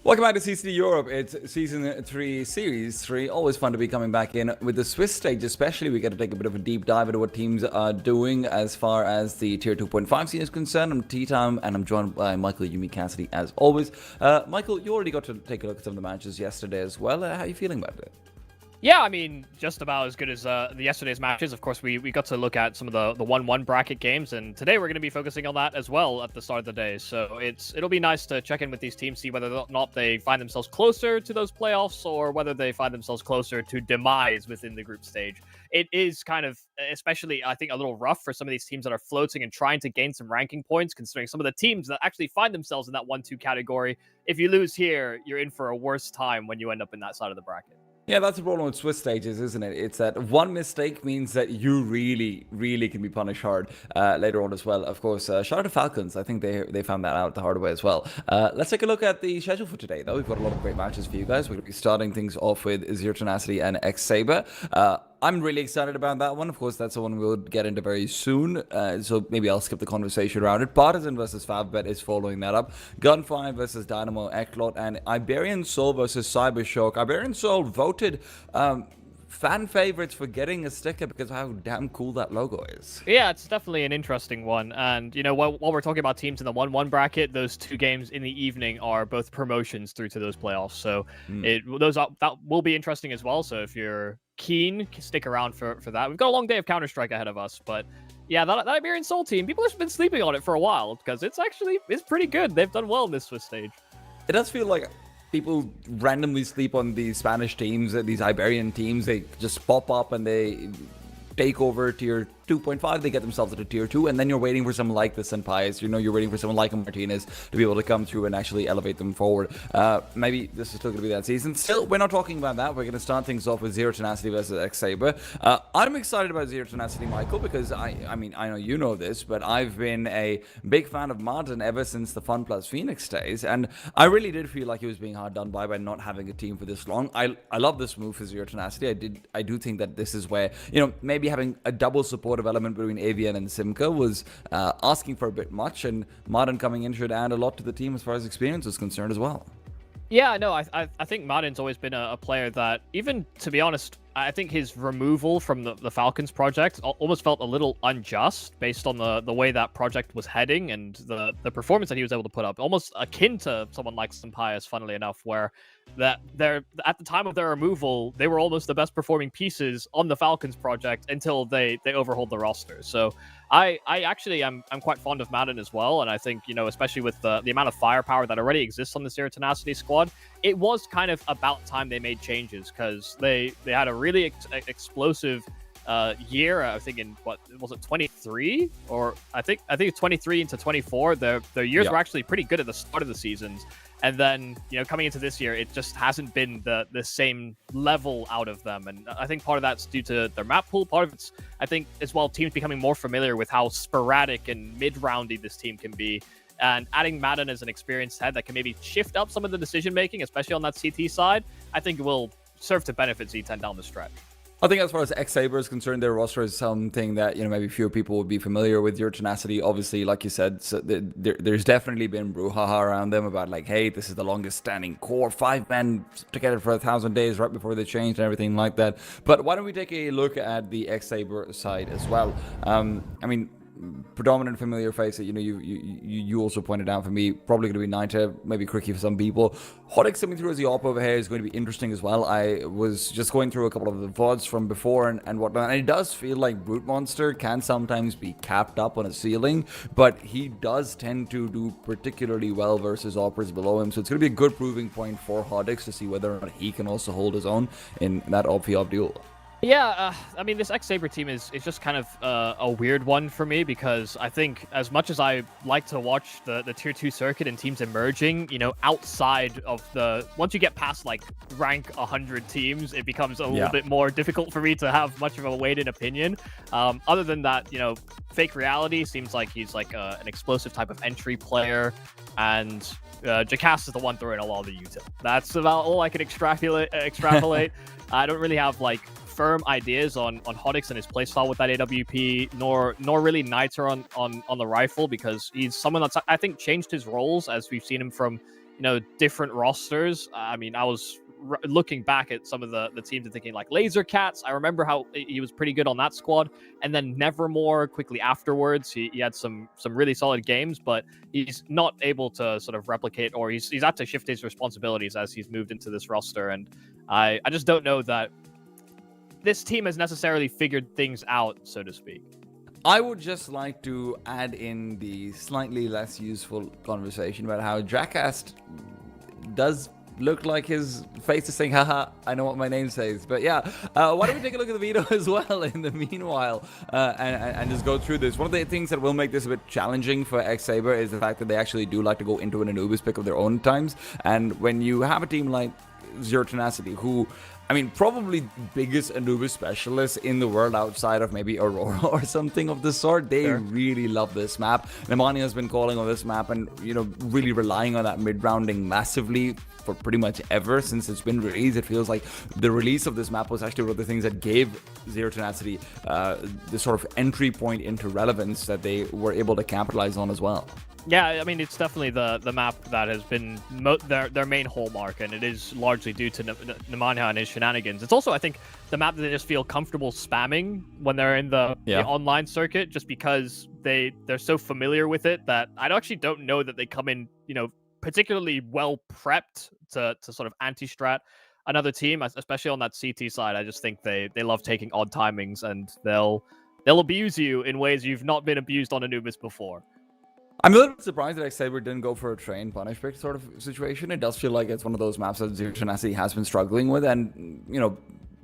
Welcome back to CCT Europe. It's Season 3, Series 3. Always fun to be coming back in. With the Swiss stage especially, we get to take a bit of a deep dive into what teams are doing as far as the Tier 2.5 scene is concerned. I'm T-Time, and I'm joined by Michael Yumi Cassidy as always. Michael, you already got to take a look at some of the matches yesterday as well. How are you feeling about it? Yeah, I mean, just about as good as yesterday's matches. Of course, we got to look at some of the 1-1 bracket games, and today we're going to be focusing on that as well at the start of the day. So it'll be nice to check in with these teams, see whether or not they find themselves closer to those playoffs or whether they find themselves closer to demise within the group stage. It is kind of, especially, I think, a little rough for some of these teams that are floating and trying to gain some ranking points, considering some of the teams that actually find themselves in that 1-2 category. If you lose here, you're in for a worse time when you end up in that side of the bracket. Yeah, that's the problem with Swiss stages, isn't it? It's that one mistake means that you really can be punished hard later on as well. Of course, shout out to Falcons. I think they found that out the hard way as well. Let's take a look at the schedule for today, though. We've got a lot of great matches for you guys. We're going to be starting things off with Zero Tenacity and X-Saber. I'm really excited about that one. Of course, that's the one we'll get into very soon. So maybe I'll skip the conversation around it. Partisan versus Favbet is following that up. Gunfire versus Dynamo Eklot. And Iberian Soul versus CYBERSHOKE. Iberian Soul voted fan favorites for getting a sticker because of how damn cool that logo is. Yeah, it's definitely an interesting one. And, you know, while we're talking about teams in the 1-1 bracket, those two games in the evening are both promotions through to those playoffs. So that will be interesting as well. So if you're keen, stick around for that. We've got a long day of Counter-Strike ahead of us, but yeah, that Iberian Soul team, people have been sleeping on it for a while because it's pretty good. They've done well in this Swiss stage. It does feel like people randomly sleep on these Spanish teams, these Iberian teams. They just pop up and they take over tier 2.5, they get themselves into tier 2, and then you're waiting for someone like the Senpais, you're waiting for someone like a Martinez to be able to come through and actually elevate them forward. Maybe this is still going to be that season. Still, we're not talking about that. We're going to start things off with Zero Tenacity versus X-Saber. I'm excited about Zero Tenacity, Michael, because I know you know this, but I've been a big fan of Martin ever since the Fun Plus Phoenix days, and I really did feel like he was being hard done by not having a team for this long. I love this move for Zero Tenacity. I do think that this is where, maybe having a double support element between Avian and Simca was asking for a bit much, and Martin coming in should add a lot to the team as far as experience is concerned as well. Yeah, no, I think Martin's always been a player that, even to be honest, I think his removal from the Falcons project almost felt a little unjust based on the way that project was heading and the performance that he was able to put up, almost akin to someone like Senpais, funnily enough, where that at the time of their removal, they were almost the best performing pieces on the Falcons project until they overhauled the roster. So I actually am quite fond of Madden as well, and I think, especially with the amount of firepower that already exists on the Zero Tenacity squad, it was kind of about time they made changes, because they had a really explosive year. I think in what was it, 23, or I think it's 23 into 24. Their years were actually pretty good at the start of the seasons, and then coming into this year, it just hasn't been the same level out of them. And I think part of that's due to their map pool. Part of it's, I think, as well, teams becoming more familiar with how sporadic and mid-roundy this team can be. And adding Madden as an experienced head that can maybe shift up some of the decision making, especially on that CT side, I think it will serve to benefit Z10 down the stretch. I think as far as X-Saber is concerned, their roster is something that, maybe fewer people would be familiar with. Your Tenacity, obviously, like you said, so there's definitely been brouhaha around them about, like, hey, this is the longest standing core, 5 men together for 1,000 days right before they changed and everything like that. But why don't we take a look at the X-Saber side as well? Predominant familiar face that you also pointed out for me, probably going to be Naita, maybe Cricky for some people. Hodix coming through as the op over here is going to be interesting as well. I was just going through a couple of the VODs from before and whatnot, and it does feel like Brute Monster can sometimes be capped up on a ceiling, but he does tend to do particularly well versus operas below him, so it's going to be a good proving point for Hodix to see whether or not he can also hold his own in that op-v-op duel. Yeah, I mean, this X-Saber team is just kind of a weird one for me, because I think as much as I like to watch the Tier 2 circuit and teams emerging, outside of once you get past, like, rank 100 teams, it becomes a little bit more difficult for me to have much of a weighted opinion. Other than that, Fake Reality seems like he's like an explosive type of entry player, and Jackass is the one throwing a lot of the util. That's about all I can extrapolate. I don't really have, like, firm ideas on Hodix and his playstyle with that AWP, nor really Niter on the rifle, because he's someone that's, I think, changed his roles as we've seen him from different rosters. I mean, I was looking back at some of the teams and thinking like Laser Cats. I remember how he was pretty good on that squad, and then Nevermore quickly afterwards. He had some really solid games, but he's not able to sort of replicate, or he's had to shift his responsibilities as he's moved into this roster. And I just don't know that this team has necessarily figured things out, so to speak. I would just like to add in the slightly less useful conversation about how Jackass does look like his face is saying, haha, I know what my name says. But yeah, why don't we take a look at the video as well in the meanwhile, and just go through this. One of the things that will make this a bit challenging for X-Saber is the fact that they actually do like to go into an Anubis pick of their own times. And when you have a team like Zero Tenacity, who, I mean, probably biggest Anubis specialist in the world outside of maybe Aurora or something of the sort. They really love this map. Nemanja has been calling on this map and, really relying on that mid-rounding massively for pretty much ever since it's been released. It feels like the release of this map was actually one of the things that gave Zero Tenacity the sort of entry point into relevance that they were able to capitalize on as well. Yeah, I mean, it's definitely the map that has been their main hallmark, and it is largely due to Nemanja and his shenanigans. It's also, I think, the map that they just feel comfortable spamming when they're in the online circuit, just because they're so familiar with it that I actually don't know that they come in, particularly well prepped to sort of anti-strat another team, especially on that CT side. I just think they love taking odd timings, and they'll abuse you in ways you've not been abused on Anubis before. I'm a little bit surprised that X-Saber didn't go for a train punish pick sort of situation. It does feel like it's one of those maps that Zero Tenacity has been struggling with, and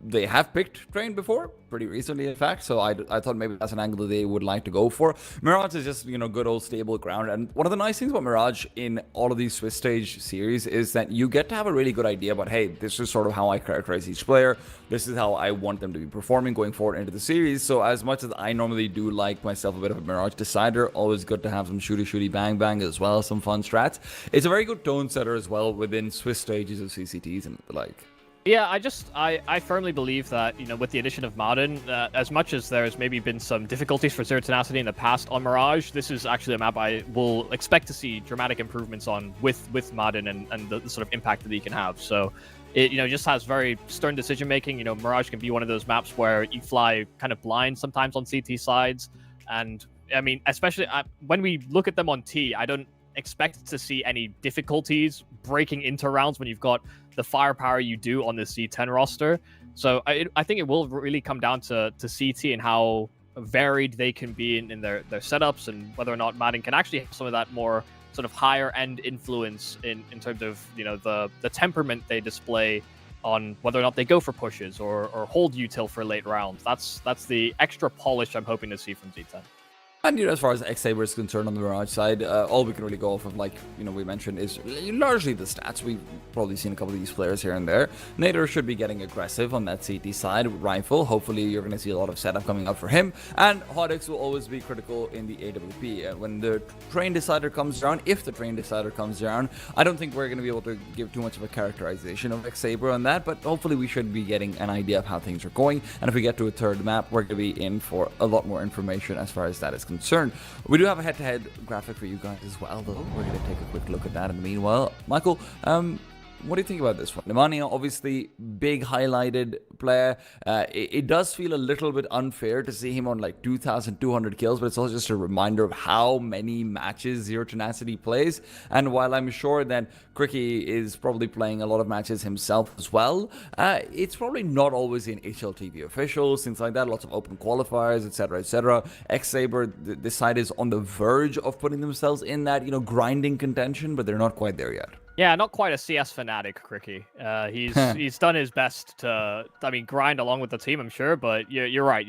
they have picked train before, pretty recently in fact, so I thought maybe that's an angle that they would like to go for. Mirage is just, good old stable ground, and one of the nice things about Mirage in all of these Swiss stage series is that you get to have a really good idea about, hey, this is sort of how I characterize each player, this is how I want them to be performing going forward into the series. So as much as I normally do like myself a bit of a Mirage decider, always good to have some shooty bang bang as well, some fun strats. It's a very good tone setter as well within Swiss stages of CCTs and the like. Yeah, I firmly believe that, with the addition of Madden, as much as there's maybe been some difficulties for Zero Tenacity in the past on Mirage, this is actually a map I will expect to see dramatic improvements on with Madden and the sort of impact that he can have. So it, just has very stern decision making. Mirage can be one of those maps where you fly kind of blind sometimes on CT sides. And I mean, especially when we look at them on T, I don't expect to see any difficulties breaking into rounds when you've got the firepower you do on the C10 roster. So I think it will really come down to CT and how varied they can be in their setups, and whether or not Madden can actually have some of that more sort of higher end influence in terms of the temperament they display on whether or not they go for pushes or hold util for late rounds. That's the extra polish I'm hoping to see from Z10. And as far as X-Saber is concerned on the Mirage side, all we can really go off of, like we mentioned, is largely the stats. We've probably seen a couple of these players here and there. Nader should be getting aggressive on that CT side with Rifle. Hopefully you're going to see a lot of setup coming up for him. And Hodix will always be critical in the AWP. When the Train Decider comes down, if the Train Decider comes down, I don't think we're going to be able to give too much of a characterization of X-Saber on that, but hopefully we should be getting an idea of how things are going. And if we get to a third map, we're going to be in for a lot more information as far as that is concerned. We do have a head-to-head graphic for you guys as well, though. We're going to take a quick look at that in the meanwhile. Michael, what do you think about this one? Nemanja, obviously, big highlighted player. It does feel a little bit unfair to see him on like 2,200 kills, but it's also just a reminder of how many matches Zero Tenacity plays. And while I'm sure that Cricky is probably playing a lot of matches himself as well, it's probably not always in HLTV officials, things like that, lots of open qualifiers, etc., etc. X-Saber, this side is on the verge of putting themselves in that, grinding contention, but they're not quite there yet. Yeah, not quite a CS fanatic, Cricky. He's done his best to, grind along with the team, I'm sure, but you're right.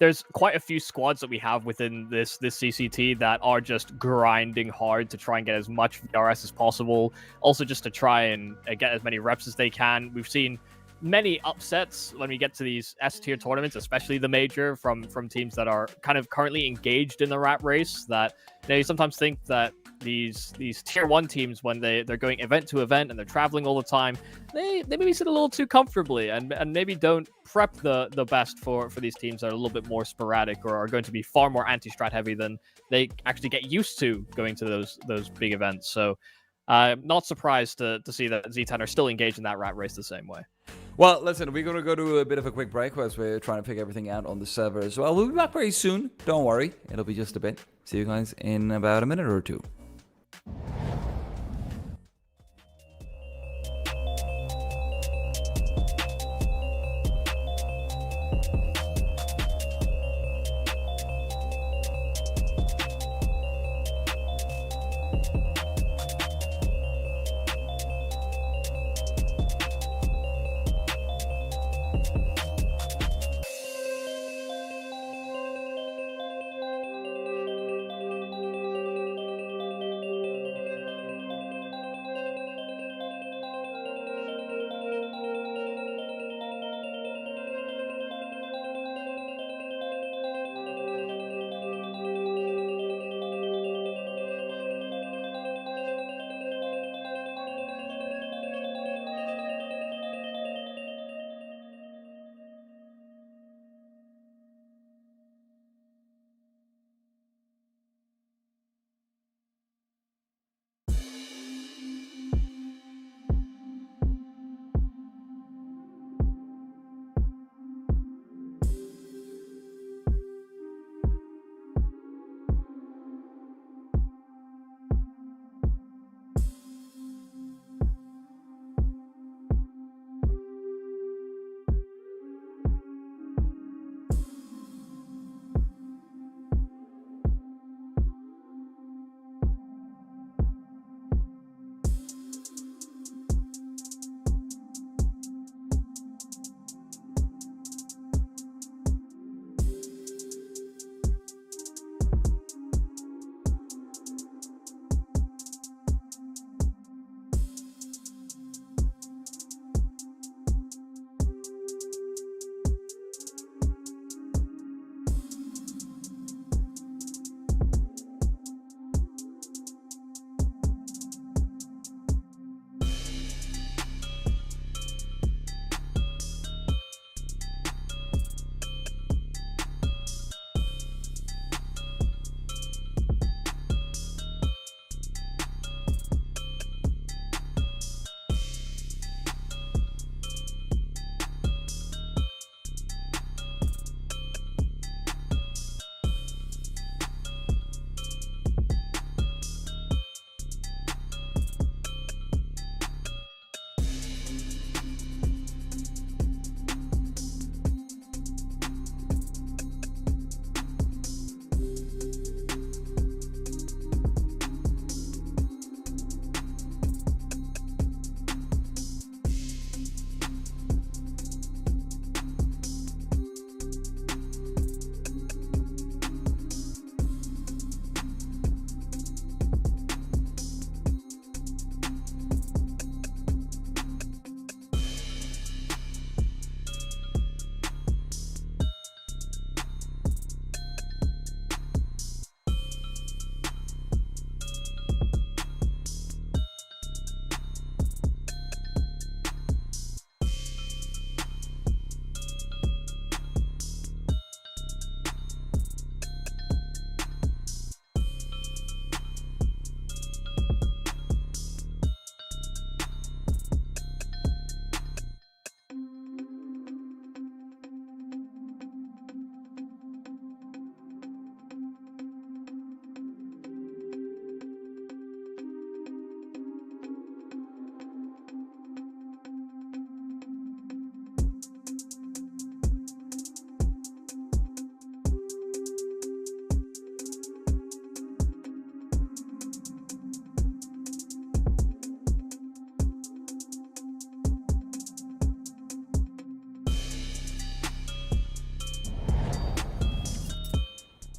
There's quite a few squads that we have within this CCT that are just grinding hard to try and get as much VRS as possible. Also, just to try and get as many reps as they can. We've seen many upsets when we get to these S-tier tournaments, especially the major, from teams that are kind of currently engaged in the rat race. That you sometimes think that these tier 1 teams, when they're going event to event and they're traveling all the time, they maybe sit a little too comfortably and maybe don't prep the best for these teams that are a little bit more sporadic or are going to be far more anti-strat heavy than they actually get used to going to those big events. So I'm not surprised to see that Z10 are still engaged in that rat race the same way. Well, listen, we're going to go to a bit of a quick break as we're trying to figure everything out on the server as well. We'll be back very soon. Don't worry. It'll be just a bit. See you guys in about a minute or two.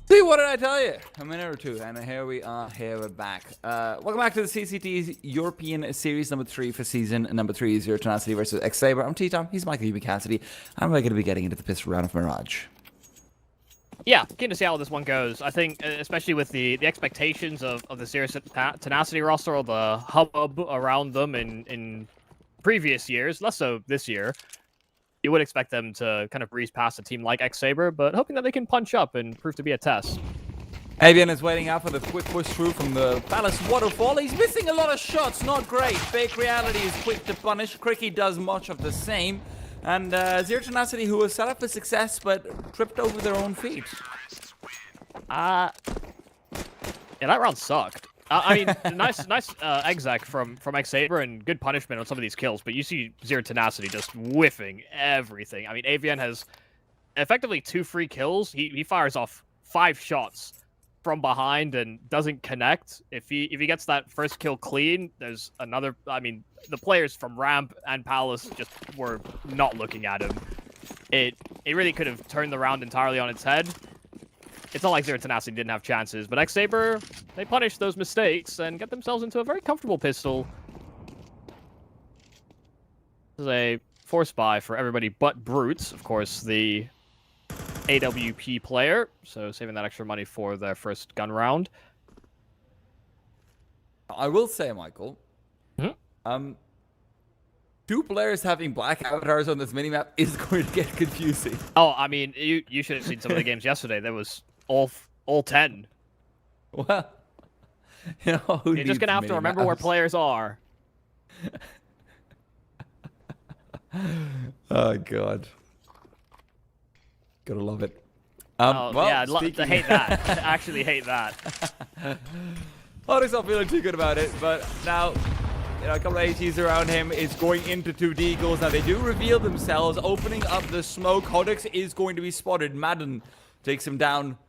See, what did I tell you? A minute or two, and here we are, here we're back. Welcome back to the CCT European Series number 3 for season number 3, Zero Tenacity versus X-Saber. I'm T-Tom, he's Michael UB Cassidy, and we're going to be getting into the pistol round of Mirage. Yeah, keen to see how this one goes. I think, especially with the expectations of the Zero Tenacity roster, or the hubbub around them in previous years, less so this year, you would expect them to kind of breeze past a team like X-Saber, but hoping that they can punch up and prove to be a test. Avian is waiting out for the quick push through from the Palace waterfall. He's missing a lot of shots, not great. Fake Reality is quick to punish. Cricky does much of the same. And Zero Tenacity, who was set up for success, but tripped over their own feet. Yeah, that round sucked. I mean, nice exec from X-Saber and good punishment on some of these kills, but you see Zero Tenacity just whiffing everything. I mean, Avian has effectively 2 free kills. He fires off 5 shots from behind and doesn't connect. If he gets that first kill clean, there's another. I mean, the players from Ramp and Palace just were not looking at him. It really could have turned the round entirely on its head. It's not like Zero Tenacity didn't have chances, but X-Saber, they punish those mistakes and get themselves into a very comfortable pistol. This is a force buy for everybody but Brutes, of course, the AWP player, so saving that extra money for their first gun round. I will say, Michael, 2 players having black avatars on this minimap is going to get confusing. Oh, I mean, you should have seen some of the games yesterday. There was all 10. Well, you're just gonna have to remember where players are. Oh God. Gotta love it. Well, yeah, speaking... I hate that. I actually hate that. Hodek's not feeling too good about it, but now, a couple of ATs around him is going into 2 deagles. Now, they do reveal themselves, opening up the smoke. Hodek is going to be spotted. Madden takes him down.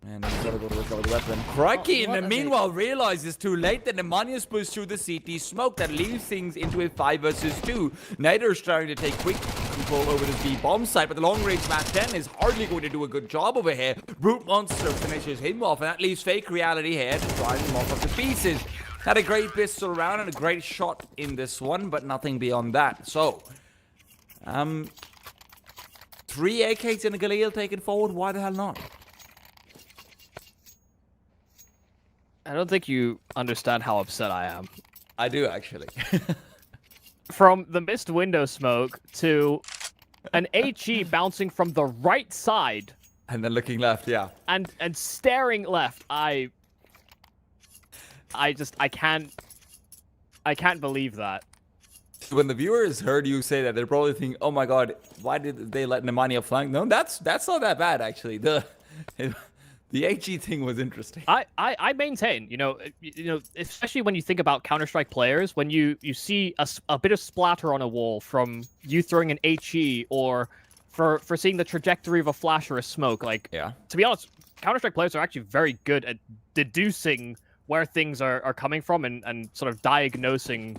And he's got to go to recover the weapon. Crikey, in the meanwhile, realizes too late that Nemania's pushed through the CT smoke. That leaves things into a 5 versus 2. Nader's trying to take quick control over this B bomb site, but the long range Mach 10 is hardly going to do a good job over here. Brute Monster finishes him off, and that leaves Fake Reality here to drive him off to pieces. Had a great pistol round and a great shot in this one, but nothing beyond that. So, 3 AKs and a Galil taken forward. Why the hell not? I don't think you understand how upset I am. I do, actually. From the missed window smoke to an HE bouncing from the right side. And then looking left, yeah. And staring left. I can't believe that. When the viewers heard you say that, they're probably thinking, "Oh my God, why did they let Nemanja flank?" No, that's not that bad actually. The HE thing was interesting. I maintain, especially when you think about Counter-Strike players, when you see a bit of splatter on a wall from you throwing an HE or for seeing the trajectory of a flash or a smoke, to be honest, Counter-Strike players are actually very good at deducing where things are coming from and sort of diagnosing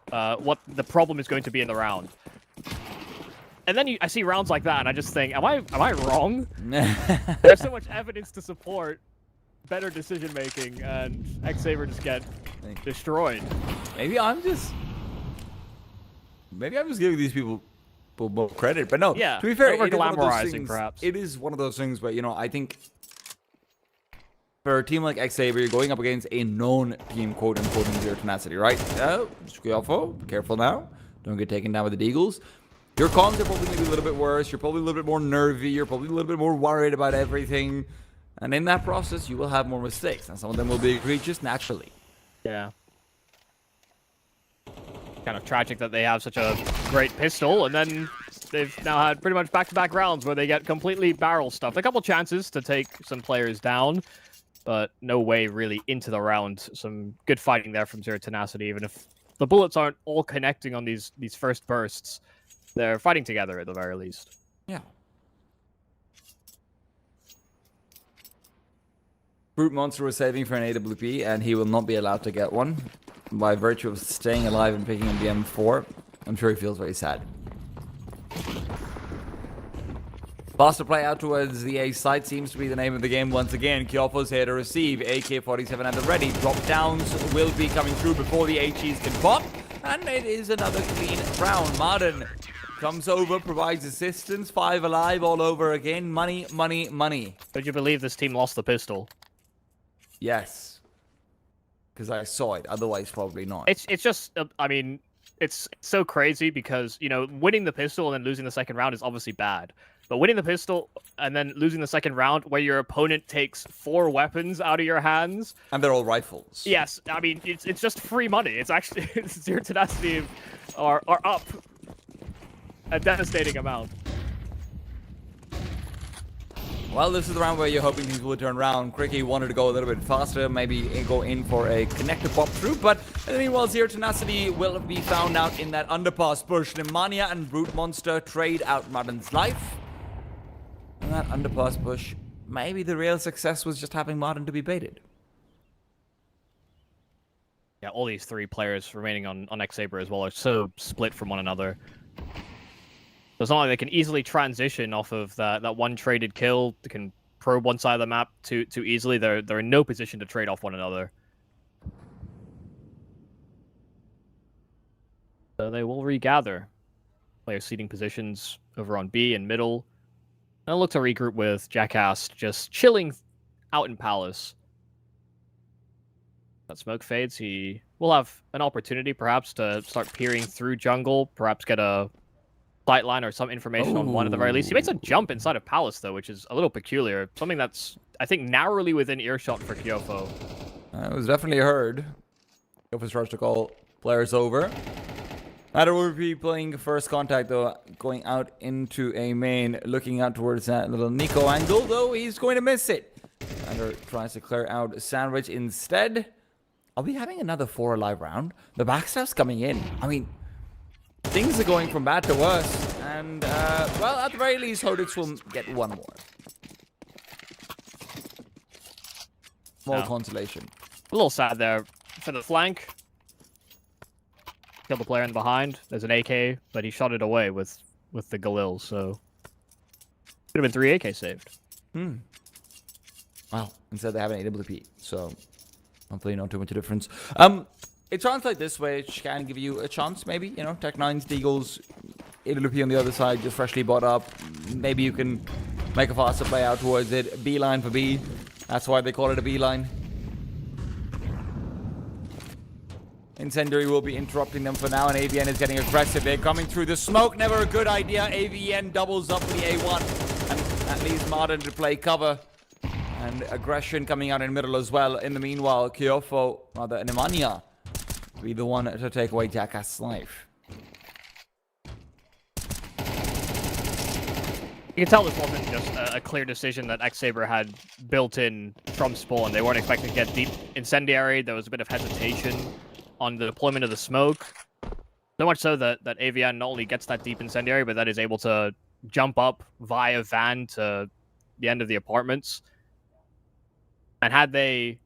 what the problem is going to be in the round. And then I see rounds like that, and I just think, am I wrong? There's so much evidence to support better decision making, and X-Saber just get destroyed. Maybe I'm just giving these people more credit, but no. Yeah, to be fair, over-glamorizing, perhaps. It is one of those things where I think for a team like X-Saber, you're going up against a known team, quote unquote, in Zero Tenacity, right? Careful now. Don't get taken down with the Deagles. Your comms are probably going to be a little bit worse. You're probably a little bit more nervy. You're probably a little bit more worried about everything. And in that process, you will have more mistakes. And some of them will be egregious naturally. Yeah. Kind of tragic that they have such a great pistol. And then they've now had pretty much back-to-back rounds where they get completely barrel stuffed. A couple chances to take some players down. But no way really into the round. Some good fighting there from Zero Tenacity. Even if the bullets aren't all connecting on these first bursts. They're fighting together at the very least. Yeah. Brute Monster was saving for an AWP, and he will not be allowed to get one. By virtue of staying alive and picking up the M4, I'm sure he feels very sad. Faster play out towards the A side seems to be the name of the game once again. Kyofo's here to receive. AK-47 at the ready. Drop downs will be coming through before the HEs can pop. And it is another clean round. Martin comes over, provides assistance. 5 alive all over again. Money, money, money. Could you believe this team lost the pistol? Yes. Because I saw it. Otherwise, probably not. It's just, I mean, it's so crazy because, winning the pistol and then losing the second round is obviously bad. But winning the pistol and then losing the second round where your opponent takes 4 weapons out of your hands. And they're all rifles. Yes, I mean, it's just free money. It's actually, Zero Tenacity are up a devastating amount. Well, this is the round where you're hoping things will turn around. Cricky wanted to go a little bit faster, maybe go in for a connector pop through, but meanwhile, Zero Tenacity will be found out in that underpass bush. Nemanja and Brute Monster trade out Martin's life. And that underpass bush, maybe the real success was just having Martin to be baited. Yeah, all these 3 players remaining on X-Saber as well are so split from one another. So it's not like they can easily transition off of that one traded kill. They can probe one side of the map too easily. They're in no position to trade off one another. So they will regather. Players seating positions over on B and middle. And I'll look to regroup with Jackass just chilling out in Palace. That smoke fades. He will have an opportunity perhaps to start peering through jungle. Perhaps get a sightline or some information on one at the very least. He makes a jump inside of Palace, though, which is a little peculiar. Something that's, I think, narrowly within earshot for Kyofo. It was definitely heard. Kyofo starts to call players over. Matter will be playing first contact, though, going out into a main, looking out towards that little Nico angle, though he's going to miss it. Matter tries to clear out Sandwich instead. Are we having another 4 alive round? The backstab's coming in. I mean, things are going from bad to worse, and, well, at the very least, Hodix will get one more. Small consolation. A little sad there for the flank. Killed the player in behind. There's an AK, but he shot it away with the Galil, so could have been 3 AK saved. Wow. Instead they have an AWP, so hopefully not too much of a difference. It sounds like this way it can give you a chance, maybe, you know, Tech 9's, Deagles, AWP on the other side, just freshly bought up. Maybe you can make a faster play out towards it. Beeline for B. That's why they call it a beeline. Incendiary will be interrupting them for now, and AVN is getting aggressive. They're coming through the smoke. Never a good idea. AVN doubles up with the A1, and that leaves Martin to play cover. And aggression coming out in the middle as well. In the meanwhile, Kyofo, rather Nemanja, be the one to take away Jackass' life. You can tell this wasn't just a clear decision that X-Saber had built in from spawn. They weren't expecting to get deep incendiary. There was a bit of hesitation on the deployment of the smoke. So much so that AVN not only gets that deep incendiary, but that is able to jump up via van to the end of the apartments. And had they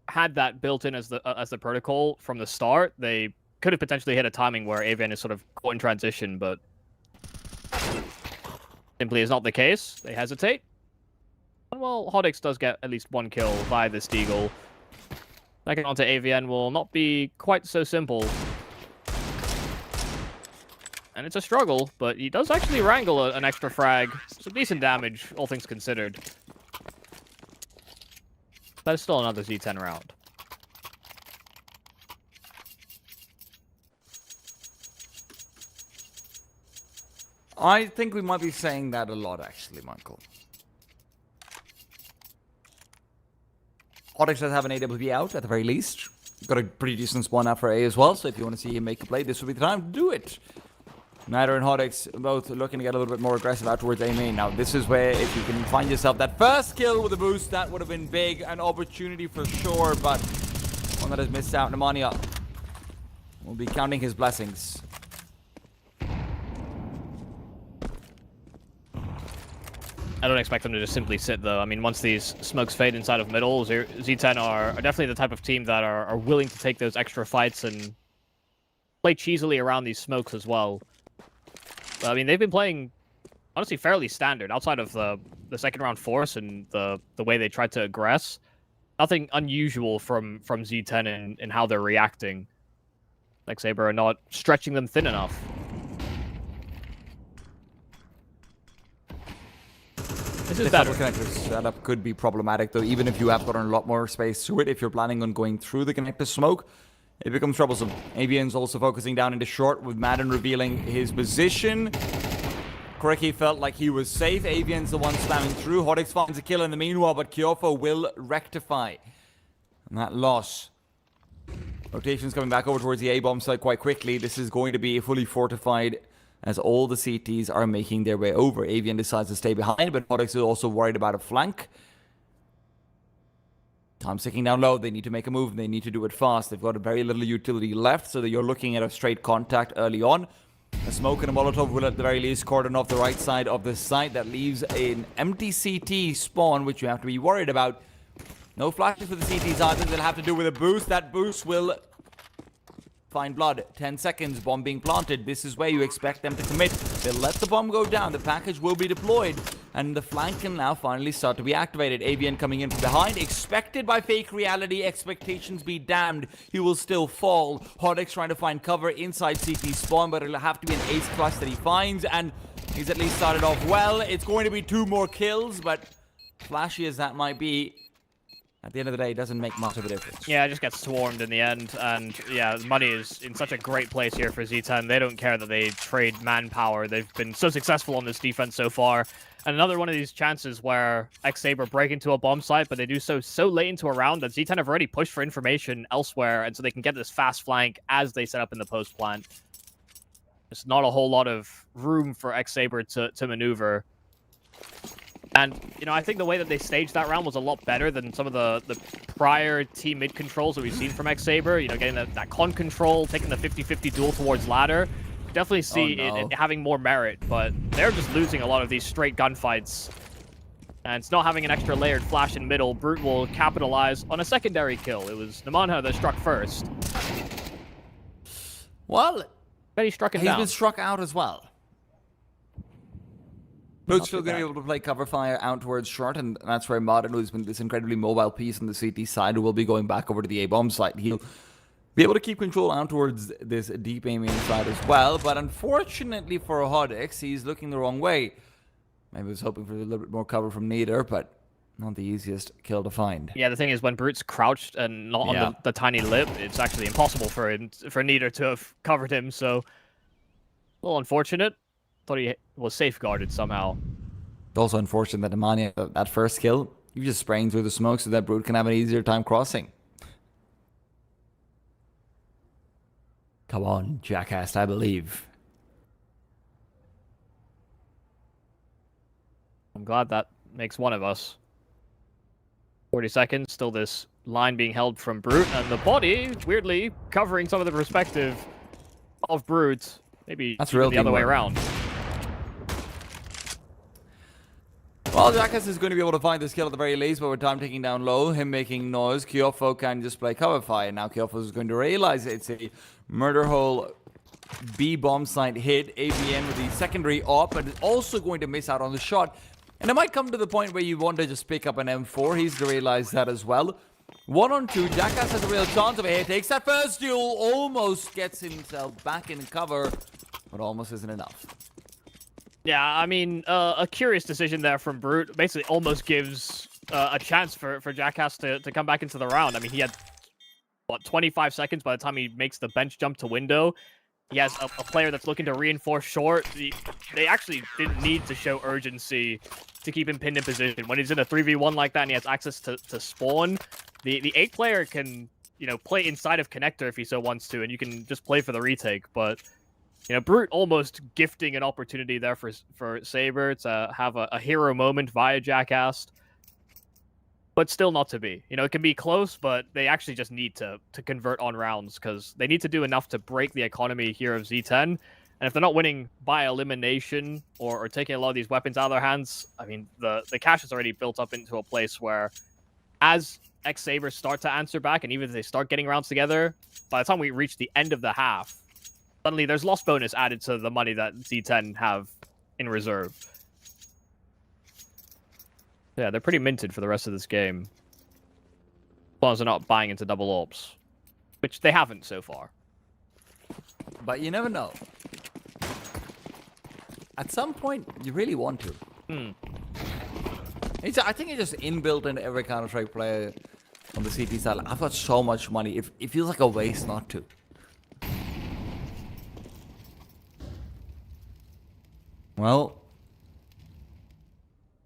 had that built in as the protocol from the start, they could have potentially hit a timing where AVN is sort of caught in transition, but simply is not the case. They hesitate. And well, Hodix does get at least 1 kill via this Deagle. Second onto AVN will not be quite so simple. And it's a struggle, but he does actually wrangle an extra frag. Some decent damage, all things considered. That is still another Z10 round. I think we might be saying that a lot, actually, Michael. Hodix does have an AWP out, at the very least. Got a pretty decent spawn out for A as well, so if you want to see him make a play, this would be the time to do it. Matter and Hodix both looking to get a little bit more aggressive out towards A main. Now, this is where, if you can find yourself that first kill with a boost, that would have been big. An opportunity for sure, but one that has missed out. Nemanja will be counting his blessings. I don't expect them to just simply sit, though. I mean, once these smokes fade inside of middle, Z10 are definitely the type of team that are willing to take those extra fights and play cheesily around these smokes as well. But, I mean, they've been playing, honestly, fairly standard. Outside of the second round force and the way they tried to aggress, nothing unusual from Z10 in how they're reacting. Like Saber are not stretching them thin enough. This is better. Connector setup could be problematic, though, even if you have gotten a lot more space to it. If you're planning on going through the connector smoke, it becomes troublesome. AVN's also focusing down into short with Madden revealing his position. Koreki felt like he was safe. Avian's the one slamming through. Hodix finds a kill in the meanwhile, but Kyofo will rectify that loss. Rotation's coming back over towards the A-bomb site quite quickly. This is going to be fully fortified as all the CTs are making their way over. Avian decides to stay behind, but Hodix is also worried about a flank. Time's ticking down low. They need to make a move. They need to do it fast. They've got very little utility left, so that you're looking at a straight contact early on. A smoke and a Molotov will at the very least cordon off the right side of the site. That leaves an empty CT spawn, which you have to be worried about. No flashes for the CTs either. They'll have to do with a boost. That boost will find blood. 10 seconds. Bomb being planted. This is where you expect them to commit. They'll let the bomb go down. The package will be deployed. And the flank can now finally start to be activated. Avian coming in from behind. Expected by fake reality. Expectations be damned. He will still fall. Hodix trying to find cover inside CT spawn, but it'll have to be an ace clutch that he finds. And he's at least started off well. It's going to be 2 more kills, but flashy as that might be, at the end of the day, it doesn't make much of a difference. Yeah, it just gets swarmed in the end. And yeah, money is in such a great place here for Z10. They don't care that they trade manpower. They've been so successful on this defense so far. And another one of these chances where X-Saber break into a bomb site, but they do so late into a round that Z10 have already pushed for information elsewhere, and so they can get this fast flank as they set up in the post plant. There's not a whole lot of room for X-Saber to maneuver. And, you know, I think the way that they staged that round was a lot better than some of the prior team mid controls that we've seen from X-Saber. You know, getting that con control, taking the 50-50 duel towards ladder. Definitely see it having more merit, but they're just losing a lot of these straight gunfights. And it's not having an extra layered flash in middle. Brute will capitalize on a secondary kill. It was Namanha that struck first. Well, but he struck him down. He's been struck out as well. Brute's still going to be able to play cover fire out towards short, and that's where Modern, who's been this incredibly mobile piece on the CT side, will be going back over to the A-bomb site. He'll be able to keep control out towards this deep aiming side as well, but unfortunately for Hodix, he's looking the wrong way. Maybe he was hoping for a little bit more cover from Nader, but not the easiest kill to find. Yeah, the thing is, when Brute's crouched and not on the tiny lip, it's actually impossible for Nader to have covered him, so a little unfortunate. Thought he was safeguarded somehow. It's also unfortunate that Nemanja, that first kill, you just spraying through the smoke so that Brute can have an easier time crossing. Come on, Jackass, I believe. I'm glad that makes one of us. 40 seconds, still this line being held from Brute, and the body, weirdly, covering some of the perspective of Brute. Maybe that's the other way around. Well, Jackass is going to be able to find this kill at the very least, but with time ticking down low, him making noise, Kyofo can just play cover fire. Now Kyofo is going to realize it's a murder hole B bomb site hit. AVN with the secondary op, but is also going to miss out on the shot. And it might come to the point where you want to just pick up an M4. He's to realize that as well. 1-on-2, Jackass has a real chance of a hit. Takes that first duel, almost gets himself back in cover, but almost isn't enough. Yeah, I mean, a curious decision there from Brute. Basically almost gives a chance for Jackass to come back into the round. I mean, he had, what, 25 seconds by the time he makes the bench jump to window. He has a player that's looking to reinforce short. They actually didn't need to show urgency to keep him pinned in position. When he's in a 3v1 like that and he has access to spawn, the 8 player can, you know, play inside of connector if he so wants to, and you can just play for the retake. But, you know, Brute almost gifting an opportunity there for Saber to have a hero moment via Jackass. But still not to be. You know, it can be close, but they actually just need to convert on rounds, because they need to do enough to break the economy here of Z10. And if they're not winning by elimination or taking a lot of these weapons out of their hands, I mean, the cash is already built up into a place where as X-Sabers start to answer back, and even if they start getting rounds together, by the time we reach the end of the half, suddenly there's loss bonus added to the money that Z10 have in reserve. Yeah, they're pretty minted for the rest of this game. As long as they're not buying into double ops. Which they haven't so far. But you never know. At some point, you really want to. I think it's just inbuilt into every Counter-Strike player on the CT side. I've got so much money. It feels like a waste not to. Well,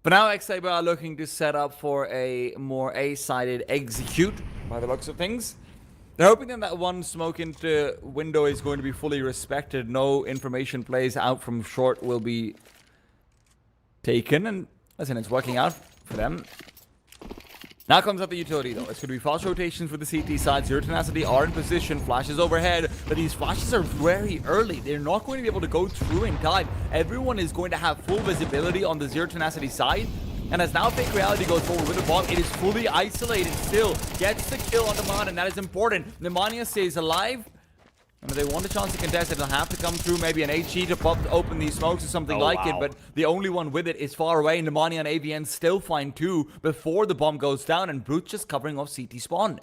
But now X-Saber are looking to set up for a more A-sided execute, by the looks of things. They're hoping that one smoke into window is going to be fully respected. No information plays out from short will be taken. And listen, it's working out for them. Now comes up the utility, though. It's going to be fast rotations for the CT side. Zero Tenacity are in position. Flashes overhead. But these flashes are very early. They're not going to be able to go through in time. Everyone is going to have full visibility on the Zero Tenacity side. And as now Fake Reality goes forward with the bomb, it is fully isolated still. Gets the kill on Nemanja, and that is important. Nemanja stays alive. And if they want a chance to contest it, they'll have to come through maybe an HE to pop open these smokes or something it. But the only one with it is far away. Nemanja and AVN still find two before the bomb goes down, and Brute just covering off CT spawn.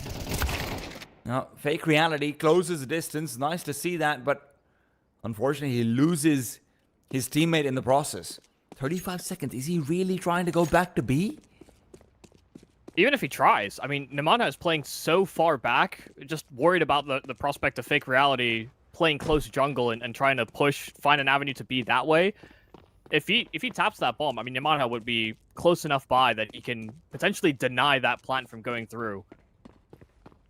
Now, Fake Reality closes the distance. Nice to see that, but unfortunately, he loses his teammate in the process. 35 seconds. Is he really trying to go back to B? Even if he tries, I mean, Nemanja is playing so far back, just worried about the prospect of Fake Reality playing close jungle and trying to find an avenue to be that way. If he taps that bomb, I mean, Nemanja would be close enough by that he can potentially deny that plant from going through.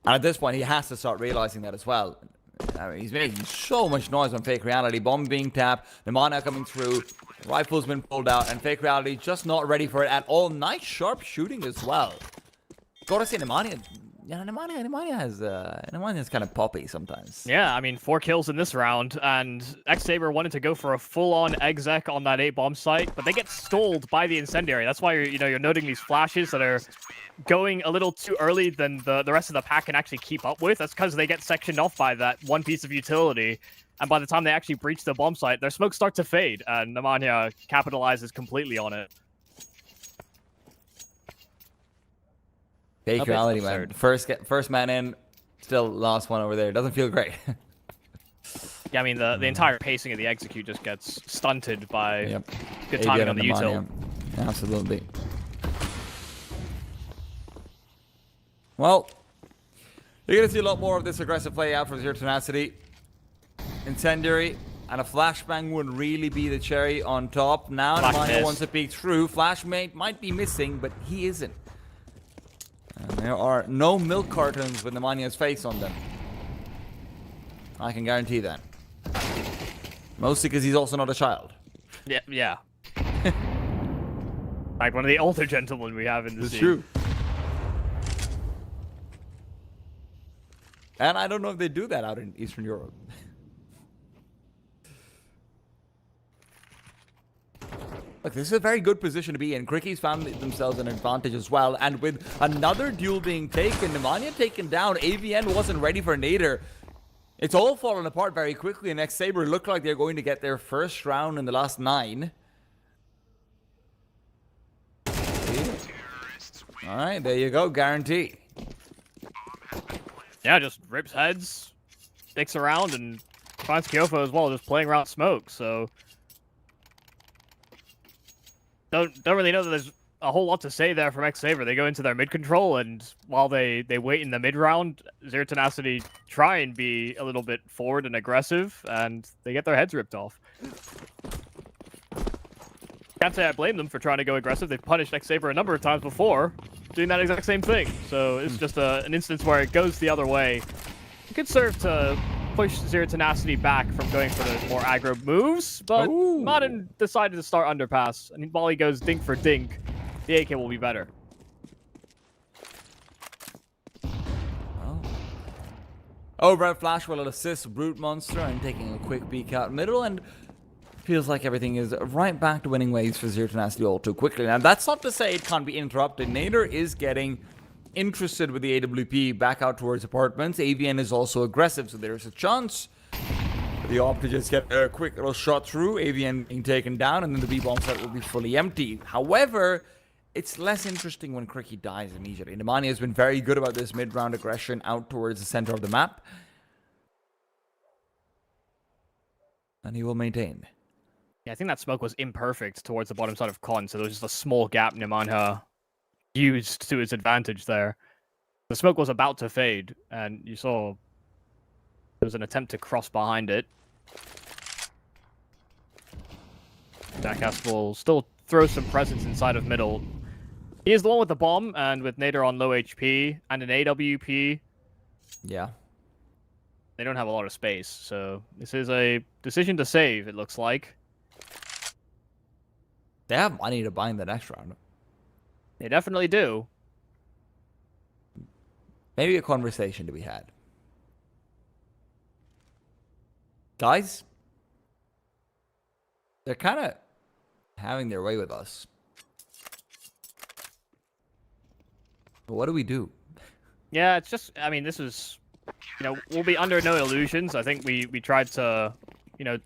And at this point, he has to start realizing that as well. I mean, he's making so much noise on Fake Reality. Bomb being tapped, Nemanja coming through, rifle's been pulled out, and Fake Reality just not ready for it at all. Nice sharp shooting as well. Gotta say, Nemanja has kind of poppy sometimes. Yeah, I mean, 4 kills in this round, and X-Saber wanted to go for a full-on exec on that 8-bomb site, but they get stalled by the incendiary. That's why you're noting these flashes that are going a little too early than the rest of the pack can actually keep up with. That's because they get sectioned off by that one piece of utility, and by the time they actually breach the bomb site, their smokes start to fade, and Nemanja capitalizes completely on it. Fake Reality, man. First man in, still last one over there. Doesn't feel great. Yeah, I mean, the entire pacing of the execute just gets stunted by good timing on the util. Absolutely. Well, you're going to see a lot more of this aggressive play out from Zero Tenacity. Incendiary and a flashbang would really be the cherry on top. Now Nemanja wants to peek through. Flashmate might be missing, but he isn't. And there are no milk cartons with Nemanja's face on them. I can guarantee that. Mostly because he's also not a child. Yeah. Like one of the older gentlemen we have in the scene. It's true. And I don't know if they do that out in Eastern Europe. Look, this is a very good position to be in. Cricky's found themselves an advantage as well. And with another duel being taken, Nemanja taken down, AVN wasn't ready for Nader. It's all fallen apart very quickly, and X-Saber looked like they're going to get their first round in the last 9. Alright, there you go, guarantee. Yeah, just rips heads, sticks around, and finds Kyofo as well, just playing around smoke, so... Don't really know that there's a whole lot to say there from X-Saber. They go into their mid control, and while they wait in the mid round, Zero Tenacity try and be a little bit forward and aggressive, and they get their heads ripped off. Can't say I blame them for trying to go aggressive. They've punished X-Saber a number of times before, doing that exact same thing. So it's just an instance where it goes the other way. It could serve to push Zero Tenacity back from going for the more aggro moves, but Madden decided to start underpass, and while he goes dink for dink, the AK will be better. Red Flash will assist Brute Monster and taking a quick peek out middle, and feels like everything is right back to winning ways for Zero Tenacity all too quickly. Now, that's not to say it can't be interrupted. Nader is getting interested with the AWP back out towards apartments. AVN is also aggressive, so there's a chance for the Op to just get a quick little shot through. AVN being taken down, and then the B-bomb site will be fully empty. However, it's less interesting when Cricky dies immediately. Nemanja has been very good about this mid-round aggression out towards the center of the map. And he will maintain. Yeah, I think that smoke was imperfect towards the bottom side of Con, so there was just a small gap Nemanja used to his advantage there. The smoke was about to fade, and you saw there was an attempt to cross behind it. Jackass will still throw some presence inside of middle. He is the one with the bomb, and with Nader on low HP and an AWP, Yeah. they don't have a lot of space. So this is a decision to save, it looks like. They have money to buy in the next round. They definitely do. Maybe a conversation to be had. Guys, they're kind of having their way with us. But what do we do? Yeah, it's just, I mean, this is, we'll be under no illusions. I think we tried to,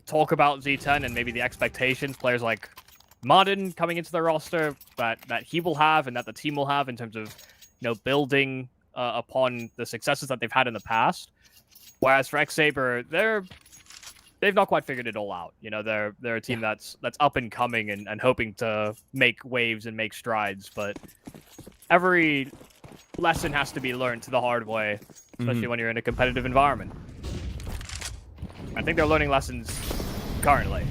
talk about Z10 and maybe the expectations players like Martin coming into the roster that he will have and that the team will have in terms of, building upon the successes that they've had in the past. Whereas for Saber, they've not quite figured it all out. They're a team that's up and coming and hoping to make waves and make strides, but every lesson has to be learned the hard way, especially when you're in a competitive environment. I think they're learning lessons currently.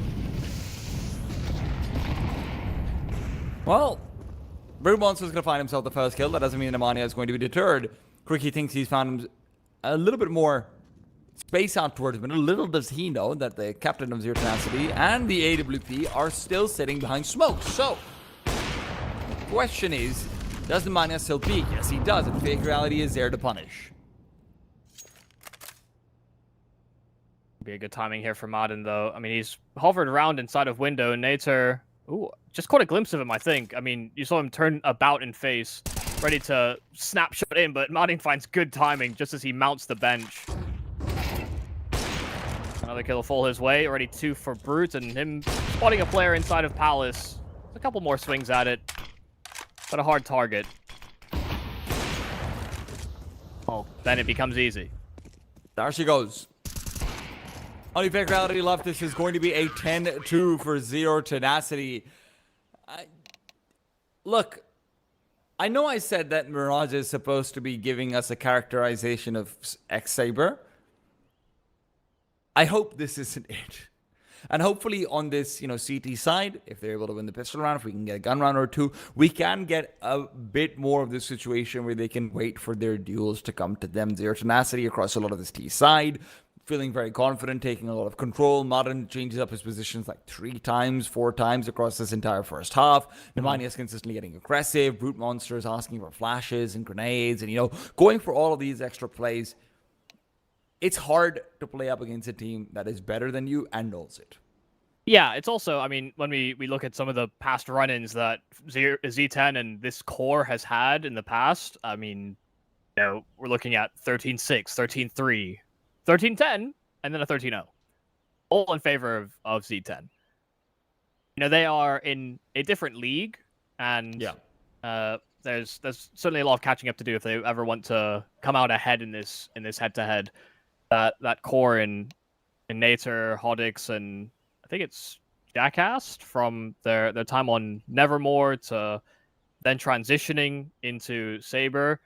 Well, Brood Monster's going to find himself the first kill. That doesn't mean Nemanja is going to be deterred. Cricky thinks he's found a little bit more space out towards him. And little does he know that the captain of Zero Tenacity and the AWP are still sitting behind smoke. So, question is, does Nemanja still peek? Yes, he does. And Fake Reality is there to punish. Be a good timing here for Martin, though. I mean, he's hovered around inside of window. And Nater, just caught a glimpse of him, I think. I mean, you saw him turn about and face, ready to snapshot in, but Martin finds good timing just as he mounts the bench. Another kill will fall his way. Already 2 for Brute, and him spotting a player inside of Palace. A couple more swings at it, but a hard target. Oh, then it becomes easy. There she goes. Only Fake Reality left. This is going to be a 10-2 for Zero Tenacity. Look, I know I said that Mirage is supposed to be giving us a characterization of Saber. I hope this isn't it. And hopefully on this, CT side, if they're able to win the pistol round, if we can get a gun round or 2, we can get a bit more of this situation where they can wait for their duels to come to them. Zero Tenacity across a lot of this T side, feeling very confident, taking a lot of control. Modern changes up his positions like 3 times, 4 times across this entire first half. Nemanja is consistently getting aggressive. Brute Monster is asking for flashes and grenades and, going for all of these extra plays. It's hard to play up against a team that is better than you and knows it. Yeah, it's also, I mean, when we look at some of the past run-ins that Z10 and this core has had in the past, I mean, we're looking at 13-6, 13-3, 13-10, and then a 13-0. All in favor of Z10. They are in a different league, and there's certainly a lot of catching up to do if they ever want to come out ahead in this head-to-head. That core in Nater, Hodix, and I think it's Jackass from their time on Nevermore to then transitioning into Saber.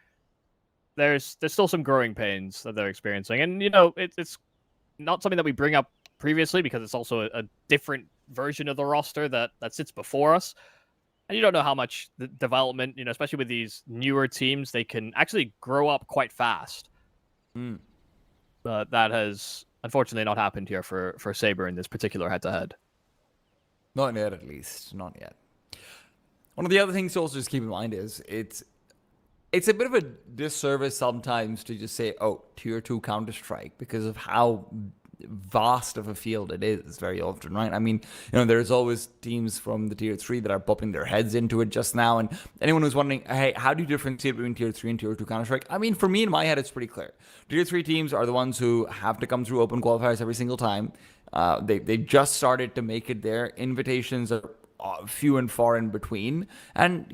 There's still some growing pains that they're experiencing, and it's not something that we bring up previously because it's also a different version of the roster that sits before us, and you don't know how much the development, especially with these newer teams, they can actually grow up quite fast. But that has unfortunately not happened here for Saber in this particular head-to-head. Not yet, at least. Not yet. One of the other things to also just keep in mind is it's a bit of a disservice sometimes to just say, Tier 2 Counter-Strike, because of how vast of a field it is very often, right? I mean, there's always teams from the Tier 3 that are popping their heads into it just now, and anyone who's wondering, hey, how do you differentiate between Tier 3 and Tier 2 Counter-Strike? I mean, for me, in my head, it's pretty clear. Tier 3 teams are the ones who have to come through open qualifiers every single time. They just started to make it there. Invitations are few and far in between, and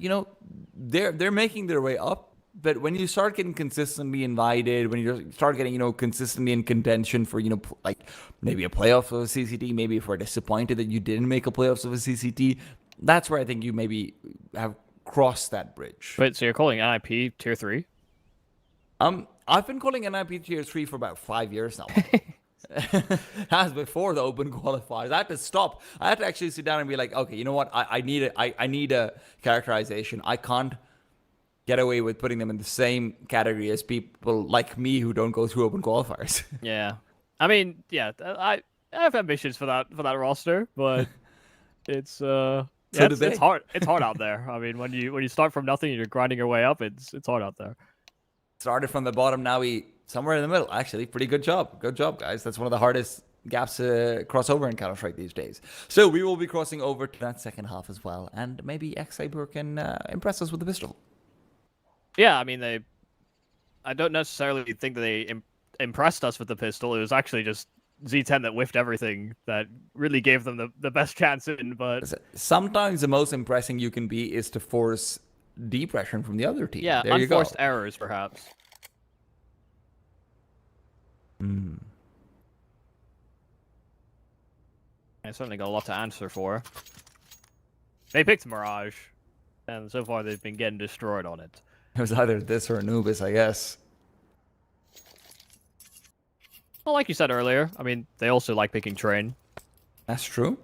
they're making their way up. But when you start getting consistently invited, when you start getting, consistently in contention for, like maybe a playoff of a CCT, maybe if we're disappointed that you didn't make a playoffs of a CCT, that's where I think you maybe have crossed that bridge. Wait, so you're calling NIP Tier 3? I've been calling NIP Tier 3 for about 5 years now. That was before the open qualifiers. I had to stop. I had to actually sit down and be like, okay, you know what? I need a characterization. I can't get away with putting them in the same category as people like me who don't go through open qualifiers. Yeah, I mean, yeah, I have ambitions for that roster, but it's it's hard. It's hard out there. I mean, when you start from nothing and you're grinding your way up, it's hard out there. Started from the bottom, now we somewhere in the middle. Actually, pretty good job. Good job, guys. That's one of the hardest gaps to cross over in Counter-Strike these days. So we will be crossing over to that second half as well, and maybe CYBER can impress us with the pistol. Yeah, I mean, I don't necessarily think that they impressed us with the pistol. It was actually just Z10 that whiffed everything that really gave them the best chance in. But sometimes the most impressing you can be is to force depression from the other team. Yeah, there unforced errors, perhaps. I certainly got a lot to answer for. They picked Mirage, and so far they've been getting destroyed on it. It was either this or Anubis, I guess. Well, like you said earlier, I mean, they also like picking Train. That's true.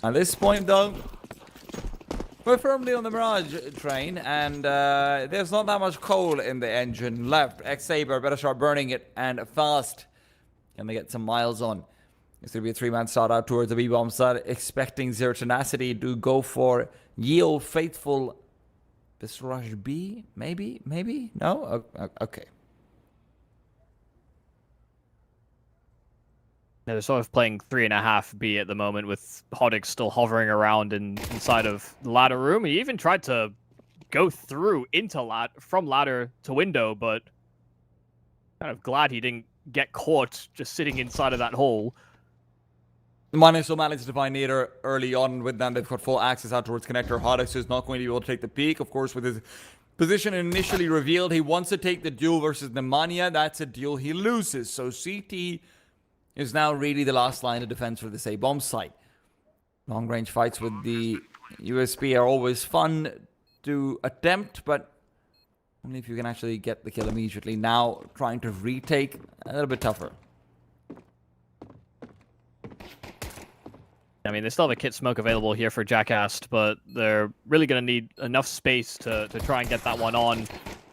At this point, though, we're firmly on the Mirage train, and there's not that much coal in the engine left. CYBER better start burning it, and fast. Can they get some miles on? It's going to be a three-man start out towards the B-bomb side, expecting Zero Tenacity to go for Yeo Faithful. This Rush B? Maybe? No? Okay. Yeah, they're sort of playing 3.5 B at the moment, with Hodix still hovering around inside of the ladder room. He even tried to go through into from ladder to window, but kind of glad he didn't get caught just sitting inside of that hole. Minus will manage to find Nader early on. With them, they've got full access out towards connector. Hodix is not going to be able to take the peak. Of course, with his position initially revealed, he wants to take the duel versus Nemanja. That's a duel he loses. So CT is now really the last line of defense for this A-bomb site. Long-range fights with the USP are always fun to attempt, but only if you can actually get the kill immediately. Now, trying to retake, a little bit tougher. I mean, they still have a kit smoke available here for Jackass, but they're really going to need enough space to try and get that one on.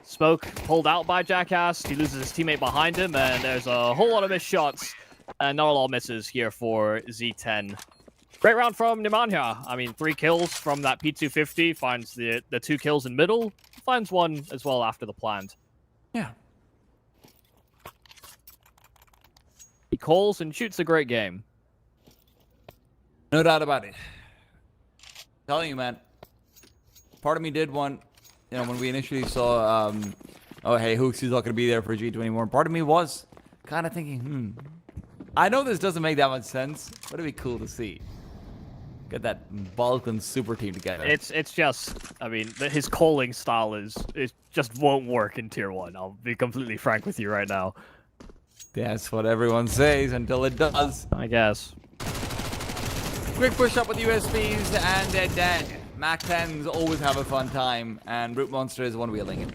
Smoke pulled out by Jackass. He loses his teammate behind him, and there's a whole lot of missed shots. And not all misses here for Z10. Great round from Nemanja. I mean, 3 kills from that P250. Finds the 2 kills in middle. Finds 1 as well after the plant. Yeah. He calls and shoots a great game. No doubt about it. Telling you, man. Part of me did want, when we initially saw, oh, hey, Hooks is not going to be there for G2 anymore. Part of me was kind of thinking, I know this doesn't make that much sense, but it'd be cool to see. Get that Balkan super team together. It's just, I mean, his calling style it just won't work in Tier 1. I'll be completely frank with you right now. That's what everyone says until it does. I guess. Quick push up with USBs and they're dead. Mac 10s always have a fun time, and Brute Monster is one wheeling it.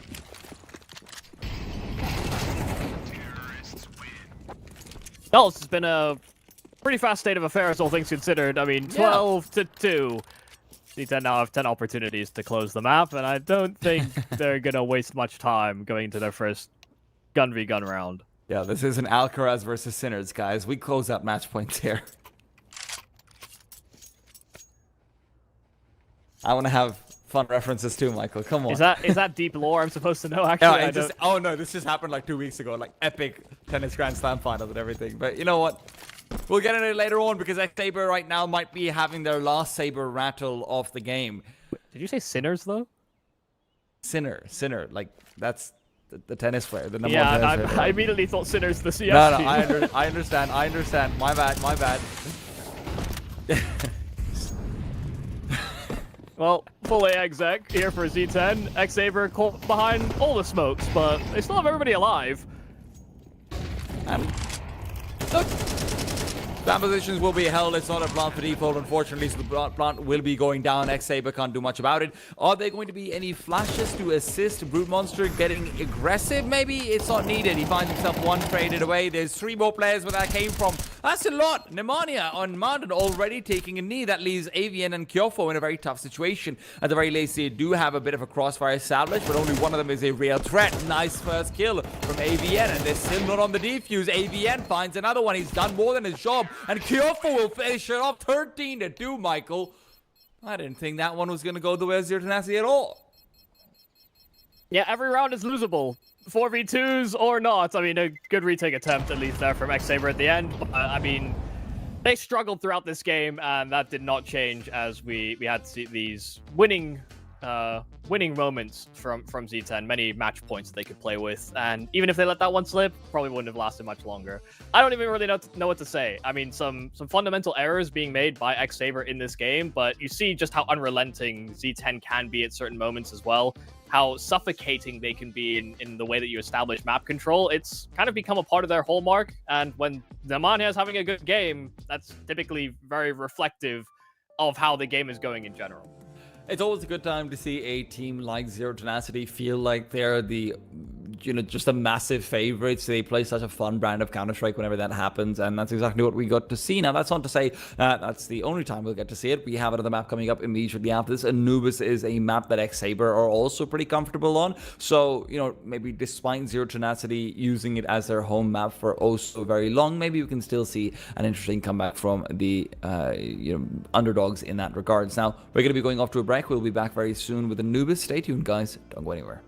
Well, this has been a pretty fast state of affairs, all things considered. I mean, 12-2. Z10 now have 10 opportunities to close the map, and I don't think they're going to waste much time going into their first gun v gun round. Yeah, this isn't Alcaraz versus Sinners, guys. We close out match points here. I want to have fun references too, Michael. Come on. Is that deep lore I'm supposed to know? Actually, no, oh no, this just happened like 2 weeks ago, like epic tennis Grand Slam finals and everything. But you know what? We'll get into it later on, because CYBER right now might be having their last saber rattle of the game. Did you say Sinners though? Sinner, like that's the tennis player, the number one tennis player. I immediately thought Sinners the CS No, team. I understand. My bad. Well, full A exec here for Z10. CYBER caught behind all the smokes, but they still have everybody alive. Look, Fan positions will be held. It's not a plant for default, unfortunately, so the plant will be going down. X-Saber can't do much about it. Are there going to be any flashes to assist Brute Monster getting aggressive? Maybe it's not needed. He finds himself one traded away. There's 3 more players where that came from. That's a lot. Pneumonia on Mountain already taking a knee. That leaves Avian and Kyofo in a very tough situation. At the very least, they do have a bit of a crossfire established, but only one of them is a real threat. Nice first kill from Avian, and they're still not on the defuse. Avian finds another one. He's done more than his job, and Kyofo will finish it off 13-2, Michael. I didn't think that one was going to go the way of Zero Tenacity at all. Yeah, every round is losable. 4v2s or not. I mean, a good retake attempt at least there from X-Saber at the end. But, I mean, they struggled throughout this game, and that did not change as we had to see these winning moments from Z10, many match points that they could play with, and even if they let that one slip, probably wouldn't have lasted much longer. I don't even really know what to say. I mean, some fundamental errors being made by X-Saber in this game, but you see just how unrelenting Z10 can be at certain moments as well, how suffocating they can be in the way that you establish map control. It's kind of become a part of their hallmark, and when Nemanja is having a good game, that's typically very reflective of how the game is going in general. It's always a good time to see a team like Zero Tenacity feel like they're the, just a massive favorites. They play such a fun brand of Counter-Strike whenever that happens, and that's exactly what we got to see. Now, that's not to say that's the only time we'll get to see it. We have another map coming up immediately after this. Anubis is a map that X-Saber are also pretty comfortable on. So, maybe despite Zero Tenacity using it as their home map for oh so very long, maybe we can still see an interesting comeback from the underdogs in that regards. Now, we're going to be going off to a break. We'll be back very soon with Anubis. Stay tuned, guys. Don't go anywhere.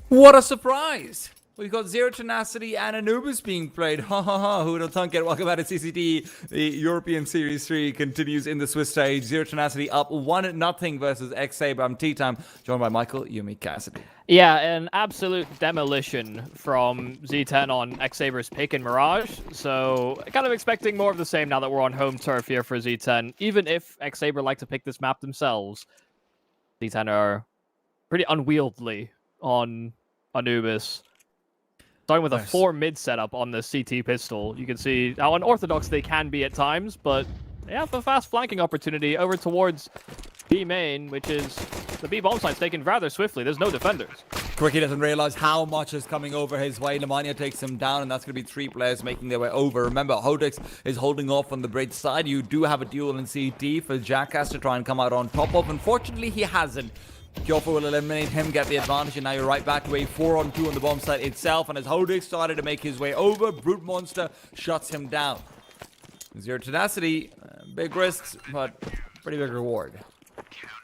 What a surprise! We've got Zero Tenacity and Anubis being played. Ha ha ha, who would have thunk it? Welcome back to CCT. The European Series 3 continues in the Swiss stage. Zero Tenacity up 1-0 versus XSaber. I'm T-Time, joined by Michael, Yumi, Cassidy. Yeah, an absolute demolition from Z10 on XSaber's pick in Mirage. So, kind of expecting more of the same now that we're on home turf here for Z10. Even if XSaber like to pick this map themselves, Z10 are pretty unwieldy on Anubis. Starting with a 4 mid setup on the CT pistol. You can see how unorthodox they can be at times, but they have a fast flanking opportunity over towards B main, which is the B bomb site's taken rather swiftly. There's no defenders. Quickie doesn't realize how much is coming over his way. Lemania takes him down, and that's going to be 3 players making their way over. Remember, Hodix is holding off on the bridge side. You do have a duel in CT for Jackass to try and come out on top of. Unfortunately, he hasn't. Kyofu will eliminate him, get the advantage, and now you're right back to a 4-on-2 on the bomb site itself. And as Hodix started to make his way over, Brute Monster shuts him down. Zero Tenacity, big risks, but pretty big reward.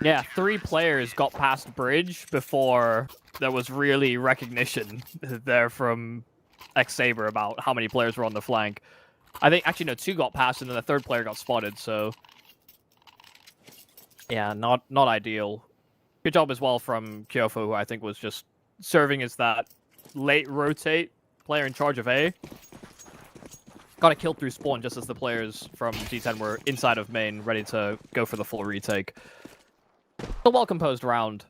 Yeah, 3 players got past bridge before there was really recognition there from XSaber about how many players were on the flank. I think, actually, no, 2 got past, and then the 3rd player got spotted, so... yeah, not ideal. Good job as well from Kyofu, who I think was just serving as that late rotate player in charge of A. Got a kill through spawn just as the players from G10 were inside of main, ready to go for the full retake. A well-composed round.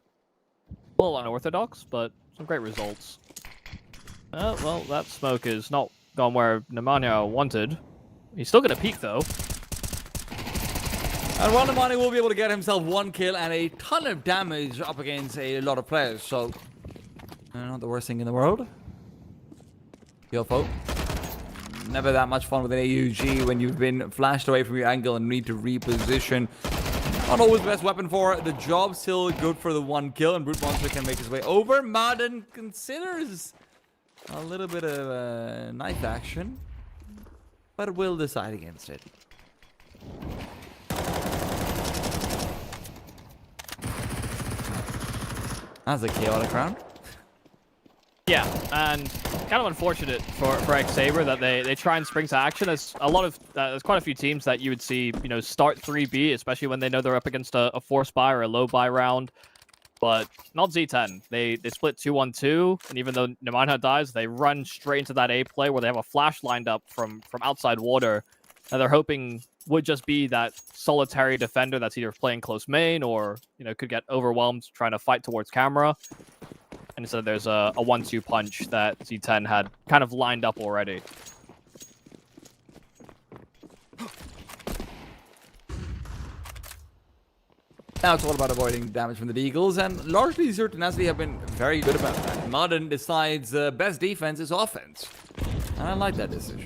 A little unorthodox, but some great results. Well, that smoke is not gone where Nemanja wanted. He's still going to peek, though. And Rondamani will be able to get himself 1 kill and a ton of damage up against a lot of players, so... not the worst thing in the world. Kyofu. Never that much fun with an AUG when you've been flashed away from your angle and need to reposition. Not always the best weapon for the job, still good for the 1 kill, and Brute Monster can make his way over. Madden considers a little bit of knife action, but will decide against it. That's a chaotic round. Yeah, and kind of unfortunate for XSaber that they try and spring to action. There's a lot of there's quite a few teams that you would see, you know, start 3B, especially when they know they're up against a force buy or a low buy round. But not Z10. They split 2-1-2, and even though Nemanja dies, they run straight into that A play where they have a flash lined up from outside water, and they're hoping would just be that solitary defender that's either playing close main or, you know, could get overwhelmed trying to fight towards camera. And so there's a 1-2 punch that Z10 had kind of lined up already. Now it's all about avoiding damage from the Deagles, and largely Zero Tenacity have been very good about that. Modern decides best defense is offense. And I like that decision.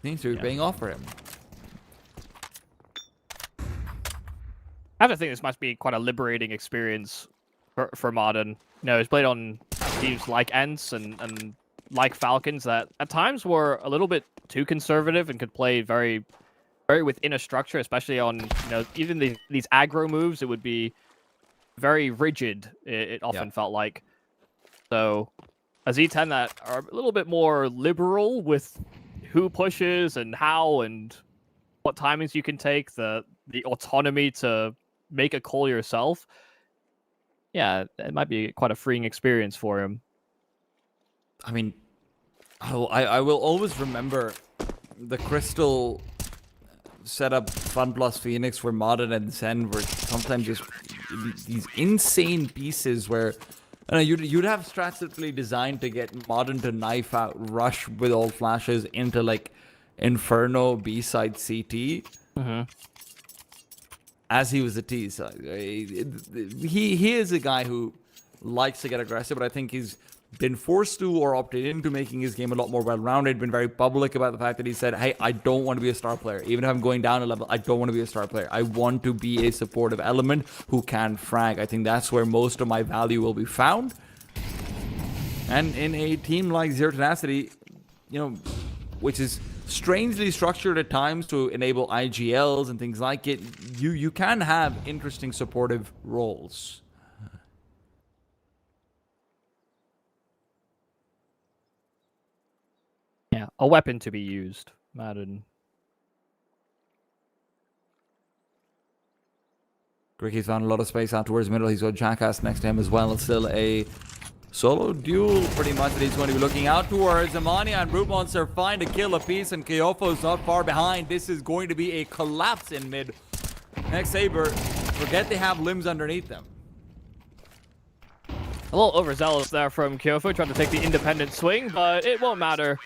Seems to be paying off for him. I have to think this must be quite a liberating experience for Modern. You know, he's played on teams like Ents and like Falcons that at times were a little bit too conservative and could play very within a structure, especially on, you know, even these aggro moves. It would be very rigid, it often felt like. So a Z10 that are a little bit more liberal with who pushes and how and what timings you can take, the autonomy to make a call yourself. Yeah, it might be quite a freeing experience for him. I mean, I will always remember the Crystal setup Fun Plus Phoenix where Modern and Zen were sometimes just these insane pieces where, I don't know, you'd have strats literally designed to get Modern to knife out, rush with all flashes into like Inferno B-side CT. As he was a T side. He is a guy who likes to get aggressive, but I think he's been forced to or opted into making his game a lot more well-rounded, been very public about the fact that he said, hey, I don't want to be a star player. Even if I'm going down a level, I don't want to be a star player. I want to be a supportive element who can frag. I think that's where most of my value will be found. And in a team like Zero Tenacity, you know, which is strangely structured at times to enable IGLs and things like it, you can have interesting supportive roles. Yeah, a weapon to be used, Madden. Gricky's found a lot of space out towards middle. He's got Jackass next to him as well. It's still a solo duel, pretty much, that he's going to be looking out towards. Amania and Brute Monster find a kill apiece, and Kyofo's not far behind. This is going to be a collapse in mid. Next Saber, forget they have limbs underneath them. A little overzealous there from Kyofo, trying to take the independent swing, but it won't matter.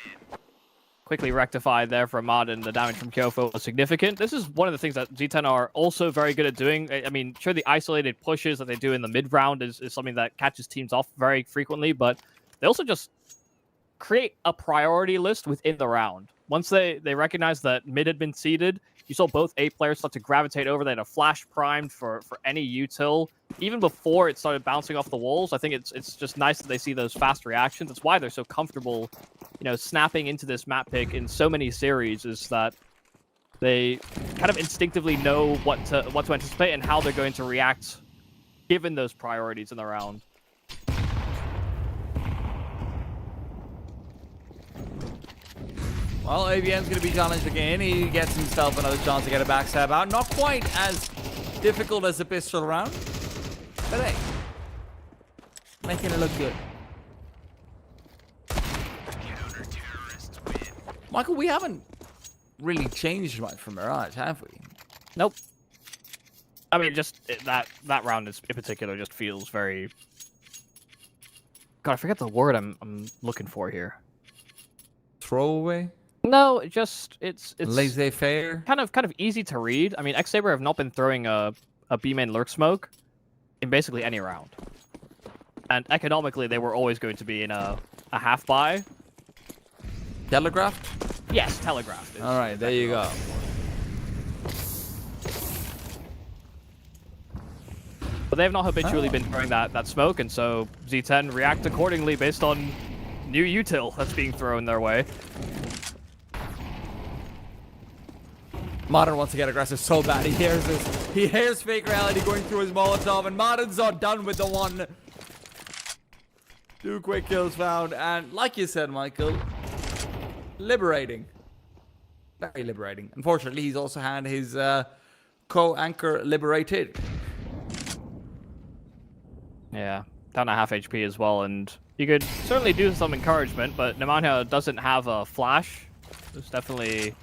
Quickly rectified there from Mod, and the damage from Kyofo was significant. This is one of the things that Z10 are also very good at doing. I mean, sure, the isolated pushes that they do in the mid-round is something that catches teams off very frequently, but they also just create a priority list within the round. Once they recognize that mid had been seeded, you saw both A players start to gravitate over. They had a flash primed for any util. Even before it started bouncing off the walls, I think it's just nice that they see those fast reactions. That's why they're so comfortable, you know, snapping into this map pick in so many series, is that they kind of instinctively know what to anticipate and how they're going to react given those priorities in the round. Well, ABN's going to be challenged again. He gets himself another chance to get a backstab out. Not quite as difficult as the pistol round, but hey, making it look good. Michael, we haven't really changed much from Mirage, have we? Nope. I mean, just that round in particular just feels very... God, I forget the word I'm looking for here. Throwaway? No, it's laissez-faire, kind of easy to read. I mean, X-Saber have not been throwing a B-main lurk smoke in basically any round, and economically they were always going to be in a half buy. Telegraphed? Yes, telegraphed. All right, there you go. But they have not habitually been throwing that smoke, and so Z10 react accordingly based on new util that's being thrown their way. Modern wants to get aggressive so bad. He hears this. He hears fake reality going through his Molotov, and Modern's not done with the one. 2 quick kills found, and like you said, Michael, liberating. Very liberating. Unfortunately, he's also had his co-anchor liberated. Yeah, down to half HP as well, and you could certainly do some encouragement, but Nemanja doesn't have a flash. There's definitely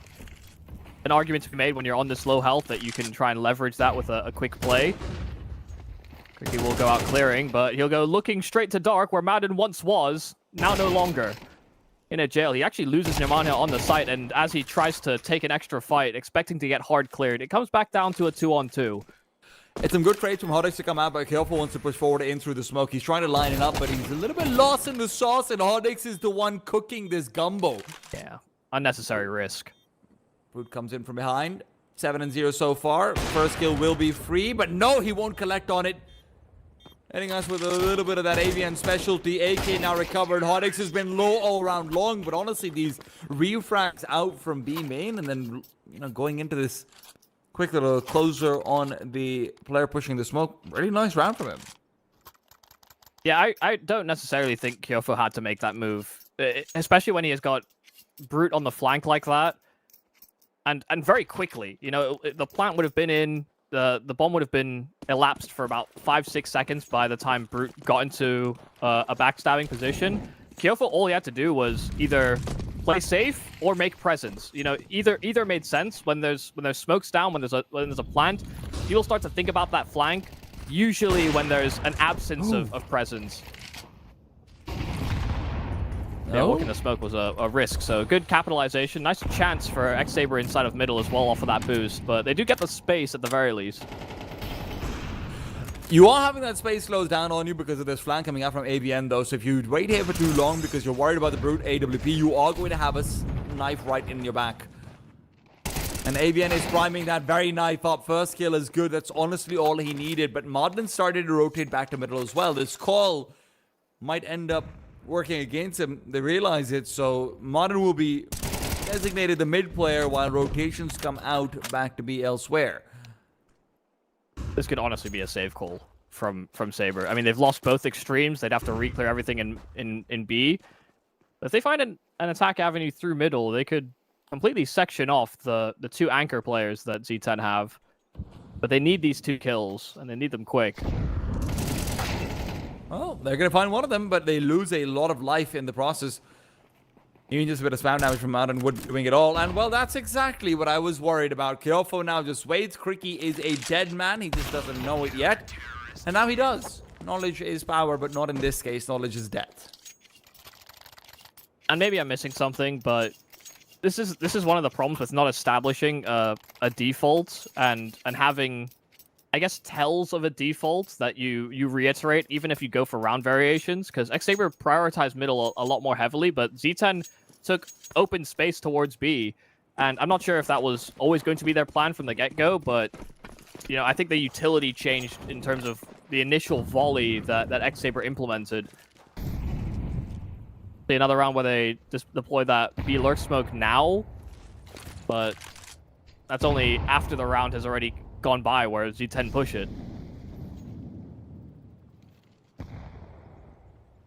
an argument to be made when you're on this low health that you can try and leverage that with a quick play. Cricky will go out clearing, but he'll go looking straight to dark where Madden once was, now no longer. In a jail, he actually loses Nemanja on the site, and as he tries to take an extra fight, expecting to get hard cleared, it comes back down to a 2-on-2. It's some good trades from Hodix to come out, but Kyofo wants to push forward in through the smoke. He's trying to line it up, but he's a little bit lost in the sauce, and Hodix is the one cooking this gumbo. Yeah, unnecessary risk. Brute comes in from behind. 7-0 so far. First kill will be free, but no, he won't collect on it. Hitting us with a little bit of that avian specialty. AK now recovered. Hodix has been low all round long, but honestly, these refrags out from B main, and then, you know, going into this quick little closer on the player pushing the smoke. Really nice round from him. Yeah, I don't necessarily think Kyofo had to make that move, especially when he has got Brute on the flank like that. And very quickly, you know, the plant would have been in, the bomb would have been elapsed for about 5-6 seconds by the time Brute got into a backstabbing position. Kyofo, all he had to do was either play safe or make presence. You know, either made sense. When there's smokes down, when there's a plant, you'll start to think about that flank. Usually when there's an absence of presence. Yeah, walking the smoke was a risk, so good capitalization. Nice chance for X-Saber inside of middle as well off of that boost, but they do get the space at the very least. You are having that space closed down on you because of this flank coming out from ABN, though, so if you wait here for too long because you're worried about the Brute AWP, you are going to have a knife right in your back. And ABN is priming that very knife up. First kill is good. That's honestly all he needed, but Modlin started to rotate back to middle as well. This call might end up working against him. They realize it, so Modern will be designated the mid player while rotations come out back to be elsewhere. This could honestly be a save call from Saber. I mean, they've lost both extremes. They'd have to re-clear everything in B. But if they find an attack avenue through middle, they could completely section off the two anchor players that Z10 have. But they need these 2 kills, and they need them quick. Well, they're going to find one of them, but they lose a lot of life in the process. Even just a bit of spam damage from Mountain would be doing it all. And, well, that's exactly what I was worried about. Kyofo now just waits. Cricky is a dead man. He just doesn't know it yet. And now he does. Knowledge is power, but not in this case. Knowledge is death. And maybe I'm missing something, but this is one of the problems with not establishing a default and having, I guess, tells of a default that you reiterate even if you go for round variations. Because X-Saber prioritized middle a lot more heavily, but Z10 took open space towards B, and I'm not sure if that was always going to be their plan from the get-go, but you know, I think the utility changed in terms of the initial volley that X-Saber implemented. See another round where they just deploy that B lurk smoke now, but that's only after the round has already gone by, whereas Z10 push it.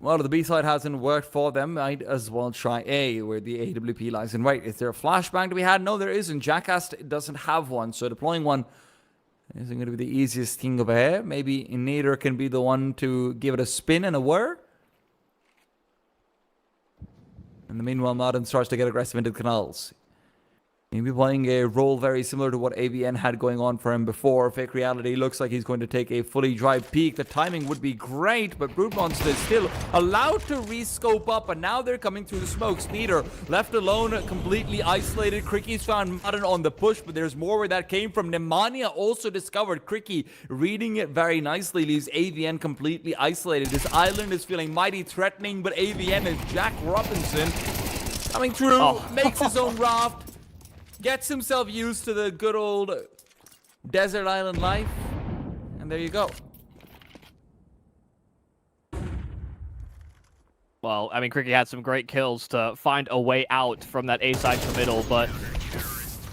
Well, the B side hasn't worked for them. Might as well try A, where the AWP lies in right. Is there a flashbang to be had? No, there isn't. Jackass doesn't have one, so deploying one isn't going to be the easiest thing over here. Maybe Nader can be the one to give it a spin and a whir. In the meanwhile, Madden starts to get aggressive into the canals. Maybe playing a role very similar to what AVN had going on for him before. Fake Reality looks like he's going to take a fully dry peek. The timing would be great, but Brute Monster is still allowed to re-scope up, and now they're coming through the smokes. Neither left alone, completely isolated. Cricky's found Madden on the push, but there's more where that came from. Nemanja also discovered Cricky, reading it very nicely, leaves AVN completely isolated. This island is feeling mighty threatening, but AVN is Jack Robinson coming through, makes his own raft. Gets himself used to the good old desert island life. And there you go. Well, I mean, Cricky had some great kills to find a way out from that A side to middle, but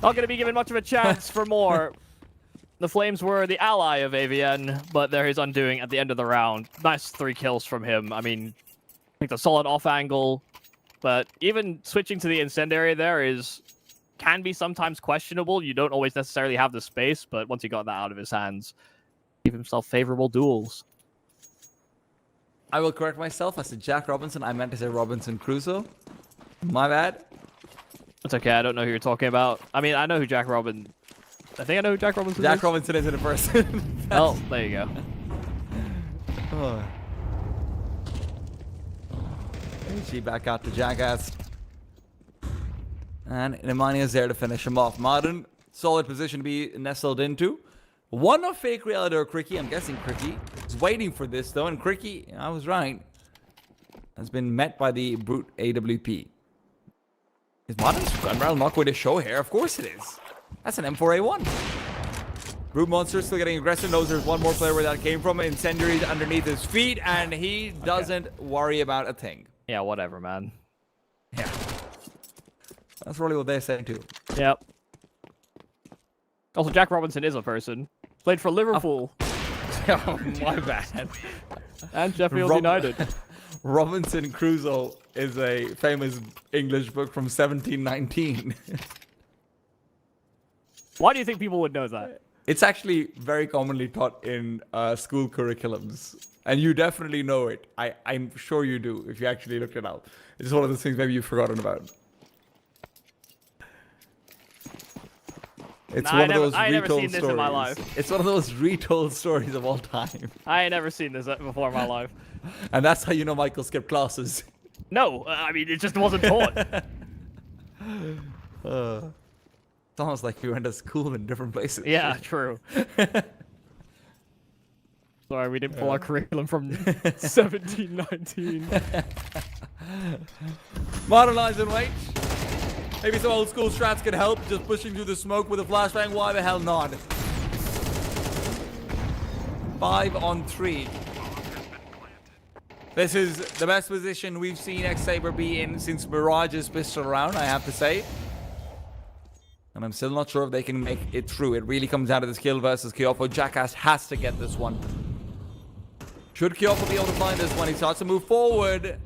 not going to be given much of a chance for more. The Flames were the ally of AVN, but they're his undoing at the end of the round. Nice 3 kills from him. I mean, I think the solid off angle, but even switching to the incendiary there can be sometimes questionable. You don't always necessarily have the space, but once he got that out of his hands, give himself favorable duels. I will correct myself. I said Jack Robinson. I meant to say Robinson Crusoe. My bad. It's okay. I don't know who you're talking about. I mean, I know who Jack Robinson... I think I know who Jack Robinson is. Jack Robinson isn't a person. Oh, there you go. Oh. She back out to Jackass. And Nemanja is there to finish him off. Modern, solid position to be nestled into. One of Fake Reality or Cricky. I'm guessing Cricky is waiting for this, though. And Cricky, I was right, has been met by the Brute AWP. Is Modern's gun barrel not going to show here? Of course it is. That's an M4A1. Brute Monster still getting aggressive. Knows there's one more player where that came from. Incendiaries underneath his feet. And he doesn't worry about a thing. Yeah, whatever, man. Yeah. That's really what they're saying too. Yep. Also, Jack Robinson is a person. Played for Liverpool. Oh, my bad. And Sheffield United. Robinson Crusoe is a famous English book from 1719. Why do you think people would know that? It's actually very commonly taught in school curriculums. And you definitely know it. I'm sure you do if you actually looked it up. It's one of those things maybe you've forgotten about. It's one of those retold stories. In my life. It's one of those retold stories of all time. I ain't never seen this before in my life. And that's how you know Michael skipped classes. No, I mean, it just wasn't taught. It's almost like we went to school in different places. Yeah, true. Sorry, we didn't pull our curriculum from 1719. Modernize and wait. Maybe some old school strats could help, just pushing through the smoke with a flashbang. Why the hell not? 5 on 3. This is the best position we've seen X-Saber be in since Mirage's pistol round, I have to say. And I'm still not sure if they can make it through. It really comes down to the skill versus Kyofo. Jackass has to get this one. Should Kyofo be able to find this one? He starts to move forward.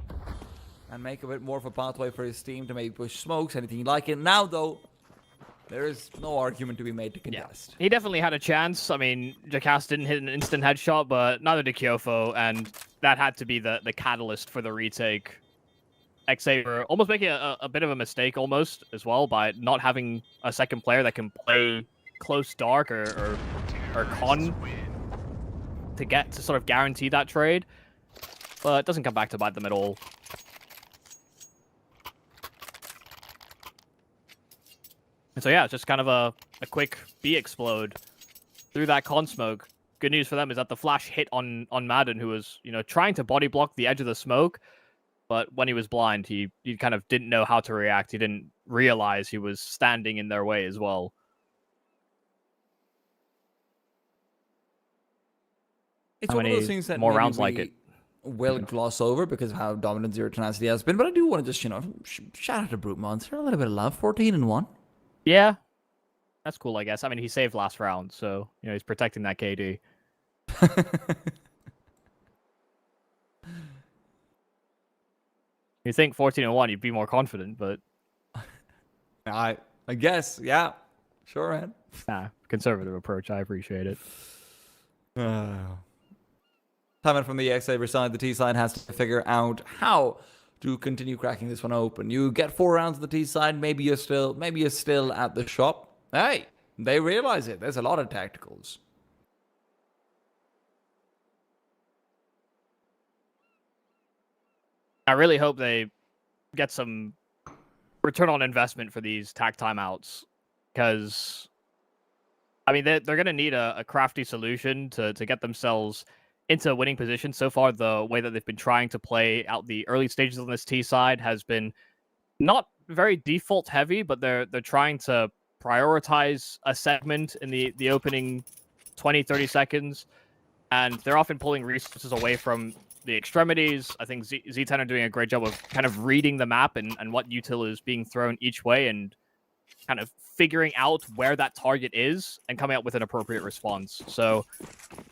and make a bit more of a pathway for his team to maybe push smokes, anything like it. Now, though, there is no argument to be made to contest. Yeah. He definitely had a chance. I mean, Jackass didn't hit an instant headshot, but neither did Kyofo, and that had to be the catalyst for the retake. Xaber almost making a bit of a mistake almost as well by not having a second player that can play close dark or con to sort of guarantee that trade. But it doesn't come back to bite them at all. And so yeah, it's just kind of a quick B explode through that con smoke. Good news for them is that the flash hit on Madden, who was, you know, trying to body block the edge of the smoke, but when he was blind, he kind of didn't know how to react. He didn't realize he was standing in their way as well. It's one of those things that more rounds like it will gloss over because of how dominant Zero Tenacity has been. But I do want to just, you know, shout out to Brute Monster. A little bit of love. 14-1. Yeah. That's cool, I guess. I mean, he saved last round, so, you know, he's protecting that KD. You think 14-1, you'd be more confident, but... I guess, yeah. Sure, man. Nah, conservative approach. I appreciate it. Coming from the Xaber side, the T side has to figure out how to continue cracking this one open. You get 4 rounds of the T side, maybe you're still at the shop. Hey, they realize it. There's a lot of tacticals. I really hope they get some return on investment for these tac timeouts, because I mean they're going to need a crafty solution to get themselves into a winning position. So far, the way that they've been trying to play out the early stages on this T side has been not very default heavy, but they're trying to prioritize a segment in the opening 20-30 seconds, and they're often pulling resources away from the extremities. I think Z10 are doing a great job of kind of reading the map and what util is being thrown each way and kind of figuring out where that target is and coming up with an appropriate response. So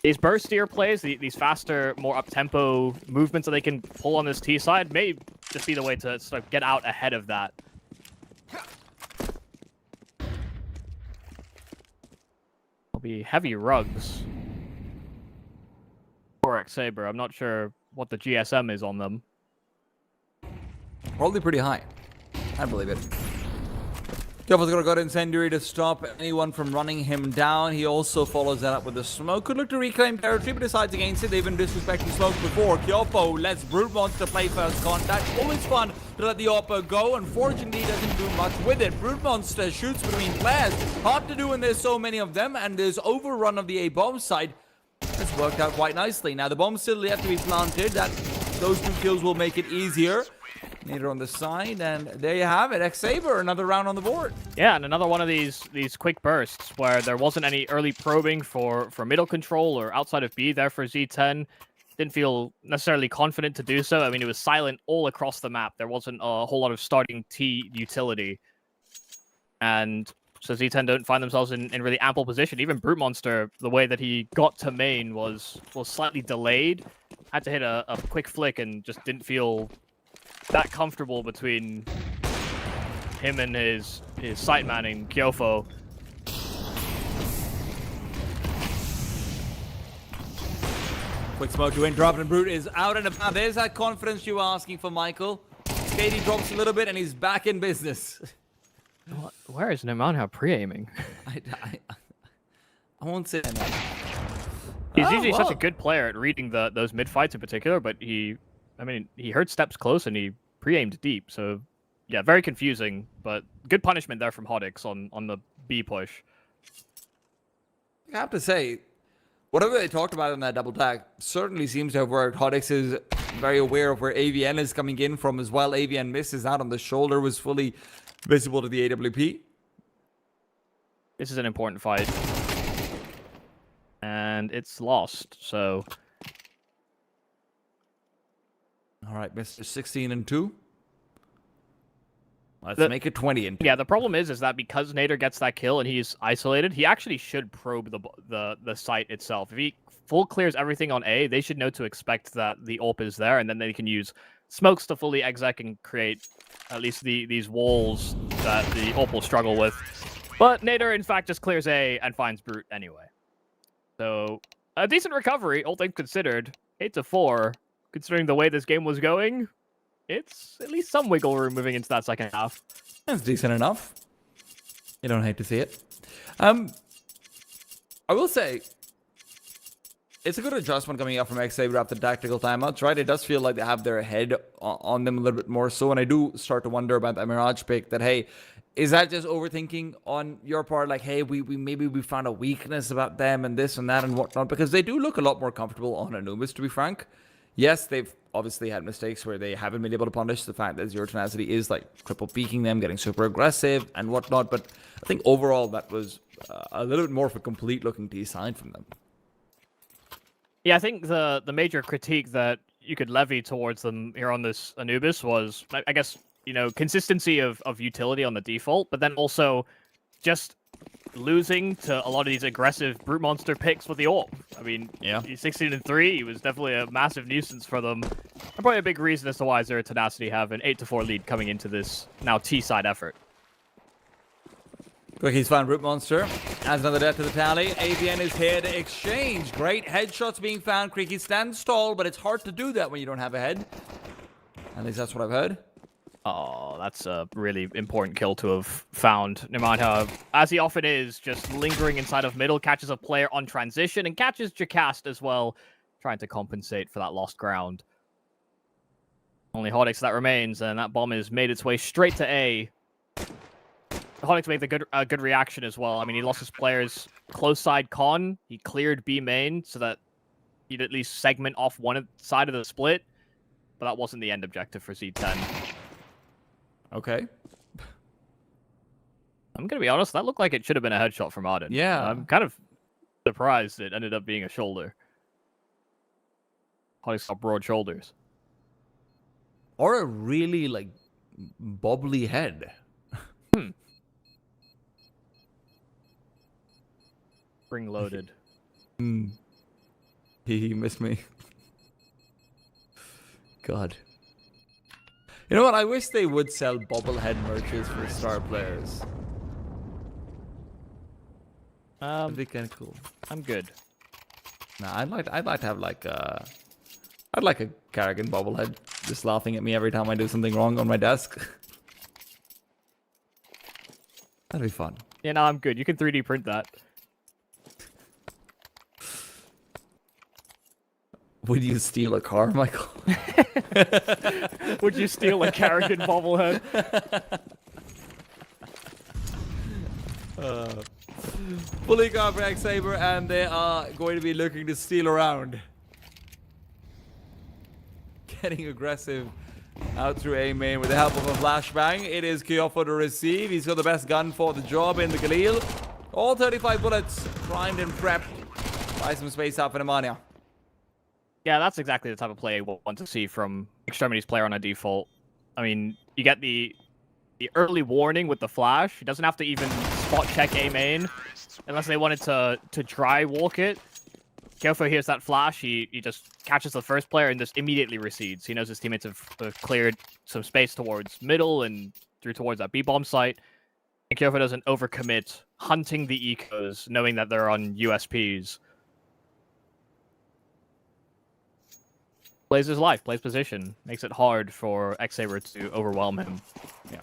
these burstier plays, these faster, more up-tempo movements that they can pull on this T side may just be the way to sort of get out ahead of that. There'll be heavy rugs for Xaber. I'm not sure what the GSM is on them. Probably pretty high. I believe it. Kyoffo's gonna go to Incendiary to stop anyone from running him down. He also follows that up with the smoke. Could look to reclaim territory, but decides against it. They've been disrespecting smoke before. Kyoffo lets Brute Monster play first contact. Always fun to let the Oppo go. Unfortunately, doesn't do much with it. Brute Monster shoots between players. Hard to do when there's so many of them, and there's overrun of the A-bomb side. It's worked out quite nicely. Now, the bomb's still yet to be planted. Those 2 kills will make it easier. Nader on the side, and there you have it. Xaber, another round on the board. Yeah, and another one of these quick bursts where there wasn't any early probing for middle control or outside of B there for Z10. Didn't feel necessarily confident to do so. I mean, it was silent all across the map. There wasn't a whole lot of starting T utility. And so Z10 don't find themselves in really ample position. Even Brute Monster, the way that he got to main was slightly delayed. Had to hit a quick flick and just didn't feel that comfortable between him and his sight manning, Kyofo. Quick smoke to interrupt, and Brute is out and about. There's that confidence you were asking for, Michael. KD drops a little bit, and he's back in business. Where is Nemanja pre-aiming? I won't say that. He's usually such a good player at reading those mid-fights in particular, but he heard steps close and he pre-aimed deep. So, yeah, very confusing, but good punishment there from Hodix on the B push. I have to say, whatever they talked about in that double tag certainly seems to have worked. Hodix is very aware of where AVN is coming in from as well. AVN misses out on the shoulder, was fully visible to the AWP. This is an important fight. And it's lost, so... All right, Mr. 16-2. Let's make it 20-2. Yeah, the problem is that because Nader gets that kill and he's isolated, he actually should probe the site itself. If he full clears everything on A, they should know to expect that the AWP is there, and then they can use smokes to fully exec and create at least these walls that the AWP will struggle with. But Nader, in fact, just clears A and finds Brute anyway. So, a decent recovery, all things considered. 8-4, considering the way this game was going. It's at least some wiggle room moving into that second half. That's decent enough. You don't hate to see it. I will say, it's a good adjustment coming out from X-Saber after tactical timeouts, right? It does feel like they have their head on them a little bit more so, and I do start to wonder about that Mirage pick that, hey, is that just overthinking on your part? Like, hey, we maybe we found a weakness about them and this and that and whatnot, because they do look a lot more comfortable on Anubis, to be frank. Yes, they've obviously had mistakes where they haven't been able to punish the fact that Zero Tenacity is like triple peeking them, getting super aggressive and whatnot, but I think overall that was a little bit more of a complete looking T sign from them. Yeah, I think the major critique that you could levy towards them here on this Anubis was, I guess, consistency of utility on the default, but then also just losing to a lot of these aggressive brute monster picks with the AWP. I mean, yeah, he's 16-3. He was definitely a massive nuisance for them. And probably a big reason as to why Zero Tenacity have an 8-4 lead coming into this now T-side effort. Quicky's found Brute Monster. Adds another death to the tally. ABN is here to exchange. Great headshots being found. Creaky stands tall, but it's hard to do that when you don't have a head. At least that's what I've heard. Oh, that's a really important kill to have found. No matter how, as he often is, just lingering inside of middle, catches a player on transition, and catches Jacast as well, trying to compensate for that lost ground. Only Hodix that remains, and that bomb has made its way straight to A. Hodix made a good reaction as well. I mean, he lost his players close side con. He cleared B main so that he'd at least segment off one side of the split, but that wasn't the end objective for Z10. Okay. I'm going to be honest, that looked like it should have been a headshot from Arden. Yeah. I'm kind of surprised it ended up being a shoulder. Hodix got broad shoulders. Or a really, like, bobbly head. Spring loaded. He missed me. God. You know what? I wish they would sell bobblehead merches for star players. That'd be kind of cool. I'm good. Nah, I'd like to have like I'd like a Carrigan bobblehead just laughing at me every time I do something wrong on my desk. That'd be fun. Yeah, no, I'm good. You can 3D print that. Would you steal a car, Michael? Would you steal a Carrigan bobblehead? Fully got for X-Saber, and they are going to be looking to steal around. Getting aggressive out through A main with the help of a flashbang. It is Kyofo to receive. He's got the best gun for the job in the Galil. All 35 bullets primed and prepped. Buy some space out for Nemanja. Yeah, that's exactly the type of play I want to see from Extremity's player on a default. I mean, you get the early warning with the flash. He doesn't have to even spot check A main unless they wanted to dry walk it. Kyofo hears that flash, he just catches the first player and just immediately recedes. He knows his teammates have cleared some space towards middle and through towards that B-bomb site. And Kyofo doesn't overcommit, hunting the ecos, knowing that they're on USPs. Plays his life, plays position, makes it hard for X-Saber to overwhelm him. Yeah.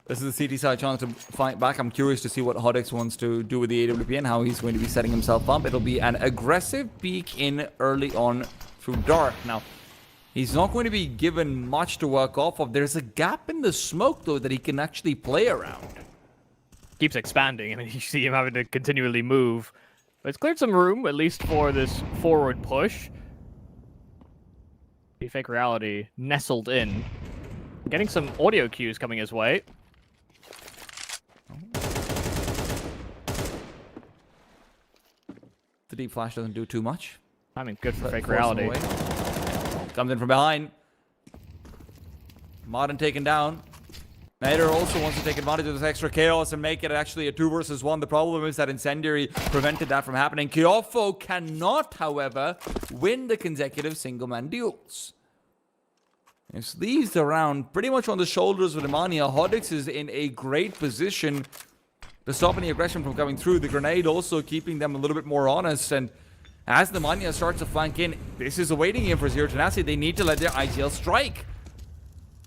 This is the CT side chance to fight back. I'm curious to see what Hodix wants to do with the AWP and how he's going to be setting himself up. It'll be an aggressive peek in early on through dark. Now, he's not going to be given much to work off of. There's a gap in the smoke, though, that he can actually play around. Keeps expanding. I mean, you see him having to continually move. But it's cleared some room, at least for this forward push. The Fake Reality nestled in. Getting some audio cues coming his way. The deep flash doesn't do too much. I mean, good for Fake Reality. Comes in from behind. Martin taken down. Nader also wants to take advantage of this extra chaos and make it actually a 2 versus 1. The problem is that Incendiary prevented that from happening. Kyofo cannot, however, win the consecutive single-man duels. This leaves the round pretty much on the shoulders of Nemanja. Hodix is in a great position to stop any aggression from coming through. The grenade also keeping them a little bit more honest. And as Nemanja starts to flank in, this is a waiting game for Zero Tenacity. They need to let their IGL strike.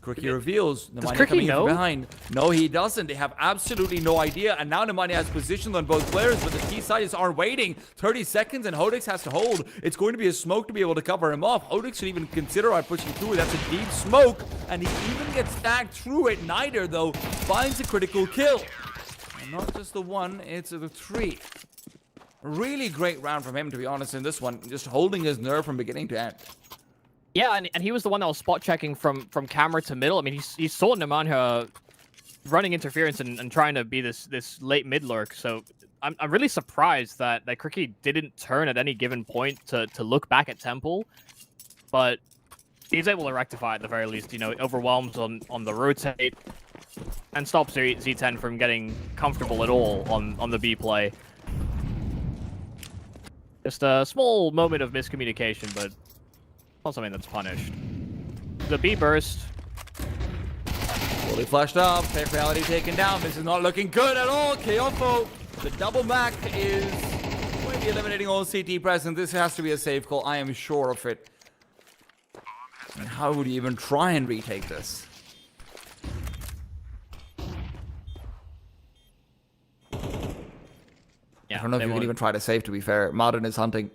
Quickie reveals Nemanja coming in from behind. No, he doesn't. They have absolutely no idea. And now Nemanja has positions on both players, but the T sides are waiting. 30 seconds and Hodix has to hold. It's going to be a smoke to be able to cover him off. Hodix should even consider pushing through. That's a deep smoke. And he even gets tagged through it. Neither, though, finds a critical kill. And not just the 1, it's the 3. Really great round from him, to be honest, in this one. Just holding his nerve from beginning to end. Yeah, and he was the one that was spot checking from camera to middle. I mean, he saw Nemanja running interference and trying to be this late mid lurk. So I'm really surprised that Quickie didn't turn at any given point to look back at Temple, but he's able to rectify at the very least. You know, overwhelms on the rotate and stops Z10 from getting comfortable at all on the B play. Just a small moment of miscommunication, but not something that's punished. The B burst. Fully flashed up. Fake Reality taken down. This is not looking good at all. Kyofo, the double back is going to be eliminating all CT presence. This has to be a safe call. I am sure of it. And how would you even try and retake this? Yeah, I don't know if you can even try to save, to be fair. Modern is hunting.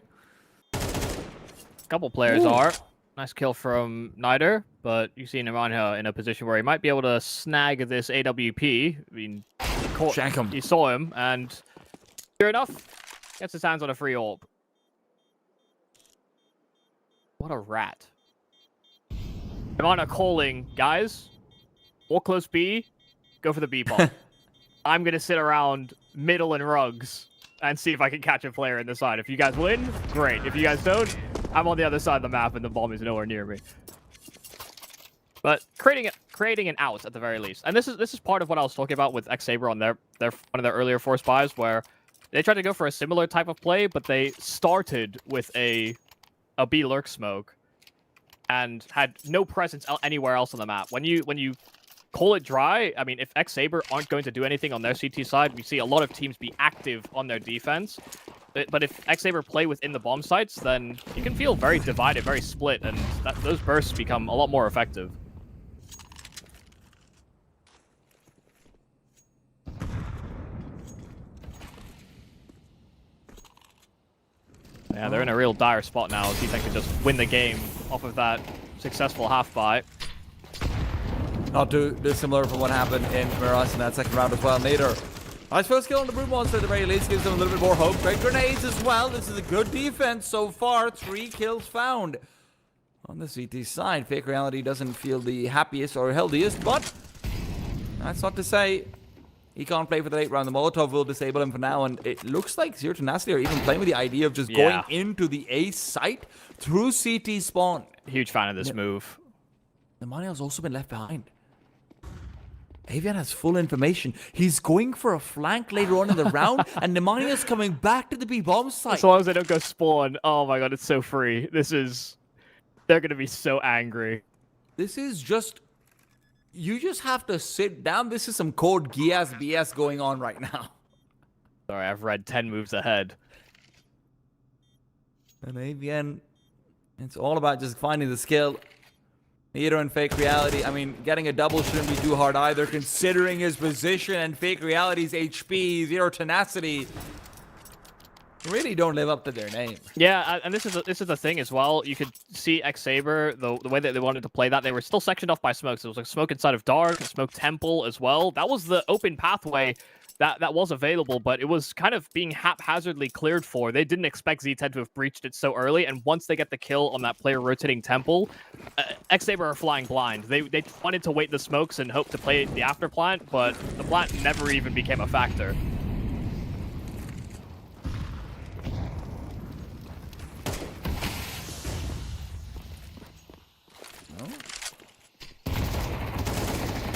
Couple players are. Nice kill from Nider, but you see Nemanja in a position where he might be able to snag this AWP. I mean, he saw him, and sure enough, gets his hands on a free orb. What a rat. Nemanja calling, guys, walk close B, go for the B bomb. I'm going to sit around middle and rugs and see if I can catch a player in the side. If you guys win, great. If you guys don't, I'm on the other side of the map and the bomb is nowhere near me. But creating an out at the very least. And this is part of what I was talking about with X-Saber on one of their earlier force buys, where they tried to go for a similar type of play, but they started with a B lurk smoke and had no presence anywhere else on the map. When you call it dry, I mean, if X-Saber aren't going to do anything on their CT side, we see a lot of teams be active on their defense. But if X-Saber play within the bomb sites, then you can feel very divided, very split, and those bursts become a lot more effective. Yeah, they're in a real dire spot now. See if they can just win the game off of that successful half buy. Not too dissimilar from what happened in Mirage in that second round as well. Nader, nice first kill on the Brood Monster at the very least, gives them a little bit more hope. Great grenades as well. This is a good defense so far. 3 kills found. On the CT side, Fake Reality doesn't feel the happiest or healthiest, but that's not to say he can't play for the late round. The Molotov will disable him for now, and it looks like Zero Tenacity are even playing with the idea of just going into the A site through CT spawn. Huge fan of this move. Nemanja's also been left behind. Avian has full information. He's going for a flank later on in the round, and Nemanja's coming back to the B-bomb site. As long as they don't go spawn. Oh my god, it's so free. They're going to be so angry. This is just... You just have to sit down. This is some code Gias BS going on right now. Sorry, I've read 10 moves ahead. And Avian, it's all about just finding the skill. Neither and Fake Reality, I mean, getting a double shouldn't be too hard either, considering his position and Fake Reality's HP, Zero Tenacity. Really don't live up to their name. Yeah, and this is the thing as well. You could see X-Saber, the way that they wanted to play that, they were still sectioned off by smokes. It was like smoke inside of Dark, smoke Temple as well. That was the open pathway that was available, but it was kind of being haphazardly cleared for. They didn't expect Z10 to have breached it so early, and once they get the kill on that player rotating Temple, X-Saber are flying blind. They wanted to wait the smokes and hope to play the after plant, but the plant never even became a factor.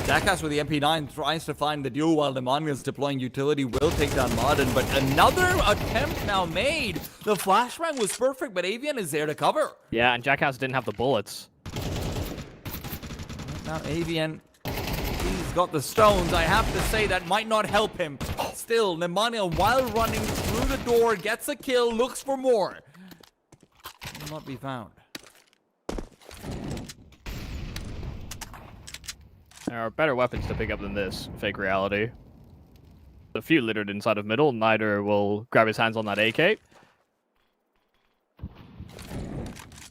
Jackass with the MP9 tries to find the duel while Nemanja deploying utility will take down Modern, but another attempt now made. The flashbang was perfect, but Avian is there to cover. Yeah, and Jackass didn't have the bullets. Now Avian, he's got the stones. I have to say that might not help him. Still, Nemanja, while running through the door, gets a kill, looks for more. Will not be found. There are better weapons to pick up than this, fake reality. A few littered inside of middle. Neither will grab his hands on that AK.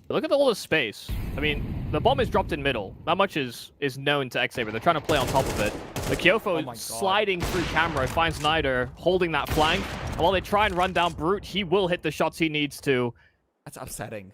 Look at all the space. I mean, the bomb is dropped in middle. Not much is known to X-Saber. They're trying to play on top of it. But Kyofo sliding through camera finds Nider holding that flank. And while they try and run down Brute, he will hit the shots he needs to. That's upsetting.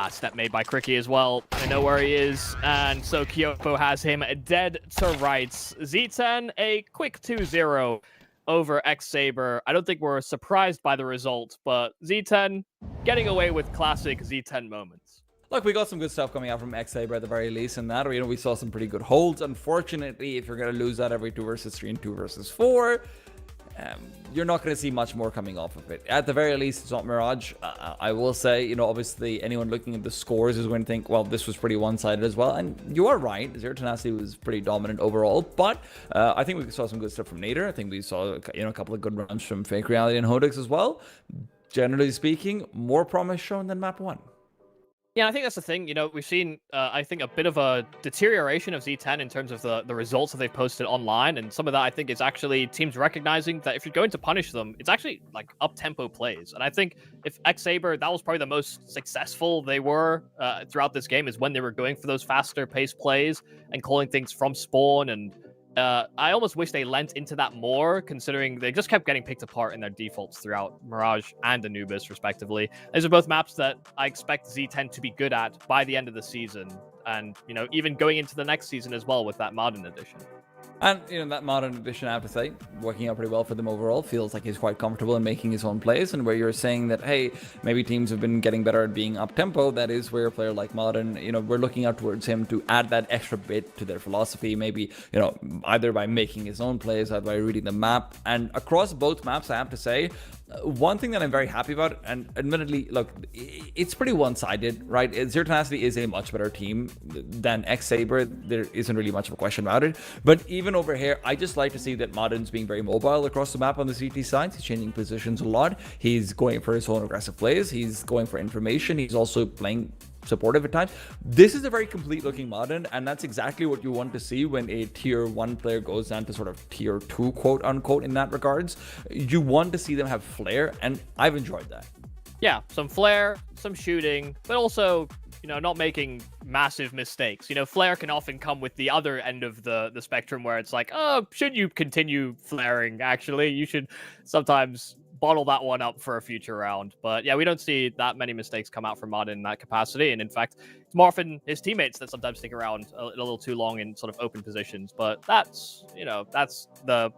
Step made by Cricky as well. I know where he is. And so Kyofo has him dead to rights. Z10, a quick 2-0 over X-Saber. I don't think we're surprised by the result, but Z10 getting away with classic Z10 moments. Look, we got some good stuff coming out from X-Saber at the very least in that. We saw some pretty good holds. Unfortunately, if you're going to lose that every 2 versus 3 and 2 versus 4, you're not going to see much more coming off of it. At the very least, it's not Mirage. I will say, obviously anyone looking at the scores is going to think, well, this was pretty one-sided as well. And you are right. Zero Tenacity was pretty dominant overall. But I think we saw some good stuff from Nader. I think we saw, a couple of good runs from Fake Reality and Hodix as well. Generally speaking, more promise shown than map 1. Yeah, I think that's the thing. We've seen, I think, a bit of a deterioration of Z10 in terms of the results that they've posted online. And some of that, I think, is actually teams recognizing that if you're going to punish them, it's actually, like, up-tempo plays. And I think if X-Saber, that was probably the most successful they were throughout this game, is when they were going for those faster-paced plays and calling things from spawn. And I almost wish they lent into that more, considering they just kept getting picked apart in their defaults throughout Mirage and Anubis, respectively. These are both maps that I expect Z10 to be good at by the end of the season, and, even going into the next season as well with that Modern Edition. And, that Modern Edition, I have to say, working out pretty well for them overall. Feels like he's quite comfortable in making his own plays. And where you're saying that, hey, maybe teams have been getting better at being up-tempo, that is where a player like Modern, we're looking out towards him to add that extra bit to their philosophy. Maybe, either by making his own plays, either by reading the map. And across both maps, I have to say, one thing that I'm very happy about, and admittedly, look, it's pretty one-sided, right? Zero Tenacity is a much better team than X-Saber. There isn't really much of a question about it. But even over here, I just like to see that Modern's being very mobile across the map on the CT sides. He's changing positions a lot. He's going for his own aggressive plays. He's going for information. He's also playing supportive at times. This is a very complete looking Modern, and that's exactly what you want to see when a tier 1 player goes down to sort of tier 2, quote unquote, in that regards. You want to see them have flair, and I've enjoyed that. Yeah, some flair, some shooting, but also, not making massive mistakes. Flair can often come with the other end of the spectrum, where it's like, oh, should you continue flaring? Actually, you should sometimes bottle that one up for a future round. But yeah, we don't see that many mistakes come out from Modern in that capacity. And in fact, it's more often his teammates that sometimes stick around a little too long in sort of open positions. But that's, that's the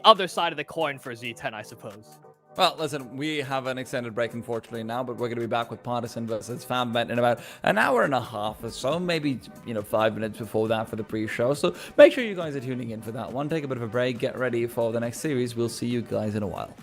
other side of the coin for Z10, I suppose. Well, listen, we have an extended break, unfortunately, now, but we're going to be back with Partisan versus FanBet in about an hour and a half or so, maybe, 5 minutes before that for the pre-show. So make sure you guys are tuning in for that one. Take a bit of a break, get ready for the next series. We'll see you guys in a while.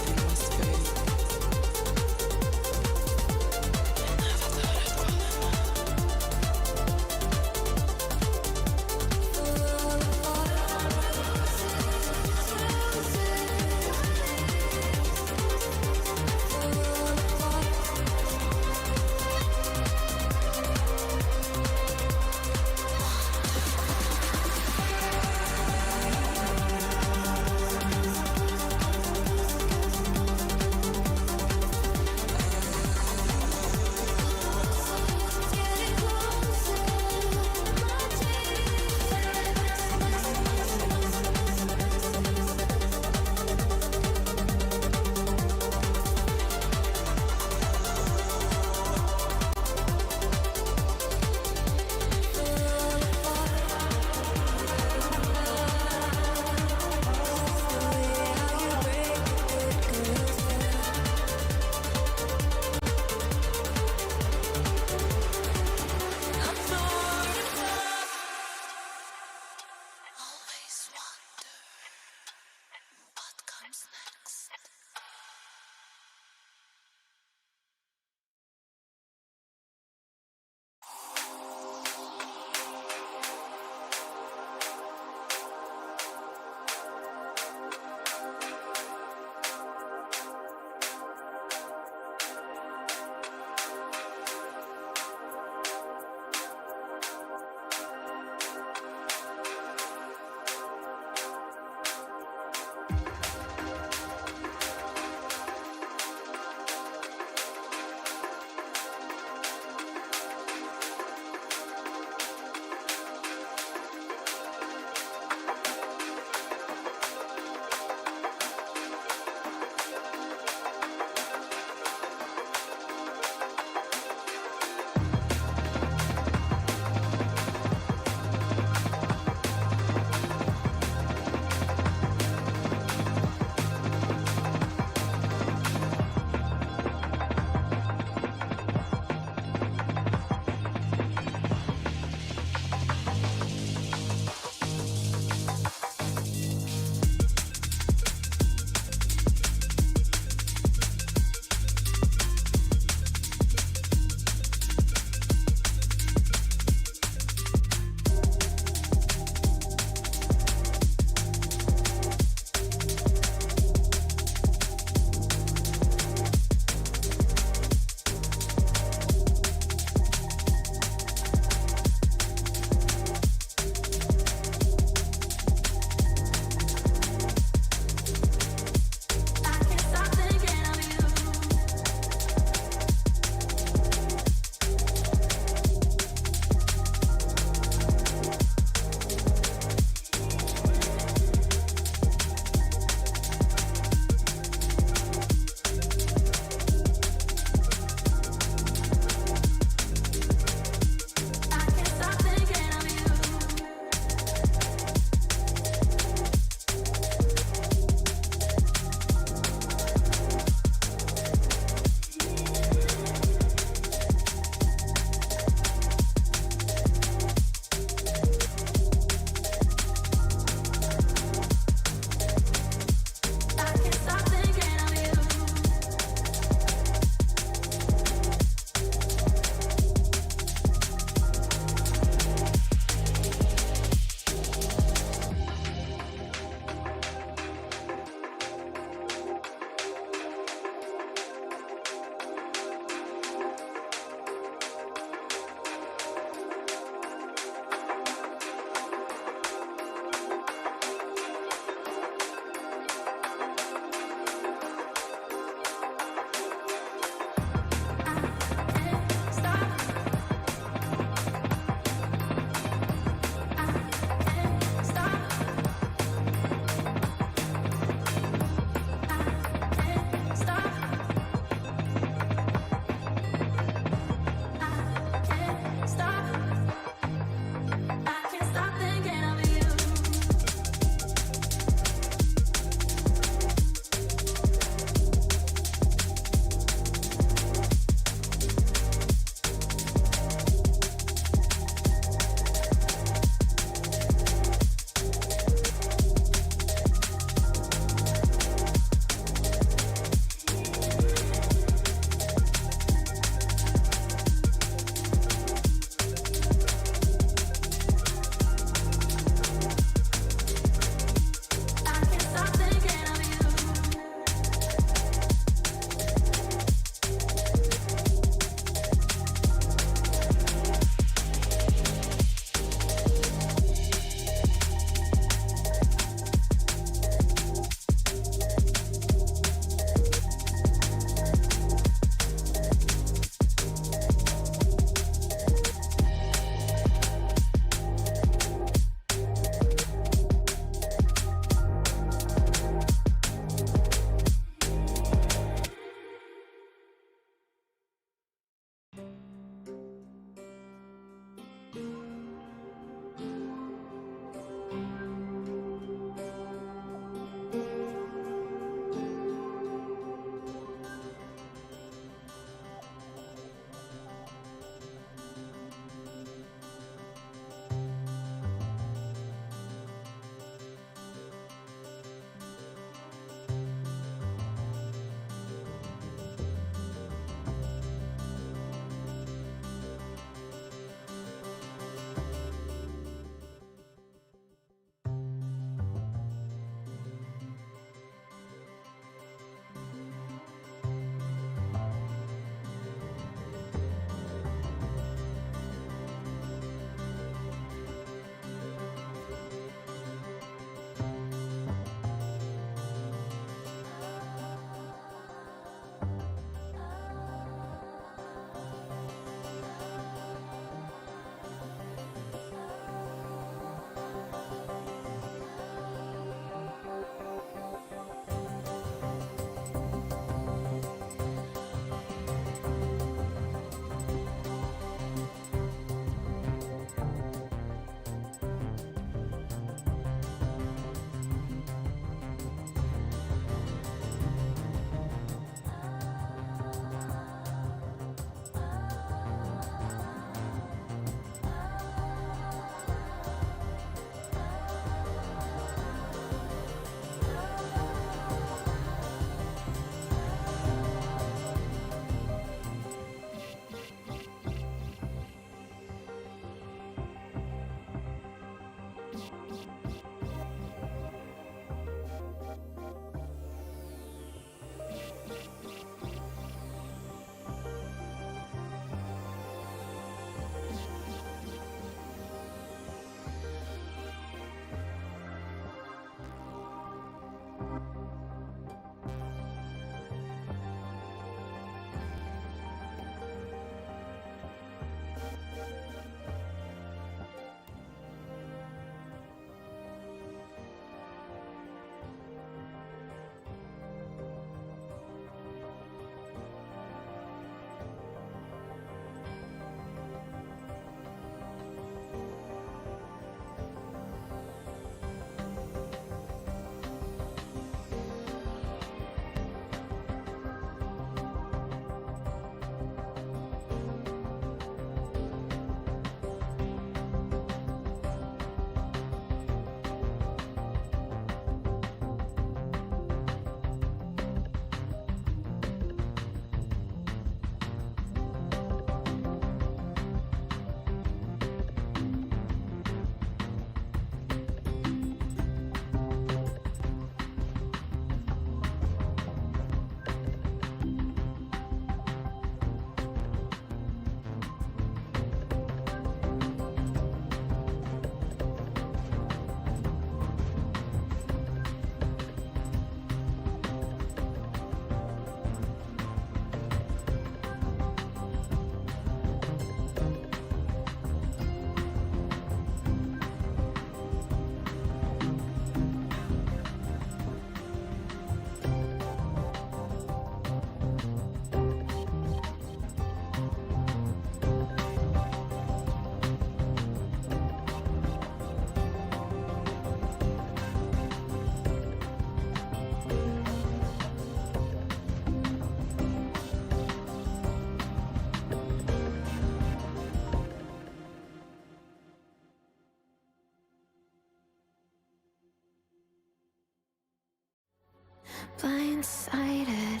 Blindsided,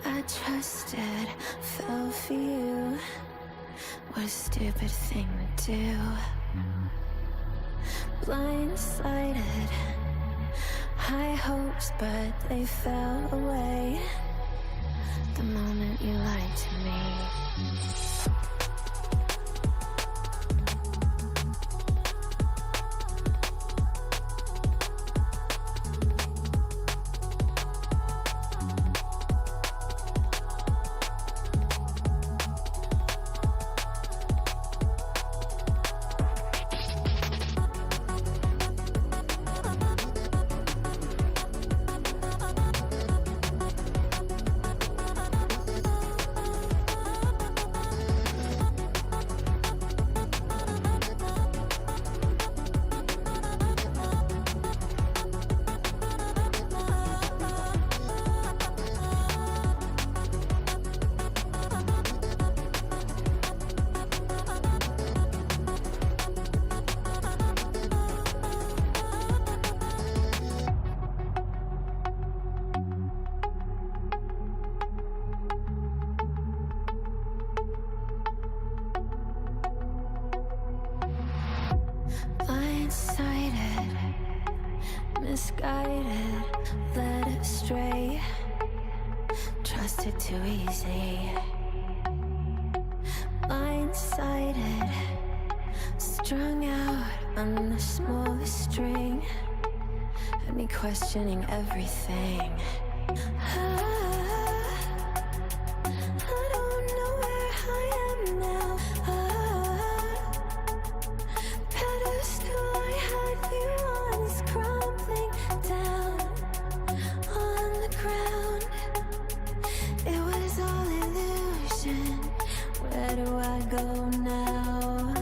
I trusted, fell for you. What a stupid thing to do. Blindsided, high hopes, but they fell away the moment you lied to me. Blindsided, misguided, led astray, trusted too easy. Blindsided, strung out on the smallest string, had me questioning everything. I don't know where I am now. Pedestal I had you on is crumbling down on the ground. It was all illusion. Where do I go now?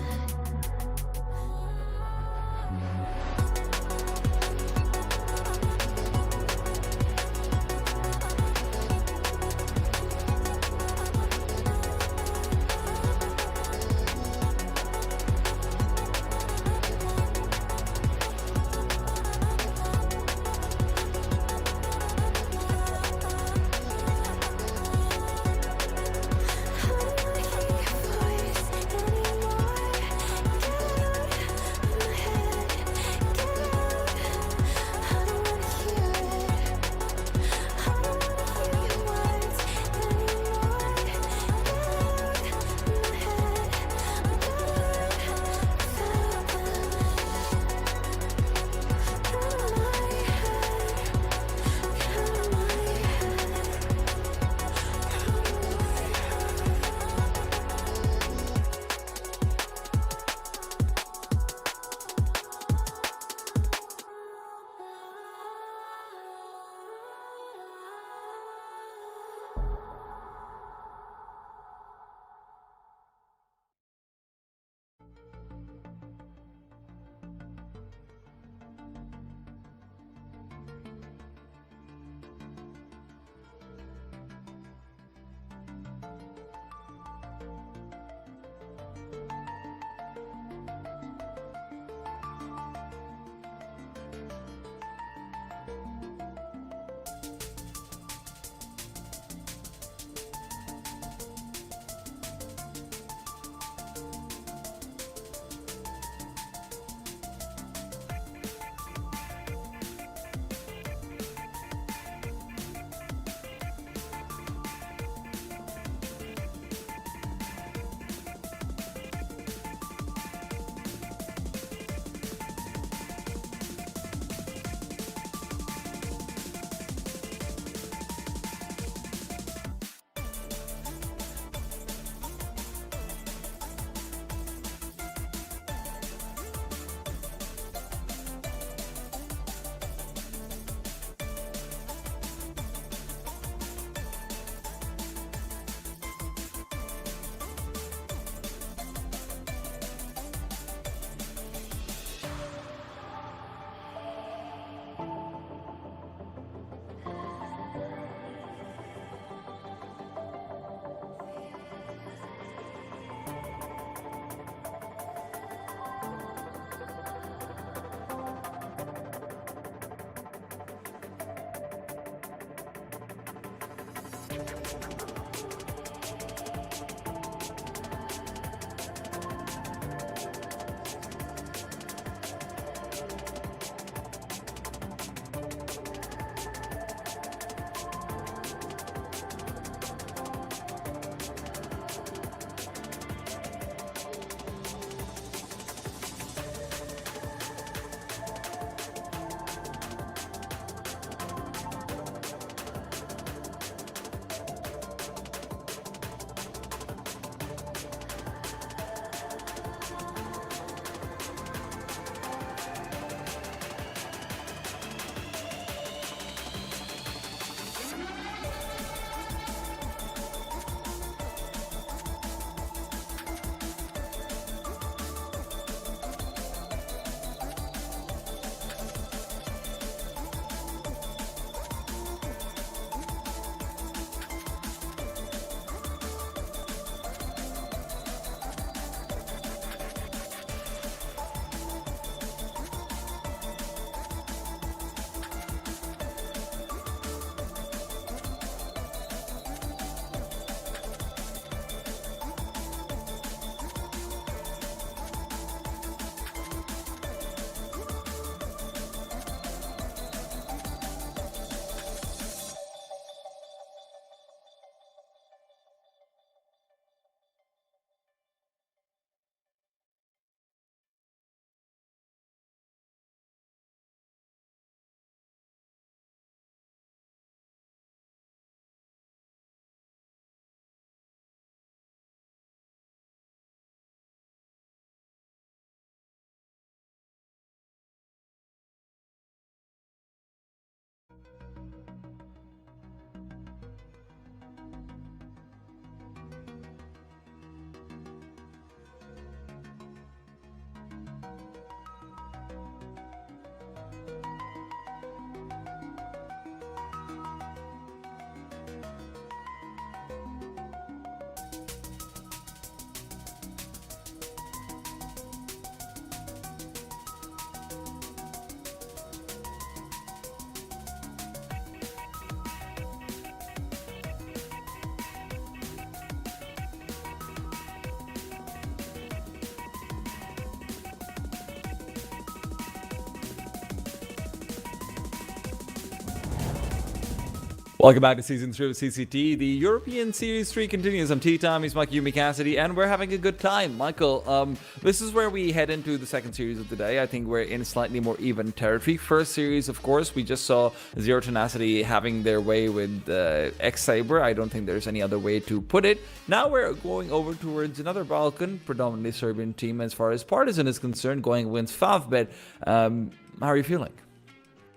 Welcome back to Season 3 of CCT. The European Series 3 continues. I'm T-Time, he's Mike Yumi Cassidy, and we're having a good time. Michael, this is where we head into the second series of the day. I think we're in slightly more even territory. First series, of course, we just saw Zero Tenacity having their way with X-Saber. I don't think there's any other way to put it. Now we're going over towards another Balkan, predominantly Serbian team as far as Partizan is concerned, going against Favbet. How are you feeling?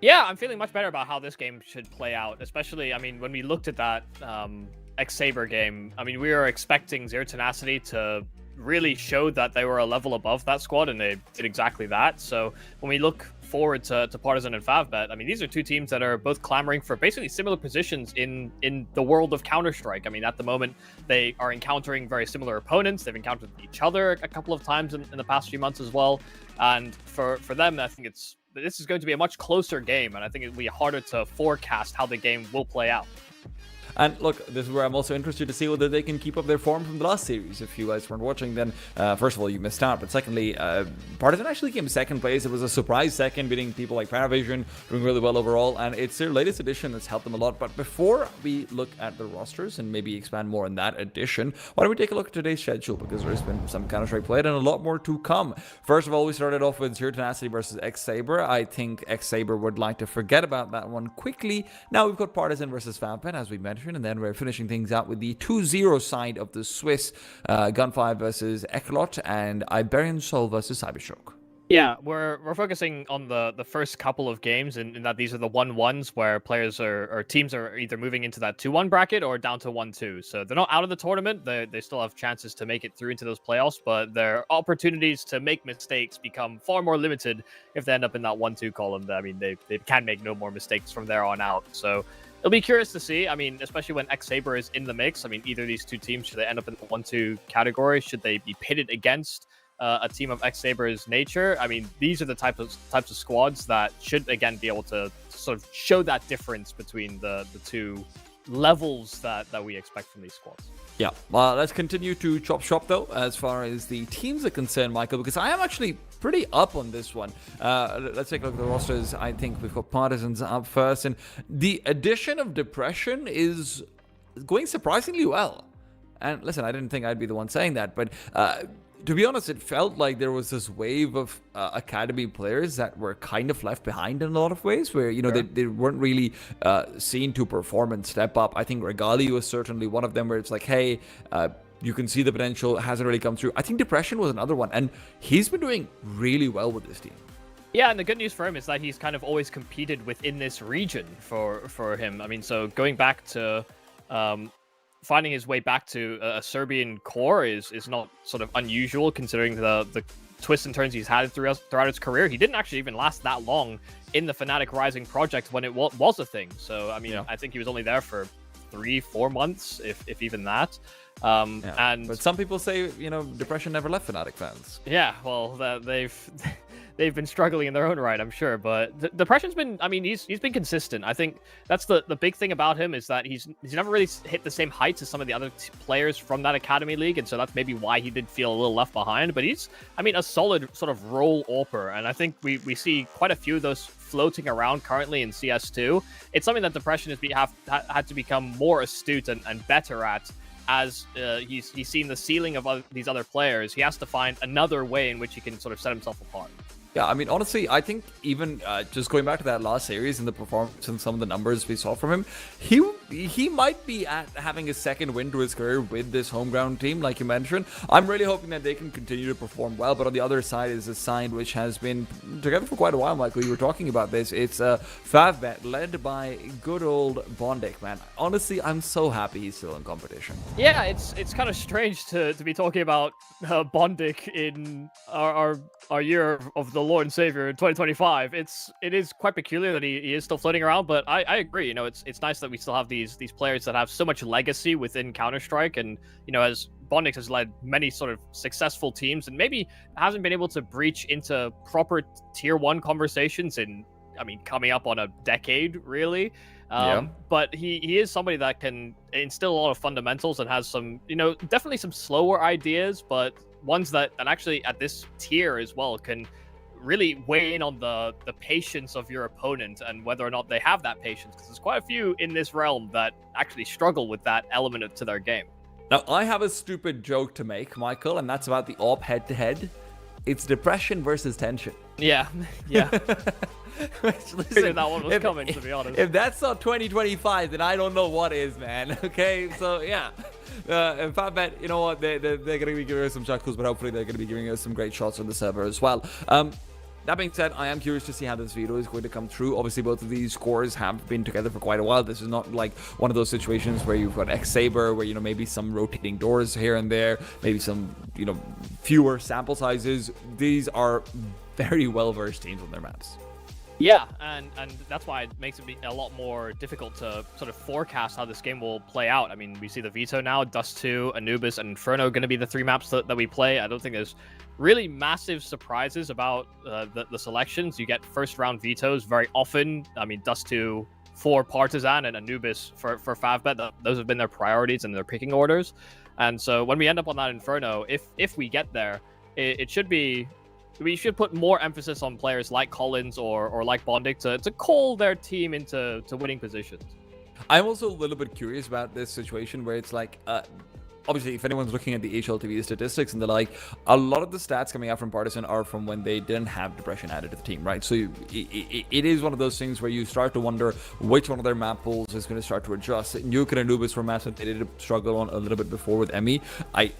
Yeah, I'm feeling much better about how this game should play out, especially, I mean, when we looked at that X-Saber game, I mean, we were expecting Zero Tenacity to really show that they were a level above that squad, and they did exactly that. So when we look forward to Partizan and Favbet, I mean, these are two teams that are both clamoring for basically similar positions in the world of Counter-Strike. I mean, at the moment, they are encountering very similar opponents. They've encountered each other a couple of times in the past few months as well. And for them, I think this is going to be a much closer game, and I think it'll be harder to forecast how the game will play out. And look, this is where I'm also interested to see whether they can keep up their form from the last series. If you guys weren't watching, then first of all, you missed out. But secondly, Partizan actually came second place. It was a surprise second, beating people like Paravision, doing really well overall. And it's their latest edition that's helped them a lot. But before we look at the rosters and maybe expand more on that edition, why don't we take a look at today's schedule? Because there's been some Counter-Strike played and a lot more to come. First of all, we started off with Zero Tenacity versus X-Saber. I think X-Saber would like to forget about that one quickly. Now we've got Partizan versus Favbet, as we mentioned. And then we're finishing things out with the 2-0 side of the Swiss Gunfire versus Eklot and Iberian Soul versus CYBERSHOKE. Yeah, we're focusing on the first couple of games, in that these are the 1-1s where players or teams are either moving into that 2-1 bracket or down to 1-2. So they're not out of the tournament. They still have chances to make it through into those playoffs, but their opportunities to make mistakes become far more limited if they end up in that 1-2 column. I mean, they can make no more mistakes from there on out. So it'll be curious to see. I mean, especially when X-Saber is in the mix. I mean, either of these two teams, should they end up in the 1-2 category? Should they be pitted against a team of X-Saber's nature? I mean, these are the types of squads that should, again, be able to sort of show that difference between the two levels that we expect from these squads. Yeah, well, let's continue to chop shop though, as far as the teams are concerned, Michael, because I am actually pretty up on this one. Let's take a look at the rosters. I think we've got Partisans up first, and the addition of Depression is going surprisingly well. And listen, I didn't think I'd be the one saying that, but to be honest, it felt like there was this wave of academy players that were kind of left behind in a lot of ways, where, you know, they weren't really seen to perform and step up. I think Regali was certainly one of them, where it's like, hey, you can see the potential, hasn't really come through. I think Depression was another one, and he's been doing really well with this team. Yeah, and the good news for him is that he's kind of always competed within this region for him. I mean, so going back to finding his way back to a Serbian core is not sort of unusual, considering the twists and turns he's had throughout his career. He didn't actually even last that long in the Fnatic Rising project when it was a thing. So, I mean, I think he was only there for 3-4 months, if even that. But some people say, you know, Depression never left Fnatic fans. Yeah, well, they've been struggling in their own right, I'm sure. But Depression's been, I mean, he's been consistent. I think that's the big thing about him, is that he's never really hit the same heights as some of the other players from that Academy League. And so that's maybe why he did feel a little left behind. But he's, I mean, a solid sort of role AWPer. And I think we see quite a few of those floating around currently in CS2. It's something that Depression has had to become more astute and better at. As he's seen the ceiling of these other players, he has to find another way in which he can sort of set himself apart. Yeah, I mean, honestly, I think even just going back to that last series and the performance and some of the numbers we saw from him, he might be at having a second win to his career with this home ground team, like you mentioned. I'm really hoping that they can continue to perform well, but on the other side is a side which has been together for quite a while, Michael. You were talking about this. It's Favbet, led by good old Bondik, man. Honestly, I'm so happy he's still in competition. Yeah, it's kind of strange to be talking about Bondik in our year of the Lord and Savior in 2025. It is quite peculiar that he is still floating around, but I agree. You know, it's nice that we still have these players that have so much legacy within Counter-Strike, and, you know, as Bondik has led many sort of successful teams and maybe hasn't been able to breach into proper tier 1 conversations in, I mean, coming up on a decade, really. But he is somebody that can instill a lot of fundamentals and has some, you know, definitely some slower ideas, but ones that actually at this tier as well can really weigh in on the patience of your opponent and whether or not they have that patience, because there's quite a few in this realm that actually struggle with that element to their game. Now, I have a stupid joke to make, Michael, and that's about the AWP head-to-head. It's Depression versus Tension. Yeah. Listen, that one was coming, to be honest. If that's not 2025, then I don't know what is, man. Okay, so yeah. In Favbet, you know what, they're going to be giving us some chuckles, but hopefully they're going to be giving us some great shots on the server as well. That being said, I am curious to see how this video is going to come through. Obviously, both of these scores have been together for quite a while. This is not like one of those situations where you've got X-Saber, where, you know, maybe some rotating doors here and there, maybe some, you know, fewer sample sizes. These are very well-versed teams on their maps. Yeah, and that's why it makes it a lot more difficult to sort of forecast how this game will play out. I mean, we see the veto now, Dust 2, Anubis, and Inferno going to be the 3 maps that we play. I don't think there's really massive surprises about the selections. You get first-round vetoes very often. I mean, Dust 2 for Partisan and Anubis for Favbet. Those have been their priorities and their picking orders. And so when we end up on that Inferno, if we get there, it should be... We should put more emphasis on players like Collins or like Bondik to call their team into winning positions. I'm also a little bit curious about this situation where it's like, obviously, if anyone's looking at the HLTV statistics and the like, a lot of the stats coming out from Partisan are from when they didn't have Depression added to the team, right? So it is one of those things where you start to wonder which one of their map pools is going to start to adjust. Nuke and Anubis were maps that they did struggle on a little bit before with Emmy. I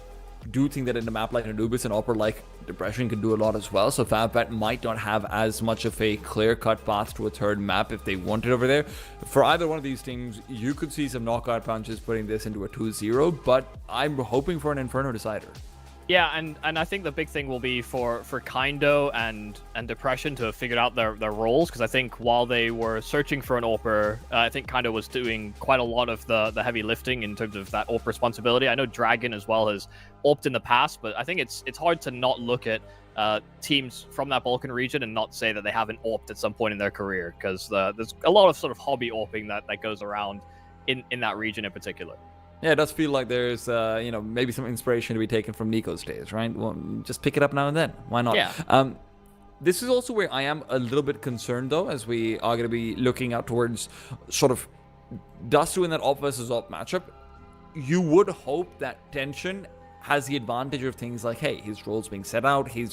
do think that in a map like Anubis and AWPer like Depression can do a lot as well, so Favbet might not have as much of a clear-cut path to a third map if they wanted over there. For either one of these teams, you could see some knockout punches putting this into a 2-0, but I'm hoping for an Inferno decider. Yeah, and I think the big thing will be for Kindo and Depression to have figured out their roles, because I think while they were searching for an AWPer, I think Kindo was doing quite a lot of the heavy lifting in terms of that AWP responsibility. I know Dragon as well has AWPed in the past, but I think it's hard to not look at teams from that Balkan region and not say that they haven't AWPed at some point in their career, because there's a lot of sort of hobby AWPing that goes around in that region in particular. Yeah, it does feel like there's, maybe some inspiration to be taken from Nico's days, right? Well, just pick it up now and then. Why not? Yeah. This is also where I am a little bit concerned, though, as we are going to be looking out towards sort of Dust 2 in that op versus op matchup. You would hope that Tension has the advantage of things like, hey, his role's being set out, he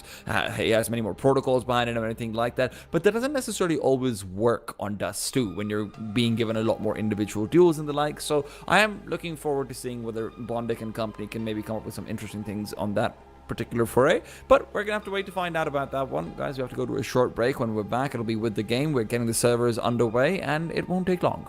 has many more protocols behind him and anything like that, but that doesn't necessarily always work on Dust 2 when you're being given a lot more individual duels and the like. So I am looking forward to seeing whether Bondic and company can maybe come up with some interesting things on that particular foray, but we're gonna have to wait to find out about that one. Guys, we have to go to a short break. When we're back, it'll be with the game. We're getting the servers underway and it won't take long.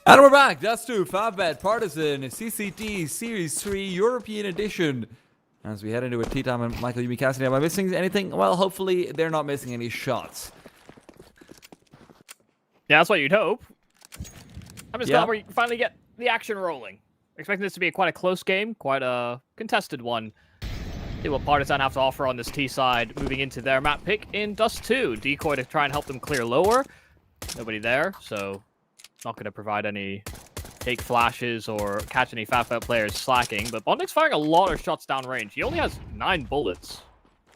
And we're back. Just to Favbet Partisan CCT Series 3 European Edition. As we head into a tea time, and Michael, you be casting. Am I missing anything? Well, hopefully they're not missing any shots. Yeah, that's what you'd hope. I'm just glad we finally get the action rolling. Expecting this to be quite a close game, quite a contested one. See what Partisan have to offer on this T side, moving into their map pick in Dust 2. Decoy to try and help them clear lower. Nobody there, so not going to provide any take flashes or catch any Favbet players slacking. But Bondik's firing a lot of shots downrange. He only has 9 bullets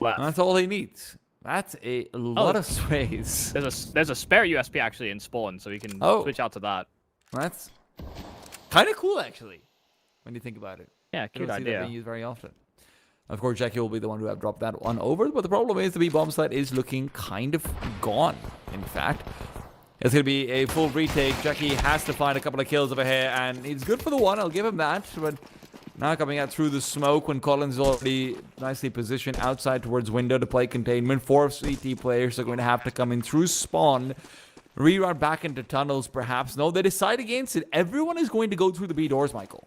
left. That's all he needs. That's a lot of space. There's a spare USP actually in spawn, so he can switch out to that. That's kind of cool, actually, when you think about it. Yeah, cute I don't see idea. that being used very often. Of course, Jackie will be the one who have dropped that one over, but the problem is the B bomb site is looking kind of gone. In fact, it's going to be a full retake. Jackie has to find a couple of kills over here, and he's good for the one. I'll give him that. But now coming out through the smoke when Collins is already nicely positioned outside towards window to play containment. 4 CT players are going to have to come in through spawn. Reroute back into tunnels, perhaps. No, they decide against it. Everyone is going to go through the B doors, Michael.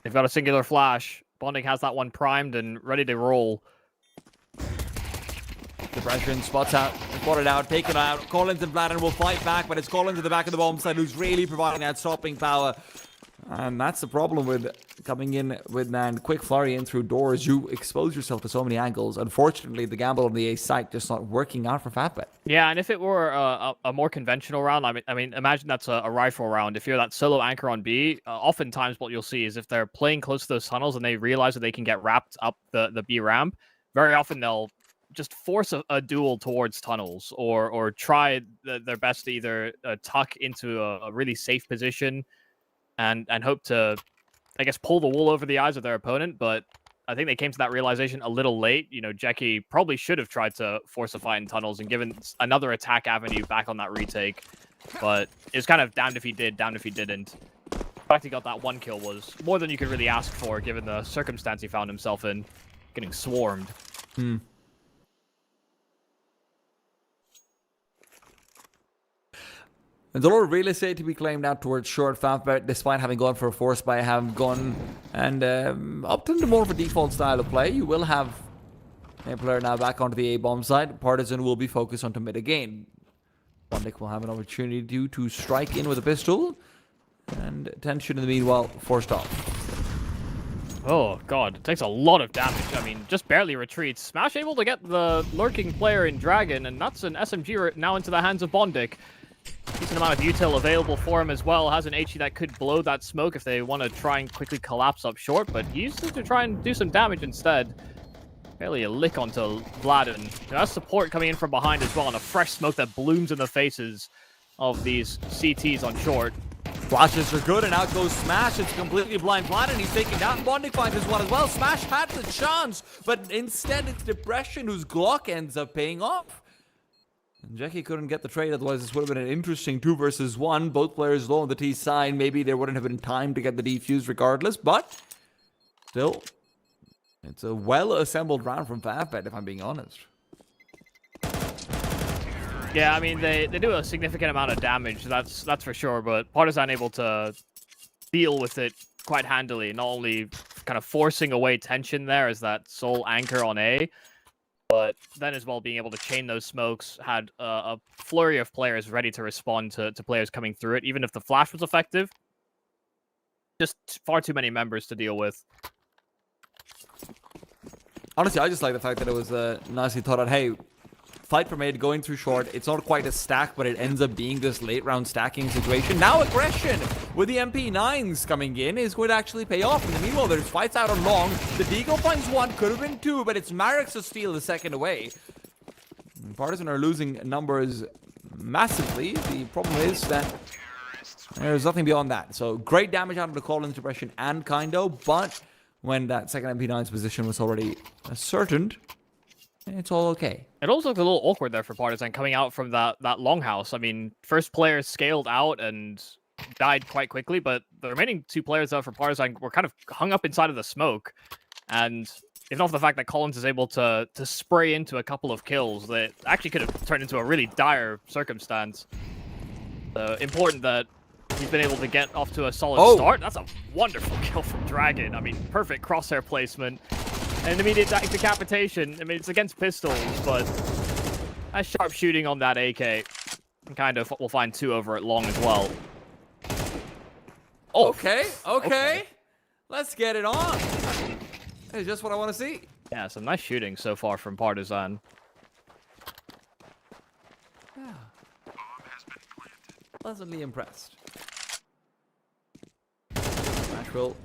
They've got a singular flash. Bondik has that one primed and ready to roll. Depression spotted out, taken out. Collins and Vladen will fight back, but it's Collins at the back of the bomb side who's really providing that stopping power. And that's the problem with coming in with that quick flurry in through doors. You expose yourself to so many angles. Unfortunately, the gamble on the A site just not working out for Favbet. Yeah, and if it were a more conventional round, I mean, imagine that's a rifle round. If you're that solo anchor on B, oftentimes what you'll see is if they're playing close to those tunnels and they realize that they can get wrapped up the B ramp, very often they'll just force a duel towards tunnels or try their best to either tuck into a really safe position and hope to, I guess, pull the wool over the eyes of their opponent. But I think they came to that realization a little late. You know, Jackie probably should have tried to force a fight in tunnels and given another attack avenue back on that retake. But it was kind of damned if he did, damned if he didn't. The fact he got that 1 kill was more than you could really ask for, given the circumstance he found himself in, getting swarmed. There's a lot of real estate to be claimed out towards short. Favbet, despite having gone for a force buy, have gone and opted into more of a default style of play. You will have a player now back onto the A-bomb side. Partisan will be focused onto mid again. Bondik will have an opportunity to strike in with a pistol. And tension in the meanwhile forced off. Oh, God. It takes a lot of damage. I mean, just barely retreats. Smash able to get the lurking player in Dragon, and that's an SMG now into the hands of Bondik. Decent amount of util available for him as well. Has an HE that could blow that smoke if they want to try and quickly collapse up short, but he uses it to try and do some damage instead. Barely a lick onto Vladen. That's support coming in from behind as well, and a fresh smoke that blooms in the faces of these CTs on short. Flashes are good, and out goes Smash. It's completely blind Vladen. He's taken down. Bondik finds his one as well. Smash had the chance, but instead it's Depression whose Glock ends up paying off. And Jackie couldn't get the trade, otherwise this would have been an interesting 2 versus 1. Both players low on the T side. Maybe there wouldn't have been time to get the defuse regardless, but still, it's a well-assembled round from Favbet, if I'm being honest. Yeah, I mean, they do a significant amount of damage, that's for sure, but Partisan able to deal with it quite handily, not only kind of forcing away tension there as that sole anchor on A, but then as well being able to chain those smokes, had a flurry of players ready to respond to players coming through it, even if the flash was effective. Just far too many members to deal with. Honestly, I just like the fact that it was nicely thought out. Hey, fight for mid, going through short. It's not quite a stack, but it ends up being this late round stacking situation. Now aggression with the MP9s coming in is going to actually pay off. In the meanwhile, there's fights out on long. The Deagle finds 1, could have been 2, but it's Marek to steal the second away. And Partisan are losing numbers massively. The problem is that there's nothing beyond that. So great damage out of the Collins, Depression, and Kindo, but when that second MP9's position was already ascertained, it's all okay. It also looked a little awkward there for Partisan coming out from that longhouse. I mean, first player scaled out and died quite quickly, but the remaining 2 players for Partisan were kind of hung up inside of the smoke. And if not for the fact that Collins is able to spray into a couple of kills, that actually could have turned into a really dire circumstance. Important that he's been able to get off to a solid Oh. start. That's a wonderful kill from Dragon. I mean, perfect crosshair placement. And immediate decapitation. I mean, it's against pistols, but that's sharp shooting on that AK. And kind of, we'll find 2 over at long as well. Oh, Okay. Let's get it on. It's just what I want to see. yeah, some nice shooting so far from Partisan. Yeah. Pleasantly impressed. Smash will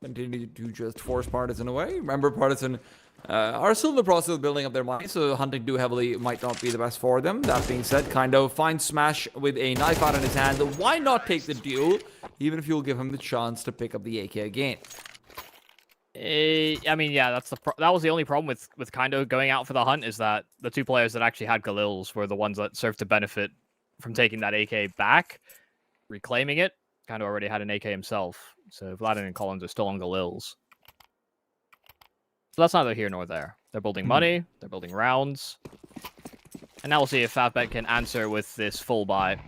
continue to just force Partisan away. Remember, Partisan are still in the process of building up their money, so hunting too heavily might not be the best for them. That being said, Kaindo finds Smash with a knife out in his hand. Why not take the duel, even if you'll give him the chance to pick up the AK again? I mean, yeah, that was the only problem with Kaindo going out for the hunt, is that the 2 players that actually had Galils were the ones that served to benefit from taking that AK back, reclaiming it. Kaindo already had an AK himself, so Vladin and Collins are still on Galils. So that's neither here nor there. They're building money, they're building rounds. And now we'll see if Fatbet can answer with this full buy.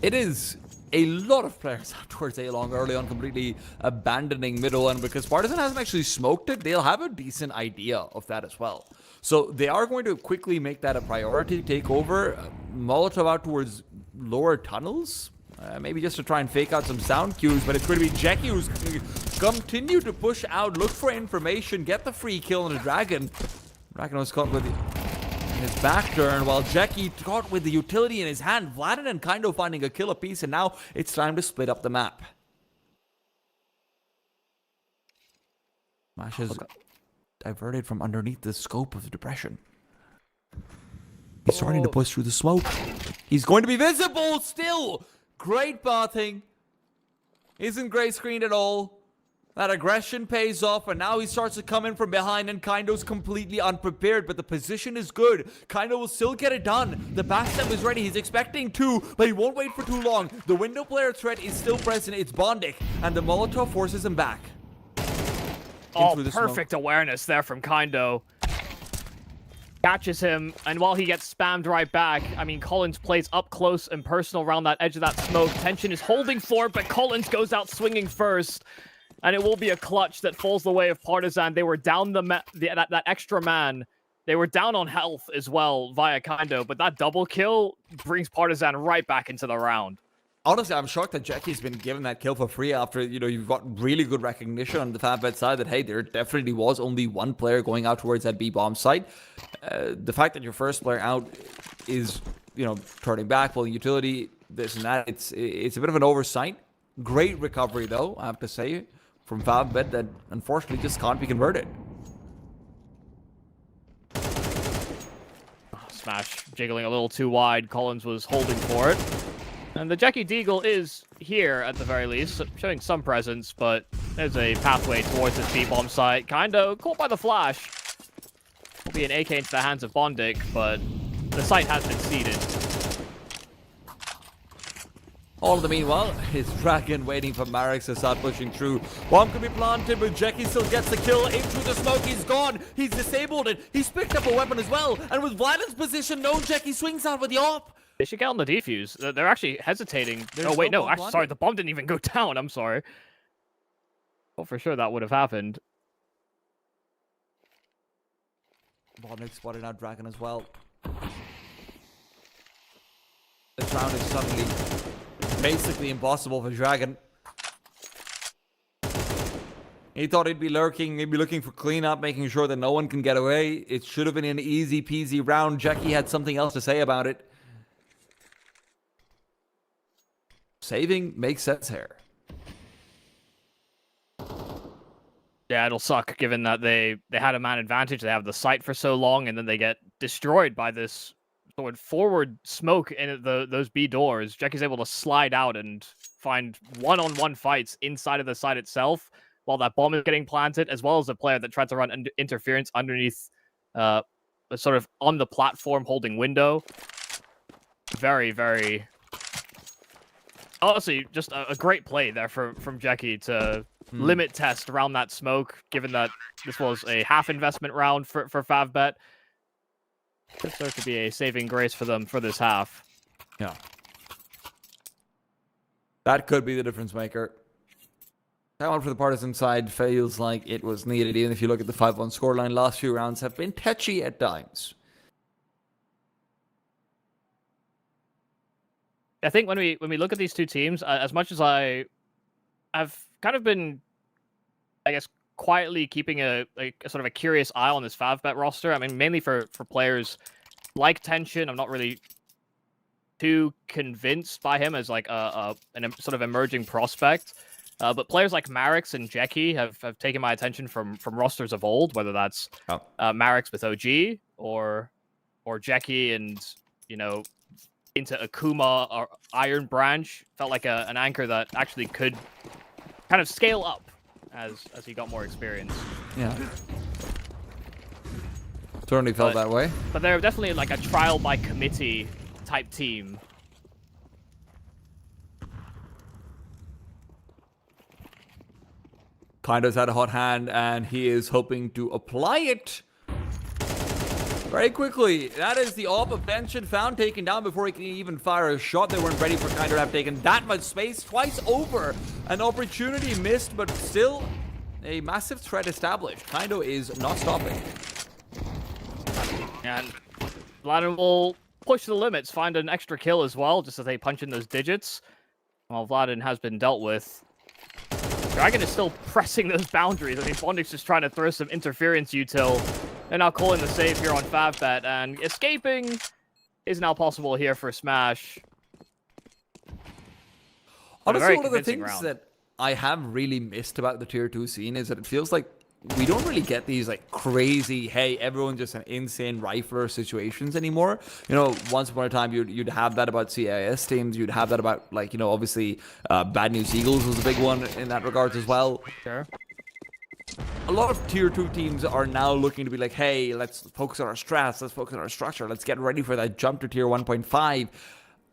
It is a lot of players out towards A long early on, completely abandoning middle, and because Partisan hasn't actually smoked it, they'll have a decent idea of that as well. So they are going to quickly make that a priority, take over, Molotov out towards lower tunnels, maybe just to try and fake out some sound cues, but it's going to be Jackie who's going to continue to push out, look for information, get the free kill on the Dragon. Dragon was caught with his back turn, while Jackie caught with the utility in his hand. Vladin and Kaindo finding a kill apiece, and now it's time to split up the map. Mash has diverted from underneath the scope of the depression. He's starting to push through the smoke. He's going to be visible still. Great bathing. Isn't great screened at all. That aggression pays off, and now he starts to come in from behind, and Kaindo's completely unprepared, but the position is good. Kaindo will still get it done. The backstab is ready. He's expecting 2, but he won't wait for too long. The window player threat is still present. It's Bondik, and the Molotov forces him back. Oh, perfect awareness there from Kaindo. Catches him, and while he gets spammed right back, I mean, Collins plays up close and personal around that edge of that smoke. Tension is holding for it, but Collins goes out swinging first. And it will be a clutch that falls the way of Partisan. They were down that extra man. They were down on health as well via Kaindo, but that double kill brings Partisan right back into the round. Honestly, I'm shocked that Jackie's been given that kill for free after, you've got really good recognition on the Fatbet side that, hey, there definitely was only one player going out towards that B-bomb site. The fact that your first player out is, turning back, pulling utility, this and that, it's a bit of an oversight. Great recovery, though, I have to say, from Fatbet that unfortunately just can't be converted. Smash jiggling a little too wide. Collins was holding for it. And the Jackie Deagle is here, at the very least, showing some presence, but there's a pathway towards this B-bomb site. Kaindo caught by the flash. Will be an AK into the hands of Bondik, but the site has been seeded. All the meanwhile, is Dragon waiting for Marix to start pushing through. Bomb can be planted, but Jackie still gets the kill. In through the smoke, he's gone. He's disabled it. He's picked up a weapon as well. And with Vladin's position, no, Jackie swings out with the AWP. They should get on the defuse. They're actually hesitating. There's oh, wait, no no. bomb Actually, sorry, planted. the bomb didn't even go down. I'm sorry. Well, for sure that would have happened. Bondik spotted out Dragon as well. This round is suddenly basically impossible for Dragon. He thought he'd be lurking, maybe looking for cleanup, making sure that no one can get away. It should have been an easy peasy round. Jackie had something else to say about it. Saving makes sense here. Yeah, it'll suck given that they had a man advantage. They have the site for so long, and then they get destroyed by this sort of forward smoke in those B doors. Jackie's able to slide out and find one-on-one fights inside of the site itself while that bomb is getting planted, as well as a player that tried to run interference underneath, sort of on the platform holding window. Very, very... Honestly, just a great play there from Jackie to limit test around that smoke, given that this was a half investment round for Favbet. Could start to be a saving grace for them for this half. Yeah. That could be the difference maker. That one for the Partisan side feels like it was needed, even if you look at the 5-1 scoreline. Last few rounds have been touchy at times. I think when we look at these two teams, as much as I've kind of been, I guess, quietly keeping a sort of a curious eye on this Favbet roster. I mean, mainly for players like Tension. I'm not really too convinced by him as like a sort of emerging prospect. But players like Marix and Jeki have taken my attention from rosters of old, whether that's Marix with OG or Jeki and, you know, into Akuma or Iron Branch. Felt like an anchor that actually could kind of scale up as he got more experience. Yeah. Certainly felt that way. But they're definitely like a trial by committee type team. Kindo's had a hot hand, and he is hoping to apply it very quickly. That is the AWP of Tension found, taken down before he can even fire a shot. They weren't ready for Kindo to have taken that much space twice over. An opportunity missed, but still a massive threat established. Kindo is not stopping. And Vladin will push the limits, find an extra kill as well, just as they punch in those digits. While Vladin has been dealt with. Dragon is still pressing those boundaries. I mean, Bondix just trying to throw some interference util. They're now calling the save here on Favbet, and escaping is now possible here for Smash. Honestly, one of the things that I have really missed about the Tier 2 scene is that it feels like we don't really get these like crazy, hey, everyone's just an insane rifler situations anymore. You know, once upon a time you'd have that about CIS teams, you'd have that about, like, you know, obviously Bad News Eagles was a big one in that regards as well. Sure. A lot of Tier 2 teams are now looking to be like, hey, let's focus on our strats, let's focus on our structure, let's get ready for that jump to Tier 1.5.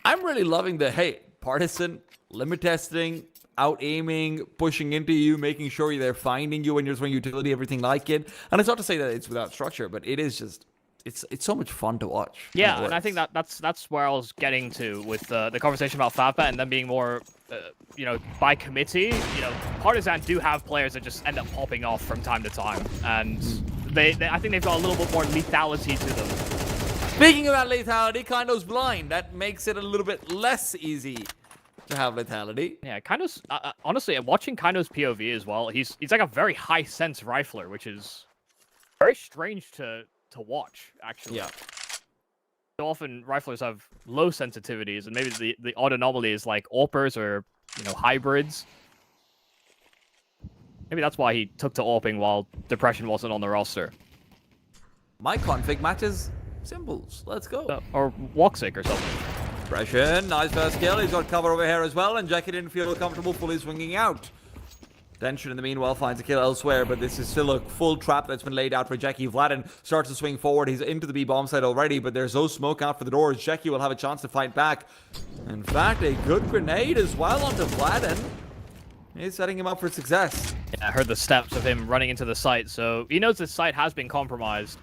I'm really loving the, hey, Partisan, limit testing, out-aiming, pushing into you, making sure they're finding you when you're throwing utility, everything like it. And it's not to say that it's without structure, but it is just, it's so much fun to watch. Yeah, and I think that's where I was getting to with the conversation about Favbet and them being more, you know, by committee. You know, Partisan do have players that just end up popping off from time to time, and they I think they've got a little bit more lethality to them. Speaking about lethality, Kindo's blind. That makes it a little bit less easy to have lethality. Yeah, Kindo's honestly, watching Kindo's POV as well, he's like a very high sense rifler, which is very strange to watch, actually. Yeah. So often riflers have low sensitivities, and maybe the odd anomaly is like AWPers or, you know, hybrids. Maybe that's why he took to AWPing while Depression wasn't on the roster. My config matches symbols. Let's go. Or Walksick or something. Depression, nice first kill. He's got cover over here as well, and Jeki didn't feel comfortable fully swinging out. Tension in the meanwhile finds a kill elsewhere, but this is still a full trap that's been laid out for Jeki. Vladin starts to swing forward. He's into the B bomb site already, but there's no smoke out for the doors. Jeki will have a chance to fight back. In fact, a good grenade as well onto Vladin. He's setting him up for success. Yeah, I heard the steps of him running into the site, so he knows this site has been compromised.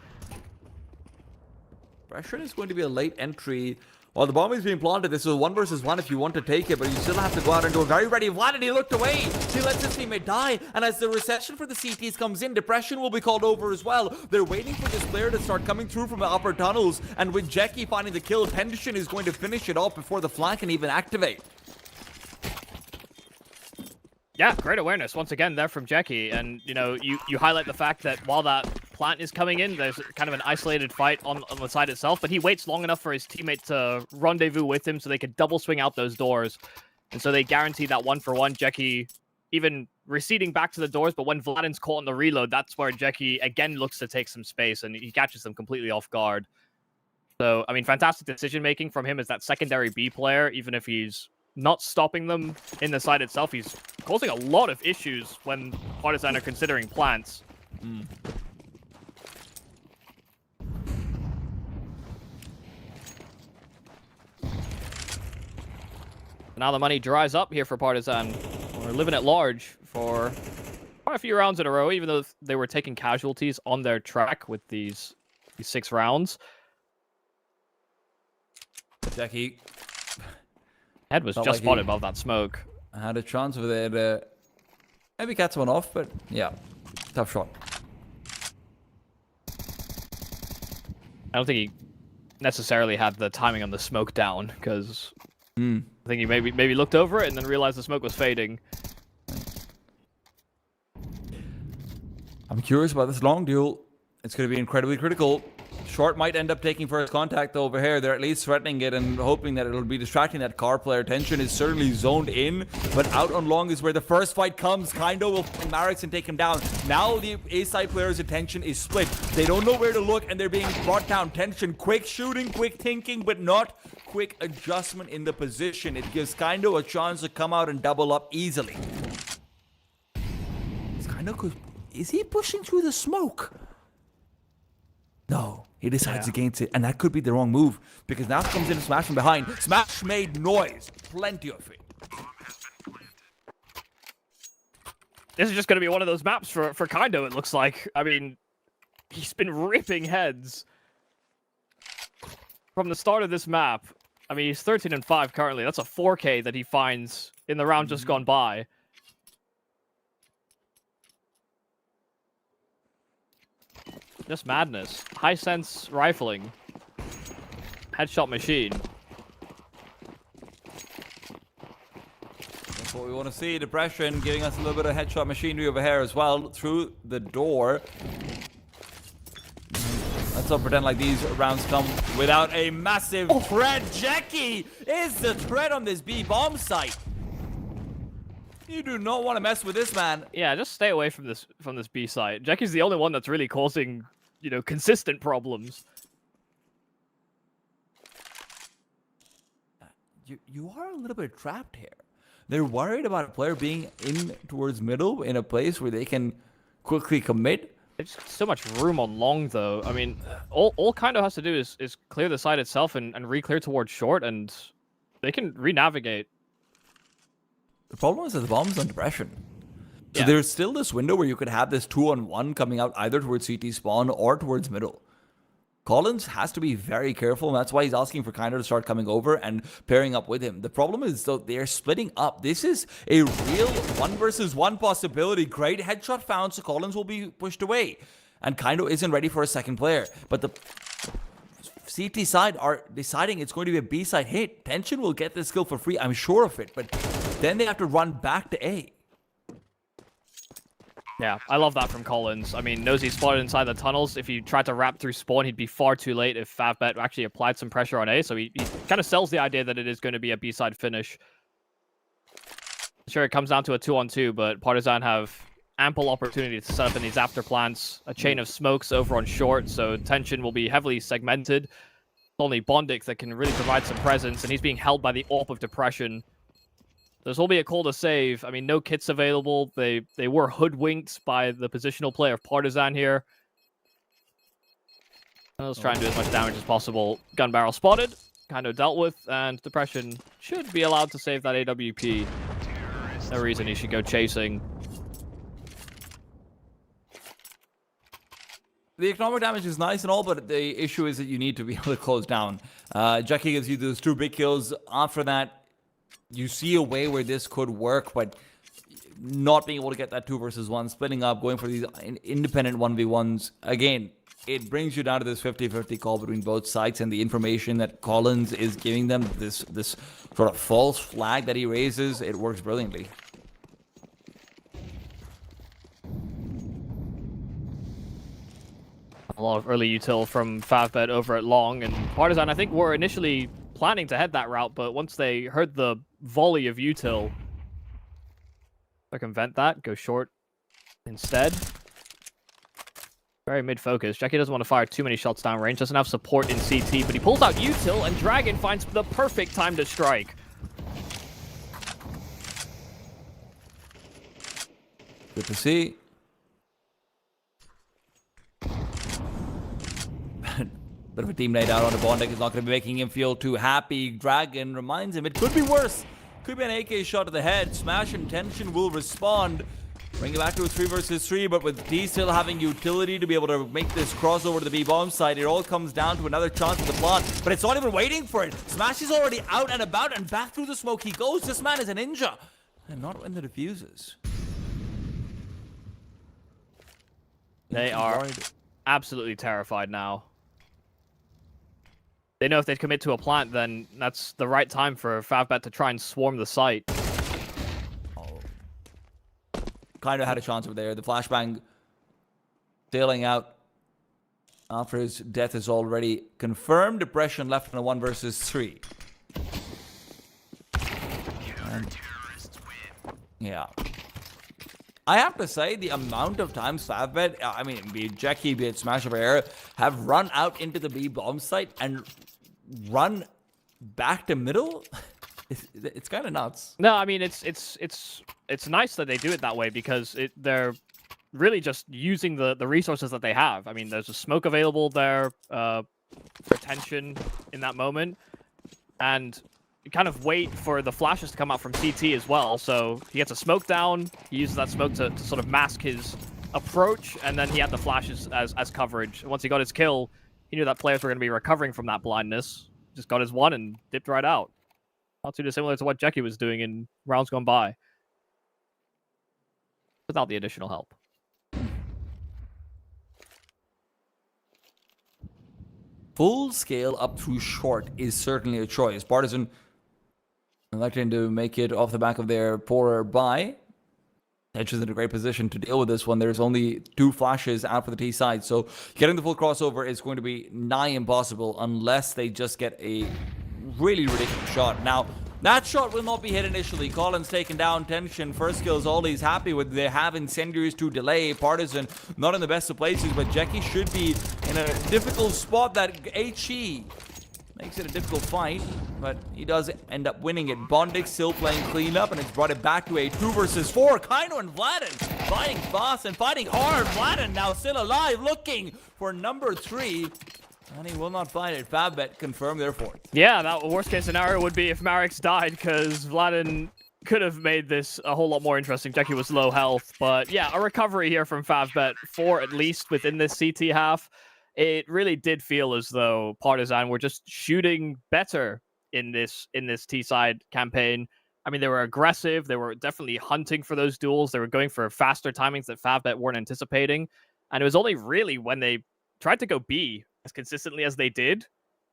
Depression is going to be a late entry. While the bomb is being planted, this is a 1 versus 1 if you want to take it, but you still have to go out and do a very ready Vladin. He looked away. He lets his teammate die, and as the recession for the CTs comes in, Depression will be called over as well. They're waiting for this player to start coming through from the upper tunnels, and with Jeki finding the kill, Tension is going to finish it off before the flank can even activate. Yeah, great awareness once again there from Jeki, and you know, you highlight the fact that while that plant is coming in, there's kind of an isolated fight on the side itself, but he waits long enough for his teammate to rendezvous with him so they could double swing out those doors, and so they guarantee that 1-for-1. Jeki even receding back to the doors, but when Vladin's caught on the reload, that's where Jeki again looks to take some space, and he catches them completely off guard. So, I mean, fantastic decision making from him as that secondary B player, even if he's not stopping them in the site itself. He's causing a lot of issues when Partisan are considering plants. Now the money dries up here for Partisan. We're living at large for quite a few rounds in a row, even though they were taking casualties on their track with these 6 rounds. Jackie Head was felt just like spotted he above that smoke. had a chance with it. Maybe catch one off, but yeah, tough shot. I don't think he necessarily had the timing on the smoke down, because I think he maybe looked over it and then realized the smoke was fading. I'm curious about this long duel. It's going to be incredibly critical. Short might end up taking first contact over here. They're at least threatening it and hoping that it'll be distracting that car player. Tension is certainly zoned in, but out on long is where the first fight comes. Kaindo will find Marix and take him down. Now the A-side player's attention is split. They don't know where to look and they're being brought down. Tension, quick shooting, quick thinking, but not quick adjustment in the position. It gives Kaindo a chance to come out and double up easily. Is he pushing through the smoke? No, he decides against it, and that could be the wrong move, because now comes in Smash from behind. Smash made noise, plenty of it. This is just going to be one of those maps for Kaindo, it looks like. I mean, he's been ripping heads from the start of this map. I mean, he's 13-5 currently. That's a 4K that he finds in the round just gone by. Just madness. High sense rifling. Headshot machine. That's what we want to see. Depression giving us a little bit of headshot machinery over here as well through the door. Let's not pretend like these rounds come without a massive threat. Jackie is the threat on this B bomb site. You do not want to mess with this man. Yeah, just stay away from this B site. Jackie's the only one that's really causing, you know, consistent problems. You are a little bit trapped here. They're worried about a player being in towards middle in a place where they can quickly commit. There's so much room on long, though. I mean, all Kaindo has to do is clear the side itself and re-clear towards short, and they can re-navigate. The problem is that the bomb's on depression. So Yeah. there's still this window where you could have this 2-on-1 coming out either towards CT spawn or towards middle. Collins has to be very careful, and that's why he's asking for Kaindo to start coming over and pairing up with him. The problem is, though, they're splitting up. This is a real 1-versus-1 possibility. Great headshot found, so Collins will be pushed away. And Kaindo isn't ready for a second player. But the CT side are deciding it's going to be a B side hit. Tension will get this kill for free, I'm sure of it. But then they have to run back to A. Yeah, I love that from Collins. I mean, knows he's spotted inside the tunnels. If he tried to wrap through spawn, he'd be far too late if Favbet actually applied some pressure on A. So he kind of sells the idea that it is going to be a B-side finish. Sure, it comes down to a 2-on-2, but Partizan have ample opportunity to set up in these after plants. A chain of smokes over on short, so Tension will be heavily segmented. It's only Bondik that can really provide some presence, and he's being held by the AWP of Depression. This will be a call to save. I mean, no kits available. They were hoodwinked by the positional play of Partizan here. Let's try and do as much damage as possible. Gun barrel spotted, kind of dealt with, and Depression should be allowed to save that AWP. No reason he should go chasing. The economic damage is nice and all, but the issue is that you need to be able to close down. Jackie gives you those 2 big kills. After that, you see a way where this could work, but not being able to get that 2-versus-1, splitting up, going for these independent 1v1s. Again, it brings you down to this 50-50 call between both sides, and the information that Collins is giving them, this sort of false flag that he raises, it works brilliantly. A lot of early util from Favbet over at long, and Partizan, I think, were initially planning to head that route, but once they heard the volley of util, circumvent that, go short instead. Very mid-focus. Jackie doesn't want to fire too many shots downrange, doesn't have support in CT, but he pulls out util, and Dragon finds the perfect time to strike. Good to see. Bit of a team night out on the Bondik is not going to be making him feel too happy. Dragon reminds him it could be worse. Could be an AK shot to the head. Smash and Tension will respond. Bring it back to a 3 versus 3, but with D still having utility to be able to make this crossover to the B-bomb side, it all comes down to another chance at the plant, but it's not even waiting for it. Smash is already out and about, and back through the smoke he goes. This man is a ninja, and not when the diffuses. They are absolutely terrified now. They know if they commit to a plant, then that's the right time for Favbet to try and swarm the site. Kind of had a chance over there. The flashbang sailing out after his death is already confirmed. Depression left in a 1 versus 3. And, yeah. I have to say, the amount of times Favbet, I mean, be it Jackie, be it Smash of Air, have run out into the B bomb site and run back to middle. It's kind of nuts. No, I mean it's nice that they do it that way because they're really just using the resources that they have. I mean, there's a smoke available there for tension in that moment, and you kind of wait for the flashes to come out from CT as well. So he gets a smoke down, he uses that smoke to sort of mask his approach, and then he had the flashes as coverage. And once he got his kill, he knew that players were going to be recovering from that blindness. Just got his one and dipped right out. Not too dissimilar to what Jackie was doing in rounds gone by. Without the additional help. Full scale up through short is certainly a choice. Partisan electing to make it off the back of their poorer buy. Tension's in a great position to deal with this one. There's only 2 flashes out for the T side, so getting the full crossover is going to be nigh impossible unless they just get a really ridiculous shot. Now, that shot will not be hit initially. Collins taken down. Tension. First kill is all he's happy with. They have incendiaries to delay. Partisan not in the best of places, but Jackie should be in a difficult spot. That HE makes it a difficult fight, but he does end up winning it. Bondic still playing cleanup, and it's brought it back to a 2 versus 4. Kaino and Vladin fighting fast and fighting hard. Vladin now still alive, looking for number 3. And he will not find it. Favbet confirmed their 4th. Yeah, that worst case scenario would be if Marix died, because Vladin could have made this a whole lot more interesting. Jackie was low health, but yeah, a recovery here from Favbet, 4 at least within this CT half. It really did feel as though Partisan were just shooting better in this T-side campaign. I mean, they were aggressive. They were definitely hunting for those duels. They were going for faster timings that Favbet weren't anticipating. And it was only really when they tried to go B as consistently as they did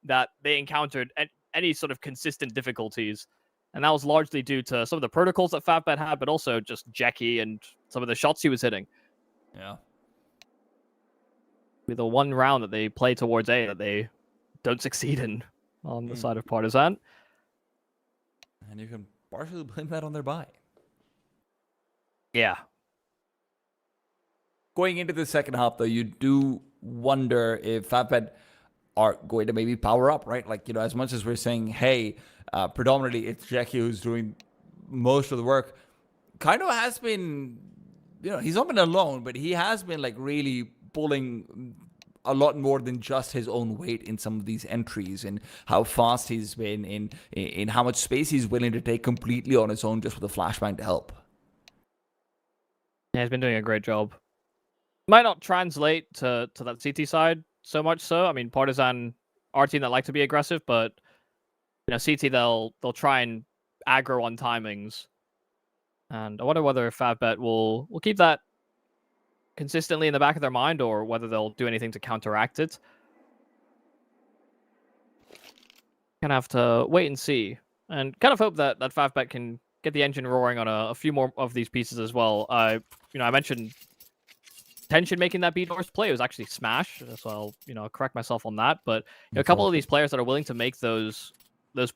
that they encountered any sort of consistent difficulties. And that was largely due to some of the protocols that Favbet had, but also just Jackie and some of the shots he was hitting. Yeah. With the one round that they play towards A that they don't succeed in on the side of Partisan. And you can partially blame that on their buy. Yeah. Going into the second half, though, you do wonder if Favbet are going to maybe power up, right? Like, you know, as much as we're saying, hey, predominantly it's Jackie who's doing most of the work, Kaino has been, you know, he's not been alone, but he has been, like, really pulling a lot more than just his own weight in some of these entries, and how fast he's been in how much space he's willing to take completely on his own just with a flashbang to help. Yeah, he's been doing a great job. Might not translate to that CT side so much so. I mean, Partisan are a team that like to be aggressive, but you know, CT they'll try and aggro on timings. And I wonder whether Favbet will keep that consistently in the back of their mind, or whether they'll do anything to counteract it. Gonna have to wait and see, and kind of hope that Favbet can get the engine roaring on a few more of these pieces as well. I mentioned Tension making that B-Doors play. It was actually Smash, so I'll correct myself on that. But a couple of these players that are willing to make those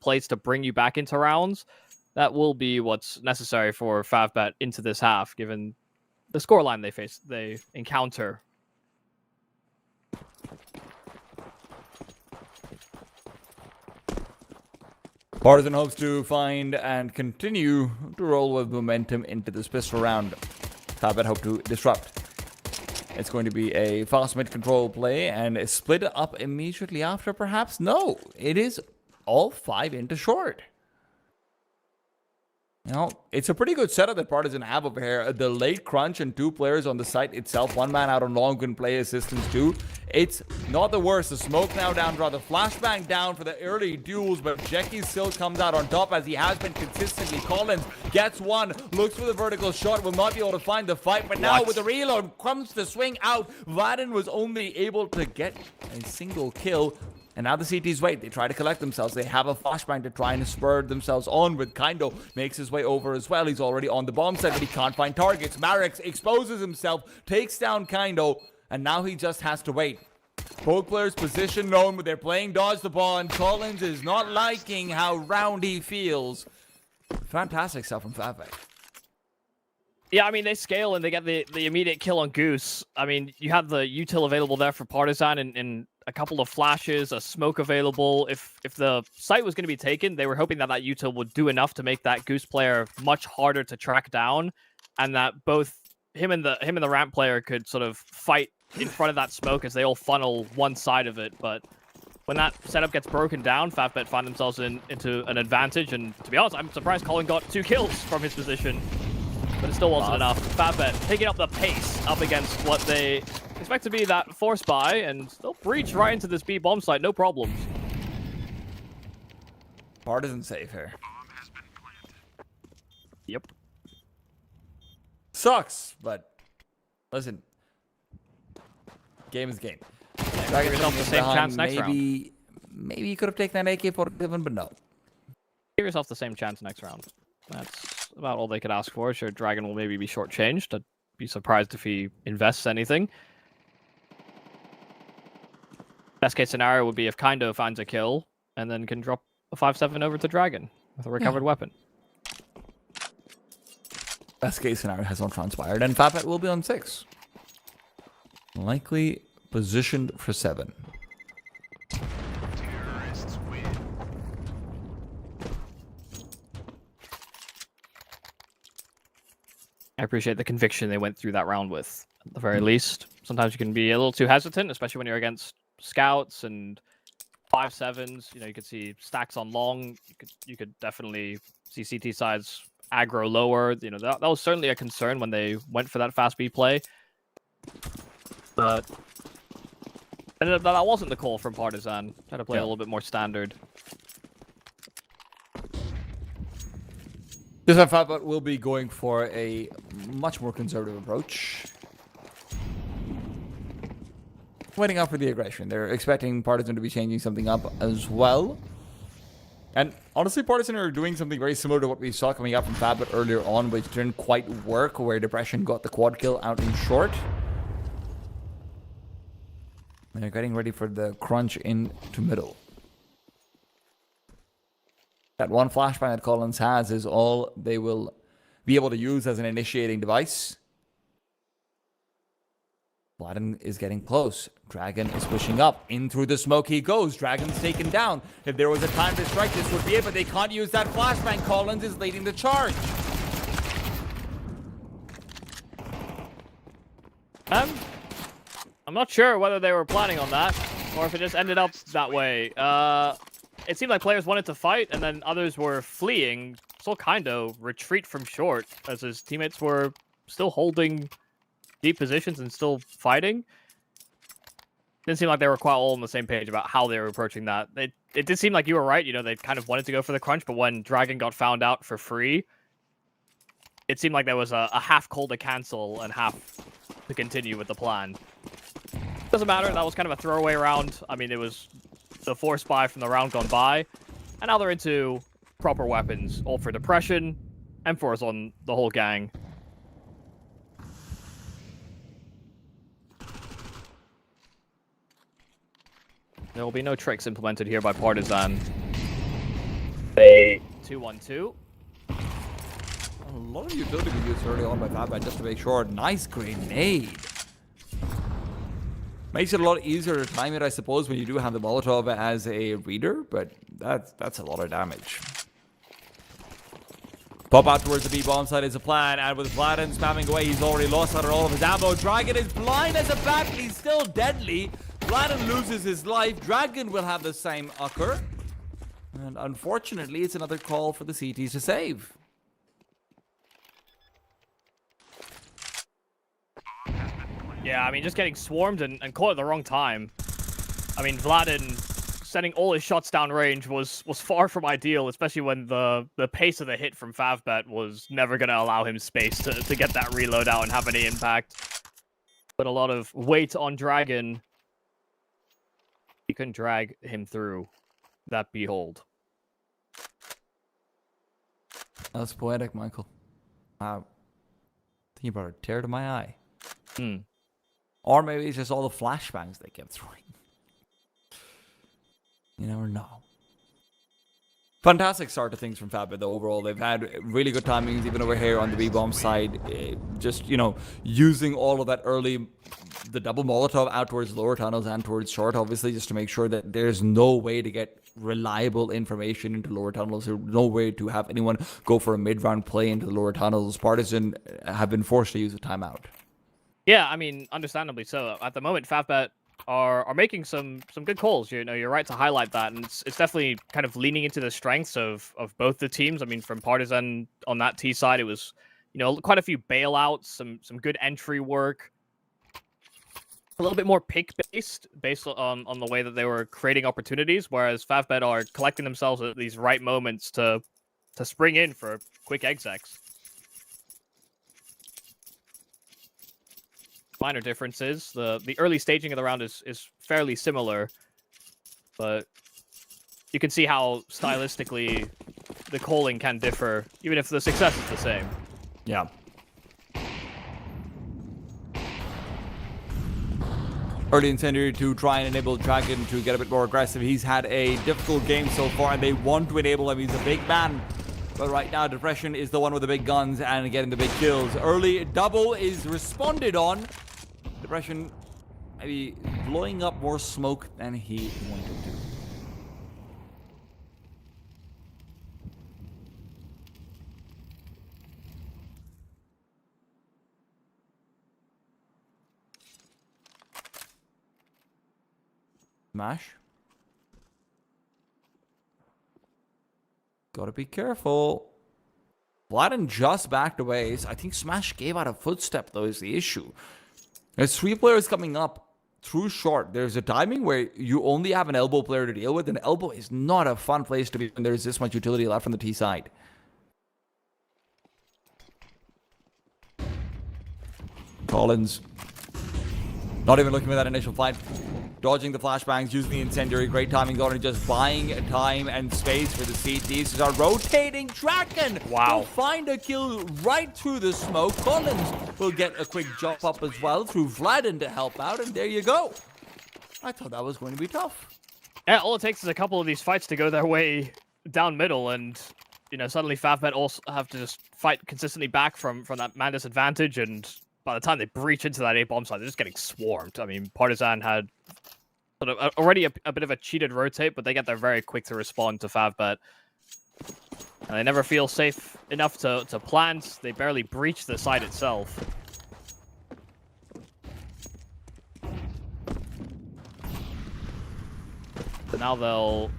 plays to bring you back into rounds, that will be what's necessary for Favbet into this half, given the scoreline they encounter. Partisan hopes to find and continue to roll with momentum into this pistol round. Favbet hope to disrupt. It's going to be a fast mid-control play and split it up immediately after, perhaps? No, it is all 5 into short. You know, it's a pretty good setup that Partisan have over here. The late crunch and 2 players on the site itself. 1 man out on long can play assistance too. It's not the worst. The smoke now down, draw the flashbang down for the early duels, but Jackie still comes out on top as he has been consistently. Collins gets one, looks for the vertical shot, will not be able to find the fight, but now with the reload comes the swing out. Vladin was only able to get a single kill. And now the CTs wait. They try to collect themselves. They have a flashbang to try and spur themselves on with Kindo. Makes his way over as well. He's already on the bomb site, but he can't find targets. Marek exposes himself, takes down Kindo, and now he just has to wait. Both players position known, but they're playing dodge the ball, and Collins is not liking how round he feels. Fantastic stuff from Fatback. Yeah, I mean, they scale and they get the immediate kill on Goose. I mean, you have the util available there for Partisan and a couple of flashes, a smoke available. If the site was going to be taken, they were hoping that util would do enough to make that Goose player much harder to track down, and that both him and the ramp player could sort of fight in front of that smoke as they all funnel one side of it. But when that setup gets broken down, Fatbet find themselves into an advantage. And to be honest, I'm surprised Colin got 2 kills from his position. But it still wasn't enough. Fatbet taking up the pace up against what they expect to be that force buy, and they'll breach right into this B bomb site, no problems. Partisan safe here. Yep. Sucks, but listen. Game is game. Yeah, give yourself the same chance next round. Maybe you could have taken that AK-47, but no. Give yourself the same chance next round. That's about all they could ask for. Sure, Dragon will maybe be shortchanged. I'd be surprised if he invests anything. Best case scenario would be if Kindo finds a kill and then can drop a 5-7 over to Dragon with a recovered weapon. Best case scenario has not transpired, and Fatbet will be on 6. Likely positioned for 7. I appreciate the conviction they went through that round with, at the very least. Sometimes you can be a little too hesitant, especially when you're against scouts and 5-7s. You know, you could see stacks on long. You could definitely see CT sides aggro lower. You know, that was certainly a concern when they went for that fast B play. But that wasn't the call from Partisan. Try to play a little bit more standard. This time, Fatbot will be going for a much more conservative approach. Waiting out for the aggression. They're expecting Partisan to be changing something up as well. And honestly, Partisan are doing something very similar to what we saw coming out from Fatbot earlier on, which didn't quite work, where Depression got the quad kill out in short. And they're getting ready for the crunch into middle. That one flashbang that Collins has is all they will be able to use as an initiating device. Vladin is getting close. Dragon is pushing up. In through the smoke he goes. Dragon's taken down. If there was a time to strike, this would be it, but they can't use that flashbang. Collins is leading the charge. I'm not sure whether they were planning on that, or if it just ended up that way. It seemed like players wanted to fight, and then others were fleeing. Saw Kindo retreat from short, as his teammates were still holding deep positions and still fighting. Didn't seem like they were quite all on the same page about how they were approaching that. It did seem like you were right. You know, they kind of wanted to go for the crunch, but when Dragon got found out for free, it seemed like there was a half call to cancel and half to continue with the plan. Doesn't matter. That was kind of a throwaway round. I mean, it was the force buy from the round gone by, and now they're into proper weapons, all for Depression, M4's on the whole gang. There will be no tricks implemented here by Partisan. They 2-1-2. A lot of utility being used early on by Fatbot just to make sure. Nice grenade. Makes it a lot easier to time it, I suppose, when you do have the Molotov as a reader, but that's a lot of damage. Pop out towards the B-bomb side is a plan, and with Vladin spamming away, he's already lost out on all of his ammo. Dragon is blind as a bat, but he's still deadly. Vladin loses his life. Dragon will have the same occur. And unfortunately, it's another call for the CTs to save. Yeah, I mean, just getting swarmed and caught at the wrong time. I mean, Vladin sending all his shots down range was far from ideal, especially when the pace of the hit from Favbet was never going to allow him space to get that reload out and have any impact. But a lot of weight on Dragon. He couldn't drag him through that behold. That's poetic, Michael. Wow. I think you brought a tear to my eye. Or maybe it's just all the flashbangs they kept throwing. You never know. Fantastic start to things from Fabit, though, overall. They've had really good timings, even over here on the B-bomb side. Just, you know, using all of that early, the double Molotov out towards lower tunnels and towards short, obviously, just to make sure that there's no way to get reliable information into lower tunnels. There's no way to have anyone go for a mid-round play into the lower tunnels. Partisan have been forced to use a timeout. Yeah, I mean, understandably so. At the moment, Favbet are making some good calls. You know, you're right to highlight that, and it's definitely kind of leaning into the strengths of both the teams. I mean, from Partisan on that T side, it was, you know, quite a few bailouts, some good entry work, a little bit more pick based on the way that they were creating opportunities, whereas Favbet are collecting themselves at these right moments to spring in for quick execs. Minor differences. The early staging of the round is fairly similar, but you can see how stylistically the calling can differ, even if the success is the same. Yeah. Early incendiary to try and enable Dragon to get a bit more aggressive. He's had a difficult game so far, and they want to enable him. He's a big man. But right now, Depression is the one with the big guns and getting the big kills. Early double is responded on. Depression maybe blowing up more smoke than he wanted to. Smash. Gotta be careful. Vladin just backed away. I think Smash gave out a footstep, though, is the issue. There's 3 players coming up through short. There's a timing where you only have an elbow player to deal with, and elbow is not a fun place to be when there's this much utility left from the T side. Collins not even looking for that initial fight. Dodging the flashbangs, using the incendiary. Great timing, going just buying time and space for the CTs. Is our rotating Dragon. Wow. Will find a kill right through the smoke. Collins will get a quick jump up as well through Vladin to help out, and there you go. I thought that was going to be tough. Yeah, all it takes is a couple of these fights to go their way down middle, and, you know, suddenly Favbet also have to just fight consistently back from that man disadvantage, and by the time they breach into that A-bomb side, they're just getting swarmed. I mean, Partisan had sort of already a bit of a cheated rotate, but they get there very quick to respond to Favbet. And they never feel safe enough to plant. They barely breach the site itself. So now they'll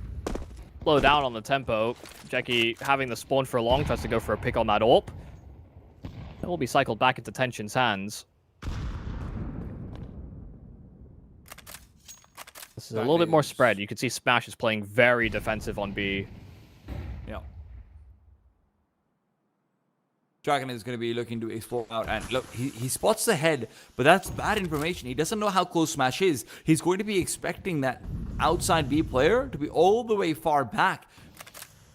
slow down on the tempo. Jackie, having the spawn for long, tries to go for a pick on that AWP. It will be cycled back into Tension's hands. This is a little bit more spread. You can see Smash is playing very defensive on B. Yeah. Dragon is going to be looking to explore out, and look, he spots the head, but that's bad information. He doesn't know how close Smash is. He's going to be expecting that outside B player to be all the way far back.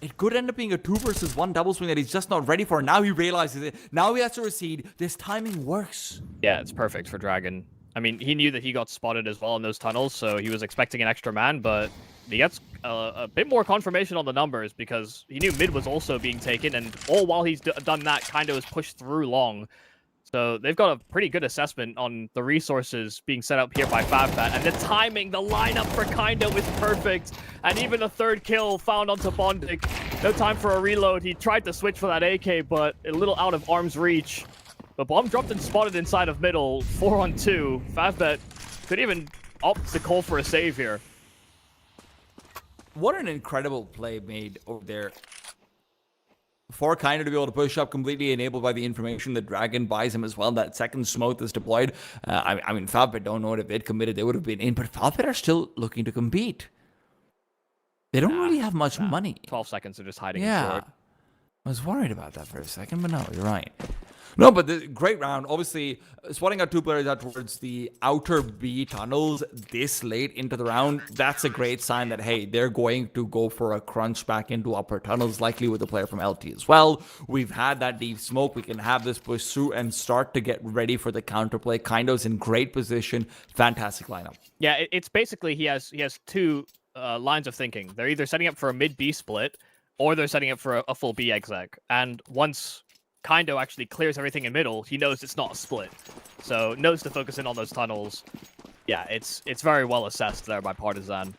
It could end up being a 2 versus 1 double swing that he's just not ready for. Now he realizes it. Now he has to recede. This timing works. Yeah, it's perfect for Dragon. I mean, he knew that he got spotted as well in those tunnels, so he was expecting an extra man, but he gets a bit more confirmation on the numbers because he knew mid was also being taken, and all while he's done that, Kaindo was pushed through long. So they've got a pretty good assessment on the resources being set up here by Favbet, and the timing, the lineup for Kaindo is perfect, and even a 3rd kill found onto Bondik. No time for a reload. He tried to switch for that AK, but a little out of arm's reach. The bomb dropped and spotted inside of middle, 4-on-2. Favbet could even opt to call for a save here. What an incredible play made over there. for Kiner to be able to push up, completely enabled by the information that Dragon buys him as well. That second smoke that's deployed. I mean, Falbet don't know if they'd committed, they would have been in, but Falbet are still looking to compete. They don't really have much money. 12 seconds of just hiding Yeah. short. I was worried about that for a second, but no, you're right. No, but the great round. Obviously, spotting out two players out towards the outer B tunnels this late into the round, that's a great sign that, hey, they're going to go for a crunch back into upper tunnels, likely with a player from LT as well. We've had that deep smoke. We can have this push through and start to get ready for the counterplay. Kindo's in great position. Fantastic lineup. Yeah, it's basically he has two lines of thinking. They're either setting up for a mid-B split, or they're setting up for a full B exec. And once Kindo actually clears everything in middle, he knows it's not a split. So knows to focus in on those tunnels. Yeah, it's very well assessed there by Partizan.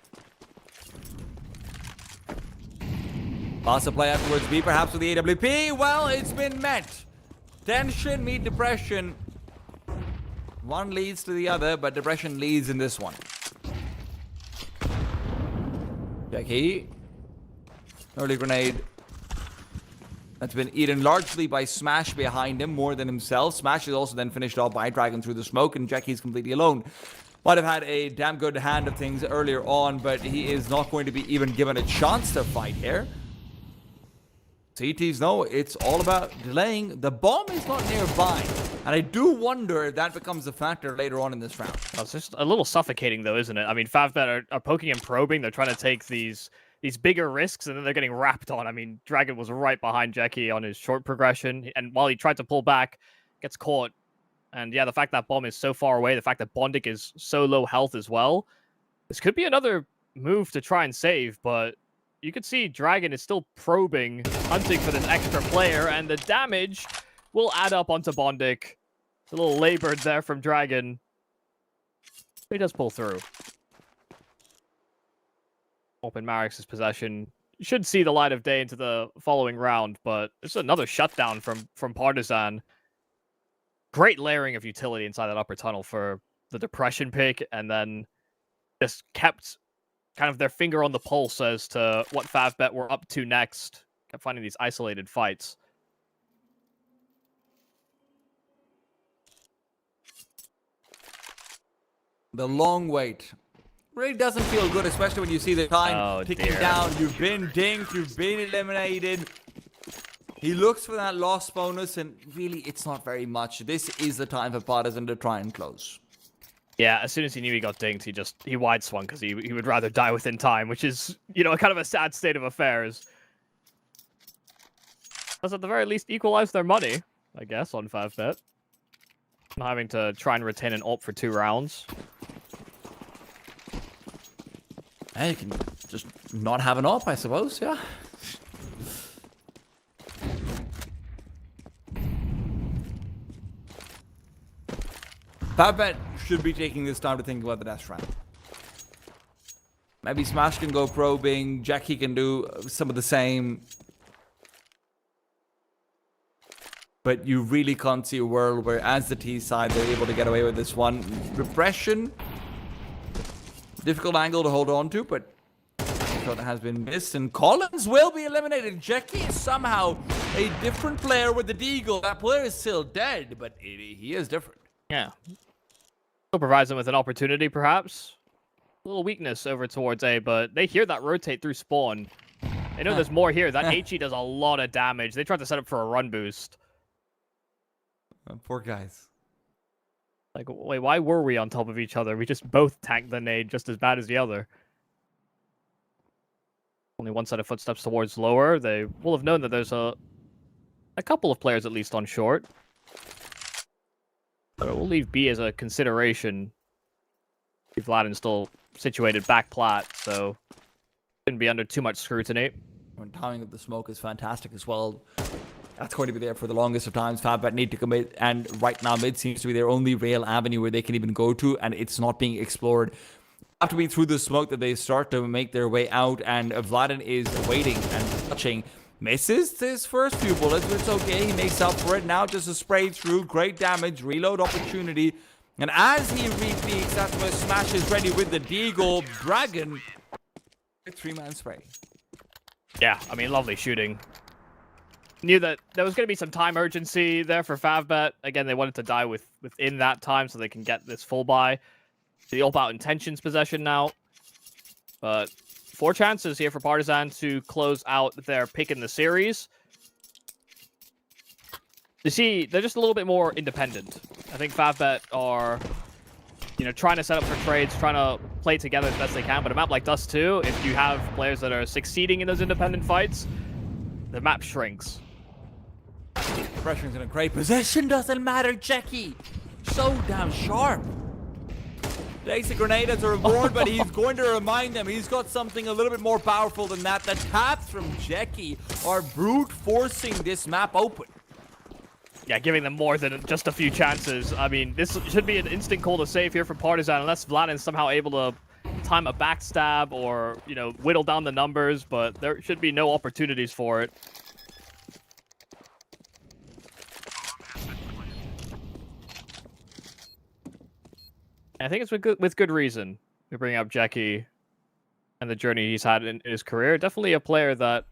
Pass a play out towards B, perhaps with the AWP. Well, it's been met. Tension meet depression. One leads to the other, but depression leads in this one. Jackie. Early grenade. That's been eaten largely by Smash behind him more than himself. Smash is also then finished off by Dragon through the smoke, and Jackie's completely alone. Might have had a damn good hand of things earlier on, but he is not going to be even given a chance to fight here. CTs know it's all about delaying. The bomb is not nearby, and I do wonder if that becomes a factor later on in this round. Well, it's just a little suffocating, though, isn't it? I mean, Favbet are poking and probing. They're trying to take these bigger risks, and then they're getting wrapped on. I mean, Dragon was right behind Jackie on his short progression, and while he tried to pull back, gets caught. And yeah, the fact that bomb is so far away, the fact that Bondic is so low health as well, this could be another move to try and save, but you could see Dragon is still probing, hunting for this extra player, and the damage will add up onto Bondic. It's a little labored there from Dragon. He does pull through. Open Marix's possession should see the light of day into the following round, but it's another shutdown from Partizan. Great layering of utility inside that upper tunnel for the depression pick, and then just kept kind of their finger on the pulse as to what Favbet were up to next. Kept finding these isolated fights. The long wait really doesn't feel good, especially when you see the time ticking down. You've been dinged, you've been eliminated. He looks for that loss bonus, and really, it's not very much. This is the time for Partizan to try and close. Yeah, as soon as he knew he got dinged, he wide swung because he would rather die within time, which is, you know, kind of a sad state of affairs. Does at the very least equalize their money, I guess, on Favbet. Not having to try and retain an ult for 2 rounds. Hey, you can just not have an op, I suppose, yeah. Favbet should be taking this time to think about the next round. Maybe Smash can go probing, Jackie can do some of the same. But you really can't see a world where, as the T side, they're able to get away with this one. Repression. Difficult angle to hold on to, but shot has been missed, and Collins will be eliminated. Jackie is somehow a different player with the Deagle. That player is still dead, but he is different. Yeah. Still provides them with an opportunity, perhaps. A little weakness over towards A, but they hear that rotate through spawn. They know there's more here. That HE does a lot of damage. They tried to set up for a run boost. Poor guys. Like, wait, why were we on top of each other? We just both tanked the nade just as bad as the other. Only one set of footsteps towards lower. They will have known that there's a couple of players at least on short. But we'll leave B as a consideration. Vladin's still situated back plat, so shouldn't be under too much scrutiny. When timing of the smoke is fantastic as well. That's going to be there for the longest of times. Favbet need to commit, and right now mid seems to be their only real avenue where they can even go to, and it's not being explored. After being through the smoke that they start to make their way out, and Vladin is waiting and touching. Misses his first few bullets, but it's okay. He makes up for it. Now just a spray through. Great damage. Reload opportunity. And as he repeats, that's where Smash is ready with the Deagle. Dragon. 3-man spray. Yeah, I mean, lovely shooting. knew that there was going to be some time urgency there for Favbet. Again, they wanted to die within that time so they can get this full buy. The all-out intentions possession now. But 4 chances here for Partizan to close out their pick in the series. You see, they're just a little bit more independent. I think Favbet are, trying to set up for trades, trying to play together as best they can. But a map like Dust 2, if you have players that are succeeding in those independent fights, the map shrinks. Pressure's in a great position, doesn't matter, Jackie. So damn sharp. Takes a grenade as a reward, but he's going to remind them he's got something a little bit more powerful than that. The taps from Jackie are brute forcing this map open. Yeah, giving them more than just a few chances. I mean, this should be an instant call to save here from Partizan, unless Vladin's somehow able to time a backstab or, whittle down the numbers, but there should be no opportunities for it. I think it's with good reason to bring up Jackie and the journey he's had in his career. Definitely a player that,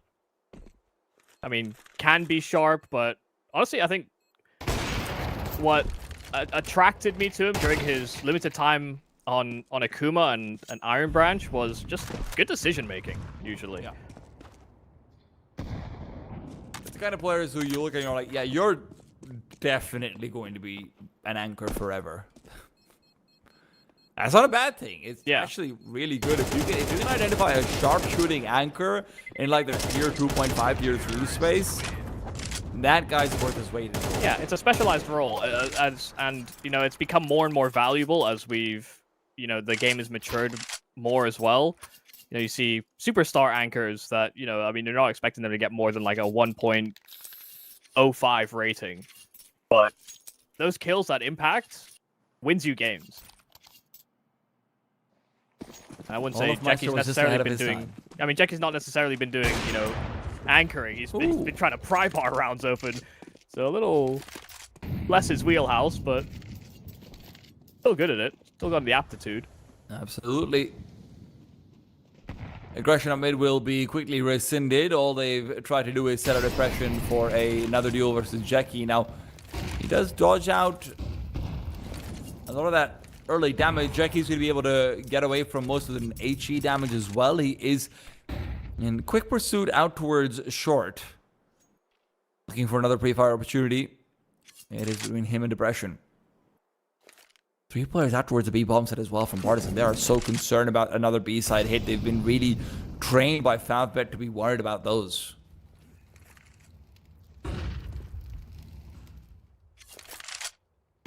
can be sharp, but honestly, I think what attracted me to him during his limited time on Akuma and Iron Branch was just good decision making, usually. Yeah. It's the kind of players who you look at and you're like, yeah, you're definitely going to be an anchor forever. That's not a bad thing. It's actually really good if you can identify a sharpshooting anchor in like the tier 2.5, tier 3 space. That guy's worth his weight in gold. Yeah, it's a specialized role, and it's become more and more valuable as we've, the game has matured more as well. You see superstar anchors that, you're not expecting them to get more than like a 1.05 rating, but those kills that impact wins you games. I wouldn't say Jackie's necessarily been doing. Jackie's not necessarily been doing, anchoring. He's been trying to pry bar rounds open, so a little less his wheelhouse, but still good at it. Still got the aptitude. Absolutely. Aggression on mid will be quickly rescinded. All they've tried to do is set a depression for another duel versus Jackie. Now, he does dodge out a lot of that early damage. Jackie's going to be able to get away from most of the HE damage as well. He is in quick pursuit out towards short. Looking for another pre-fire opportunity. It is between him and Depression. 3 players out towards the B bomb set as well from Partizan. They are so concerned about another B side hit. They've been really trained by Favbet to be worried about those.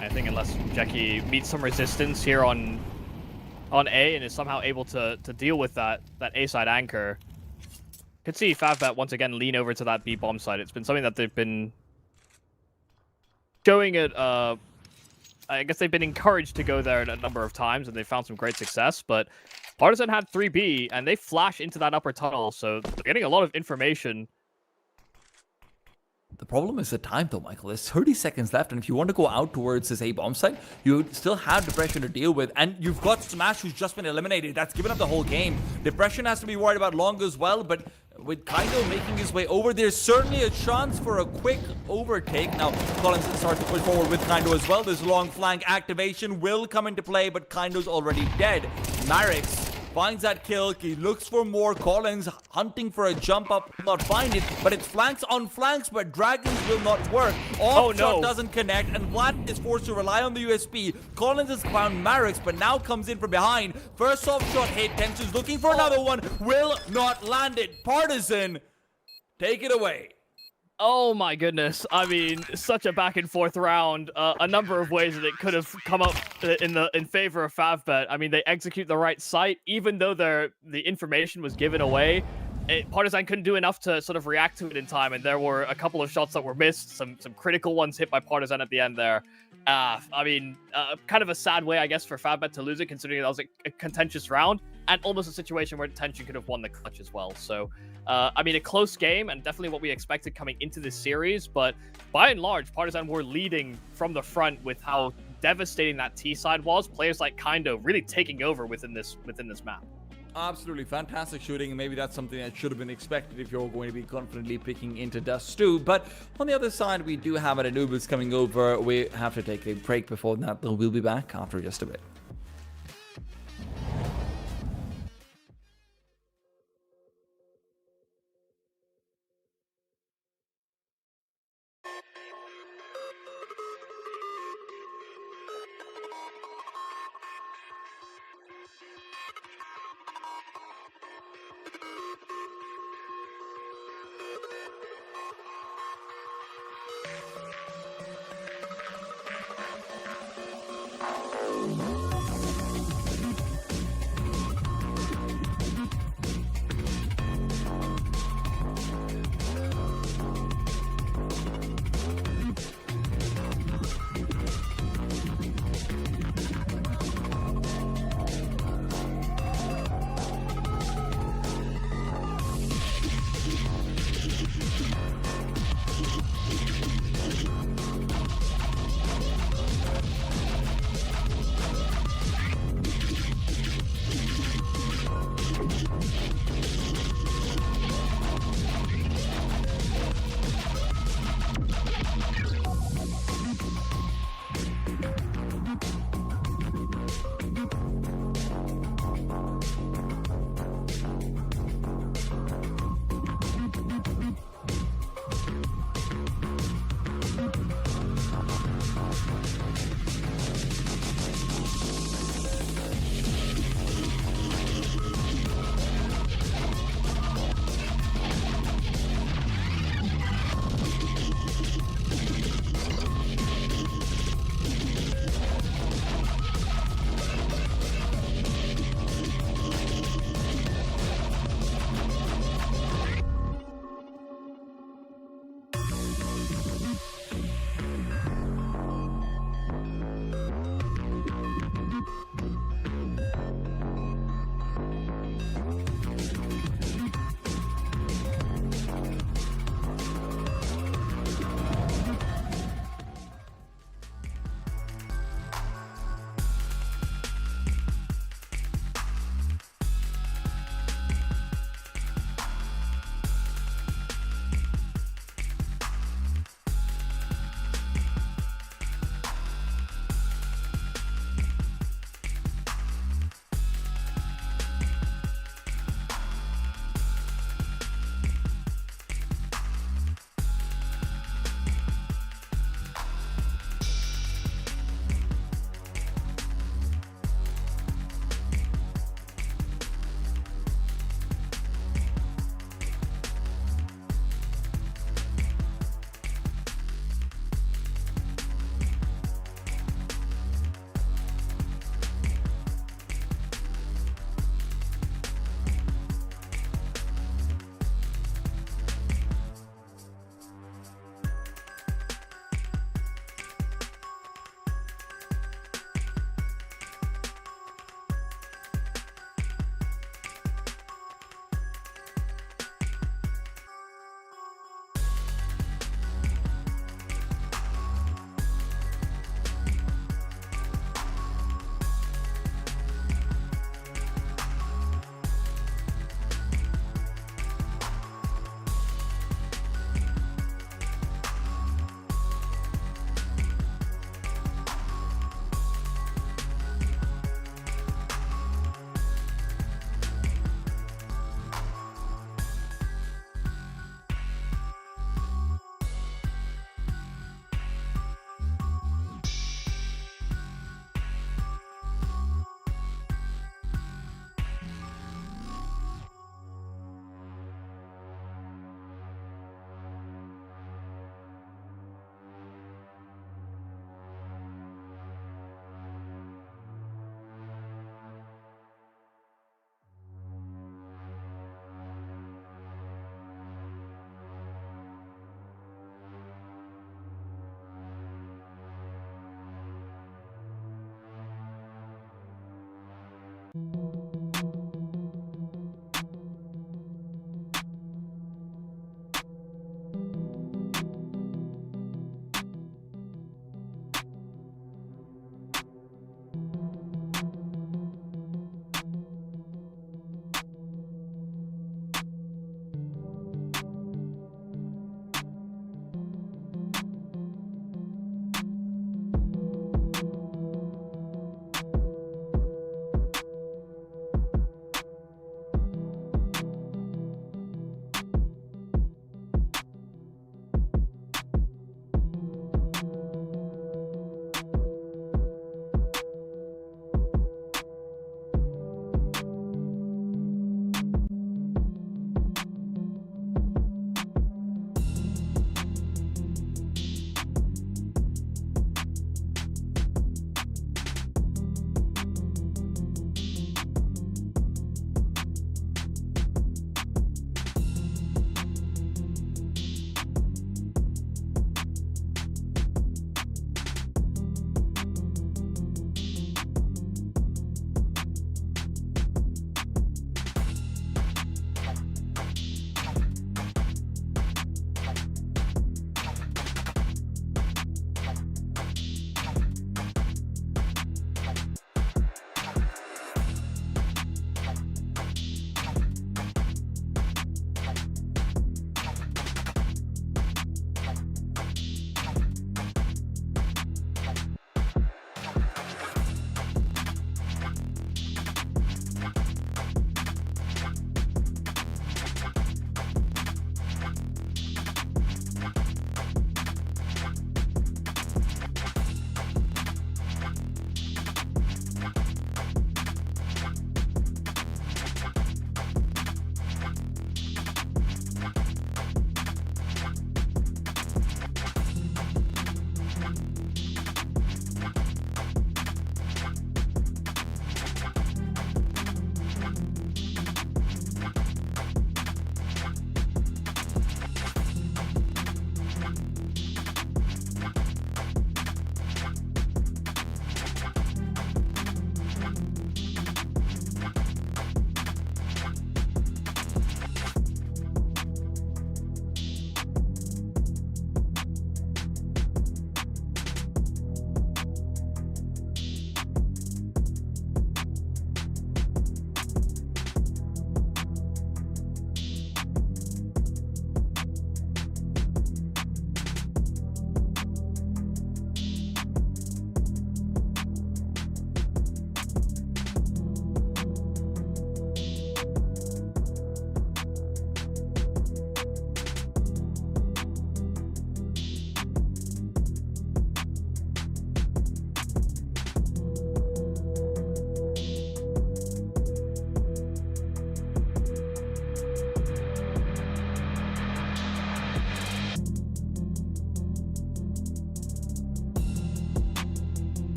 I think unless Jackie meets some resistance here on A and is somehow able to deal with that A side anchor, could see Favbet once again lean over to that B bomb side. It's been something that they've been showing it. I guess they've been encouraged to go there a number of times, and they've found some great success. But Partizan had 3B, and they flash into that upper tunnel, so they're getting a lot of information. The problem is the time though, Michael. There's 30 seconds left, and if you want to go out towards this A bomb site, you still have Depression to deal with, and you've got Smash who's just been eliminated. That's given up the whole game. Depression has to be worried about Long as well, but with Kaido making his way over, there's certainly a chance for a quick overtake. Now, Collins starts to push forward with Kaido as well. This long flank activation will come into play, but Kaido's already dead. Marix finds that kill. He looks for more. Collins hunting for a jump up. Will not find it, but it's flanks on flanks, but Dragons will not work. Off shot doesn't connect, and Vlad is forced to rely on the USP. Collins has found Marix, but now comes in from behind. First off shot hit. Tension's looking for another one. Will not land it. Partizan, take it away. Oh my goodness. I mean, such a back and forth round. A number of ways that it could have come up in favor of Favbet. I mean, they execute the right site, even though the information was given away. Partizan couldn't do enough to sort of react to it in time, and there were a couple of shots that were missed, some critical ones hit by Partizan at the end there. I mean, kind of a sad way, I guess, for Favbet to lose it, considering that was a contentious round, and almost a situation where Tension could have won the clutch as well. So, I mean, a close game, and definitely what we expected coming into this series, but by and large, Partizan were leading from the front with how devastating that T side was. Players like Kaido really taking over within this map. Absolutely fantastic shooting, and maybe that's something that should have been expected if you're going to be confidently picking into Dust 2. But on the other side, we do have an Anubis coming over. We have to take a break before that, though we'll be back after just a bit.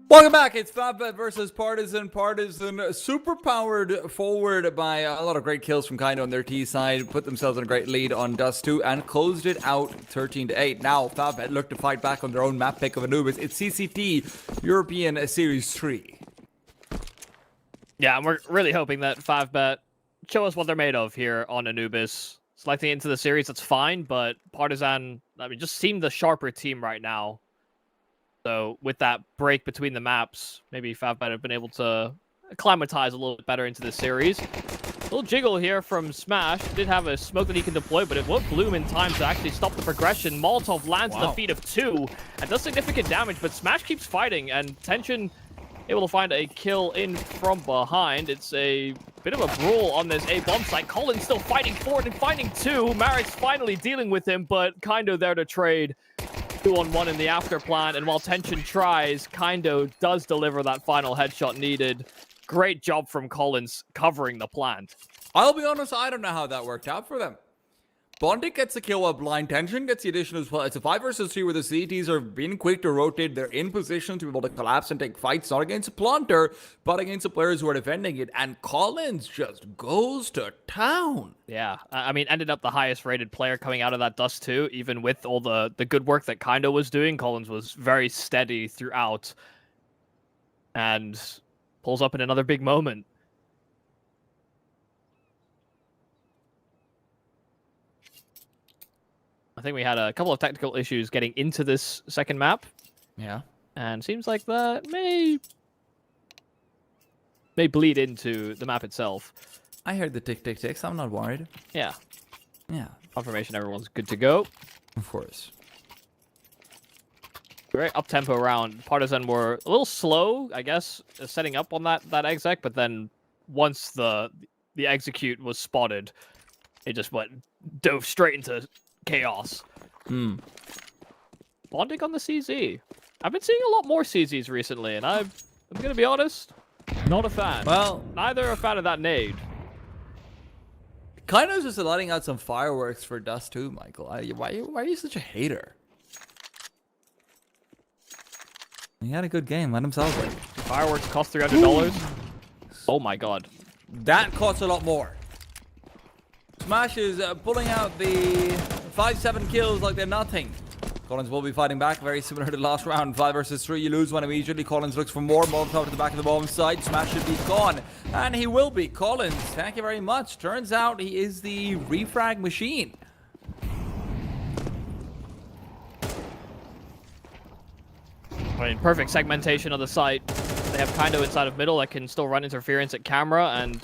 Welcome back. It's FabBet versus Partisan. Partisan super powered forward by a lot of great kills from Kaido on their T side. Put themselves in a great lead on Dust 2 and closed it out 13-8. Now FabBet look to fight back on their own map pick of Anubis. It's CCT European Series 3. Yeah, and we're really hoping that FabBet show us what they're made of here on Anubis. Selecting into the series, that's fine, but Partisan, I mean, just seem the sharper team right now. So with that break between the maps, maybe FabBet have been able to acclimatize a little bit better into the series. A little jiggle here from Smash. Did have a smoke that he can deploy, but it won't bloom in time to actually stop the progression. Molotov lands at the feet of 2 and does significant damage, but Smash keeps fighting, and Tension able to find a kill in from behind. It's a bit of a brawl on this A-bomb site. Collins still fighting forward and finding 2. Marek finally dealing with him, but Kaido there to trade. 2-on-1 in the after plan, and while Tension tries, Kaido does deliver that final headshot needed. Great job from Collins covering the plant. I'll be honest, I don't know how that worked out for them. Bondic gets the kill while Blind Tension gets the addition as well. It's a 5 versus 3 where the CTs are being quick to rotate. They're in position to be able to collapse and take fights, not against a Planter, but against the players who are defending it. And Collins just goes to town. Yeah, I mean, ended up the highest rated player coming out of that Dust 2, even with all the good work that Kaido was doing. Collins was very steady throughout and pulls up in another big moment. I think we had a couple of technical issues getting into this second map. Yeah. And seems like that may bleed into the map itself. I heard the tick, so I'm not worried. Yeah. Yeah. Confirmation everyone's good to go. Of course. Very up-tempo round. Partisan were a little slow, I guess, setting up on that exec, but then once the execute was spotted, it just dove straight into chaos. Bonding on the CZ. I've been seeing a lot more CZs recently, and I'm gonna be honest, not a fan. Well, neither a fan of that nade. Kaido's just letting out some fireworks for Dust 2, Michael. Why are you such a hater? He had a good game. Let him celebrate. Fireworks cost $300. Oh my god. That costs a lot more. Smash is pulling out the 5-7 kills like they're nothing. Collins will be fighting back, very similar to the last round. 5 versus 3, you lose one immediately. Collins looks for more. Molotov to the back of the bomb site. Smash should be gone. And he will be. Collins, thank you very much. Turns out he is the refrag machine. I mean, perfect segmentation of the site. They have Kaido inside of middle that can still run interference at camera, and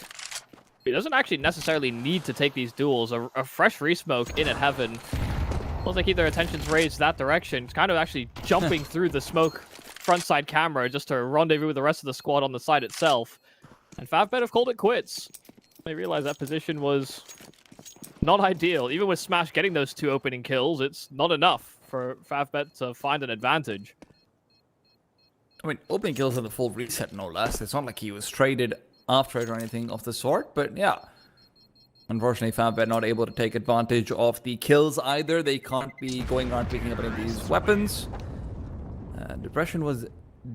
he doesn't actually necessarily need to take these duels. A fresh resmoke in at heaven. Looks like keep their attentions raised that direction. It's kind of actually jumping through the smoke frontside camera just to rendezvous with the rest of the squad on the site itself. And FabBet have called it quits. They realized that position was not ideal. Even with Smash getting those 2 opening kills, it's not enough for FabBet to find an advantage. I mean, opening kills in the full reset, no less. It's not like he was traded after it or anything of the sort, but yeah. Unfortunately, FabBet not able to take advantage of the kills either. They can't be going around picking up any of these weapons. Depression was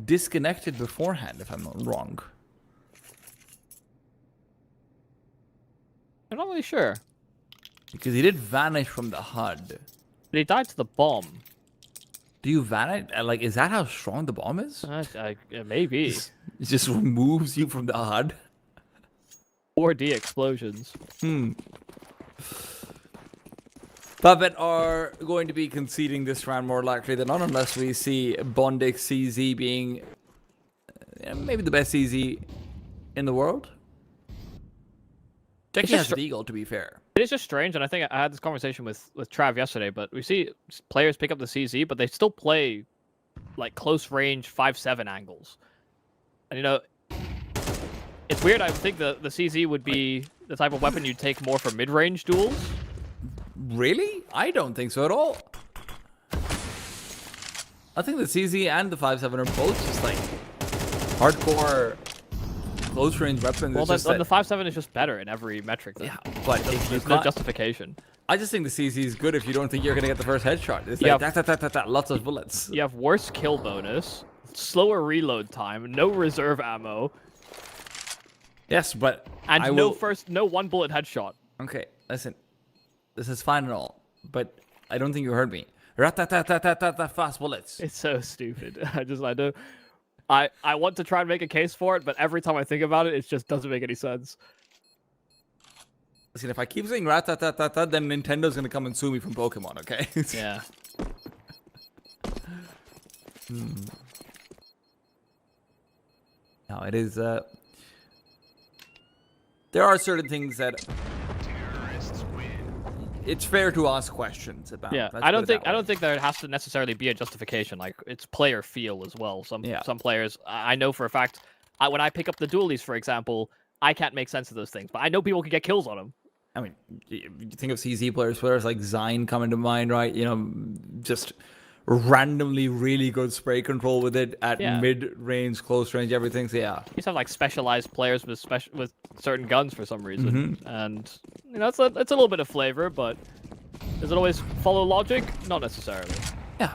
disconnected beforehand, if I'm not wrong. I'm not really sure. Because he did vanish from the HUD. But he died to the bomb. Do you vanish? Like, is that how strong the bomb is? Maybe. It just removes you from the HUD? 4D explosions. FabBet are going to be conceding this round more likely than not, unless we see Bondic CZ being maybe the best CZ in the world. Techie has the Eagle, to be fair. It is just strange, and I think I had this conversation with Trav yesterday, but we see players pick up the CZ, but they still play like close range 5-7 angles. And you know, it's weird. I would think the CZ would be the type of weapon you'd take more for mid-range duels. Really? I don't think so at all. I think the CZ and the 5-7 are both just like hardcore close range weapons. Well, the 5-7 is just better in every metric. Though. Yeah, but there's no justification. I just think the CZ is good if you don't think you're going to get the first headshot. It's like lots of bullets. You have worse kill bonus, slower reload time, no reserve ammo, Yes, but and I no will... no one bullet headshot. Okay, listen. This is fine and all, but I don't think you heard me. Rat-tat-tat-tat-tat-tat, fast bullets. It's so stupid. I don't. I want to try and make a case for it, but every time I think about it, it just doesn't make any sense. Listen, if I keep saying rat-tat-tat-tat-tat, then Nintendo's gonna come and sue me from Pokemon, okay? Yeah. No, it is, there are certain things that it's fair to ask questions about. Yeah, Let's I put it that don't way. think there has to necessarily be a justification. Like, it's player feel as well. Some players, I know for a fact, when I pick up the dualies, for example, I can't make sense of those things, but I know people can get kills on them. I mean, you think of CZ players like Zine coming to mind, right? You know, just randomly really good spray control with it at mid-range, close range, everything. So yeah, You used to have like specialized players with certain guns for some reason, and you know it's a little bit of flavor, but does it always follow logic? Not necessarily. yeah.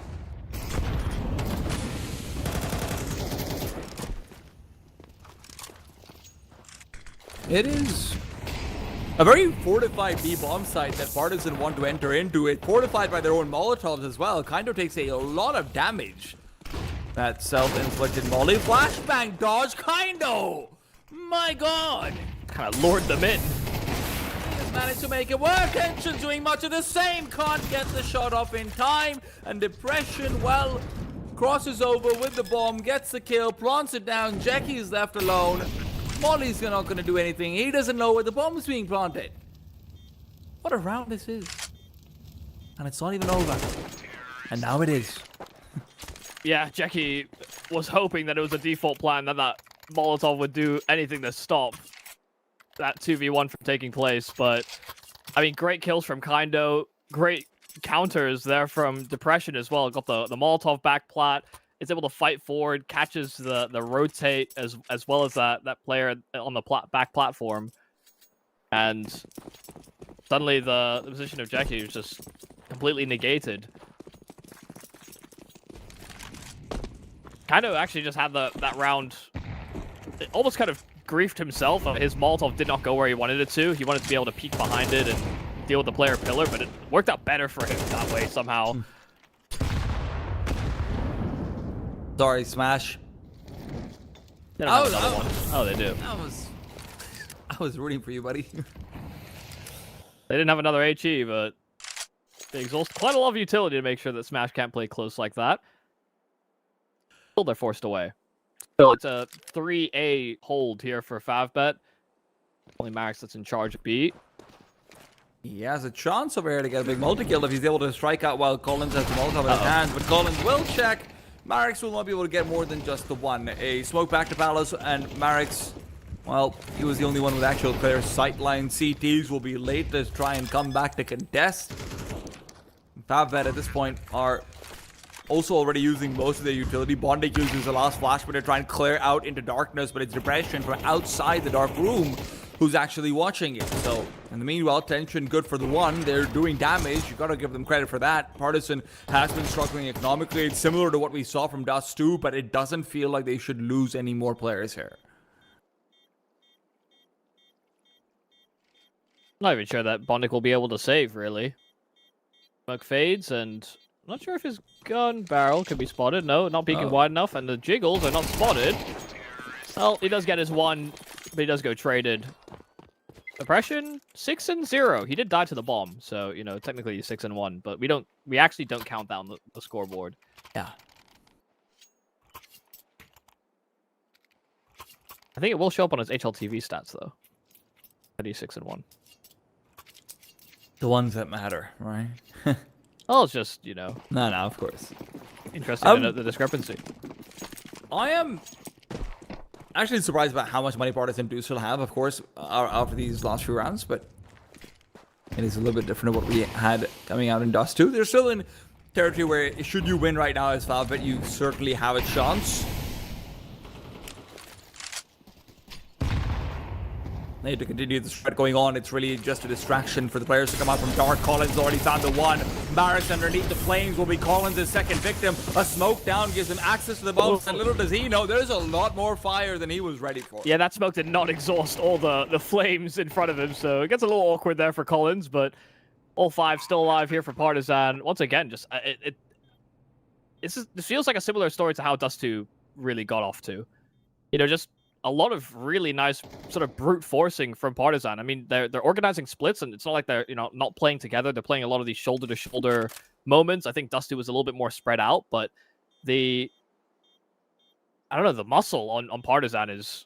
It is a very fortified B-bomb site that Partisan want to enter into. It fortified by their own Molotovs as well. Kind of takes a lot of damage. That self-inflicted molly flashbang dodge, Kindo! My god! Kind of lured them in. Has managed to make it work. Tension doing much of the same. Can't get the shot off in time. And Depression, well, crosses over with the bomb, gets the kill, plants it down. Jackie's left alone. Molly's not going to do anything. He doesn't know where the bomb is being planted. What a round this is. And it's not even over. And now it is. Yeah, Jackie was hoping that it was a default plan that Molotov would do anything to stop that 2v1 from taking place. But, I mean, great kills from Kindo. Great counters there from Depression as well. Got the Molotov back plat. It's able to fight forward, catches the rotate as well as that player on the back platform. And suddenly the position of Jackie was just completely negated. Kind of actually just had that round, it almost kind of griefed himself. His Molotov did not go where he wanted it to. He wanted to be able to peek behind it and deal with the player pillar, but it worked out better for him that way somehow. Sorry, Smash. They don't have another one. Oh, they do. I was rooting for you, buddy. They didn't have another HE, but they exhaust quite a lot of utility to make sure that Smash can't play close like that. Still, they're forced away. So it's a 3A hold here for Favbet. Only Max that's in charge of B. He has a chance over here to get a big multi-kill if he's able to strike out while Collins has the Molotov in his hands. But Collins will check. Marix will not be able to get more than just the one. A smoke back to Palace, and Marix, well, he was the only one with actual clear sightline. CTs will be late to try and come back to contest. Favbet at this point are also already using most of their utility. Bondage uses the last flash, but they're trying to clear out into darkness, but it's Depression from outside the dark room who's actually watching it. So, in the meanwhile, Tension good for the one. They're doing damage. You gotta give them credit for that. Partisan has been struggling economically. It's similar to what we saw from Dust 2, but it doesn't feel like they should lose any more players here. Not even sure that Bondic will be able to save, really. Smoke fades, and I'm not sure if his gun barrel can be spotted. No, not peeking wide enough, and the jiggles are not spotted. Well, he does get his one, but he does go traded. Depression 6-0. He did die to the bomb, so you know technically he's 6-1, but we actually don't count that on the scoreboard. Yeah. I think it will show up on his HLTV stats though. That he's 6-1. The ones that matter, right? Oh, it's just No, of course. interesting to note the discrepancy. I am actually surprised about how much money Partisan do still have, of course, after these last few rounds, but it is a little bit different than what we had coming out in Dust 2. They're still in territory where, should you win right now as Favbet, you certainly have a chance. They need to continue the spread going on. It's really just a distraction for the players to come out from dark. Collins already found the one. Barracks underneath the flames will be Collins' second victim. A smoke down gives him access to the bombs, and little does he know, there's a lot more fire than he was ready for. Yeah, that smoke did not exhaust all the flames in front of him, so it gets a little awkward there for Collins, but all 5 still alive here for Partizan. Once again, just this feels like a similar story to how Dust 2 really got off to. You know, just a lot of really nice sort of brute forcing from Partizan. I mean, they're organizing splits, and it's not like they're, you know, not playing together. They're playing a lot of these shoulder-to-shoulder moments. I think Dusty was a little bit more spread out, but I don't know, the muscle on Partizan is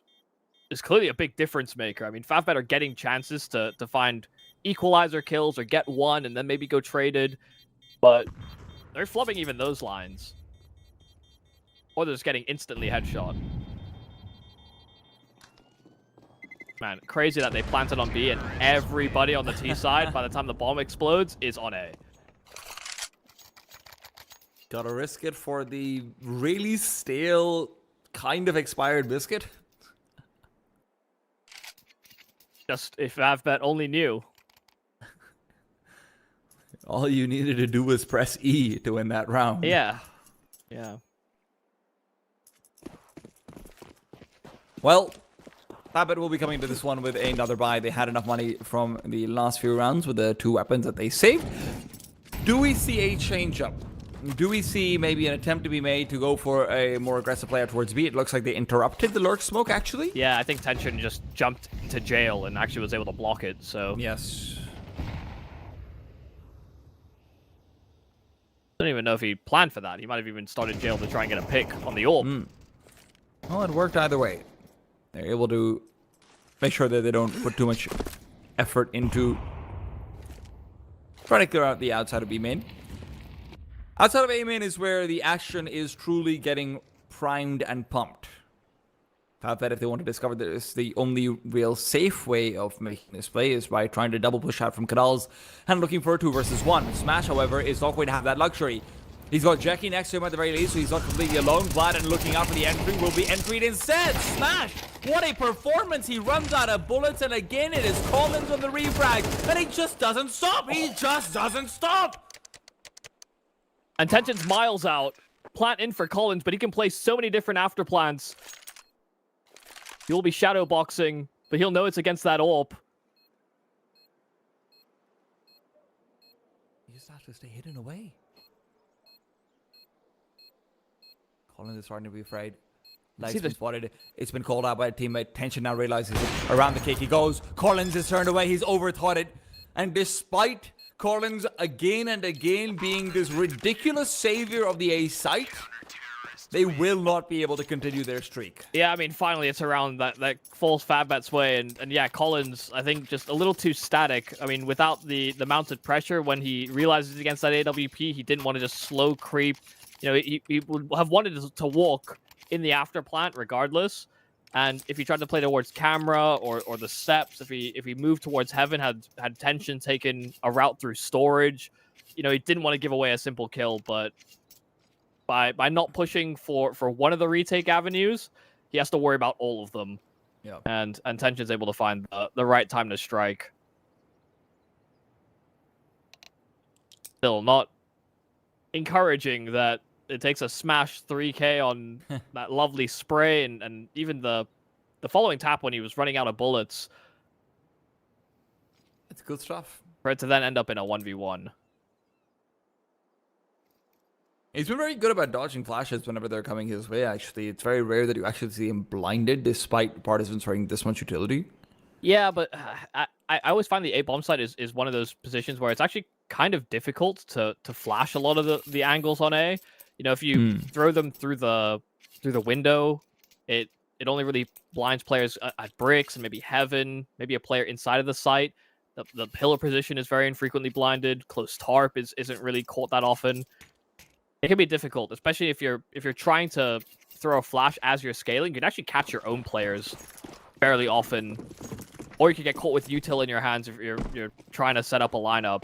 clearly a big difference maker. I mean, Favbet are getting chances to find equalizer kills or get one and then maybe go traded, but they're flubbing even those lines. Or they're just getting instantly headshot. Man, crazy that they planted on B and everybody on the T side, by the time the bomb explodes, is on A. Gotta risk it for the really stale, kind of expired biscuit. Just if Favbet only knew. All you needed to do was press E to win that round. Yeah. Yeah. Well, Favbet will be coming to this one with another buy. They had enough money from the last few rounds with the 2 weapons that they saved. Do we see a change-up? Do we see maybe an attempt to be made to go for a more aggressive player towards B? It looks like they interrupted the lurk smoke, actually. Yeah, I think Tension just jumped to jail and actually was able to block it, so... Yes. I don't even know if he planned for that. He might have even started jail to try and get a pick on the AWP. Well, it worked either way. They're able to make sure that they don't put too much effort into trying to clear out the outside of B main. Outside of A main is where the action is truly getting primed and pumped. Favbet, if they want to discover this, the only real safe way of making this play is by trying to double push out from Kadal's and looking for a 2 versus 1. Smash, however, is not going to have that luxury. He's got Jackie next to him at the very least, so he's not completely alone. Vlad and looking out for the entry will be entried instead. Smash! What a performance! He runs out of bullets, and again it is Collins on the refrag, and he just doesn't stop! He just doesn't stop! And Tension's miles out. Plant in for Collins, but he can play so many different after plants. He will be shadow boxing, but he'll know it's against that AWP. You just have to stay hidden away. Collins is starting to be afraid. Legs been spotted. It's been called out by a teammate. Tension now realizes it. Around the kick he goes. Collins is turned away. He's overthought it. And despite Collins again and again being this ridiculous savior of the A site, they will not be able to continue their streak. Yeah, I mean, finally it's around that falls Favbet's way. And yeah, Collins, I think, just a little too static. I mean, without the mounted pressure, when he realizes against that AWP, he didn't want to just slow creep. You know, he would have wanted to walk in the after plant regardless. And if he tried to play towards camera or the steps, if he moved towards heaven, had Tension taken a route through storage, you know, he didn't want to give away a simple kill. But by not pushing for one of the retake avenues, he has to worry about all of them. Yeah. And Tension's able to find the right time to strike. Still not encouraging that it takes a smash 3K on that lovely spray and even the following tap when he was running out of bullets. It's good stuff. For it to then end up in a 1v1. He's been very good about dodging flashes whenever they're coming his way, actually. It's very rare that you actually see him blinded despite partisans throwing this much utility. Yeah, but I always find the A bomb site is one of those positions where it's actually kind of difficult to flash a lot of the angles on A. You know, if you throw them through the window, it only really blinds players at bricks and maybe heaven, maybe a player inside of the site. The pillar position is very infrequently blinded. Close tarp isn't really caught that often. It can be difficult, especially if you're trying to throw a flash as you're scaling. You can actually catch your own players fairly often, or you can get caught with util in your hands if you're trying to set up a lineup.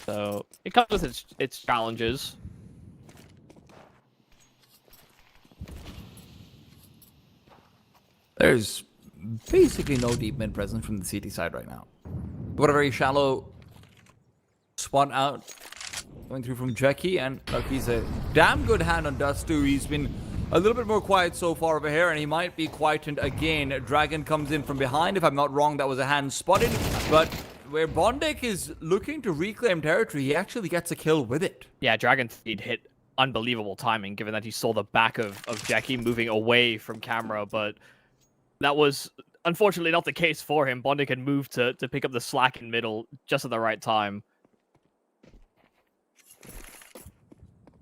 So it comes with its challenges. There's basically no deep mid presence from the CT side right now. What a very shallow spot out. Going through from Jackie, and Lucky's a damn good hand on Dust too. He's been a little bit more quiet so far over here, and he might be quietened again. Dragon comes in from behind. If I'm not wrong, that was a hand spotted, but where Bondik is looking to reclaim territory, he actually gets a kill with it. Yeah, Dragon Feed hit unbelievable timing, given that he saw the back of Jackie moving away from camera, but that was unfortunately not the case for him. Bondik had moved to pick up the slack in middle just at the right time.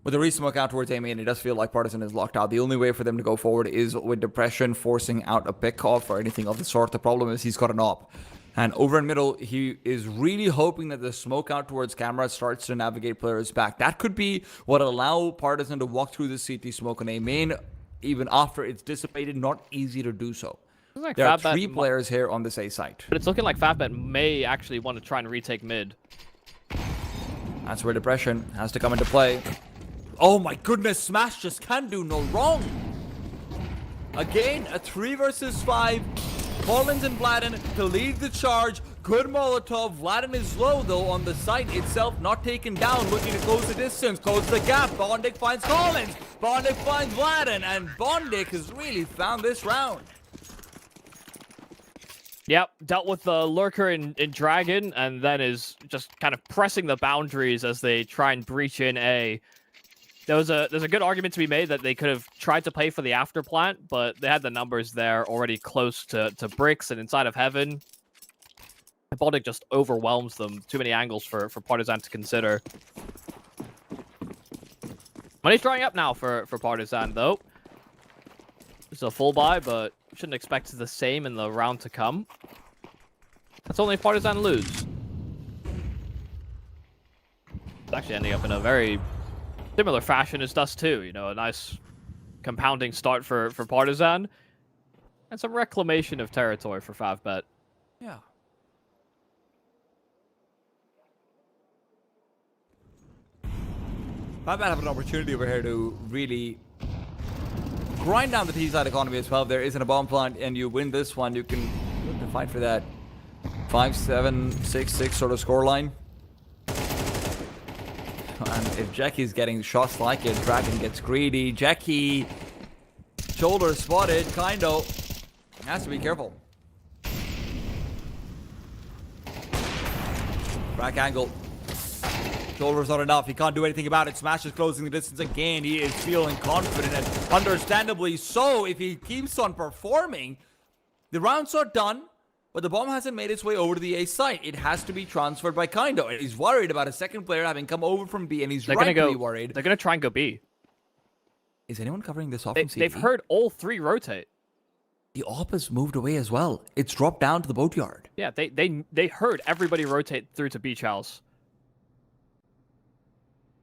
With the resmoke out towards A main, it does feel like Partisan is locked out. The only way for them to go forward is with Depression forcing out a pick-off or anything of the sort. The problem is he's got an op. And over in middle, he is really hoping that the smoke out towards camera starts to navigate players back. That could be what allow Partisan to walk through the CT smoke on A main, even after it's dissipated. Not easy to do so. Like there are 3 players here on this A site. But it's looking like Fatbet may actually want to try and retake mid. That's where Depression has to come into play. Oh my goodness, Smash just can't do no wrong. Again, a 3 versus 5. Collins and Vladden to lead the charge. Good Molotov. Vladden is low though on the site itself, not taken down. Looking to close the distance, close the gap. Bondik finds Collins. Bondik finds Vladden, and Bondik has really found this round. Yep, dealt with the lurker in Dragon, and then is just kind of pressing the boundaries as they try and breach in A. There's a good argument to be made that they could have tried to play for the after plant, but they had the numbers there already close to bricks and inside of heaven. Bondik just overwhelms them. Too many angles for Partisan to consider. Money's drying up now for Partisan, though. It's a full buy, but shouldn't expect the same in the round to come. That's only if Partisan lose. It's actually ending up in a very similar fashion as Dust 2, you know, a nice compounding start for Partisan. And some reclamation of territory for Favbet. Yeah. Favbet have an opportunity over here to really grind down the T-side economy as well. If there isn't a bomb plant and you win this one, you can look to fight for that 5-7, 6-6 sort of scoreline. And if Jackie's getting shots like it, Dragon gets greedy. Jackie, shoulder spotted, kinda. Has to be careful. Back angle. Shoulder's not enough. He can't do anything about it. Smash is closing the distance again. He is feeling confident, and understandably so. If he keeps on performing, the rounds are done. But the bomb hasn't made its way over to the A site. It has to be transferred by Kindo. And he's worried about a second player having come over from B, and he's rightfully worried. They're going to try and go B. Is anyone covering this off from CT? They've heard all 3 rotate. The op has moved away as well. It's dropped down to the boatyard. Yeah, they heard everybody rotate through to Beach House.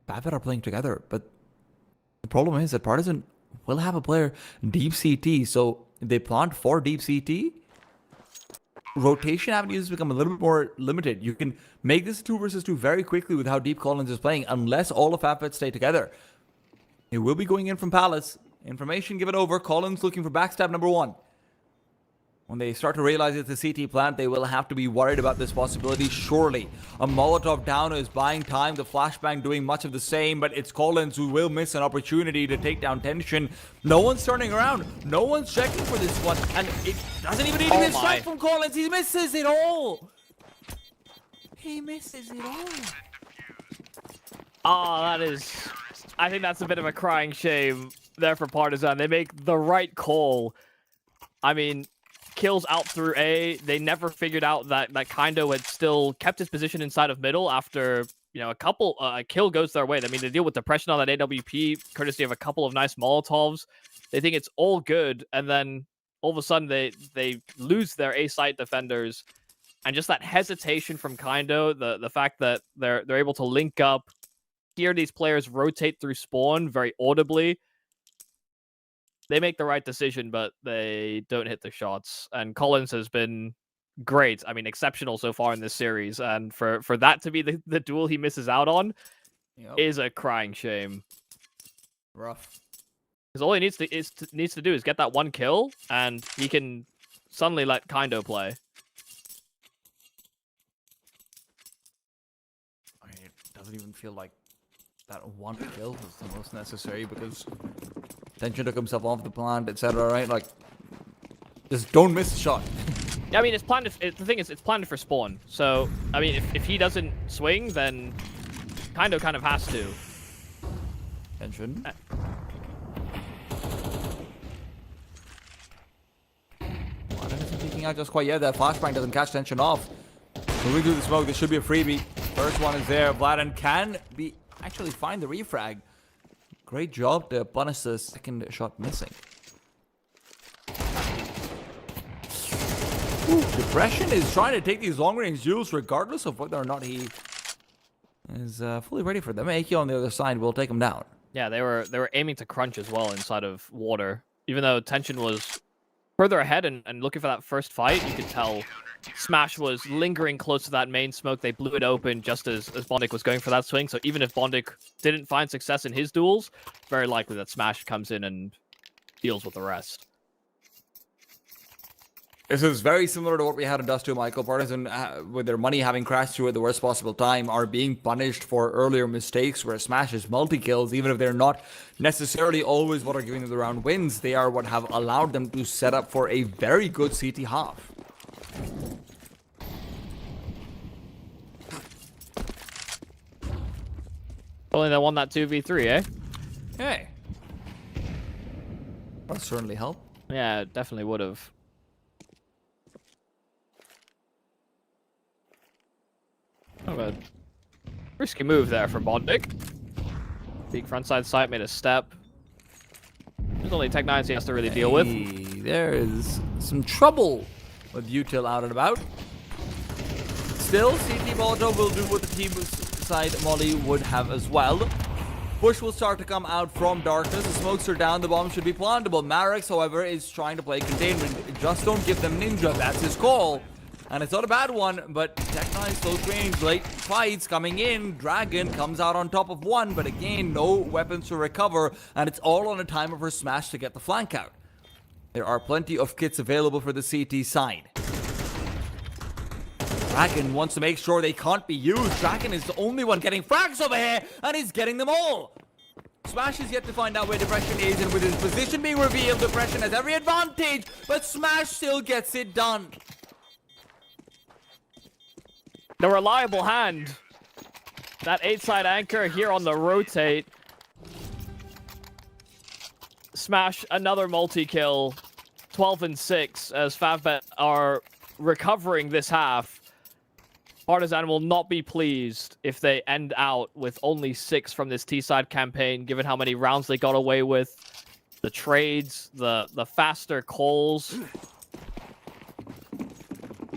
Favbet are playing together, but the problem is that Partisan will have a player deep CT, so if they plant for deep CT, rotation avenues become a little bit more limited. You can make this 2 versus 2 very quickly with how deep Collins is playing, unless all of Favbet stay together. It will be going in from Palace. Information given over. Collins looking for backstab number 1. When they start to realize it's a CT plant, they will have to be worried about this possibility, surely. A Molotov down is buying time, the flashbang doing much of the same, but it's Collins who will miss an opportunity to take down tension. No one's turning around, no one's checking for this one, and it doesn't even need to be a strike from Collins. He misses it all. He misses it all. Oh, that is... I think that's a bit of a crying shame there for Partisan. They make the right call. I mean... kills out through A. They never figured out that Kindo had still kept his position inside of middle after, you know, a kill goes their way. I mean, they deal with depression on that AWP, courtesy of a couple of nice Molotovs. They think it's all good, and then all of a sudden they lose their A site defenders, and just that hesitation from Kindo, the fact that they're able to link up, hear these players rotate through spawn very audibly. They make the right decision, but they don't hit the shots. And Collins has been great. I mean, exceptional so far in this series. And for that to be the duel he misses out on is a crying shame. Rough. Because all he needs to do is get that 1 kill, and he can suddenly let Kindo play. even feel like that one kill was the most necessary because Tension took himself off the plant, etc. Right? Like, just don't miss a shot. Yeah, I mean, it's planned. The thing is, it's planned for spawn. So, I mean, if he doesn't swing, then kind of has to. Tension. Vladen isn't peeking out just quite yet. That flashbang doesn't catch Tension off. Moving through the smoke, this should be a freebie. First one is there. Vladen can be actually find the refrag. Great job to punish the second shot missing. Ooh, Depression is trying to take these long-range duels regardless of whether or not he is fully ready for them. AK on the other side will take him down. Yeah, they were aiming to crunch as well inside of water. Even though Tension was further ahead and looking for that first fight, you could tell Smash was lingering close to that main smoke. They blew it open just as Bondik was going for that swing. So even if Bondik didn't find success in his duels, very likely that Smash comes in and deals with the rest. This is very similar to what we had in Dust 2, Michael. Partisan, with their money having crashed through at the worst possible time, are being punished for earlier mistakes where Smash's multi-kills, even if they're not necessarily always what are giving them the round wins, they are what have allowed them to set up for a very good CT half. Only they won that 2v3, eh? Hey. That'll certainly help. Yeah, it definitely would have. Oh, a risky move there from Bondik. Peak frontside sight, made a step. There's only Tech 9 he has to really deal with. There is some trouble with Util out and about. Still, CT Molotov will do what the team side Molly would have as well. Push will start to come out from darkness. The smokes are down. The bomb should be plantable. Marex, however, is trying to play containment. Just don't give them Ninja. That's his call. And it's not a bad one, but Tech 9's close range, late fights coming in. Dragon comes out on top of one, but again, no weapons to recover, and it's all on a timer for Smash to get the flank out. There are plenty of kits available for the CT side. Dragon wants to make sure they can't be used. Dragon is the only one getting frags over here, and he's getting them all. Smash is yet to find out where Depression is, and with his position being revealed, Depression has every advantage, but Smash still gets it done. The reliable hand. That 8-side anchor here on the rotate. Smash another multi-kill. 12 and 6 as Favbet are recovering this half. Partisan will not be pleased if they end out with only 6 from this T-side campaign, given how many rounds they got away with. The trades, the faster calls.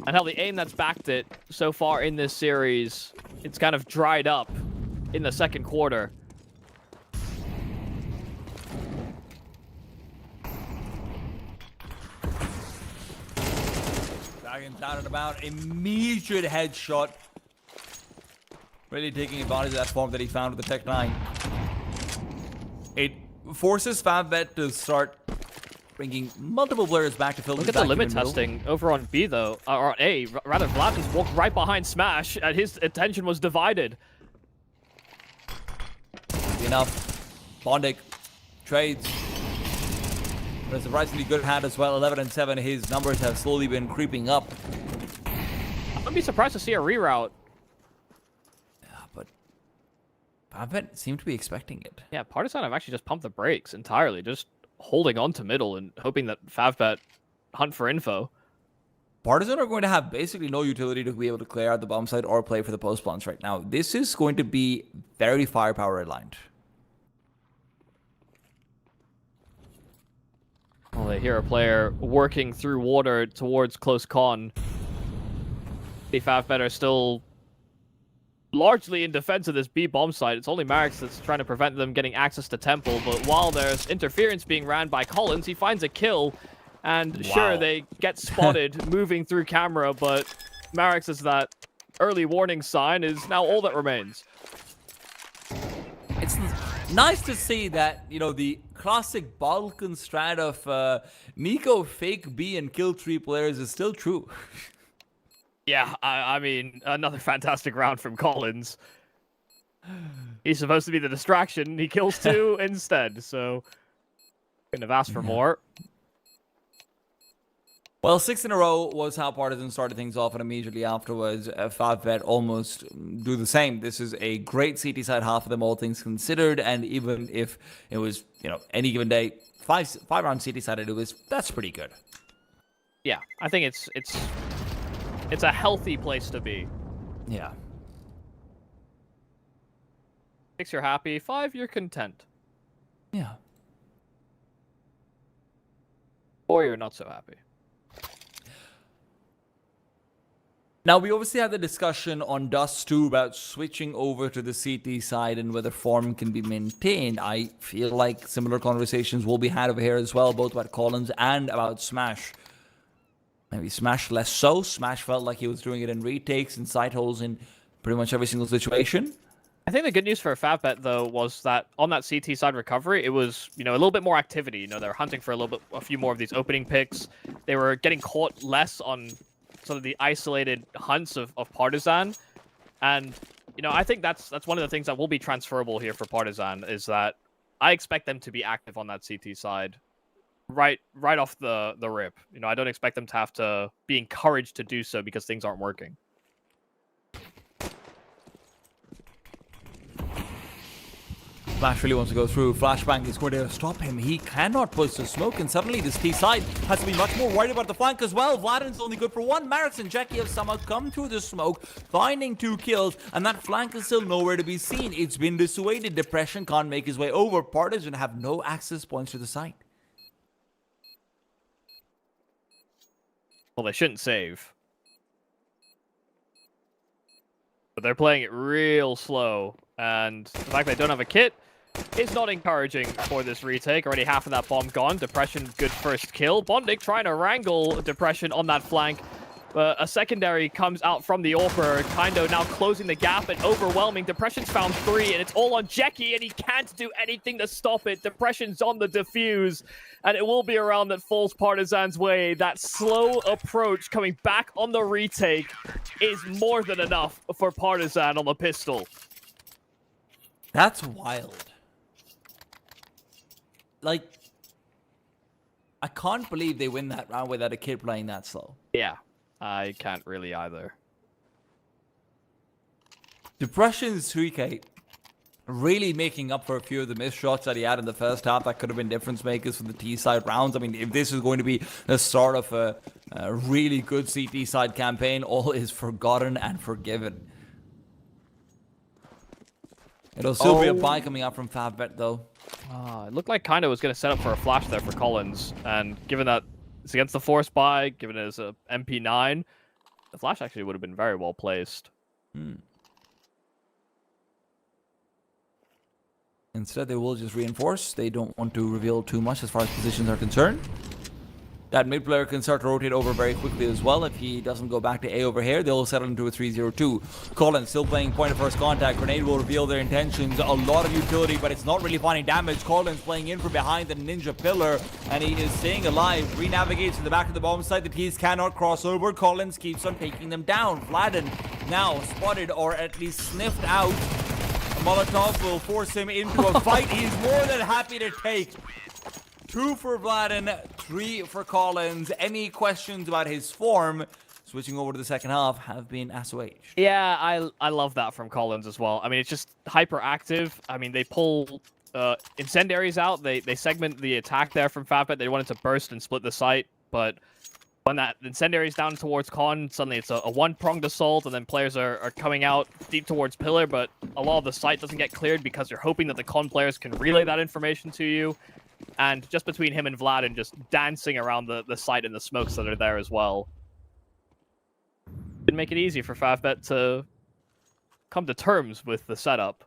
And how the aim that's backed it so far in this series, it's kind of dried up in the second quarter. Dragon's down and about. Immediate headshot. Really taking advantage of that form that he found with the Tech 9. It forces Favbet to start bringing multiple players back to fill Look at the limit testing over on B, though. Or on A. Rather, Vladen's walked right behind Smash, and his attention was divided. Enough. Bondik trades. But a surprisingly good hand as well. 11 and 7. His numbers have slowly been creeping up. I wouldn't be surprised to see a reroute. Yeah, but Favbet seemed to be expecting it. Yeah, Partisan have actually just pumped the brakes entirely. Just holding on to middle and hoping that Favbet hunt for info. Partisan are going to have basically no utility to be able to clear out the bomb site or play for the post plants right now. This is going to be very firepower aligned. Well, they hear a player working through water towards close con. The Favbet are still largely in defense of this B bomb site. It's only Marex that's trying to prevent them getting access to Temple, but while there's interference being ran by Collins, he finds a kill, and sure, they get spotted moving through camera, but Marex is that early warning sign is now all that remains. It's nice to see that, you know, the classic Balkan strat of Nico fake B and kill 3 players is still true. Yeah, I mean, another fantastic round from Collins. He's supposed to be the distraction. He kills 2 instead, so couldn't have asked for more. Well, 6 in a row was how Partisan started things off, and immediately afterwards, Favbet almost do the same. This is a great CT side, half of them, all things considered, and even if it was, any given day, 5-round CT side Anubis, that's pretty good. Yeah, I think it's a healthy place to be. Yeah. 6, you're happy. 5, you're content. Yeah. 4, you're not so happy. Now, we obviously had the discussion on Dust 2 about switching over to the CT side and whether form can be maintained. I feel like similar conversations will be had over here as well, both about Collins and about Smash. Maybe Smash less so. Smash felt like he was doing it in retakes and sight holes in pretty much every single situation. I think the good news for Favbet, though, was that on that CT side recovery, it was, a little bit more activity. They were hunting for a few more of these opening picks. They were getting caught less on sort of the isolated hunts of Partisan. And, I think that's one of the things that will be transferable here for Partisan, is that I expect them to be active on that CT side right off the rip. I don't expect them to have to be encouraged to do so because things aren't working. Flash really wants to go through. Flashbang is going to stop him. He cannot push the smoke, and suddenly this T side has to be much more worried about the flank as well. Vladin's only good for 1. Marix and Jackie have somehow come through the smoke, finding 2 kills, and that flank is still nowhere to be seen. It's been dissuaded. Depression can't make his way over. Partisan have no access points to the site. Well, they shouldn't save. But they're playing it real slow, and the fact they don't have a kit is not encouraging for this retake. Already half of that bomb gone. Depression, good first kill. Bondik trying to wrangle Depression on that flank. But a secondary comes out from the AWPer. Kaindo now closing the gap and overwhelming. Depression's found 3, and it's all on Jackie, and he can't do anything to stop it. Depression's on the defuse, and it will be a round that falls Partisan's way. That slow approach coming back on the retake is more than enough for Partisan on the pistol. That's wild. Like, I can't believe they win that round without a kid playing that slow. Yeah, I can't really either. Depression's 3K really making up for a few of the missed shots that he had in the first half that could have been difference makers for the T side rounds. I mean, if this is going to be the start of a really good CT side campaign, all is forgotten and forgiven. It'll still be a buy coming out from Favbet, though. It looked like Kaindo was going to set up for a flash there for Collins, and given that it's against the force buy, given it as a MP9, the flash actually would have been very well placed. Instead, they will just reinforce. They don't want to reveal too much as far as positions are concerned. That mid player can start to rotate over very quickly as well. If he doesn't go back to A over here, they'll settle into a 3-0-2. Collins still playing point of first contact. Grenade will reveal their intentions. A lot of utility, but it's not really finding damage. Collins playing in from behind the ninja pillar, and he is staying alive. Re-navigates to the back of the bomb site. The T's cannot cross over. Collins keeps on taking them down. Vladin now spotted, or at least sniffed out. A Molotov will force him into a fight he's more than happy to take. 2 for Vladin, 3 for Collins. Any questions about his form, switching over to the second half, have been assuaged. Yeah, I love that from Collins as well. I mean, it's just hyperactive. I mean, they pull incendiaries out. They segment the attack there from Favbet. They wanted to burst and split the site, but when that incendiary's down towards Con, suddenly it's a one-pronged assault, and then players are coming out deep towards Pillar, but a lot of the site doesn't get cleared because you're hoping that the Con players can relay that information to you. And just between him and Vlad and just dancing around the site and the smokes that are there as well. Didn't make it easy for Favbet to come to terms with the setup.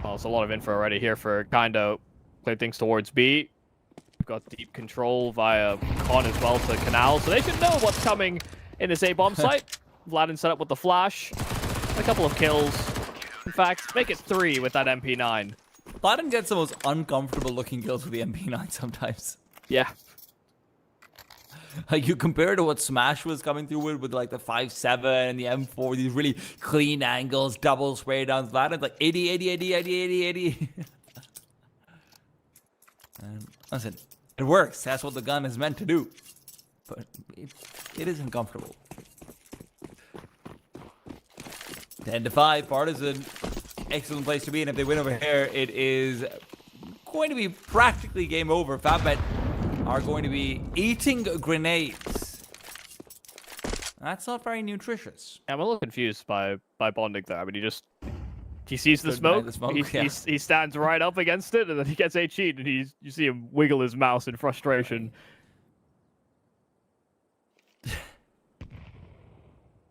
Well, there's a lot of info already here for Kaindo. Clear things towards B. We've got deep control via Con as well to Canal, so they should know what's coming in this A-bomb site. Vladin set up with the flash. A couple of kills. In fact, make it 3 with that MP9. Vladin gets the most uncomfortable looking kills with the MP9 sometimes. Yeah. Like, you compare to what Smash was coming through with like the 5-7 and the M4, these really clean angles, double spray downs, that it's like 80, 80, 80, 80, 80, 80. And listen, it works. That's what the gun is meant to do. But it isn't comfortable. 10-5, Partisan. Excellent place to be, and if they win over here, it is going to be practically game over. FatBet are going to be eating grenades. That's not very nutritious. I'm a little confused by Bonding there. I mean, he sees the smoke, he stands right up against it, and then he gets HE'd, and you see him wiggle his mouse in frustration.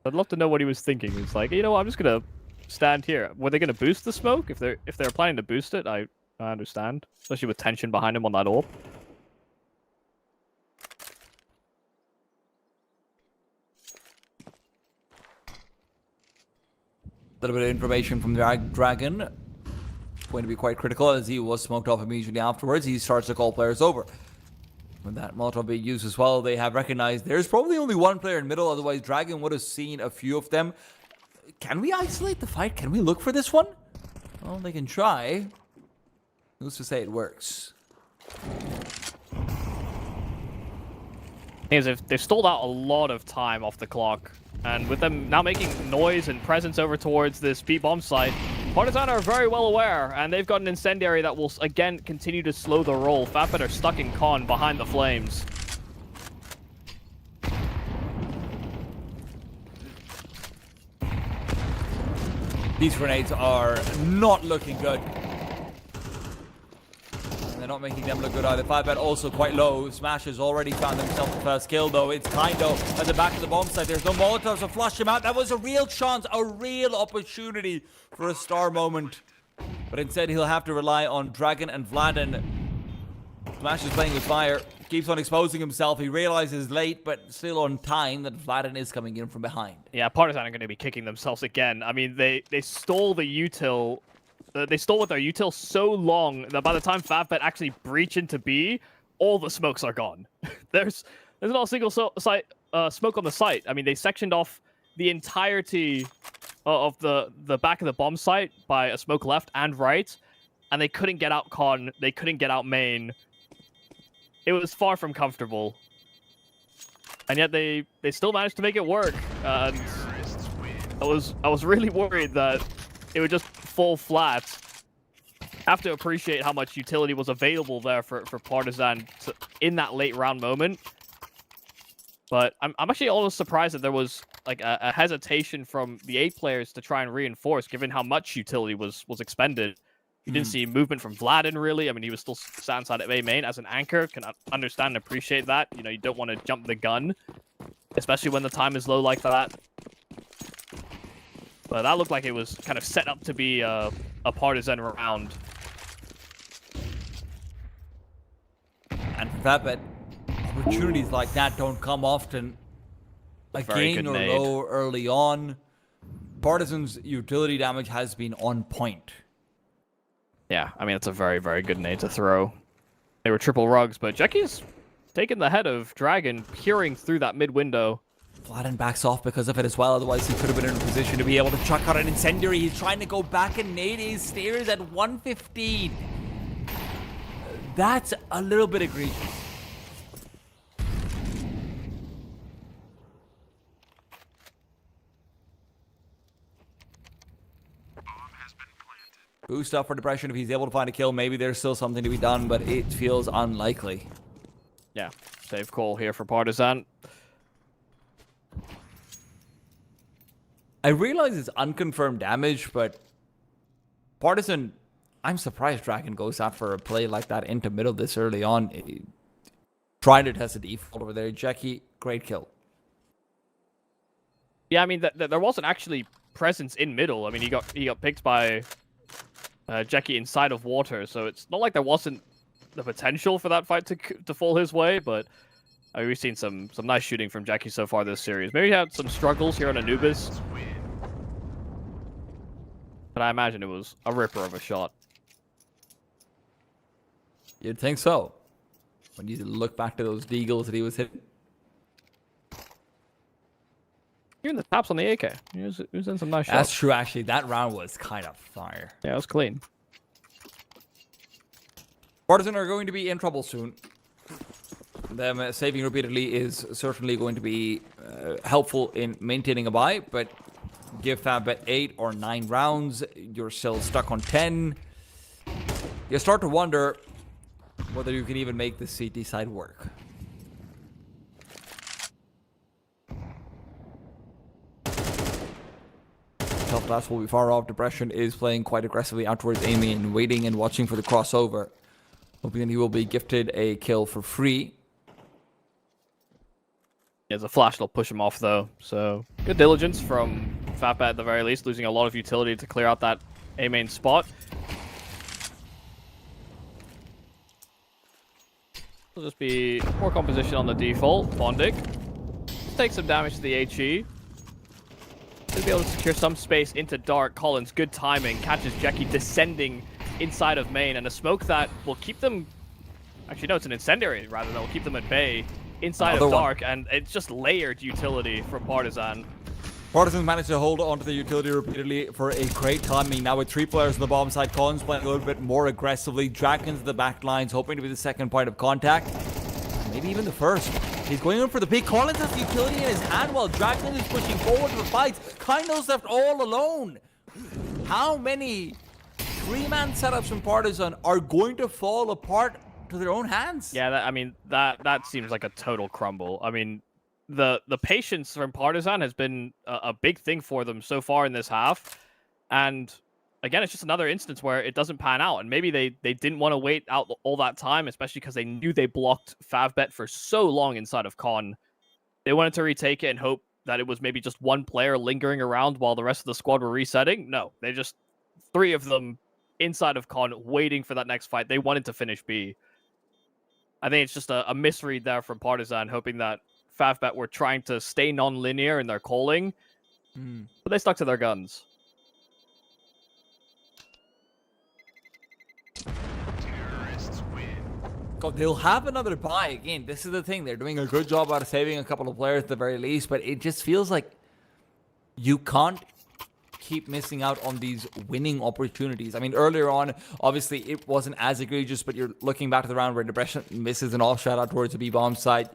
I'd love to know what he was thinking. He's like, you know what, I'm just gonna stand here. Were they gonna boost the smoke? If they're planning to boost it, I understand. Especially with tension behind him on that orb. A little bit of information from the Dragon. Going to be quite critical as he was smoked off immediately afterwards. He starts to call players over. With that Molotov being used as well, they have recognized there's probably only one player in middle, otherwise Dragon would have seen a few of them. Can we isolate the fight? Can we look for this one? Well, they can try. Who's to say it works? Thing is, they've stalled out a lot of time off the clock, and with them now making noise and presence over towards this B bomb site, Partisan are very well aware, and they've got an incendiary that will again continue to slow the roll. FatBet are stuck in con behind the flames. These grenades are not looking good. And they're not making them look good either. FatBet also quite low. Smash has already found himself the first kill, though. It's Kindo at the back of the bomb site. There's no Molotovs to flush him out. That was a real chance, a real opportunity for a star moment. But instead, he'll have to rely on Dragon and Vladin. Smash is playing with fire. Keeps on exposing himself. He realizes late, but still on time, that Vladin is coming in from behind. Yeah, Partisan are going to be kicking themselves again. I mean, they stole the util. They stole with their util so long that by the time FatBet actually breach into B, all the smokes are gone. There's not a single smoke on the site. I mean, they sectioned off the entirety of the back of the bomb site by a smoke left and right, and they couldn't get out con. They couldn't get out main. It was far from comfortable, and yet they still managed to make it work. And I was really worried that it would just fall flat. I have to appreciate how much utility was available there for Partisan in that late round moment. But I'm actually almost surprised that there was like a hesitation from the 8 players to try and reinforce, given how much utility was expended. You didn't see movement from Vladin, really. I mean, he was still sat inside of A main as an anchor. Can understand and appreciate that. You know, you don't want to jump the gun, especially when the time is low like that. But that looked like it was kind of set up to be a Partisan round. And for FatBet, opportunities like that don't come often. Again or low early on. Partisan's utility damage has been on point. Yeah, I mean, it's a very, very good nade to throw. They were triple rugs, but Jeky's taking the head of Dragon, peering through that mid window. Vladin backs off because of it as well, otherwise he could have been in a position to be able to chuck out an incendiary. He's trying to go back and nade his stairs at 115. That's a little bit egregious. Boost up for depression if he's able to find a kill. Maybe there's still something to be done, but it feels unlikely. Yeah, safe call here for Partisan. I realize it's unconfirmed damage, but Partisan, I'm surprised Dragon goes out for a play like that into middle this early on. Trying to test a default over there. Jackie, great kill. Yeah, I mean, there wasn't actually presence in middle. I mean, he got picked by Jackie inside of water, so it's not like there wasn't the potential for that fight to fall his way, but we've seen some nice shooting from Jackie so far this series. Maybe he had some struggles here on Anubis, but I imagine it was a ripper of a shot. You'd think so. When you look back to those deagles that he was hitting. Even the taps on the AK. He was in some nice shots. That's true, actually. That round was kind of fire. Yeah, it was clean. Partisan are going to be in trouble soon. Them saving repeatedly is certainly going to be helpful in maintaining a buy, but give FabBet 8 or 9 rounds, you're still stuck on 10. You start to wonder whether you can even make the CT side work. Top class will be far off. Depression is playing quite aggressively out towards Amy and waiting and watching for the crossover. Hoping he will be gifted a kill for free. Yeah, the flash will push him off though. So good diligence from FabBet at the very least, losing a lot of utility to clear out that A main spot. Will just be more composition on the default. Bondic takes some damage to the HE. Should be able to secure some space into Dark. Collins, good timing, catches Jackie descending inside of main, and a smoke that will keep them... Actually, no, it's an incendiary, rather, that will keep them at bay inside of Dark, and it's just layered utility from Partisan. Partisan managed to hold onto the utility repeatedly for a great timing. Now with 3 players on the bottom side, Collins playing a little bit more aggressively. Dragon's the back lines, hoping to be the second point of contact. Maybe even the first. He's going in for the pick. Collins has the utility in his hand while Dragon is pushing forward for fights. Kaido's left all alone. How many 3-man setups from Partisan are going to fall apart to their own hands? Yeah, that seems like a total crumble. I mean, the patience from Partisan has been a big thing for them so far in this half. And again, it's just another instance where it doesn't pan out. And maybe they didn't want to wait out all that time, especially because they knew they blocked FavBet for so long inside of Con. They wanted to retake it and hope that it was maybe just one player lingering around while the rest of the squad were resetting. No, they just 3 of them inside of Con waiting for that next fight. They wanted to finish B. I think it's just a misread there from Partisan, hoping that FavBet were trying to stay non-linear in their calling, but they stuck to their guns. God, they'll have another buy again. This is the thing. They're doing a good job out of saving a couple of players at the very least, but it just feels like you can't keep missing out on these winning opportunities. I mean, earlier on, obviously, it wasn't as egregious, but you're looking back to the round where Depression misses an off shot out towards the B-bomb side.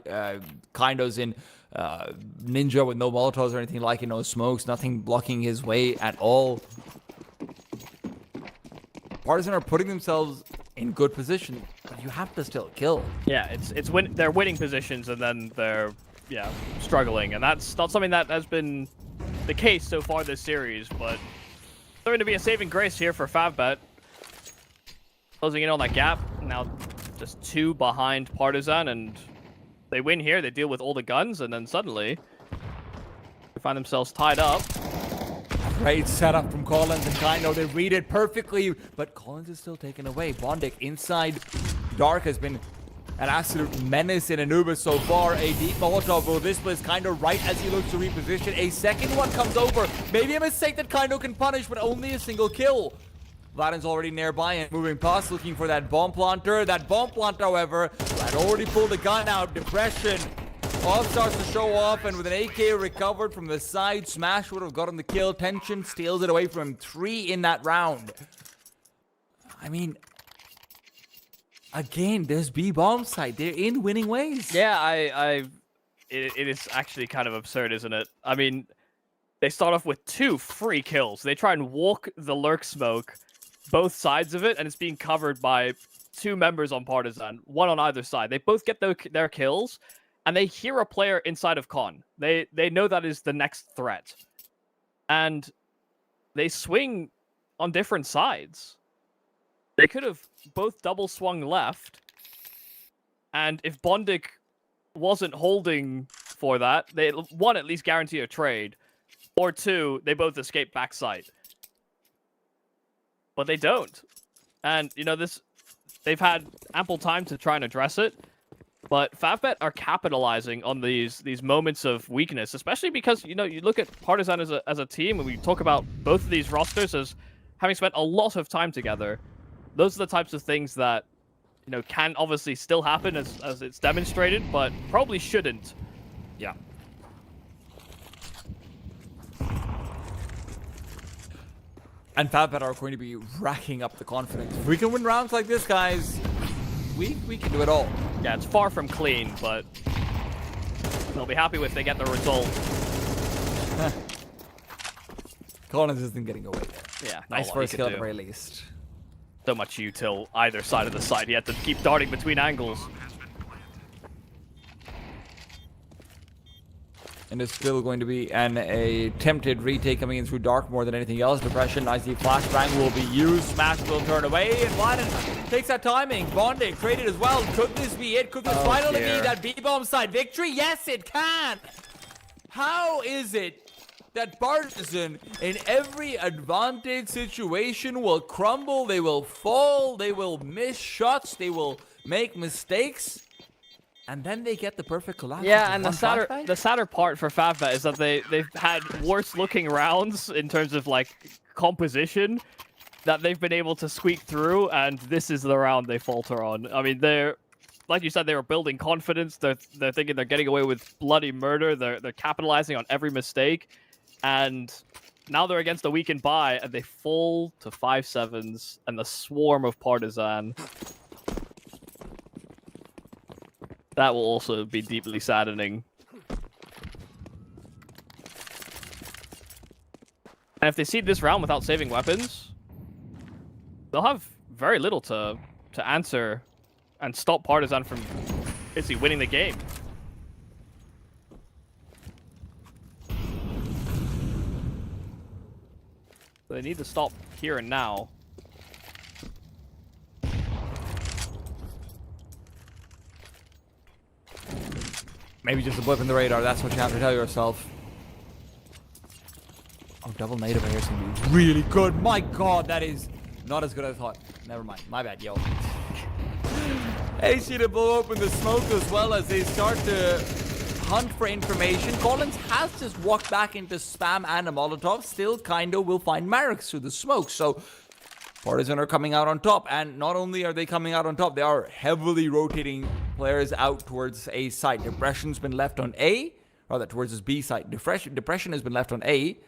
Kaido's in Ninja with no Molotovs or anything like it, no smokes, nothing blocking his way at all. Partisan are putting themselves in good position, but you have to still kill. Yeah, they're winning positions and then they're struggling, and that's not something that has been the case so far this series, but starting to be a saving grace here for FavBet. Closing in on that gap, now just 2 behind Partisan, and they win here, they deal with all the guns, and then suddenly they find themselves tied up. Great setup from Collins and Kaido. They read it perfectly, but Collins is still taken away. Bondic inside Dark has been an absolute menace in Anubis so far. A deep Molotov will this place Kaido right as he looks to reposition. A second one comes over. Maybe a mistake that Kaido can punish, but only a single kill. Vladim's already nearby and moving past, looking for that bomb planter. That bomb planter, however, had already pulled the gun out. Depression all starts to show off, and with an AK recovered from the side, Smash would have gotten the kill. Tension steals it away from him. 3 in that round. I mean, again, there's B-bomb side. They're in winning ways. Yeah, it is actually kind of absurd, isn't it? I mean, they start off with 2 free kills. They try and walk the lurk smoke, both sides of it, and it's being covered by 2 members on Partisan, 1 on either side. They both get their kills, and they hear a player inside of Con. They know that is the next threat. And they swing on different sides. They could have both double swung left, and if Bondic wasn't holding for that, they 1 at least guarantee a trade, or 2 they both escape backside. But they don't, and you know they've had ample time to try and address it. But FavBet are capitalizing on these moments of weakness, especially because you look at Partisan as a team, and we talk about both of these rosters as having spent a lot of time together. Those are the types of things that can obviously still happen as it's demonstrated, but probably shouldn't. Yeah. And Fabbat are going to be racking up the confidence. If we can win rounds like this, guys, we can do it all. Yeah, it's far from clean, but they'll be happy if they get the result. Collins isn't getting away there. Yeah, Nice not a lot first he kill could at the do. very least. So much util either side of the site. He had to keep darting between angles. And it's still going to be an attempted retake coming in through Dark more than anything else. Depression, nicely flashbang will be used. Smash will turn away, and Vladen takes that timing. Bonde created as well. Could this be it? Could this finally be that B-bomb side victory? Yes, it can! How is it that Partisan, in every advantage situation, will crumble, they will fall, they will miss shots, they will make mistakes? And then they get the perfect collapse. Yeah, and the sadder part for Favbet is that they've had worse looking rounds in terms of like composition that they've been able to squeak through, and this is the round they falter on. I mean, they're like you said, they were building confidence. They're thinking they're getting away with bloody murder. They're capitalizing on every mistake, and now they're against a weakened buy, and they fall to 5-7s and the swarm of Partisan. That will also be deeply saddening. And if they see this round without saving weapons, they'll have very little to answer and stop Partisan from basically winning the game. So they need to stop here and now. Maybe just a blip in the radar, that's what you have to tell yourself. Oh, double native air is going to be really good. My god, that is not as good as I thought. Never mind, my bad, yo. AC to blow open the smoke as well as they start to hunt for information. Collins has just walked back into spam and a Molotov. Still kind of will find Mareks through the smoke, so Partisan are coming out on top, and not only are they coming out on top, they are heavily rotating players out towards A site. Depression's been left on A, rather towards this B site. Depression has been left on A,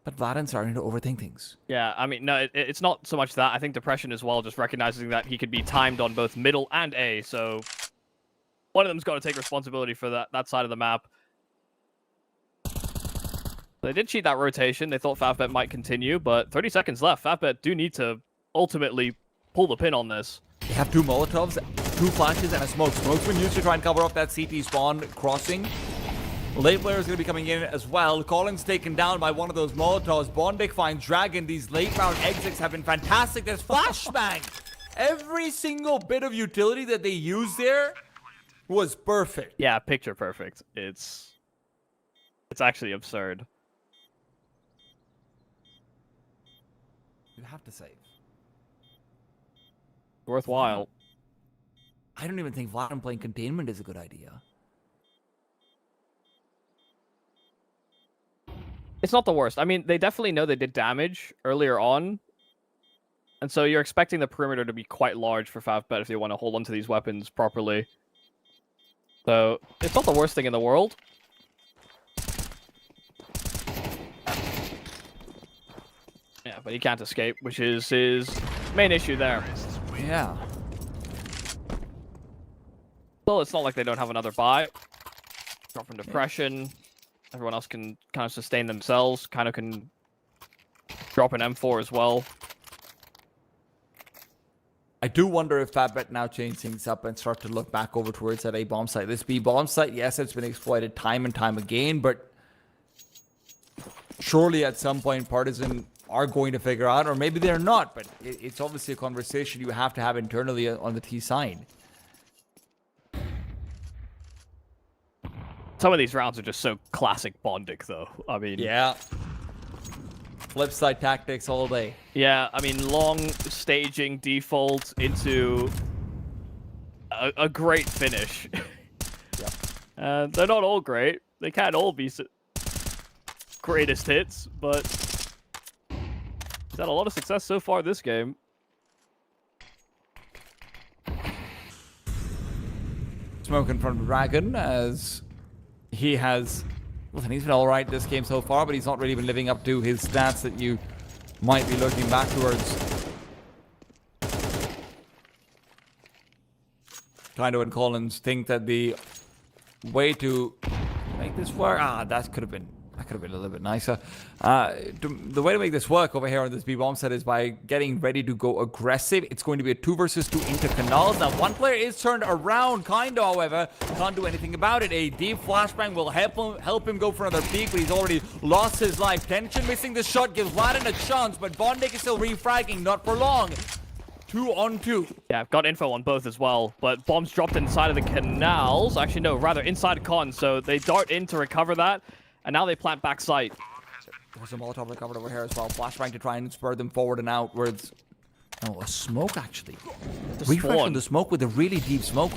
but Vladim's starting to overthink things. Yeah, I mean, no, it's not so much that. I think Depression as well, just recognizing that he could be timed on both middle and A, so one of them's got to take responsibility for that side of the map. They did cheat that rotation. They thought Favbet might continue, but 30 seconds left. Favbet do need to ultimately pull the pin on this. They have two Molotovs, two flashes, and a smoke. Smoke's been used to try and cover up that CT spawn crossing. Late player is going to be coming in as well. Collins taken down by one of those Molotovs. Bondic finds Dragon. These late round exits have been fantastic. There's flashbang. Every single bit of utility that they used there was perfect. Yeah, picture perfect. It's actually absurd. You have to save. Worthwhile. I don't even think Vladimir playing containment is a good idea. It's not the worst. I mean, they definitely know they did damage earlier on. And so you're expecting the perimeter to be quite large for Favbet if they want to hold onto these weapons properly. So, it's not the worst thing in the world. Yeah, but he can't escape, which is his main issue there. Yeah. Well, it's not like they don't have another buy. Drop from Depression. Everyone else can kind of sustain themselves. Kind of can drop an M4 as well. I do wonder if Favbet now change things up and start to look back over towards that A bomb site. This B bomb site, yes, it's been exploited time and time again, but surely at some point Partisan are going to figure out, or maybe they're not, but it's obviously a conversation you have to have internally on the T side. Some of these rounds are just so classic Bondic, though. I mean... Yeah. Flip side tactics all day. Yeah, I mean, long staging default into a great finish. Yep. They're not all great. They can't all be greatest hits, but he's had a lot of success so far this game. Smoke in front of Dragon as he has... Listen, he's been alright this game so far, but he's not really been living up to his stats that you might be looking back towards Kaido and Collins think that the way to make this work, that could have been a little bit nicer. The way to make this work over here on this B-bomb set is by getting ready to go aggressive. It's going to be a 2 versus 2 into canals. Now, one player is turned around. Kaido, however, can't do anything about it. A deep flashbang will help him go for another peek, but he's already lost his life. Tension missing the shot gives Latin a chance, but Bondik is still refragging, not for long. 2 on 2. Yeah, I've got info on both as well, but bombs dropped inside of the canals. Actually, no, rather inside Con, so they dart in to recover that, and now they plant back sight. There's a Molotov recovered over here as well. Flashbang to try and spur them forward and outwards. Oh, a smoke, actually. Refresh on the smoke with a really deep smoke.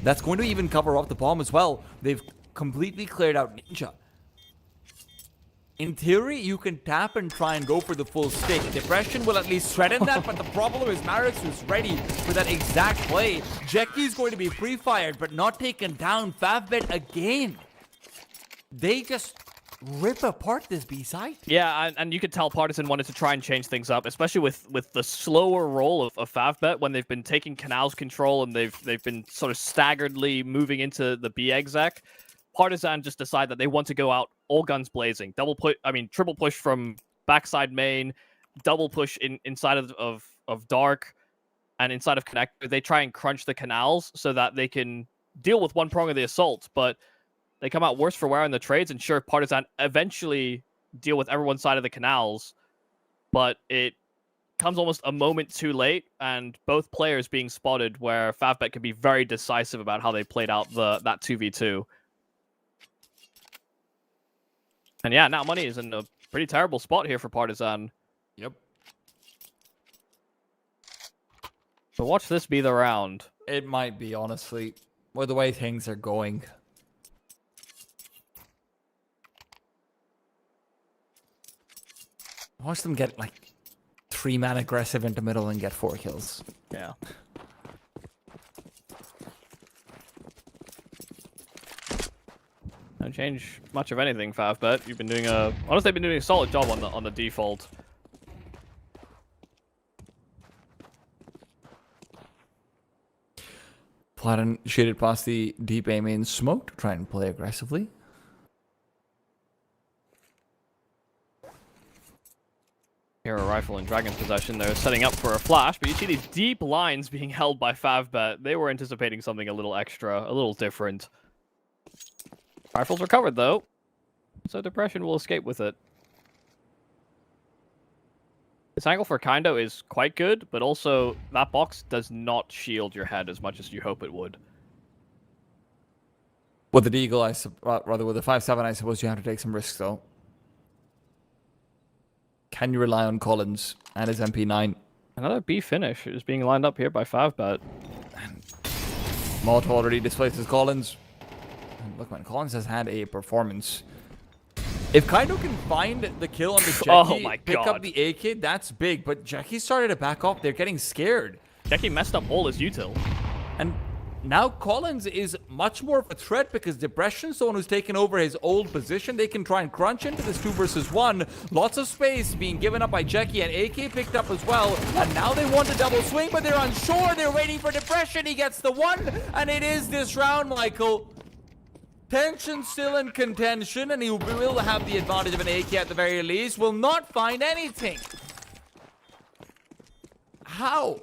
That's going to even cover up the bomb as well. They've completely cleared out Ninja. In theory, you can tap and try and go for the full stick. Depression will at least threaten that, but the problem is Marix was ready for that exact play. Jeky's going to be free-fired, but not taken down. Favbet again. They just rip apart this B-side. Yeah, and you could tell Partisan wanted to try and change things up, especially with the slower roll of Favbet when they've been taking Canal's control and they've been sort of staggeredly moving into the B exec. Partisan just decide that they want to go out all guns blazing. Triple push from backside main, double push inside of Dark, and inside of Connector. They try and crunch the canals so that they can deal with one prong of the assault, but they come out worse for wear in the trades, and sure, Partisan eventually deal with everyone's side of the canals, but it comes almost a moment too late, and both players being spotted where Favbet could be very decisive about how they played out that 2v2. And yeah, now Money is in a pretty terrible spot here for Partisan. Yep. So watch this be the round. It might be, honestly, with the way things are going. Watch them get, like, 3-man aggressive into middle and get 4 kills. Yeah. Don't change much of anything, Favbet. You've been doing honestly, they've been doing a solid job on the default. Platin shaded past the deep aim in smoke to try and play aggressively. Hero rifle in Dragon's possession. They're setting up for a flash, but you see these deep lines being held by Favbet. They were anticipating something a little extra, a little different. Rifle's recovered, though, so Depression will escape with it. This angle for Kaido is quite good, but also that box does not shield your head as much as you hope it would. With the Deagle, rather with the 5-7, I suppose you have to take some risks, though. Can you rely on Collins and his MP9? Another B finish is being lined up here by Favbet. Molotov already displaces Collins. And look, man, Collins has had a performance. If Kaido can find the kill on the Jackie, pick up the AK, that's big. But Jackie started to back off. They're getting scared. Jackie messed up all his util. And now Collins is much more of a threat because Depression's the one who's taken over his old position. They can try and crunch into this 2 versus 1. Lots of space being given up by Jackie, and AK picked up as well. And now they want a double swing, but they're unsure. They're waiting for Depression. He gets the 1, and it is this round, Michael. Tension still in contention, and he will have the advantage of an AK at the very least. Will not find anything. How?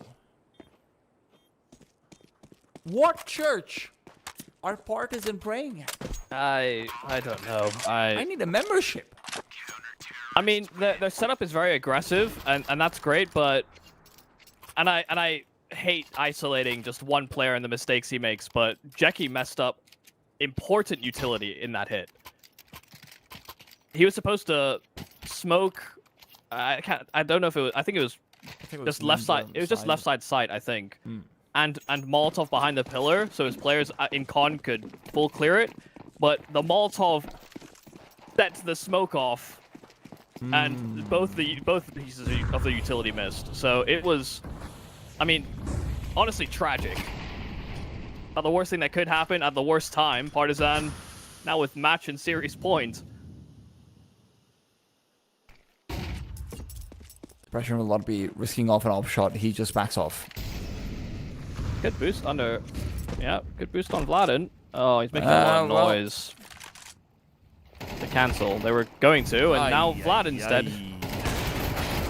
What church are Partisan praying at? I don't know. I need a membership. I mean, their setup is very aggressive, and that's great, but and I hate isolating just one player and the mistakes he makes, but Jackie messed up important utility in that hit. He was supposed to smoke. I don't know if it was. I think it was just left side. It was just left side sight, I think. And Molotov behind the pillar, so his players in con could full clear it. But the Molotov sets the smoke off, and both pieces of the utility missed. So it was, I mean, honestly tragic. Not the worst thing that could happen at the worst time. Partisan now with match and series points. Pressure will not be risking off an off shot. He just backs off. Good boost under. Yeah, good boost on Vladin. Oh, he's making a lot of noise. To cancel. They were going to, and now Vladin's dead.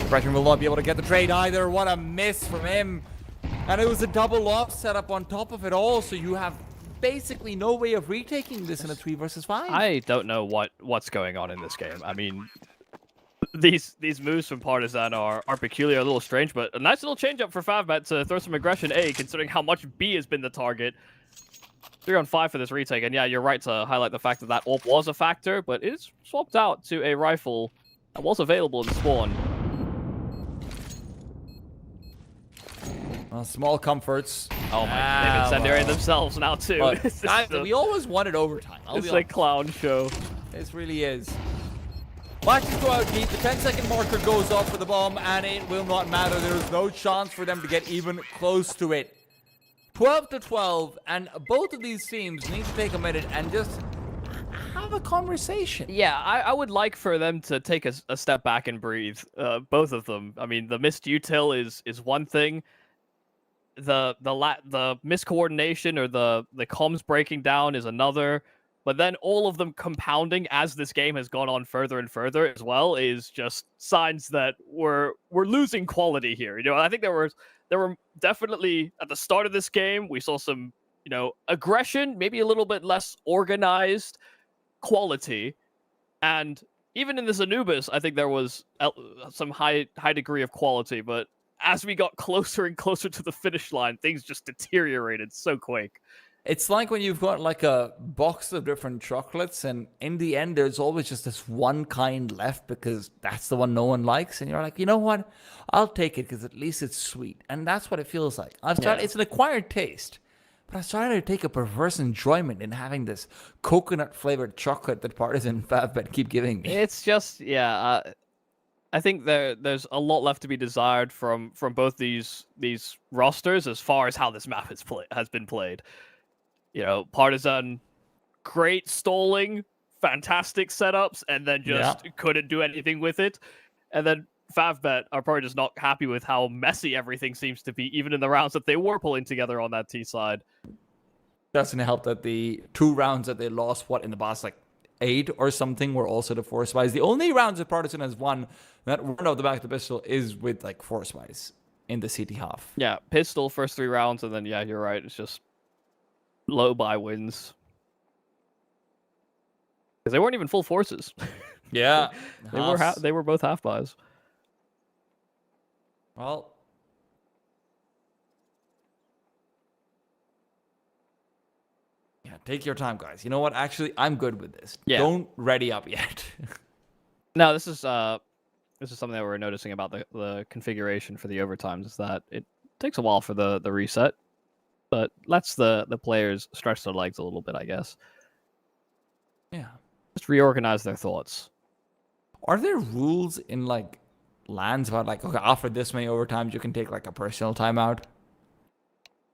Pressure will not be able to get the trade either. What a miss from him. And it was a double off setup on top of it all, so you have basically no way of retaking this in a 3 versus 5. I don't know what's going on in this game. I mean, these moves from Partisan are peculiar, a little strange, but a nice little change up for Favbet to throw some aggression A, considering how much B has been the target. 3 on 5 for this retake, and yeah, you're right to highlight the fact that that AWP was a factor, but it is swapped out to a rifle that was available in spawn. Well, small comforts. Oh my, they've incendiary themselves now too. We always wanted overtime. It's a clown show. This really is. Matches go out deep. The 10-second marker goes off for the bomb, and it will not matter. There is no chance for them to get even close to it. 12-12, and both of these teams need to take a minute and just have a conversation. Yeah, I would like for them to take a step back and breathe. Both of them. I mean, the missed util is one thing. The miscoordination or the comms breaking down is another. But then all of them compounding as this game has gone on further and further as well is just signs that we're losing quality here. You know, I think there were definitely at the start of this game we saw some, you know, aggression, maybe a little bit less organized quality, and even in this Anubis, I think there was some high degree of quality. But as we got closer and closer to the finish line, things just deteriorated so quick. It's like when you've got like a box of different chocolates, and in the end, there's always just this one kind left because that's the one no one likes. And you're like, you know what? I'll take it because at least it's sweet. And that's what it feels like. It's an acquired taste. But I started to take a perverse enjoyment in having this coconut-flavored chocolate that Partisan and Favbet keep giving me. It's just, yeah, I think there's a lot left to be desired from both these rosters as far as how this map has been played. You know, Partisan, great stalling, fantastic setups, and then just couldn't do anything with it. And then Favbet are probably just not happy with how messy everything seems to be, even in the rounds that they were pulling together on that T side. Doesn't help that the 2 rounds that they lost, in the past, 8 or something, were also the force buys. The only rounds that Partisan has won that weren't off the back of the pistol is with force buys in the CT half. Yeah, pistol first 3 rounds, and then yeah, you're right. It's just low buy wins because they weren't even full forces. Yeah, they were both half buys. Well, yeah, take your time, guys. You know what? Actually, I'm good with this. Yeah. Don't ready up yet. No, this is something that we're noticing about the configuration for the overtimes is that it takes a while for the reset, but lets the players stretch their legs a little bit, I guess. Yeah. Just reorganize their thoughts. Are there rules in LANs about okay, after this many overtimes you can take a personal timeout?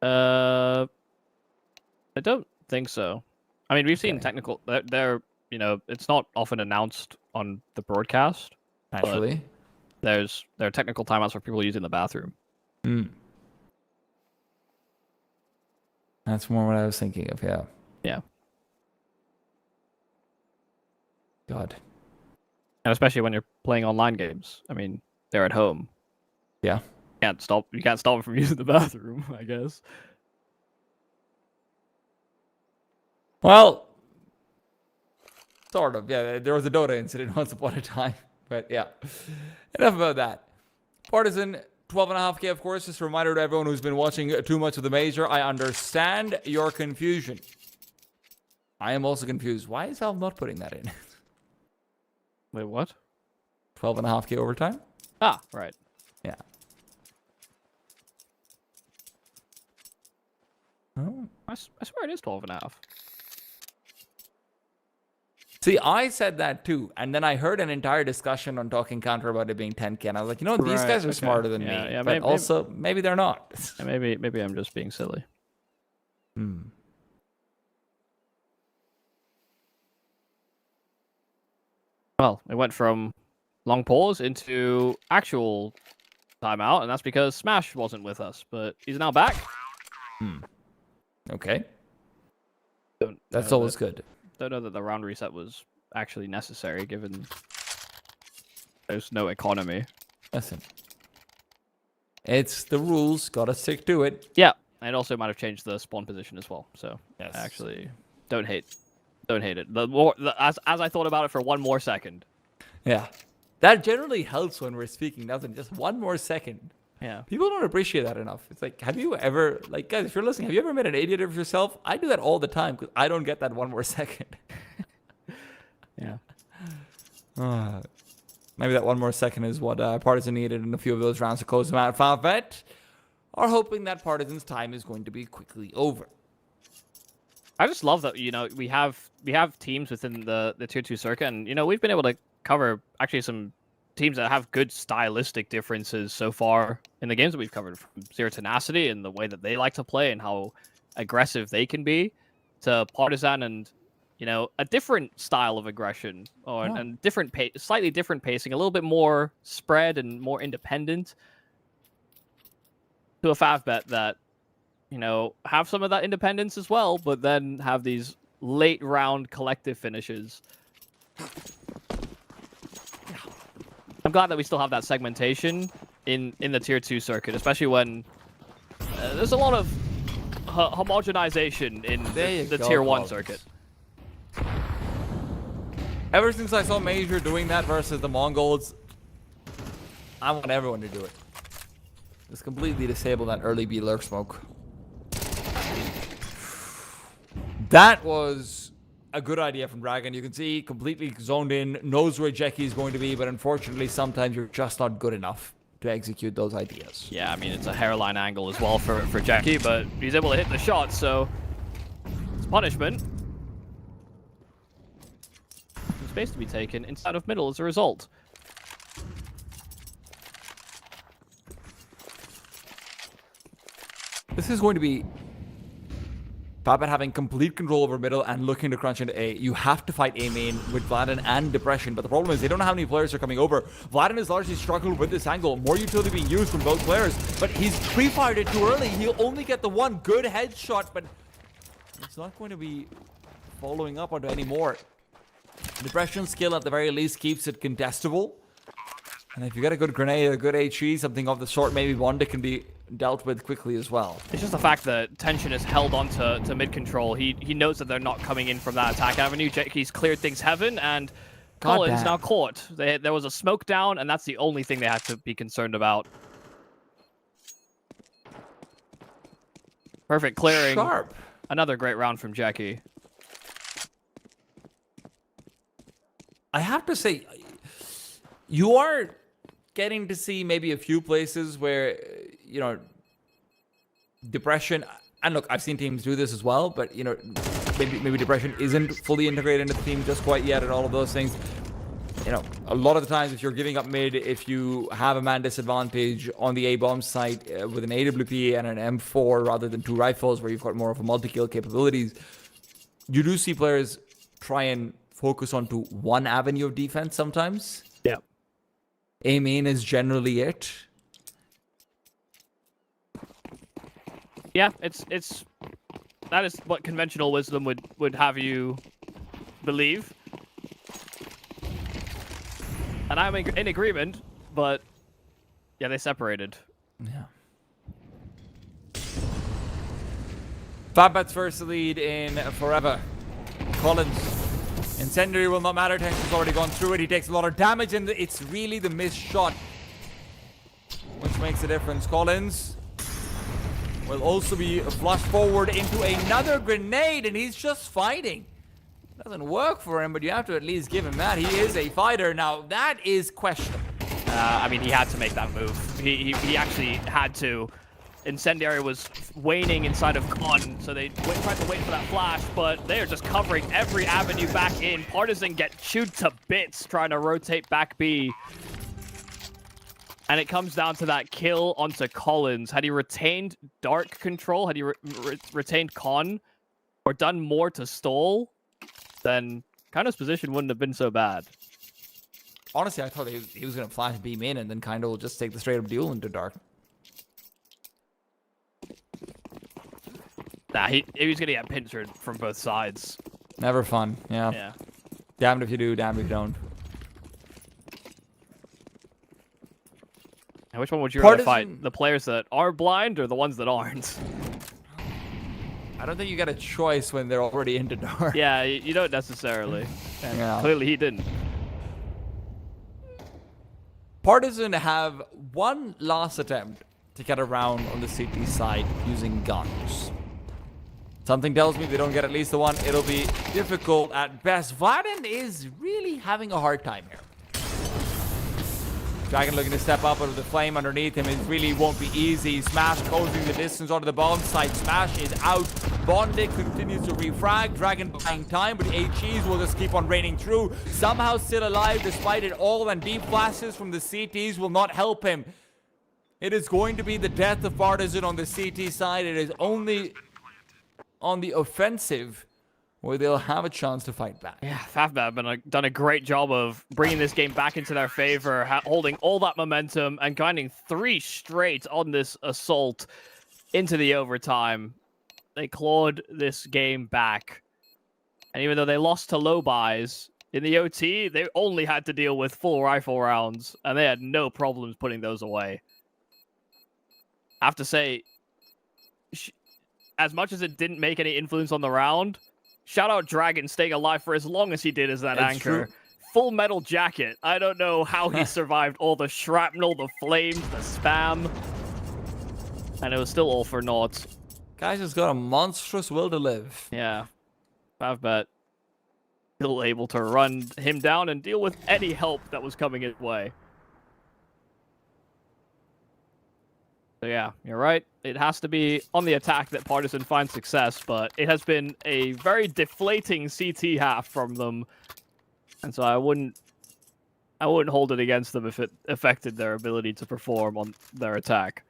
I don't think so. I mean, we've seen technical. They're it's not often announced on the broadcast. Actually, there are technical timeouts for people using the bathroom. That's more what I was thinking of. Yeah. Yeah. God. And especially when you're playing online games. I mean, they're at home. Yeah. You can't stop them from using the bathroom, I guess. Well, sort of. Yeah, there was a Dota incident once upon a time. But yeah, enough about that. Partisan, 12.5K, of course. Just a reminder to everyone who's been watching too much of the major. I understand your confusion. I am also confused. Why is Valve not putting that in? Wait, what? 12.5K overtime? Ah, right. Yeah. Oh. I swear it is 12.5. See, I said that too, and then I heard an entire discussion on Talking Counter about it being 10K, and I was like, these guys are smarter than me. Yeah, but maybe they're not. Maybe I'm just being silly. Well, it went from long pause into actual timeout, and that's because Smash wasn't with us, but he's now back. Okay. Don't That's know always that- good. Don't know that the round reset was actually necessary, given there's no economy. Listen. It's the rules. Gotta stick to it. Yeah, and it also might have changed the spawn position as well. So Yes. I actually don't hate it. As I thought about it for one more second. Yeah. That generally helps when we're speaking, doesn't it? Just one more second. Yeah. People don't appreciate that enough. It's like, have you ever, like, guys, if you're listening, have you ever made an idiot of yourself? I do that all the time because I don't get that one more second. Yeah. Maybe that one more second is what Partisan needed in a few of those rounds to close them out. Favbet are hoping that Partisan's time is going to be quickly over. I just love that, we have teams within the tier 2 circuit, and we've been able to cover actually some teams that have good stylistic differences so far in the games that we've covered, from Zero Tenacity and the way that they like to play and how aggressive they can be, to Partisan and a different style of aggression, and different slightly different pacing, a little bit more spread and more independent, to a Favbet that have some of that independence as well, but then have these late round collective finishes. I'm glad that we still have that segmentation in the tier 2 circuit, especially when there's a lot of homogenization in the tier 1 circuit. Ever since I saw Major doing that versus the Mongols, I want everyone to do it. Just completely disable that early B lurk smoke. That was a good idea from Dragon. You can see completely zoned in, knows where Jackie is going to be, but unfortunately sometimes you're just not good enough to execute those ideas. Yeah, I mean, it's a hairline angle as well for Jackie, but he's able to hit the shot, so it's punishment. Some space to be taken inside of middle as a result. This is going to be Favbet having complete control over middle and looking to crunch into A. You have to fight A main with Vladin and Depression, but the problem is they don't know how many players are coming over. Vladin has largely struggled with this angle. More utility being used from both players, but he's pre-fired it too early. He'll only get the one good headshot, but it's not going to be following up onto any more. Depression's skill at the very least keeps it contestable. And if you get a good grenade, a good HE, something of the sort, maybe Wanda can be dealt with quickly as well. It's just the fact that Tension is held on to mid control. He knows that they're not coming in from that attack avenue. Jackie's cleared things heaven, and Colin's now caught. There was a smoke down, and that's the only thing they had to be concerned about. Perfect clearing. Sharp. Another great round from Jackie. I have to say, you are getting to see maybe a few places where, Depression, and look, I've seen teams do this as well, but, maybe Depression isn't fully integrated into the team just quite yet and all of those things. A lot of the times if you're giving up mid, if you have a man disadvantage on the A-bomb site with an AWP and an M4 rather than two rifles where you've got more of a multi-kill capabilities, you do see players try and focus onto one avenue of defense sometimes. Yeah. A main is generally it. Yeah, that is what conventional wisdom would have you believe. And I'm in agreement, but yeah, they separated. Yeah. Favbet's first lead in forever. Collins. Incendiary will not matter. Tension's already gone through it. He takes a lot of damage, and it's really the missed shot which makes a difference. Collins will also be flushed forward into another grenade, and he's just fighting. Doesn't work for him, but you have to at least give him that. He is a fighter. Now, that is questionable. I mean, he had to make that move. He actually had to. Incendiary was waning inside of Con, so they tried to wait for that flash, but they are just covering every avenue back in. Partisan get chewed to bits trying to rotate back B. And it comes down to that kill onto Collins. Had he retained Dark control, had he retained Con, or done more to stall, then Kano's position wouldn't have been so bad. honestly, I thought he was going to flash beam in and then kind of just take the straight up duel into dark. Nah, he was going to get pincered from both sides. Never fun. Yeah. Yeah. Damned if you do, damned if you don't. And which one would you rather fight? The players that are blind or the ones that aren't? I don't think you get a choice when they're already into dark. Yeah, you don't necessarily. And Yeah. clearly he didn't. Partisan have one last attempt to get around on the CT side using guns. Something tells me they don't get at least the one. It'll be difficult at best. Violent is really having a hard time here. Dragon looking to step up, but with the flame underneath him, it really won't be easy. Smash closing the distance onto the bomb site. Smash is out. Bondic continues to refrag. Dragon buying time, but HEs will just keep on raining through. Somehow still alive despite it all, and deep flashes from the CTs will not help him. It is going to be the death of Partisan on the CT side. It is only on the offensive where they'll have a chance to fight back. Yeah, FAFBA have done a great job of bringing this game back into their favor, holding all that momentum and grinding 3 straight on this assault into the overtime. They clawed this game back. And even though they lost to low buys, in the OT, they only had to deal with full rifle rounds, and they had no problems putting those away. I have to say, as much as it didn't make any influence on the round, shout out Dragon staying alive for as long as he did as that anchor. True. Full metal jacket. I don't know how he survived all the shrapnel, the flames, the spam. And it was still all for naught. Guys has got a monstrous will to live. Yeah. FAFBet still able to run him down and deal with any help that was coming his way. So yeah, you're right. It has to be on the attack that Partisan finds success, but it has been a very deflating CT half from them. And so I wouldn't hold it against them if it affected their ability to perform on their attack.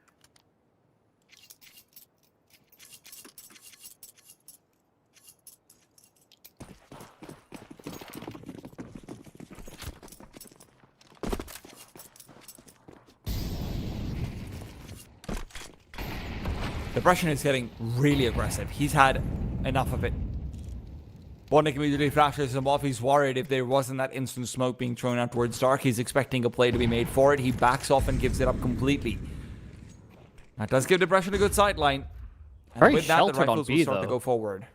Depression is getting really aggressive. He's had enough of it. Bondic immediately flashes him off. He's worried if there wasn't that instant smoke being thrown out towards dark. He's expecting a play to be made for it. He backs off and gives it up completely. That does give Depression a good sideline. And Very with that, the sheltered on rifles will B, start to though. go forward.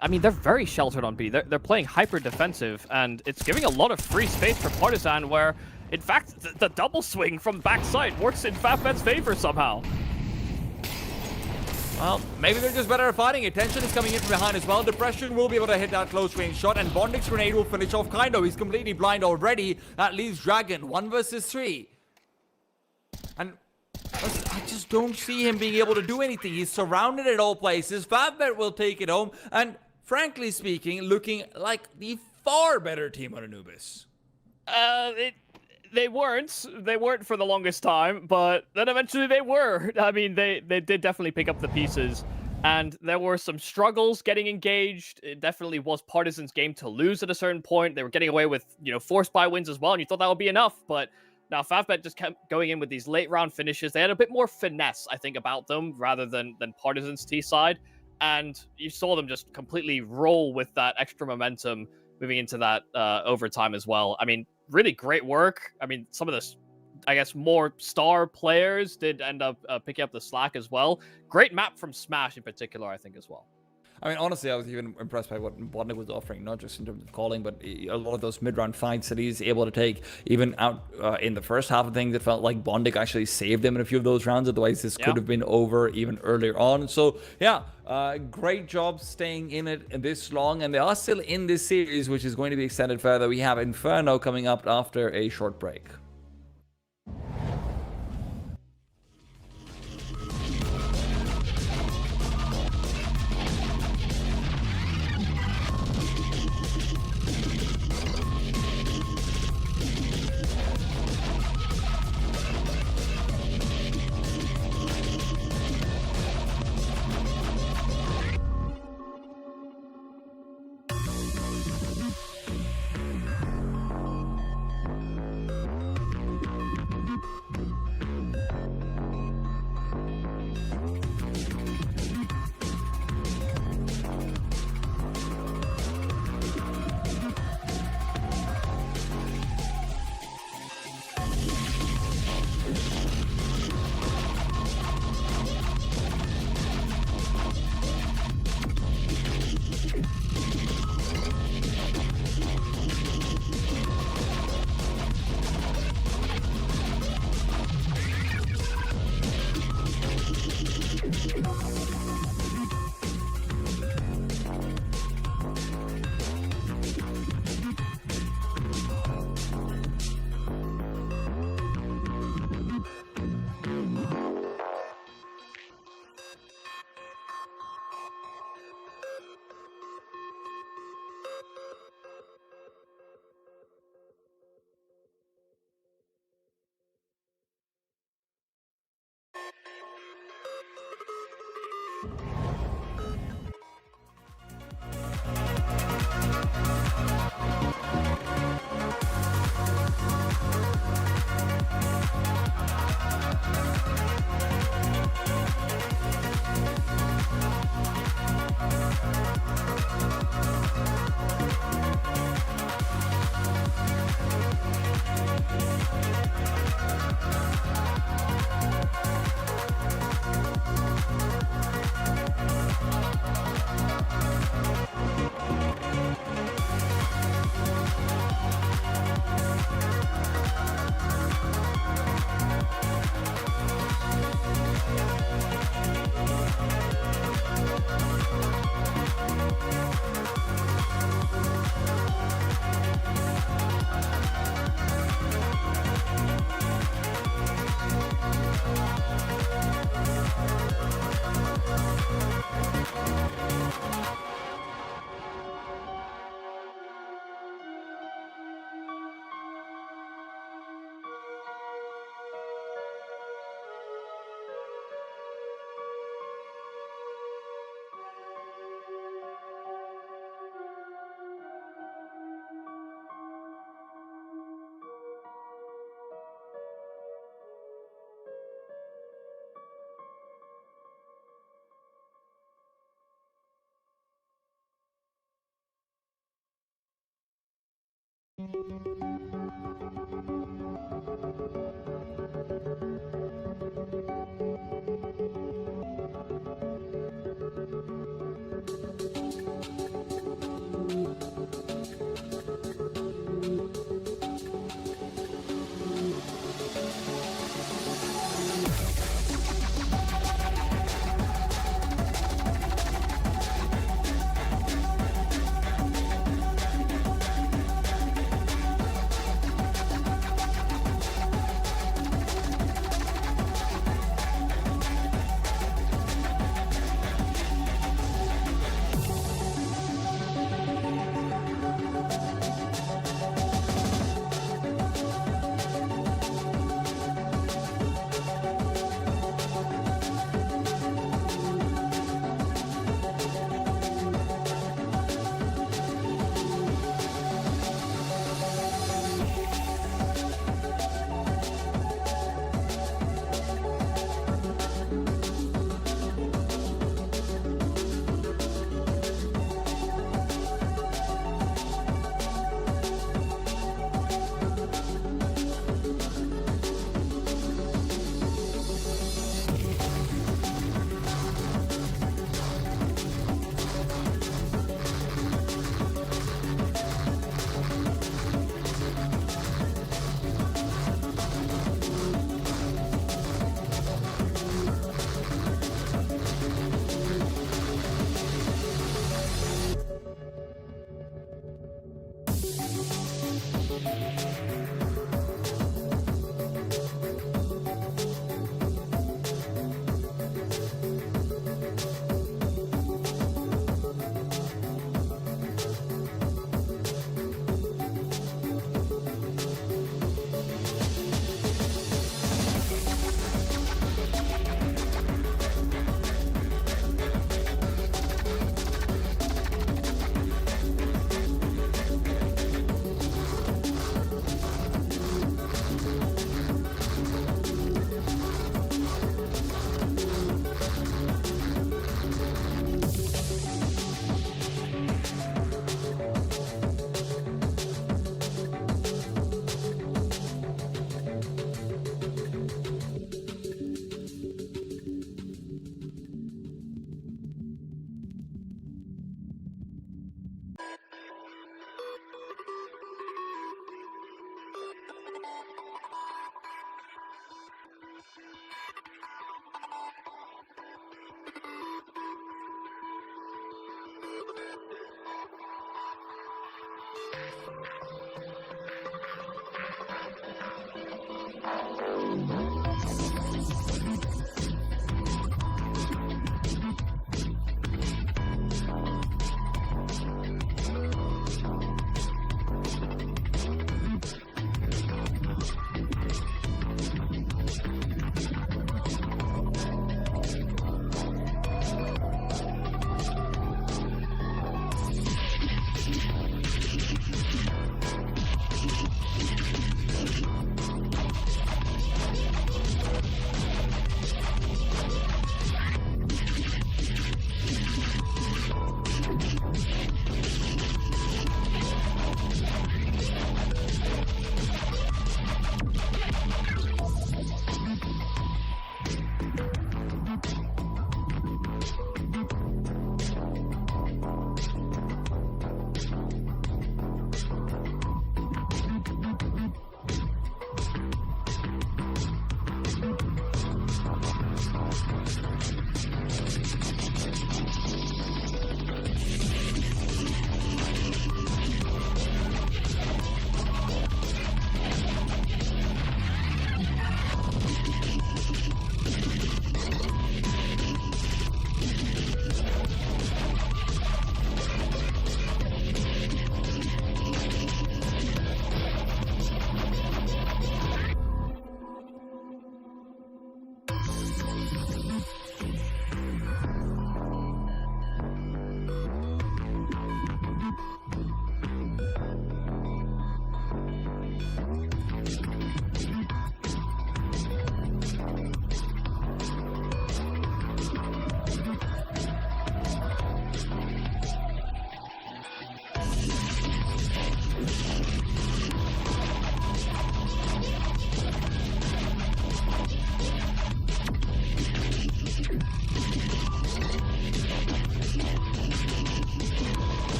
I mean, they're very sheltered on B. They're playing hyper defensive, and it's giving a lot of free space for Partisan where, in fact, the double swing from backside works in FAFBet's favor somehow. Well, maybe they're just better at fighting it. Tension is coming in from behind as well. Depression will be able to hit that close range shot, and Bondic's grenade will finish off Kaido. He's completely blind already. That leaves Dragon 1 versus 3. And I just don't see him being able to do anything. He's surrounded at all places. FAFBet will take it home, and frankly speaking, looking like the far better team on Anubis. They weren't for the longest time, but then eventually they were. I mean, they did definitely pick up the pieces, and there were some struggles getting engaged. It definitely was Partisan's game to lose at a certain point. They were getting away with, forced buy wins as well, and you thought that would be enough, but now FAFBet just kept going in with these late round finishes. They had a bit more finesse, I think, about them rather than Partisan's T side, and you saw them just completely roll with that extra momentum moving into that overtime as well. I mean, really great work. I mean, some of the, I guess, more star players did end up picking up the slack as well. Great map from Smash in particular, I think, as well. I mean, honestly, I was even impressed by what Bondic was offering, not just in terms of calling, but a lot of those mid-round fights that he's able to take. Even out in the first half of things, it felt like Bondic actually saved him in a few of those rounds. Otherwise, this could have been over even earlier on. So, yeah, great job staying in it this long. And they are still in this series, which is going to be extended further. We have Inferno coming up after a short break.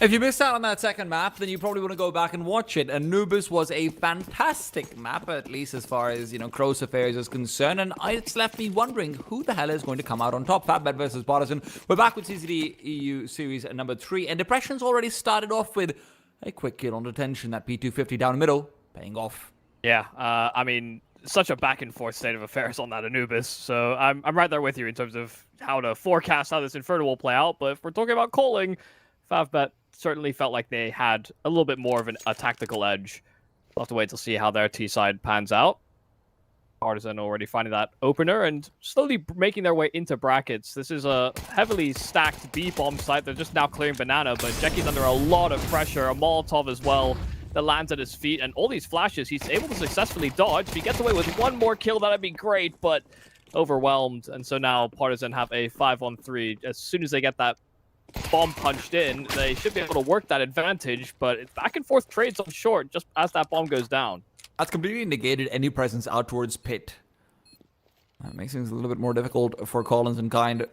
If you missed out on that second map, then you probably want to go back and watch it. Anubis was a fantastic map, at least as far as, Crows Affairs is concerned, and it's left me wondering who the hell is going to come out on top. Fatbet versus Partisan. We're back with CCT EU Series number 3, and Depression's already started off with a quick kill on detention. That P250 down the middle, paying off. Yeah, I mean, such a back and forth state of affairs on that Anubis, so I'm right there with you in terms of how to forecast how this Inferno will play out, but if we're talking about calling, Favbet certainly felt like they had a little bit more of a tactical edge. We'll have to wait to see how their T side pans out. Partisan already finding that opener and slowly making their way into brackets. This is a heavily stacked B bomb site. They're just now clearing banana, but Jeky's under a lot of pressure. A Molotov as well that lands at his feet, and all these flashes he's able to successfully dodge. If he gets away with one more kill, that'd be great, but overwhelmed. And so now Partisan have a 5-on-3. As soon as they get that bomb punched in, they should be able to work that advantage, but it's back and forth trades on short just as that bomb goes down. That's completely negated any presence out towards pit. That makes things a little bit more difficult for Collins and Kind.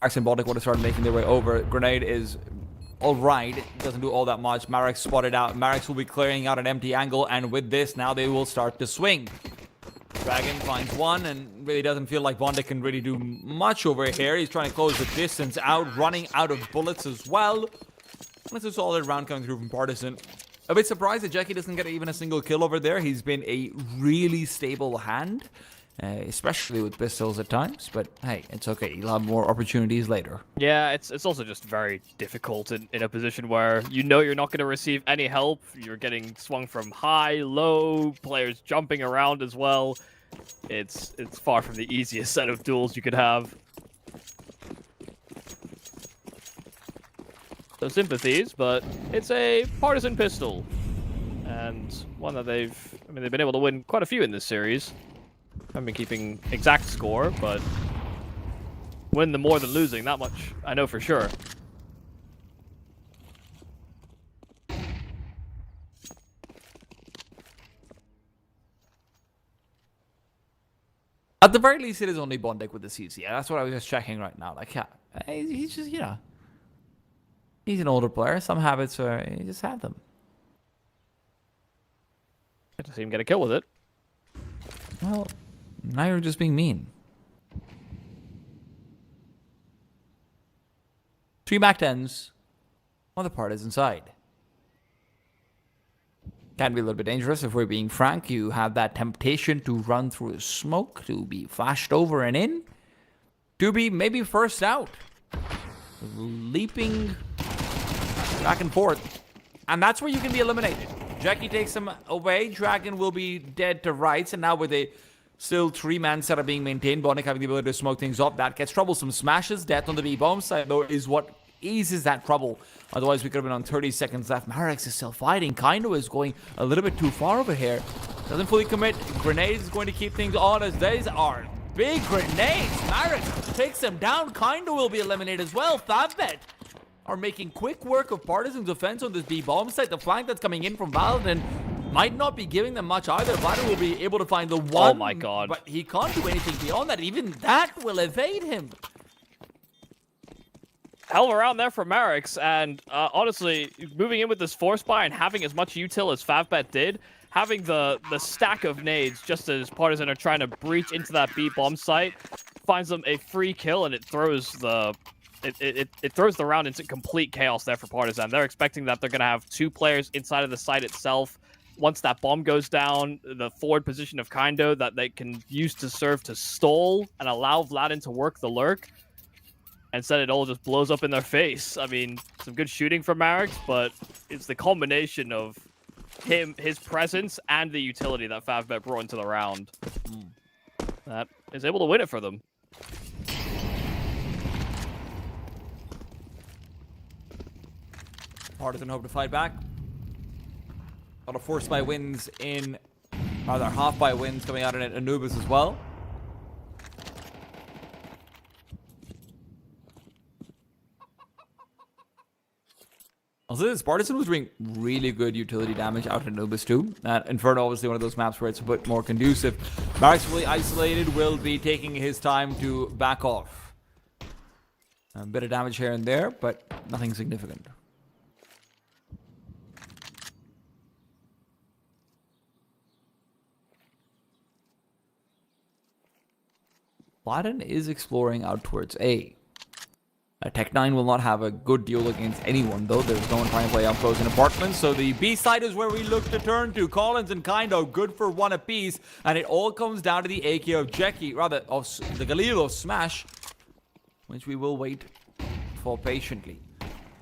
Max and Baltic want to start making their way over. Grenade is alright. It doesn't do all that much. Marek spotted out. Marek will be clearing out an empty angle, and with this, now they will start to swing. Dragon finds one and really doesn't feel like Bondic can really do much over here. He's trying to close the distance out, running out of bullets as well. That's a solid round coming through from Partisan. A bit surprised that Jackie doesn't get even a single kill over there. He's been a really stable hand, especially with pistols at times. But hey, it's okay. He'll have more opportunities later. Yeah, it's also just very difficult in a position where you're not going to receive any help. You're getting swung from high, low, players jumping around as well. It's far from the easiest set of duels you could have. So sympathies, but it's a Partisan pistol. And one that they've been able to win quite a few in this series. Haven't been keeping exact score, but win them more than losing, that much I know for sure. At the very least, it is only Bondic with the CC. That's what I was just checking right now. Like, yeah, he's just, he's an older player. Some habits are, you just have them. Get to see him get a kill with it. Well, now you're just being mean. 3 back tens. Other part is inside. Can be a little bit dangerous if we're being frank. You have that temptation to run through the smoke, to be flashed over and in, to be maybe first out. Leaping back and forth. And that's where you can be eliminated. Jackie takes him away. Dragon will be dead to rights. And now with a still 3-man setup being maintained, Bondic having the ability to smoke things up, that gets troublesome. Smashes. Death on the B-bomb side, though, is what eases that trouble. Otherwise, we could have been on 30 seconds left. Marex is still fighting. Kaindo is going a little bit too far over here. Doesn't fully commit. Grenades is going to keep things on as these are big grenades. Marex takes them down. Kaindo will be eliminated as well. Favbet are making quick work of Partisan's defense on this B-bomb site. The flank that's coming in from Valden might not be giving them much either. Valden will be able to find the one. Oh my god. But he can't do anything beyond that. Even that will evade him. Hell around there for Marix, and honestly, moving in with this force buy and having as much util as Favbet did, having the stack of nades just as Partisan are trying to breach into that B-bomb site, finds them a free kill, and it throws the it throws the round into complete chaos there for Partizan. They're expecting that they're going to have 2 players inside of the site itself. Once that bomb goes down, the forward position of Kindo that they can use to serve to stall and allow Vladin to work the lurk. Instead, it all just blows up in their face. I mean, some good shooting from Marix, but it's the combination of his presence, and the utility that Favbet brought into the round that is able to win it for them. Partizan hope to fight back. A lot of force by wins in, rather half by wins coming out in Anubis as well. Also, this Partizan was doing really good utility damage out in Anubis too. Inferno obviously one of those maps where it's a bit more conducive. Marix fully isolated will be taking his time to back off. A bit of damage here and there, but nothing significant. Vladin is exploring out towards A. Tech9 will not have a good deal against anyone, though. There's no one trying to play up close in apartments. So the B side is where we look to turn to. Collins and Kindo good for 1 apiece. And it all comes down to the AK of Jackie, rather, of the Galil of Smash, which we will wait for patiently.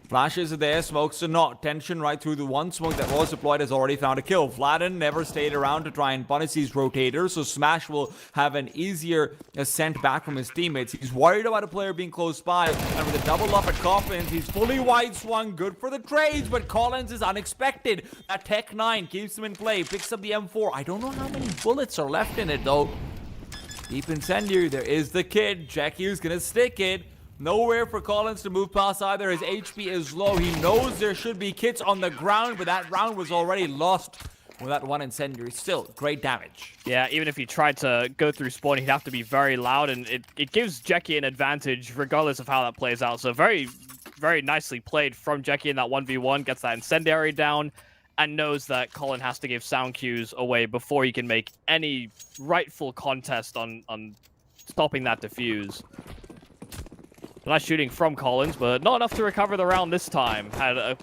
Flashes are there, smokes are not. Tension right through the one smoke that was deployed has already found a kill. Vladin never stayed around to try and punish these rotators, so Smash will have an easier ascent back from his teammates. He's worried about a player being close by, and with a double up at Coffins, he's fully wide swung, good for the trades, but Collins is unexpected. That Tech9 keeps him in play, picks up the M4. I don't know how many bullets are left in it, though. Deep incendiary, there is the kid. Jackie is gonna stick it. Nowhere for Collins to move past either. His HP is low. He knows there should be kits on the ground, but that round was already lost with that one incendiary. Still, great damage. Yeah, even if he tried to go through spawn, he'd have to be very loud, and it gives Jackie an advantage regardless of how that plays out. So very, very nicely played from Jackie in that 1v1. Gets that incendiary down and knows that Colin has to give sound cues away before he can make any rightful contest on stopping that defuse. Nice shooting from Collins, but not enough to recover the round this time. Had a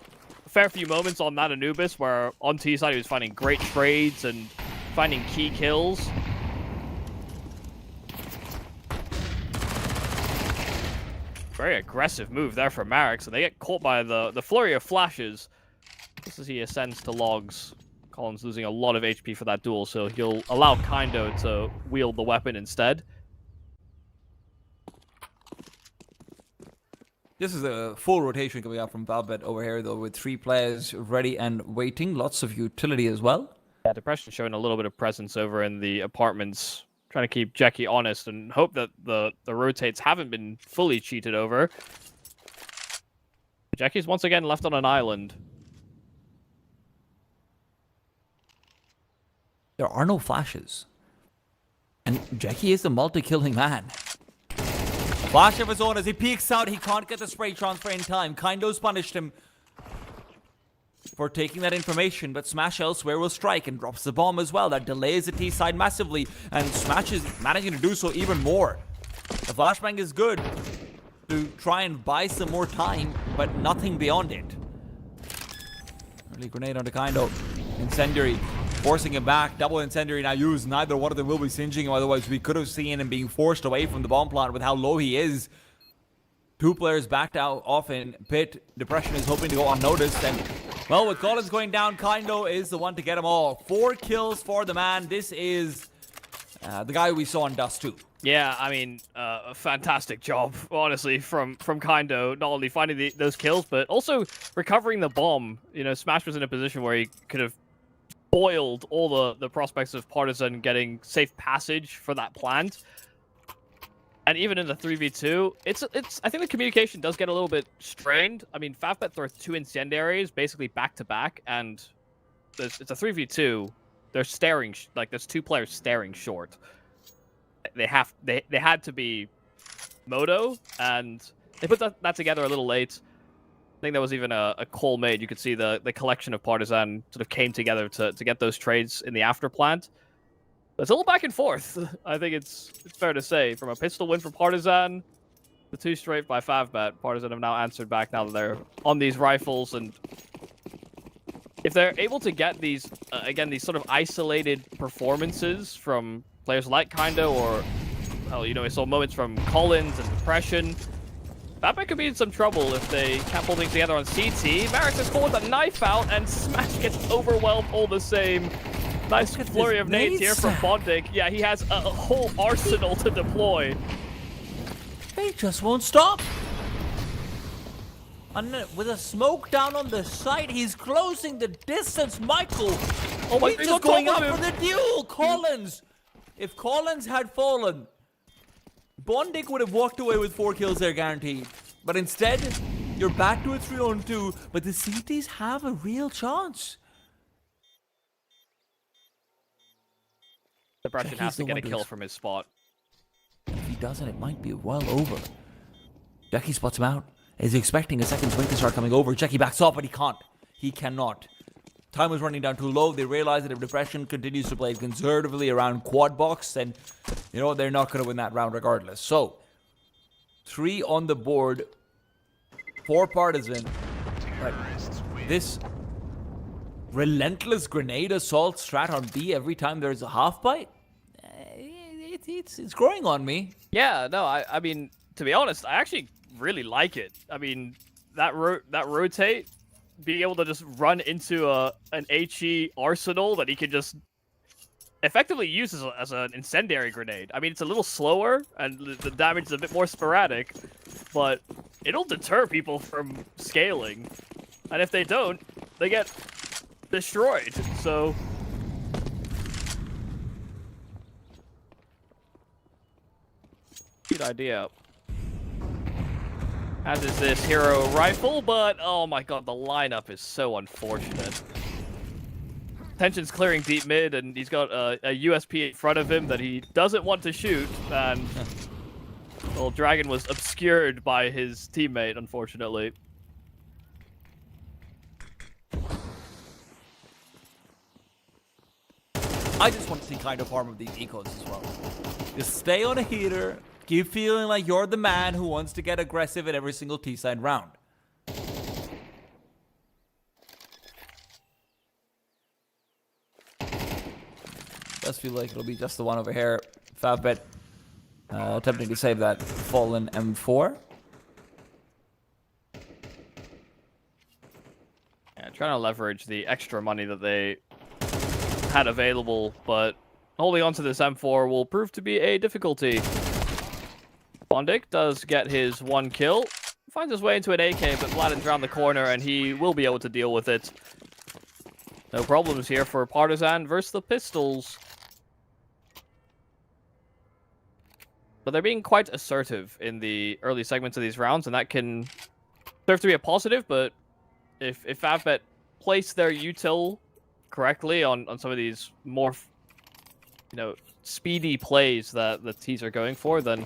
fair few moments on that Anubis where on T side he was finding great trades and finding key kills. Very aggressive move there from Marix, and they get caught by the flurry of flashes. Just as he ascends to logs. Collins losing a lot of HP for that duel, so he'll allow Kindo to wield the weapon instead. This is a full rotation coming out from Valbet over here, though, with 3 players ready and waiting. Lots of utility as well. Yeah, Depression showing a little bit of presence over in the apartments, trying to keep Jackie honest and hope that the rotates haven't been fully cheated over. Jackie's once again left on an island. There are no flashes. And Jackie is the multi-killing man. Flash of his own as he peeks out. He can't get the spray transfer in time. Kindo's punished him for taking that information, but Smash elsewhere will strike and drops the bomb as well. That delays the T side massively, and Smash is managing to do so even more. The flashbang is good to try and buy some more time, but nothing beyond it. Early grenade onto Kindo. Incendiary. Forcing him back, double incendiary now used. Neither one of them will be singeing him, otherwise we could have seen him being forced away from the bomb plant with how low he is. 2 players backed out off in pit. Depression is hoping to go unnoticed, and well, with Collins going down, Kindo is the one to get them all. 4 kills for the man. This is the guy we saw in Dust 2. Yeah, I mean, a fantastic job, honestly, from Kindo, not only finding those kills, but also recovering the bomb. You know, Smash was in a position where he could have boiled all the prospects of Partizan getting safe passage for that plant. And even in the 3v2, I think the communication does get a little bit strained. I mean, Favbet throws 2 incendiaries basically back to back, and it's a 3v2. They're staring, like there's 2 players staring short. They had to be Moto, and they put that together a little late. I think there was even a call made. You could see the collection of Partizan sort of came together to get those trades in the after plant. But it's a little back and forth. I think it's fair to say. From a pistol win for Partizan, The 2 straight by Favbet. Partisan have now answered back now that they're on these rifles, and if they're able to get these, again, these sort of isolated performances from players like Kindo, or, hell, you know, we saw moments from Collins and Depression, Favbet could be in some trouble if they can't pull things together on CT. Marix is caught with a knife out, and Smash gets overwhelmed all the same. Nice flurry of nades here from Bondic. Yeah, he has a whole arsenal to deploy. They just won't stop. And with a smoke down on the site, he's closing the distance. Michael, Oh my he's God, just going top up of for the duel. Collins. If Collins had fallen, Bondic would have walked away with 4 kills there guaranteed. But instead, you're back to a 3-on-2. But the CTs have a real chance. Depression Jackie's has to the get a one to kill ex- from his spot. If he doesn't, it might be well over. Jackie spots him out. Is expecting a second swing to start coming over. Jackie backs off, but he can't. He cannot. Time was running down too low. They realize that if Depression continues to play conservatively around quad box, then, you know, they're not going to win that round regardless. So, 3 on the board for Partisan. But this relentless grenade assault strat on B every time there's a half bite, it's growing on me. Yeah, no, I mean, to be honest, I actually really like it. I mean, that rotate, being able to just run into an HE arsenal that he can just effectively use as an incendiary grenade. I mean, it's a little slower, and the damage is a bit more sporadic, but it'll deter people from scaling. And if they don't, they get destroyed, so... Good idea. As is this hero rifle, but oh my god, the lineup is so unfortunate. Tension's clearing deep mid, and he's got a USP in front of him that he doesn't want to shoot, and well, Dragon was obscured by his teammate, unfortunately. I just want to see kind of harm of these ecos as well. Just stay on a heater. Keep feeling like you're the man who wants to get aggressive in every single T-side round. Does feel like it'll be just the one over here. Favbet attempting to save that fallen M4. Yeah, trying to leverage the extra money that they had available, but holding on to this M4 will prove to be a difficulty. Bondic does get his 1 kill, finds his way into an AK, but Vladden's around the corner, and he will be able to deal with it. No problems here for Partisan versus the Pistols. But they're being quite assertive in the early segments of these rounds, and that can serve to be a positive, but if Favbet place their util correctly on some of these more, you know, speedy plays that the T's are going for, then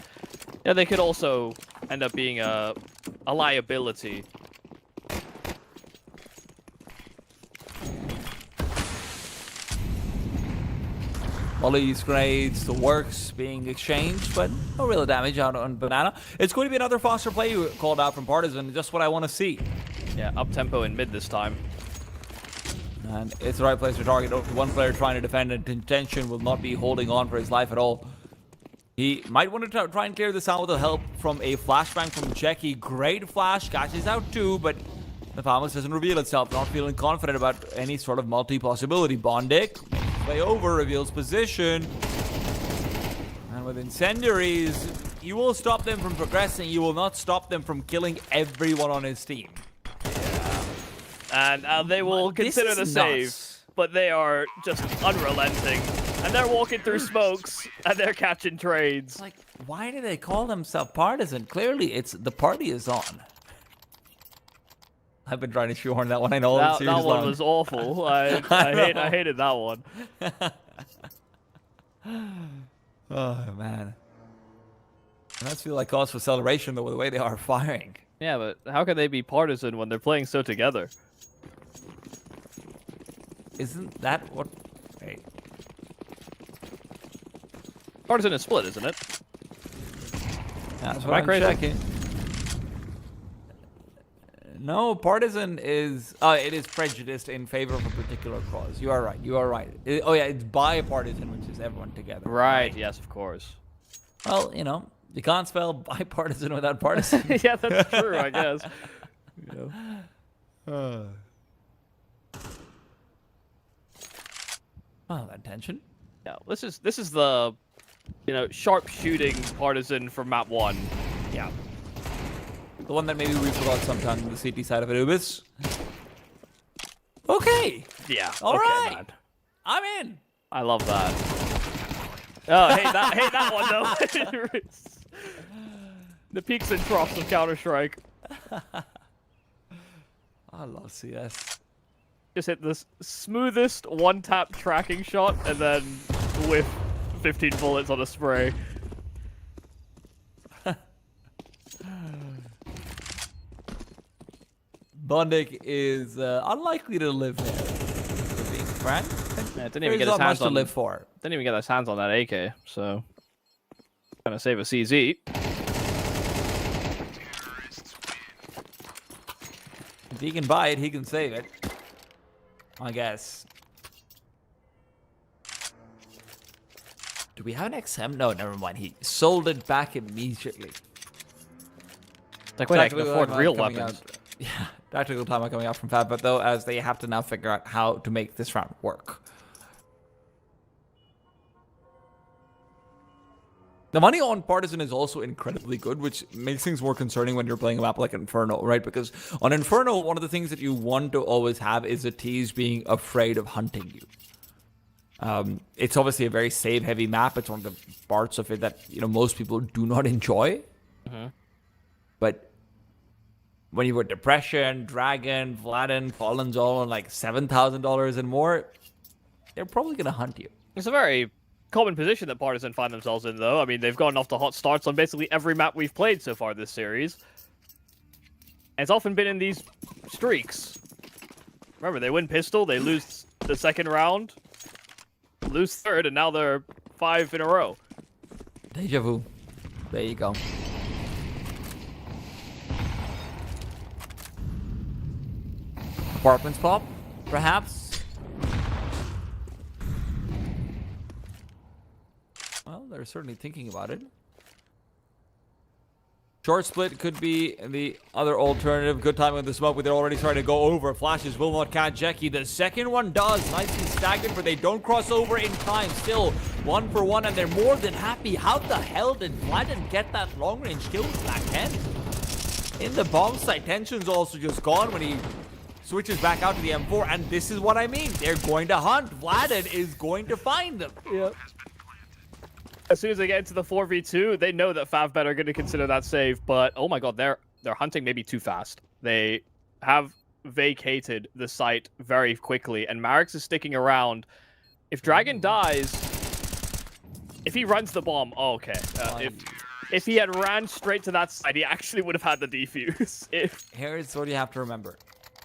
yeah, they could also end up being a liability. Molly's grades, the works being exchanged, but no real damage out on Banana. It's going to be another faster play called out from Partisan, just what I want to see. Yeah, up-tempo in mid this time. And it's the right place to target. One player trying to defend, and Intention will not be holding on for his life at all. He might want to try and clear this out with the help from a flashbang from Jackie. Great flash, catches out too, but the Palmas doesn't reveal itself. Not feeling confident about any sort of multi-possibility. Bondic, way over, reveals position. And with incendiaries, you will stop them from progressing. You will not stop them from killing everyone on his team. And they will consider the save, but they are just unrelenting. And they're walking through smokes, and they're catching trades. Like, why do they call themselves Partisan? Clearly, it's the party is on. I've been trying to shoehorn that one. I know that one was awful. I hated that one. Oh man, it does feel like cause for celebration though, with the way they are firing. Yeah, but how can they be Partisan when they're playing so together? Isn't that what? Hey. Partisan is split, isn't it? That's Am what I I'm crazy? checking. No, Partisan is it is prejudiced in favor of a particular cause. You are right. You are right. Oh yeah, it's bipartisan, which is everyone together. Right. Yes, of course. Well, you know, you can't spell bipartisan without partisan. Yeah, that's true. I guess. Oh, that tension. Yeah, this is the, sharp shooting partisan from map 1. Yeah. The one that maybe we forgot sometime on the CT side of Anubis. Okay. Yeah. All okay, right. man. I'm in. I love that. Oh, hey that one though. The peaks and troughs of Counter-Strike. I love CS. Just hit the smoothest one-tap tracking shot and then whiff 15 bullets on a spray. Bondic is unlikely to live there. For being frank, Yeah, didn't even there's get not his much hands to on. live for. Didn't even get his hands on that AK, so gonna save a CZ. If he can buy it, he can save it. I guess. Do we have an XM? No, never mind. He sold it back immediately. It's like, wait, I can Tactical afford timeout real coming weapons. out. Yeah, tactical timeout coming out from Fab, but though, as they have to now figure out how to make this round work. The money on Partisan is also incredibly good, which makes things more concerning when you're playing a map like Inferno, right? Because on Inferno, one of the things that you want to always have is a tease being afraid of hunting you. It's obviously a very save-heavy map. It's one of the parts of it that most people do not enjoy. But when you were Depression, Dragon, Vladin, Fallen's all on like $7,000 and more, they're probably gonna hunt you. It's a very common position that Partisan find themselves in, though. I mean, they've gotten off to hot starts on basically every map we've played so far this series. And it's often been in these streaks. Remember, they win pistol, they lose the second round, lose third, and now they're 5 in a row. Deja vu. There you go. Apartments pop, perhaps. Well, they're certainly thinking about it. Short split could be the other alternative. Good timing with the smoke, but they're already starting to go over. Flashes will not catch Jackie. The second one does. Nicely stagnant, but they don't cross over in time. Still 1 for 1, and they're more than happy. How the hell did Vladin get that long-range kill with Black Hen? In the bomb site, tension's also just gone when he switches back out to the M4, and this is what I mean. They're going to hunt. Vladin is going to find them. Yep. As soon as they get into the 4v2, they know that Favbet are going to consider that save, but oh my god, they're hunting maybe too fast. They have vacated the site very quickly, and Marix is sticking around. If Dragon dies, if he runs the bomb, oh, okay. If he had ran straight to that side, he actually would have had the defuse. Here's what you have to remember.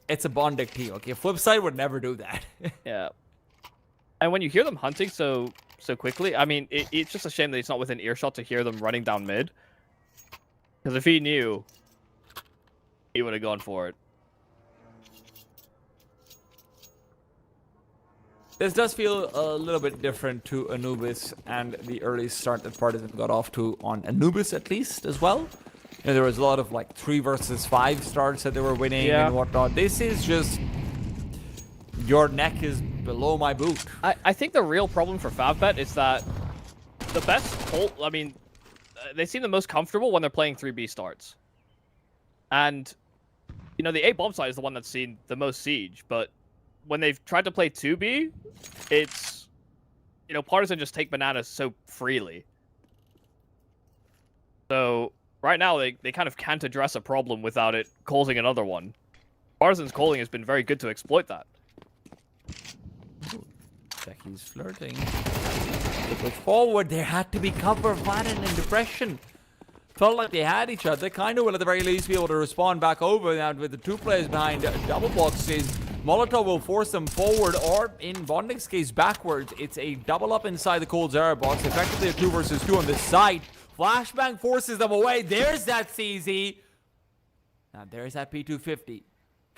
It's a Bondic team, okay? Flipside would never do that. Yeah. And when you hear them hunting so quickly, I mean, it's just a shame that he's not within earshot to hear them running down mid. Because if he knew, he would have gone for it. This does feel a little bit different to Anubis and the early start that Partisan got off to on Anubis, at least, as well. There was a lot of like 3 versus 5 starts that they were winning and whatnot. This is just your neck is below my boot. I think the real problem for Favbet is that the best they seem the most comfortable when they're playing 3B starts. And, the A bomb site is the one that's seen the most siege, but when they've tried to play 2B, it's, Partisan just take bananas so freely. So right now, they kind of can't address a problem without it causing another one. Partisan's calling has been very good to exploit that. Jackie's flirting. They push forward. There had to be cover. Vladin and Depression felt like they had each other. They kind of will at the very least be able to respond back over. Now with the 2 players behind double boxes, Molotov will force them forward, or in Bondic's case, backwards. It's a double up inside the Cold Zara box. Effectively a 2 versus 2 on this side. Flashbang forces them away. There's that CZ. Now there's that P250.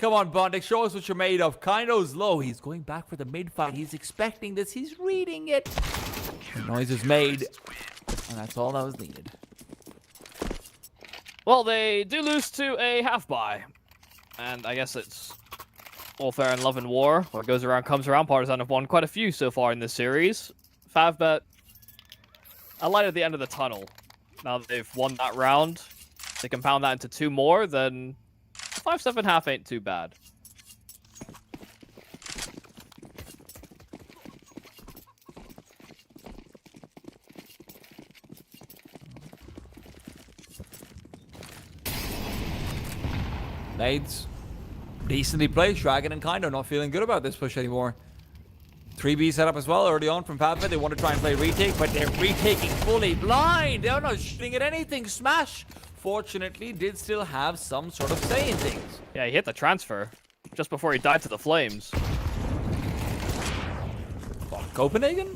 Come on, Bondic, show us what you're made of. Kaino's low. He's going back for the mid fight. He's expecting this. He's reading it. The noise is made, and that's all that was needed. Well, they do lose to a half buy. And I guess it's all fair in love and war. What goes around comes around. Partisan have won quite a few so far in this series. Favbet, a light at the end of the tunnel. Now that they've won that round, they compound that into 2 more, then 5-7-half ain't too bad. Nades decently played. Dragon and Kaindo not feeling good about this push anymore. 3B set up as well early on from Favbet. They want to try and play retake, but they're retaking fully blind. They're not shooting at anything. Smash, fortunately, did still have some sort of say in things. Yeah, he hit the transfer just before he died to the flames. Oh, Copenhagen?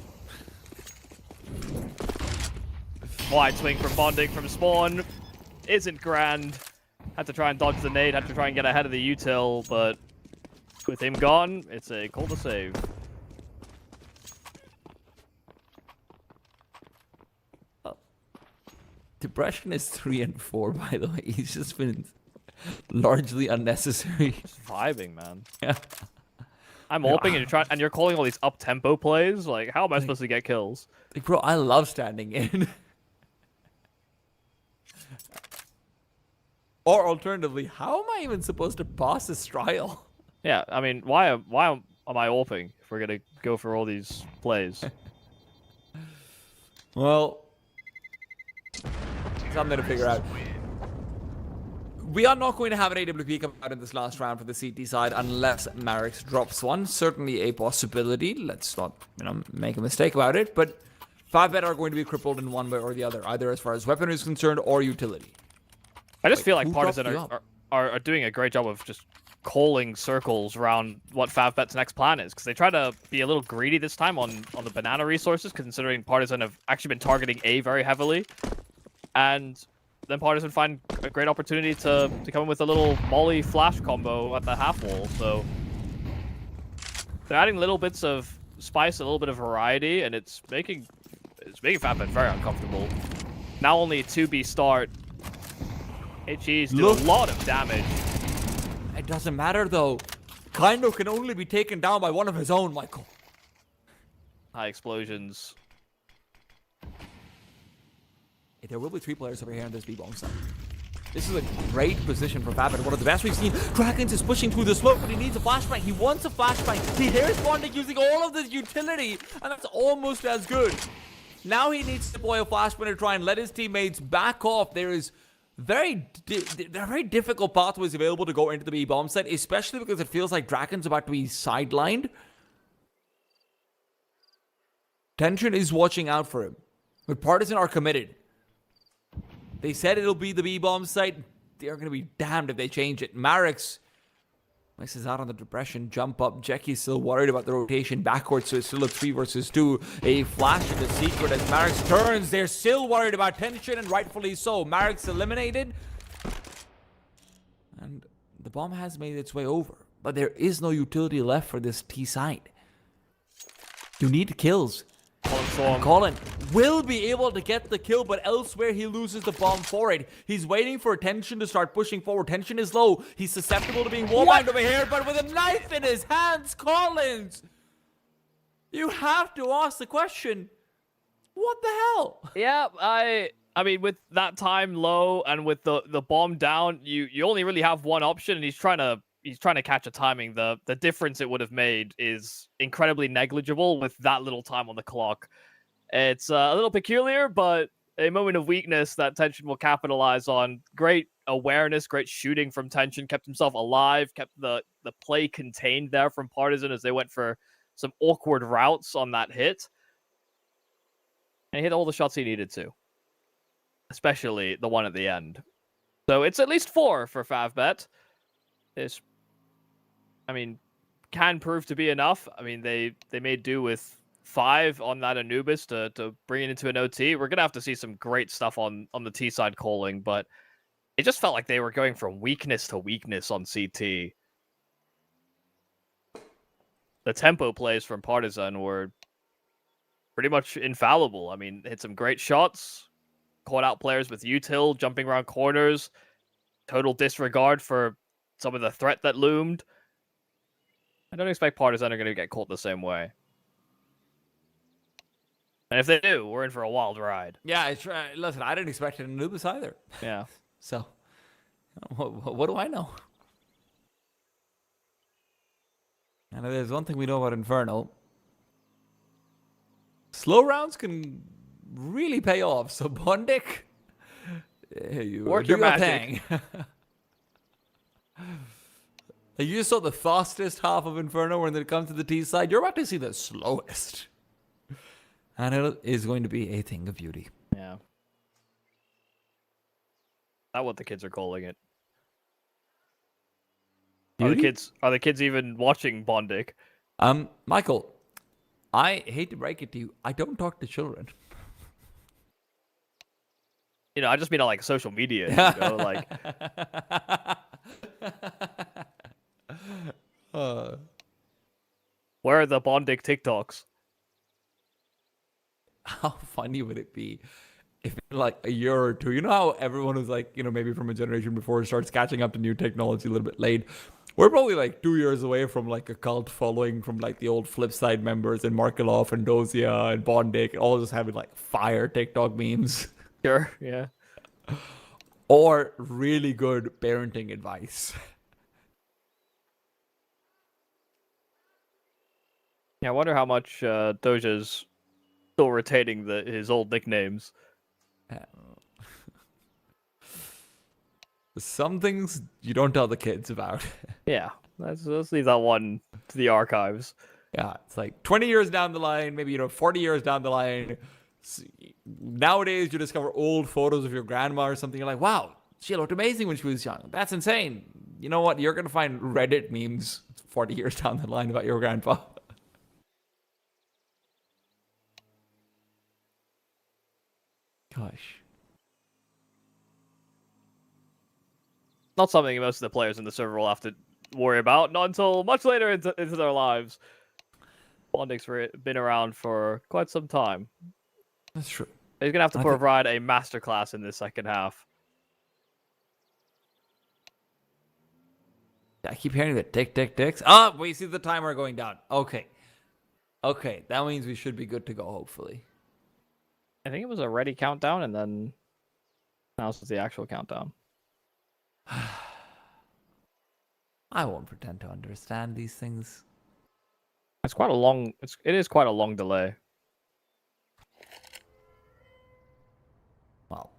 Wide swing from Bonding from spawn. Isn't grand. Had to try and dodge the nade, had to try and get ahead of the util, but with him gone, it's a call to save. Depression is 3 and 4, by the way. He's just been largely unnecessary. Just vibing, man. Yeah. I'm hoping and you're calling all these up-tempo plays. Like, how am I supposed to get kills? Like, bro, I love standing in. Or alternatively, how am I even supposed to pass this trial? Yeah, I mean, why am I AWPing if we're gonna go for all these plays? Well, something to figure out. We are not going to have an AWP come out in this last round for the CT side unless Marix drops one. Certainly a possibility. Let's not, make a mistake about it. But 5bet are going to be crippled in one way or the other, either as far as weapon is concerned or utility. I just feel like Partisan are doing a great job of just calling circles around what Favbet's next plan is, because they try to be a little greedy this time on the banana resources, considering Partisan have actually been targeting A very heavily. And then Partisan find a great opportunity to come in with a little Molly flash combo at the half wall. So they're adding little bits of spice, a little bit of variety, and it's making Favbet very uncomfortable. Now only a 2B start. HE's do a lot of damage. It doesn't matter though. Kaindo can only be taken down by one of his own, Michael. High explosions. Hey, there will be 3 players over here on this B-bomb side. This is a great position for Favbet, one of the best we've seen. Dragons is pushing through the smoke, but he needs a flashbang. He wants a flashbang. He hears Bondic using all of this utility, and that's almost as good. Now he needs to deploy a flashbang to try and let his teammates back off. There are very difficult pathways available to go into the B-bomb site, especially because it feels like Dragon's about to be sidelined. Tension is watching out for him, but Partisan are committed. They said it'll be the B-bomb site. They're going to be damned if they change it. Marix misses out on the depression. Jump up. Jeky's still worried about the rotation backwards, so it's still a 3 versus 2. A flash in the secret as Marix turns. They're still worried about Tension, and rightfully so. Marix eliminated. And the bomb has made its way over. But there is no utility left for this T side. You need kills. Colin will be able to get the kill, but elsewhere he loses the bomb for it. He's waiting for Tension to start pushing forward. Tension is low. He's susceptible to being wallbanged over here, but with a knife in his hands, Collins, you have to ask the question, what the hell? Yeah, I mean, with that time low and with the bomb down, you only really have one option, and he's trying to catch a timing. The difference it would have made is incredibly negligible with that little time on the clock. It's a little peculiar, but a moment of weakness that Tension will capitalize on. Great awareness, great shooting from Tension, kept himself alive, kept the play contained there from Partisan as they went for some awkward routes on that hit. And he hit all the shots he needed to, especially the one at the end. So it's at least 4 for Favbet. This, can prove to be enough. They made do with 5 on that Anubis to bring it into an OT. We're going to have to see some great stuff on the T side calling, but it just felt like they were going from weakness to weakness on CT. the tempo plays from Partisan were pretty much infallible. I mean, hit some great shots, caught out players with util, jumping around corners, total disregard for some of the threat that loomed. I don't expect Partisan are going to get caught the same way. And if they do, we're in for a wild ride. Yeah, listen, I didn't expect it in Anubis either. Yeah. So, what do I know? And there's one thing we know about Inferno. Slow rounds can really pay off. So, Bondik, you Work do your magic. thing. You just saw the fastest half of Inferno when it comes to the T side. You're about to see the slowest. And it is going to be a thing of beauty. Yeah. That's what the kids are calling it. Beauty? Are the kids even watching Bondik? Michael, I hate to break it to you. I don't talk to children. You know, I just mean on like social media. You know, like where are the Bondik TikToks? How funny would it be if in like a year or two, you know how everyone who's like, you know, maybe from a generation before starts catching up to new technology a little bit late. We're probably like 2 years away from like a cult following from like the old Flipside members and Markelov and Dozia and Bondik, all just having like fire TikTok memes. Sure, yeah. Or really good parenting advice. Yeah, I wonder how much Doja's still retaining his old nicknames. Some things you don't tell the kids about. Yeah, let's leave that one to the archives. Yeah, it's like 20 years down the line, maybe, 40 years down the line. Nowadays, you discover old photos of your grandma or something. You're like, wow, she looked amazing when she was young. That's insane. You know what? You're going to find Reddit memes 40 years down the line about your grandpa. Gosh. Not something most of the players in the server will have to worry about, not until much later into their lives. Bondik's been around for quite some time. That's true. He's going to have to provide a masterclass in this second half. I keep hearing the tick, tick, ticks. Oh, we see the timer going down. Okay. Okay, that means we should be good to go, hopefully. I think it was a ready countdown, and then now it's the actual countdown. I won't pretend to understand these things. It's quite a long. It is quite a long delay. Well,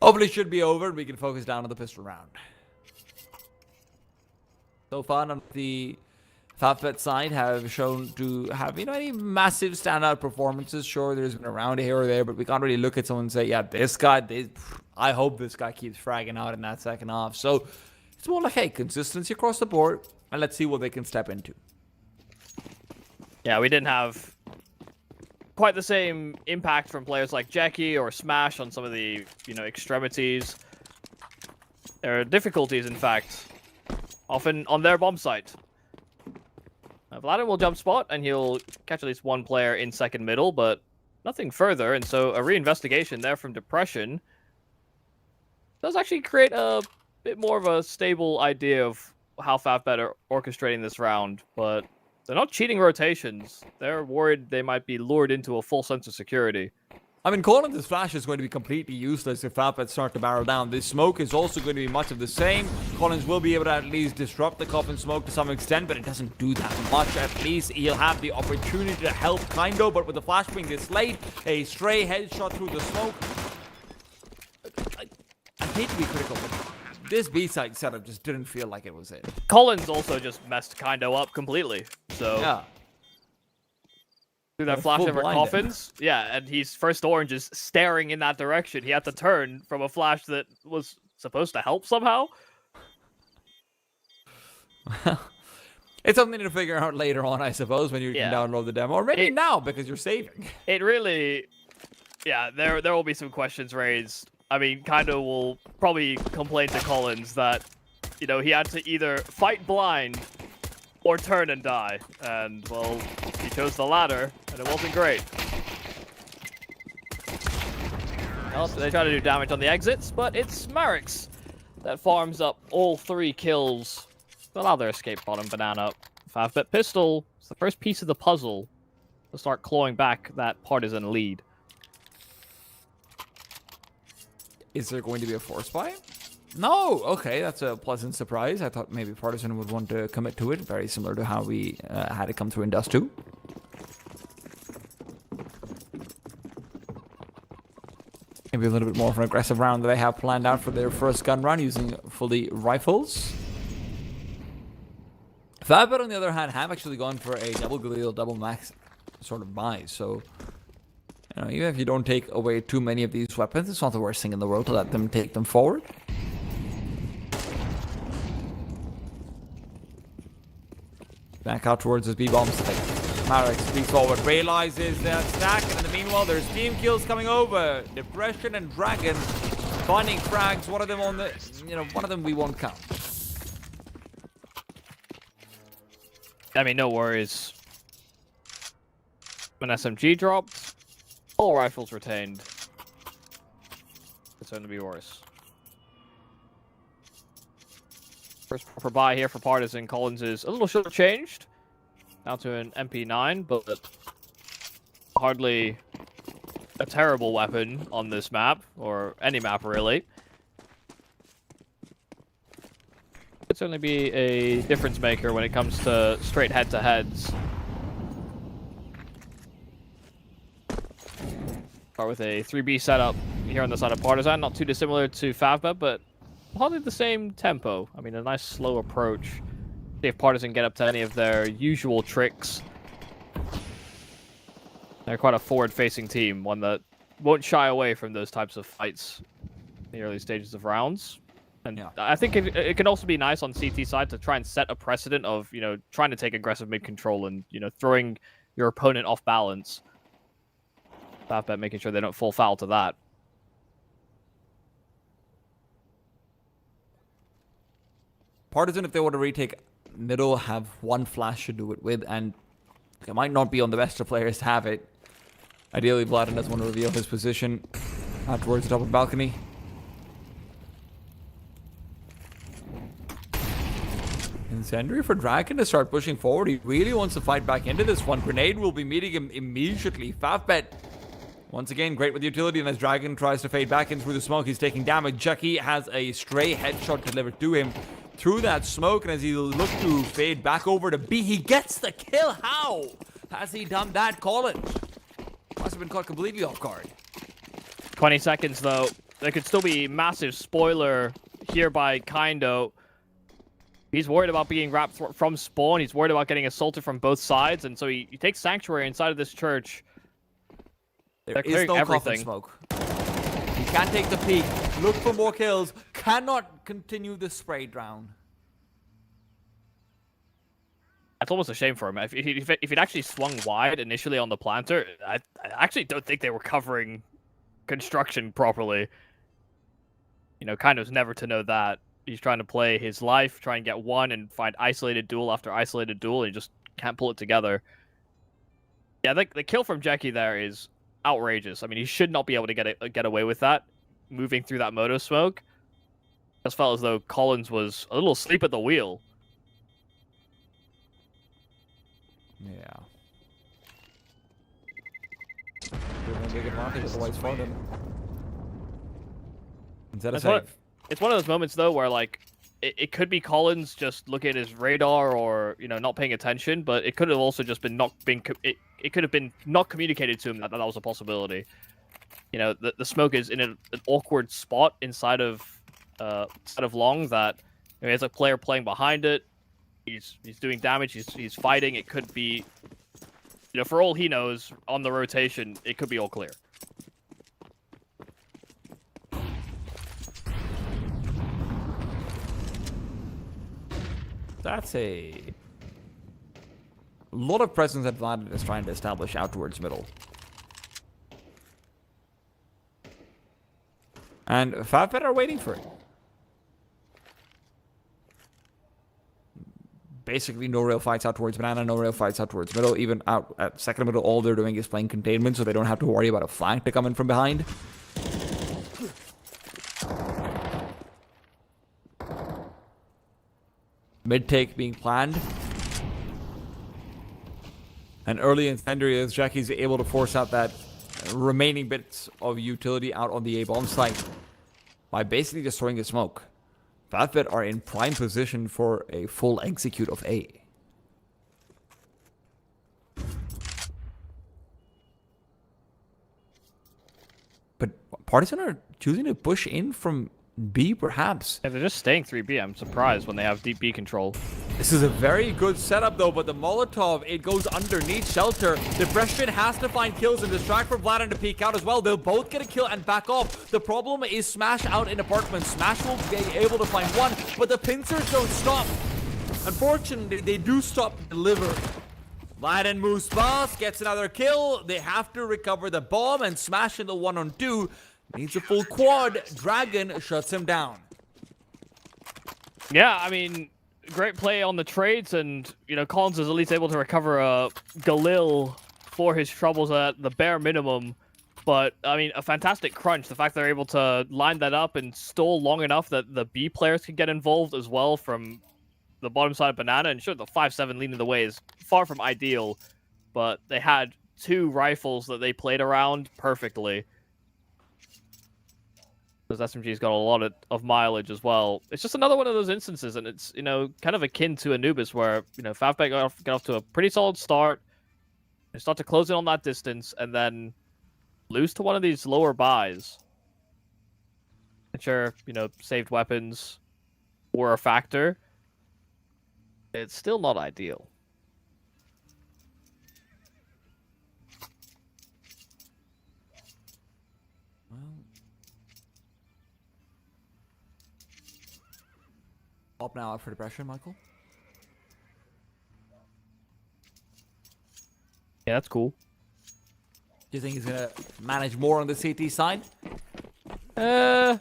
hopefully it should be over and we can focus down on the pistol round. So far, none of the FatFet side have shown to have, any massive standout performances. Sure, there's been a round here or there, but we can't really look at someone and say, yeah, this guy, I hope this guy keeps fragging out in that second half. So it's more like, hey, consistency across the board, and let's see what they can step into. Yeah, we didn't have quite the same impact from players like Jackie or Smash on some of the, extremities. There are difficulties, in fact, often on their bomb site. Vladin will jump spot, and he'll catch at least one player in second middle, but nothing further, and so a reinvestigation there from Depression does actually create a bit more of a stable idea of how FatFet are orchestrating this round, but they're not cheating rotations. They're worried they might be lured into a full sense of security. I mean, Collins' flash is going to be completely useless if FatFet start to barrel down. This smoke is also going to be much of the same. Collins will be able to at least disrupt the coffin smoke to some extent, but it doesn't do that much. At least he'll have the opportunity to help Kindo, but with the flash being this late, a stray headshot through the smoke. I hate to be critical, but this B-side setup just didn't feel like it was it. Collins also just messed Kindo up completely, so... Yeah. Through that flash over coffins. Yeah, and he's first orange is staring in that direction. He had to turn from a flash that was supposed to help somehow. It's something to figure out later on, I suppose, when you can download the demo. Or maybe now, because you're saving. It really... Yeah, there will be some questions raised. I mean, Kindo will probably complain to Collins that, he had to either fight blind or turn and die. And, well, he chose the latter, and it wasn't great. Well, they try to do damage on the exits, but it's Marix that farms up all 3 kills to allow their escape bottom banana. 5-bit pistol is the first piece of the puzzle to start clawing back that partisan lead. Is there going to be a force buy? No! Okay, that's a pleasant surprise. I thought maybe Partisan would want to commit to it, very similar to how we had it come through in Dust 2. Maybe a little bit more of an aggressive round that they have planned out for their first gun round using fully rifles. Fabit, on the other hand, have actually gone for a double Galil, double max sort of buy, so... You know, even if you don't take away too many of these weapons, it's not the worst thing in the world to let them take them forward. Back out towards his B-bombs. Marek speaks forward, realizes that stack, and in the meanwhile, there's team kills coming over. Depression and Dragon finding frags. One of them on the, one of them we won't count. I mean, no worries. An SMG dropped. All rifles retained. It's going to be worse. First proper buy here for Partisan. Collins is a little short-changed. Down to an MP9, but hardly a terrible weapon on this map, or any map really. Could certainly be a difference maker when it comes to straight head-to-heads. Start with a 3B setup here on the side of Partisan, not too dissimilar to Favba, but hardly the same tempo. I mean, a nice slow approach. See if Partisan get up to any of their usual tricks. They're quite a forward-facing team, one that won't shy away from those types of fights in the early stages of rounds. And yeah. I think it can also be nice on CT side to try and set a precedent of, trying to take aggressive mid-control and, throwing your opponent off balance. Favbet making sure they don't fall foul to that. Partisan, if they want to retake middle, have one flash to do it with, and it might not be on the best of players to have it. Ideally, Vladin doesn't want to reveal his position out towards the top of the balcony. Incendiary for Dragon to start pushing forward. He really wants to fight back into this one. Grenade will be meeting him immediately. Favbet, once again, great with utility, and as Dragon tries to fade back in through the smoke, he's taking damage. Jackie has a stray headshot delivered to him through that smoke, and as he looks to fade back over to B, he gets the kill. How has he done that, Collins? Must have been caught completely off guard. 20 seconds, though. There could still be massive spoiler here by Kindo. He's worried about being wrapped from spawn. He's worried about getting assaulted from both sides, and so he takes Sanctuary inside of this church. There is no coffin smoke. He can't take the peek. Look for more kills. Cannot continue the spray down. It's almost a shame for him. If he'd actually swung wide initially on the planter, I actually don't think they were covering construction properly. Kind of never to know that. He's trying to play his life, try and get one, and find isolated duel after isolated duel, and he just can't pull it together. Yeah, the kill from Jackie there is outrageous. I mean, he should not be able to get away with that, moving through that moto smoke. Just felt as though Collins was a little asleep at the wheel. Yeah. Big advantage, otherwise for them. Instead of save. It's one of those moments, though, where, it could be Collins just looking at his radar or, not paying attention, but it could have also just been it could have been not communicated to him that was a possibility. The smoke is in an awkward spot inside of long that there's a player playing behind it. He's doing damage. He's fighting. It could be, for all he knows, on the rotation, it could be all clear. That's a lot of presence that Vlad is trying to establish out towards middle. And Favbet are waiting for it. basically no real fights out towards banana, no real fights out towards middle. Even out at second middle, all they're doing is playing containment, so they don't have to worry about a flank to come in from behind. Mid take being planned. And early in secondary as Jackie's able to force out that remaining bits of utility out on the A-bomb site by basically just throwing a smoke. FabBet are in prime position for a full execute of A. But Partisan are choosing to push in from B, perhaps. Yeah, they're just staying 3B. I'm surprised when they have deep B control. This is a very good setup, though, but the Molotov, it goes underneath shelter. Depression has to find kills and distract from Vlad to peek out as well. They'll both get a kill and back off. The problem is Smash out in apartments. Smash will be able to find one, but the pincers don't stop. Unfortunately, they do stop to deliver. Vlad moves fast, gets another kill. They have to recover the bomb, and Smash in the 1-on-2 needs a full quad. Dragon shuts him down. Yeah, I mean, great play on the trades, and, you know, Collins is at least able to recover a Galil for his troubles at the bare minimum. But, I mean, a fantastic crunch. The fact they're able to line that up and stall long enough that the B players can get involved as well from the bottom side of Banana. And sure, the 5-7 leading the way is far from ideal, but they had two rifles that they played around perfectly. Because SMG's got a lot of mileage as well. It's just another one of those instances, and it's, you know, kind of akin to Anubis, where, you know, FabBet got off to a pretty solid start. They start to close in on that distance, and then lose to one of these lower buys. And sure, you know, saved weapons were a factor. It's still not ideal. Up now out for Depression, Michael. Yeah, that's cool. Do you think he's gonna manage more on the CT side? You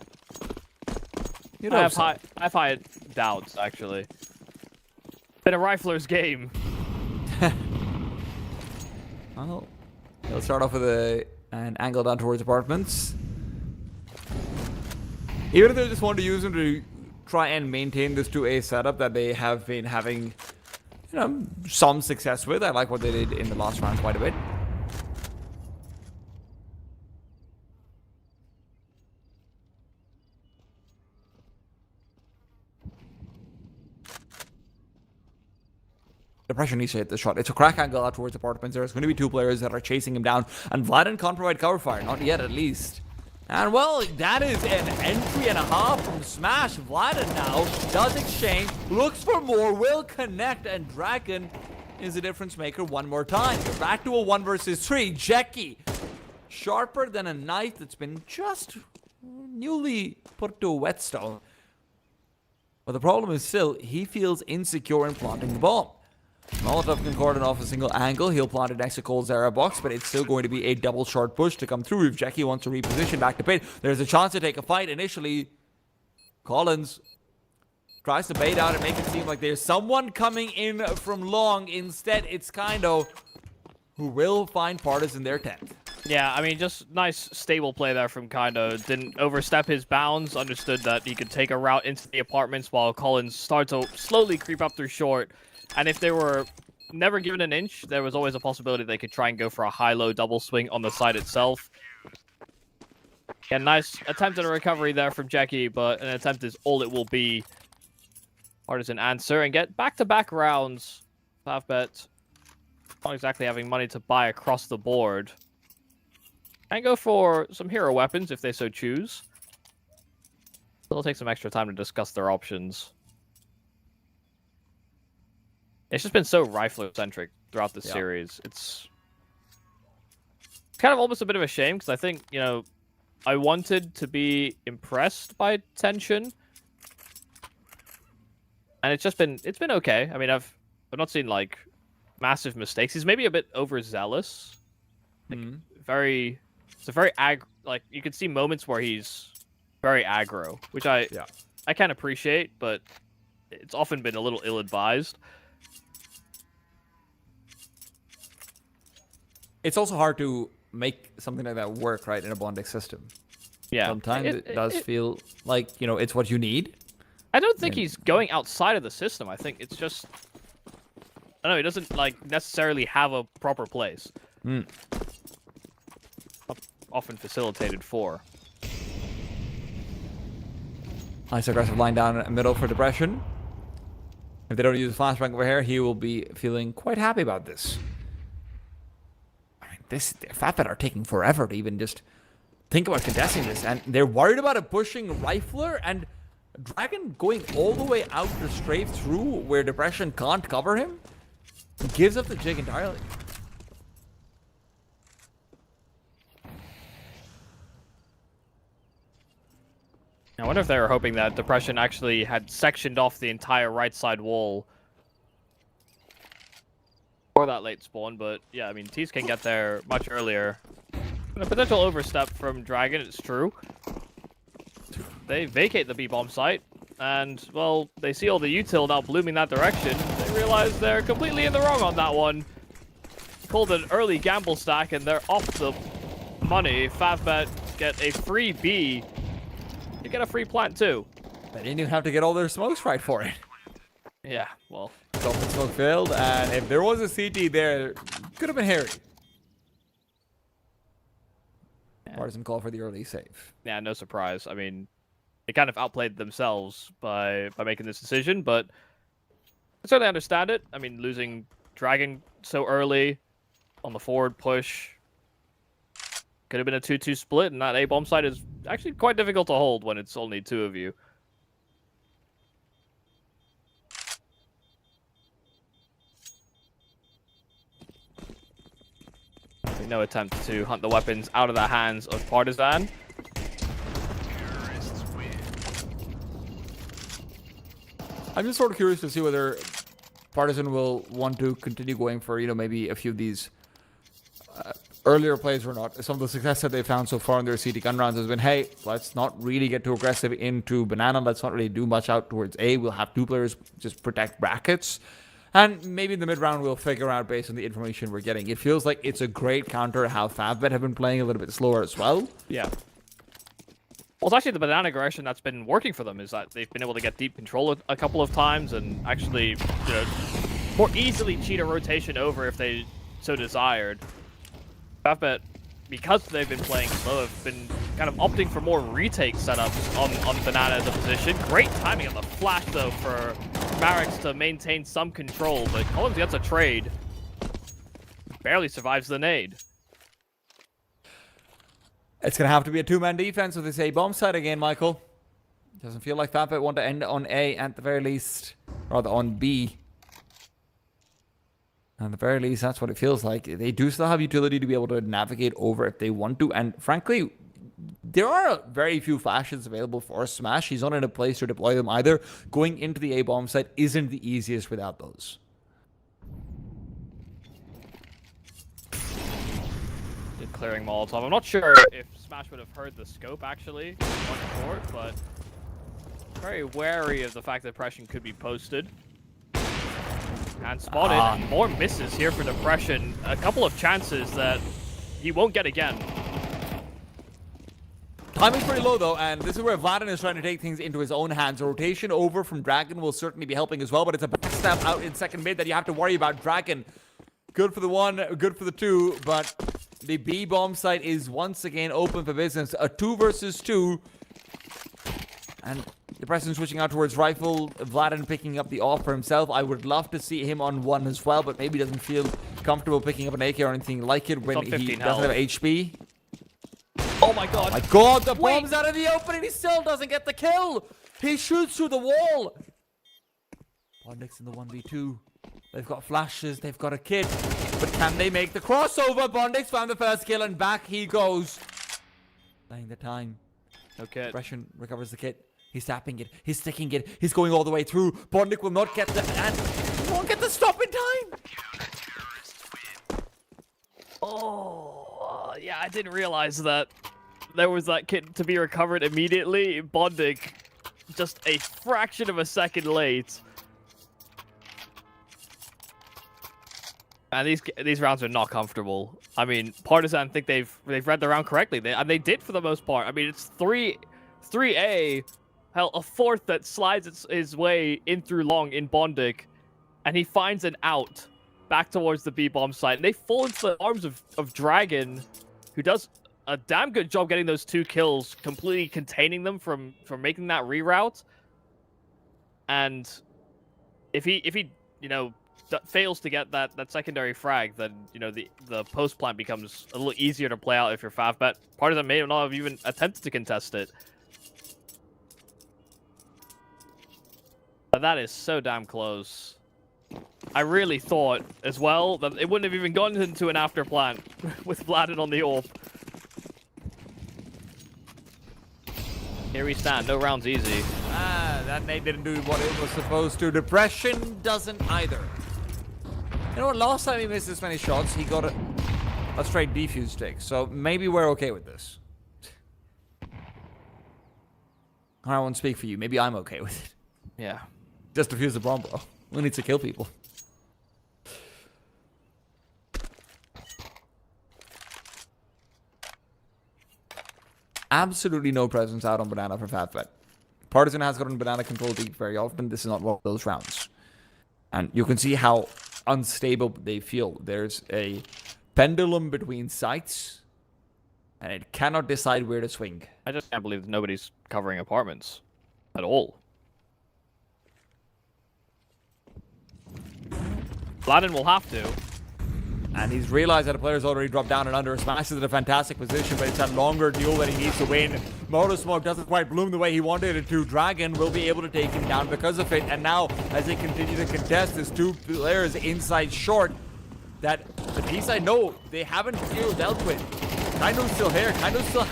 know, I have high doubts, actually. Been a rifler's game. Well, he'll start off with an angle down towards apartments. Even if they just want to use him to try and maintain this 2A setup that they have been having, you know, some success with. I like what they did in the last round quite a bit. Depression needs to hit the shot. It's a crack angle out towards apartments. There's going to be two players that are chasing him down, and Vladen can't provide cover fire. Not yet, at least. And, well, that is an entry and a half from Smash. Vladen now does exchange, looks for more, will connect, and Dragon is a difference maker one more time. We're back to a 1 versus 3. Jackie, sharper than a knife that's been just newly put to a whetstone. But the problem is still, he feels insecure in planting the bomb. Molotov can cordon off a single angle. He'll plant it next to Cole's Zara box, but it's still going to be a double short push to come through if Jackie wants to reposition back to pit. There's a chance to take a fight. Initially, Collins tries to bait out and make it seem like there's someone coming in from long. Instead, it's Kaindo who will find Partisan their 10th. Yeah, I mean, just nice, stable play there from Kaindo. Didn't overstep his bounds. Understood that he could take a route into the apartments while Collins started to slowly creep up through short. And if they were never given an inch, there was always a possibility they could try and go for a high-low double swing on the side itself. Yeah, nice attempt at a recovery there from Jackie, but an attempt is all it will be. Partisan answer and get back-to-back rounds. FabBet not exactly having money to buy across the board. And go for some hero weapons if they so choose. It'll take some extra time to discuss their options. It's just been so rifler-centric throughout the series. It's kind of almost a bit of a shame, because I think, you know, I wanted to be impressed by Tension. And it's been okay. I mean, I've not seen, like, massive mistakes. He's maybe a bit overzealous. Like, it's a very like, you can see moments where he's very aggro, which I can appreciate, but it's often been a little ill-advised. It's also hard to make something like that work, right, in a Bondic system. Yeah. Sometimes it does feel like, you know, it's what you need. I don't think he's going outside of the system. I think it's just... I don't know, he doesn't, like, necessarily have a proper place. Often facilitated for. Nice aggressive line down middle for Depression. If they don't use a flashbang over here, he will be feeling quite happy about this. I mean, Fatbet are taking forever to even just think about contesting this, and they're worried about a pushing Rifler, and Dragon going all the way out to strafe through where Depression can't cover him. He gives up the jig entirely. I wonder if they were hoping that Depression actually had sectioned off the entire right side wall for that late spawn, but yeah, I mean, Tease can get there much earlier. A potential overstep from Dragon, it's true. They vacate the B-bomb site, and, well, they see all the util now blooming that direction. They realize they're completely in the wrong on that one. Called an early gamble stack, and they're off the money. Favbet get a free B. You get a free plant too. They didn't even have to get all their smokes right for it. Yeah, well. Dolphin smoke failed, and if there was a CT there, could have been hairy. Partisan call for the early save. Yeah, no surprise. I mean, they kind of outplayed themselves by making this decision, but I certainly understand it. I mean, losing Dragon so early on the forward push could have been a 2-2 split, and that A-bomb site is actually quite difficult to hold when it's only two of you. No attempt to hunt the weapons out of the hands of Partisan. I'm just sort of curious to see whether Partisan will want to continue going for, you know, maybe a few of these earlier plays or not. Some of the success that they've found so far in their CT gun rounds has been, hey, let's not really get too aggressive into Banana. Let's not really do much out towards A. We'll have two players just protect brackets. And maybe in the mid-round we'll figure out based on the information we're getting. It feels like it's a great counter to how Favbet have been playing a little bit slower as well. Yeah. Well, it's actually the banana aggression that's been working for them, is that they've been able to get deep control a couple of times and actually, you know, more easily cheat a rotation over if they so desired. Favbet, because they've been playing slow, have been kind of opting for more retake setups on Banana as a position. Great timing on the flash, though, for Marix to maintain some control, but Collins gets a trade. Barely survives the nade. It's going to have to be a two-man defense with this A-bomb side again, Michael. Doesn't feel like Favbet want to end on A at the very least. Rather, on B. At the very least, that's what it feels like. They do still have utility to be able to navigate over if they want to. And frankly, there are very few flashes available for Smash. He's not in a place to deploy them either. Going into the A-bomb site isn't the easiest without those. Did clearing Molotov. I'm not sure if Smash would have heard the scope, actually, on court, but very wary of the fact that Depression could be posted. And spotted. More misses here for Depression. A couple of chances that he won't get again. Timing's pretty low, though, and this is where Vladin is trying to take things into his own hands. A rotation over from Dragon will certainly be helping as well, but it's a backstab out in second mid that you have to worry about. Dragon, good for the one, good for the two, but the B-bomb site is once again open for business. A 2 versus 2. And Depression switching out towards Rifle. Vladin picking up the off for himself. I would love to see him on 1 as well, but maybe doesn't feel comfortable picking up an AK or anything like it when he doesn't have HP. Oh my god. Oh my god, the bomb's out of the open and he still doesn't get the kill. He shoots through the wall. Bondix in the 1v2. They've got flashes, they've got a kit. But can they make the crossover? Bondix found the first kill and back he goes. Playing the time. Okay. Depression recovers the kit. He's tapping it. He's sticking it. He's going all the way through. Bondic will not get the... And he won't get the stop in time. Oh, yeah, I didn't realize that there was that kit to be recovered immediately. Bondic, just a fraction of a second late. And these rounds are not comfortable. I mean, Partisan think they've read the round correctly, and they did for the most part. I mean, it's 3A, hell, a fourth that slides his way in through long in Bondic, and he finds an out back towards the B-bomb site. And they fall into the arms of Dragon, who does a damn good job getting those 2 kills, completely containing them from making that reroute. And if he you know, fails to get that secondary frag, then, you know, the post plant becomes a little easier to play out if you're Favbet. Partisan may not have even attempted to contest it. But that is so damn close. I really thought as well that it wouldn't have even gone into an after plant with Vladin on the AWP. Here we stand, no rounds easy. That nade didn't do what it was supposed to. Depression doesn't either. You know what, last time he missed this many shots, he got a straight defuse stick. So maybe we're okay with this. I won't speak for you. Maybe I'm okay with it. Yeah. Just defuse the bomb, bro. We need to kill people. Absolutely no presence out on banana for Favbet. Partisan has gotten banana control deep very often. This is not one of those rounds. And you can see how unstable they feel. There's a pendulum between sites, and it cannot decide where to swing. I just can't believe nobody's covering apartments at all. Vladin will have to. And he's realized that the player's already dropped down and under. Smash is in a fantastic position, but it's a longer duel that he needs to win. Motor Smoke doesn't quite bloom the way he wanted it to. Dragon will be able to take him down because of it. And now, as they continue to contest, there's 2 players inside short that the T-side know they haven't dealt with. Kaino's still here. Kaino still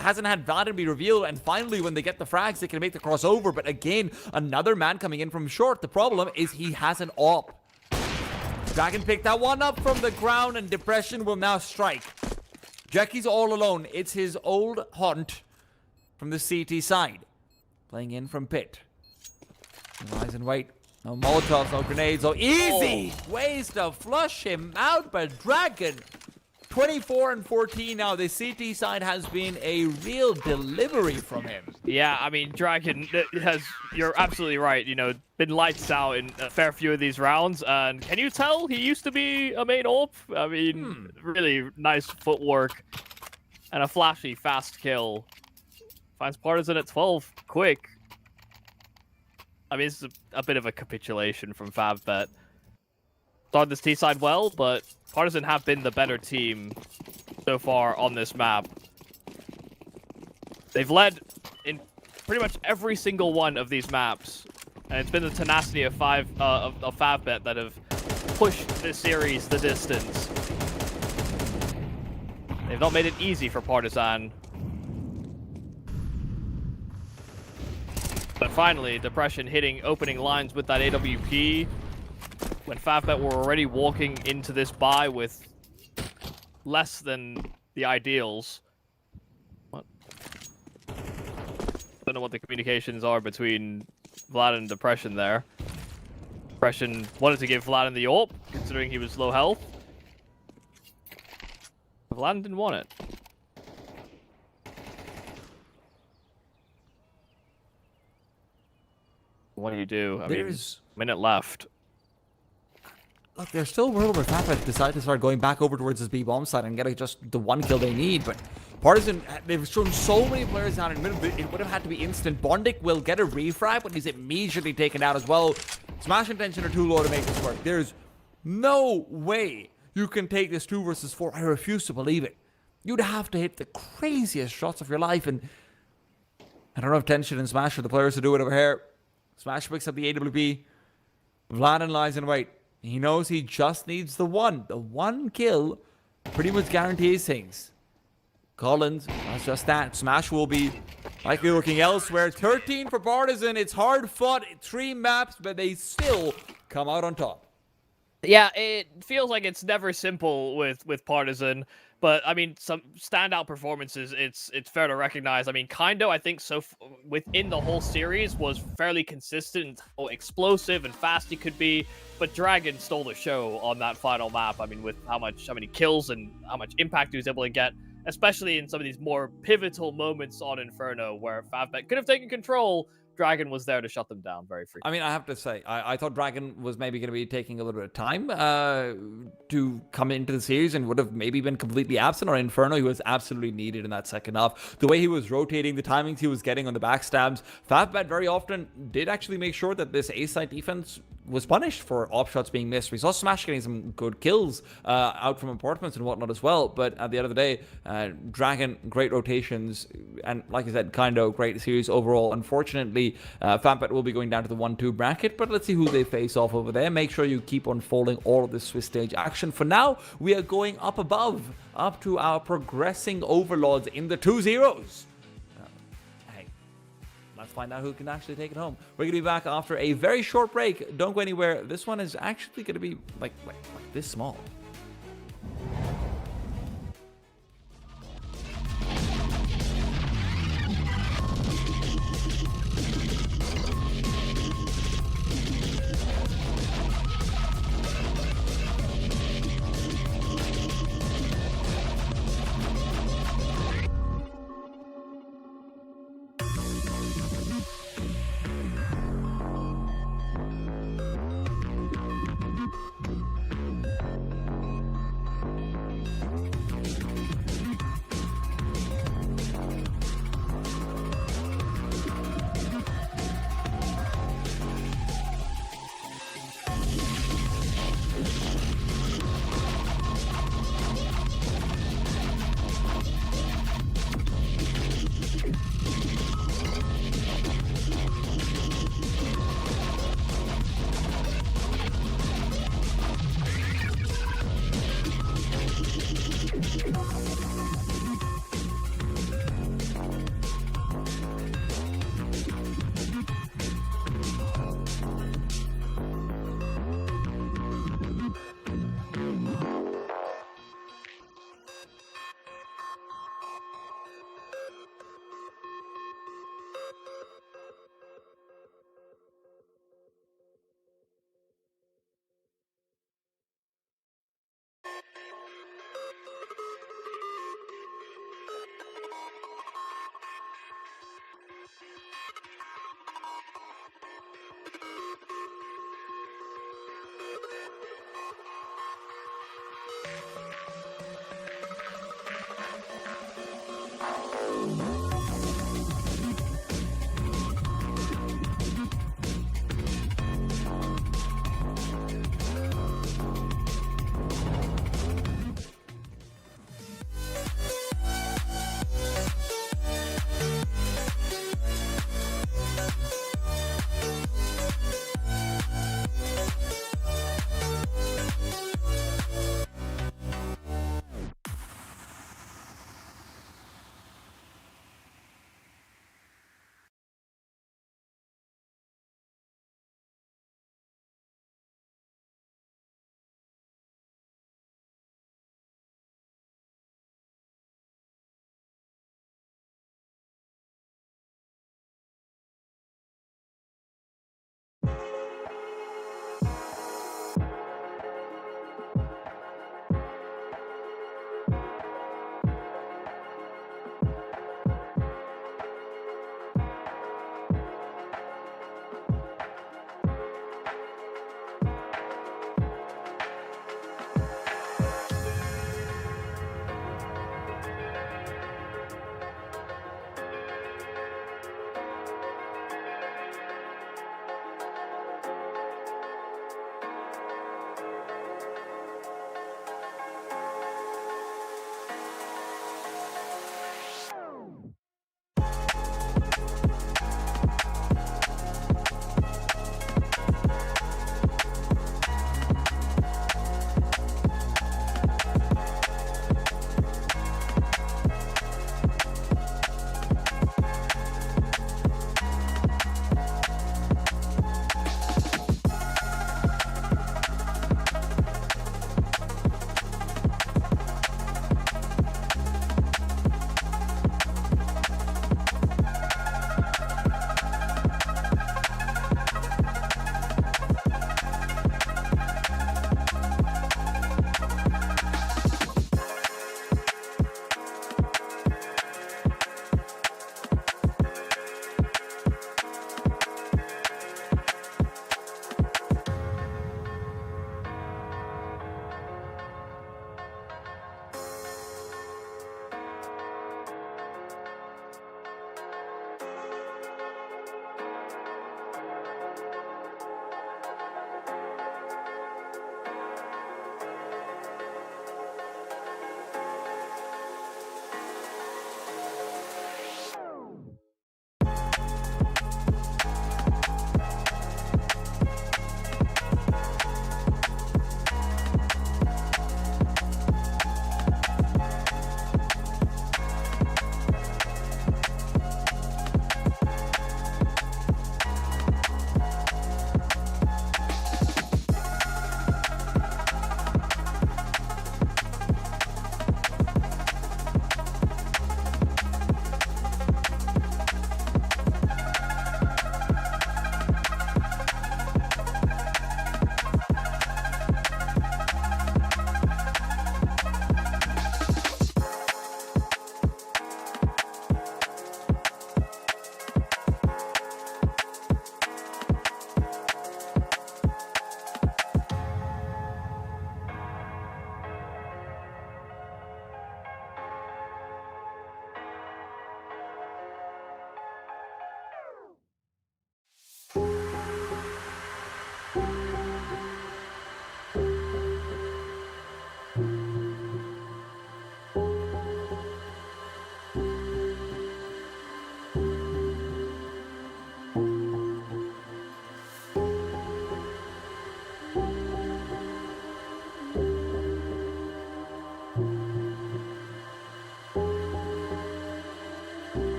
hasn't had Vladin be revealed, and finally when they get the frags they can make the crossover, but again another man coming in from short. The problem is he has an AWP. Dragon picked that one up from the ground, and Depression will now strike. Jackie's all alone. It's his old haunt from the CT side, playing in from pit. Rise and wait. No Molotovs, no grenades, no easy ways to flush him out, but Dragon 24 and 14 now. The CT side has been a real delivery from him. Yeah, I mean, Dragon has, you're absolutely right, you know, been lights out in a fair few of these rounds. And can you tell he used to be a main AWP? I mean, really nice footwork and a flashy, fast kill. Finds Partisan at 12, quick. I mean, this is a bit of a capitulation from Favbet. Started this T-side well, but Partisan have been the better team so far on this map. They've led in pretty much every single one of these maps, and it's been the tenacity of Favbet that have pushed this series the distance. They've not made it easy for Partisan. But finally, Depression hitting opening lines with that AWP. When Favbet were already walking into this buy with less than the ideals. What? Don't know what the communications are between Vlad and Depression there. Depression wanted to give Vlad the AWP, considering he was low health. Vlad didn't want it. What do you do? I mean, minute left. Look, there's still a world where Favbet decide to start going back over towards this B-bomb side and get just the 1 kill they need, but Partisan, they've shown so many players down in the middle, it would have had to be instant. Bondic will get a refrag, but he's immediately taken out as well. Smash intention are too low to make this work. There's no way you can take this 2 versus 4. I refuse to believe it. You'd have to hit the craziest shots of your life, and I don't have tension in Smash for the players to do it over here. Smash picks up the AWP. Vladin lies in wait. He knows he just needs the 1. The 1 kill pretty much guarantees things. Collins, that's just that. Smash will be likely looking elsewhere. 13 for Partisan. It's hard fought. 3 maps, but they still come out on top. Yeah, it feels like it's never simple with Partisan, but I mean, some standout performances. It's fair to recognize. I mean, Kaindo, I think within the whole series was fairly consistent, in how explosive and fast he could be. But Dragon stole the show on that final map. I mean, with how many kills and how much impact he was able to get, especially in some of these more pivotal moments on Inferno, where Favbet could have taken control. Dragon was there to shut them down very frequently. I mean, I have to say, I thought Dragon was maybe going to be taking a little bit of time to come into the series and would have maybe been completely absent. Or Inferno, he was absolutely needed in that second half. The way he was rotating, the timings he was getting on the backstabs, Favbet very often did actually make sure that this A-side defense was punished for op shots being missed. We saw Smash getting some good kills out from apartments and whatnot as well. But at the end of the day, Dragon, great rotations. And like I said, kind of great series overall. Unfortunately, Favbet will be going down to the 1-2 bracket. But let's see who they face off over there. Make sure you keep on following all of this Swiss stage action. For now, we are going up above, up to our progressing overlords in the 2-0s. Let's find out who can actually take it home. We're going to be back after a very short break. Don't go anywhere. This one is actually going to be like this small.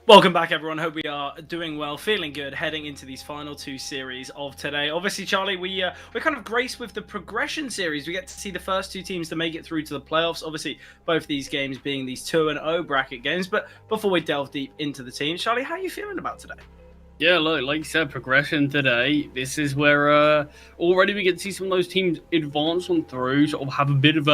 Welcome back, everyone. Hope we are doing well, feeling good, heading into these final two series of today. Obviously, Charlie, we're kind of graced with the progression series. We get to see the first two teams to make it through to the playoffs. Obviously, both these games being these 2-0 bracket games. But before we delve deep into the teams, Charlie, how are you feeling about today? Yeah, look, like you said, progression today. This is where already we get to see some of those teams advance on through, sort of have a bit of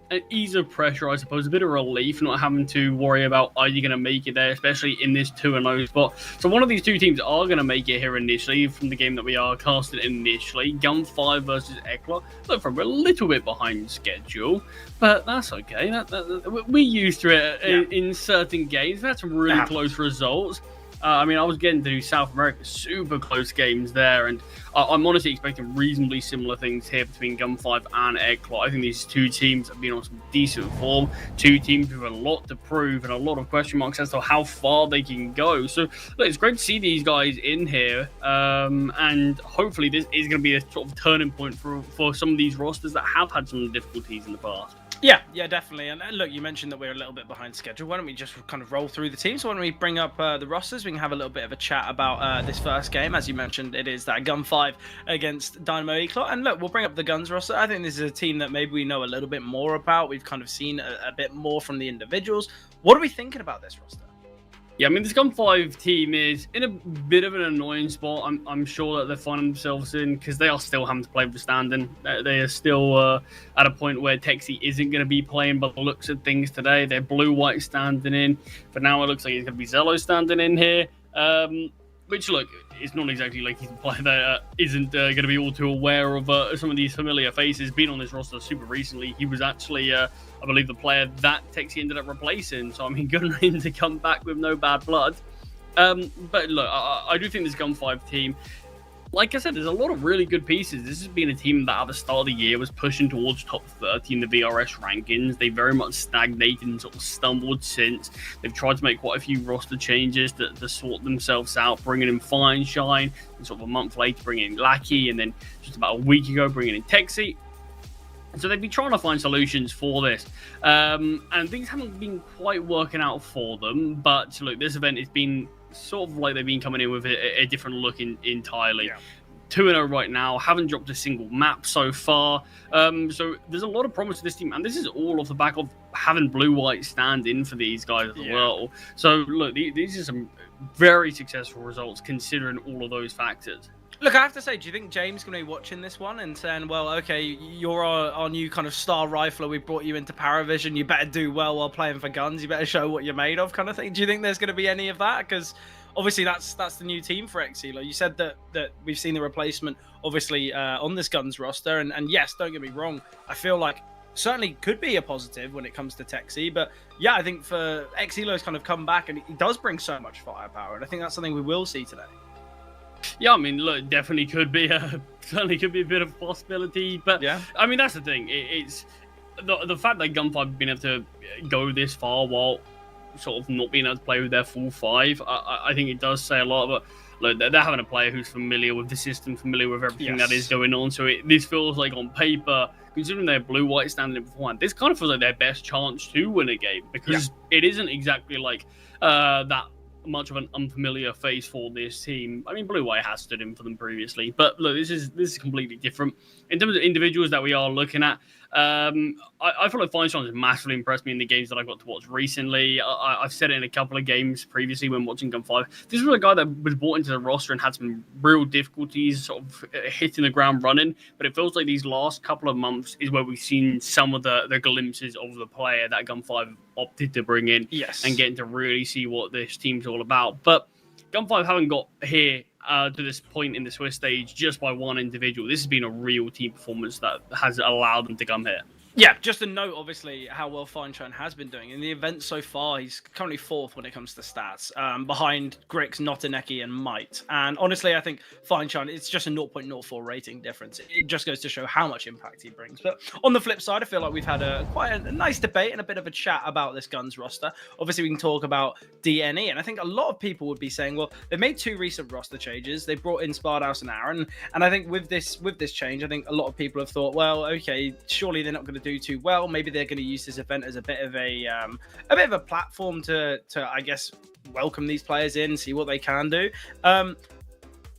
an ease of pressure, I suppose, a bit of relief, not having to worry about are you going to make it there, especially in this 2-0 spot. So one of these two teams are going to make it here initially from the game that we are casting initially. Gun5 versus Ekla. Look, from a little bit behind schedule, but that's okay. We're used to it in certain games. That's some really close results. I mean, I was getting to South America, super close games there, and I'm honestly expecting reasonably similar things here between Gun5 and Eggclot. I think these two teams have been on some decent form, two teams with a lot to prove and a lot of question marks as to how far they can go. So, look, it's great to see these guys in here, and hopefully this is going to be a sort of turning point for some of these rosters that have had some difficulties in the past. Yeah, definitely. And look, you mentioned that we're a little bit behind schedule. Why don't we just kind of roll through the teams? Why don't we bring up the rosters? We can have a little bit of a chat about this first game. As you mentioned, it is that Gun5 against Dynamo Eclot. And look, we'll bring up the Guns roster. I think this is a team that maybe we know a little bit more about. We've kind of seen a bit more from the individuals. What are we thinking about this roster? Yeah, I mean, this Gun5 team is in a bit of an annoying spot. I'm sure that they're finding themselves in, because they are still having to play with standing. They are still at a point where Texi isn't going to be playing by the looks of things today. They're blue-white standing in. For now, it looks like it's going to be Zello standing in here. Which, look, it's not exactly like he's a player that isn't going to be all too aware of some of these familiar faces. Being on this roster super recently, he was actually, I believe, the player that Texi ended up replacing. So, I mean, good on him to come back with no bad blood. But, look, I do think this Gun5 team, like I said, there's a lot of really good pieces. This has been a team that at the start of the year was pushing towards top 30 in the VRS rankings. They very much stagnated and sort of stumbled since. They've tried to make quite a few roster changes to sort themselves out, bringing in Fine Shine, and sort of a month later bringing in Lackey, and then just about a week ago bringing in Texi. So they've been trying to find solutions for this, and things haven't been quite working out for them. But look, this event has been sort of like they've been coming in with a different look entirely. Yeah. 2-0 right now, haven't dropped a single map so far. So there's a lot of promise to this team, and this is all off the back of having blue-white stand in for these guys as well. So look, these are some very successful results considering all of those factors. Look, I have to say, do you think James is going to be watching this one and saying, well, okay, you're our new kind of star rifler, we brought you into Paravision, you better do well while playing for guns, you better show what you're made of, kind of thing? Do you think there's going to be any of that? Because obviously that's the new team for Exilo. You said that we've seen the replacement, obviously, on this guns roster, and yes, don't get me wrong, I feel like certainly could be a positive when it comes to Texi, but yeah, I think for Exilo's kind of come back, and he does bring so much firepower, and I think that's something we will see today. Yeah, I mean, look, definitely could be certainly could be a bit of a possibility, but yeah, I mean, that's the thing. It's the fact that Gun5 have been able to go this far while sort of not being able to play with their full five. I think it does say a lot. But look, they're having a player who's familiar with the system, familiar with everything that is going on. So this feels like on paper, considering they're blue-white standing in beforehand, this kind of feels like their best chance to win a game, because it isn't exactly like that much of an unfamiliar face for this team. I mean, blue-white has stood in for them previously, but look, this is completely different. In terms of individuals that we are looking at, I feel like Feinstein has massively impressed me in the games that I got to watch recently. I've said it in a couple of games previously when watching Gun5. This was a guy that was brought into the roster and had some real difficulties sort of hitting the ground running, but it feels like these last couple of months is where we've seen some of the glimpses of the player that Gun5 opted to bring in and getting to really see what this team's all about. But Gun5 haven't got here to this point in the Swiss stage just by one individual. This has been a real team performance that has allowed them to come here. Yeah, just to note, obviously, how well Feinstein has been doing. In the event so far, he's currently 4th when it comes to stats, behind Grix, Notaneki, and Might. And honestly, I think Feinstein, it's just a 0.04 rating difference. It just goes to show how much impact he brings. But on the flip side, I feel like we've had quite a nice debate and a bit of a chat about this Guns roster. Obviously, we can talk about DNE, and I think a lot of people would be saying, well, they've made 2 recent roster changes. They brought in Spardaus and Aaron, and I think with this change, I think a lot of people have thought, well, okay, surely they're not going to do too well. Maybe they're going to use this event as a bit of a platform to I guess welcome these players in, see what they can do. I'm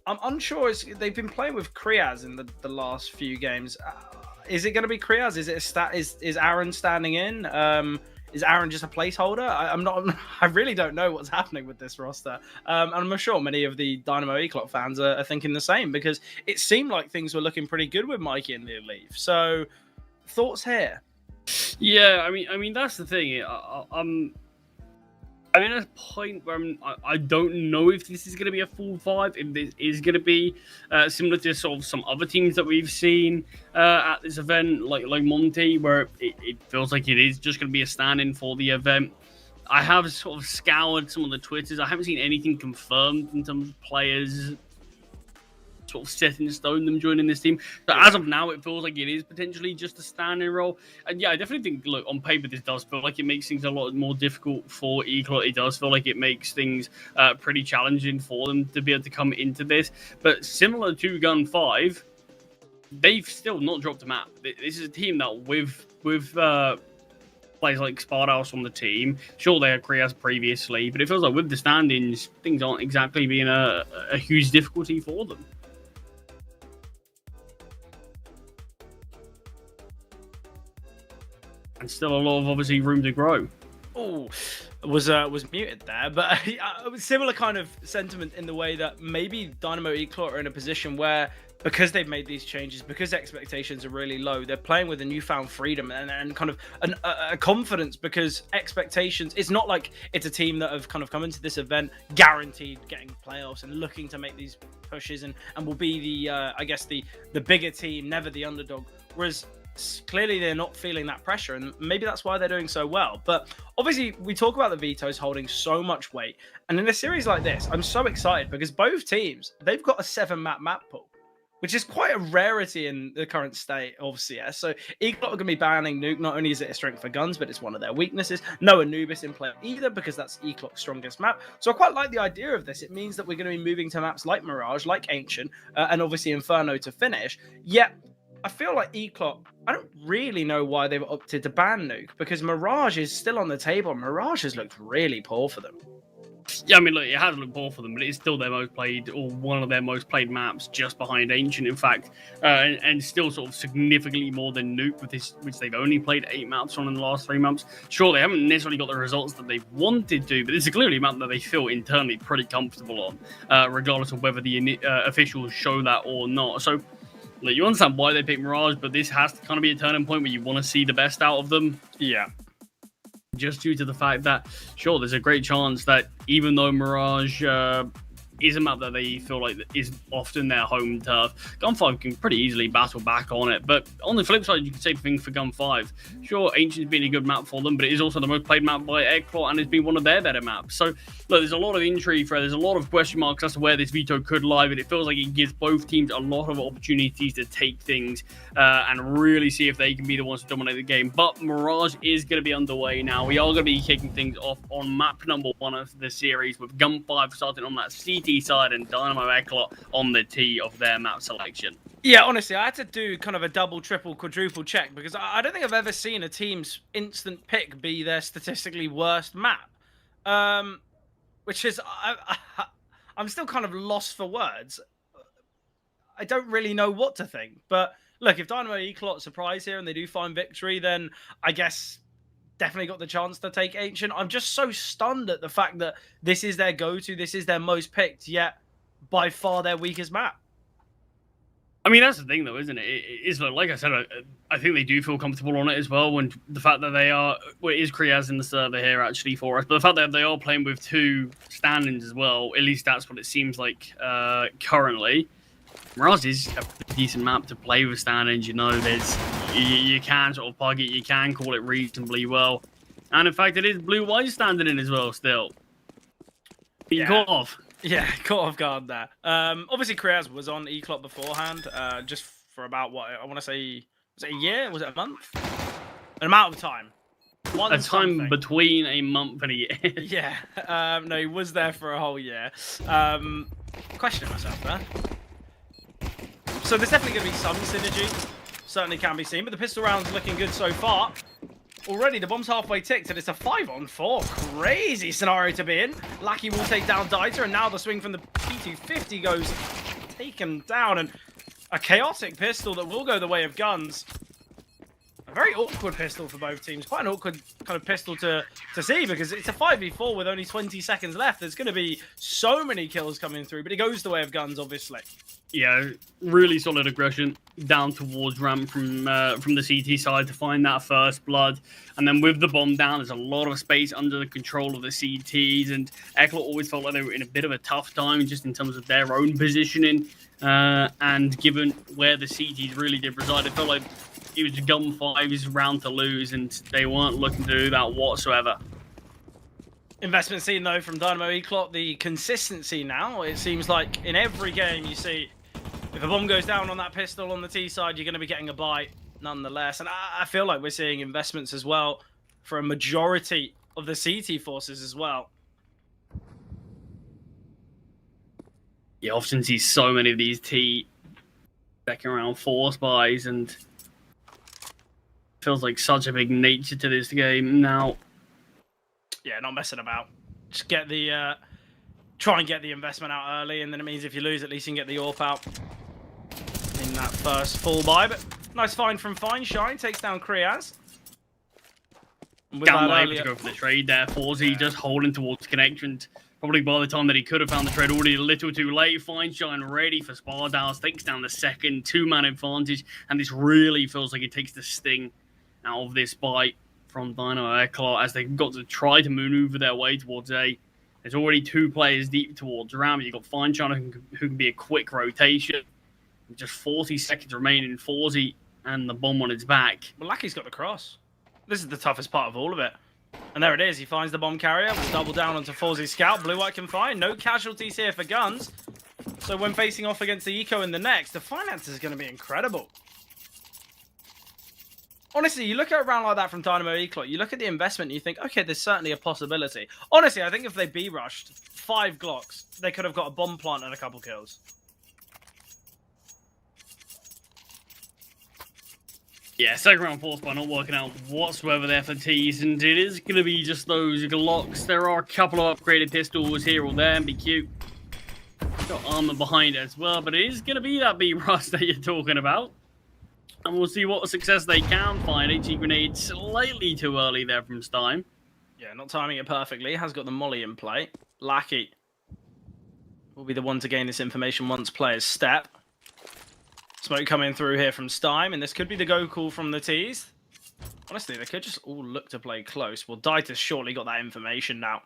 unsure. They've been playing with Kriaz in the last few games. Is it going to be Kriaz? Is it a stat? Is Aaron standing in? Is Aaron just a placeholder? I'm not. I really don't know what's happening with this roster. And I'm sure many of the Dynamo Eclot fans are thinking the same, because it seemed like things were looking pretty good with Mikey and the leave. So, thoughts here? Yeah, I mean that's the thing. I'm at a point where I don't know if this is going to be a full 5, if this is going to be similar to sort of some other teams that we've seen at this event, like Monty, where it feels like it is just going to be a stand-in for the event. I have sort of scoured some of the Twitters. I haven't seen anything confirmed in terms of players sort of set in stone them joining this team. So as of now, it feels like it is potentially just a standing role. And yeah, I definitely think, look, on paper, this does feel like it makes things a lot more difficult for Eclot. It does feel like it makes things pretty challenging for them to be able to come into this. But similar to Gun 5, they've still not dropped a map. This is a team that with players like Spardaus on the team, sure they had Krias previously, but it feels like with the standings, things aren't exactly being a huge difficulty for them. And still a lot of obviously room to grow. Oh, was muted there, but similar kind of sentiment in the way that maybe Dynamo Eclot are in a position where, because they've made these changes, because expectations are really low, they're playing with a newfound freedom and kind of a confidence, because expectations, it's not like it's a team that have kind of come into this event guaranteed getting playoffs and looking to make these pushes and will be the I guess the bigger team, never the underdog, whereas clearly they're not feeling that pressure, and maybe that's why they're doing so well. But obviously we talk about the vetoes holding so much weight, and in a series like this, I'm so excited because both teams, they've got a 7-map map pool, which is quite a rarity in the current state of CS. So Eclot are going to be banning Nuke. Not only is it a strength for guns, but it's one of their weaknesses. No Anubis in play either, because that's Eclot's strongest map. So I quite like the idea of this. It means that we're going to be moving to maps like Mirage, like Ancient, and obviously Inferno to finish. Yet I feel like Eclot, I don't really know why they've opted to ban Nuke, because Mirage is still on the table. Mirage has looked really poor for them. Yeah, I mean, look, it has looked poor for them, but it's still their most played, or one of their most played maps, just behind Ancient, in fact, and still sort of significantly more than Nuke, with this, which they've only played 8 maps on in the last 3 months. Sure, they haven't necessarily got the results that they've wanted to, but this is clearly a map that they feel internally pretty comfortable on, regardless of whether the officials show that or not. So, look, you understand why they picked Mirage, but this has to kind of be a turning point where you want to see the best out of them. Yeah. Just due to the fact that, sure, there's a great chance that even though Mirage is a map that they feel like is often their home turf, Gun 5 can pretty easily battle back on it. But on the flip side, you can say the thing for Gun 5. Sure, Ancient's been a good map for them, but it is also the most played map by Eclot, and it's been one of their better maps. So, look, there's a lot of intrigue, Fred. There's a lot of question marks as to where this veto could lie, but it feels like it gives both teams a lot of opportunities to take things and really see if they can be the ones to dominate the game. But Mirage is going to be underway now. We are going to be kicking things off on map number 1 of the series, with Gun 5 starting on that CT side and Dynamo Eclot on the T of their map selection. Yeah, honestly, I had to do kind of a double, triple, quadruple check, because I don't think I've ever seen a team's instant pick be their statistically worst map. Which is, I'm still kind of lost for words. I don't really know what to think. But look, if Dynamo Eclot surprise here and they do find victory, then I guess definitely got the chance to take Ancient. I'm just so stunned at the fact that this is their go-to, this is their most picked, yet by far their weakest map. I mean, that's the thing, though, isn't it? It's like I said, I think they do feel comfortable on it as well. When the fact that they are, well, it is Kriaz in the server here actually for us, but the fact that they are playing with 2 stand-ins as well, at least that's what it seems like currently. Mirage is a decent map to play with stand-ins. You know, you can sort of pug it, you can call it reasonably well, and in fact, it is blue-white standing in as well. Still, being caught off. Yeah, caught off guard there. Obviously, Kriaz was on Eclot beforehand, just for about, what, I want to say, was it a year? Was it a month? An amount of time. A time between a month and a year. Yeah. No, he was there for a whole year. Questioning myself there. So there's definitely going to be some synergy. Certainly can be seen, but the pistol round's looking good so far. Already, the bomb's halfway ticked, and it's a 5-on-4. Crazy scenario to be in. Lackey will take down Dieter, and now the swing from the P250 goes taken down. And a chaotic pistol that will go the way of guns. A very awkward pistol for both teams. Quite an awkward kind of pistol to see, because it's a 5v4 with only 20 seconds left. There's going to be so many kills coming through, but it goes the way of guns, obviously. Yeah, really solid aggression down towards ramp from the CT side to find that first blood, and then with the bomb down, there's a lot of space under the control of the CTs, and Eclot always felt like they were in a bit of a tough time just in terms of their own positioning, and given where the CTs really did reside, it felt like it was Gun 5's round to lose, and they weren't looking to do that whatsoever. Investment seen though from Dynamo Eclot, the consistency now. It seems like in every game you see, if a bomb goes down on that pistol on the T side, you're going to be getting a bite nonetheless. And I feel like we're seeing investments as well for a majority of the CT forces as well. You often see so many of these second round force buys, and feels like such a big nature to this game now. Yeah, not messing about. Just get the try and get the investment out early, and then it means if you lose, at least you can get the AWP out in that first full buy. But nice find from Fine Shine, takes down Kriaz. Gamma able to go for the trade there. Forzy just holding towards connection. Probably by the time that he could have found the trade, already a little too late. Fine Shine ready for Spardaus, takes down the second, 2-man advantage, and this really feels like it takes the sting out of this buy from Dynamo Eclot as they've got to try to maneuver their way towards A. There's already 2 players deep towards Ram. You've got Fine Shine who can be a quick rotation. Just 40 seconds remaining. Forzy and the bomb on its back. Well, Lucky's got the cross. This is the toughest part of all of it. And there it is. He finds the bomb carrier. Will double down onto Forzy's scout. Blue White can find. No casualties here for guns. So when facing off against the Eco in the next, the finances is going to be incredible. Honestly, you look at a round like that from Dynamo Eclot, you look at the investment and you think, okay, there's certainly a possibility. Honestly, I think if they B-rushed 5 Glocks, they could have got a bomb plant and a couple kills. Yeah, second round force by not working out whatsoever there for T's, and it is going to be just those Glocks. There are a couple of upgraded pistols here or there, and be cute. Got armor behind it as well, but it is going to be that B-rush that you're talking about. And we'll see what success they can find. HE grenade slightly too early there from Stein. Yeah, not timing it perfectly. Has got the molly in play. Lackey will be the one to gain this information once players step. Smoke coming through here from Stein, and this could be the go call from the T's. Honestly, they could just all look to play close. Well, Dieter's shortly got that information now.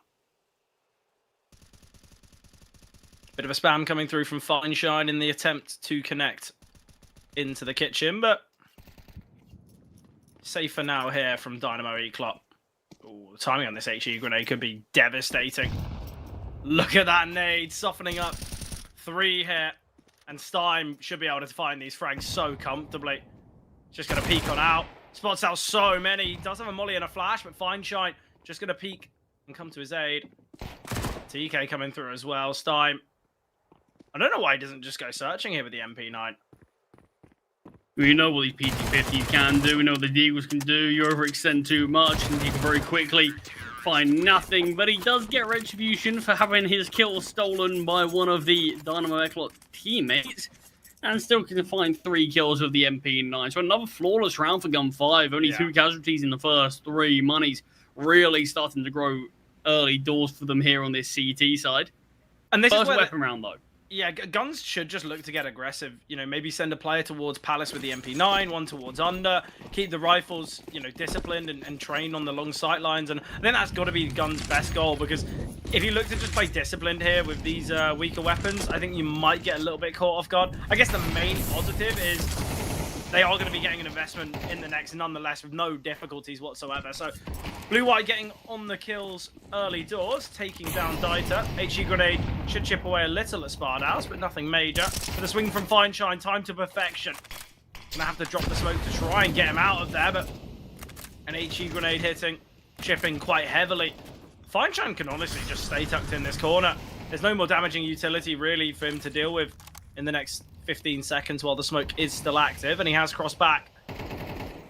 Bit of a spam coming through from Fine Shine in the attempt to connect into the kitchen, but safe for now here from Dynamo Eclot. Ooh, the timing on this HE grenade could be devastating. Look at that nade, softening up 3 here, and Stein should be able to find these frags so comfortably. Just going to peek on out. Spots out so many. He does have a molly and a flash, but Fine Shine just going to peek and come to his aid. TK coming through as well. Stein, I don't know why he doesn't just go searching here with the MP9. We know what these PT-50s can do. We know what the Deagles can do. You overextend too much and he can very quickly find nothing. But he does get retribution for having his kill stolen by one of the Dynamo Eclot teammates. And still can find 3 kills with the MP9. So another flawless round for Gun 5. Only 2 casualties in the first 3. Money's really starting to grow early doors for them here on this CT side. And this first is where weapon round though. Yeah, Guns should just look to get aggressive. You know, maybe send a player towards Palace with the MP9, one towards Under. Keep the rifles, you know, disciplined and trained on the long sight lines. And I think that's got to be Guns' best goal, because if you look to just play disciplined here with these weaker weapons, I think you might get a little bit caught off guard. I guess the main positive is they are going to be getting an investment in the next nonetheless with no difficulties whatsoever. So Blue-White getting on the kills early doors, taking down Dieter. HE Grenade should chip away a little at Spardaus, but nothing major. But the swing from Fine Shine, time to perfection. Gonna have to drop the smoke to try and get him out of there, but an HE Grenade hitting, chipping quite heavily. Fine Shine can honestly just stay tucked in this corner. There's no more damaging utility really for him to deal with in the next 15 seconds while the smoke is still active, and he has crossed back.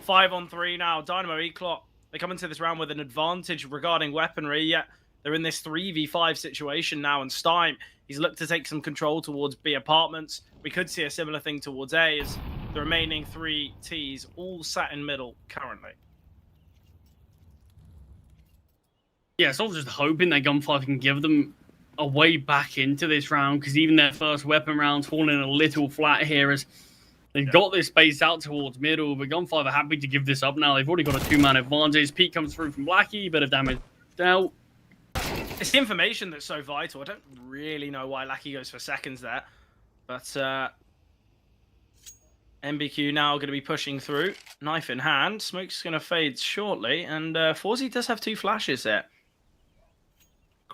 5 on 3 now. Dynamo Eclot, they come into this round with an advantage regarding weaponry, yet they're in this 3v5 situation now, and Stein, he's looked to take some control towards B apartments. We could see a similar thing towards A as the remaining 3 Ts all sat in middle currently. Yeah, sort of just hoping that Gunfire can give them a way back into this round, because even their first weapon round's falling a little flat here as they've got this space out towards middle, but Gunfire are happy to give this up now. They've already got a 2-man advantage. Pete comes through from Blackie, bit of damage out. It's the information that's so vital. I don't really know why Lackey goes for seconds there, but MBQ now going to be pushing through, knife in hand. Smoke's going to fade shortly, and Forzy does have 2 flashes there.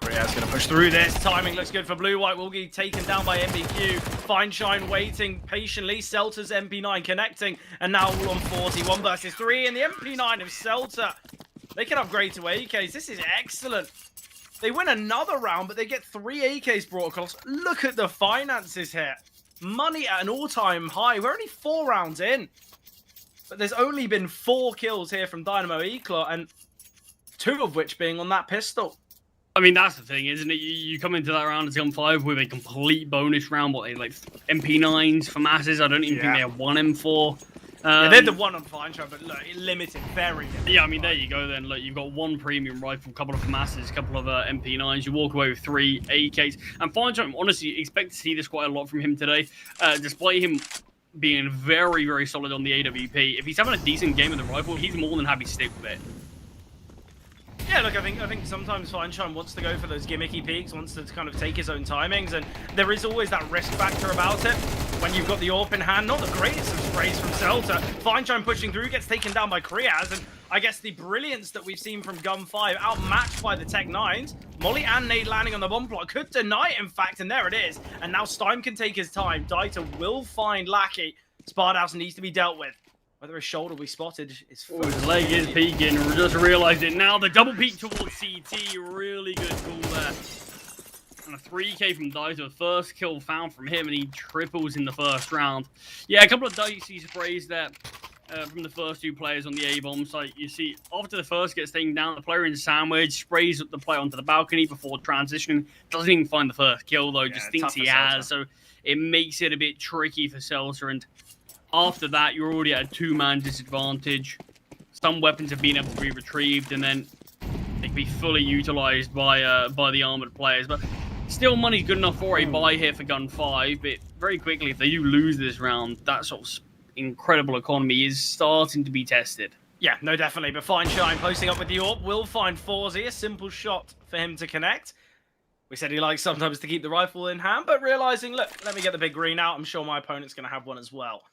Korea's going to push through this. Timing looks good for Blue-White. Will be taken down by MBQ. Fineshine waiting patiently. Celta's MP9 connecting. And now all on 40. 1 versus 3. And the MP9 of Celta. They can upgrade to AKs. This is excellent. They win another round, but they get 3 AKs brought across. Look at the finances here. Money at an all-time high. We're only 4 rounds in. But there's only been 4 kills here from Dynamo Eclot, and 2 of which being on that pistol. I mean, that's the thing, isn't it? You come into that round as Gun 5 with a complete bonus round, what, like MP9s for masses. I don't even think they have 1 M4. Yeah, they're the one on Fineshine, but look, limited, very limited. Yeah, I mean, there you go then. Look, you've got 1 premium rifle, a couple of masses, a couple of MP9s. You walk away with 3 AKs. And Fineshine, honestly, expect to see this quite a lot from him today. Despite him being very, very solid on the AWP, if he's having a decent game with the rifle, he's more than happy to stick with it. Yeah, look, I think sometimes Fineshine wants to go for those gimmicky peaks, wants to kind of take his own timings, and there is always that risk factor about it. When you've got the AWP in hand, not the greatest of sprays from Celta. Fineshine pushing through, gets taken down by Kriaz, and I guess the brilliance that we've seen from Gun 5, outmatched by the Tech 9s. Molly and Nade landing on the bomb plot, could deny it, in fact, and there it is. And now Stein can take his time. Dieter will find Lackey. Sparthouse needs to be dealt with. Whether his shoulder will be spotted is... Oh, his leg is peeking. Just realised it now. The double peek towards CT. Really good call there. And a 3k from Dieter. First kill found from him, and he triples in the first round. Yeah, a couple of dicey sprays there from the first 2 players on the A-bomb site. You see, after the first gets taken down, the player in sandwich sprays the player onto the balcony before transitioning. Doesn't even find the first kill, though. Just thinks he has. So it makes it a bit tricky for Celta, and after that, you're already at a 2-man disadvantage. Some weapons have been able to be retrieved, and then they can be fully utilized by the armored players. But still, money's good enough for a buy here for Gun 5. But very quickly, if they do lose this round, that sort of incredible economy is starting to be tested. Yeah, no, definitely. But Fineshine posting up with the AWP will find Forzy. A simple shot for him to connect. We said he likes sometimes to keep the rifle in hand, but realizing, look, let me get the big green out. I'm sure my opponent's going to have one as well.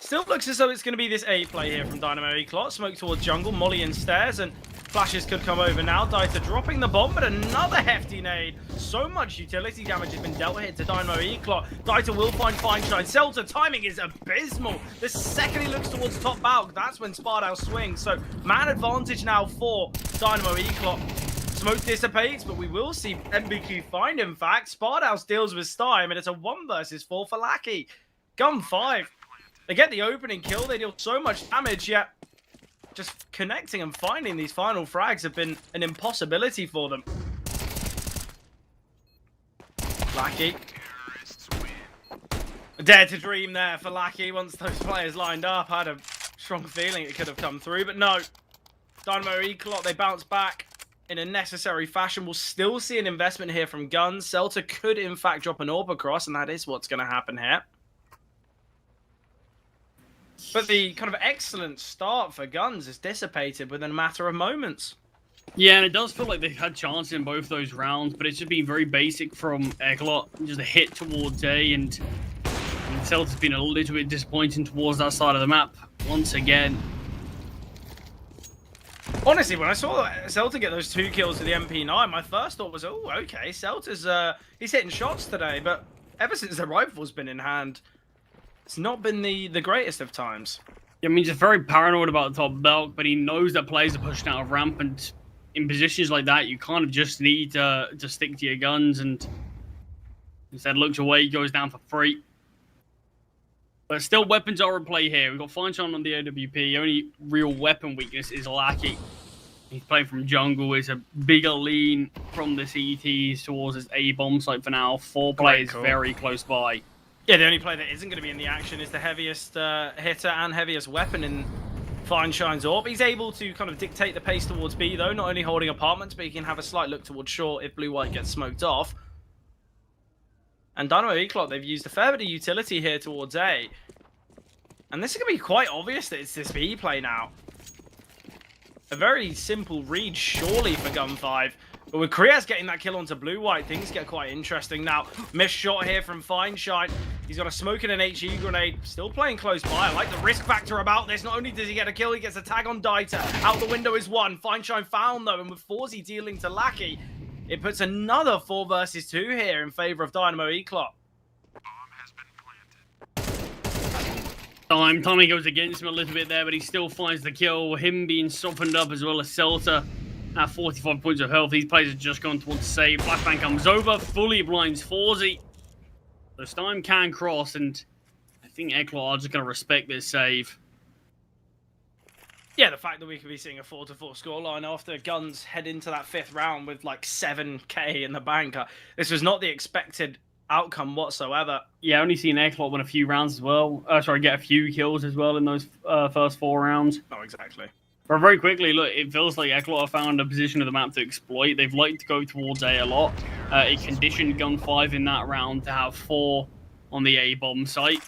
Still looks as though it's going to be this A play here from Dynamo Eclot. Smoke towards jungle, Molly in stairs, and flashes could come over now. Dieter dropping the bomb, but another hefty nade. So much utility damage has been dealt here to Dynamo Eclot. Dieter will find Fineshine. Celta timing is abysmal. The second he looks towards top balk, that's when Spardow swings. So man advantage now for Dynamo Eclot. Smoke dissipates, but we will see MBQ find, in fact. Spardow deals with Stein, and it's a 1 versus 4 for Lackey. Gun 5. They get the opening kill, they deal so much damage, yet just connecting and finding these final frags have been an impossibility for them. Lackey. Dare to dream there for Lackey once those players lined up. I had a strong feeling it could have come through, but no. Dynamo Eclot, they bounce back in a necessary fashion. We'll still see an investment here from Guns. Celta could, in fact, drop an AWP across, and that is what's going to happen here. But the kind of excellent start for Guns is dissipated within a matter of moments. Yeah, and it does feel like they've had chances in both those rounds, but it's just been very basic from Eclot. Just a hit towards A, and Celta's been a little bit disappointing towards that side of the map once again. Honestly, when I saw Celta get those 2 kills to the MP9, my first thought was, oh, okay, Celta's he's hitting shots today, but ever since the rifle's been in hand, it's not been the greatest of times. I mean, just very paranoid about the top belt, but he knows that players are pushing out of ramp, and in positions like that, you kind of just need to stick to your guns, and instead looks away, goes down for free. But still, weapons are in play here. We've got Fineshine on the AWP. The only real weapon weakness is Lackey. He's playing from jungle. It's a bigger lean from the CTs towards his A-bomb site for now. 4 players very close by. Yeah, the only player that isn't going to be in the action is the heaviest hitter and heaviest weapon in Fineshine's AWP. He's able to kind of dictate the pace towards B, though, not only holding apartments, but he can have a slight look towards short if Blue-White gets smoked off. And Dynamo Eclot, they've used a fair bit of utility here towards A. And this is going to be quite obvious that it's this B play now. A very simple read, surely, for Gun 5. But with Kriaz getting that kill onto Blue-White, things get quite interesting now. Missed shot here from Fineshine. He's got a smoke and an HE grenade. Still playing close by. I like the risk factor about this. Not only does he get a kill, he gets a tag on Dieter. Out the window is 1. Fineshine found, though, and with Forzy dealing to Lackey, It puts another 4 versus 2 here in favor of Dynamo Eclot. Tommy goes against him a little bit there, but he still finds the kill. Him being softened up as well as Celta at 45 points of health. These players have just gone towards save. Flashbang comes over, fully blinds Forzy. So Stein can cross, and I think Eclot are just going to respect this save. Yeah, the fact that we could be seeing a 4-4 scoreline after Guns head into that 5th round with like 7k in the bank. This was not the expected outcome whatsoever. Yeah, only seen Eclot win a few rounds as well. Get a few kills as well in those first 4 rounds. Oh, exactly. But very quickly, look, it feels like Eclot have found a position of the map to exploit. They've liked to go towards A lot. It conditioned Gun 5 in that round to have 4 on the A bomb site.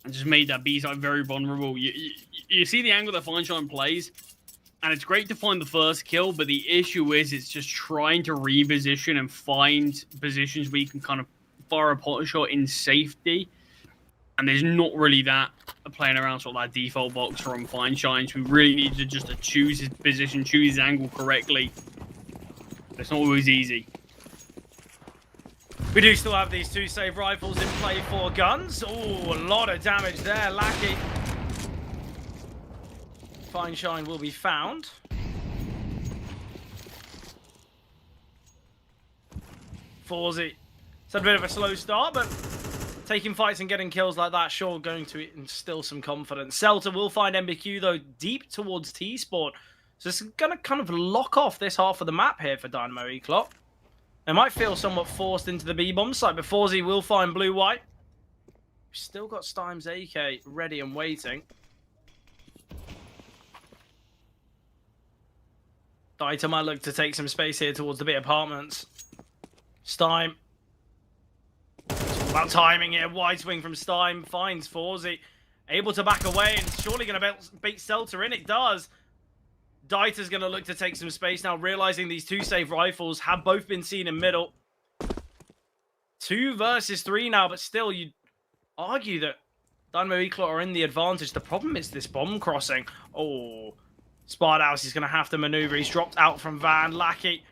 And just made that B side very vulnerable. You see the angle that Feinstein plays, and it's great to find the first kill, but the issue is it's just trying to reposition and find positions where you can kind of fire a pot shot in safety. And there's not really that playing around sort of that default box from Feinstein, who really needs to just choose his position, choose his angle correctly. But it's not always easy. We do still have these 2 save rifles in play for Guns. Oh, a lot of damage there. Lackey. Feinstein will be found. Forzy. It's had a bit of a slow start, but taking fights and getting kills like that, sure, going to instill some confidence. Celta will find MBQ, though, deep towards T-Sport. So it's going to kind of lock off this half of the map here for Dynamo Eclot. They might feel somewhat forced into the B-bomb site, but Forzy will find blue-white. Still got Stime's AK ready and waiting. Dieter might look to take some space here towards the B apartments. Stime. It's all about timing here. Wide swing from Stime finds Forzy. Able to back away and surely going to beat Celta in. It does. Dieter's going to look to take some space now, realizing these 2 save rifles have both been seen in middle. 2 versus 3 now, but still, you'd argue that Dynamo Eclot are in the advantage. The problem is this bomb crossing. Oh, Spardaus is going to have to maneuver. He's dropped out from Van. Lackey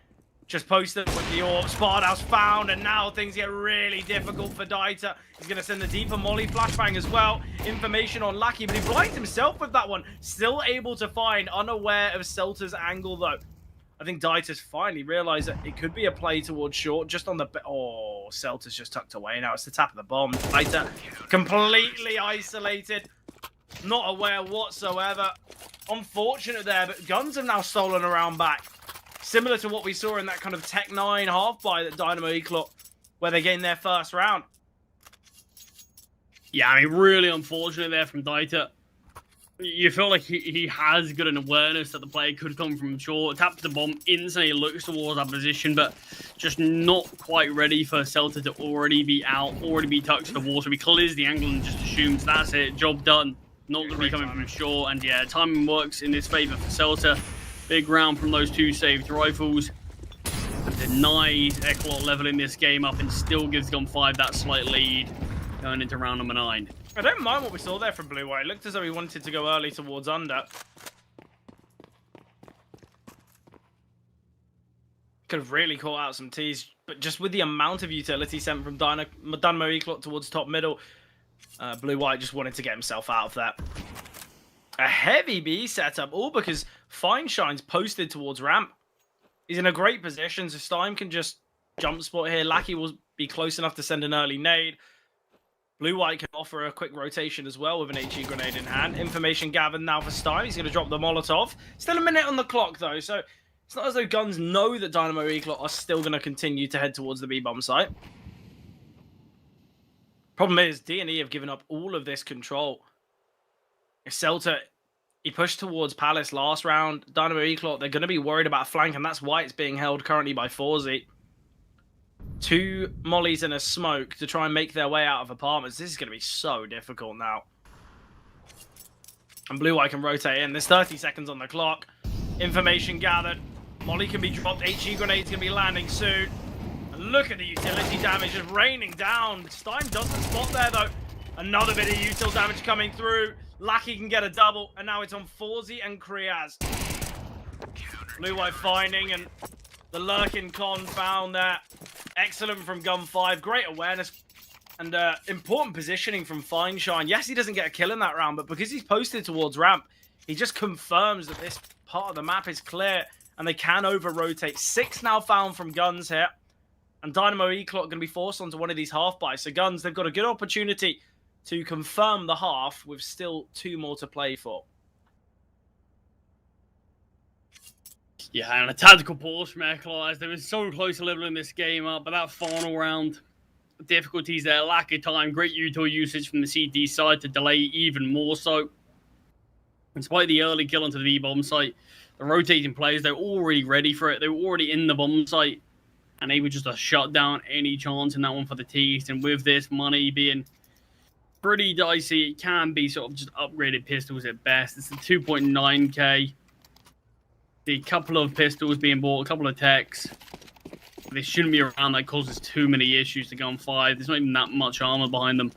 just posted with the orb. Spardaus found, and now things get really difficult for Dieter. He's going to send the deeper molly flashbang as well. Information on Lackey, but he blinds himself with that one. Still able to find, unaware of Celta's angle, though. I think Dieter's finally realized that it could be a play towards short, just on the... Oh, Celta's just tucked away now. It's the tap of the bomb. Dieter completely isolated. Not aware whatsoever. Unfortunate there, but Guns have now stolen around back. Similar to what we saw in that kind of Tech 9 half-buy that Dynamo Eclot, where they gained their first round. Yeah, I mean, really unfortunate there from Dieter. You feel like he has got an awareness that the player could come from short, taps the bomb, instantly looks towards that position, but just not quite ready for Celta to already be out, already be touched to the wall. So he clears the angle and just assumes that's it, job done. Not going to be coming from short, and yeah, timing works in his favor for Celta. Big round from those 2 saved rifles. Denies Eclot leveling this game up and still gives Gun 5 that slight lead going into round number 9. I don't mind what we saw there from Blue White. It looked as though he wanted to go early towards under. Could have really caught out some T's, but just with the amount of utility sent from Dynamo Eclot towards top middle, Blue White just wanted to get himself out of that. A heavy B setup, all because Feinstein's posted towards ramp. He's in a great position, so Stein can just jump spot here. Lackey will be close enough to send an early nade. Blue White can offer a quick rotation as well with an HE grenade in hand. Information gathered now for Stein. He's going to drop the Molotov. Still a minute on the clock, though, so it's not as though Guns know that Dynamo Eclot are still going to continue to head towards the B-bomb site. Problem is, D&E have given up all of this control. If Celta, he pushed towards Palace last round. Dynamo Eclot, they're going to be worried about flank, and that's why it's being held currently by Forzy. 2 mollies and a smoke to try and make their way out of apartments. This is going to be so difficult now. And Blue White can rotate in. There's 30 seconds on the clock. Information gathered. Molly can be dropped. HE grenade's going to be landing soon. And look at the utility damage just raining down. Stein doesn't spot there, though. Another bit of util damage coming through. Lackey can get a double. And now it's on Forzy and Kriaz. Blue White finding, and the lurking con found there. Excellent from Gun 5. Great awareness and important positioning from Fineshine. Yes, he doesn't get a kill in that round, but because he's posted towards ramp, he just confirms that this part of the map is clear and they can over-rotate. 6 now found from Guns here. And Dynamo E-Clock going to be forced onto one of these half-buys. So Guns, they've got a good opportunity to confirm the half with still 2 more to play for. Yeah, and a tactical pause from Equalize. They were so close to leveling this game up, but that final round, difficulties there, lack of time, great util usage from the CT side to delay even more so. Despite the early kill onto the B-bomb site, the rotating players, they were already ready for it. They were already in the bomb site, and able just to shut down any chance in that one for the Tees. And with this money being pretty dicey, it can be sort of just upgraded pistols at best. It's a 2.9k. The couple of pistols being bought, a couple of techs. They shouldn't be around. That causes too many issues to Gun 5. There's not even that much armor behind them.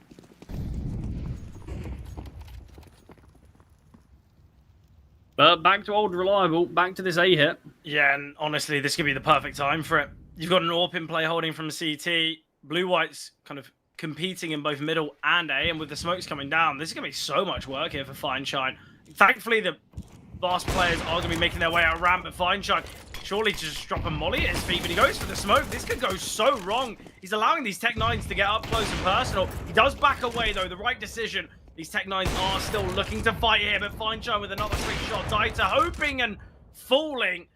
But back to old reliable, back to this A hit. Yeah, and honestly, this could be the perfect time for it. You've got an AWP in play holding from CT. Blue White's kind of competing in both middle and A, and with the smokes coming down, this is going to be so much work here for Fineshine. Thankfully, the boss players are going to be making their way out ramp, but Fineshine surely just drop a molly at his feet, but he goes for the smoke. This could go so wrong. He's allowing these Tech 9s to get up close and personal. He does back away, though. The right decision. These Tech 9s are still looking to fight here, but Fineshine with another quick shot. Dieter hoping and falling.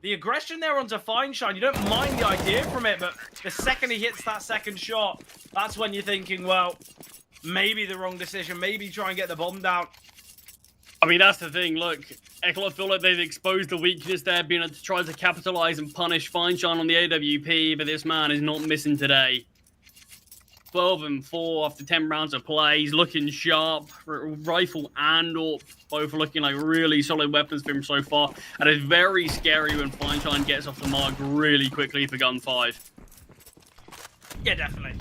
The aggression there onto Fineshine, you don't mind the idea from it, but the second he hits that second shot, that's when you're thinking, well, maybe the wrong decision, maybe try and get the bomb down. I mean, that's the thing. Look, Eklot feel like they've exposed the weakness there, being able to try to capitalize and punish Fineshine on the AWP, but this man is not missing today. 12 and 4 after 10 rounds of play. He's looking sharp. Rifle and AWP both looking like really solid weapons for him so far. And it's very scary when Fineshine gets off the mark really quickly for Gun 5. Yeah, definitely.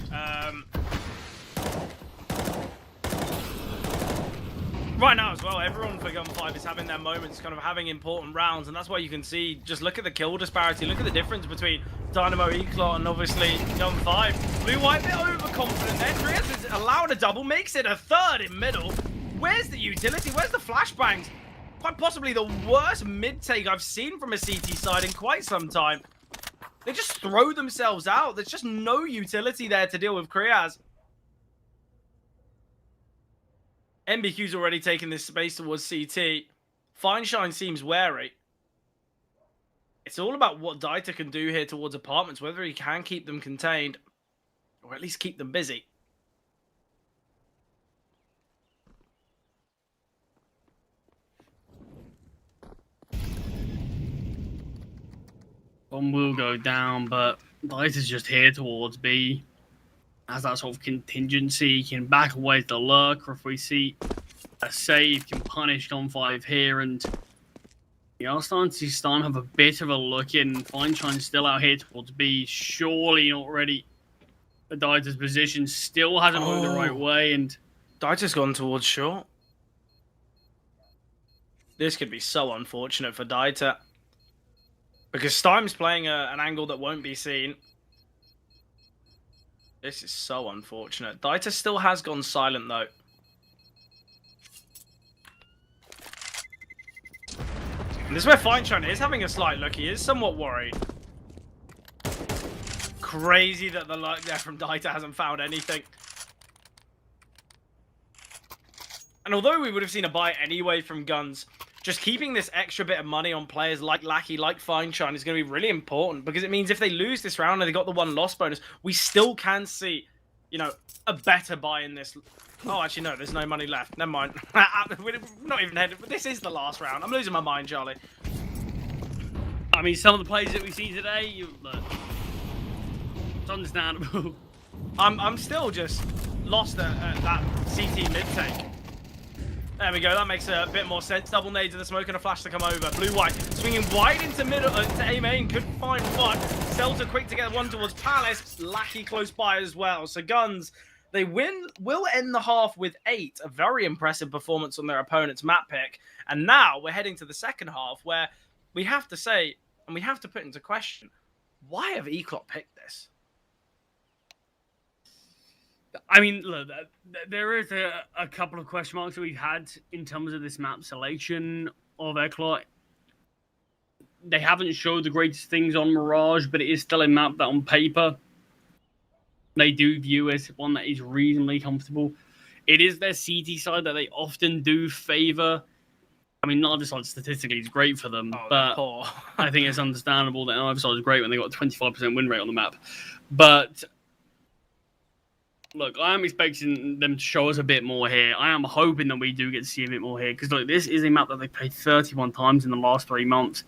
Right now as well, everyone for Gun 5 is having their moments, kind of having important rounds, and that's why you can see, just look at the kill disparity, look at the difference between Dynamo E-Clot and obviously Gun 5. Blue White a bit overconfident there. Trias has allowed a double, makes it a third in middle. Where's the utility? Where's the flashbangs? Quite possibly the worst mid-take I've seen from a CT side in quite some time. They just throw themselves out. There's just no utility there to deal with Kriaz. MBQ's already taken this space towards CT. Fineshine seems wary. It's all about what Dieter can do here towards apartments, whether he can keep them contained, or at least keep them busy. Bomb will go down, but Dieter's just here towards B. As that sort of contingency, he can back away to the lurker if we see a save, can punish Gun 5 here, and we are starting to see Stein have a bit of a look in. Fineshine still out here towards B, surely not ready. The Dieter's position still hasn't moved the right way, and Dieter's gone towards short. This could be so unfortunate for Dieter, because Steim's playing an angle that won't be seen. This is so unfortunate. Dieter still has gone silent, though. And this is where Fineshine is having a slight look. He is somewhat worried. Crazy that the luck there from Dieter hasn't found anything. And although we would have seen a buy anyway from Guns, just keeping this extra bit of money on players like Lackey, like Fineshine is going to be really important, because it means if they lose this round and they got the one loss bonus, we still can see, you know, a better buy in this. Oh, actually, no, there's no money left. Never mind. We're not even headed. This is the last round. I'm losing my mind, Charlie. I mean, some of the plays that we see today, look, it's understandable. I'm still just lost at that CT mid-take. There we go, that makes a bit more sense. Double nades and the smoke and a flash to come over. Blue-white swinging wide into middle, to A main, couldn't find one. Celta quick to get one towards Palace. Lackey close by as well. So Guns, they will end the half with 8. A very impressive performance on their opponent's map pick. And now we're heading to the second half where we have to say, and we have to put into question, why have Eclot picked this? I mean, look, there is a couple of question marks that we've had in terms of this map selection of Eclot. They haven't showed the greatest things on Mirage, but it is still a map that on paper they do view as one that is reasonably comfortable. It is their CT side that they often do favor. I mean, neither side statistically is great for them, but I think it's understandable that neither side is great when they got a 25% win rate on the map. But look, I am expecting them to show us a bit more here. I am hoping that we do get to see a bit more here, because look, this is a map that they played 31 times in the last 3 months.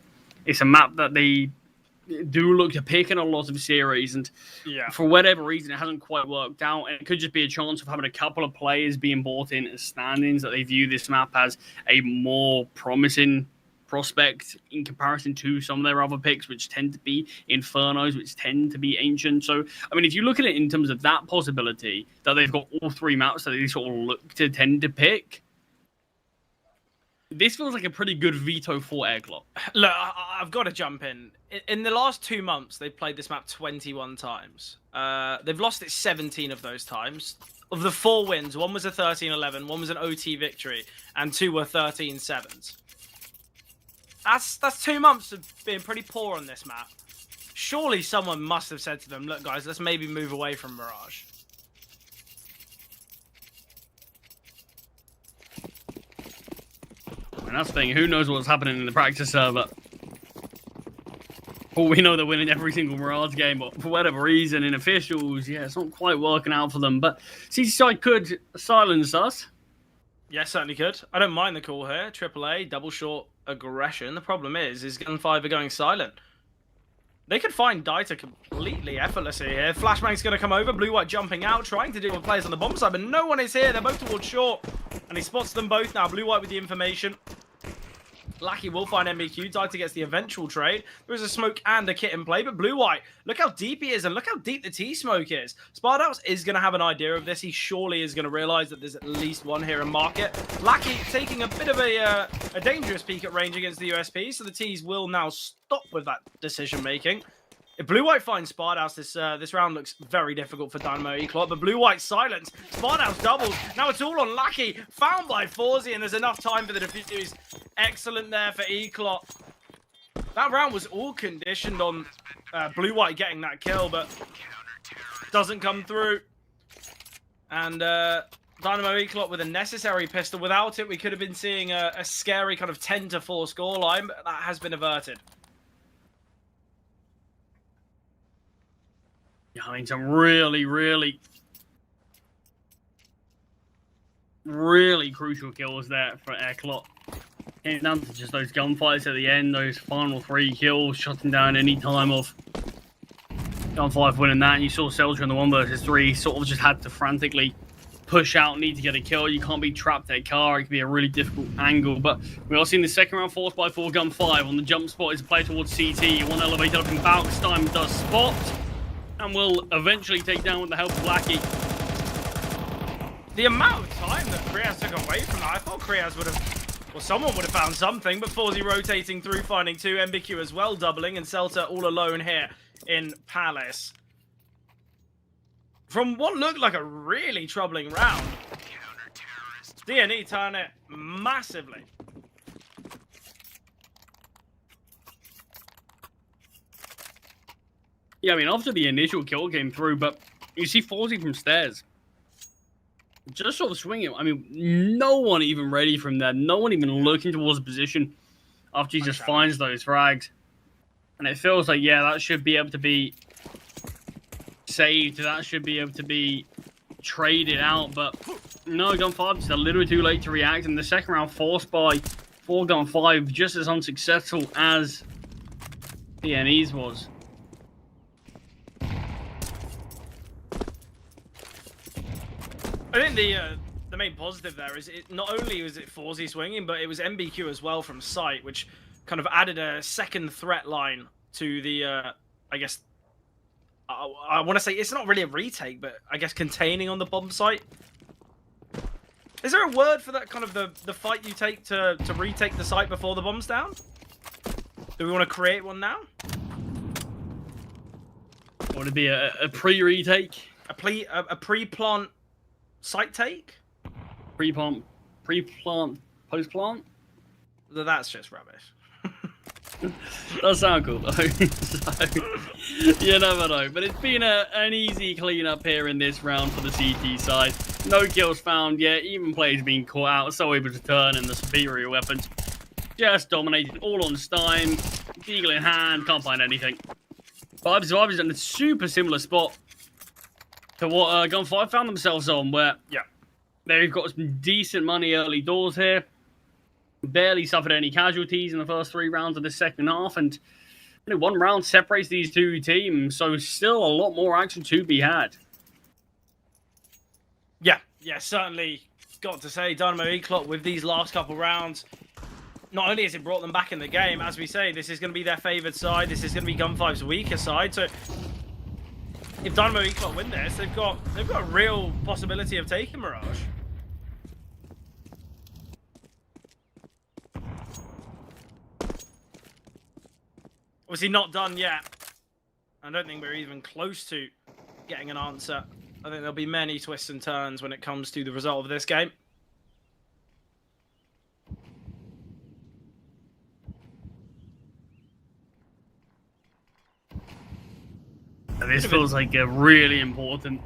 It's a map that they do look to pick in a lot of series, and for whatever reason, it hasn't quite worked out. And it could just be a chance of having a couple of players being brought in as stand-ins that they view this map as a more promising prospect in comparison to some of their other picks, which tend to be Infernos, which tend to be ancient. So, I mean, if you look at it in terms of that possibility, that they've got all 3 maps that they sort of look to tend to pick, this feels like a pretty good veto for Eclot. Look, I've got to jump in. In the last 2 months, they've played this map 21 times. They've lost it 17 of those times. Of the 4 wins, 1 was a 13-11, 1 was an OT victory, and 2 were 13-7s. That's 2 months of being pretty poor on this map. Surely someone must have said to them, look, guys, let's maybe move away from Mirage. And that's the thing, who knows what's happening in the practice server. Well, we know they're winning every single Mirage game, but for whatever reason, in officials, yeah, it's not quite working out for them. But CT side could silence us. Yeah, certainly could. I don't mind the call here. AAA, double short aggression. The problem is Gun 5 are going silent. They could find Dieter completely effortlessly here. Flashbang's going to come over. Blue-white jumping out, trying to deal with players on the bomb side, but no one is here. They're both towards short, and he spots them both now. Blue-white with the information. Lackey will find MBQ. Dieter gets the eventual trade. There is a smoke and a kit in play, but Blue-white, look how deep he is, and look how deep the T-smoke is. Spardaus is going to have an idea of this. He surely is going to realize that there's at least one here in market. Lackey taking a bit of a dangerous peek at range against the USP, so the T's will now stop with that decision-making. If Blue-white finds Spardaus, this round looks very difficult for Dynamo Eclot, but Blue-white silence. Spardaus doubles. Now it's all on Lackey. Found by Forzy, and there's enough time for the defuse. Excellent there for Eclot. That round was all conditioned on Blue-white getting that kill, but doesn't come through. And Dynamo Eclot with a necessary pistol. Without it, we could have been seeing a scary kind of 10-4 scoreline, but that has been averted. Yeah, I mean, some really crucial kills there for Eclot. Came down to just those gunfights at the end, those final 3 kills, shutting down any time of Gun 5 winning that. And you saw Seltra in the 1 versus 3 sort of just had to frantically push out, need to get a kill. You can't be trapped at a car. It can be a really difficult angle. But we are seeing the second round forced by 4 Gun 5 on the jump spot. Is a play towards CT. One elevated up in Balkstein does spot. And will eventually take down with the help of Lackey. The amount of time that Kriaz took away from that, I thought Kriaz would have, well, someone would have found something, but Forzy rotating through, finding 2, MBQ as well, doubling, and Celta all alone here in Palace. From what looked like a really troubling round, DNE turn it massively. Yeah, I mean, after the initial kill came through, but you see Forzy from stairs. Just sort of swinging. I mean, no one even ready from there. No one even looking towards the position after he just finds those frags. And it feels like, yeah, that should be able to be saved. That should be able to be traded out. But no, Gun 5 is a little too late to react. And the second round forced by 4 Gun 5, just as unsuccessful as DNE's was. I think the main positive there is it not only was it Forzy swinging, but it was MBQ as well from sight, which kind of added a second threat line to the, I guess, I want to say it's not really a retake, but I guess containing on the bomb site. Is there a word for that kind of the fight you take to retake the site before the bomb's down? Do we want to create one now? Would it be a pre-retake? A pre-plant site take? Pre-plant, post-plant? That's just rubbish. That sounds cool though. So, you never know. But it's been an easy clean-up here in this round for the CT side. No kills found yet. Even players being caught out, so able to turn in the superior weapons. Just dominated, all on Stein. Deagle in hand, can't find anything. 5 survivors in a super similar spot to what Gunfire found themselves on, where they've got some decent money early doors here. Barely suffered any casualties in the first 3 rounds of the second half, and only 1 round separates these 2 teams, so still a lot more action to be had. Yeah, certainly got to say, Dynamo Eclot with these last couple rounds, not only has it brought them back in the game, as we say, this is going to be their favoured side, this is going to be Gun5's weaker side, so if Dynamo Eclot win this, they've got a real possibility of taking Mirage. Obviously not done yet. I don't think we're even close to getting an answer. I think there'll be many twists and turns when it comes to the result of this game. This feels like a really important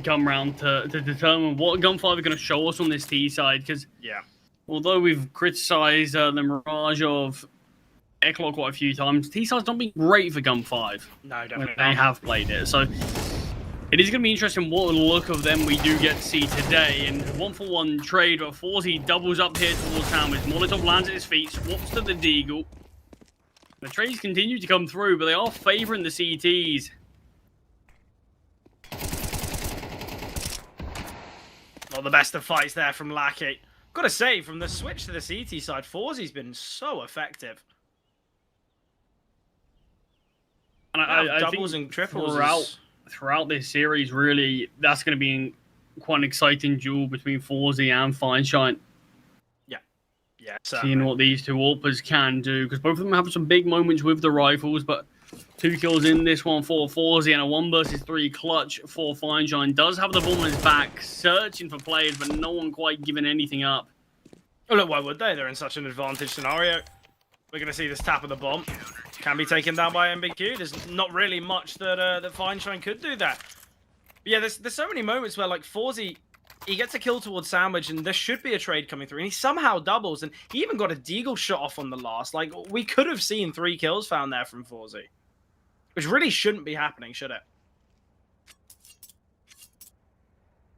come round to determine what Gun5 are going to show us on this T side, because although we've criticised the Mirage of Eclot quite a few times, T side's not been great for Gun5. No, definitely they have played it, so it is going to be interesting what look of them we do get to see today. And 1-for-1 trade where Forzy doubles up here towards Sandwich. Molotov lands at his feet, swaps to the Deagle. The trades continue to come through, but they are favouring the CTs. Not the best of fights there from Lackey. Got to say, from the switch to the CT side, Forzy's been so effective. And I doubles think and triples throughout this series, really, that's going to be quite an exciting duel between Forzy and Feinstein. Yeah, seeing what these 2 AWPers can do, because both of them have some big moments with the rifles, but 2 kills in this one for Forzy and a 1 versus 3 clutch for Feinstein. Does have the bomb on his back, searching for players, but no one quite giving anything up. Oh, look, why would they? They're in such an advantage scenario. We're going to see this tap of the bomb. Can be taken down by MBQ. There's not really much that that Feinstein could do there. But yeah, there's so many moments where, like, Forzy, he gets a kill towards Sandwich, and there should be a trade coming through, and he somehow doubles, and he even got a Deagle shot off on the last. Like, we could have seen 3 kills found there from Forzy, which really shouldn't be happening, should it?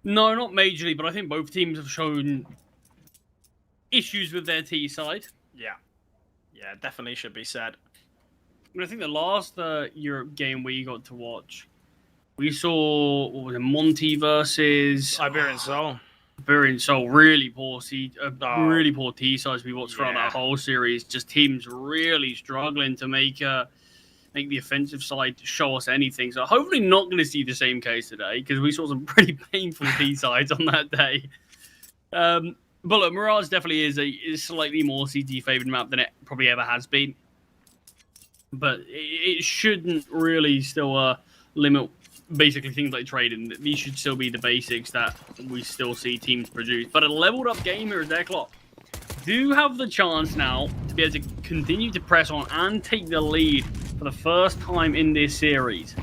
No, not majorly, but I think both teams have shown issues with their T side. Yeah, definitely should be said. I think the last Europe game we got to watch, we saw, what was it, Monty versus Iberian Soul. Iberian Soul, really poor really poor T sides we watched throughout that whole series. Just teams really struggling to make the offensive side show us anything. So hopefully not going to see the same case today, because we saw some pretty painful T sides on that day. But look, Mirage definitely is a slightly more CT favoured map than it probably ever has been. But it shouldn't really still limit basically things like trading. These should still be the basics that we still see teams produce. But a leveled up game here at Eclot do have the chance now to be able to continue to press on and take the lead for the first time in this series.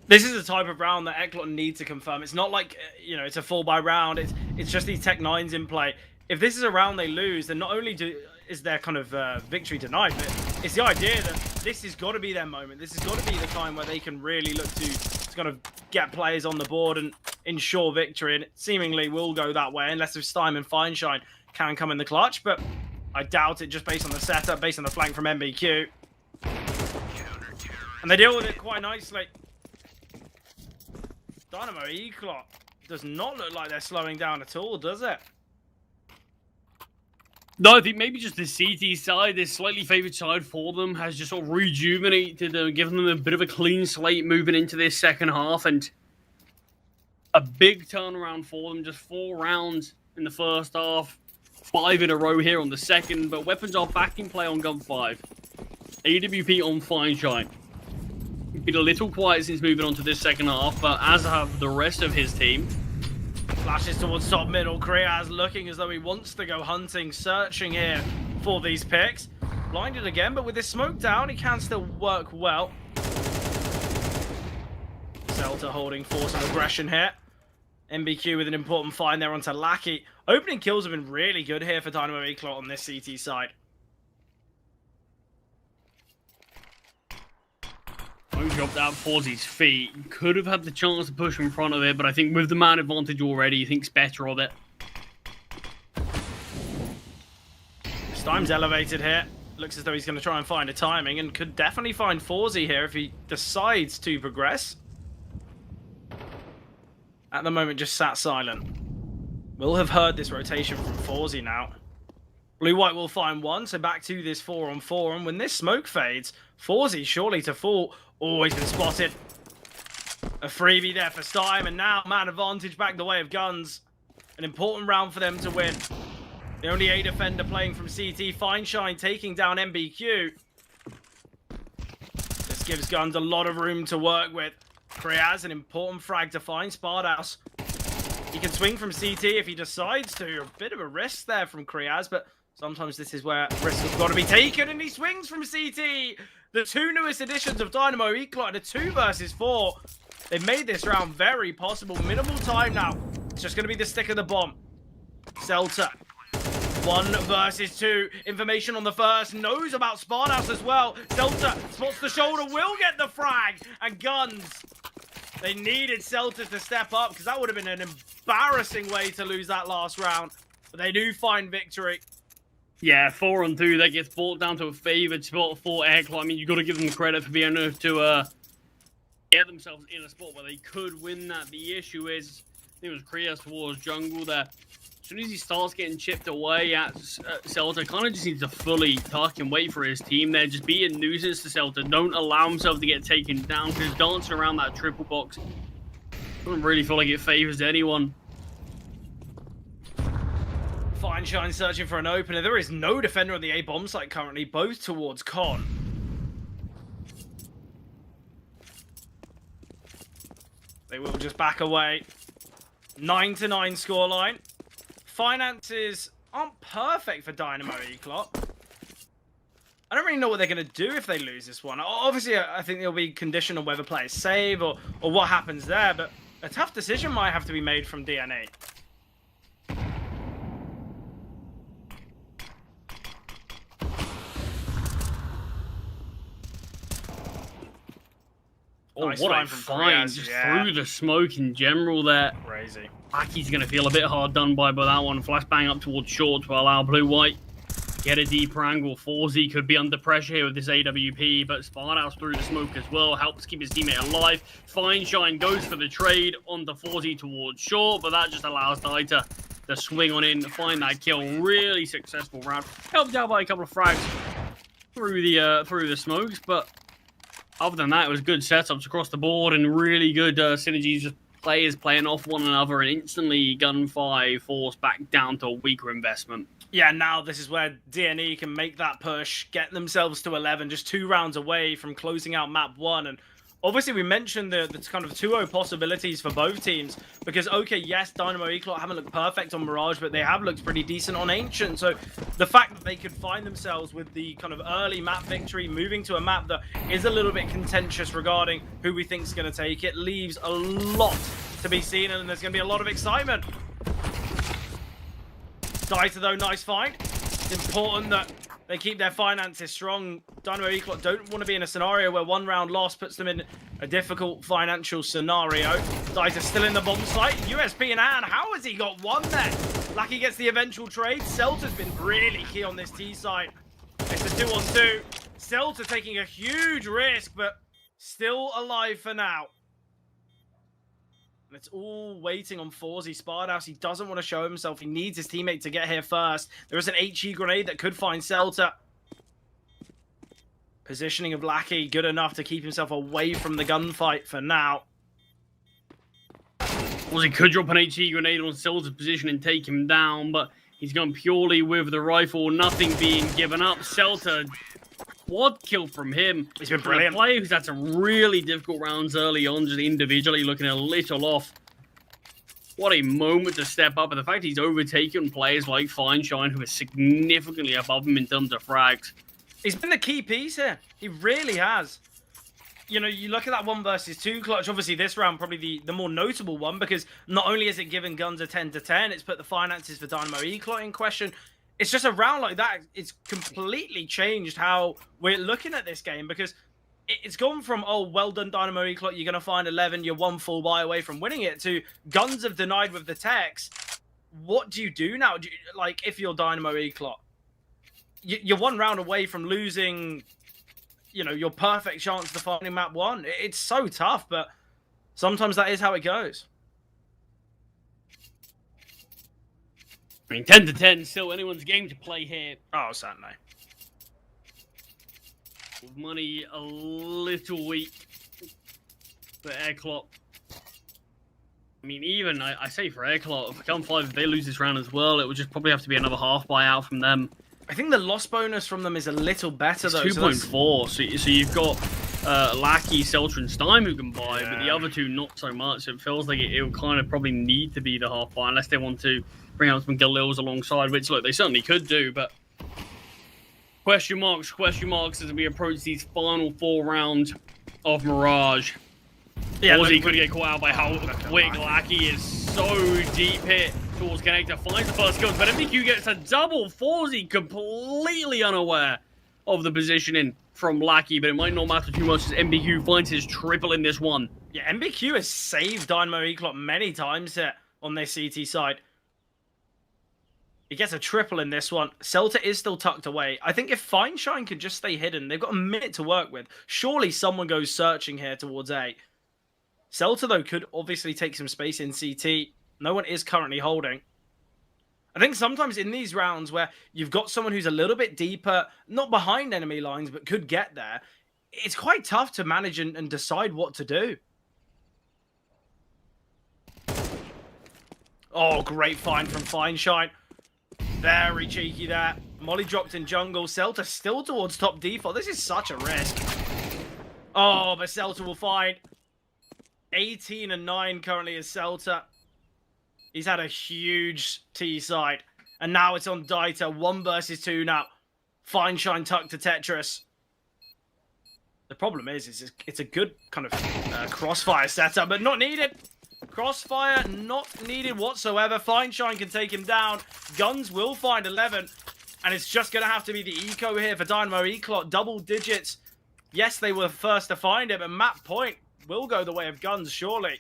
This is the type of round that Eclot need to confirm. It's not like, you know, it's a full by round. It's just these Tech 9s in play. If this is a round they lose, then not only is their kind of victory denied, but it's the idea that this has got to be their moment. This has got to be the time where they can really look to kind of get players on the board and ensure victory. And it seemingly will go that way, unless if Stein and Feinstein can come in the clutch. But I doubt it, just based on the setup, based on the flank from MBQ. And they deal with it quite nicely. Dynamo Eclot does not look like they're slowing down at all, does it? No, I think maybe just the CT side, this slightly favoured side for them, has just sort of rejuvenated, given them a bit of a clean slate moving into this second half. And a big turnaround for them. Just 4 rounds in the first half, 5 in a row here on the second. But weapons are back in play on Gun 5. AWP on Fine Shine. Been a little quiet since moving on to this second half, but as have the rest of his team. Flashes towards top middle. Kriaz looking as though he wants to go hunting, searching here for these picks. Blinded again, but with his smoke down, he can still work well. Zelta holding force of aggression here. MBQ with an important find there onto Lackey. Opening kills have been really good here for Dynamo Eclot on this CT side. Dropped out Forzy's feet. Could have had the chance to push in front of it, but I think with the man advantage already, he thinks better of it. Stime's elevated here. Looks as though he's going to try and find a timing and could definitely find Forzy here if he decides to progress. At the moment, just sat silent. We'll have heard this rotation from Forzy now. Blue-White will find one, so back to this 4-on-4. And when this smoke fades, Forzy surely to fall. Always been spotted. A freebie there for Stime, and now man advantage back the way of guns. An important round for them to win. The only A defender playing from CT, Fine Shine taking down MBQ. This gives Guns a lot of room to work with. Kriaz, an important frag to find. Spardaus, he can swing from CT if he decides to. A bit of a risk there from Kriaz, but sometimes this is where risks have got to be taken, and he swings from CT. The 2 newest additions of Dynamo Eclot in a 2 versus 4. They've made this round very possible. Minimal time now. It's just going to be the stick of the bomb. Zelta. 1 versus 2. Information on the first. Knows about Spardaus as well. Zelta spots the shoulder. Will get the frag. And Guns. They needed Celta to step up because that would have been an embarrassing way to lose that last round. But they do find victory. Yeah, 4-on-2, that gets brought down to a favoured spot for Eclot. I mean, you've got to give them credit for being able to get themselves in a spot where they could win that. The issue is, I think it was Kriaz towards jungle there. As soon as he starts getting chipped away at Celta, kind of just needs to fully tuck and wait for his team there. Just be a nuisance to Celta. Don't allow himself to get taken down, because dancing around that triple box doesn't really feel like it favours anyone. Fine Shine searching for an opener. There is no defender on the A bomb site currently, both towards Con. They will just back away. 9-9 scoreline. Finances aren't perfect for Dynamo Eclot. I don't really know what they're going to do if they lose this one. Obviously, I think there'll be conditional whether players save or what happens there, but a tough decision might have to be made from DNA. Oh, nice what a find from find. Kriaz, Just yeah. through the smoke in general there. Crazy. Aki's going to feel a bit hard done by that one. Flashbang up towards short to allow Blue-White get a deeper angle. Forzy could be under pressure here with this AWP, but Spardaus through the smoke as well. Helps keep his teammate alive. Fine Shine goes for the trade onto Forzy towards short, but that just allows Dieter to swing on in, find that kill. Really successful round. Helped out by a couple of frags through the smokes, but other than that, it was good setups across the board and really good synergies, just players playing off one another, and instantly Gun 5 forced back down to a weaker investment. Yeah, now this is where DNE can make that push, get themselves to 11, just 2 rounds away from closing out map 1. And obviously we mentioned the kind of 2-0 possibilities for both teams, because okay, yes, Dynamo Eclot haven't looked perfect on Mirage, but they have looked pretty decent on Ancient. So the fact that they could find themselves with the kind of early map victory, moving to a map that is a little bit contentious regarding who we think is going to take it, leaves a lot to be seen, and there's going to be a lot of excitement. Dieter though, nice find. It's important that they keep their finances strong. Dynamo Eclot don't want to be in a scenario where 1 round loss puts them in a difficult financial scenario. Dieter still in the bomb site. USP in hand. How has he got 1 there? Lucky gets the eventual trade. Celta's been really key on this T side. It's a 2-on-2. Celta taking a huge risk, but still alive for now. And it's all waiting on Forzy. Spardaus, he doesn't want to show himself. He needs his teammate to get here first. There is an HE grenade that could find Celta. Positioning of Lackey, good enough to keep himself away from the gunfight for now. Well, he could drop an HE grenade on Silver's position and take him down, but he's gone purely with the rifle, nothing being given up. Celta, quad kill from him. He's been brilliant. A player who's had some really difficult rounds early on, just individually looking a little off. What a moment to step up, and the fact he's overtaken players like Feinstein, who are significantly above him in terms of frags. He's been the key piece here. He really has. You know, you look at that 1 versus 2 clutch. Obviously, this round probably the more notable one, because not only has it given Guns a 10-10, it's put the finances for Dynamo Eclot in question. It's just a round like that. It's completely changed how we're looking at this game, because it's gone from, oh, well done, Dynamo Eclot, you're going to find 11, you're 1 full buy away from winning it, to Guns have denied with the techs. What do you do now? Like, if you're Dynamo Eclot, you're 1 round away from losing, you know, your perfect chance to find in map 1. It's so tough, but sometimes that is how it goes. I mean, 10-10, still anyone's game to play here. Oh, certainly. With money a little weak for Airclot. I mean, even, I say for Airclot, if Gun 5, if they lose this round as well, it would just probably have to be another half buyout from them. I think the loss bonus from them is a little better, though. 2.4, so you've got Lackey, Seltra, and Stein who can buy, but the other two not so much. It feels like it will kind of probably need to be the half buy, unless they want to bring out some Galils alongside, which, look, they certainly could do, but question marks as we approach these final 4 rounds of Mirage. Yeah, Ozzy could get caught out by how quick Lackey is. So deep hit towards Connector, finds the first kills, but MBQ gets a double. Forzy completely unaware of the positioning from Lackey, but it might not matter too much as MBQ finds his triple in this one. Yeah, MBQ has saved Dynamo Eclot many times here on their CT side. He gets a triple in this one. Celta is still tucked away. I think if Feinstein could just stay hidden, they've got a minute to work with. Surely someone goes searching here towards A. Celta, though, could obviously take some space in CT. No one is currently holding. I think sometimes in these rounds where you've got someone who's a little bit deeper, not behind enemy lines, but could get there, it's quite tough to manage and decide what to do. Oh, great find from Feinstein. Very cheeky there. Molly dropped in jungle. Celta still towards top default. This is such a risk. Oh, but Celta will find 18 and 9 currently is Celta. He's had a huge T side. And now it's on Dieter. 1 versus 2 now. Feinstein tucked to Tetris. The problem is it's a good kind of crossfire setup, but not needed. Crossfire not needed whatsoever. Feinstein can take him down. Guns will find 11. And it's just going to have to be the eco here for Dynamo Eclot. Double digits. Yes, they were first to find it, but map point will go the way of Guns, surely.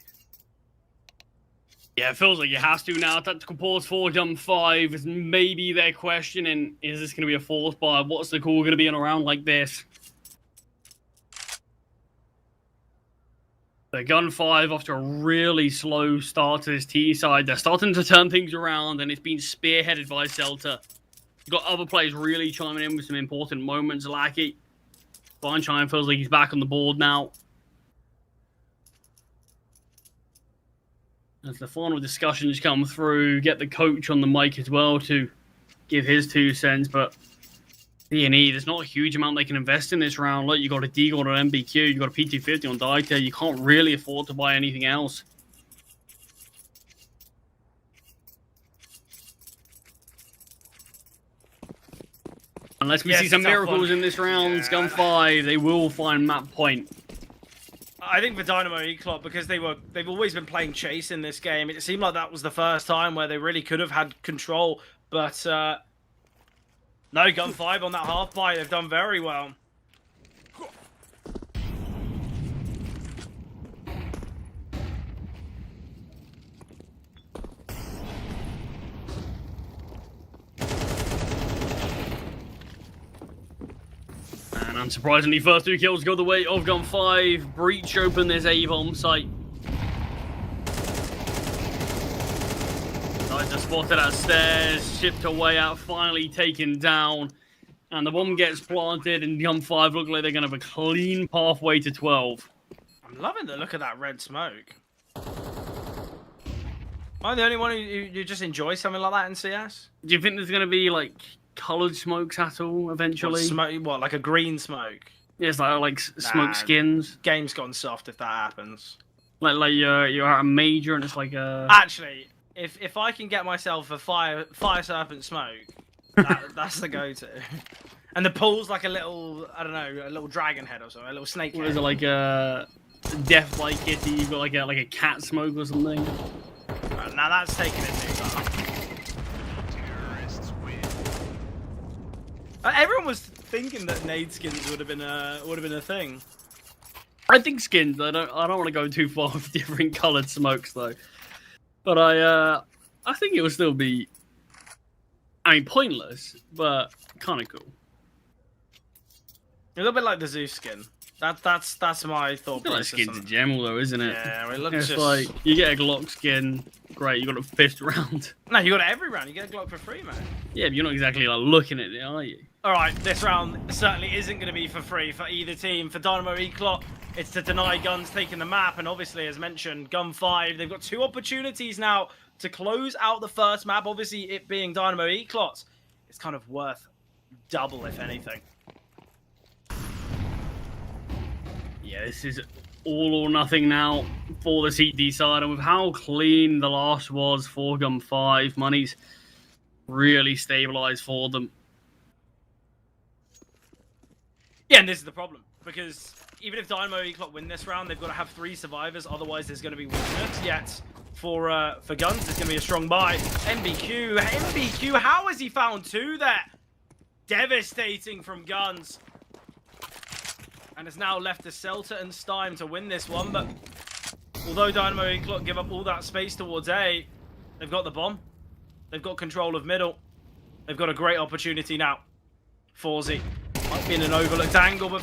Yeah, it feels like it has to now. Tactical pause for Gun 5 is maybe their questioning. Is this going to be a force buy? What's the call going to be in a round like this? The Gun 5 after a really slow start to this T side. They're starting to turn things around, and it's been spearheaded by Celta. You've got other players really chiming in with some important moments. Lackey. Feinstein feels like he's back on the board now. As the final discussions come through, get the coach on the mic as well to give his 2 cents, but D&E, there's not a huge amount they can invest in this round. Like, you got a Deagle on an MBQ, you got a P250 on Dieter, you can't really afford to buy anything else. Unless we see some miracles in this round, Gun 5, they will find map point. I think for Dynamo Eclot, because they've always been playing chase in this game, it seemed like that was the first time where they really could have had control, but no, Gun 5 on that half buy, they've done very well. And unsurprisingly, first 2 kills go the way of Gun 5. Breach open this A-bomb site. Dieter spotted at stairs, shipped away out, finally taken down. And the bomb gets planted, and Gun 5 look like they're going to have a clean pathway to 12. I'm loving the look of that red smoke. Am I the only one who just enjoys something like that in CS? Do you think there's going to be like coloured smokes at all eventually? What, like a green smoke? Yeah, it's like smoke skins. Game's gone soft if that happens. Like you're at a major and it's like a. Actually, if I can get myself a fire serpent smoke, that's the go-to. And the pool's like a little, I don't know, a little dragon head or something, a little snake head. What is it, like a death like kitty? You've got like a cat smoke or something. Right, now that's taking it too far. Everyone was thinking that nade skins would have been a thing. I think skins. I don't want to go too far with different coloured smokes though. But I think it will still be. I mean, pointless, but kind of cool. A little bit like the Zeus skin. That's my thought process. Like skins in general, though, isn't it? Yeah, it looks it's just like you get a Glock skin, great. You got a fifth round. No, you got it every round. You get a Glock for free, man. Yeah, but you're not exactly like looking at it, are you? All right, this round certainly isn't going to be for free for either team. For Dynamo Eclot, it's to deny Guns taking the map, and obviously, as mentioned, Gun 5, they've got 2 opportunities now to close out the first map. Obviously, it being Dynamo Eclot, it's kind of worth double, if anything. Yeah, this is all or nothing now for the CT side, and with how clean the last was for Gun 5, money's really stabilised for them. Yeah, and this is the problem, because even if Dynamo Eclot win this round, they've got to have 3 survivors, otherwise there's going to be weakness. Yet, for Guns, there's going to be a strong buy. MBQ, how has he found 2 there? Devastating from Guns. And it's now left to Celta and Stein to win this one, but although Dynamo Eclot give up all that space towards A, they've got the bomb. They've got control of middle. They've got a great opportunity now. Forzy might be in an overlooked angle, but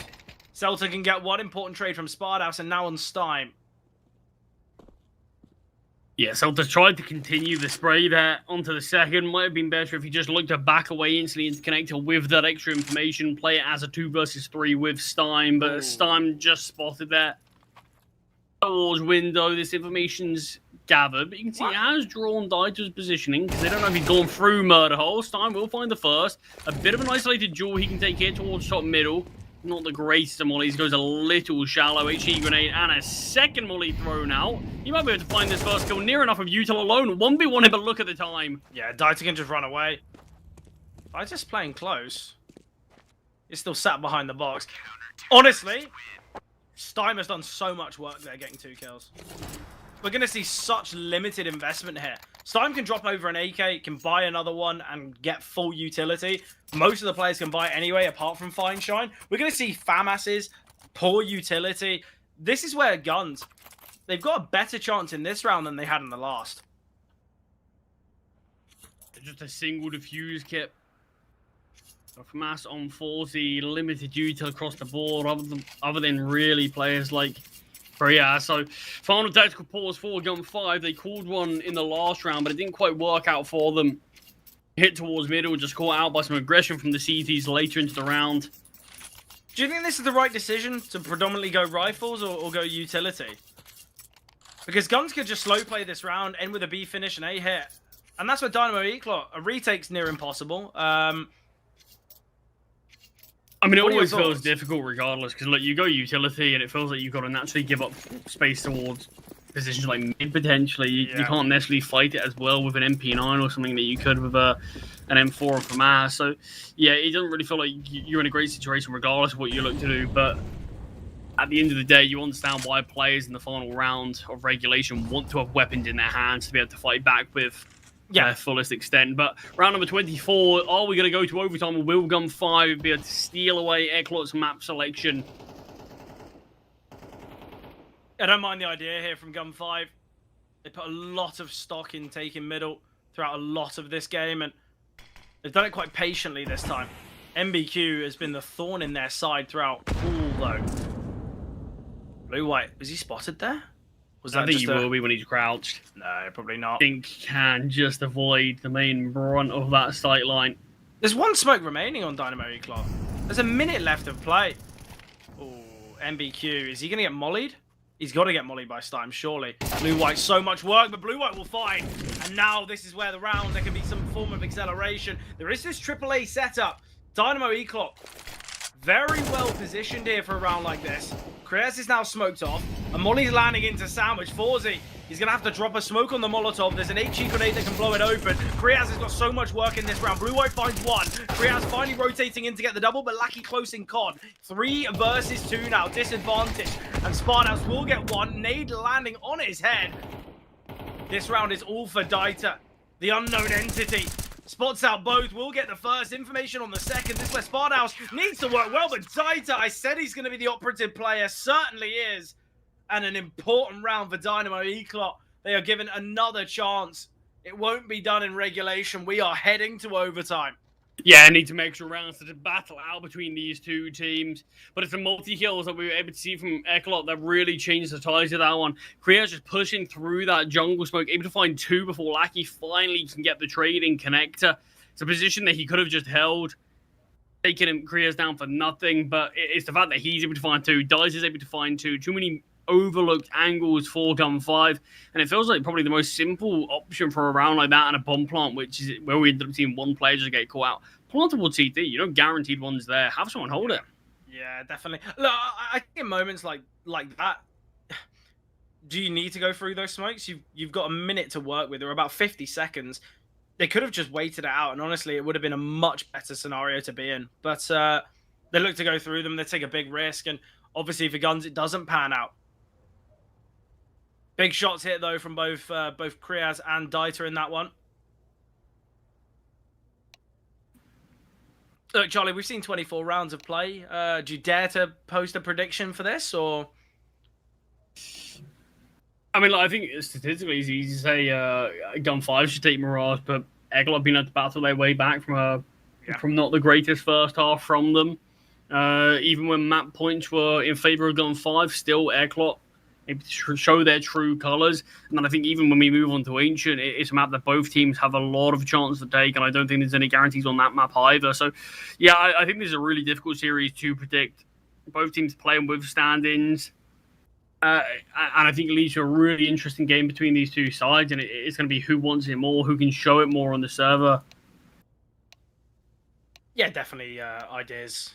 Celta can get one important trade from Spardaus and now on Stein. Yeah, Celta tried to continue the spray there onto the second. Might have been better if he just looked to back away instantly and connect with that extra information, play it as a 2 versus 3 with Stein, but Stein just spotted that towards window. This information's gathered, but you can see he has drawn Dieter's positioning because they don't know if he's gone through murder hole. Stein will find the first. A bit of an isolated duel he can take here towards top middle. Not the greatest of mollies, goes a little shallow. HE grenade and a second molly thrown out. You might be able to find this first kill near enough of Util alone. 1v1 him, but look at the time. Yeah, Dieter can just run away. Dieter's playing close. He's still sat behind the box. Honestly, Stein has done so much work there getting 2 kills. We're going to see such limited investment here. Stein can drop over an AK, can buy another one, and get full utility. Most of the players can buy it anyway, apart from Fine Shine. We're going to see FAMAS's poor utility. This is where Guns, they've got a better chance in this round than they had in the last. Just a single defuse kit. FAMAS on 40, limited util across the board, other than really players like... Yeah, so final tactical pause for Gun 5. They called one in the last round, but it didn't quite work out for them. Hit towards middle, just caught out by some aggression from the CTs later into the round. Do you think this is the right decision to predominantly go rifles or go utility? Because Guns could just slow play this round, end with a B finish and A hit. And that's what Dynamo Eclot. A retake's near impossible. I mean, it always feels difficult regardless, because look, you go utility and it feels like you've got to naturally give up space towards positions like mid, potentially. You can't necessarily fight it as well with an MP9 or something that you could with an M4 from FAMAS. So, yeah, it doesn't really feel like you're in a great situation regardless of what you look to do, but at the end of the day, you understand why players in the final round of regulation want to have weapons in their hands to be able to fight back with fullest extent. But round number 24, are we going to go to overtime, or will Gun 5 be able to steal away Eclot's map selection? I don't mind the idea here from Gun 5. They put a lot of stock in taking middle throughout a lot of this game, and they've done it quite patiently this time. MBQ has been the thorn in their side throughout all, though. Blue-white, was he spotted there? I think he will be when he's crouched. No, probably not. I think he can just avoid the main brunt of that sight line. There's 1 smoke remaining on Dynamo Eclot. There's a minute left of play. Oh, MBQ. Is he going to get mollied? He's got to get mollied by Stein, surely. Blue-white, so much work, but Blue-white will find And now this is where the round, there can be some form of acceleration. There is this AAA setup. Dynamo Eclop, very well positioned here for a round like this. Kriaz is now smoked off, and Molly's landing into Sandwich. Forzy, he's going to have to drop a smoke on the Molotov. There's an HE grenade that can blow it open. Kriaz has got so much work in this round. Blue White finds one. Kriaz finally rotating in to get the double, but Lackey close in COD. 3 versus 2 now, disadvantage. And Sparthouse will get one. Nade landing on his head. This round is all for Dieter, the unknown entity. Spots out both, will get the first, information on the second. This is where Sparthouse needs to work well, but Dieter, I said he's going to be the operative player, certainly is. And an important round for Dynamo Eclop. They are given another chance. It won't be done in regulation. We are heading to overtime. Yeah, need some extra rounds to battle out between these two teams. But it's the multi-kills that we were able to see from Eklot that really changed the ties of that one. Kriaz just pushing through that jungle smoke, able to find 2 before Lackey finally can get the trading connector. It's a position that he could have just held, taking him Kriaz down for nothing. But it's the fact that he's able to find 2, Dice is able to find 2. Too many overlooked angles for Gun 5, and it feels like probably the most simple option for a round like that and a bomb plant, which is where we ended up seeing one player just get caught out. Plantable TT, you know, guaranteed one's there. Have someone hold it. Yeah, definitely. Look, I think in moments like that, do you need to go through those smokes? You've got a minute to work with, or about 50 seconds. They could have just waited it out, and honestly, it would have been a much better scenario to be in. But they look to go through them. They take a big risk, and obviously for Guns, it doesn't pan out. Big shots hit, though, from both Kriaz and Dieter in that one. Look, Charlie, we've seen 24 rounds of play. Do you dare to post a prediction for this, or...? I mean, like, I think statistically it's easy to say Gun 5 should take Mirage, but Eglot being able to battle their way back from not the greatest first half from them. Even when map points were in favor of Gun 5, still Eglot able to show their true colours. And then I think even when we move on to Ancient, it's a map that both teams have a lot of chance to take, and I don't think there's any guarantees on that map either. So, yeah, I think this is a really difficult series to predict. Both teams playing with stand-ins. And I think it leads to a really interesting game between these two sides, and it's going to be who wants it more, who can show it more on the server. Yeah, definitely ideas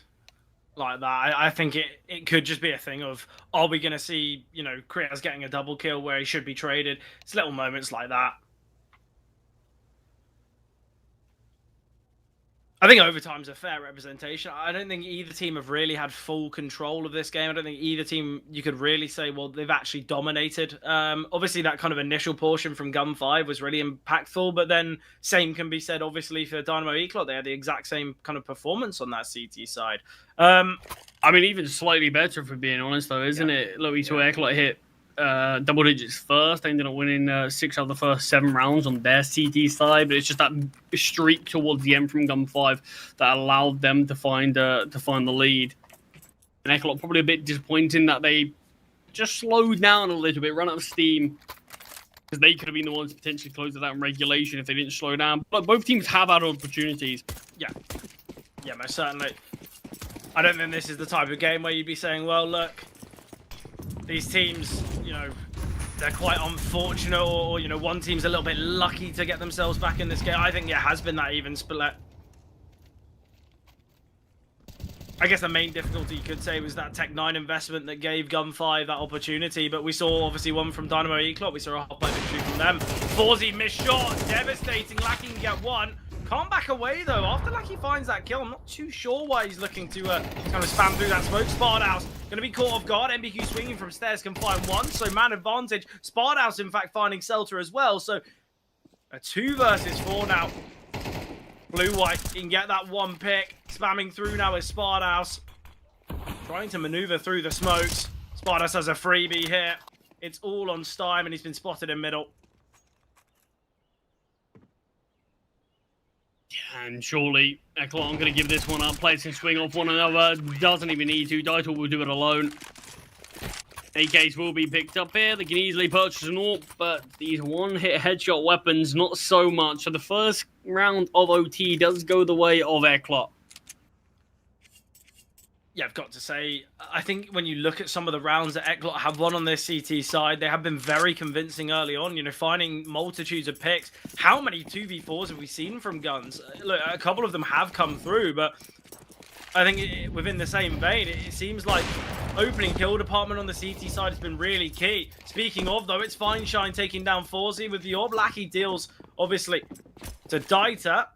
like that. I think it could just be a thing of, are we going to see, you know, Kriaz getting a double kill where he should be traded? It's little moments like that. I think overtime's a fair representation. I don't think either team have really had full control of this game. I don't think either team, you could really say, well, they've actually dominated. Obviously, that kind of initial portion from Gun 5 was really impactful, but then same can be said, obviously, for Dynamo Eclot. They had the exact same kind of performance on that CT side. I mean, even slightly better, for being honest, though, isn't it? Look, we saw Eclot hit double digits first. They ended up winning 6 out of the first 7 rounds on their CT side, but it's just that streak towards the end from Gun 5 that allowed them to find the lead. And Eklot probably a bit disappointing that they just slowed down a little bit, run out of steam, because they could have been the ones to potentially close it out in regulation if they didn't slow down. But both teams have had opportunities. Yeah, most certainly. I don't think this is the type of game where you'd be saying, well, look, these teams, you know, they're quite unfortunate, or, you know, one team's a little bit lucky to get themselves back in this game. I think it has been that even split. I guess the main difficulty you could say was that Tech 9 investment that gave Gun 5 that opportunity, but we saw obviously one from Dynamo Eclot. We saw a hot victory from them. Forzy missed shot, devastating. Lackey can get one. Can't back away though. After Lackey finds that kill, I'm not too sure why he's looking to kind of spam through that smoke. Sparthouse gonna be caught off guard. MBQ swinging from stairs can find one, so man advantage. Sparthouse in fact finding Selter as well, so a 2 versus 4 now. Blue-white can get that one pick. Spamming through now is Sparthouse. Trying to maneuver through the smokes. Sparthouse has a freebie here. It's all on Stime, and he's been spotted in middle. And surely Eklot aren't going to give this one up. Players can swing off one another. Doesn't even need to. Dieter will do it alone. AKs will be picked up here. They can easily purchase an AWP, but these one-hit headshot weapons, not so much. So the first round of OT does go the way of Eklot. Yeah, I've got to say, I think when you look at some of the rounds that Eklot have won on their CT side, they have been very convincing early on, you know, finding multitudes of picks. How many 2v4s have we seen from Guns? Look, a couple of them have come through, but I think within the same vein, it seems like opening kill department on the CT side has been really key. Speaking of, though, it's Fineshine taking down Forzy with the orb. Lackey deals, obviously, to Dieter.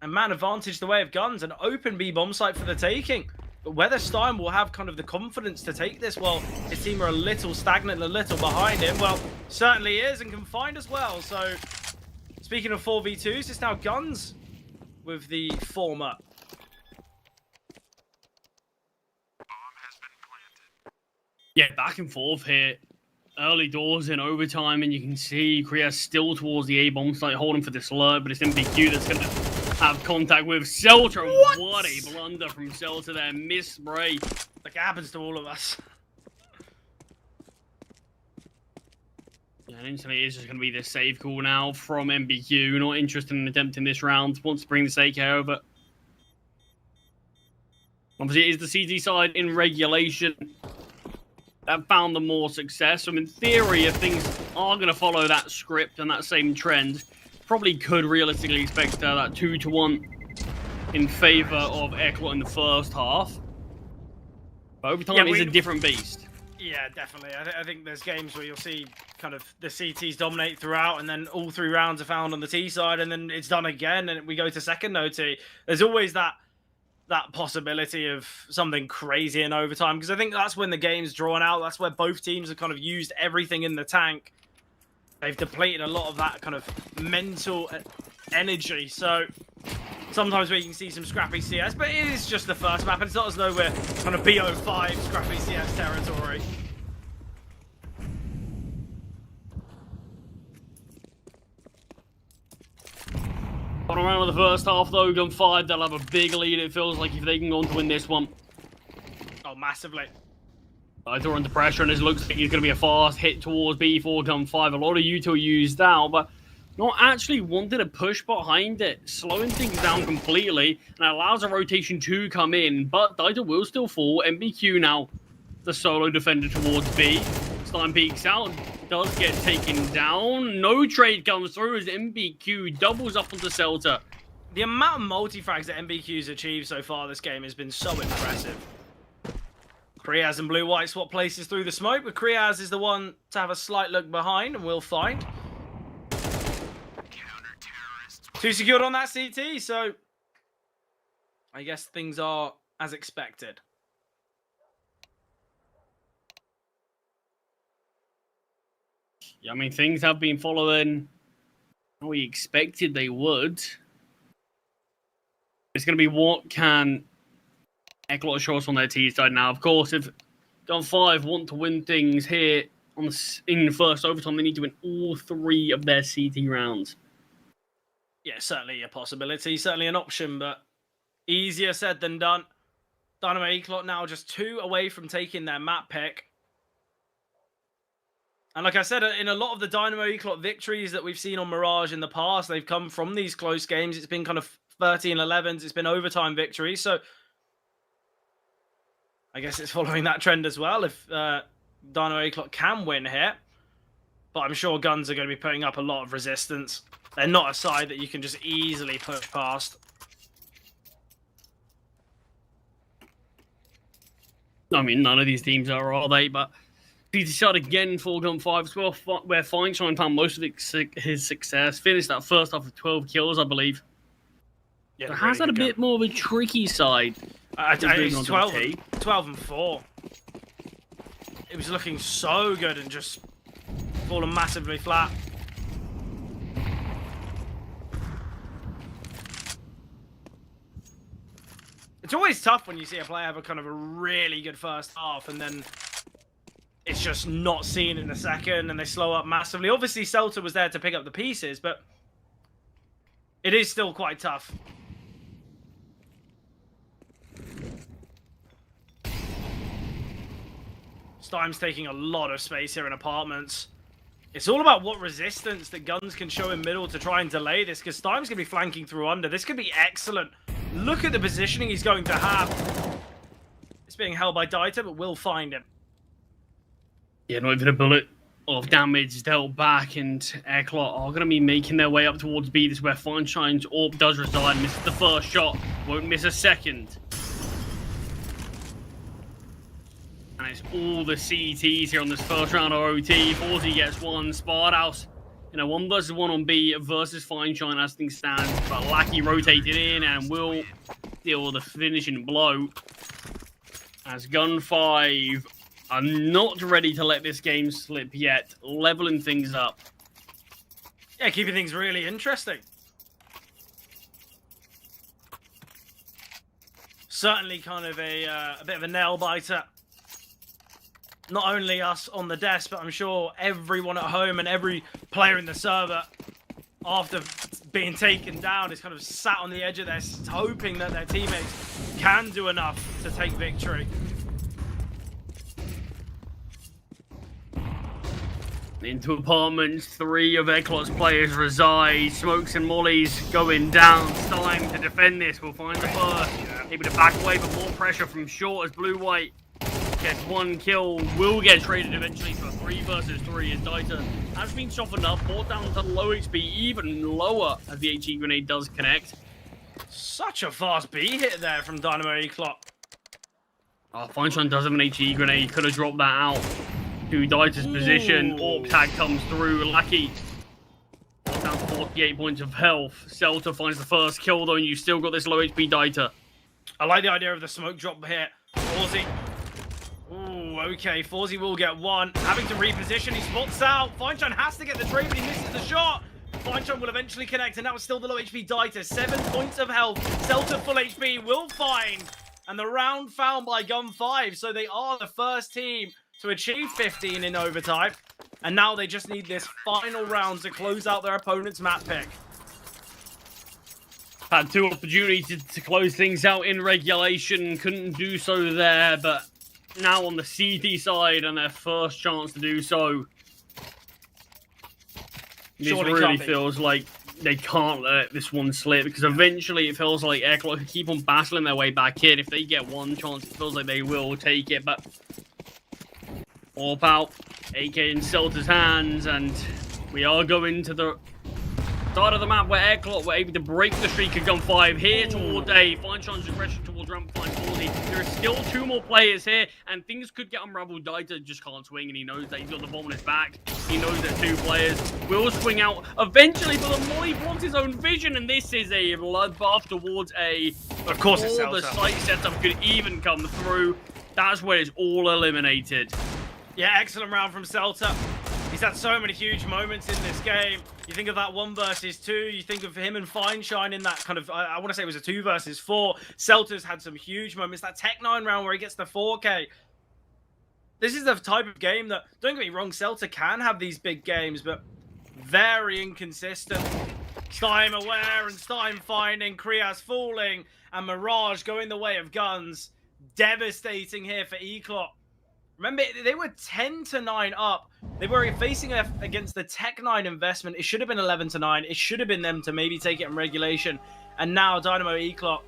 And man advantage the way of Guns, an open B bomb site for the taking. But whether Stein will have kind of the confidence to take this, well, his team are a little stagnant, a little behind him. Well, certainly is, and can find as well. So, speaking of 4v2s, it's now Guns with the former. Yeah, back and forth here. Early doors in overtime, and you can see Korea still towards the A-bomb site, holding for this alert, but it's MBQ that's going to have contact with Celta. What a blunder from Celta there. Miss spray. Like it happens to all of us. Yeah, and instantly it's just going to be the save call now from MBQ. Not interested in attempting this round. Wants to bring the AK over. Obviously, it is the CT side in regulation that found the more success. So in theory, if things are going to follow that script and that same trend, probably could realistically expect that 2-1 in favor of Eklot in the first half. But overtime is a different beast. Yeah, definitely. I think there's games where you'll see kind of the CTs dominate throughout, and then all 3 rounds are found on the T side, and then it's done again, and we go to second OT. There's always that possibility of something crazy in overtime, because I think that's when the game's drawn out. That's where both teams have kind of used everything in the tank. They've depleted a lot of that kind of mental energy. So sometimes we can see some scrappy CS, but it is just the first map, and it's not as though we're kind of BO5 scrappy CS territory. On around of the first half, though, Gun 5, they'll have a big lead, it feels like, if they can go on to win this one. Oh, massively. They're under pressure, and it looks like he's going to be a fast hit towards B4 Gun 5. A lot of util used out, but not actually wanting to push behind it, slowing things down completely, and allows a rotation to come in, but Dieter will still fall. MBQ now, the solo defender towards B. Stein peeks out, does get taken down. No trade comes through as MBQ doubles up onto Celta. The amount of multi-frags that MBQ's achieved so far this game has been so impressive. Kriaz and Blue-White swap places through the smoke, but Kriaz is the one to have a slight look behind, and we'll find. 2 secured on that CT, so I guess things are as expected. Yeah, I mean, things have been following how we expected they would. It's going to be what can Eklot show us on their T side now. Of course, if Gun 5 want to win things here in the first overtime, they need to win all 3 of their CT rounds. Yeah, certainly a possibility, certainly an option, but easier said than done. Dynamo Eklot now just 2 away from taking their map pick. And like I said, in a lot of the Dynamo Eklot victories that we've seen on Mirage in the past, they've come from these close games. It's been kind of 13-11s. It's been overtime victories. So I guess it's following that trend as well if Dynamo Eklot can win here. But I'm sure Guns are going to be putting up a lot of resistance. They're not a side that you can just easily push past. I mean, none of these teams are they? But he shot again for Gun 5 as well, where Fineshine found most of his success. Finished that first half with 12 kills, I believe. Yeah, so has that a bit more of a tricky side? It's 12 and 4. It was looking so good and just fallen massively flat. It's always tough when you see a player have a kind of a really good first half and then it's just not seen in the second and they slow up massively. Obviously, Celta was there to pick up the pieces, but it is still quite tough. Stime's taking a lot of space here in apartments. It's all about what resistance that Guns can show in middle to try and delay this, because Stime's going to be flanking through under. This could be excellent. Look at the positioning he's going to have. It's being held by Dieter, but we'll find him. Yeah, not even a bullet of damage dealt back, and Airclot are going to be making their way up towards B. This is where Fineshine's AWP does reside. Misses the first shot, won't miss a second. And it's all the CTs here on this first round of OT. Forty gets one. Sparthouse in a 1 versus 1 on B versus Fineshine as things stand. But Lackey rotated in and will deal the finishing blow. As Gun 5 are not ready to let this game slip yet. Leveling things up. Yeah, keeping things really interesting. Certainly kind of a bit of a nail biter. Not only us on the desk, but I'm sure everyone at home and every player in the server, after being taken down, is kind of sat on the edge of their seats, hoping that their teammates can do enough to take victory. Into apartments, 3 of Airclot's players reside. Smokes and mollies going down. It's time to defend this. We'll find the first. Able to back away, but more pressure from short as Blue-White gets 1 kill. Will get traded eventually for 3 versus 3 as Dieter has been softened up, brought down to low HP, even lower as the HE grenade does connect. Such a fast B hit there from Dynamo Eclot. Oh, Fineshine does have an HE grenade. Could have dropped that out to Dieter's position. AWP tag comes through. Lackey down to 48 points of health. Celta finds the first kill though, and you've still got this low HP Dieter. I like the idea of the smoke drop here. Forzy. Ooh, okay. Forzy will get 1. Having to reposition. He spots out. Fineshine has to get the trade, but he misses the shot. Fineshine will eventually connect, and now it's still the low HP Dieter. 7 points of health. Celta full HP will find. And the round found by Gun 5. So they are the first team to achieve 15 in overtime. And now they just need this final round to close out their opponent's map pick. Had 2 opportunities to close things out in regulation. Couldn't do so there, but now on the CT side and their first chance to do so. This really feels like they can't let this one slip, because eventually it feels like Airclot can keep on battling their way back in. If they get one chance, it feels like they will take it, but AWP out, AK in Celta's hands, and we are going to the start of the map where Airclot were able to break the streak of Gun 5 here toward A. Fineshine's aggression towards ramp 540. There are still 2 more players here, and things could get unraveled. Dieter just can't swing, and he knows that he's got the bomb on his back. He knows that 2 players will swing out eventually, but the molly blocks his own vision, and this is a bloodbath towards A. Of course, it's Before the site setup could even come through, that's where it's all eliminated. Yeah, excellent round from Celta. He's had so many huge moments in this game. You think of that 1 versus 2. You think of him and Fineshine in that kind of, I want to say it was a 2 versus 4. Celta's had some huge moments. That Tech 9 round where he gets the 4K. This is the type of game that, don't get me wrong, Celta can have these big games, but very inconsistent. Stein aware and Stein finding, Krias falling, and Mirage going the way of guns. Devastating here for Eclot. Remember, they were 10-9 up. They were facing against the Tech 9 investment. It should have been 11-9. It should have been them to maybe take it in regulation. And now Dynamo Eclot,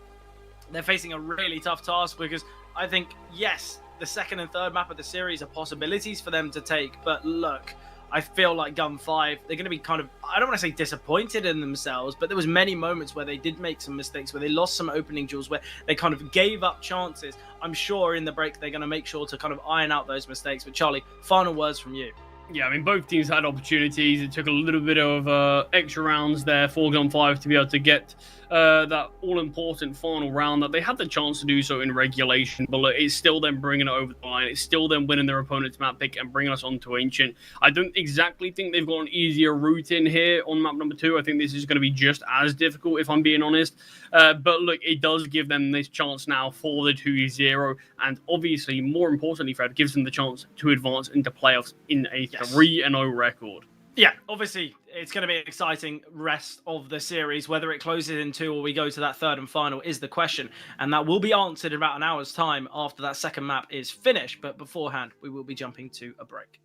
they're facing a really tough task, because I think, yes, the second and third map of the series are possibilities for them to take. But look, I feel like Gun 5, they're going to be kind of, I don't want to say disappointed in themselves, but there was many moments where they did make some mistakes, where they lost some opening duels, where they kind of gave up chances. I'm sure in the break they're going to make sure to kind of iron out those mistakes. But Charlie, final words from you. Yeah, I mean, both teams had opportunities. It took a little bit of extra rounds there for Gun 5 to be able to get that all-important final round that they had the chance to do so in regulation. But look, it's still them bringing it over the line. It's still them winning their opponent's map pick and bringing us onto Ancient. I don't exactly think they've got an easier route in here on map number 2. I think this is going to be just as difficult, if I'm being honest. But look, it does give them this chance now for the 2-0. And obviously, more importantly, Fred, gives them the chance to advance into playoffs in a 3-0 record. Yeah, obviously, it's going to be an exciting rest of the series. Whether it closes in 2 or we go to that third and final is the question. And that will be answered in about an hour's time after that second map is finished. But beforehand, we will be jumping to a break.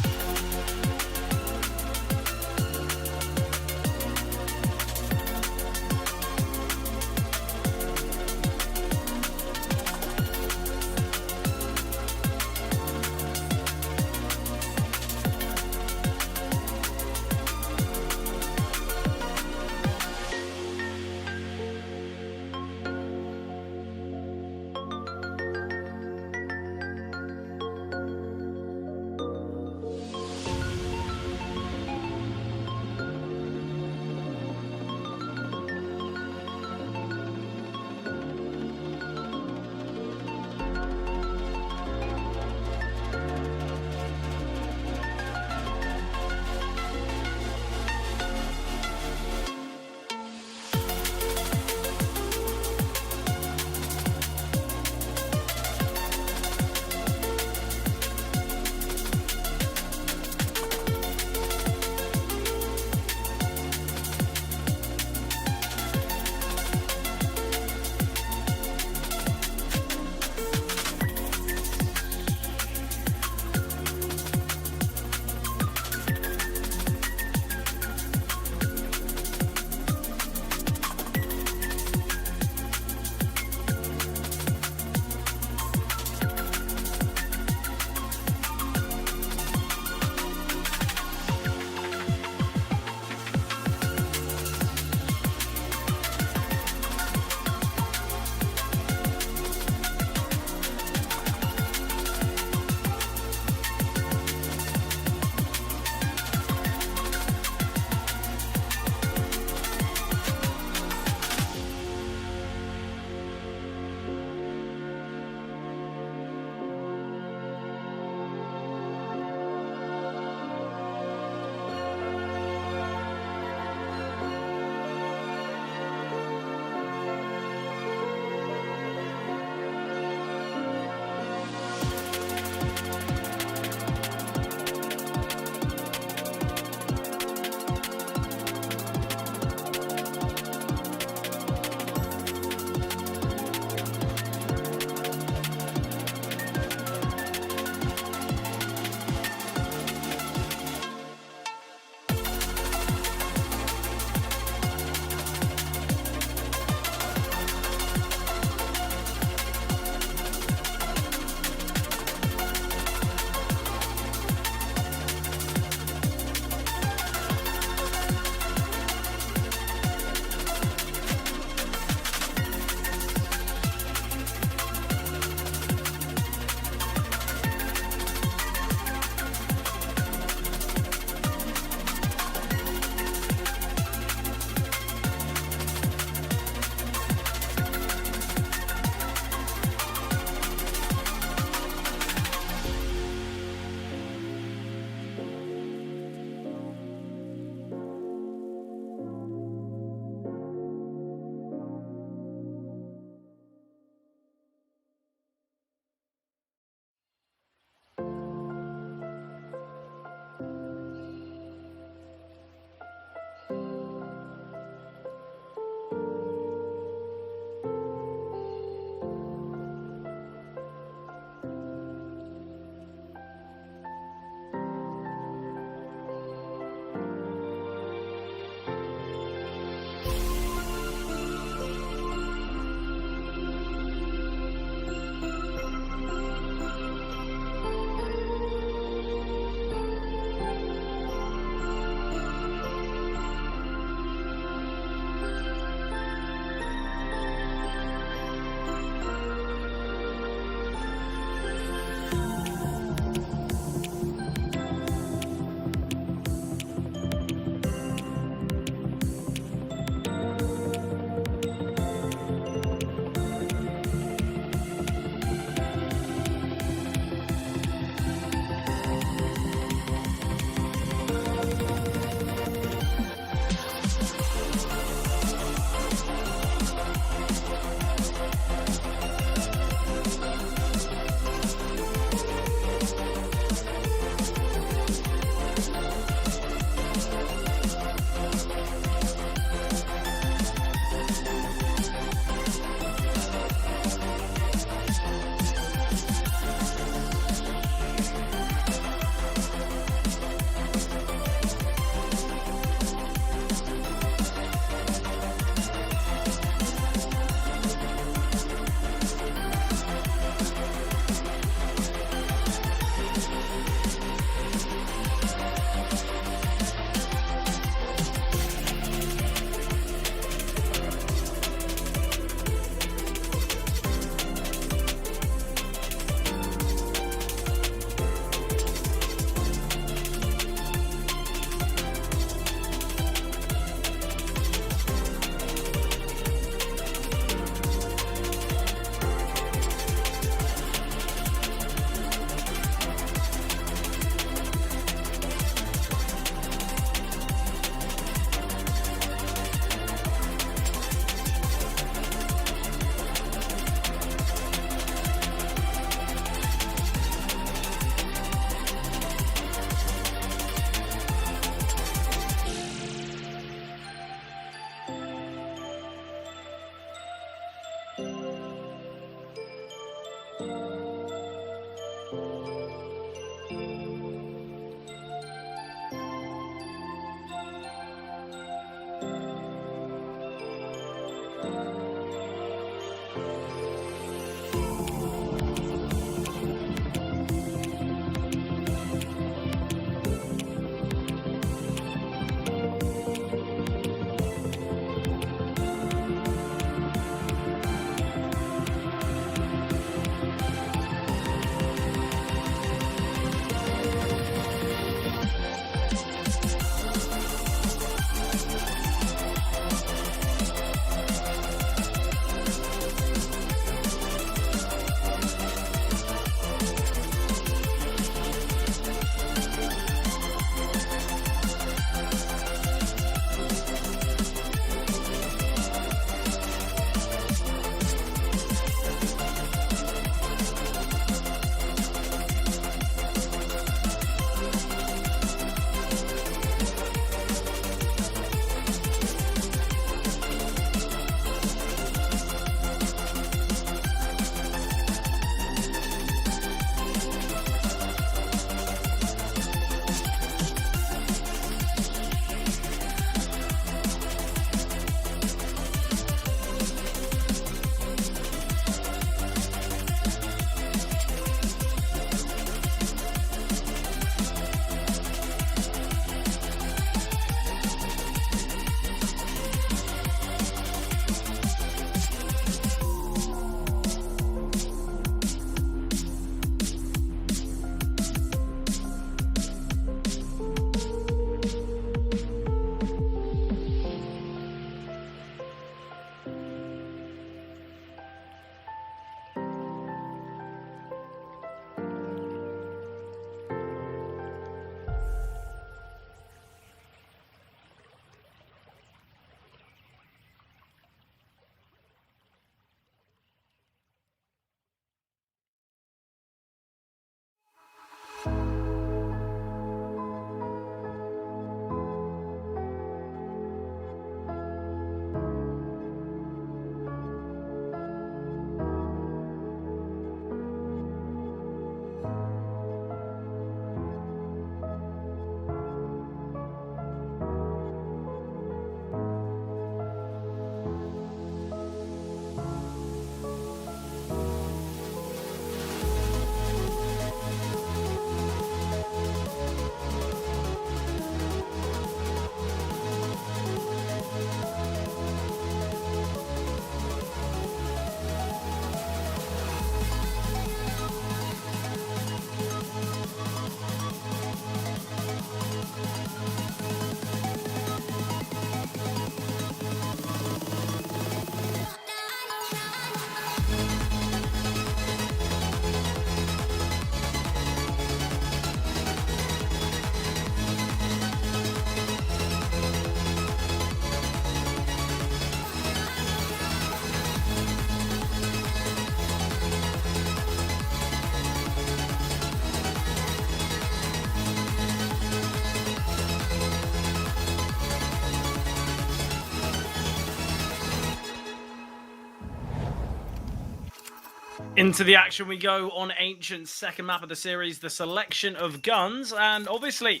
Into the action we go on Ancient's second map of the series, the selection of guns, and obviously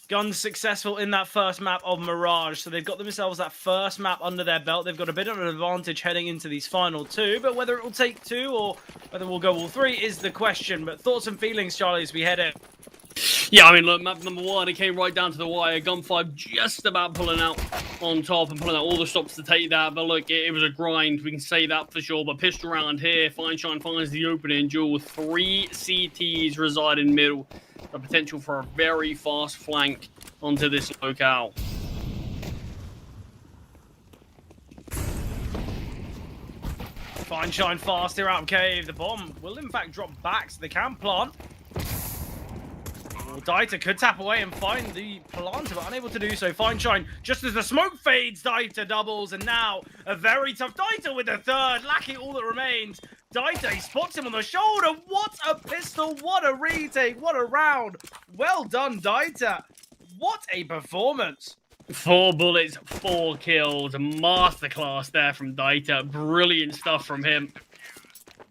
Guns successful in that first map of Mirage, so they've got themselves that first map under their belt. They've got a bit of an advantage heading into these final two, but whether it will take two or whether we'll go all three is the question. But thoughts and feelings, Charlie, as we head in? Yeah, I mean, look, map number one, it came right down to the wire. Gun 5 just about pulling out on top and pulling out all the stops to take that. But look, it was a grind, we can say that for sure. But pistol round here, Fineshine finds the opening. Duel, 3 CTs reside in middle. The potential for a very fast flank onto this locale. Fineshine fast here out of cave. The bomb will in fact drop back, so they can plant. Daita could tap away and find the planter, but unable to do so. Fineshine, just as the smoke fades, Daita doubles, and now a very tough Daita with the third. Lackey all that remains. Daita, he spots him on the shoulder. What a pistol, what a retake, what a round. Well done, Daita. What a performance. 4 bullets, 4 kills. Masterclass there from Daita. Brilliant stuff from him.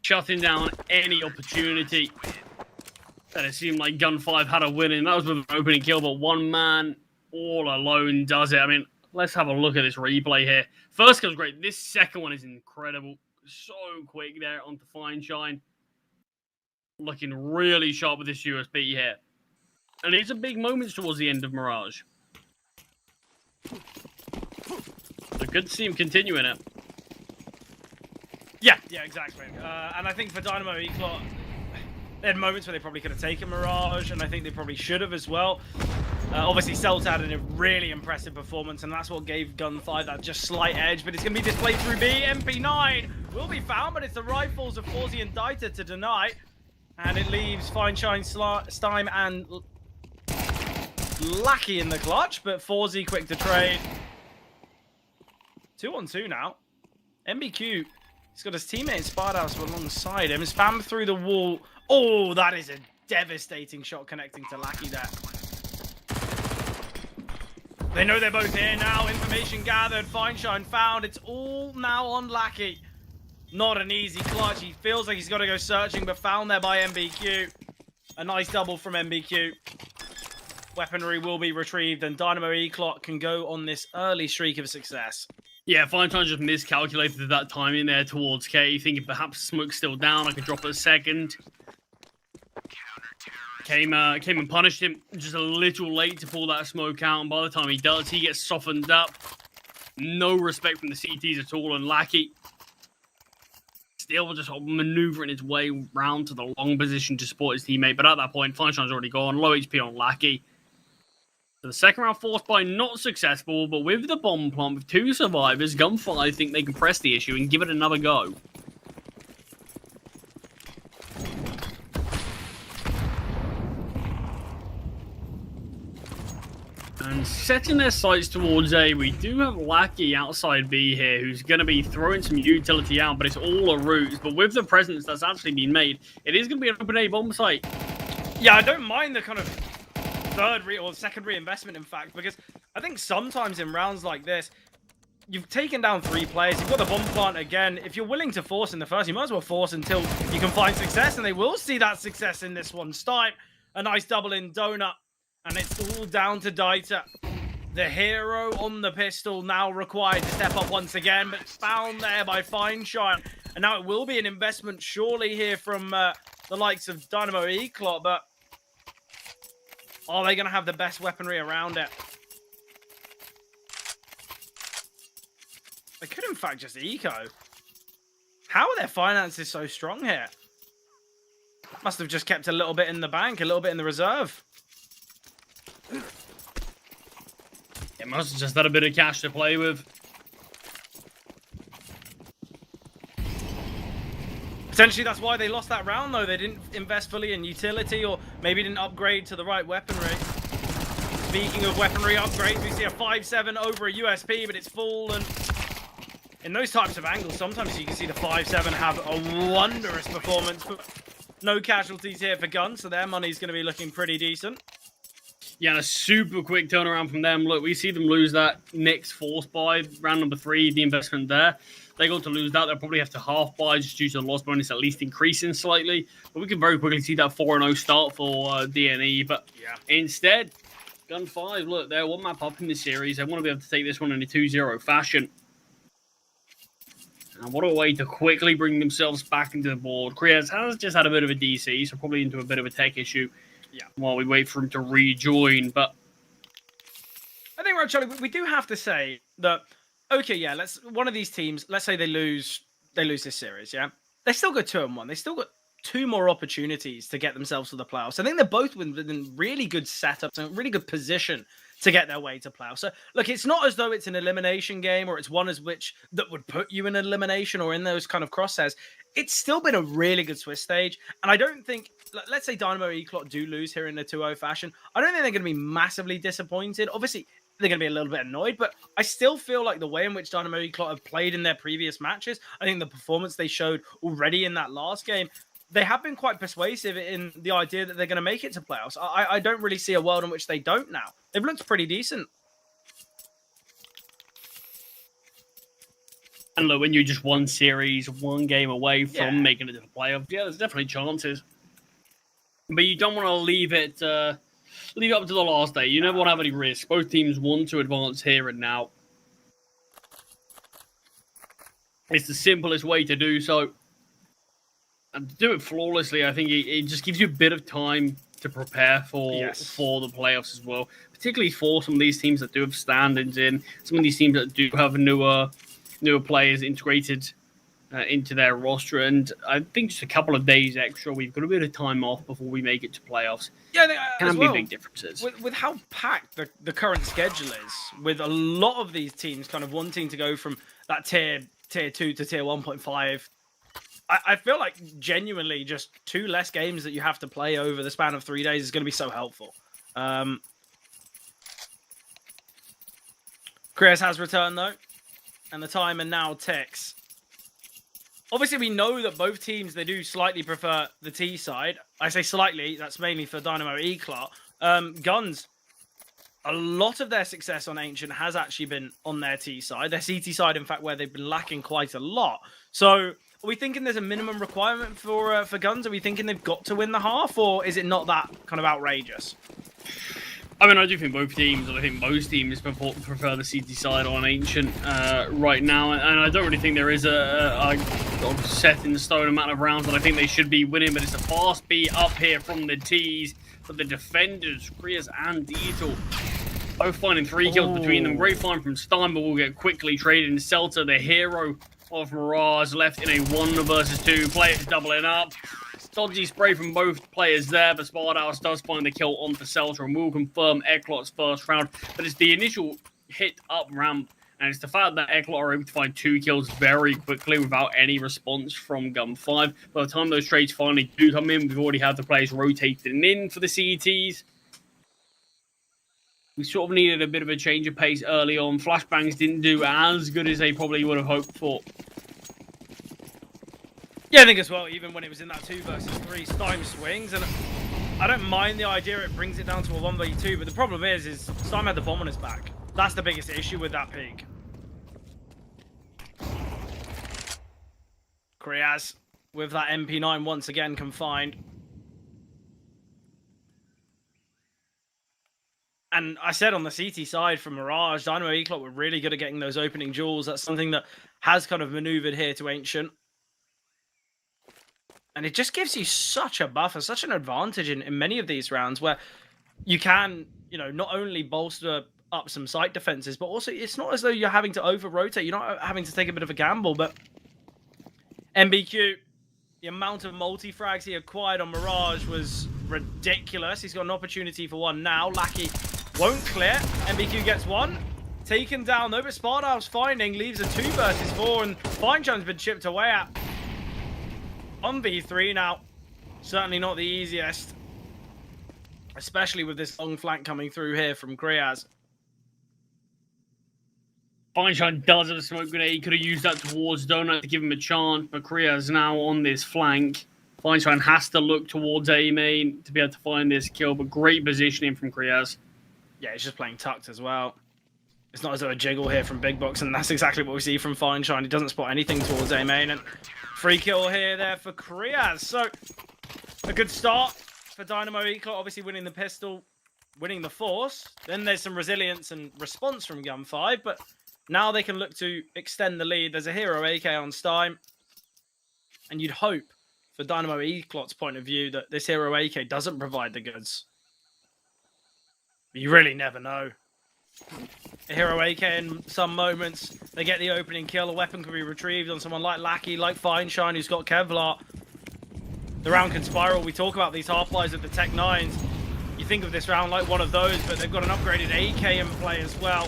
Shutting down any opportunity. That it seemed like Gun 5 had a win, and that was with an opening kill, but one man all alone does it. I mean, let's have a look at this replay here. First kill's great. This second one is incredible. So quick there onto Fineshine. Looking really sharp with this USB here. And it's a big moment towards the end of Mirage. So good to see him continuing it. Yeah, exactly. And I think for Dynamo Eclot, they had moments where they probably could have taken Mirage, and I think they probably should have as well. Obviously, Celta had a really impressive performance, and that's what gave Gun 5 that just slight edge, but it's going to be displayed through B. MP9 will be found, but it's the rifles of Forzi and Daita to deny, and it leaves Fineshine, Stime, and Lackey in the clutch, but Forzi quick to trade. 2-on-2 now. MBQ, he's got his teammate Spardouse alongside him. Spam through the wall. Oh, that is a devastating shot connecting to Lackey there. They know they're both here now. Information gathered. Fineshine found. It's all now on Lackey. Not an easy clutch. He feels like he's got to go searching, but found there by MBQ. A nice double from MBQ. Weaponry will be retrieved, and Dynamo Eclot can go on this early streak of success. Yeah, Fineshine just miscalculated that timing there towards K, thinking perhaps smoke's still down, I could drop it a second. Came and punished him just a little late to pull that smoke out, and by the time he does, he gets softened up. No respect from the CTs at all, and Lackey still just maneuvering his way round to the long position to support his teammate, but at that point, Fineshine's already gone, low HP on Lackey. So the second round forced by not successful, but with the bomb plant, with 2 survivors, Gun 5 think they can press the issue and give it another go. And setting their sights towards A, we do have Lackey outside B here, who's going to be throwing some utility out, but it's all a ruse. But with the presence that's actually been made, it is going to be an open A bomb site. Yeah, I don't mind the kind of second reinvestment, in fact, because I think sometimes in rounds like this, you've taken down 3 players, you've got the bomb plant again. If you're willing to force in the first, you might as well force until you can find success, and they will see that success in this one. Stipe, a nice double in Donut. And it's all down to Daita. The hero on the pistol now required to step up once again, but found there by Fineshine. And now it will be an investment surely here from the likes of Dynamo Eclot, but are they going to have the best weaponry around it? They could in fact just eco. How are their finances so strong here? Must have just kept a little bit in the bank, a little bit in the reserve. It must have just had a bit of cash to play with. Potentially that's why they lost that round, though. They didn't invest fully in utility, or maybe didn't upgrade to the right weaponry. Speaking of weaponry upgrades, we see a 5.7 over a USP, but it's full, and in those types of angles, sometimes you can see the 5.7 have a wondrous performance, but no casualties here for Guns, so their money's going to be looking pretty decent. Yeah, and a super quick turnaround from them. Look, we see them lose that next force buy, round number 3, the investment there. They're going to lose that. They'll probably have to half buy just due to the loss bonus at least increasing slightly. But we can very quickly see that 4-0 start for DNE. But instead, Gun 5, look, they're one map up in this series. They want to be able to take this one in a 2-0 fashion. And what a way to quickly bring themselves back into the board. Kriaz has just had a bit of a DC, so probably into a bit of a tech issue. Yeah, while we wait for him to rejoin, but I think, right, Charlie, we do have to say that, okay, yeah, one of these teams, let's say they lose this series, yeah? They still go 2-1. They still got 2 more opportunities to get themselves to the playoffs. I think they're both within really good setups and really good position to get their way to playoffs. So, look, it's not as though it's an elimination game or it's one as which that would put you in an elimination or in those kind of crosshairs. It's still been a really good Swiss stage. And I don't think, let's say Dynamo Eclot do lose here in a 2-0 fashion. I don't think they're going to be massively disappointed. Obviously, they're going to be a little bit annoyed, but I still feel like the way in which Dynamo Eclot have played in their previous matches, I think the performance they showed already in that last game, they have been quite persuasive in the idea that they're going to make it to playoffs. I don't really see a world in which they don't now. They've looked pretty decent. And look, when you're just one series, one game away from making it to the playoffs, yeah, there's definitely chances. But you don't want to leave it up to the last day. You never want to have any risk. Both teams want to advance here and now. It's the simplest way to do so. And to do it flawlessly, I think it just gives you a bit of time to prepare for the playoffs as well. Particularly for some of these teams that do have stand-ins in, some of these teams that do have newer players integrated into their roster. And I think just a couple of days extra, we've got a bit of time off before we make it to playoffs. Yeah, can be big differences. With how packed the current schedule is, with a lot of these teams kind of wanting to go from that tier 2 to tier 1.5, I feel like genuinely just 2 less games that you have to play over the span of 3 days is going to be so helpful. Chris has returned though, and the timer now ticks. Obviously, we know that both teams, they do slightly prefer the T side. I say slightly, that's mainly for Dynamo Eclat. Guns, a lot of their success on Ancient has actually been on their T side. Their CT side, in fact, where they've been lacking quite a lot. So, are we thinking there's a minimum requirement for Guns? Are we thinking they've got to win the half, or is it not that kind of outrageous? I mean, I do think both teams, and I think most teams prefer the CT side on Ancient right now, and I don't really think there is a set in stone amount of rounds that I think they should be winning, but it's a fast beat up here from the T's, but the defenders, Krias and Diesel, both finding 3 kills between them. Great find from Stein, but will get quickly traded in Celta, the hero of Mirage, left in a 1 versus 2, players doubling up. Dodgy spray from both players there, but Spardaus does find the kill on for Celta and will confirm Eclot's first round. But it's the initial hit up ramp, and it's the fact that Eclot are able to find 2 kills very quickly without any response from Gun 5. By the time those trades finally do come in, we've already had the players rotating in for the CETs. We sort of needed a bit of a change of pace early on. Flashbangs didn't do as good as they probably would have hoped for. Yeah, I think as well, even when it was in that 2 versus 3, Stein swings, and I don't mind the idea it brings it down to a 1v2, but the problem is Stein had the bomb on his back. That's the biggest issue with that peak. Kriaz with that MP9 once again confined. And I said on the CT side from Mirage, Dynamo Eclot were really good at getting those opening jewels. That's something that has kind of maneuvered here to Ancient. And it just gives you such a buffer, such an advantage in many of these rounds where you can, you know, not only bolster up some site defenses, but also it's not as though you're having to over-rotate. You're not having to take a bit of a gamble, but MBQ, the amount of multi-frags he acquired on Mirage was ridiculous. He's got an opportunity for one now. Lackey won't clear. MBQ gets one. Taken down though, but Spardaus finding leaves a 2 versus 4, and Finechone's been chipped away at. 1v3 now. Certainly not the easiest. Especially with this long flank coming through here from Kriaz. Fineshine does have a smoke grenade. He could have used that towards Donut to give him a chance, but Kriaz now on this flank. Feinstein has to look towards A main to be able to find this kill, but great positioning from Kriaz. Yeah, he's just playing tucked as well. It's not as though a jiggle here from Big Box, and that's exactly what we see from Feinstein. He doesn't spot anything towards A main, and free kill here there for Kriaz. So, a good start for Dynamo Eclot, obviously winning the pistol, winning the force. Then there's some resilience and response from Gun 5, but now they can look to extend the lead. There's a hero AK on Stein, and you'd hope, for Dynamo Eclot's point of view, that this hero AK doesn't provide the goods. But you really never know. A hero AK in some moments, they get the opening kill, a weapon can be retrieved on someone like Lackey, like Feinstein, who's got Kevlar. The round can spiral. We talk about these half-lives of the Tech 9s. You think of this round like one of those, but they've got an upgraded AK in play as well.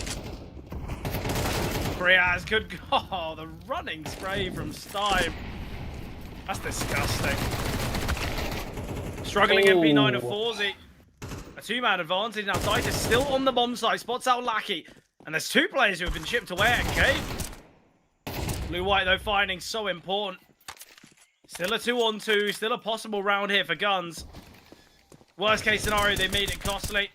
Kriaz could go. Oh, the running spray from Stein. That's disgusting. Struggling MP9 of Forzy. A two-man advantage. Now Dieter's still on the bomb site. Spots out Lackey. And there's two players who have been chipped away at Cave. Blue-White, though, finding so important. Still a 2-on-2. Still a possible round here for Guns. Worst case scenario, they made it costly.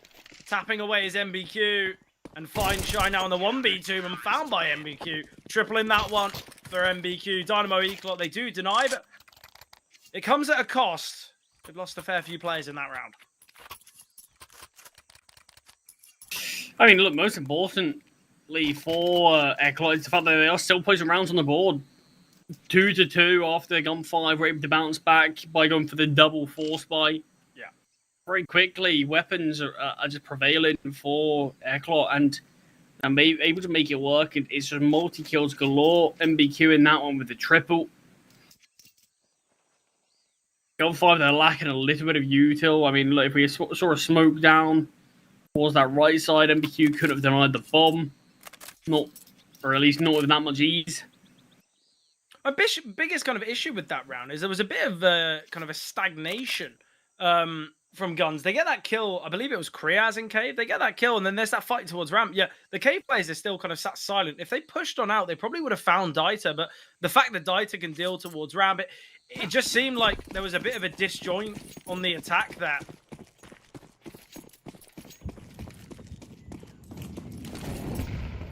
Tapping away his MBQ. And Feinstein now on the 1v2 and found by MBQ. Tripling that one for MBQ. Dynamo Eclot, they do deny, but it comes at a cost. They've lost a fair few players in that round. I mean, look, most importantly for Eclot is the fact that they are still placing rounds on the board. 2-2 after Gun 5 were able to bounce back by going for the double force buy. Yeah. Very quickly, weapons are just prevailing for Eclot and able to make it work. It's just multi-kills galore. MBQ in that one with the triple. Gun 5, they're lacking a little bit of util. I mean, look, if we saw a smoke down towards that right side, MBQ could have denied the bomb. Not, or at least not with that much ease. My biggest kind of issue with that round is there was a bit of a kind of a stagnation from Guns. They get that kill, I believe it was Kriaz in Cave. They get that kill, and then there's that fight towards ramp. Yeah, the Cave players are still kind of sat silent. If they pushed on out, they probably would have found Dieter, but the fact that Dieter can deal towards ramp, it just seemed like there was a bit of a disjoint on the attack there.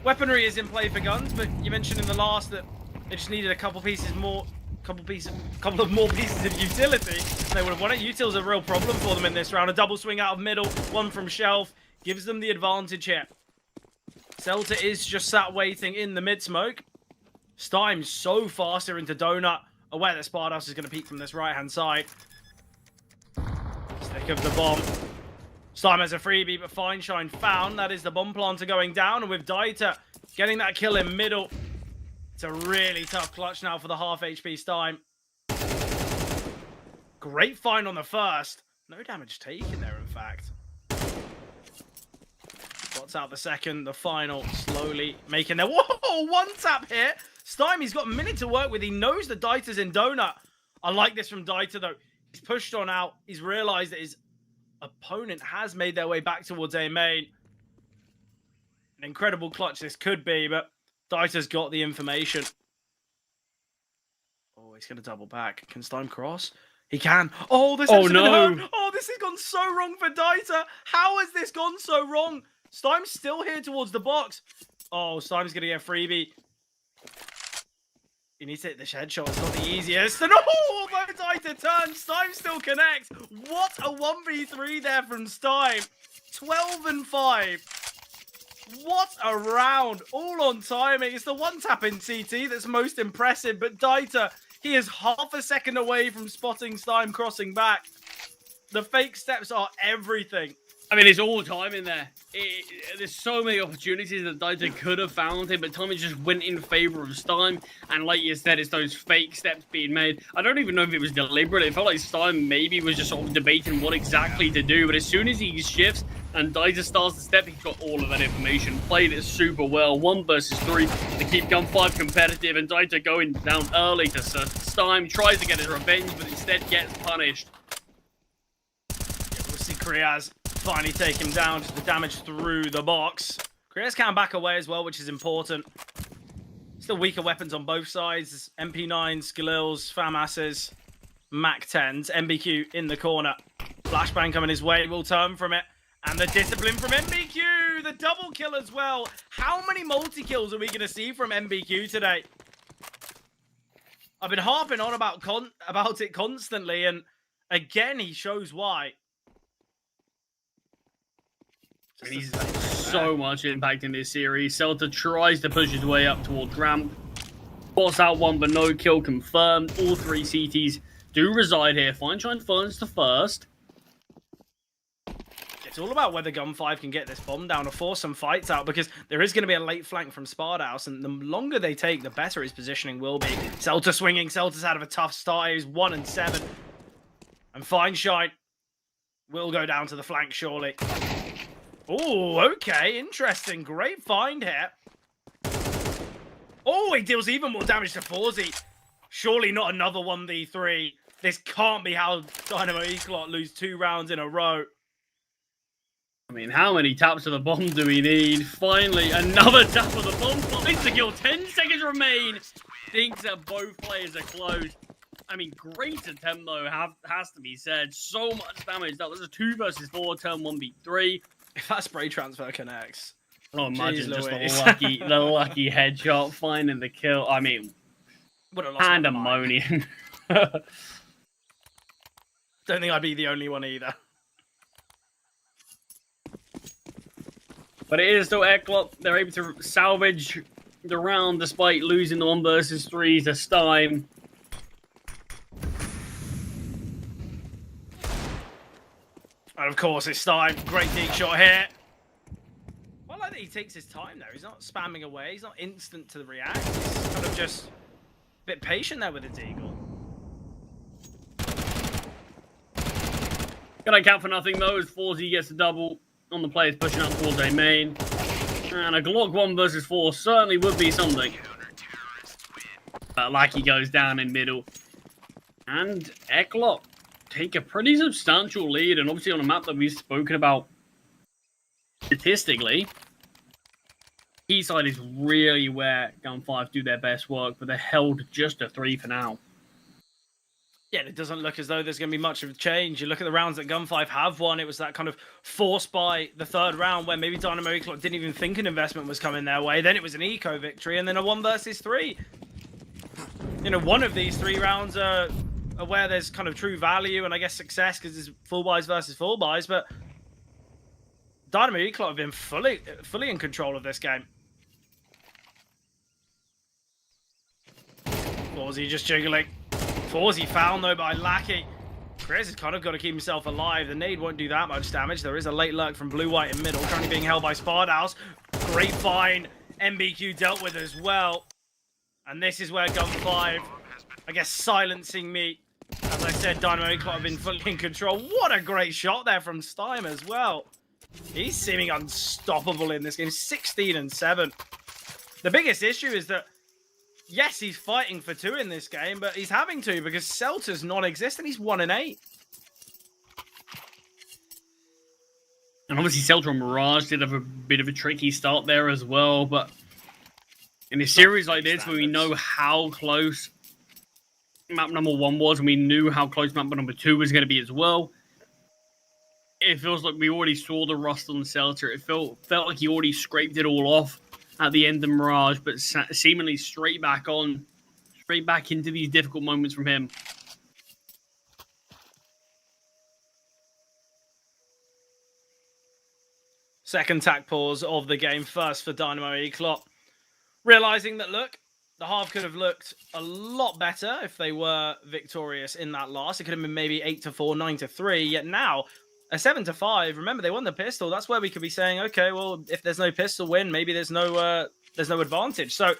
Weaponry is in play for Guns, but you mentioned in the last that they just needed a couple of more pieces of utility. They would have won it. Util's a real problem for them in this round. A double swing out of middle, one from Shelf, gives them the advantage here. Celta is just sat waiting in the mid smoke. Steim's so fast here into Donut, aware that Spardos is going to peek from this right hand side. Stick of the bomb. Steim has a freebie, but Feinstein found. That is the bomb planter going down, and with Dieter getting that kill in middle, it's a really tough clutch now for the half HP Stein. Great find on the first. No damage taken there, in fact. Spots out the second, the final, slowly making their... Whoa, one tap here. Stein, he's got a minute to work with. He knows that Dieter's in Donut. I like this from Dieter, though. He's pushed on out. He's realized that his opponent has made their way back towards A main. An incredible clutch this could be, but Dieter's got the information. Oh, he's going to double back. Can Stein cross? He can. Oh, this has gone so wrong for Dieter. How has this gone so wrong? Stein's still here towards the box. Oh, Stein's going to get a freebie. He needs to hit the headshot. It's not the easiest. And oh, although Dieter turns, Stein still connects. What a 1v3 there from Stein. 12 and 5. What a round. All on timing. It's the one tap in CT that's most impressive. But Dieter, he is half a second away from spotting Stein crossing back. The fake steps are everything. I mean, it's all timing there. There's so many opportunities that Dieter could have found him, but timing just went in favor of Stein. And like you said, it's those fake steps being made. I don't even know if it was deliberate. It felt like Stein maybe was just sort of debating what exactly to do. But as soon as he shifts and Dieter starts to step, he's got all of that information. Played it super well. 1 versus 3 to keep Gun 5 competitive. And Dieter going down early to Stein. Tries to get his revenge, but instead gets punished. We'll see Kriaz finally take him down. Just the damage through the box. Kriaz can back away as well, which is important. Still weaker weapons on both sides. MP9s, Galils, FAMASs. Mac 10s. MBQ in the corner. Flashbang coming his way. Will turn from it. And the discipline from MBQ. The double kill as well. How many multi-kills are we going to see from MBQ today? I've been harping on about it constantly. And again, he shows why. And he's so much impact in this series. Celta tries to push his way up towards ramp. Spots out one, but no kill confirmed. All 3 CTs do reside here. Fine-Shine finds the first. It's all about whether Gun5 can get this bomb down or force some fights out, because there is going to be a late flank from Spardaus, and the longer they take, the better his positioning will be. Celta swinging. Celta's out of a tough start. He's 1 and 7. And Fine-Shine will go down to the flank, surely. Oh, okay. Interesting. Great find here. Oh, he deals even more damage to Forzy. Surely not another 1v3. This can't be how Dynamo Eclot lose 2 rounds in a row. I mean, how many taps of the bomb do we need? Finally, another tap of the bomb. Insta-kill, 10 seconds remain. Thinks that both players are close. I mean, great attempt, though, has to be said. So much damage. That was a 2 versus 4, turn 1v3. If that spray transfer connects. Oh, imagine Jeez just Louise. the lucky headshot, finding the kill. I mean, pandemonium. Don't think I'd be the only one either. But it is still Eclot. They're able to salvage the round despite losing the 1 versus 3 to Stein. And of course, it's Stein. Great deep shot here. I like that he takes his time there. He's not spamming away. He's not instant to react. He's kind of just a bit patient there with his Eagle. Gonna count for nothing though, as Forzy gets a double on the players pushing up towards a main. And a Glock 1 versus 4 certainly would be something. But Lackey goes down in middle. And Eclot take a pretty substantial lead, and obviously on a map that we've spoken about statistically, Eastside is really where Gun5 do their best work, but they're held just a 3 for now. Yeah, it doesn't look as though there's going to be much of a change. You look at the rounds that Gun5 have won, it was that kind of forced by the 3rd round where maybe Dynamo Eclot didn't even think an investment was coming their way. Then it was an eco victory, and then a 1 versus 3. You know, one of these 3 rounds are where there's kind of true value and I guess success, because it's full buys versus full buys, but Dynamo Eclot have been fully in control of this game. Forzy just jiggling. Forzy found though by Lackey. Chris has kind of got to keep himself alive. The nade won't do that much damage. There is a late lurk from Blue-White in middle, currently being held by Spardaus. Great find. MBQ dealt with as well. And this is where Gun5, I guess, silencing me. As I said, Dynamo Eclot have been fully in control. What a great shot there from Stein as well. He's seeming unstoppable in this game. 16 and 7. The biggest issue is that, yes, he's fighting for 2 in this game, but he's having to because Celta's non-existent. He's 1 and 8. And obviously Celta and Mirage did have a bit of a tricky start there as well, but in a series like this where we know how close map number 1 was, and we knew how close map number 2 was going to be as well, it feels like we already saw the rust on Celta. It felt like he already scraped it all off at the end of Mirage, but seemingly straight back into these difficult moments from him. Second tack pause of the game, first for Dynamo Eclot. Realizing that, look, the half could have looked a lot better if they were victorious in that last. It could have been maybe 8-4, 9-3, yet now a 7-5. Remember, they won the pistol. That's where we could be saying, okay, well, if there's no pistol win, maybe there's no advantage. So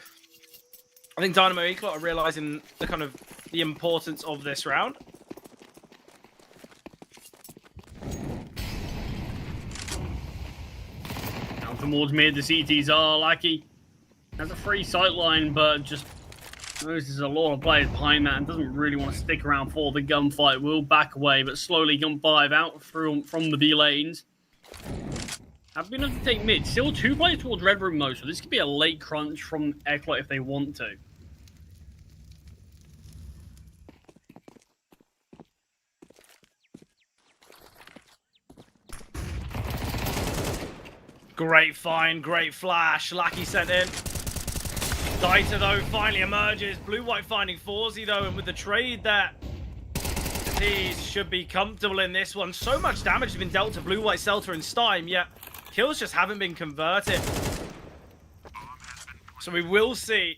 I think Dynamo Eclot are realizing the importance of this round. Down towards mid, the CTs are Lackey. Has a free sightline, but just knows there's a lot of players behind that and doesn't really want to stick around for the gunfight. Will back away, but slowly Gun5 out from the B lanes. Have been able to take mid. Still 2 players towards Red Room though, so this could be a late crunch from Eclot if they want to. Great find, great flash. Lackey sent in. Dieter, though, finally emerges. Blue-white finding Forzy, though, and with the trade there, these should be comfortable in this one. So much damage has been dealt to Blue-white, Celta, and Steim, yet kills just haven't been converted. So we will see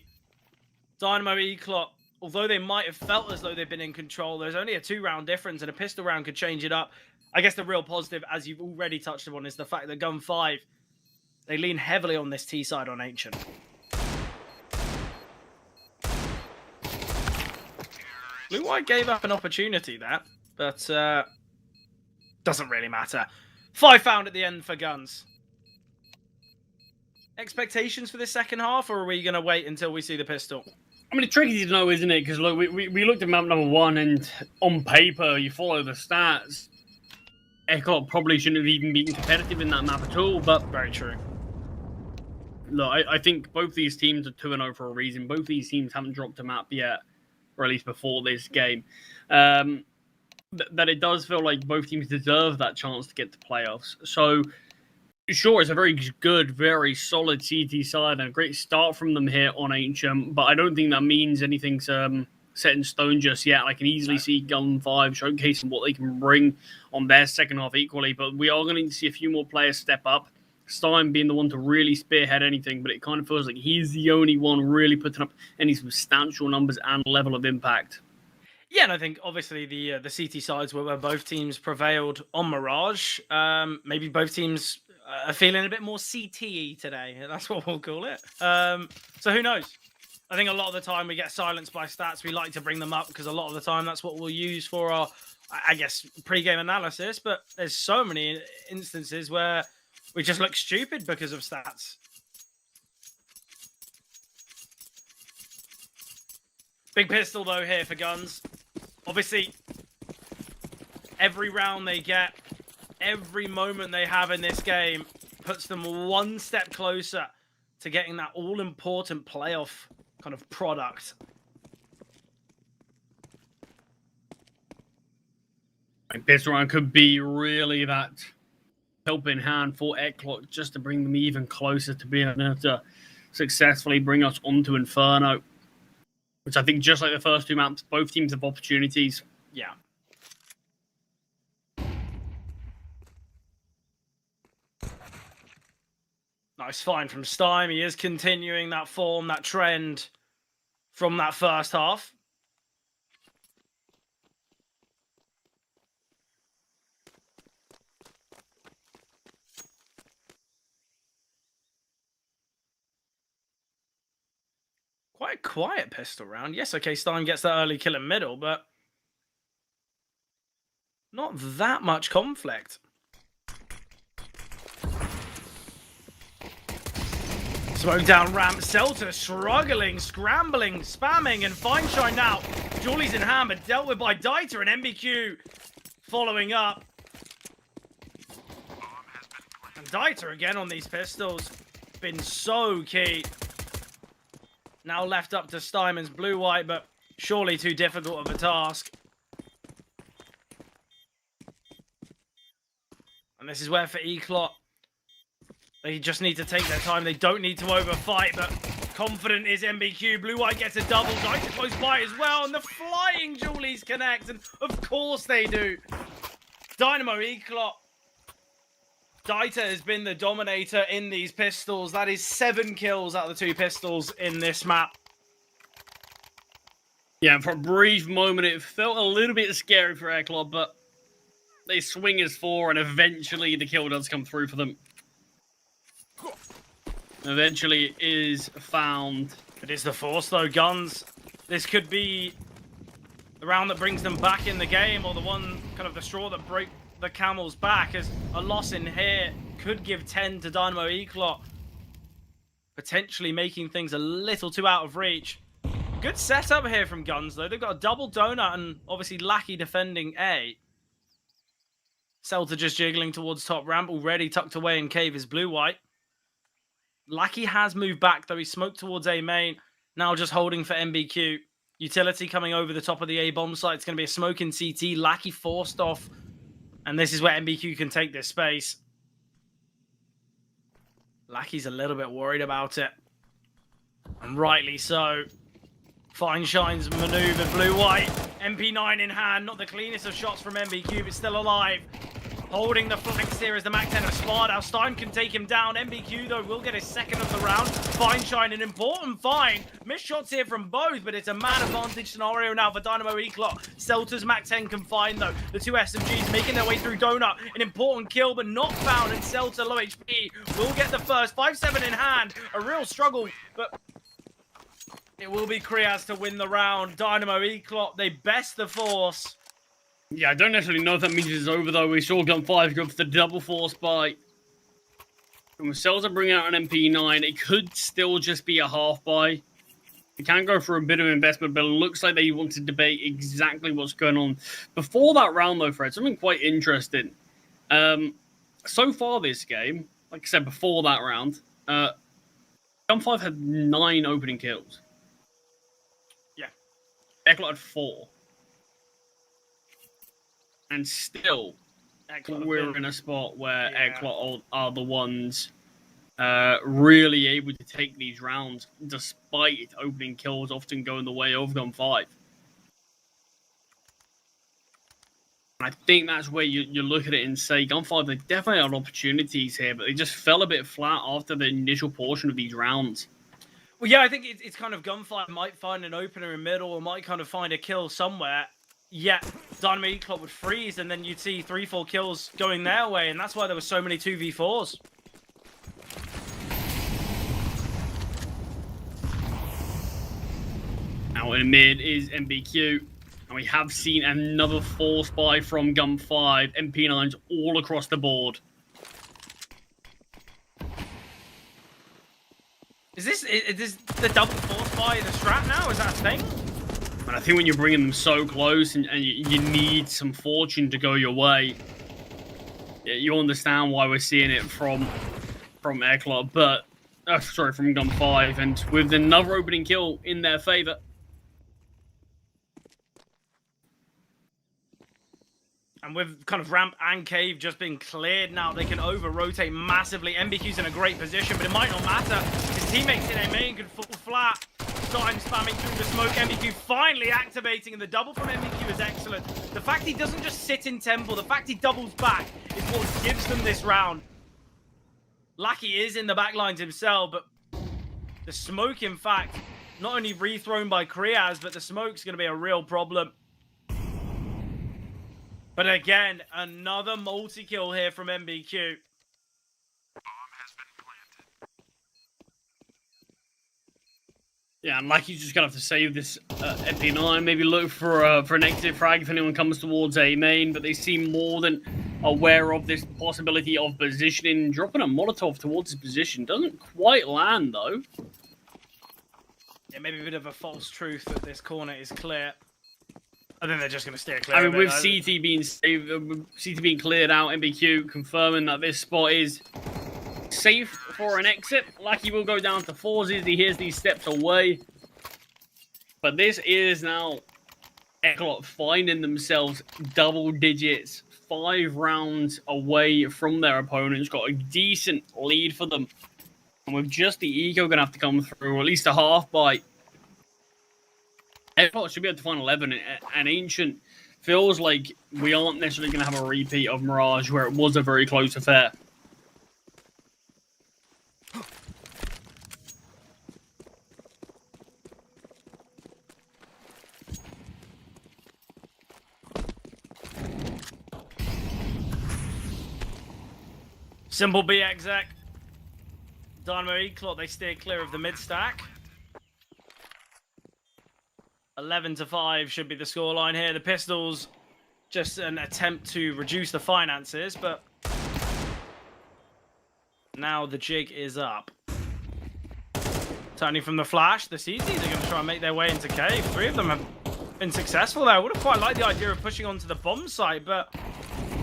Dynamo Eclot, although they might have felt as though they've been in control, there's only a 2-round difference, and a pistol round could change it up. I guess the real positive, as you've already touched upon, is the fact that Gun 5, they lean heavily on this T side on Ancient. Blue-white gave up an opportunity there, but doesn't really matter. 5 found at the end for Guns. Expectations for this second half, or are we going to wait until we see the pistol? I mean, it's tricky to know, isn't it? Because look, we looked at map number 1, and on paper, you follow the stats. Eclot probably shouldn't have even been competitive in that map at all, but... Very true. Look, I think both these teams are 2-0 for a reason. Both these teams haven't dropped a map yet, or at least before this game. That it does feel like both teams deserve that chance to get to playoffs. So, sure, it's a very good, very solid CT side and a great start from them here on Ancient, but I don't think that means anything's set in stone just yet. I can easily see Gun 5 showcasing what they can bring on their second half equally, but we are going to see a few more players step up. Stein being the one to really spearhead anything, but it kind of feels like he's the only one really putting up any substantial numbers and level of impact. Yeah, and I think obviously the CT sides where both teams prevailed on Mirage. Maybe both teams are feeling a bit more CTE today. That's what we'll call it. So who knows? I think a lot of the time we get silenced by stats. We like to bring them up because a lot of the time that's what we'll use for our, I guess, pre-game analysis. But there's so many instances where we just look stupid because of stats. Big pistol, though, here for Guns. Obviously, every round they get, every moment they have in this game puts them one step closer to getting that all-important playoff kind of product. Pistol round could be really that helping hand for Eclot just to bring them even closer to being able to successfully bring us onto Inferno, which I think, just like the first 2 maps, both teams have opportunities. Yeah. Nice find from Stein. He is continuing that form, that trend from that first half. Quite a quiet pistol round. Yes, okay, Stein gets that early kill in middle, but not that much conflict. Smoke down ramp. Celta struggling, scrambling, spamming, and fine shine now. Julie's in hand, but dealt with by Dieter, and MBQ following up. And Dieter again on these pistols. Been so key. Now left up to Steinman's blue-white, but surely too difficult of a task. And this is where for Eclot, they just need to take their time. They don't need to overfight, but confident is MBQ. Blue-white gets a double. Dieter close by as well, and the flying Julies connect, and of course they do. Dynamo Eclot. Dieter has been the dominator in these pistols. That is 7 kills out of the 2 pistols in this map. Yeah, for a brief moment, it felt a little bit scary for Eclot, but they swing as 4, and eventually the kill does come through for them. Eventually it is found. It is the force, though. Guns. This could be the round that brings them back in the game, or the one, kind of the straw that broke the camel's back, as a loss in here could give 10 to Dynamo Eclot, potentially making things a little too out of reach. Good setup here from Guns, though. They've got a double donut and obviously Lackey defending A. Celta just jiggling towards top ramp, already tucked away in cave is blue-white. Lackey has moved back, though. He smoked towards A main, now just holding for MBQ. Utility coming over the top of the A bomb site. It's going to be a smoke in CT. Lackey forced off. And this is where MBQ can take this space. Lucky's a little bit worried about it. And rightly so. Fine Shine's maneuver, blue-white. MP9 in hand, not the cleanest of shots from MBQ, but still alive. Holding the flanks here as the Mac 10 of Spardow. Stein can take him down. MBQ, though, will get his second of the round. Fine Shine, an important find. Missed shots here from both, but it's a man advantage scenario now for Dynamo Eclot. Celta's Mac 10 confined, though. The two SMGs making their way through Donut. An important kill, but not found, and Celta, low HP, will get the first. 5-7 in hand. A real struggle, but it will be Kriaz to win the round. Dynamo Eclot, they best the force. Yeah, I don't necessarily know if that means it's over, though. We saw Gun 5 go for the double force buy. When Celta bring out an MP9, it could still just be a half buy. It can go for a bit of investment, but it looks like they want to debate exactly what's going on. Before that round, though, Fred, something quite interesting. So far this game, like I said, before that round, Gun 5 had 9 opening kills. Yeah. Eclot had 4. And still, we're in a spot where Eclot are the ones really able to take these rounds, despite opening kills often going the way of Gun 5. And I think that's where you look at it and say, Gun 5, they definitely had opportunities here, but they just fell a bit flat after the initial portion of these rounds. Well, yeah, I think it's kind of Gun 5 might find an opener in middle or might kind of find a kill somewhere. Yeah, Dynamo Eclot would freeze, and then you'd see 3-4 kills going their way, and that's why there were so many 2v4s. Out in mid is MBQ, and we have seen another force buy from Gun 5. MP9s all across the board. Is this the double force buy the strat now? Is that a thing? And I think when you're bringing them so close and you need some fortune to go your way, you understand why we're seeing it from Eclot, but sorry, from Gun 5, and with another opening kill in their favor. And with kind of ramp and cave just being cleared now, they can over-rotate massively. MBQ's in a great position, but it might not matter. His teammates in A main could fall flat. Time spamming through the smoke. MBQ finally activating, and the double from MBQ is excellent. The fact he doesn't just sit in temple, the fact he doubles back is what gives them this round. Lackey is in the backlines himself, but the smoke, in fact, not only rethrown by Kriaz, but the smoke's going to be a real problem. But again, another multi-kill here from MBQ. Yeah, and Lucky's just gonna have to save this MP9. Maybe look for an exit frag if anyone comes towards A main. But they seem more than aware of this possibility of positioning. Dropping a Molotov towards his position doesn't quite land though. Yeah, maybe a bit of a false truth that this corner is clear. I think they're just gonna steer clear. I mean, with CT being saved, CT being cleared out, MBQ confirming that this spot is safe for an exit. Lucky will go down to 4s as he hears these steps away. But this is now Eclot finding themselves double digits, 5 rounds away from their opponents. Got a decent lead for them. And with just the eco going to have to come through, or at least a half bite, Eclot should be able to find 11. And Ancient feels like we aren't necessarily going to have a repeat of Mirage, where it was a very close affair. Simple B exec. Dynamo Eclot, they steer clear of the mid stack. 11-5 should be the scoreline here. The Pistols, just an attempt to reduce the finances, but now the jig is up. Turning from the flash, the CTs are going to try and make their way into cave. 3 of them have been successful there. I would have quite liked the idea of pushing onto the bomb site, but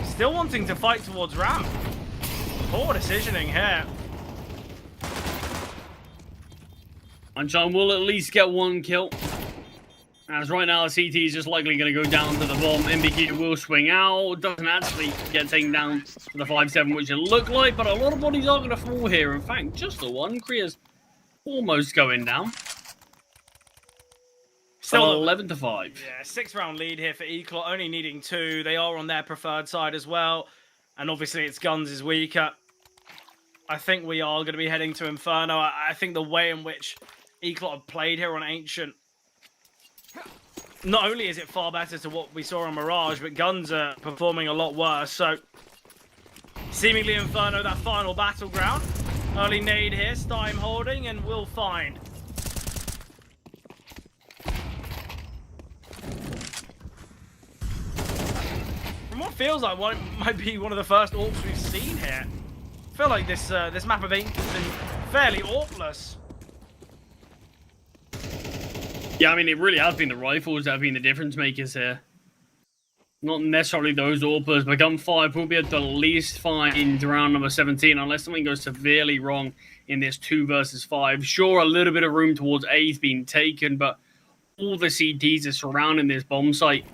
still wanting to fight towards ramp. Poor decisioning here. And John will at least get 1 kill. As right now, CT is just likely going to go down to the bomb. MBQ will swing out. Doesn't actually get taken down to the 5-7, which it looked like, but a lot of bodies are going to fall here. In fact, just the one. Kriya's almost going down. Still 11 to 5. Yeah, 6-round lead here for Eclot, only needing 2. They are on their preferred side as well. And obviously, it's Guns is weaker. I think we are going to be heading to Inferno. I think the way in which Eclot have played here on Ancient, not only is it far better to what we saw on Mirage, but Guns are performing a lot worse. So, seemingly Inferno, that final battleground. Early nade here, Stein holding, and we'll find. From what feels like might be one of the first AWPs we've seen here. I feel like this this map of Ancient has been fairly AWPless. Yeah, I mean, it really has been the rifles that have been the difference makers here. Not necessarily those AWPers, but Gun 5 will be able to at least find round number 17 unless something goes severely wrong in this 2 versus 5. Sure, a little bit of room towards A's being taken, but all the CTs are surrounding this bomb site.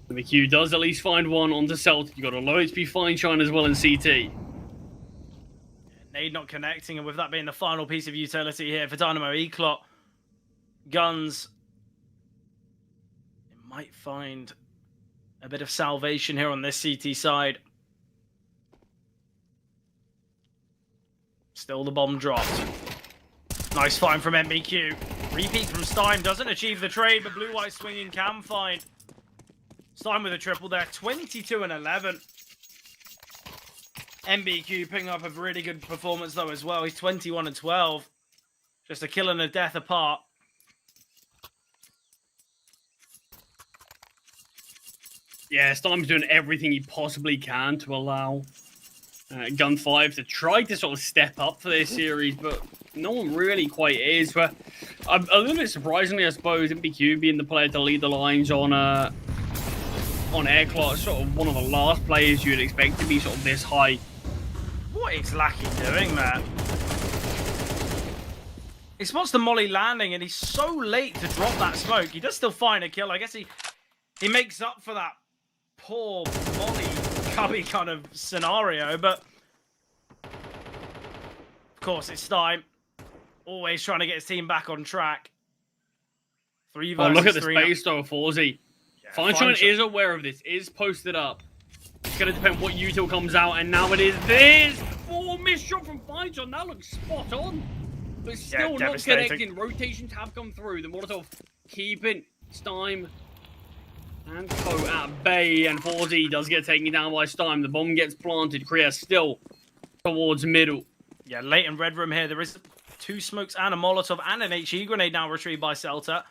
The Q does at least find one onto Celtic. You've got a low HP Fine Shine as well in CT. Nade not connecting, and with that being the final piece of utility here for Dynamo Eclot, Guns might find a bit of salvation here on this CT side. Still the bomb dropped. Nice find from MBQ. Repeat from Stein, doesn't achieve the trade, but blue-white swinging can find. Stein with a triple there, 22 and 11. MBQ picking up a really good performance though as well. He's 21 and 12. Just a kill and a death apart. Yeah, Stein's doing everything he possibly can to allow Gun 5 to try to sort of step up for this series, but no one really quite is. But a little bit surprisingly, I suppose, MBQ being the player to lead the lines on Airclock, sort of one of the last players you'd expect to be sort of this high. What is Lackey doing there? He spots the molly landing and he's so late to drop that smoke. He does still find a kill. I guess he makes up for that poor molly cubby kind of scenario, but of course it's Stein. Always trying to get his team back on track. 3 versus 3. Oh, look at the space though, Forzy. Yeah, Fine is aware of this, is posted up. It's going to depend what util comes out, and now it is this! 4 missed shot from Fine. That looks spot on. But still not connecting. Rotations have come through. The Molotov keeping Stein and Co at bay, and 4Z does get taken down by Stein. The bomb gets planted. Kriya still towards middle. Yeah, late in red room here. There is 2 smokes and a Molotov and an HE grenade now retrieved by Celta.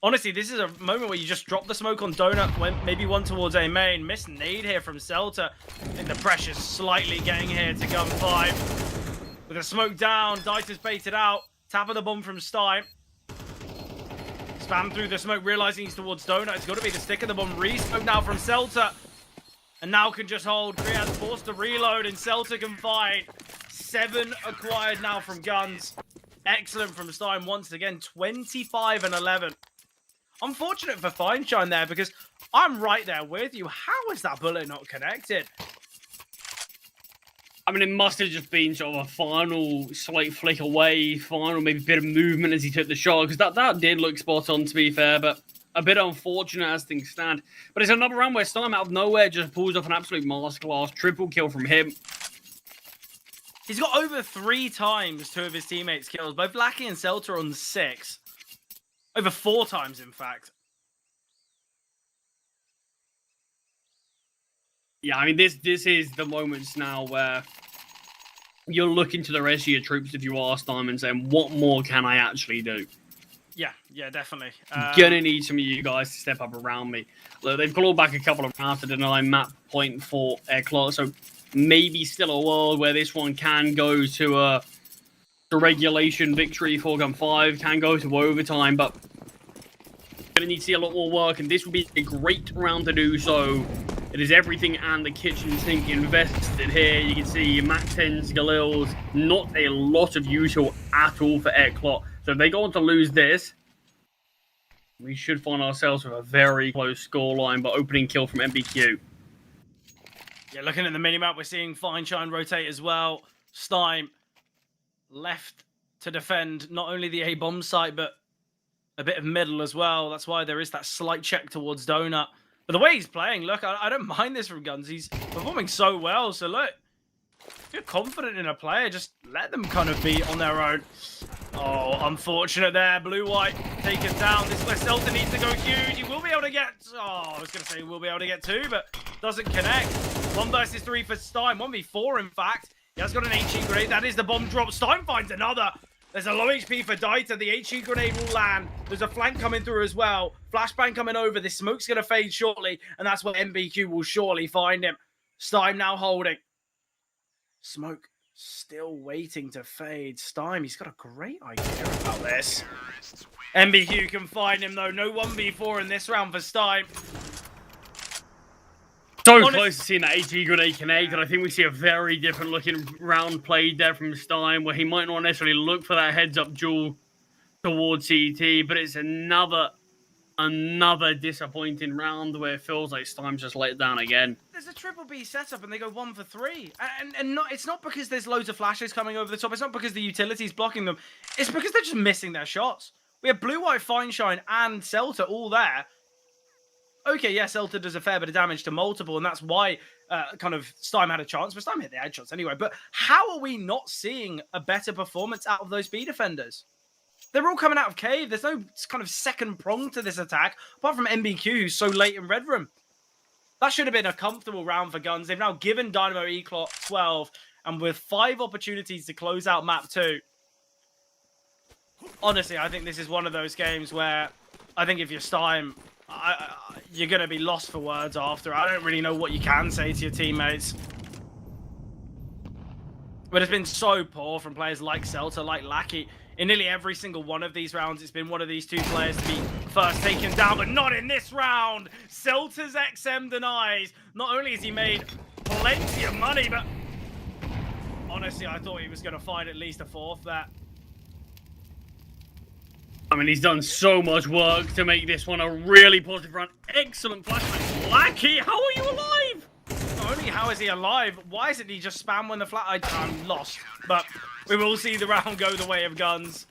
Honestly, this is a moment where you just drop the smoke on Donut, maybe one towards A main. Miss nade here from Celta. And the pressure's slightly getting here to Gun 5. With a smoke down, Dieter's baited out. Tap of the bomb from Stein. Spam through the smoke, realizing he's towards Donut. It's got to be the stick of the bomb. Re-smoke now from Celta. And now can just hold. Kriya's forced to reload, and Celta can find. 7 acquired now from Guns. Excellent from Stein once again. 25 and 11. Unfortunate for Feinstein there, because I'm right there with you. How is that bullet not connected? I mean, it must have just been sort of a final slight flick away, final maybe bit of movement as he took the shot, because that did look spot on, to be fair, but a bit unfortunate as things stand. But it's another round where Stein out of nowhere just pulls off an absolute masterclass, triple kill from him. He's got over 3 times 2 of his teammates' kills. Both Lackey and Celta are on 6. Over 4 times, in fact. Yeah, I mean, this is the moments now where you're looking to the rest of your troops, if you are Stein, and saying, what more can I actually do? Yeah, definitely. Gonna need some of you guys to step up around me. Look, they've clawed back a couple of rounds to deny map point for Airclock, so maybe still a world where this one can go to a regulation victory for Gun 5, can go to overtime, but gonna need to see a lot more work, and this would be a great round to do so. It is everything and the kitchen sink invested here. You can see Mac 10s, Galil's, not a lot of usual at all for Eklot. So if they go on to lose this, we should find ourselves with a very close scoreline, but opening kill from MBQ. Yeah, looking at the minimap, we're seeing Fineshine rotate as well. Steim left to defend not only the A-bomb site, but a bit of middle as well. That's why there is that slight check towards Donut. But the way he's playing, look, I don't mind this from Guns. He's performing so well. So look, if you're confident in a player, just let them kind of be on their own. Oh, unfortunate there. Blue-white taken down. This is where Celta needs to go huge. He will be able to get... Oh, I was going to say he will be able to get 2, but doesn't connect. 1 versus 3 for Stein. 1v4, in fact. He has got an HE grenade. That is the bomb drop. Stein finds another. There's a low HP for Dieter. The HE grenade will land. There's a flank coming through as well. Flashbang coming over. This smoke's going to fade shortly, and that's where MBQ will surely find him. Stein now holding. Smoke still waiting to fade. Stein, he's got a great idea about this. MBQ can find him, though. No 1v4 in this round for Stein. So close to seeing that HE grenade connect, and I think we see a very different looking round played there from Stein, where he might not necessarily look for that heads-up duel towards CT, but it's another disappointing round where it feels like Stein's just let down again. There's a triple B setup and they go 1 for 3. And it's not because there's loads of flashes coming over the top. It's not because the utility's blocking them. It's because they're just missing their shots. We have Blue-White, Fineshine, and Celta all there. Okay, yeah, Celta does a fair bit of damage to multiple, and that's why kind of Stein had a chance, but Stein hit the headshots anyway. But how are we not seeing a better performance out of those B defenders? They're all coming out of cave. There's no kind of second prong to this attack, apart from MBQ, who's so late in Red Room. That should have been a comfortable round for Guns. They've now given Dynamo Eklot 12, and with 5 opportunities to close out map 2. Honestly, I think this is one of those games where I think if you're Stein, you're going to be lost for words after. I don't really know what you can say to your teammates. But it's been so poor from players like Celta, like Lackey. In nearly every single one of these rounds, it's been one of these two players to be first taken down, but not in this round. Celta's XM denies. Not only has he made plenty of money, but honestly, I thought he was going to find at least a 4th there. I mean, he's done so much work to make this one a really positive run. Excellent flashback. Lackey, how are you alive? Not only how is he alive, why isn't he just spam when the flat... I'm lost, but we will see the round go the way of Guns.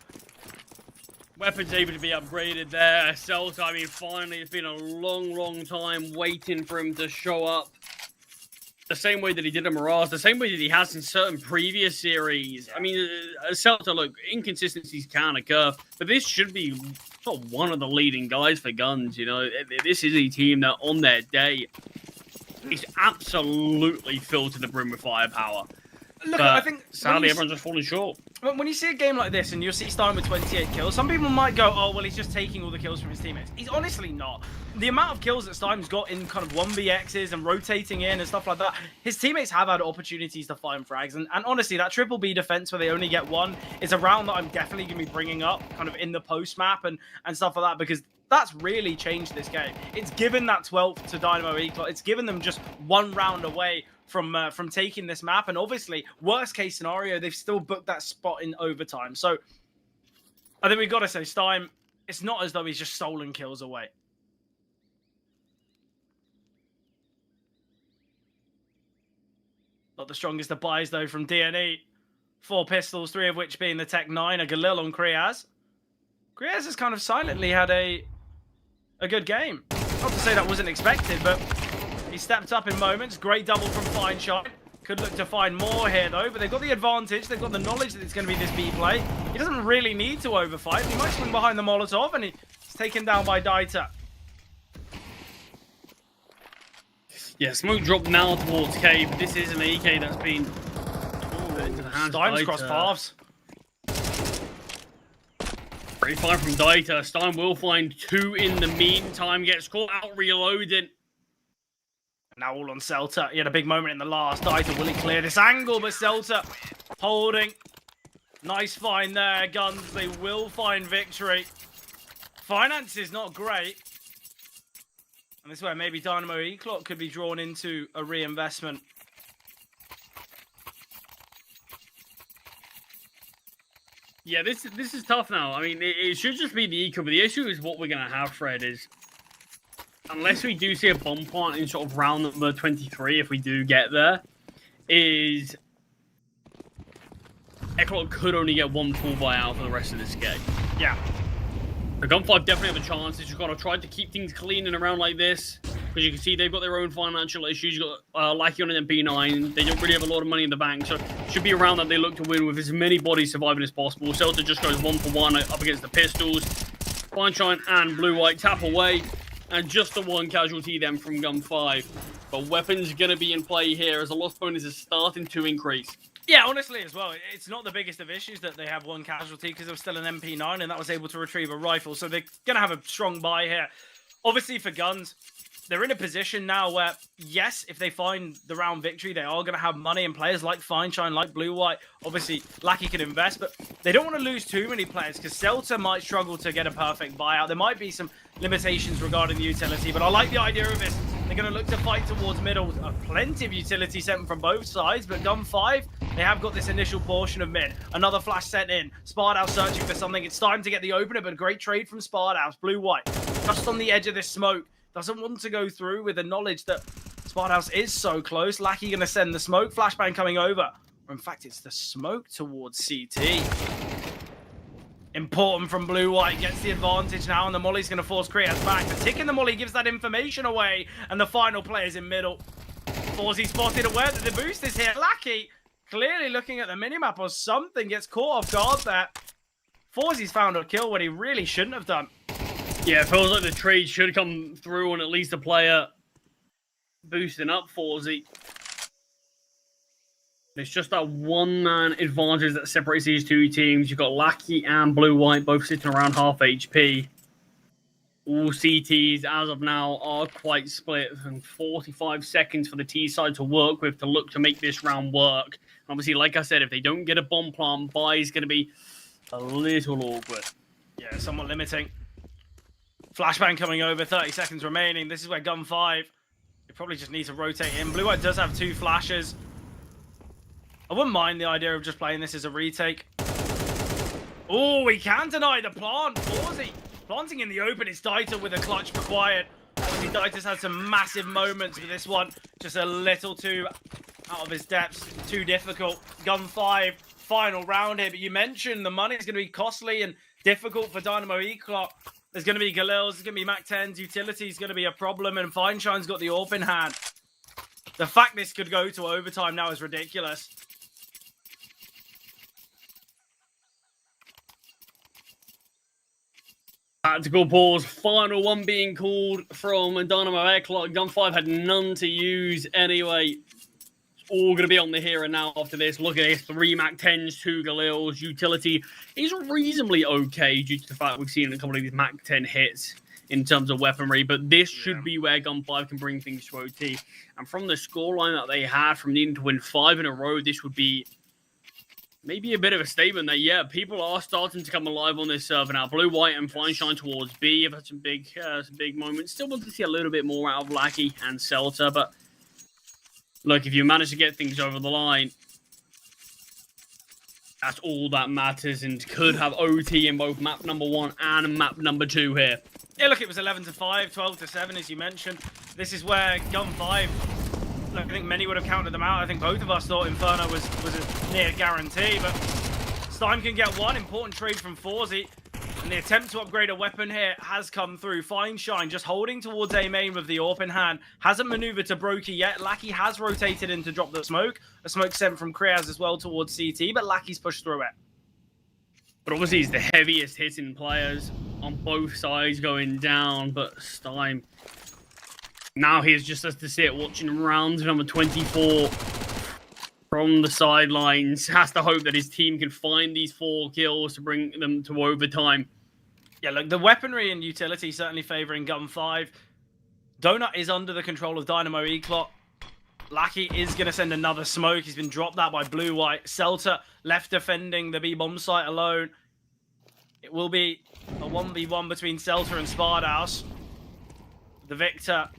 Weapons able to be upgraded there. Celta, I mean, finally, it's been a long time waiting for him to show up. The same way that he did at Mirage, the same way that he has in certain previous series. I mean, Celta, look, inconsistencies can occur, but this should be sort of one of the leading guys for Guns, you know. This is a team that, on their day, is absolutely filled to the brim with firepower. Look, but I think sadly, everyone's just falling short. When you see a game like this and you'll see Stein with 28 kills, some people might go, oh, well, he's just taking all the kills from his teammates. He's honestly not. The amount of kills that Stein's got in kind of 1vx's and rotating in and stuff like that, his teammates have had opportunities to find frags. And honestly, that triple B defense where they only get 1 is a round that I'm definitely going to be bringing up kind of in the post map and stuff like that, because that's really changed this game. It's given that 12th to Dynamo Eklot. It's given them just 1 round away from taking this map, and obviously worst case scenario they've still booked that spot in overtime. So I think we've got to say Stein, it's not as though he's just stolen kills away. Not the strongest of buys though from DNE. 4 pistols, 3 of which being the Tech 9, a Galil on Kriaz. Kriaz has kind of silently had a good game. Not to say that wasn't expected, but he stepped up in moments. Great double from Fineshine. Could look to find more here, though. But they've got the advantage. They've got the knowledge that it's going to be this B play. He doesn't really need to overfight. He might swing behind the Molotov, and he's taken down by Dieter. Yeah, smoke dropped now towards Cave. This is an AK that's been... into the hands of Stein's crossed paths. Great fire from Dieter. Stein will find 2 in the meantime. Gets caught out reloading. Now all on Celta. He had a big moment in the last. Dieter, will he clear this angle? But Celta holding. Nice find there, Guns. They will find victory. Finance is not great. And this is where maybe Dynamo Eclot could be drawn into a reinvestment. Yeah, this is tough now. I mean, it should just be the eco, but the issue is what we're going to have, Fred, is unless we do see a bomb plant in sort of round number 23, if we do get there, is Eclot could only get one full buyout for the rest of this game. Yeah. The Gun5 definitely have a chance. They just got to try to keep things clean and around like this. Because you can see they've got their own financial issues. You've got Lackey on an MP9. They don't really have a lot of money in the bank. So it should be around that they look to win with as many bodies surviving as possible. Celta just goes 1-for-1 up against the Pistols. Fineshine and Blue White tap away. And just the one casualty then from Gun5. But weapons are going to be in play here as the loss bonus is starting to increase. Yeah, honestly as well, it's not the biggest of issues that they have one casualty because there was still an MP9 and that was able to retrieve a rifle. So they're going to have a strong buy here. Obviously for guns, they're in a position now where, yes, if they find the round victory, they are going to have money and players like Fineshine, like Blue White. Obviously, Lackey can invest, but they don't want to lose too many players because Celta might struggle to get a perfect buyout. There might be some limitations regarding the utility, but I like the idea of this. They're going to look to fight towards middle. Plenty of utility sent from both sides, but Gun5, they have got this initial portion of mid. Another flash sent in. Spardouse searching for something. It's time to get the opener, but great trade from Spardouse. Blue White, just on the edge of this smoke. Doesn't want to go through with the knowledge that Spardouse is so close. Lackey going to send the smoke. Flashbang coming over. Or in fact, it's the smoke towards CT. Important from Blue White. Gets the advantage now, and the molly's going to force Kriaz back. The tick in the molly gives that information away, and the final player's in middle. Forzy spotted, aware that the boost is here. Lackey clearly looking at the minimap or something. Gets caught off guard there. Forzy's found a kill when he really shouldn't have done. Yeah, it feels like the trade should come through on at least a player boosting up Forzy. It's just that one-man advantage that separates these two teams. You've got Lackey and Blue White both sitting around half HP. All CTs, as of now, are quite split. And 45 seconds for the T side to work with to look to make this round work. Obviously, like I said, if they don't get a bomb plant, buy is going to be a little awkward. Yeah, somewhat limiting. Flashbang coming over, 30 seconds remaining. This is where Gun5, you probably just need to rotate in. Blue White does have 2 flashes. I wouldn't mind the idea of just playing this as a retake. Oh, we can deny the plant. Forzy planting in the open is Dieter with a clutch required. Obviously, Dieter's had some massive moments with this one. Just a little too out of his depths, too difficult. Gun5, final round here. But you mentioned the money is going to be costly and difficult for Dynamo Eclot. There's going to be Galils, there's going to be Mac-10s, utility is going to be a problem, and Fineshine's got the AWP in hand. The fact this could go to overtime now is ridiculous. Tactical pause, final one being called from Dynamo Eclot. Gun5 had none to use anyway. All going to be on the here and now after this. Look at this, 3 Mac-10s, 2 Galils. Utility is reasonably okay due to the fact we've seen a couple of these Mac-10 hits in terms of weaponry, but this should be where Gun5 can bring things to OT. And from the scoreline that they had, from needing to win 5 in a row, this would be maybe a bit of a statement that, yeah, people are starting to come alive on this server now. Blue, White, and Fineshine towards B have had some big moments. Still want to see a little bit more out of Lackey and Celta, but look, if you manage to get things over the line, that's all that matters, and could have OT in both map number 1 and map number 2 here. Yeah, look, it was 11-5, 12-7, as you mentioned. This is where Gun5, look, I think many would have counted them out. I think both of us thought Inferno was a near guarantee, but Stein can get one important trade from Forzy. And the attempt to upgrade a weapon here has come through. Fineshine just holding towards A main with the AWP in hand. Hasn't maneuvered to Brokey yet. Lackey has rotated in to drop the smoke. A smoke sent from Kriaz as well towards CT, but Lackey's pushed through it. But obviously he's the heaviest hitting players on both sides going down, but Stein, now he just has to sit watching round number 24 from the sidelines. Has to hope that his team can find these 4 kills to bring them to overtime. Yeah, look, the weaponry and utility certainly favouring Gun5. Donut is under the control of Dynamo Eclot. Lackey is going to send another smoke. He's been dropped that by Blue White. Celta left defending the B-bomb site alone. It will be a 1v1 between Celta and Spardouse. the victor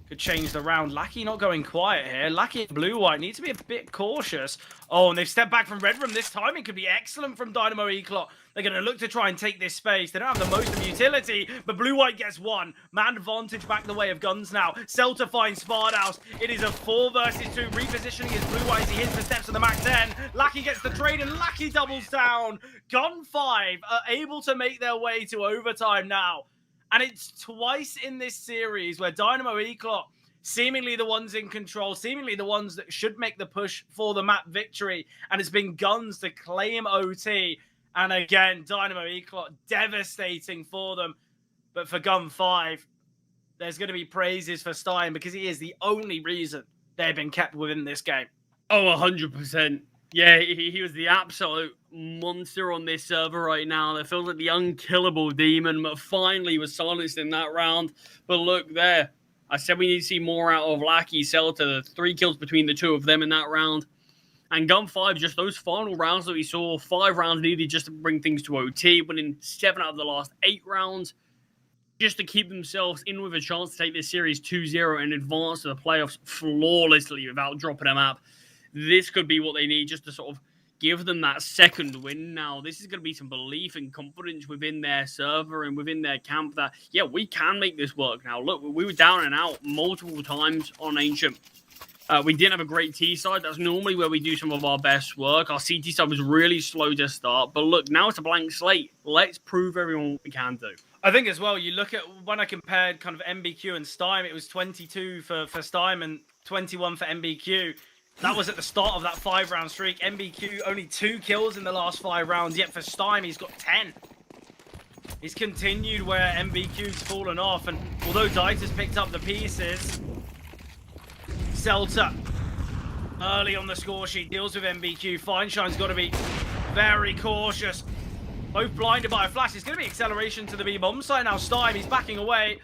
could change the round. Lucky not going quiet here. Lucky blue-white need to be a bit cautious. Oh, and they've stepped back from red room this time. It could be excellent from Dynamo Eclot. They're going to look to try and take this space. They don't have the most of utility, but blue-white gets one. Man advantage back the way of guns now. Celta finds Spardaus. It is a 4 versus 2. Repositioning his blue-white as he hits the steps of the Mac 10. Lucky gets the trade and Lucky doubles down. Gun 5 are able to make their way to overtime now. And it's twice in this series where Dynamo Eclot, seemingly the ones in control, seemingly the ones that should make the push for the map victory, and it's been guns to claim OT. And again, Dynamo Eclot devastating for them. But for Gun 5, there's going to be praises for Stein because he is the only reason they've been kept within this game. Oh, 100%. Yeah, he was the absolute monster on this server right now. It feels like the unkillable demon, but finally was silenced in that round. But look there. I said we need to see more out of Lackey, Celta. The 3 kills between the 2 of them in that round. And Gun 5, just those final rounds that we saw, 5 rounds needed just to bring things to OT, winning 7 out of the last 8 rounds, just to keep themselves in with a chance to take this series 2-0 and advance to the playoffs flawlessly without dropping a map. This could be what they need just to sort of give them that second win now. This is going to be some belief and confidence within their server and within their camp that, yeah, we can make this work now. Look, we were down and out multiple times on Ancient. We didn't have a great T side. That's normally where we do some of our best work. Our CT side was really slow to start. But look, now it's a blank slate. Let's prove everyone what we can do. I think as well, you look at when I compared kind of MBQ and Stein, it was 22 for Stein and 21 for MBQ. That was at the start of that 5-round streak. MBQ only 2 kills in the last 5 rounds, yet for Stein, he's got 10. He's continued where MBQ's fallen off, and although Dieter's picked up the pieces, Celta early on the score sheet deals with MBQ. Fineshine's got to be very cautious. Both blinded by a flash. It's going to be acceleration to the B-bomb site now. Stein, he's backing away.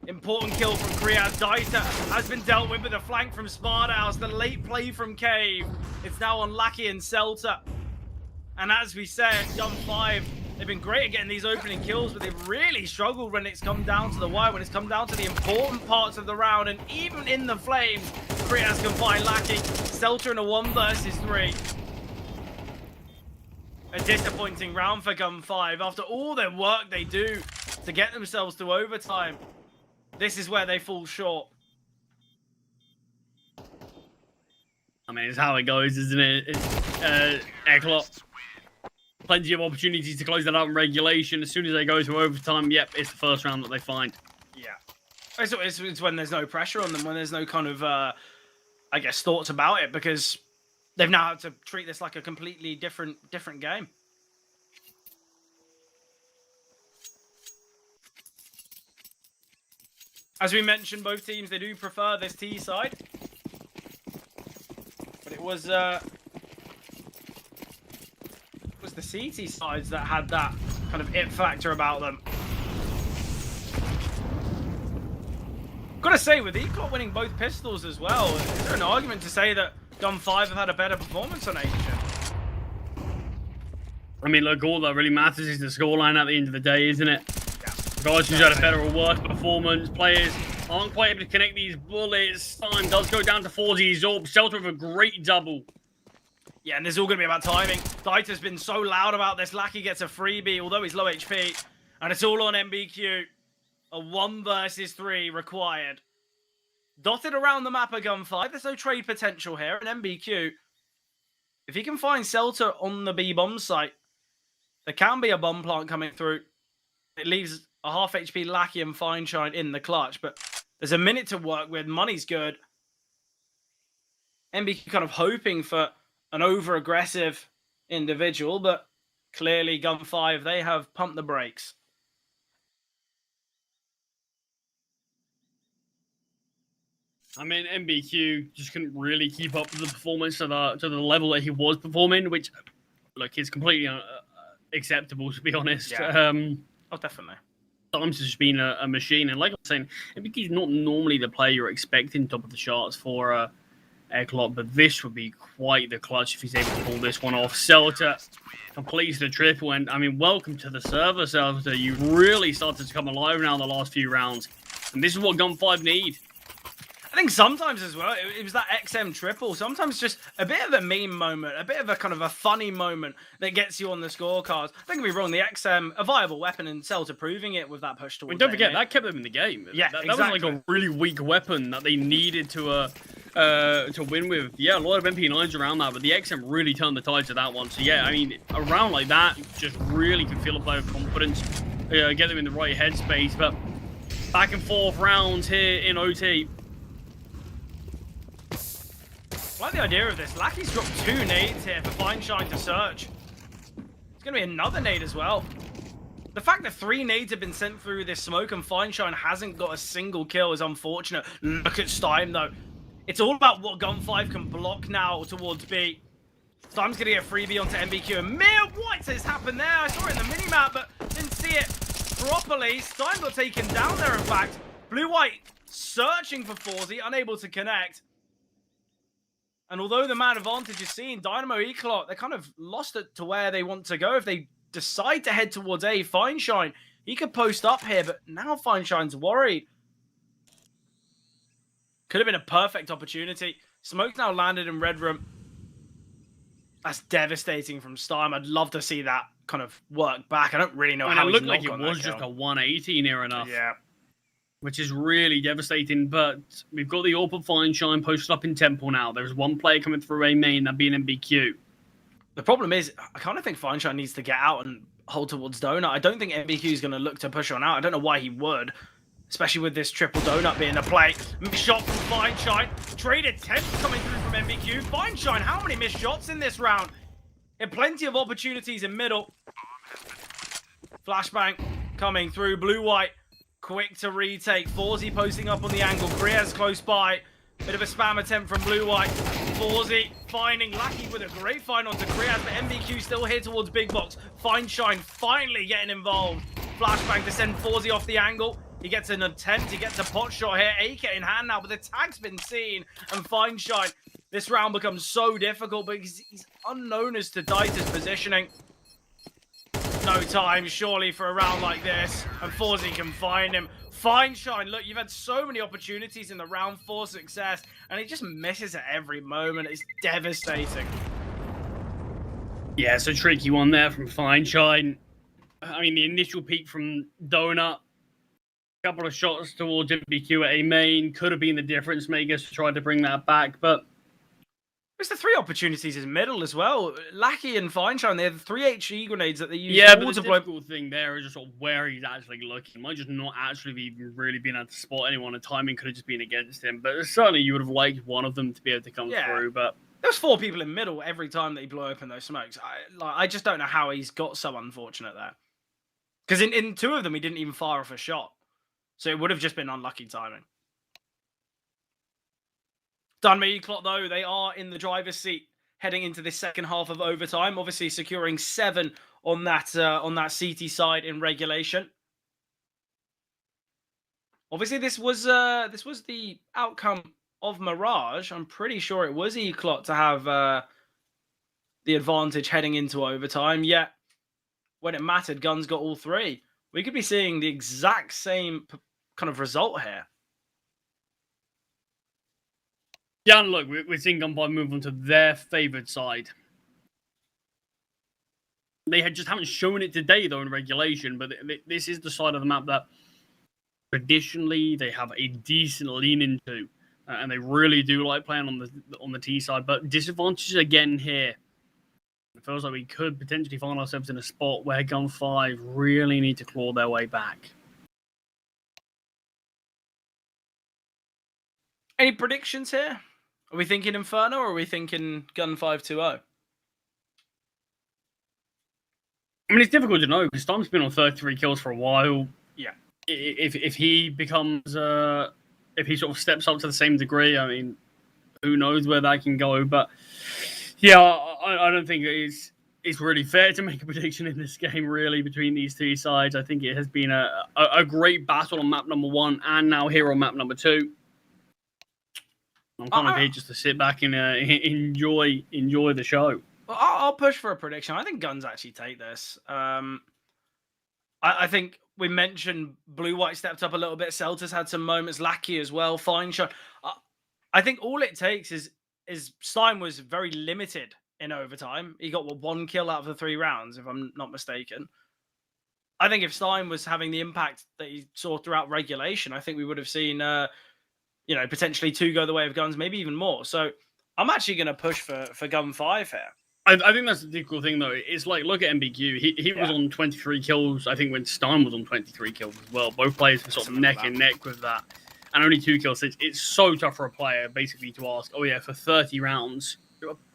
Important kill from Kriaz. Dieter has been dealt with a flank from Spardaus. The late play from Cave. It's now on Lackey and Celta. And as we said, Gun 5, they've been great at getting these opening kills, but they've really struggled when it's come down to the wire, when it's come down to the important parts of the round. And even in the flames, Kriaz can find Lackey. Celta in a 1 versus 3. A disappointing round for Gun 5. After all their work they do to get themselves to overtime, this is where they fall short. I mean, it's how it goes, isn't it? It's Eclot. Plenty of opportunities to close that out in regulation. As soon as they go to overtime, yep, it's the first round that they find. Yeah. It's when there's no pressure on them, when there's no kind of, I guess, thoughts about it, because they've now had to treat this like a completely different game. As we mentioned, both teams, they do prefer this T side. But it was the CT sides that had that kind of it factor about them. Gotta say, with Eclot winning both pistols as well, is there an argument to say that Gun 5 have had a better performance on Ancient? I mean, look, all that really matters is the scoreline at the end of the day, isn't it? Guys who's had a better or worse performance. Players aren't quite able to connect these bullets. Time does go down to 40. Zorb. Celta with a great double. Yeah, and this is all going to be about timing. Dieter's been so loud about this. Lackey gets a freebie, although he's low HP. And it's all on MBQ. A 1 versus 3 required. Dotted around the map of Gun 5. There's no trade potential here. And MBQ, if he can find Celta on the B-bomb site, there can be a bomb plant coming through. It leaves a half HP Lackey and Fineshine in the clutch, but there's a minute to work with. Money's good. MBQ kind of hoping for an over-aggressive individual, but clearly Gun 5, they have pumped the brakes. I mean, MBQ just couldn't really keep up with the performance to the level that he was performing, which, look, is completely acceptable, to be honest. Yeah. Oh, definitely. Times has just been a machine, and like I was saying, MBQ's not normally the player you're expecting top of the charts for Eggclot, but this would be quite the clutch if he's able to pull this one off. Celta completes the triple, and I mean, welcome to the server, Celta. You've really started to come alive now in the last few rounds, and this is what Gun 5 need. I think sometimes as well, it was that XM triple. Sometimes just a bit of a meme moment, a bit of a kind of a funny moment that gets you on the scorecards. Don't get me wrong, the XM, a viable weapon, and Celta proving it with that push towards. I mean, don't forget, that kept them in the game. Yeah, that exactly. was like a really weak weapon that they needed to win with. Yeah, a lot of MP9s around that, but the XM really turned the tides of that one. So yeah, I mean, a round like that just really can feel a player of confidence, get them in the right headspace. But back and forth rounds here in OT. I like the idea of this. Lackey's dropped 2 nades here for Feinstein to search. It's going to be another nade as well. The fact that 3 nades have been sent through this smoke and Feinstein hasn't got a single kill is unfortunate. Look at Stein, though. It's all about what Gun 5 can block now towards B. Stein's going to get a freebie onto MBQ. And what has happened there? I saw it in the minimap, but didn't see it properly. Stein got taken down there, in fact. Blue-White searching for Forzy, unable to connect. And although the man advantage is seen, Dynamo Eclot, they kind of lost it to where they want to go. If they decide to head towards A, Feinstein, he could post up here, but now Feinstein's worried. Could have been a perfect opportunity. Smoke's now landed in Red Room. That's devastating from Stein. I'd love to see that kind of work back. I don't really know how it he's looked not like it got was that just kill. a 180 near enough. Yeah. Which is really devastating, but we've got the AWP of Feinstein posted up in Temple now. There's one player coming through A main, that being MBQ. The problem is, I kind of think Feinstein needs to get out and hold towards Donut. I don't think MBQ is going to look to push on out. I don't know why he would, especially with this triple Donut being a play. Missed shot from Feinstein. Trade attempt coming through from MBQ. Feinstein, how many missed shots in this round? Had plenty of opportunities in middle. Flashbang coming through. Blue-White. Quick to retake. Forzy posting up on the angle. Kriaz close by. Bit of a spam attempt from Blue-White. Forzy finding Lackey with a great find onto Kriaz, but MBQ still here towards Big Box. Feinstein finally getting involved. Flashbang to send Forzy off the angle. He gets an attempt. He gets a pot shot here. AK in hand now, but the tag's been seen. And Feinstein, this round becomes so difficult because he's unknown as to Dieter's positioning. No time, surely, for a round like this. And Forzy can find him. Feinstein, look, you've had so many opportunities in the round for success, and he just misses at every moment. It's devastating. Yeah, it's a tricky one there from Feinstein. I mean, the initial peak from Donut, a couple of shots towards MBQ at A main, could have been the difference makers to try to bring that back, but There's the 3 opportunities in middle as well. Lackey and Feinstein, they have 3 HE grenades that they use. yeah, but the difficult thing there is just sort of where he's actually looking. He might just not actually even really been able to spot anyone, and timing could have just been against him. But certainly you would have liked one of them to be able to come through. But there's 4 people in middle every time that he blew open those smokes. I just don't know how he's got so unfortunate there. Because in 2 of them, he didn't even fire off a shot. So it would have just been unlucky timing. Dynamo Eclot, though, they are in the driver's seat heading into this second half of overtime. Obviously securing 7 on that CT side in regulation. Obviously, this was the outcome of Mirage. I'm pretty sure it was Eclot to have the advantage heading into overtime. Yet, when it mattered, Guns got all 3. We could be seeing the exact same kind of result here. yeah, and look, we're seeing Gunfire move on to their favoured side. They just haven't shown it today, though, in regulation, but this is the side of the map that traditionally they have a decent lean into, and they really do like playing on the T side. But disadvantages again here. It feels like we could potentially find ourselves in a spot where Gun 5 really need to claw their way back. Any predictions here? Are we thinking Inferno or are we thinking Gun 5-2-0? I mean, it's difficult to know because Storm's been on 33 kills for a while. Yeah. If he becomes, if he sort of steps up to the same degree, I mean, who knows where that can go. But yeah, I don't think it's really fair to make a prediction in this game, really, between these 2 sides. I think it has been a great battle on map number 1 and now here on map number 2. I'm kind of here just to sit back and enjoy the show. Well, I'll push for a prediction. I think Guns actually take this. I think we mentioned Blue-White stepped up a little bit. Celta's had some moments. Lackey as well. Fine shot. I think all it takes is Stein was very limited in overtime. He got 1 kill out of the 3 rounds, if I'm not mistaken. I think if Stein was having the impact that he saw throughout regulation, I think we would have seen, potentially 2 go the way of Guns, maybe even more. So I'm actually going to push for Gun 5 here. I think that's the difficult thing, though. It's like, look at MBQ. He was on 23 kills, I think, when Stein was on 23 kills as well. Both players were sort of neck and neck with that. And only 2 kills. It's so tough for a player, basically, to ask, oh, yeah, for 30 rounds,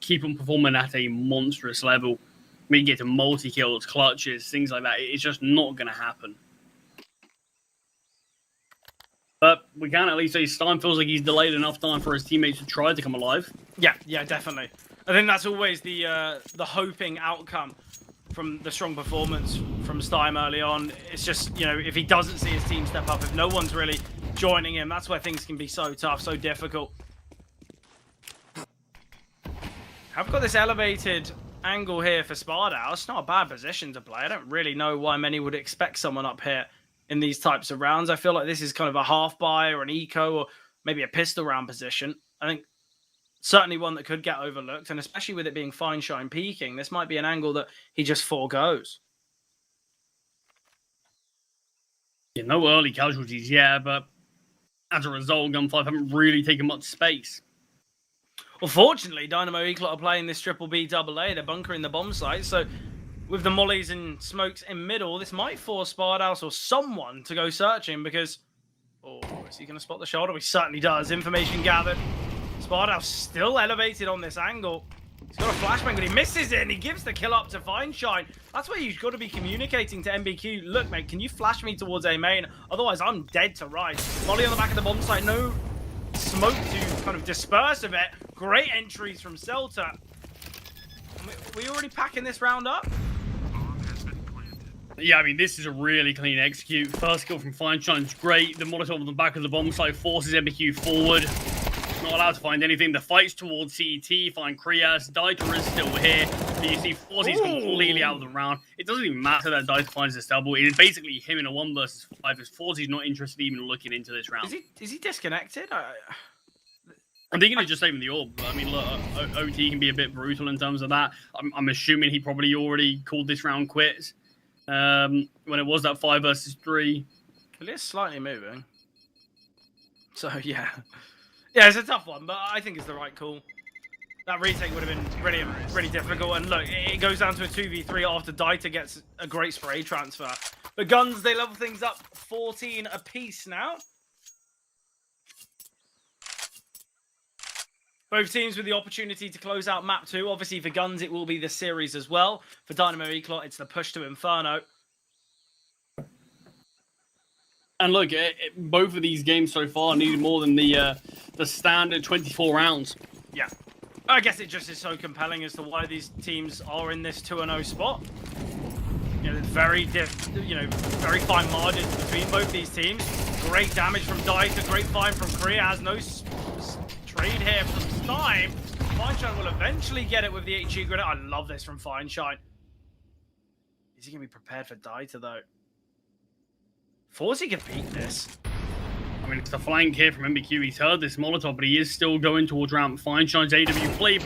keep on performing at a monstrous level. I mean, get to multi-kills, clutches, things like that. It's just not going to happen. But we can at least say Stein feels like he's delayed enough time for his teammates to try to come alive. Yeah, definitely. I think that's always the hoping outcome from the strong performance from Stein early on. It's just, if he doesn't see his team step up, if no one's really joining him, that's where things can be so tough, so difficult. I've got this elevated angle here for Spardow. It's not a bad position to play. I don't really know why many would expect someone up here in these types of rounds. I feel like this is kind of a half buy or an eco or maybe a pistol round position. I think certainly one that could get overlooked, and especially with it being Fine Shine peaking, this might be an angle that he just forgoes. Yeah, no early casualties, but as a result, Gun 5 haven't really taken much space. Well, fortunately, Dynamo Eclot are playing this triple B double A. They're bunkering the bomb site, so with the mollies and smokes in middle, this might force Spardouse or someone to go searching because... Oh, is he going to spot the shoulder? He certainly does. Information gathered. Spardouse still elevated on this angle. He's got a flashbang, but he misses it, and he gives the kill up to Fine Shine. That's where you've got to be communicating to MBQ. Look, mate, can you flash me towards A main? Otherwise, I'm dead to right. Molly on the back of the bomb site. No smoke to kind of disperse of it. Great entries from Celta. We already packing this round up? Yeah, I mean, this is a really clean execute. First kill from Fine Shine's great. The Molotov on the back of the bomb site forces MBQ forward. Not allowed to find anything. The fight's towards CET. Find Krias. Dieter is still here. But you see Fozzie's completely out of the round. It doesn't even matter that Dieter finds this double. It is basically him in a 1 versus 5 because Fozzie's not interested even looking into this round. Is he disconnected? I'm thinking of just saving the orb. I mean, look, OT can be a bit brutal in terms of that. I'm assuming he probably already called this round quits when it was that 5 versus 3. Well, it is slightly moving. So, yeah. Yeah, it's a tough one, but I think it's the right call. That retake would have been really difficult. And look, it goes down to a 2v3 after Dieter gets a great spray transfer. But Guns, they level things up 14 apiece now. Both teams with the opportunity to close out map 2. Obviously, for Guns, it will be the series as well. For Dynamo Eclot, it's the push to Inferno. And look, both of these games so far needed more than the standard 24 rounds. Yeah. I guess it just is so compelling as to why these teams are in this 2-0 spot. Very fine margins between both these teams. Great damage from Dieter, great find from Korea. Has no trade here from Stein. Fine Shine will eventually get it with the HE grenade. I love this from Fine Shine. Is he going to be prepared for Dieter, though? Fawzi can beat this. I mean, it's the flank here from MBQ. He's heard this Molotov, but he is still going towards ramp. Fine Shine's AW play.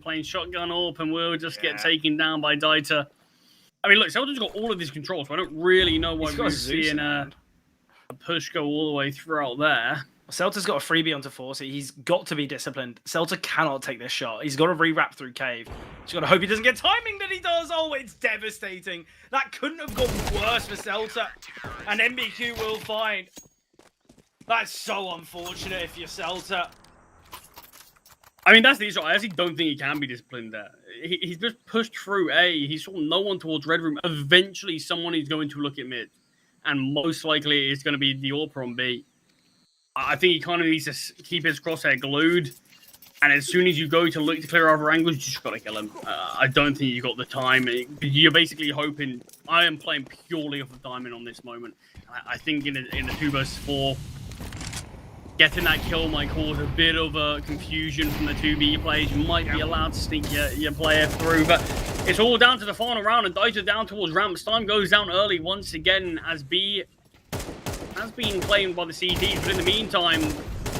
Playing shotgun up, and will just get taken down by Dieter. I mean, look, Celta's got all of his controls, so I don't really know why we're seeing a push go all the way throughout there. Celta's got a freebie onto Fawzi. He's got to be disciplined. Celta cannot take this shot. He's got to re-wrap through cave. He's got to hope he doesn't get timing that he does. Oh, it's devastating. That couldn't have gotten worse for Celta. And MBQ will find. That's so unfortunate if you're Celta. I mean, that's the issue. I actually don't think he can be disciplined there. He's just pushed through A. He saw no one towards Red Room. Eventually, someone is going to look at mid. And most likely, it's going to be the AWP on B. I think he kind of needs to keep his crosshair glued. And as soon as you go to look to clear other angles, you just got to kill him. I don't think you got the time. You're basically hoping... I am playing purely off of diamond on this moment. I think in a 2 versus 4, Getting that kill might cause a bit of a confusion from the 2B players. You might be allowed to sneak your player through, but it's all down to the final round, and Dieter down towards ramp. Time goes down early once again as B has been claimed by the CTs, but in the meantime,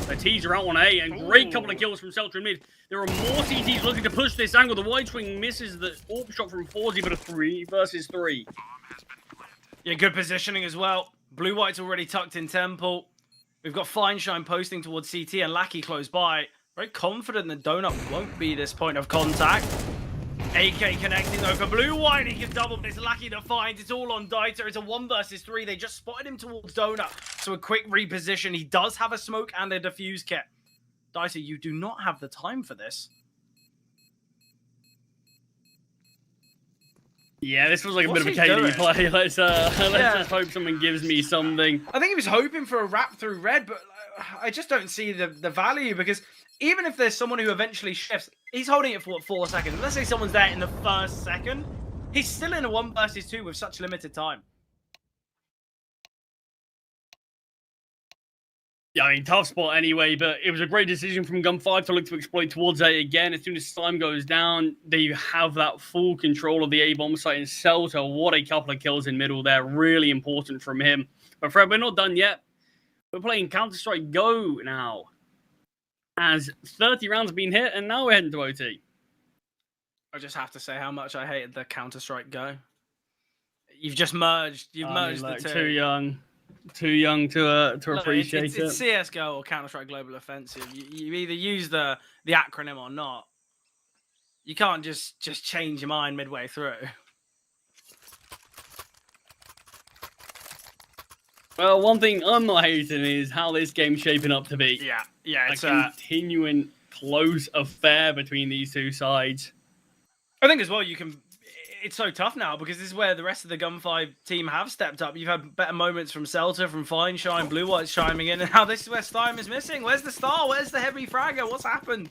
the T's are out on A, and great couple of kills from Celta in mid. There are more CTs looking to push this angle. The wide swing misses the AWP shot from Forzy, but a 3 versus 3. Yeah, good positioning as well. Blue-White's already tucked in temple. We've got Feinstein posting towards CT and Lackey close by. Very confident that Donut won't be this point of contact. AK connecting though for Blue-White. He can double, but it's Lackey to find. It's all on Dieter. It's a 1 versus 3. They just spotted him towards Donut. So a quick reposition. He does have a smoke and a defuse kit. Dieter, you do not have the time for this. Yeah, this was like a bit of a KD play. Let's just hope someone gives me something. I think he was hoping for a wrap through red, but I just don't see the value, because even if there's someone who eventually shifts, he's holding it for, what, 4 seconds. Let's say someone's there in the first second. He's still in a 1 versus 2 with such limited time. Yeah, I mean, tough spot anyway, but it was a great decision from Gun5 to look to exploit towards A again. As soon as time goes down, they have that full control of the A-bomb site. And Celta, what a couple of kills in middle there. Really important from him. But Fred, we're not done yet. We're playing Counter-Strike Go now. As 30 rounds have been hit, and now we're heading to OT. I just have to say how much I hated the Counter-Strike Go. You've just merged. You've merged the two. Too young to appreciate it. It's CSGO or Counter-Strike Global Offensive. You either use the acronym or not. You can't just change your mind midway through. Well, one thing I'm not hating is how this game's shaping up to be. Yeah, it's a continuing close affair between these two sides. I think as well it's so tough now because this is where the rest of the Gun5 team have stepped up. You've had better moments from Celta, from Feinstein, Blue-White's chiming in, and now this is where Stein is missing. Where's the star? Where's the heavy fragger? What's happened?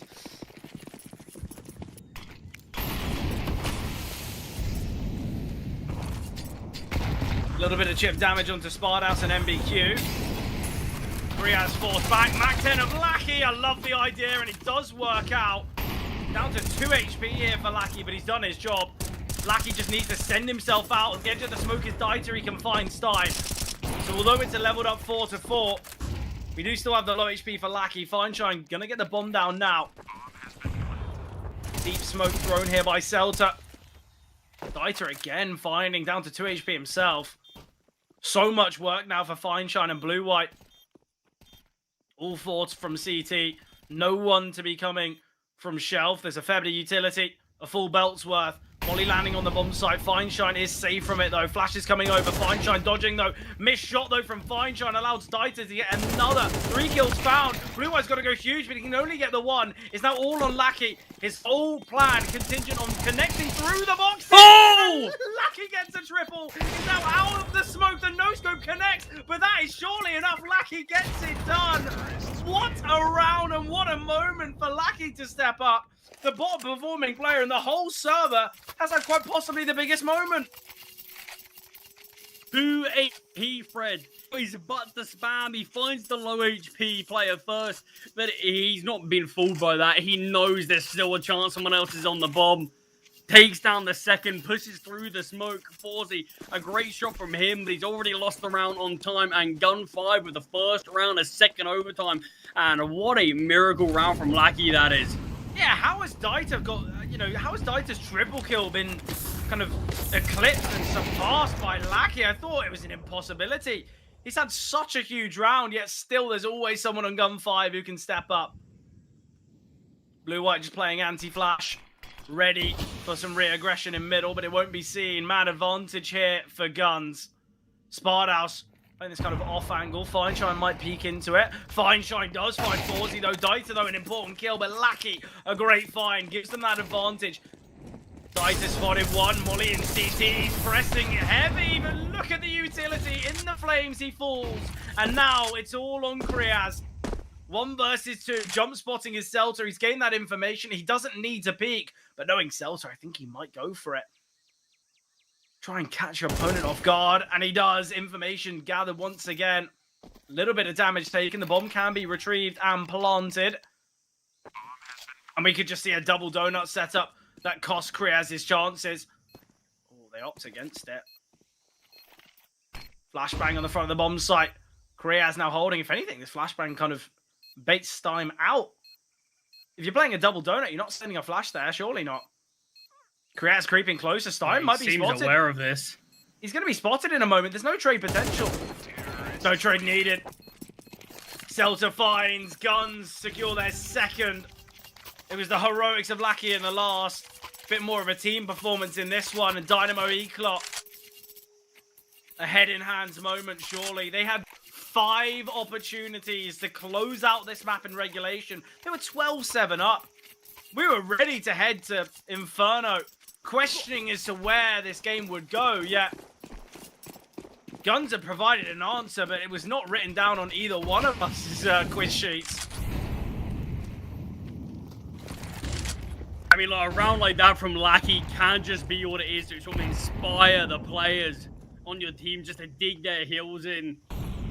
A little bit of chip damage onto Sparthouse and MBQ. Riaz forced back. Mac 10 of Lackey. I love the idea, and it does work out. Down to 2 HP here for Lackey, but he's done his job. Lackey just needs to send himself out. At the edge of the smoke is Dieter. He can find Stein. So although it's a leveled up 4-4, we do still have the low HP for Lackey. Feinstein gonna get the bomb down now. Deep smoke thrown here by Celta. Dieter again finding down to 2 HP himself. So much work now for Feinstein and Blue-White. All thoughts from CT. No one to be coming from Shelf. There's a fair bit of utility. A full belt's worth. Molly landing on the bomb site. Feinstein is safe from it, though. Flash is coming over. Feinstein dodging, though. Missed shot, though, from Feinstein. Allows Dieter to get another. 3 kills found. Blue-White's got to go huge, but he can only get the 1. It's now all on Lackey. His whole plan contingent on connecting through the box. Oh! Lackey gets a triple. He's now out of the smoke. The no-scope connects, but that is surely enough. Lackey gets it done. What a round and what a moment for Lackey to step up. The bottom performing player in the whole server has had quite possibly the biggest moment. 2 HP, Fred. He's but the spam. He finds the low HP player first, but he's not been fooled by that. He knows there's still a chance someone else is on the bomb. Takes down the second, pushes through the smoke. Forzy, a great shot from him, but he's already lost the round on time. And Gun5 with the first round, a second overtime. And what a miracle round from Lackey that is. Yeah, how has Dieter got, how has Dieter's triple kill been kind of eclipsed and surpassed by Lackey? I thought it was an impossibility. He's had such a huge round, yet still there's always someone on Gun5 who can step up. Blue-White just playing anti-flash. Ready for some re-aggression in middle, but it won't be seen. Man advantage here for Guns. Sparthouse playing this kind of off angle. Feinstein might peek into it. Feinstein does find Forzy though. Dieter though an important kill, but Lackey a great find. Gives them that advantage. Dieter spotted 1. Molly in CT. He's pressing heavy, but look at the utility. In the flames he falls. And now it's all on Kriaz. 1 versus 2. Jump spotting his Celta. He's gained that information. He doesn't need to peek. But knowing Celta, I think he might go for it. Try and catch your opponent off guard. And he does. Information gathered once again. Little bit of damage taken. The bomb can be retrieved and planted. And we could just see a double donut setup that cost Kriaz his chances. Oh, they opt against it. Flashbang on the front of the bomb site. Kriaz now holding. If anything, this flashbang kind of baits Stein out. If you're playing a double donut, you're not sending a flash there. Surely not. Kriaz creeping closer. Stein might be spotted. Seems aware of this. He's going to be spotted in a moment. There's no trade potential. No trade needed. Celta finds guns, secure their second. It was the heroics of Lackey in the last. Bit more of a team performance in this one. And Dynamo Eclot. A head-in-hands moment, surely. They had 5 opportunities to close out this map in regulation. They were 12-7 up. We were ready to head to Inferno, questioning as to where this game would go, yet Guns had provided an answer, but it was not written down on either one of us' quiz sheets. I mean, like, a round like that from Lackey can just be what it is to sort of inspire the players on your team just to dig their heels in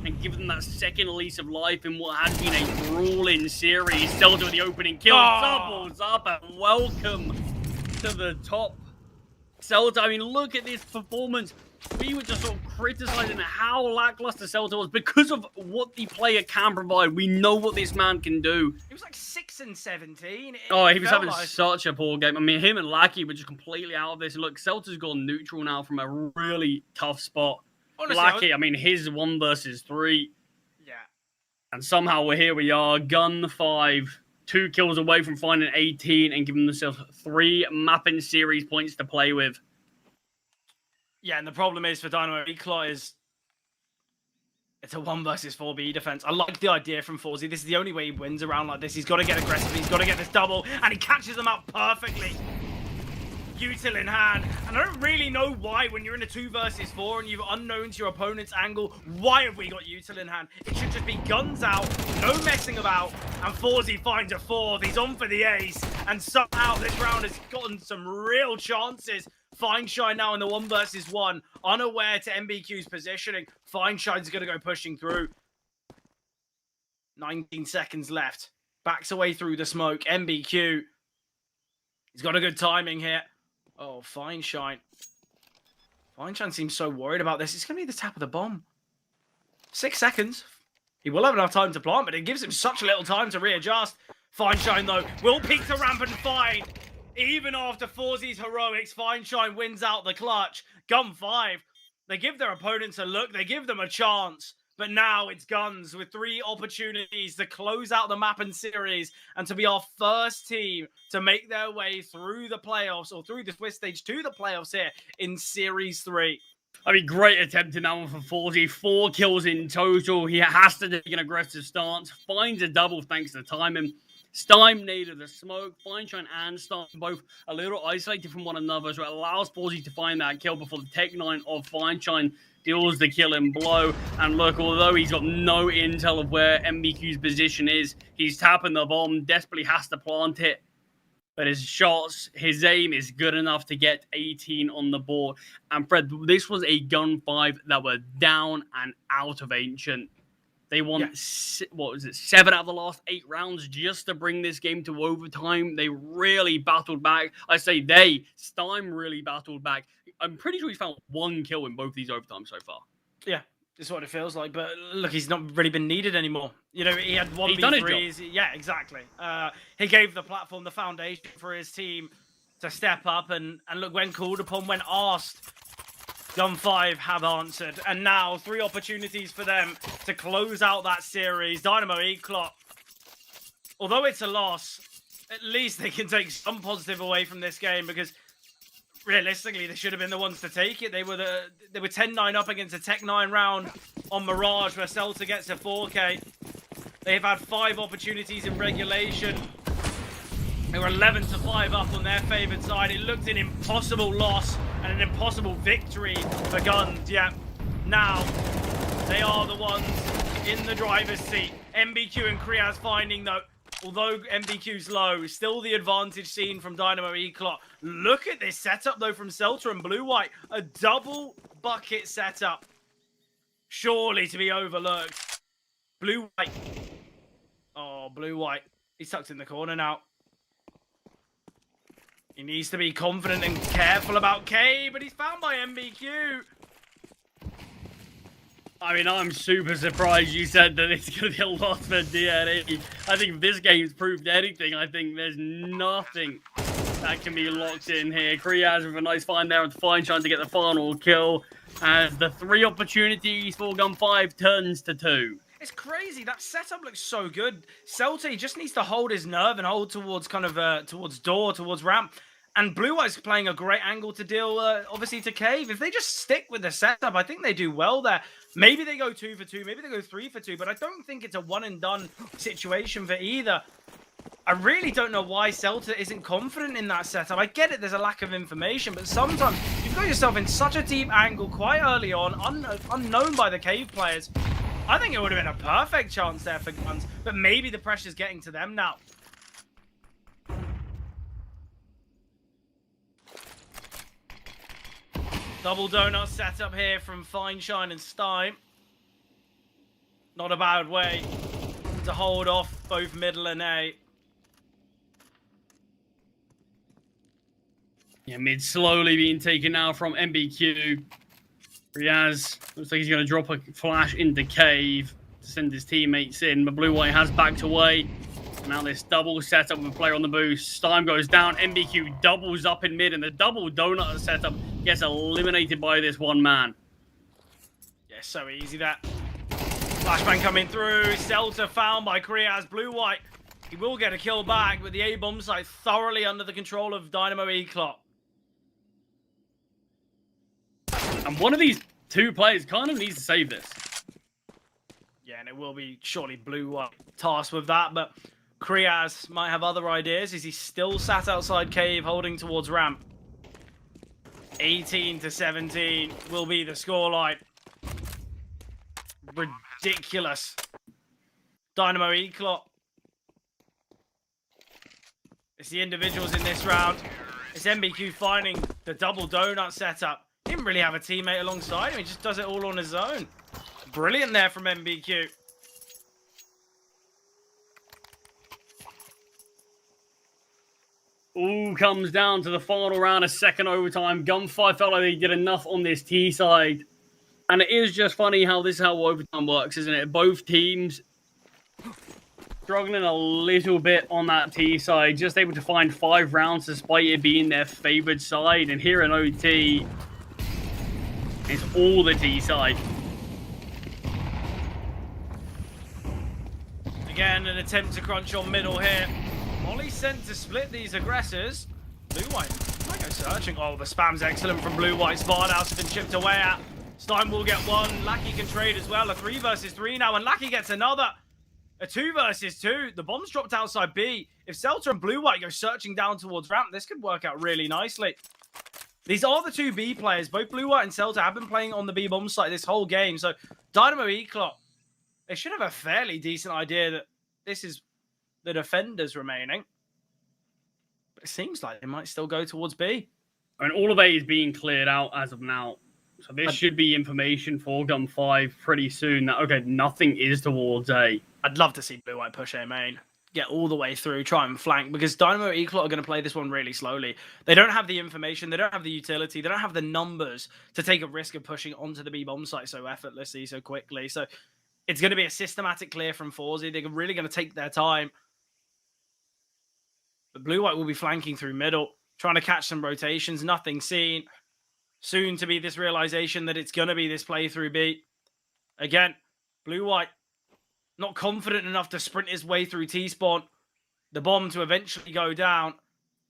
and give them that second lease of life in what has been a brawling series. Still doing the opening kill, doubles up, and welcome to the top. Celta, I mean, look at this performance. We were just sort of criticizing how lackluster Celta was because of what the player can provide. We know what this man can do. He was like 6 and 17. Oh, he was having such a poor game. I mean, him and Lackey were just completely out of this. Look, Celta's gone neutral now from a really tough spot. Honestly, Lackey, I mean, his 1 versus 3. Yeah. And somehow here we are, gun 5, 2 kills away from finding 18 and giving themselves 3 mapping series points to play with. Yeah, and the problem is for Dynamo Eclot is it's a 1 versus 4B defense. I like the idea from Forzy. This is the only way he wins around like this. He's got to get aggressive. He's got to get this double, and he catches them out perfectly. Util in hand, and I don't really know why when you're in a 2 versus 4 and you've unknown to your opponent's angle, why have we got Util in hand? It should just be guns out, no messing about, and Forzy finds a 4th. He's on for the ace, and somehow this round has gotten some real chances. Feinstein now in the 1 versus 1, unaware to MBQ's positioning. Feinstein's going to go pushing through. 19 seconds left. Backs away through the smoke. MBQ. He's got a good timing here. Oh, Feinstein. Feinstein seems so worried about this. It's going to be the tap of the bomb. 6 seconds. He will have enough time to plant, but it gives him such little time to readjust. Feinstein, though, will peek to ramp and find. Even after Forzy's heroics, Feinstein wins out the clutch. Gun 5. They give their opponents a look. They give them a chance. But now it's Guns with 3 opportunities to close out the map and series and to be our first team to make their way through the playoffs or through the Swiss stage to the playoffs here in Series 3. I mean, great attempt in that one for Forzy. 4 kills in total. He has to take an aggressive stance. Finds a double thanks to timing. Stein needed the smoke. Feinstein and Stein both a little isolated from one another, so it allows Forzy to find that kill before the Tech 9 of Feinstein deals the killing blow. And look, although he's got no intel of where MBQ's position is, he's tapping the bomb, desperately has to plant it. But his shots, his aim is good enough to get 18 on the board. And Fred, this was a gun 5 that were down and out of Ancient. They won, what was it, 7 out of the last 8 rounds just to bring this game to overtime. They really battled back. I say Stein really battled back. I'm pretty sure he's found 1 kill in both these overtimes so far. Yeah, that's what it feels like. But look, he's not really been needed anymore. You know, he had 1v3s. Yeah, exactly. He gave the platform, the foundation for his team to step up. And look, when called upon, when asked, Gun 5 have answered, and now 3 opportunities for them to close out that series. Dynamo Eclot, although it's a loss, at least they can take some positive away from this game because realistically they should have been the ones to take it. They were 10-9 up against a Tech 9 round on Mirage where Celta gets a 4K. They've had 5 opportunities in regulation. They were 11-5 up on their favoured side. It looked an impossible loss and an impossible victory for Guns. Yeah, now they are the ones in the driver's seat. MBQ and Kriaz finding, though, although MBQ's low, still the advantage seen from Dynamo Eclot. Look at this setup, though, from Celta and Blue-White. A double bucket setup. Surely to be overlooked. Blue-white. Oh, blue-white. He's tucked in the corner now. He needs to be confident and careful about K, but he's found by MBQ. I mean, I'm super surprised you said that it's going to be a lot for DNA. I think if this game's proved anything, I think there's nothing that can be locked in here. Kriaz with a nice find there, and Fine trying to get the final kill as the 3 opportunities for Gun 5 turns to 2. It's crazy. That setup looks so good. Celta just needs to hold his nerve and hold towards kind of towards door, towards ramp. And Blue Eyes playing a great angle to deal, obviously, to Cave. If they just stick with the setup, I think they do well there. Maybe they go 2 for 2, maybe they go 3 for 2, but I don't think it's a one and done situation for either. I really don't know why Celta isn't confident in that setup. I get it, there's a lack of information, but sometimes you've got yourself in such a deep angle quite early on, unknown by the Cave players. I think it would have been a perfect chance there for Guns, but maybe the pressure's getting to them now. Double donut setup here from Fine, Shine, and Stein. Not a bad way to hold off both middle and A. Yeah, mid slowly being taken now from MBQ. Riaz looks like he's going to drop a flash into Cave to send his teammates in, but Blue-White has backed away. And now this double setup with a player on the boost. Stein goes down, MBQ doubles up in mid, and the double donut setup gets eliminated by this one man. Yeah, so easy that. Flashbang coming through. Celta found by Kriaz. Blue-White, he will get a kill back, but the A-bomb site thoroughly under the control of Dynamo Eclot. And one of these 2 players kind of needs to save this. Yeah, and it will be surely Blue-White tasked with that, but Kriaz might have other ideas as he's still sat outside Cave holding towards ramp. 18-17 will be the scoreline. Ridiculous. Dynamo Eclot. It's the individuals in this round. It's MBQ finding the double donut setup. He didn't really have a teammate alongside him. He just does it all on his own. Brilliant there from MBQ. All comes down to the final round of second overtime. Gun 5 felt like they did enough on this T side. And it is just funny how this is how overtime works, isn't it? Both teams struggling a little bit on that T side. Just able to find 5 rounds despite it being their favored side. And here in OT, it's all the T side. Again, an attempt to crunch on middle here. Molly sent to split these aggressors. Blue-White might go searching. Oh, the spam's excellent from Blue-White. Spard House has been chipped away at. Stein will get one. Lackey can trade as well. A 3 versus 3 now, and Lackey gets another. A 2 versus 2. The bomb's dropped outside B. If Celta and Blue-White go searching down towards ramp, this could work out really nicely. These are the 2 B players. Both Blue-White and Celta have been playing on the B bomb site this whole game. So Dynamo Eclot, they should have a fairly decent idea that this is the defenders remaining. But it seems like they might still go towards B. I mean, all of A is being cleared out as of now. So this should be information for Gun 5 pretty soon that, okay, nothing is towards A. I'd love to see Blue-White push A main. Get all the way through, try and flank, because Dynamo Eclot are going to play this one really slowly. They don't have the information, they don't have the utility, they don't have the numbers to take a risk of pushing onto the B bomb site so effortlessly, so quickly. So it's going to be a systematic clear from Forzy. They're really going to take their time. But Blue-White will be flanking through middle, trying to catch some rotations, nothing seen. Soon to be this realization that it's going to be this play through B. Again, Blue-White not confident enough to sprint his way through T-spawn. The bomb to eventually go down.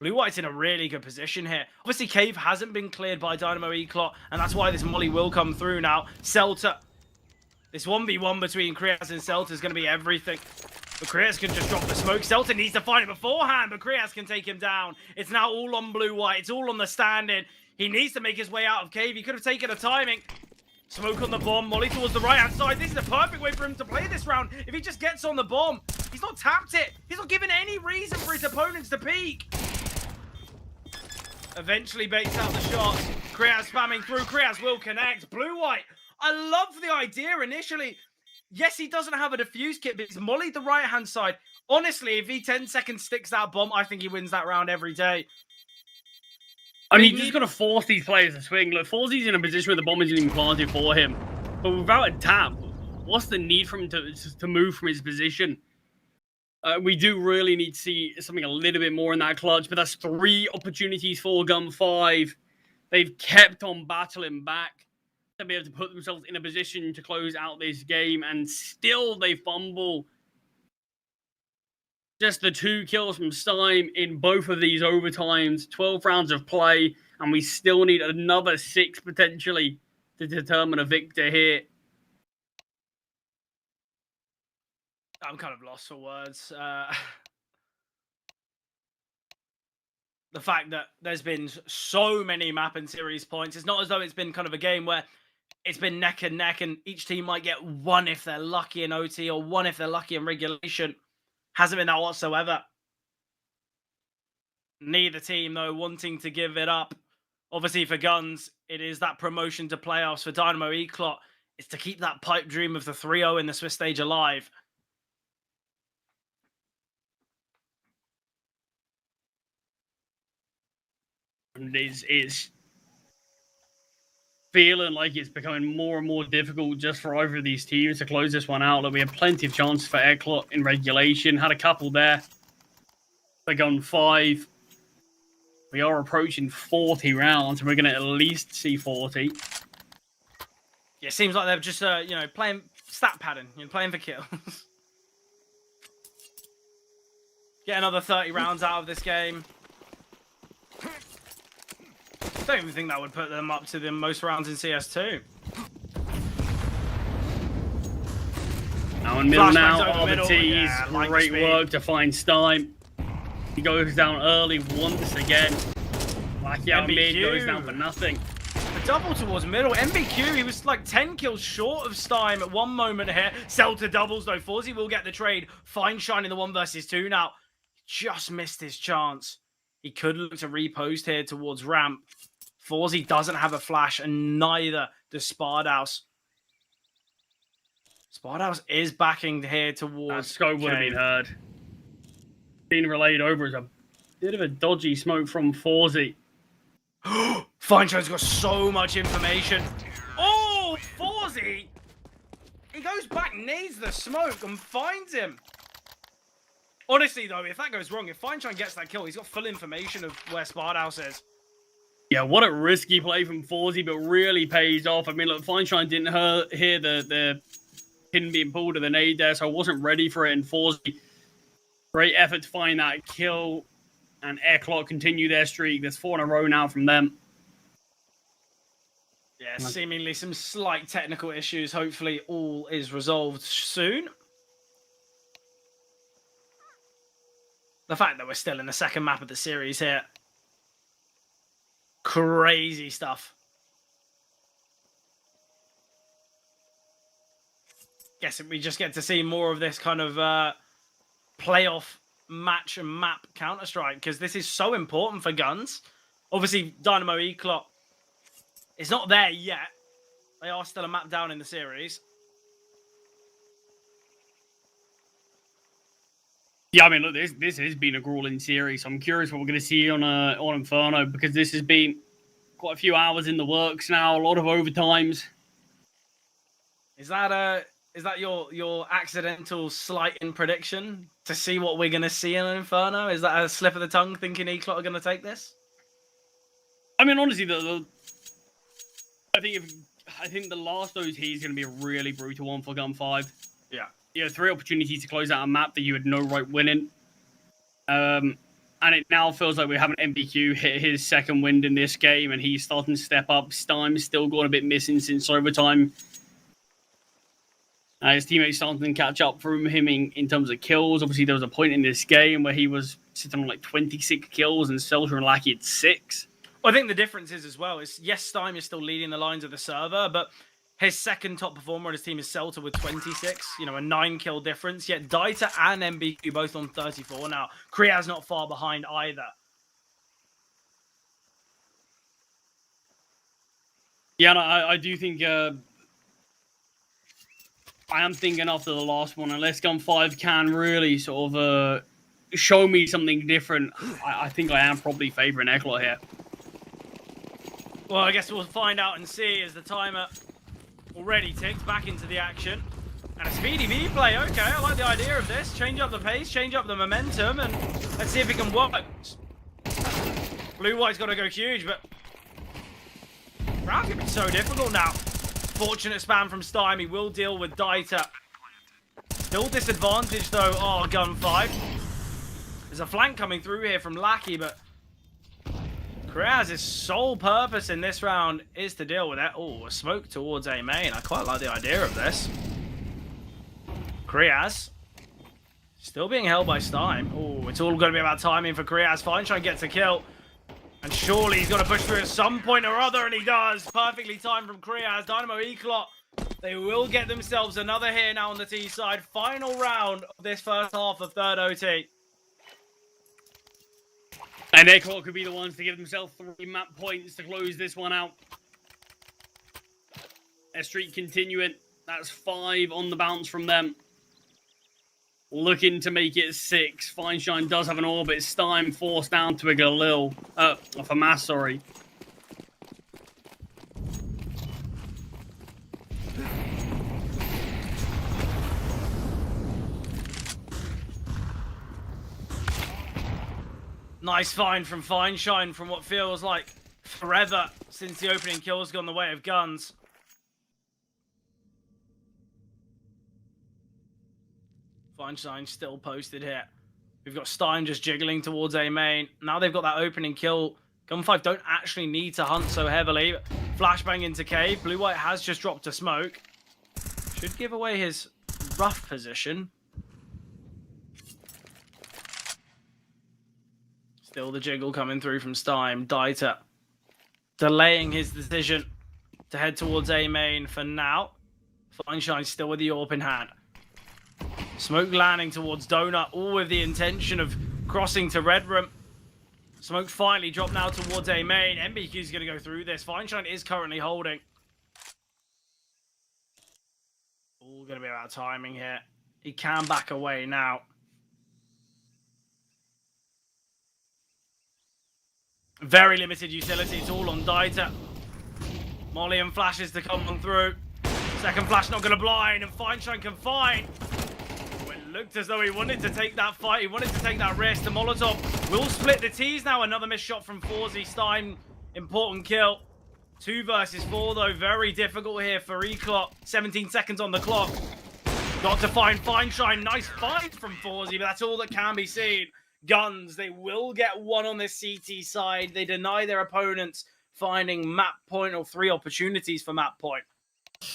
Blue-White's in a really good position here. Obviously, Cave hasn't been cleared by Dynamo Eclot, and that's why this molly will come through now. Celta. This 1v1 between Kriaz and Celta is going to be everything. But Kriaz can just drop the smoke. Celta needs to find it beforehand, but Kriaz can take him down. It's now all on Blue-White. It's all on the stand-in. He needs to make his way out of Cave. He could have taken a timing. Smoke on the bomb. Molly towards the right-hand side. This is the perfect way for him to play this round. If he just gets on the bomb. He's not tapped it. He's not given any reason for his opponents to peek. Eventually baits out the shots. Kriaz spamming through. Kriaz will connect. Blue-White. I love the idea initially. Yes, he doesn't have a defuse kit, but he's mollied the right-hand side. Honestly, if he 10 seconds sticks that bomb, I think he wins that round every day. I mean, you just got to force these players to swing. Look, Forzy's in a position where the bomb isn't even planted for him. But without a tap, what's the need for him to move from his position? We do really need to see something a little bit more in that clutch, but that's 3 opportunities for Gun 5. They've kept on battling back to be able to put themselves in a position to close out this game, and still they fumble. Just the 2 kills from Stein in both of these overtimes, 12 rounds of play, and we still need another 6 potentially to determine a victor here. I'm kind of lost for words. The fact that there's been so many map and series points, it's not as though it's been kind of a game where it's been neck and neck and each team might get 1 if they're lucky in OT or 1 if they're lucky in regulation. Hasn't been that whatsoever. Neither team, though, wanting to give it up. Obviously, for Guns, it is that promotion to playoffs. For Dynamo Eclot, it's to keep that pipe dream of the 3-0 in the Swiss stage alive. And it's feeling like it's becoming more and more difficult just for either of these teams to close this one out. Like, we had plenty of chances for Eclot in regulation. Had a couple there. They're going 5. We are approaching 40 rounds, and we're going to at least see 40. Yeah, it seems like they're just, playing stat pattern, playing for kills. Get another 30 rounds out of this game. I don't even think that would put them up to the most rounds in CS2. Now in middle now, Flashbangs RBT's yeah, like great work to find Stein. He goes down early once again. Lucky out mid goes down for nothing. A double towards middle. MBQ, he was like 10 kills short of Stein at one moment here. Celta doubles though. Forzy will get the trade. Fine shine in the 1 versus 2 now. Just missed his chance. He could look to repost here towards ramp. Forzy doesn't have a flash, and neither does Spardaus. Spardaus is backing here towards... That scope would have been heard. Being relayed over is a bit of a dodgy smoke from Forzy. Fineshine's got so much information. Oh, Forzy! He goes back, needs the smoke, and finds him. Honestly, though, if that goes wrong, if Fineshine gets that kill, he's got full information of where Spardaus is. Yeah, what a risky play from Forzy, but really pays off. I mean, look, Fineshine didn't hear the pin being pulled to the nade there, so I wasn't ready for it. And Forzy, great effort to find that kill. And Eclot continue their streak. There's 4 in a row now from them. Yeah, seemingly some slight technical issues. Hopefully, all is resolved soon. The fact that we're still in the second map of the series here. Crazy stuff. Guess we just get to see more of this kind of playoff match and map Counter-Strike, because this is so important for Guns. Obviously, Dynamo Eclot is not there yet. They are still a map down in the series. Yeah, I mean, look, this has been a grueling series. I'm curious what we're going to see on Inferno, because this has been quite a few hours in the works now, a lot of overtimes. Is that your accidental slight in prediction to see what we're going to see in Inferno? Is that a slip of the tongue thinking Eclot are going to take this? I mean, honestly, I think the last OT is going to be a really brutal one for Gun 5. Yeah. You know, 3 opportunities to close out a map that you had no right winning. And it now feels like we have an MBQ hit his second wind in this game, and he's starting to step up. Stein's still gone a bit missing since overtime. His teammates starting to catch up from him in terms of kills. Obviously, there was a point in this game where he was sitting on like 26 kills and Celta and Lackey at 6. Well, I think the difference is as well, is yes, Stein is still leading the lines of the server, but his second top performer on his team is Celta with 26, a 9-kill difference. Yet Dieter and MBQ both on 34 now. Kriya's not far behind either. Yeah, no, I do think I am thinking after the last one, unless Gun 5 can really sort of show me something different, I think I am probably favouring Eclot here. Well, I guess we'll find out and see as the timer already ticked back into the action. And a speedy B play, okay, I like the idea of this. Change up the pace, change up the momentum, and let's see if it can work. Blue-white's got to go huge, but round can be so difficult now. Fortunate spam from Stime, he will deal with Dieter. Still disadvantaged though, oh, Gun 5. There's a flank coming through here from Lackey, but Kreaz's sole purpose in this round is to deal with it. Oh, a smoke towards A main. I quite like the idea of this. Kreaz still being held by Stime. Oh, it's all going to be about timing for Kreaz. Feinstein gets a kill. And surely he's got to push through at some point or other, and he does. Perfectly timed from Kreaz. Dynamo Eclot, they will get themselves another here now on the T side. Final round of this first half of third OT. And Eclot could be the ones to give themselves 3 map points to close this one out. Their streak continuing. That's 5 on the bounce from them. Looking to make it 6. Feinstein does have an orbit. Stime forced down to a Galil. Off a mass, sorry. Nice find from Feinstein from what feels like forever since the opening kill's gone the way of guns. Feinstein still posted here. We've got Stein just jiggling towards A main. Now they've got that opening kill. Gun 5 don't actually need to hunt so heavily. Flashbang into cave. Blue-white has just dropped a smoke. Should give away his rough position. Still the jiggle coming through from Stein. Dieter delaying his decision to head towards A main for now. Feinstein still with the AWP in hand. Smoke landing towards Donut, all with the intention of crossing to Red Room. Smoke finally dropped now towards A main. MBQ is going to go through this. Feinstein is currently holding. All going to be about timing here. He can back away now. Very limited utility. It's all on Dieter. Molly and flashes to come on through. Second flash not going to blind, and Feinstein can find. Looked as though he wanted to take that fight. He wanted to take that risk. The Molotov will split the T's now. Another missed shot from Forzy. Stein, important kill. 2 versus 4 though. Very difficult here for Eclot. 17 seconds on the clock. Got to find Feinstein. Nice fight from Forzy, but that's all that can be seen. Guns, they will get 1 on this CT side. They deny their opponents finding map point or 3 opportunities for map point.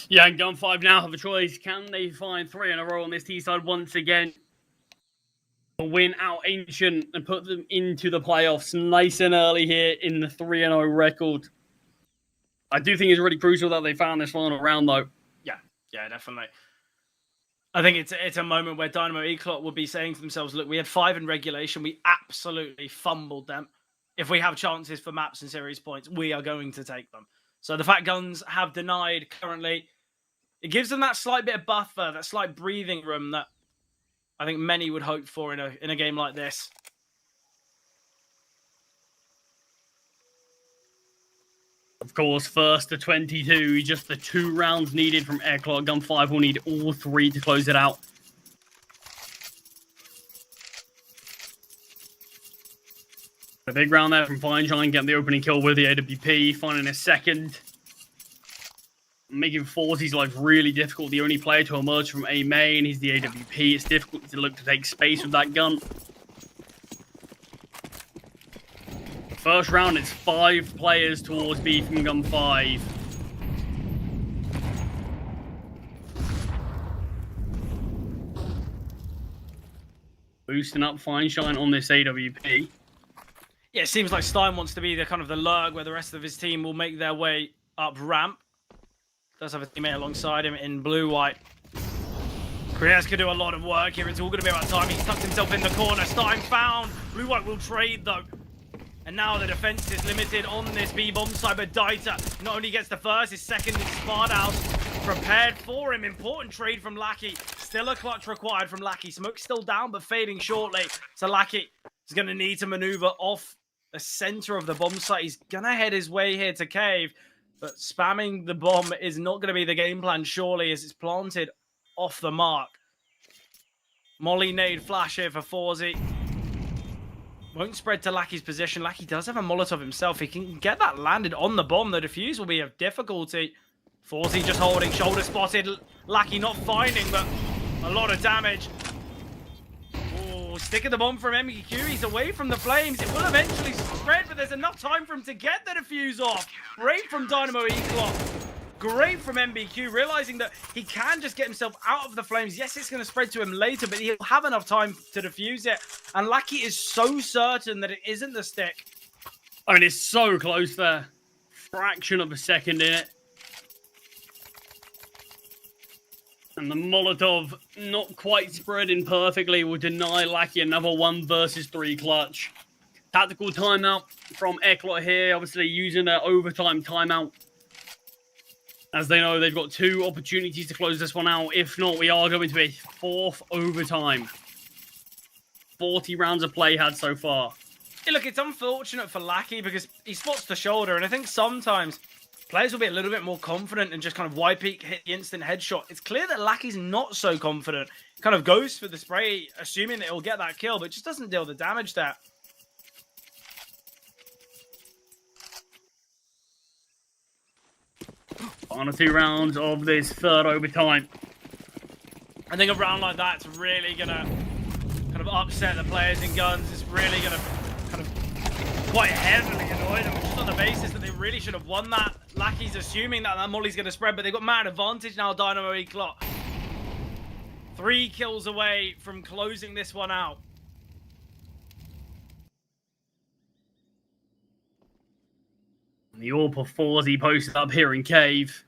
Yeah, and Gun 5 now have a choice. Can they find 3 in a row on this T side once again? Win out Ancient and put them into the playoffs nice and early here in the 3-0 record. I do think it's really crucial that they found this final round, though. Yeah, definitely. I think it's a moment where Dynamo Eclot will be saying to themselves, look, we had 5 in regulation. We absolutely fumbled them. If we have chances for maps and series points, we are going to take them. So the fact Guns have denied currently, it gives them that slight bit of buffer, that slight breathing room that I think many would hope for in a game like this. Of course, first to 22, just the 2 rounds needed from Eclot. Gun 5 will need all 3 to close it out. A big round there from Feinstein, getting the opening kill with the AWP, finding a second. Making Forzy's life really difficult. The only player to emerge from A main, he's the AWP. It's difficult to look to take space with that gun. First round, it's 5 players towards B from Gun 5. Boosting up Feinstein on this AWP. Yeah, it seems like Stein wants to be the kind of the lurk where the rest of his team will make their way up ramp. Does have a teammate alongside him in blue-white. Kreaz could do a lot of work here. It's all going to be about time. He's tucked himself in the corner. Stein found. Blue-white will trade, though. And now the defense is limited on this B-bomb side, but Dieter not only gets the first, his second is Sparthouse prepared for him. Important trade from Lackey. Still a clutch required from Lackey. Smoke's still down, but fading shortly. So Lackey is going to need to maneuver off the center of the bomb site. He's going to head his way here to cave, but spamming the bomb is not going to be the game plan, surely, as it's planted off the mark. Molly nade flash here for Forzy. Won't spread to Lackey's position. Lackey does have a Molotov himself. He can get that landed on the bomb. The defuse will be of difficulty. Forzy just holding, shoulder spotted. Lackey not finding, but a lot of damage. Oh, sticking the bomb from MBQ. He's away from the flames. It will eventually spread, but there's enough time for him to get the defuse off. Great from Dynamo Eclop. Great from MBQ, realizing that he can just get himself out of the flames. Yes, it's going to spread to him later, but he'll have enough time to defuse it. And Lackey is so certain that it isn't the stick. I mean, it's so close there. Fraction of a second in it. And the Molotov, not quite spreading perfectly, will deny Lackey another 1 versus 3 clutch. Tactical timeout from Eclot here, obviously using an overtime timeout. As they know, they've got 2 opportunities to close this one out. If not, we are going to a 4th overtime. 40 rounds of play had so far. Hey, look, it's unfortunate for Lackey because he spots the shoulder, and I think sometimes players will be a little bit more confident and just kind of wide peek, hit the instant headshot. It's clear that Lackey's not so confident. Kind of goes for the spray, assuming that he'll get that kill, but just doesn't deal the damage there. Final 2 rounds of this 3rd overtime. I think a round like that's really going to kind of upset the players in guns. It's really going to kind of quite heavily annoy them, just on the basis that they really should have won that. Lackey's assuming that that molly's going to spread, but they've got mad advantage now, Dynamo Eclot. 3 kills away from closing this one out. The AWP of Forzy posted up here in cave.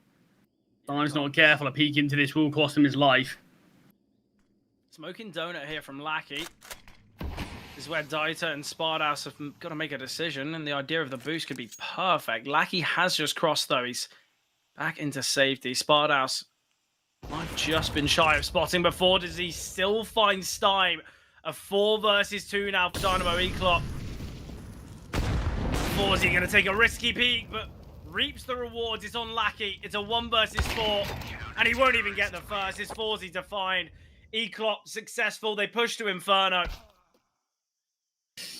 Dime's not careful. A peek into this will cost him his life. Smoking donut here from Lackey. This is where Dieter and Spardaus have got to make a decision, and the idea of the boost could be perfect. Lackey has just crossed, though. He's back into safety. Spardaus might have just been shy of spotting before. Does he still find Stime? A 4 versus 2 now for Dynamo Eclot. Forzy going to take a risky peek, but reaps the rewards. It's on Lackey. It's a 1 versus 4, and he won't even get the first. It's Forzy to find. Eclot successful. They push to Inferno.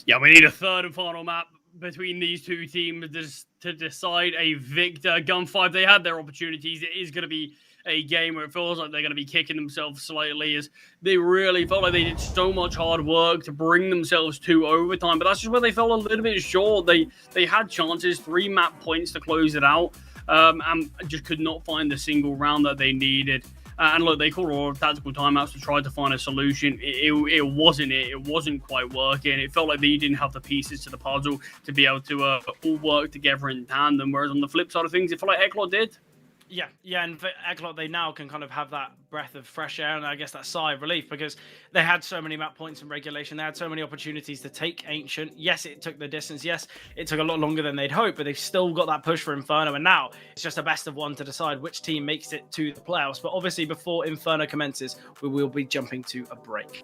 Yeah, we need a 3rd and final map between these 2 teams to decide a victor. Gun 5, they had their opportunities. It is going to be a game where it feels like they're going to be kicking themselves slightly, as they really felt like they did so much hard work to bring themselves to overtime, but that's just where they fell a little bit short. They had chances, 3 map points to close it out, and just could not find the single round that they needed. And look, they called all tactical timeouts to try to find a solution. It wasn't quite working. It felt like they didn't have the pieces to the puzzle to be able to all work together in tandem, whereas on the flip side of things, it felt like Eclot did. Yeah, and for Eclot, they now can kind of have that breath of fresh air and I guess that sigh of relief because they had so many map points in regulation. They had so many opportunities to take Ancient. Yes, it took the distance. Yes, it took a lot longer than they'd hoped, but they've still got that push for Inferno. And now it's just a best of 1 to decide which team makes it to the playoffs. But obviously, before Inferno commences, we will be jumping to a break.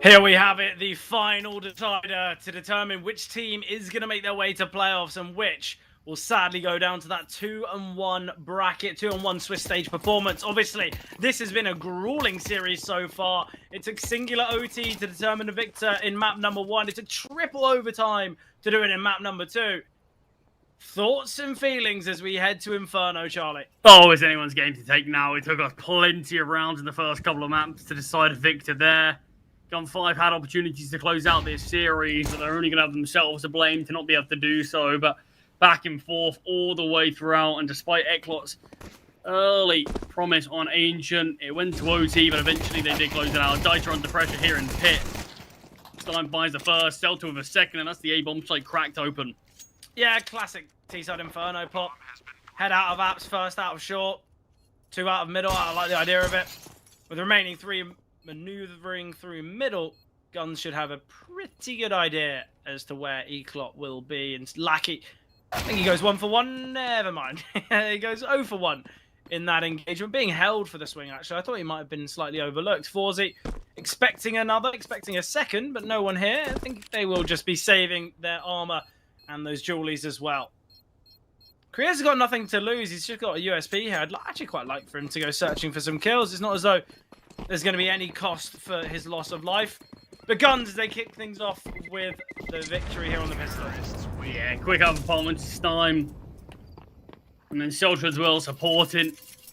Here we have it, the final decider to determine which team is going to make their way to playoffs and which will sadly go down to that 2-1 bracket, 2-1 Swiss stage performance. Obviously, this has been a grueling series so far. It took singular OT to determine the victor in map number 1. It took triple overtime to do it in map number 2. Thoughts and feelings as we head to Inferno, Charlie? Oh, it's anyone's game to take now. It took us plenty of rounds in the first couple of maps to decide a victor there. Gun5 had opportunities to close out this series, but they're only going to have themselves to blame to not be able to do so. But back and forth all the way throughout, and despite Eklot's early promise on Ancient, it went to OT, but eventually they did close it out. Dieter under pressure here in pit. Stein buys the first, Celta with a second, and that's the A-bomb site cracked open. Yeah, classic T-side Inferno pop. Head out of apps, first out of short, 2 out of middle. I like the idea of it. With the remaining 3 maneuvering through middle, Guns should have a pretty good idea as to where Eklot will be. And Lackey, I think he goes 1 for 1. Never mind. He goes 0 for 1 in that engagement. Being held for the swing, actually. I thought he might have been slightly overlooked. Forzy expecting a second, but no one here. I think they will just be saving their armor and those jewelries as well. Kriya's got nothing to lose. He's just got a USP here. I'd actually quite like for him to go searching for some kills. It's not as though there's going to be any cost for his loss of life. But Guns, they kick things off with the victory here on the pistol. Yeah, quick up performance time. And then Celta as well, supporting,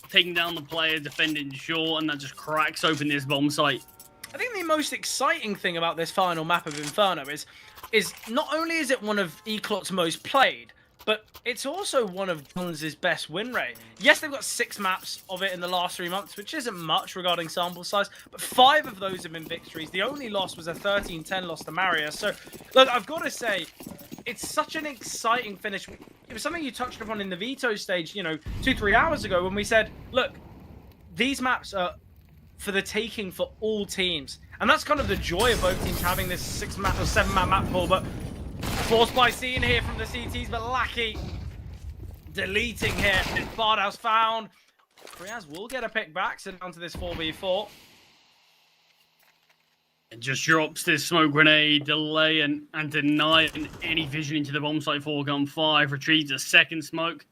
taking down the player, defending short, and that just cracks open this bomb site. I think the most exciting thing about this final map of Inferno is not only is it one of Eklot's most played, but it's also one of Guns' best win rate. Yes, they've got 6 maps of it in the last 3 months, which isn't much regarding sample size, but 5 of those have been victories. The only loss was a 13-10 loss to Marius. So, look, I've got to say, it's such an exciting finish. It was something you touched upon in the veto stage, 2-3 hours ago when we said, look, these maps are for the taking for all teams. And that's kind of the joy of both teams having this 6-map or 7-map map pool, but forced by scene here from the CTs, but Lackey deleting here. Bardhouse found. Kriaz will get a pick back, so down to this 4v4. It just drops this smoke grenade, delay and denying any vision into the bomb site for Gun5. Retrieves a second smoke.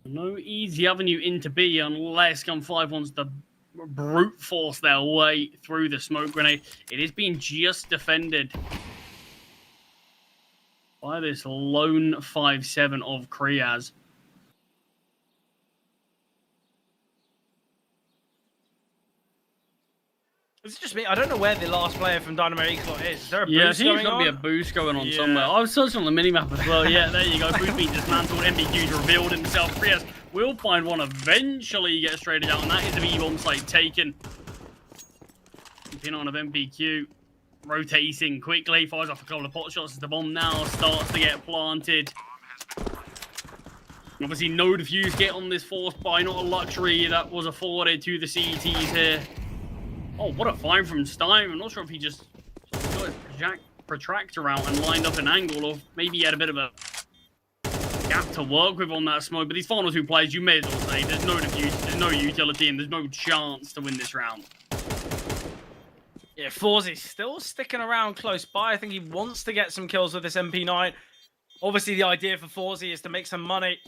No easy avenue into B unless Gun5 wants to brute force their way through the smoke grenade. It is being just defended by this lone 5-7 of Kriaz. Is it just me? I don't know where the last player from Dynamo Eklot is. Is there a boost Yeah, I think going there's got on? to be a boost going on somewhere. I was searching on the minimap as well. Yeah, there you go. Boost being dismantled. MBQ's revealed himself. Kriaz will find one eventually, get straight down. That is the B-bomb site taken. Pin on of MBQ. Rotating quickly. Fires off a couple of pot shots as the bomb now starts to get planted. Obviously, no defuse get on this force buy. Not a luxury that was afforded to the CTs here. Oh, what a find from Stein. I'm not sure if he just got his protractor out and lined up an angle, or maybe he had a bit of a gap to work with on that smoke. But these final 2 plays, you may as well say, there's no diffuse, there's no utility, and there's no chance to win this round. Yeah, Forzy still sticking around close by. I think he wants to get some kills with this MP9. Obviously, the idea for Forzy is to make some money,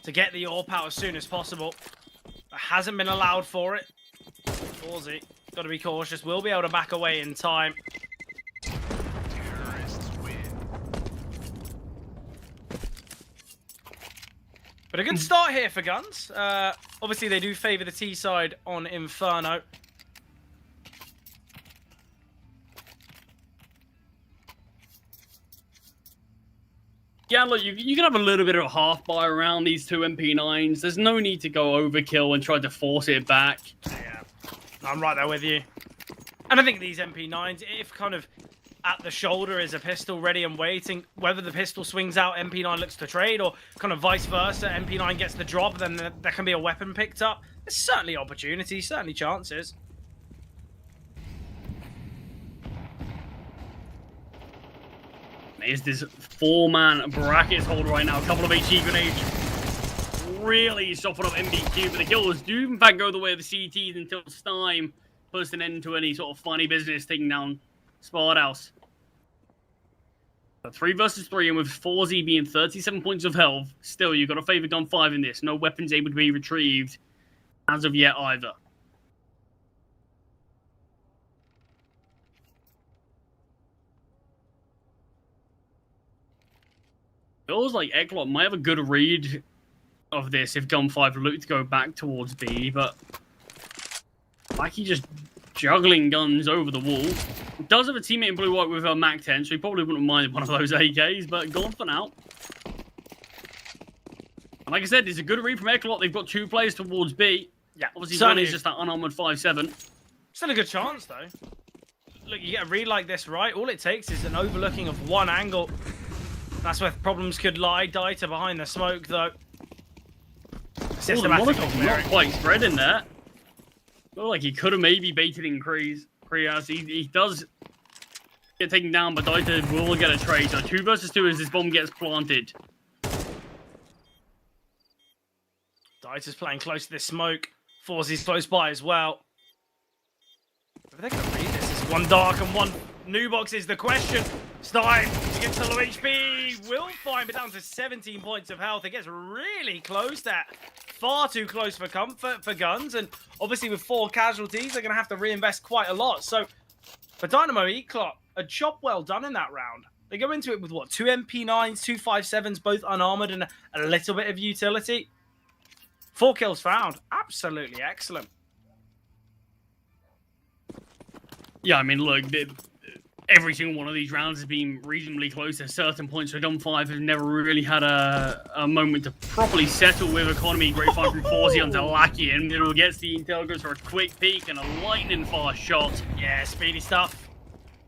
to get the AWP out as soon as possible. But hasn't been allowed for it. Forzy, got to be cautious. Will be able to back away in time. But a good start here for Guns. Obviously, they do favour the T side on Inferno. Yeah, look, you can have a little bit of a half buy around these 2 MP9s. There's no need to go overkill and try to force it back. Yeah, I'm right there with you. And I think these MP9s, if kind of at the shoulder is a pistol ready and waiting, whether the pistol swings out, MP9 looks to trade, or kind of vice versa, MP9 gets the drop, then there can be a weapon picked up. There's certainly opportunities, certainly chances. Is this 4-man bracket hold right now? A couple of HE grenades really soften up MBQ, but the kills do in fact go the way of the CTs until Stein puts an end to any sort of funny business taking down Spard House. But 3 versus 3, and with 4Z being 37 points of health, still, you've got to favor gun 5 in this. No weapons able to be retrieved as of yet either. Feels like Eklot might have a good read of this if gun 5 looked to go back towards B, but like he just juggling guns over the wall. Does have a teammate in blue-white with a MAC-10, so he probably wouldn't mind one of those AKs, but gone for now. And like I said, it's a good read from Eklot. They've got 2 players towards B. Yeah, obviously one is just that unarmored 5-7. Still a good chance, though. Look, you get a read like this, right? All it takes is an overlooking of one angle. That's where problems could lie. Dieter behind the smoke, though. Systematic not quite spread in there. Feel like he could have maybe baited in Krias. He does get taken down, but Dieter will get a trade. So 2 versus 2 as this bomb gets planted. Dieter's playing close to this smoke. Forzy's close by as well. If they're going to read this, it's one dark and one new box is the question. Stein against the low HP. Will find it down to 17 points of health. It gets really close there. Far too close for comfort for guns. And obviously with 4 casualties, they're going to have to reinvest quite a lot. So for Dynamo Eklot, a job well done in that round. They go into it with what? 2 MP9s, 2 5.7s, both unarmored and a little bit of utility. 4 kills found. Absolutely excellent. Yeah, I mean, look, every single one of these rounds has been reasonably close at certain points. So Dom 5 has never really had a moment to properly settle with economy. Great find from Forzy onto Lackey, and Middle gets the intel, goes for a quick peek and a lightning fast shot. Yeah, speedy stuff.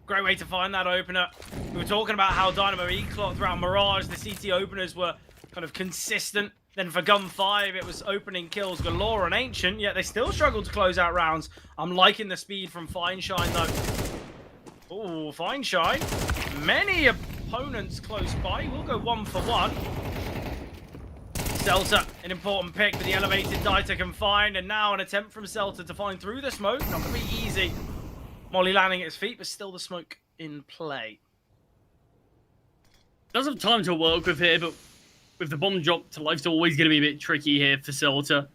Great way to find that opener. We were talking about how Dynamo Eklot throughout Mirage, the CT openers were kind of consistent. Then for Gun 5, it was opening kills galore and Ancient, yet they still struggled to close out rounds. I'm liking the speed from Fineshine, though. Ooh, Fineshine. Many opponents close by. We'll go 1 for 1. Celta, an important pick, but the elevated Dieter can find, and now an attempt from Celta to find through the smoke. Not going to be easy. Molly landing at his feet, but still the smoke in play. Does have time to work with here, but with the bomb drop to life's always going to be a bit tricky here for Celta.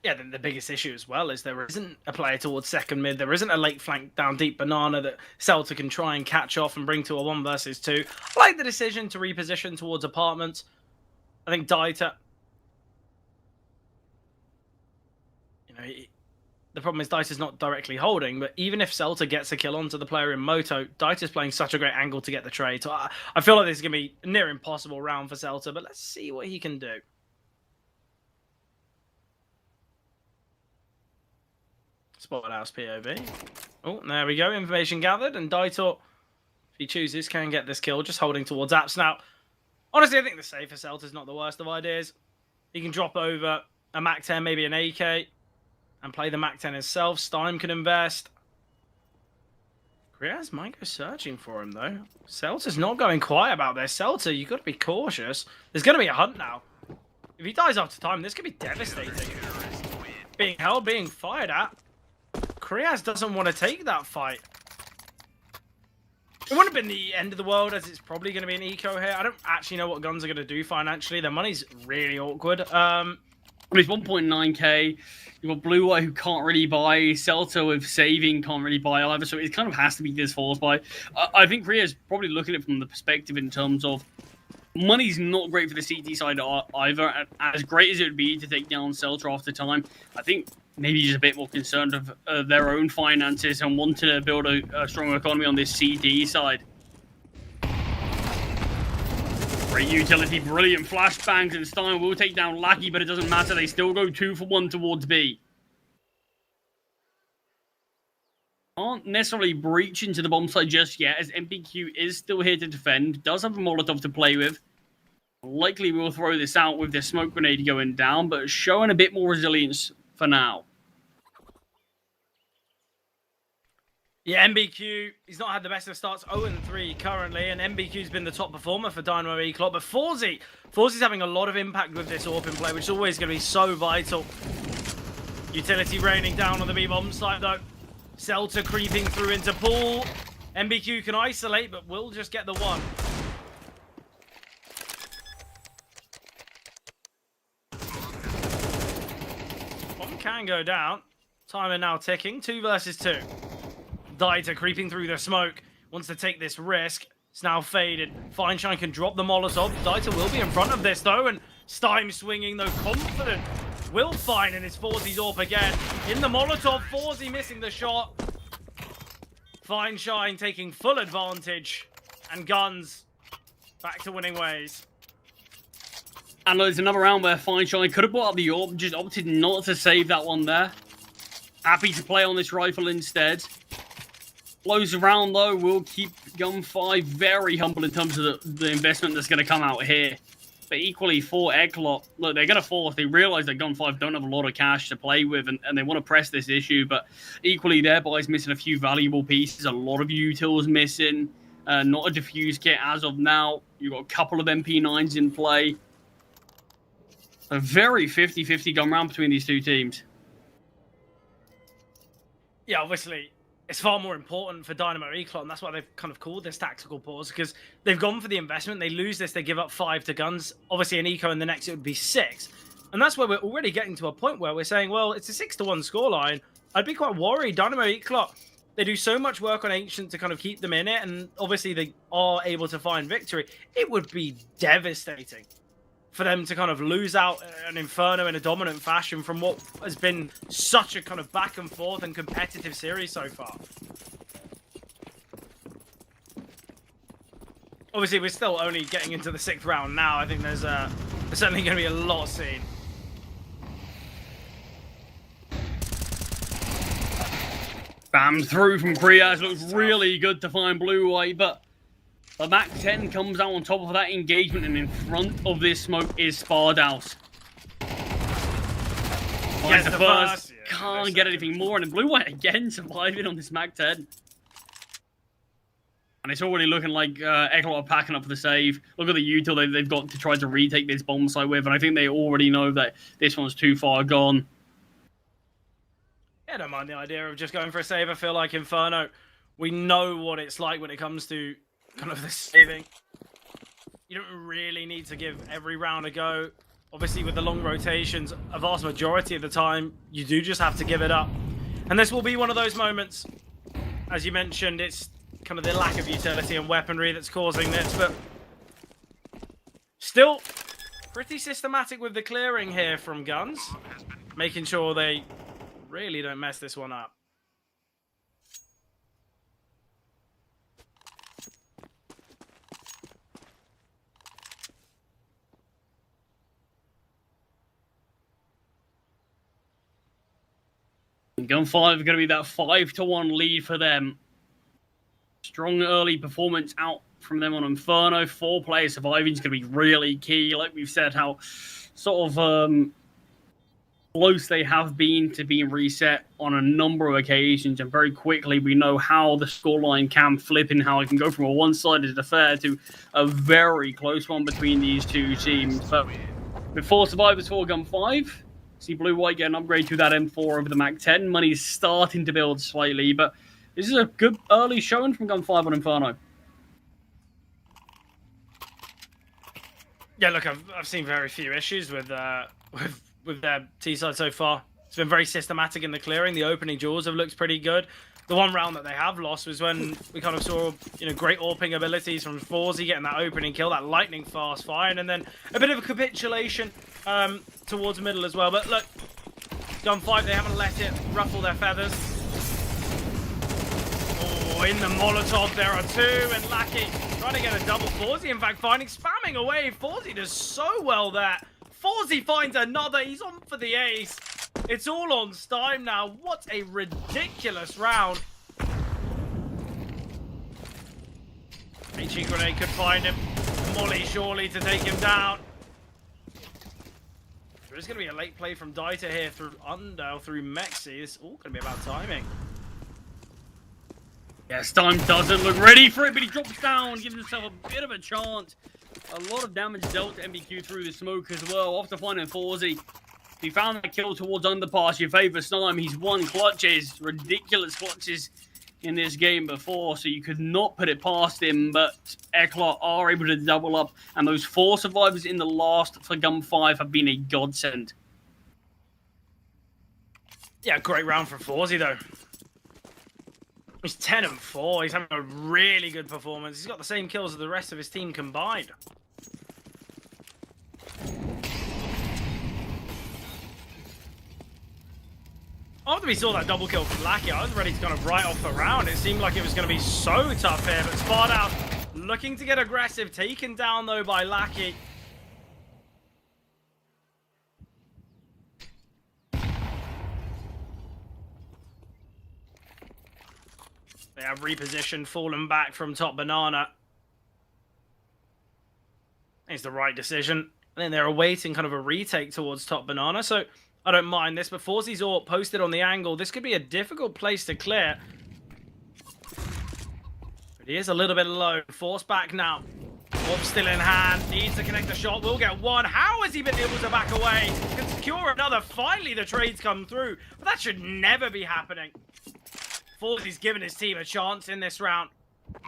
Yeah, then the biggest issue as well is there isn't a player towards second mid. There isn't a late flank down deep banana that Celta can try and catch off and bring to a 1 versus 2. I like the decision to reposition towards apartments. I think Dieter, the problem is Dieter's not directly holding, but even if Celta gets a kill onto the player in Moto, Dieter's playing such a great angle to get the trade. So I feel like this is going to be a near impossible round for Celta, but let's see what he can do. Spot house POV. Oh, there we go. Information gathered, and Dieter, if he chooses, can get this kill, just holding towards apps. Now, honestly, I think the safe for Celta is not the worst of ideas. He can drop over a MAC-10, maybe an AK, and play the MAC-10 himself. Stein can invest. Krias might go searching for him, though. Celta's not going quiet about this. Celta, you've got to be cautious. There's going to be a hunt now. If he dies after time, this could be devastating. Being held, being fired at. Krias doesn't want to take that fight. It wouldn't have been the end of the world, as it's probably going to be an eco here. I don't actually know what guns are going to do financially. Their money's really awkward. It's 1.9k. You've got Blue White who can't really buy. Celta with saving can't really buy either. So it kind of has to be this force buy. I think Korea is probably looking at it from the perspective in terms of money's not great for the CT side either. As great as it would be to take down Celta after time, I think maybe just a bit more concerned of their own finances and wanting to build a strong economy on this CT side. Great utility, brilliant flashbangs, and Stein will take down Lackey, but it doesn't matter. They still go 2 for 1 towards B. Aren't necessarily breach into the bomb site just yet, as MPQ is still here to defend. Does have a Molotov to play with. Likely will throw this out with their smoke grenade going down, but showing a bit more resilience for now. Yeah, MBQ, he's not had the best of starts, 0-3 currently, and MBQ's been the top performer for Dynamo Eklot, but Forzy's having a lot of impact with this AWP in play, which is always going to be so vital. Utility raining down on the B-bomb site, though. Celta creeping through into pool. MBQ can isolate, but will just get the one. One can go down. Timer now ticking. 2 versus 2. Dieter creeping through the smoke. Wants to take this risk. It's now faded. Feinstein can drop the Molotov. Dieter will be in front of this, though. And Stein swinging, though, confident. Will find, and it's Forzy's AWP again. In the Molotov, Forzy missing the shot. Feinstein taking full advantage. And Guns back to winning ways. And there's another round where Feinstein could have brought up the AWP, just opted not to save that one there. Happy to play on this rifle instead. Blows around, though, will keep Gun 5 very humble in terms of the investment that's going to come out here. But equally for Eklot, look, they're going to fall if they realize that Gun 5 don't have a lot of cash to play with and they want to press this issue. But equally, their boys missing a few valuable pieces, a lot of utils missing, not a defuse kit as of now. You've got a couple of MP9s in play. A very 50-50 gun round between these two teams. Yeah, obviously, it's far more important for Dynamo Eclot, and that's why they've kind of called this tactical pause, because they've gone for the investment. They lose this, they give up 5 to Guns. Obviously, in Eco, in the next, it would be 6. And that's where we're already getting to a point where we're saying, well, it's a 6-1 scoreline. I'd be quite worried. Dynamo Eclot, they do so much work on Ancient to kind of keep them in it, and obviously they are able to find victory. It would be devastating for them to kind of lose out an Inferno in a dominant fashion from what has been such a kind of back and forth and competitive series so far. Obviously, we're still only getting into the 6th round now. I think there's certainly going to be a lot seen. Bam through from Kriaz. Looks really good to find Blue-White, but the MAC-10 comes out on top of that engagement, and in front of this smoke is Spardaus. Finds the first. Can't get anything more, and Blue-White again surviving on this MAC-10. And it's already looking like Eklot are packing up for the save. Look at the util they've got to try to retake this bomb site with, and I think they already know that this one's too far gone. Yeah, I don't mind the idea of just going for a save. I feel like Inferno, we know what it's like when it comes to kind of the saving. You don't really need to give every round a go. Obviously, with the long rotations, a vast majority of the time, you do just have to give it up. And this will be one of those moments. As you mentioned, it's kind of the lack of utility and weaponry that's causing this, but still pretty systematic with the clearing here from Guns, making sure they really don't mess this one up. Gun 5 is going to be that 5-1 lead for them. Strong early performance out from them on Inferno. 4 players surviving is going to be really key. Like we've said, how sort of close they have been to being reset on a number of occasions. And very quickly, we know how the scoreline can flip and how it can go from a one-sided affair to a very close one between these two teams. But before Survivors 4 Gun 5, see Blue-White get an upgrade to that M4 over the MAC-10. Money's starting to build slightly, but this is a good early showing from Gun 5 on Inferno. Yeah, look, I've seen very few issues with their T-side so far. It's been very systematic in the clearing. The opening jaws have looked pretty good. The one round that they have lost was when we kind of saw, you know, great AWPing abilities from Forzy getting that opening kill, that lightning fast fire, and then a bit of a capitulation towards middle as well. But look, Gun 5, they haven't let it ruffle their feathers. Oh, in the Molotov there are 2, and Lackey trying to get a double. Forzy, in fact, spamming away. Forzy does so well there. Forzy finds another. He's on for the ace. It's all on Stein now. What a ridiculous round. HE grenade could find him. Molly surely to take him down. There's going to be a late play from Dieter here through Undale, through Mexi. It's all going to be about timing. Yeah, Stein doesn't look ready for it, but he drops down, gives himself a bit of a chance. A lot of damage dealt to MBQ through the smoke as well, after finding Forzy. He found that kill towards underpass. Your favorite Slime. He's won clutches, ridiculous clutches in this game before, so you could not put it past him. But Eclat are able to double up, and those 4 survivors in the last for Gun 5 have been a godsend. Yeah, great round for Forzy though. He's 10-4. He's having a really good performance. He's got the same kills as the rest of his team combined. After we saw that double kill from Lackey, I was ready to kind of write off the round. It seemed like it was going to be so tough here, but Spardout looking to get aggressive, taken down though by Lackey. They have repositioned, fallen back from top banana. It's the right decision. And then they're awaiting kind of a retake towards top banana, so I don't mind this, but Forzy's AWP posted on the angle. This could be a difficult place to clear. But he is a little bit low. Force back now. AWP still in hand. Needs to connect the shot. Will get one. How has he been able to back away? Can secure another. Finally, the trades come through. But that should never be happening. Forzy's given his team a chance in this round.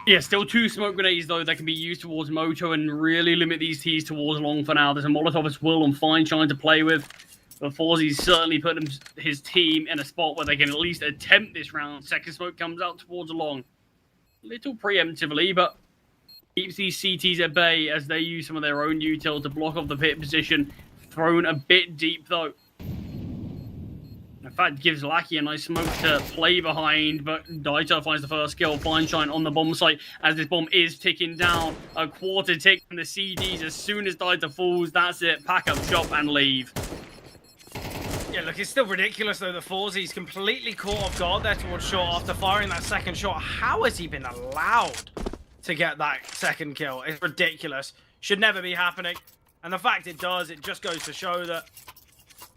Yeah, still 2 smoke grenades, though, that can be used towards Moto and really limit these Ts towards long for now. There's a Molotov as well on Fine Shine to play with. But Forzy's certainly put his team in a spot where they can at least attempt this round. Second smoke comes out towards long. Little preemptively, but keeps these CTs at bay as they use some of their own util to block off the pit position. Thrown a bit deep, though. In fact, gives Lackey a nice smoke to play behind, but Daita finds the first kill. Fine Shine on the bomb site as this bomb is ticking down. A quarter tick from the CDs. As soon as Daita falls, that's it. Pack up shop and leave. Yeah, look, it's still ridiculous, though. The Forzy's completely caught off guard there towards short after firing that second shot. How has he been allowed to get that second kill? It's ridiculous. Should never be happening. And the fact it does, it just goes to show that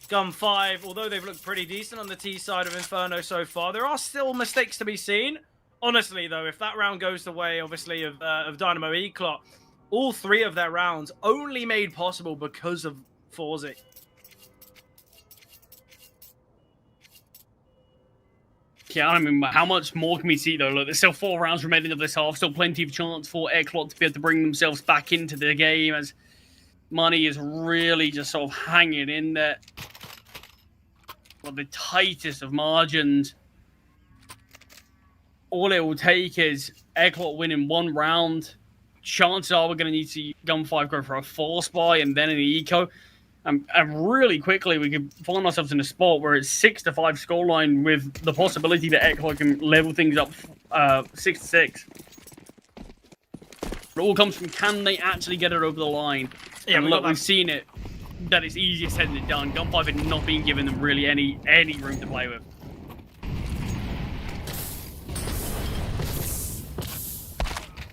Gun 5, although they've looked pretty decent on the T side of Inferno so far, there are still mistakes to be seen. Honestly, though, if that round goes the way, obviously, of Dynamo Eclat, all 3 of their rounds only made possible because of Forzy. Yeah, I mean, how much more can we see, though? Look, there's still 4 rounds remaining of this half. Still plenty of chance for Eclat to be able to bring themselves back into the game as money is really just sort of hanging in there. Well, the tightest of margins. All it will take is Eclat winning 1 round. Chances are we're going to need to see Gun 5 go for a force buy and then an eco. And really quickly, we could find ourselves in a spot where it's 6-5 scoreline with the possibility that Eclat can level things up 6-6. It all comes from, can they actually get it over the line? Yeah, and look, we've seen it. That it's easier said than done. Gun 5 had not been given them really any room to play with.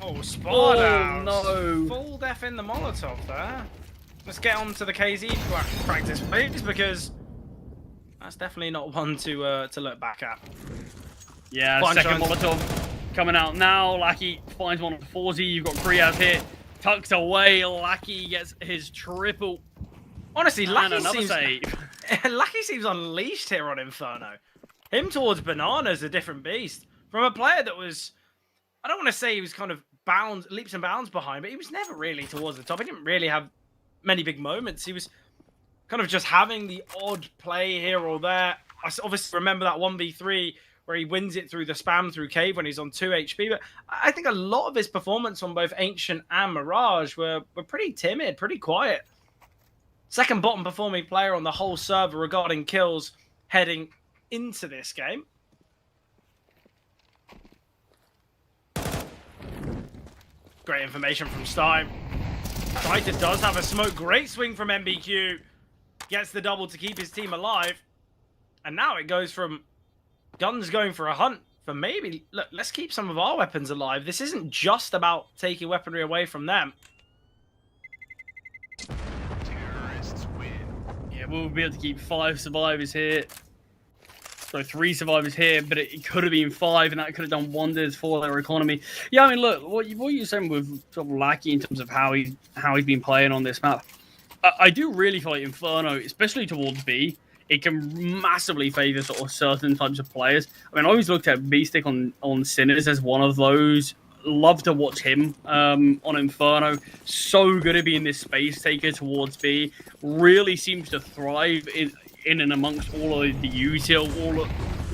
Oh, Spot out. No. Full death in the Molotov there. Let's get on to the KZ practice, please, because that's definitely not one to look back at. Yeah, Fine second chance. Molotov coming out now. Lackey finds one on Forzy. You've got Kriaz here. Tucked away. Lackey gets his triple. Honestly, Lackey seems unleashed here on Inferno. Him towards Banana's a different beast. From a player that was, I don't want to say he was kind of leaps and bounds behind, but he was never really towards the top. He didn't really have many big moments. He was kind of just having the odd play here or there. I obviously remember that 1v3 where he wins it through the spam through cave when he's on 2 HP. But I think a lot of his performance on both Ancient and Mirage were pretty timid, pretty quiet. Second bottom performing player on the whole server regarding kills heading into this game. Great information from Stein. Fighter does have a smoke. Great swing from MBQ. Gets the double to keep his team alive. And now it goes from Guns going for a hunt for maybe, look, let's keep some of our weapons alive. This isn't just about taking weaponry away from them. Yeah, we'll be able to keep 5 survivors here. So 3 survivors here, but it could have been 5, and that could have done wonders for their economy. Yeah, I mean, look, what you're saying with sort of Lackey in terms of how he's been playing on this map. I do really feel like Inferno, especially towards B, it can massively favor sort of certain types of players. I mean, I always looked at B-Stick on Sinners as one of those. Love to watch him on Inferno. So good at being this space taker towards B. Really seems to thrive in and amongst all of the util,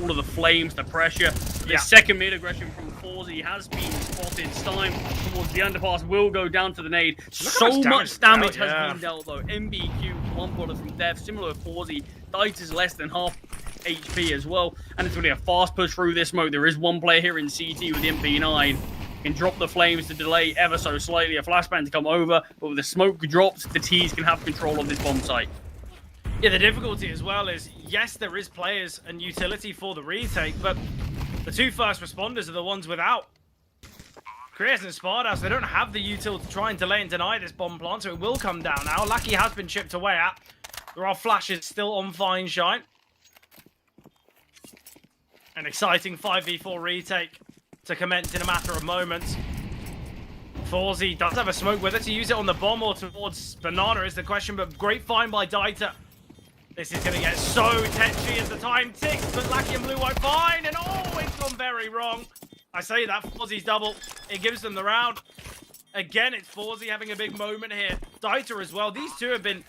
all of the flames, the pressure. The second mid aggression from Forzy has been spotted. Stein towards the underpass will go down to the nade. So much damage has been dealt though. MBQ, one bullet from death, similar to Forzy. Dice is less than half HP as well. And it's going to be a fast push through this smoke. There is one player here in CT with the MP9. Can drop the flames to delay ever so slightly a flashbang to come over, but with the smoke dropped, the T's can have control of this bomb site. Yeah, the difficulty as well is, yes, there is players and utility for the retake, but the two first responders are the ones without. Chris and Spardas, they don't have the util to try and delay and deny this bomb plant, so it will come down now. Lucky has been chipped away at. There are flashes still on Fine Shine. An exciting 5v4 retake to commence in a matter of moments. Forzy does have a smoke, whether to use it on the bomb or towards Banana is the question, but great find by Dieter. This is going to get so tetchy as the time ticks, but Lucky and Blue White fine, and oh, it's gone very wrong. I say that, Forzy's double, it gives them the round. Again, it's Forzy having a big moment here. Dieter as well, these two have been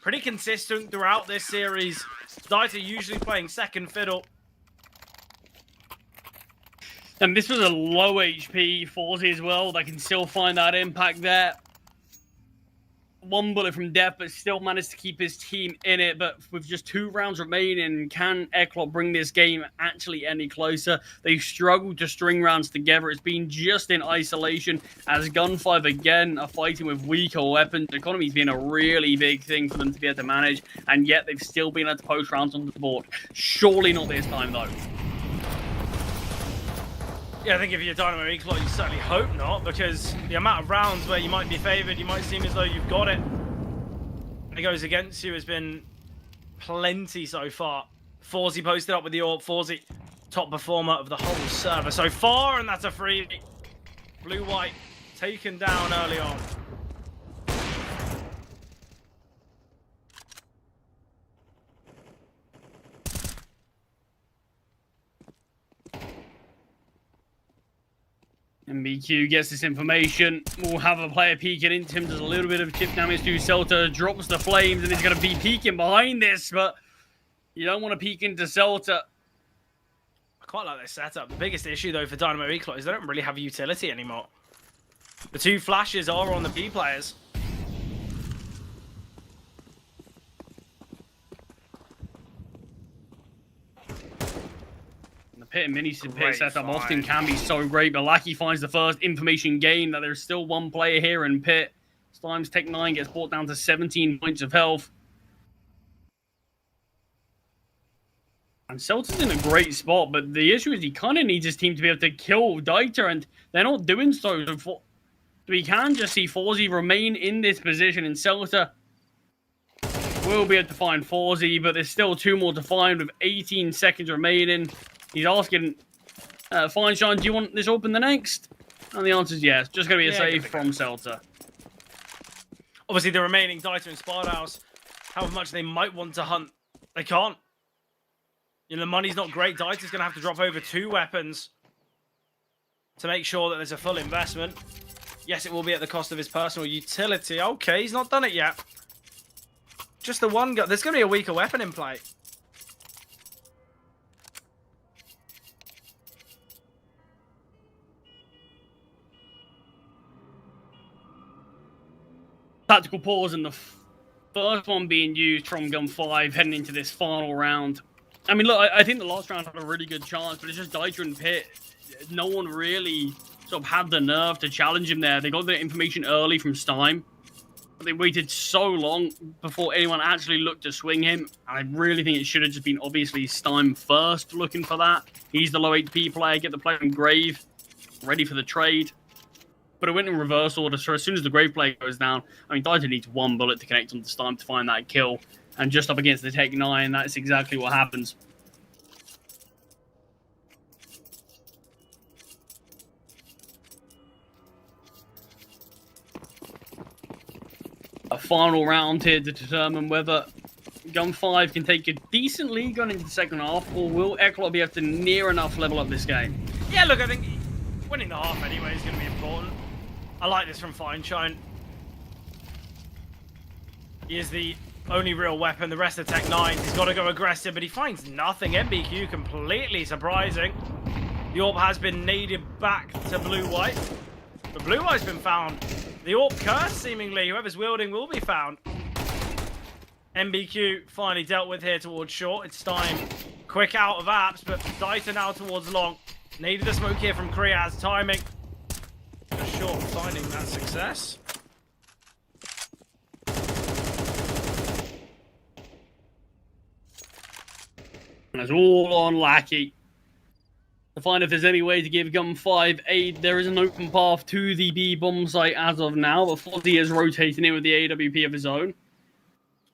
pretty consistent throughout this series. Dieter usually playing second fiddle. And this was a low HP Forzy as well. They can still find that impact there. One bullet from death, but still managed to keep his team in it. But with just 2 rounds remaining, can Eklot bring this game actually any closer? They've struggled to string rounds together. It's been just in isolation as Gun5 again are fighting with weaker weapons. The economy's been a really big thing for them to be able to manage, and yet they've still been able to post rounds on the board. Surely not this time, though. Yeah, I think if you're Dynamo Eclot, you certainly hope not, because the amount of rounds where you might be favoured, you might seem as though you've got it. It goes against you has been plenty so far. Forzy posted up with the AWP. Forzy, top performer of the whole server so far, and that's a freebie. Blue-White taken down early on. MBQ gets this information. We'll have a player peeking into him. Does a little bit of chip damage to Celta. Drops the flames, and he's going to be peeking behind this, but you don't want to peek into Celta. I quite like this setup. The biggest issue, though, for Dynamo Eclot is they don't really have utility anymore. The 2 flashes are on the B players. Pit and mini pit setup often can be so great, but Lackey finds the first information gain that there's still one player here in pit. Slime's Tech 9 gets brought down to 17 points of health. And Celta's in a great spot, but the issue is he kind of needs his team to be able to kill Dieter, and they're not doing so. So we can just see Forzy remain in this position, and Celta will be able to find Forzy, but there's still 2 more to find with 18 seconds remaining. He's asking, Fine Shine, do you want this open the next? And the answer is yes. Just going to be a save from Celta. Obviously, the remaining Dieter and Spardouse, however much they might want to hunt, they can't. You know, the money's not great. Dieter's going to have to drop over 2 weapons to make sure that there's a full investment. Yes, it will be at the cost of his personal utility. Okay, he's not done it yet. Just the one gun. There's going to be a weaker weapon in play. Tactical pause and the first one being used from Gun5 heading into this final round. I mean, look, I think the last round had a really good chance, but it's just Dieter and Pit. No one really sort of had the nerve to challenge him there. They got the information early from Stein, but they waited so long before anyone actually looked to swing him. And I really think it should have just been obviously Stein first looking for that. He's the low HP player, get the player in Grave, ready for the trade. But it went in reverse order, so as soon as the Grave player goes down, I mean, Dieter needs 1 bullet to connect on to Stein to find that kill. And just up against the Tech 9, that's exactly what happens. a final round here to determine whether Gun 5 can take a decent lead going into the second half, or will Eklot be able to near enough level up this game? Yeah, look, I think winning the half anyway is going to be important. I like this from Feinstein. He is the only real weapon. The rest of Tech 9's, he's got to go aggressive, but he finds nothing. MBQ completely surprising. The AWP has been naded back to Blue-White. But Blue-White's been found. The AWP curse, seemingly. Whoever's wielding will be found. MBQ finally dealt with here towards short. It's time. Quick out of apps, but Dieter now towards long. Needed a smoke here from Kriaz. Timing. Just short finding that success. And it's all on Lackey to find if there's any way to give Gun 5 aid. There is an open path to the B bomb site as of now, but Fozzy is rotating in with the AWP of his own.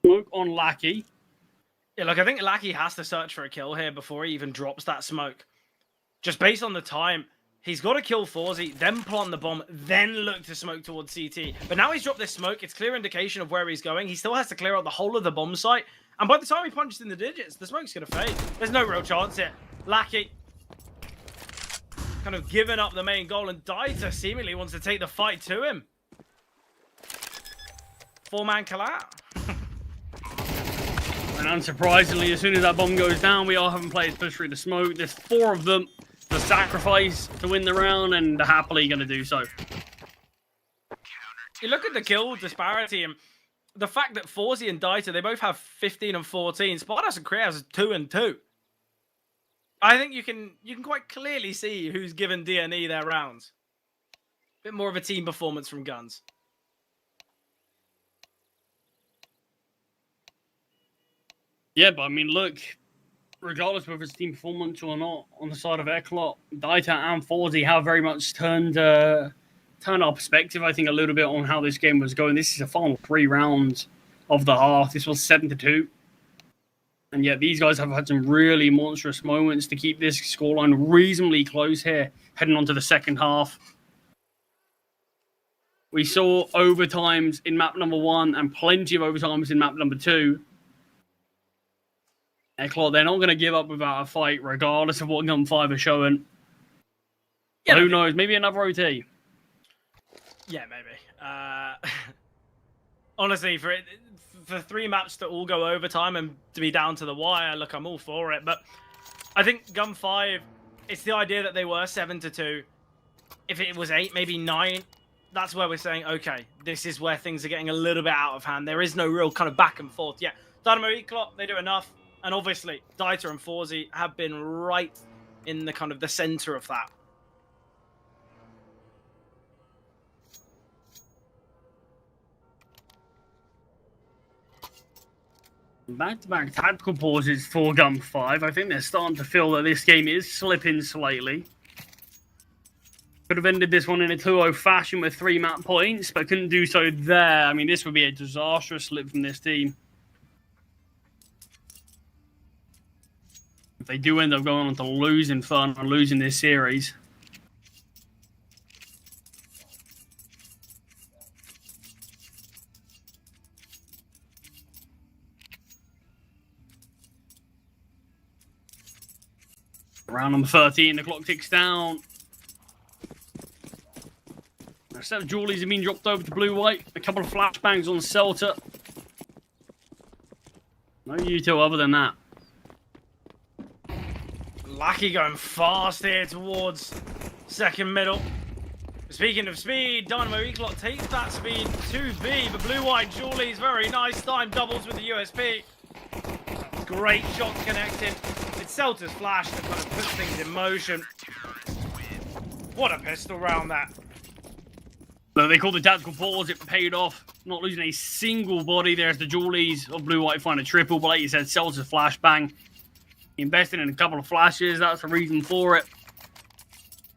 Smoke on Lackey. Yeah, look, I think Lackey has to search for a kill here before he even drops that smoke. Just based on the time, he's got to kill Fawzi, then plant the bomb, then look to smoke towards CT. But now he's dropped this smoke, it's clear indication of where he's going. He still has to clear out the whole of the bomb site. And by the time he punches in the digits, the smoke's going to fade. There's no real chance here. Lackey kind of giving up the main goal, and Dieter seemingly wants to take the fight to him. Four-man collapse. And unsurprisingly, as soon as that bomb goes down, we are having players push through the smoke. There's 4 of them to sacrifice to win the round, and they're happily going to do so. You look at the kill disparity, and the fact that Fawzi and Dieter, they both have 15 and 14. Spartas and Kriaz are 2 and 2. I think you can quite clearly see who's given DNE their rounds. Bit more of a team performance from Guns. Yeah, but I mean, look, regardless of whether it's team performance or not, on the side of Eklot, Dieter and Fawzi have very much turned our perspective, I think, a little bit on how this game was going. This is a final 3 rounds of the half. This was 7-2. And yet these guys have had some really monstrous moments to keep this scoreline reasonably close here, heading on to the second half. We saw overtimes in map number 1 and plenty of overtimes in map number 2. Eklot, they're not going to give up without a fight, regardless of what Gun 5 are showing. Yeah, who knows? Maybe another OT. Yeah, maybe. Honestly, for 3 maps to all go overtime and to be down to the wire, look, I'm all for it. But I think Gun 5, it's the idea that they were 7-2. If it was 8, maybe 9, that's where we're saying, okay, this is where things are getting a little bit out of hand. There is no real kind of back and forth. Yeah, Dynamo Eklot, they do enough. And obviously, Dieter and Fawzi have been right in the kind of the center of that. Back-to-back tactical pauses for Gun 5. I think they're starting to feel that this game is slipping slightly. Could have ended this one in a 2-0 fashion with 3 map points, but couldn't do so there. I mean, this would be a disastrous slip from this team. If they do end up going on to lose Inferno and losing this series. Round number 13, the clock ticks down. A set of Jewelies have been dropped over to Blue-White. A couple of flashbangs on Celta. No util other than that. Lackey going fast here towards second middle. Speaking of speed, Dynamo Eklot takes that speed to B, but Blue-White Jewelies, very nice time, doubles with the USP. Great shots connected. It's Celta's flash that kind of puts things in motion. What a pistol round that. So they called the tactical pause, it paid off. Not losing a single body. There's the Jewelies of Blue-White find a triple, but like you said, Celta's flashbang. Invested in a couple of flashes, that's the reason for it.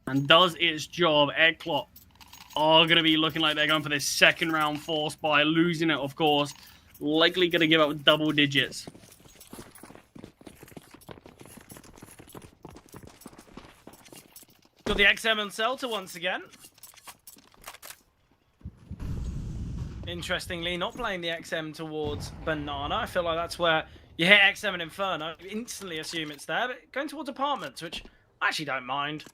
And does its job. Eklot are going to be looking like they're going for this second round force by losing it, of course. Likely going to give up double digits. Got the XM and Celta once again. Interestingly, not playing the XM towards Banana. I feel like that's where you hit XM and Inferno, you instantly assume it's there, but going towards Apartments, which I actually don't mind.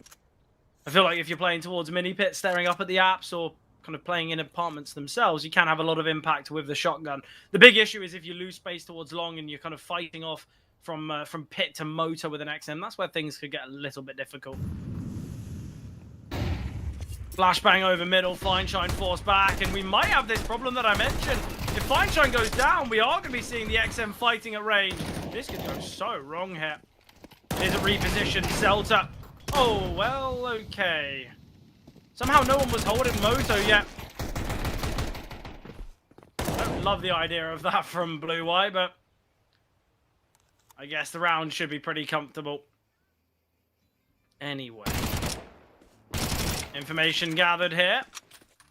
I feel like if you're playing towards Mini Pit, staring up at the apps, or kind of playing in Apartments themselves, you can have a lot of impact with the shotgun. The big issue is if you lose space towards Long and you're kind of fighting off from Pit to Motor with an XM, that's where things could get a little bit difficult. Flashbang over middle, Fineshine forced back, and we might have this problem that I mentioned. If Fineshine goes down, we are going to be seeing the XM fighting at range. This could go so wrong here. Here's a repositioned Celta. Oh, well, okay. Somehow no one was holding Moto yet. I don't love the idea of that from Blue White, but I guess the round should be pretty comfortable. Anyway. Information gathered here.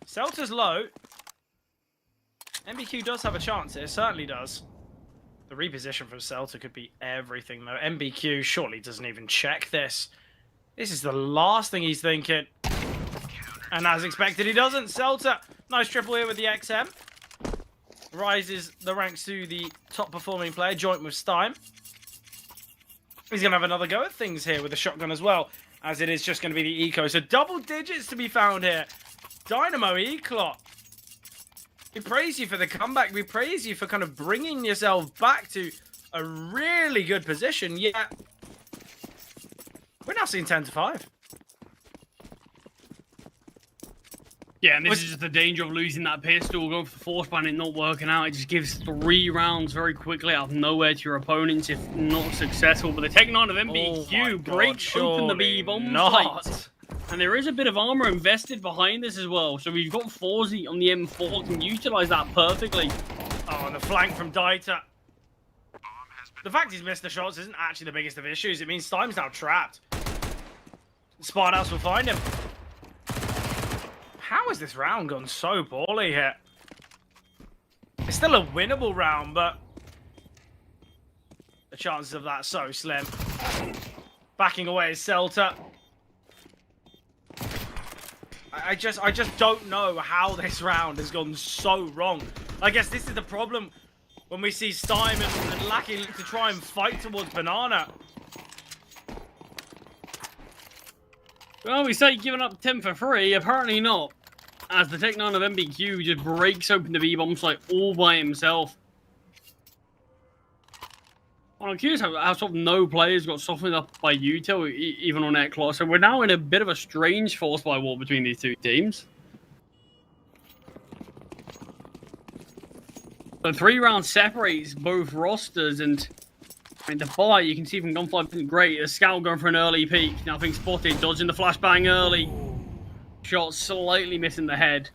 Celta's low. MBQ does have a chance here, certainly does. The reposition from Celta could be everything, though. MBQ surely doesn't even check this. This is the last thing he's thinking. And as expected, he doesn't. Celta, nice triple here with the XM. Rises the ranks to the top performing player, joint with Stein. He's going to have another go at things here with the shotgun as well, as it is just going to be the eco. So double digits to be found here. Dynamo Eclot. We praise you for the comeback. We praise you for kind of bringing yourself back to a really good position. Yeah, we're now seeing 10-5. Yeah, and this is just the danger of losing that pistol, going for the force ban, it not working out. It just gives 3 rounds very quickly out of nowhere to your opponents if not successful. But the Tech 9 of MBQ breaks open the B-bomb site. And there is a bit of armor invested behind this as well. So we've got Forzy on the M4, can utilize that perfectly. Oh, and the flank from Dieter. The fact he's missed the shots isn't actually the biggest of issues. It means Stime's now trapped. Sparthouse will find him. How has this round gone so poorly here? It's still a winnable round, but the chances of that are so slim. Backing away is Celta. I just don't know how this round has gone so wrong. I guess this is the problem when we see Stein and Lackey to try and fight towards Banana. Well, we say giving up 10 for free, apparently not. As the Tech 9 of MBQ just breaks open the B-bomb site all by himself. Well, I'm curious how sort of no players got softened up by Util, even on that class. So we're now in a bit of a strange force by war between these two teams. The 3 rounds separates both rosters, and I mean, the fight you can see from Gunfire isn't great. The Scout going for an early peek, nothing spotted, dodging the flashbang early. Shot slightly missing the head.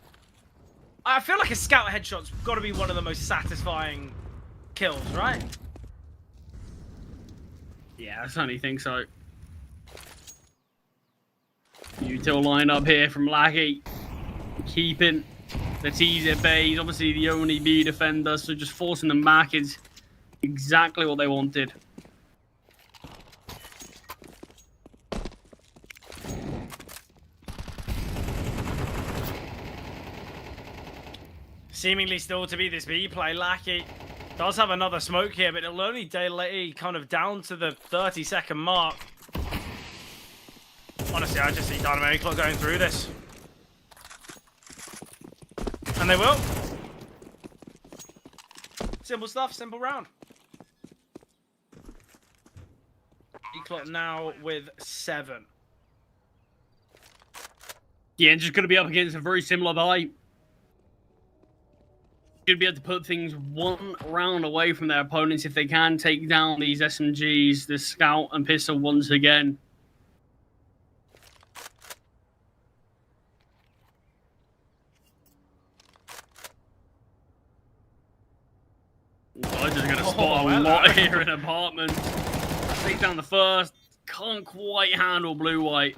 I feel like a Scout headshot's got to be one of the most satisfying kills, right? Yeah, I certainly think so. Util line up here from Lackey. Keeping the T's at bay. He's obviously the only B defender, so just forcing them back is exactly what they wanted. Seemingly still to be this B play. Lackey does have another smoke here, but it'll only delay kind of down to the 30-second mark. Honestly, I just see Dynamo Eclot going through this. And they will. Simple stuff, simple round. Eclot now with 7. Yeah, just going to be up against a very similar buy. Should be able to put things 1 round away from their opponents if they can take down these SMGs, the Scout and Pistol once again. I'm just going to spot a lot here in Apartment. Take down the first. Can't quite handle Blue-White.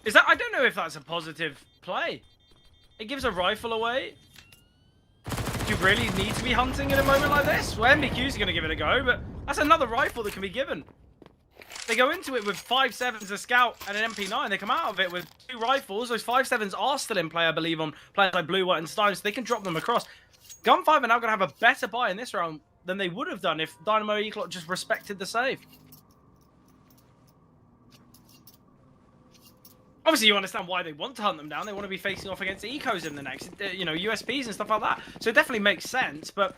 Is that? I don't know if that's a positive play. It gives a rifle away. Do you really need to be hunting in a moment like this? Well, MBQ's going to give it a go, but that's another rifle that can be given. They go into it with 5.7s, a scout, and an MP9. They come out of it with 2 rifles. Those 5.7s are still in play, I believe, on players like Blue, White, and Stein, so they can drop them across. Gun 5 are now going to have a better buy in this round than they would have done if Dynamo Eclot just respected the save. Obviously, you understand why they want to hunt them down. They want to be facing off against Ecos in the next, you know, USPs and stuff like that. So it definitely makes sense, but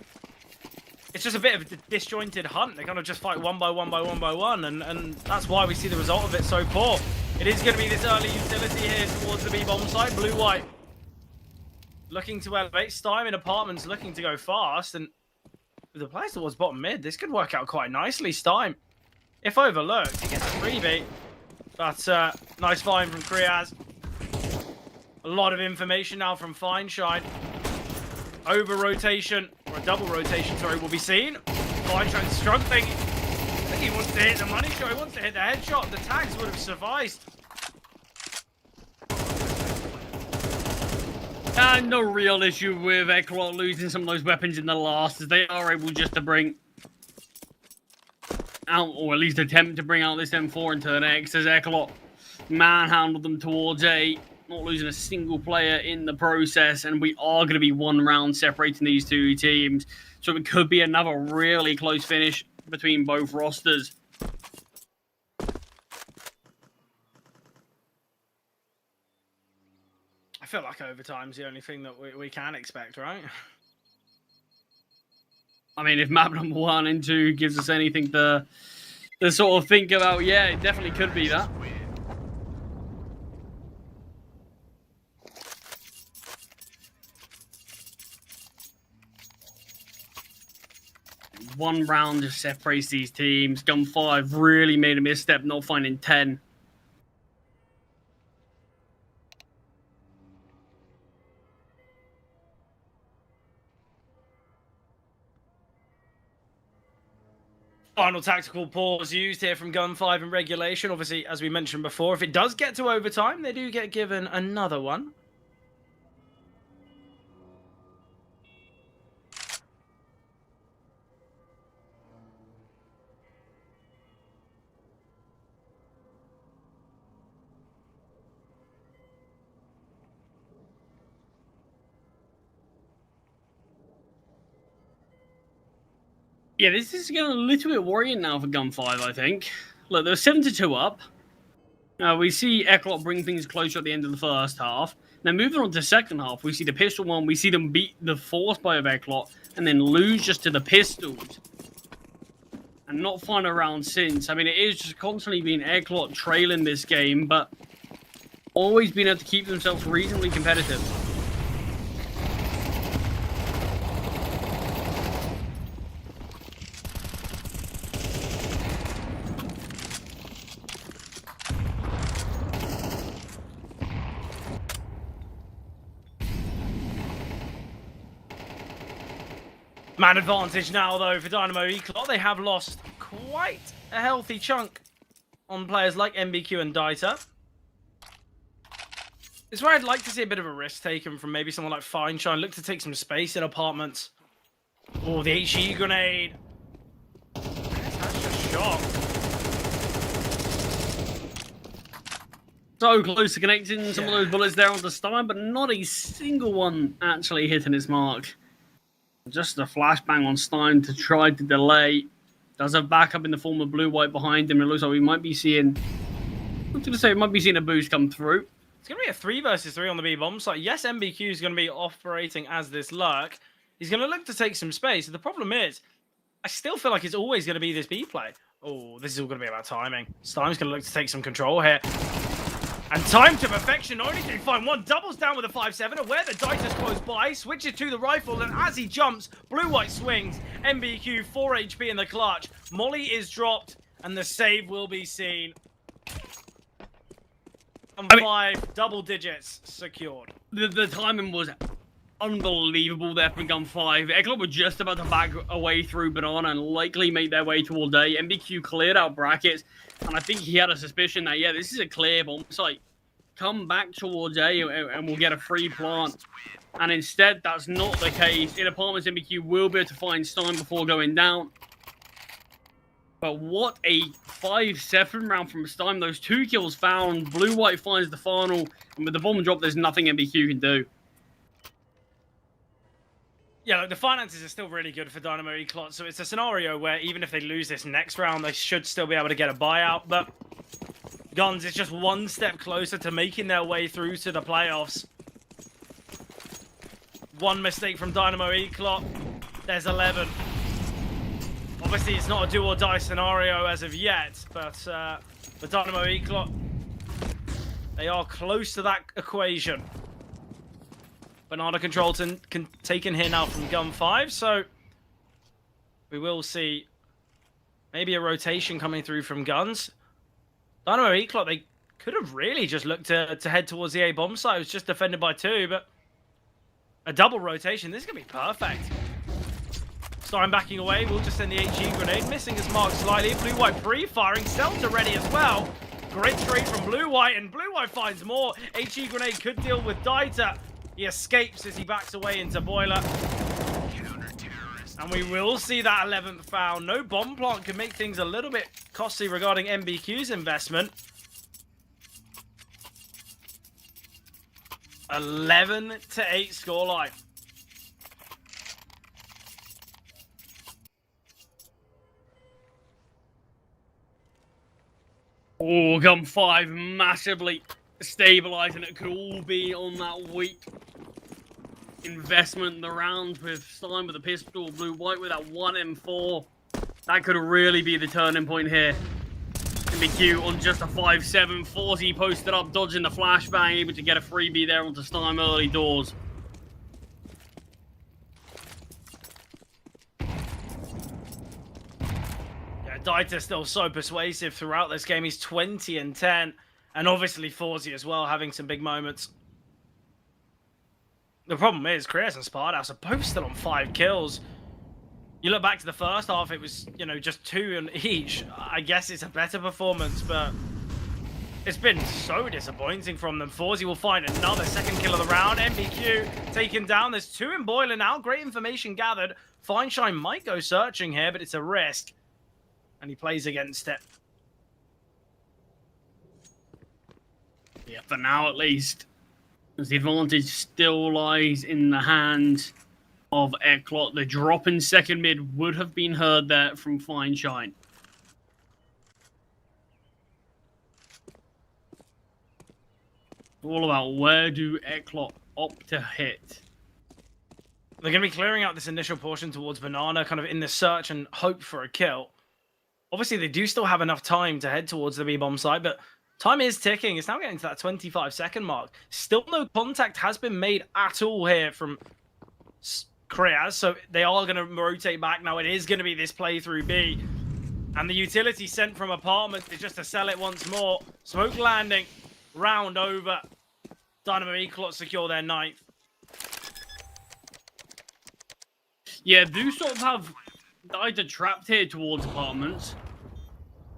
it's just a bit of a disjointed hunt. They kind of just fight one by one by one by one, and that's why we see the result of it so poor. It is going to be this early utility here towards the B-bomb side. Blue-White looking to elevate. Stein in apartments looking to go fast, and with the players towards bottom mid, this could work out quite nicely. Stein, if overlooked, he gets a freebie. But nice find from Kriaz. A lot of information now from Feinstein. Over rotation, or a double rotation, sorry, will be seen. Feinstein struggling. I think he wants to hit the money shot. He wants to hit the headshot. The tags would have sufficed. No real issue with Eclot losing some of those weapons in the last, as they are able just to bring out, or at least attempt to bring out this M4 into the next, as Eclot manhandled them towards A, not losing a single player in the process, and we are going to be 1 round separating these 2 teams, so it could be another really close finish between both rosters. I feel like overtime's the only thing that we can expect, right? I mean, if map number 1 and 2 gives us anything to sort of think about, yeah, it definitely could be that. One round just separates these teams. Gun 5 really made a misstep not finding 10. Final tactical pause used here from Gun 5 in regulation. Obviously, as we mentioned before, if it does get to overtime, they do get given another one. Yeah, this is getting a little bit worrying now for Gun 5, I think. Look, they're 7-2 up. We see Eclot bring things closer at the end of the first half. Now, moving on to the second half, we see the pistol one. We see them beat the force by of Eclot and then lose just to the pistols. And not find a round since. I mean, it is just constantly been Eclot trailing this game, but always been able to keep themselves reasonably competitive. Man advantage now, though, for Dynamo Eclot. They have lost quite a healthy chunk on players like MBQ and Dieter. It's where I'd like to see a bit of a risk taken from maybe someone like Feinstein. Look to take some space in apartments. Oh, the HE grenade. That's just shocked. So close to connecting some of those bullets there on the Stein, but not a single one actually hitting its mark. Just a flashbang on Stein to try to delay. Does have backup in the form of Blue-White behind him. It looks like we might be seeing... I was going to say, we might be seeing a boost come through. It's going to be a 3 versus 3 on the B-bomb site. Yes, MBQ is going to be operating as this lurk. He's going to look to take some space. The problem is, I still feel like it's always going to be this B play. Oh, this is all going to be about timing. Stein's going to look to take some control here. And time to perfection. Only can find one. Doubles down with a 5-7. Aware that Dieter's close by. Switches to the rifle. And as he jumps, Blue-White swings. MBQ 4 HP in the clutch. Molly is dropped. And the save will be seen. And 5 double digits secured. The timing was unbelievable there from Gun 5. Eclot were just about to back away through Banana and likely make their way towards A. MBQ cleared out brackets, and I think he had a suspicion that, yeah, this is a clear bomb site. Come back towards A and we'll get a free plant. And instead, that's not the case. In apartments, MBQ will be able to find Stein before going down. But what a 5-7 round from Stein. Those 2 kills found. Blue-White finds the final. And with the bomb drop, there's nothing MBQ can do. Yeah, look, the finances are still really good for Dynamo Eclot, so it's a scenario where even if they lose this next round, they should still be able to get a buyout, but Guns is just one step closer to making their way through to the playoffs. One mistake from Dynamo Eclot, there's 11. Obviously, it's not a do-or-die scenario as of yet, but for Dynamo Eclot, they are close to that equation. Banana Control taken here now from Gun 5, so we will see maybe a rotation coming through from Guns. Dynamo Eclot, they could have really just looked to head towards the A bomb site. It was just defended by 2, but a double rotation. This is going to be perfect. Stein backing away. We'll just send the HE grenade. Missing his mark slightly. Blue-White pre-firing. Stelter ready as well. Great trade from Blue-White, and Blue-White finds more. HE grenade could deal with Dieter. He escapes as he backs away into Boiler. And we will see that 11th foul. No bomb plant can make things a little bit costly regarding MBQ's investment. 11-8 scoreline. Oh, Gun 5 massively stabilizing. It could all be on that weak investment in the round with Stein with a pistol, Blue-White with that 1 M4. That could really be the turning point here. MBQ on just a 5-7. Forzy posted up, dodging the flashbang, able to get a freebie there onto Stein early doors. Yeah, Dieter's still so persuasive throughout this game. He's 20-10. And obviously Forzy as well, having some big moments. The problem is, Kreas and Spardaus are both still on 5 kills. You look back to the first half, it was, you know, just 2 in each. I guess it's a better performance, but it's been so disappointing from them. Forzy will find another second kill of the round. MBQ taken down. There's 2 in Boiler now. Great information gathered. Feinstein might go searching here, but it's a risk. And he plays against it. Yeah, for now at least. As the advantage still lies in the hands of Eclot. The drop in second mid would have been heard there from Feinstein. All about where do Eclot opt to hit. They're going to be clearing out this initial portion towards Banana, kind of in the search and hope for a kill. Obviously, they do still have enough time to head towards the B-bomb site, but time is ticking. It's now getting to that 25-second mark. Still no contact has been made at all here from Kreas, so they are going to rotate back now. It is going to be this play through B. And the utility sent from apartment is just to sell it once more. Smoke landing, round over. Dynamo Eclot secure their 9th. Yeah, do sort of have Dieter trapped here towards apartments.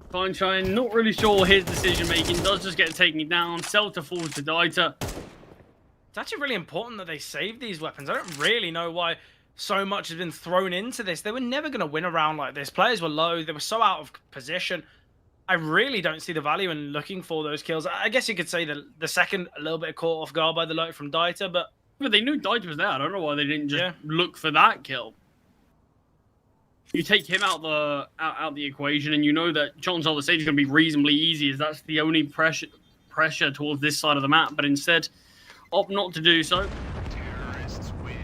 Feinstein, not really sure his decision making, does just get taken down. Celta falls to Dieter. It's actually really important that they save these weapons. I don't really know why so much has been thrown into this. They were never going to win a round like this. Players were low. They were so out of position. I really don't see the value in looking for those kills. I guess you could say that the second, a little bit caught off guard by the lurk from Dieter, but they knew Dieter was there. I don't know why they didn't just look for that kill. You take him out the equation, and you know that chances are the stage is going to be reasonably easy, as that's the only pressure towards this side of the map. But instead, opt not to do so. Terrorists win.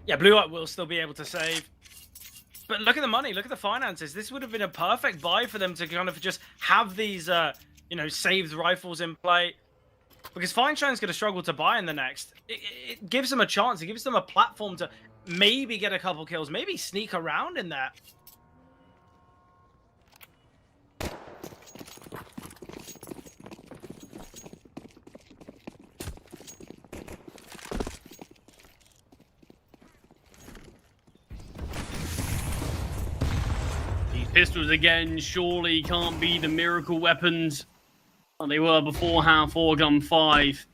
Yeah, Blue-White will still be able to save. But look at the money, look at the finances. This would have been a perfect buy for them to kind of just have these, you know, saved rifles in play. Because Feinstein's going to struggle to buy in the next. It gives them a chance. It gives them a platform to maybe get a couple kills, maybe sneak around in there. These pistols again surely can't be the miracle weapons that they were beforehand for Gun 5.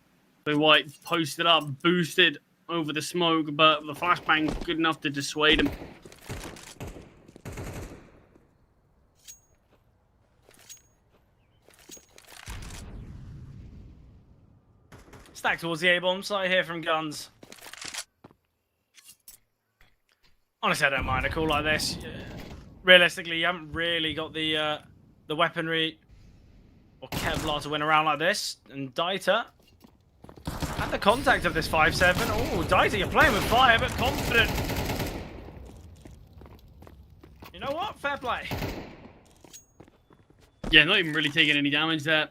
Blue-White posted up, boosted over the smoke, but the flashbang good enough to dissuade him. Stack towards the A-bomb site here from Guns. Honestly, I don't mind a call like this. Realistically, you haven't really got the weaponry or Kevlar to win around like this. And Dieter at the contact of this 5-7. Oh, Dieter, you're playing with fire, but confident. You know what? Fair play. Yeah, not even really taking any damage there.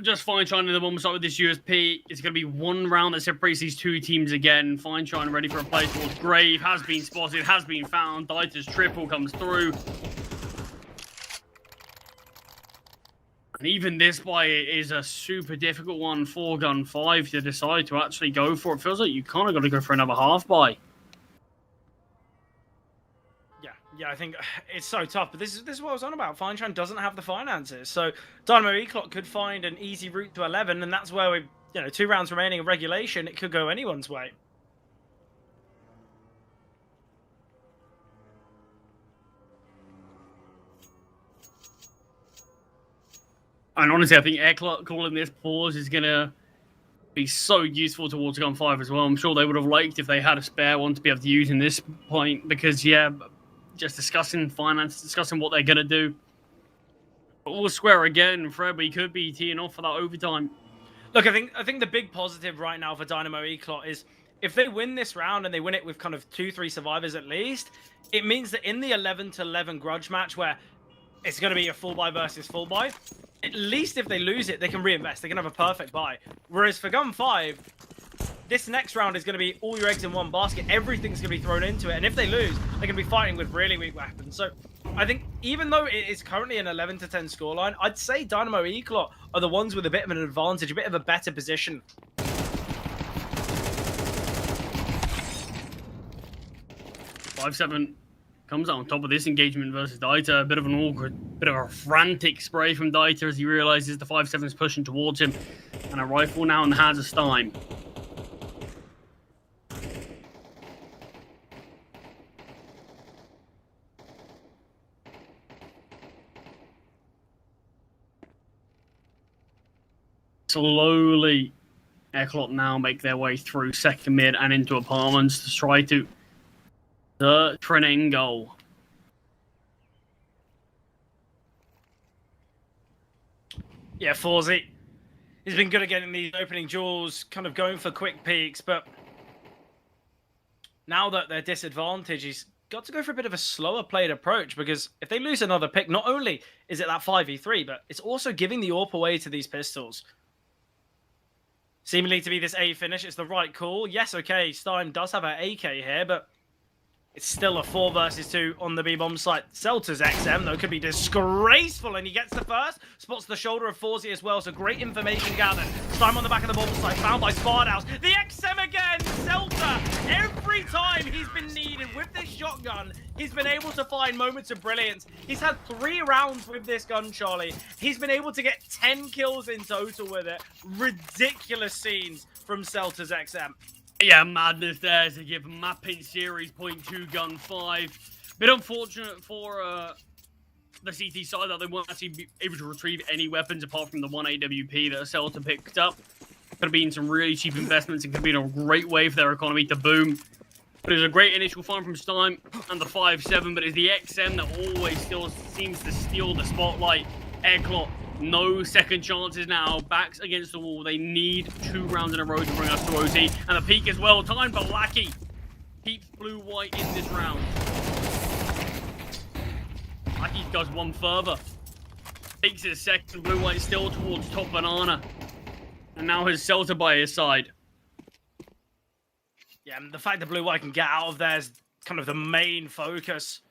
Just Fine Shine in the bomb site with this USP. It's going to be one round that separates these two teams again. Fine Shine ready for a play towards Grave. Has been spotted, has been found. Dieter's triple comes through. And even this buy is a super difficult one for Gun 5 to decide to actually go for. It feels like you kind of got to go for another half buy. Yeah, I think it's so tough, but this is what I was on about. Feinstein doesn't have the finances, so Dynamo Eclot could find an easy route to 11, and that's where we, 2 rounds remaining of regulation. It could go anyone's way. And honestly, I think Eclot calling this pause is going to be so useful towards Gun 5 as well. I'm sure they would have liked if they had a spare one to be able to use in this point, because, yeah, just discussing finance, discussing what they're going to do. But we'll square again. Fred, we could be teeing off for that overtime. Look, I think the big positive right now for Dynamo Eclot is if they win this round and they win it with kind of 2-3 survivors at least, it means that in the 11-11 grudge match where it's going to be a full buy versus full buy, at least if they lose it, they can reinvest. They can have a perfect buy. Whereas for Gun 5, this next round is going to be all your eggs in one basket. Everything's going to be thrown into it. And if they lose, they're going to be fighting with really weak weapons. So I think even though it is currently an 11-10 scoreline, I'd say Dynamo Eclot are the ones with a bit of an advantage, a bit of a better position. 5-7 comes out on top of this engagement versus Dieter. A bit of an awkward, bit of a frantic spray from Dieter as he realizes the 5-7 is pushing towards him. And a rifle now in the hands of Stein. Slowly, Eclot now make their way through second mid and into apartments to try to search for an end goal. Yeah, Forzy, he's been good at getting these opening duels, kind of going for quick peaks, but now that they're disadvantaged, he's got to go for a bit of a slower played approach, because if they lose another pick, not only is it that 5v3, but it's also giving the AWP away to these pistols. Seemingly to be this A finish, it's the right call. Yes, okay, Stein does have an AK here, but it's still a 4 versus 2 on the B-bomb site. Celta's XM, though, could be disgraceful, and he gets the first. Spots the shoulder of Forzy as well, so great information gathered. Stein on the back of the bomb site, found by Spardaus. The XM again! Celta, every time he's been needed with this shotgun, he's been able to find moments of brilliance. He's had 3 rounds with this gun, Charlie. He's been able to get 10 kills in total with it. Ridiculous scenes from Celta's XM. Yeah, madness there to give mapping series .2 Gun 5. Bit unfortunate for the CT side that they won't actually be able to retrieve any weapons apart from the 1 AWP that Celta picked up. Could have been some really cheap investments and could have been a great way for their economy to boom. But it was a great initial find from Stein and the 5-7, but it's the XM that always still seems to steal the spotlight. Eclot, no second chances now. Backs against the wall. They need 2 rounds in a row to bring us to OT. And the peak as well. Time for Lackey. Keeps blue-white in this round. Lackey goes one further. Takes his second. Blue-white still towards top banana. And now has Celta by his side. Yeah, and the fact that blue-white can get out of there is kind of the main focus.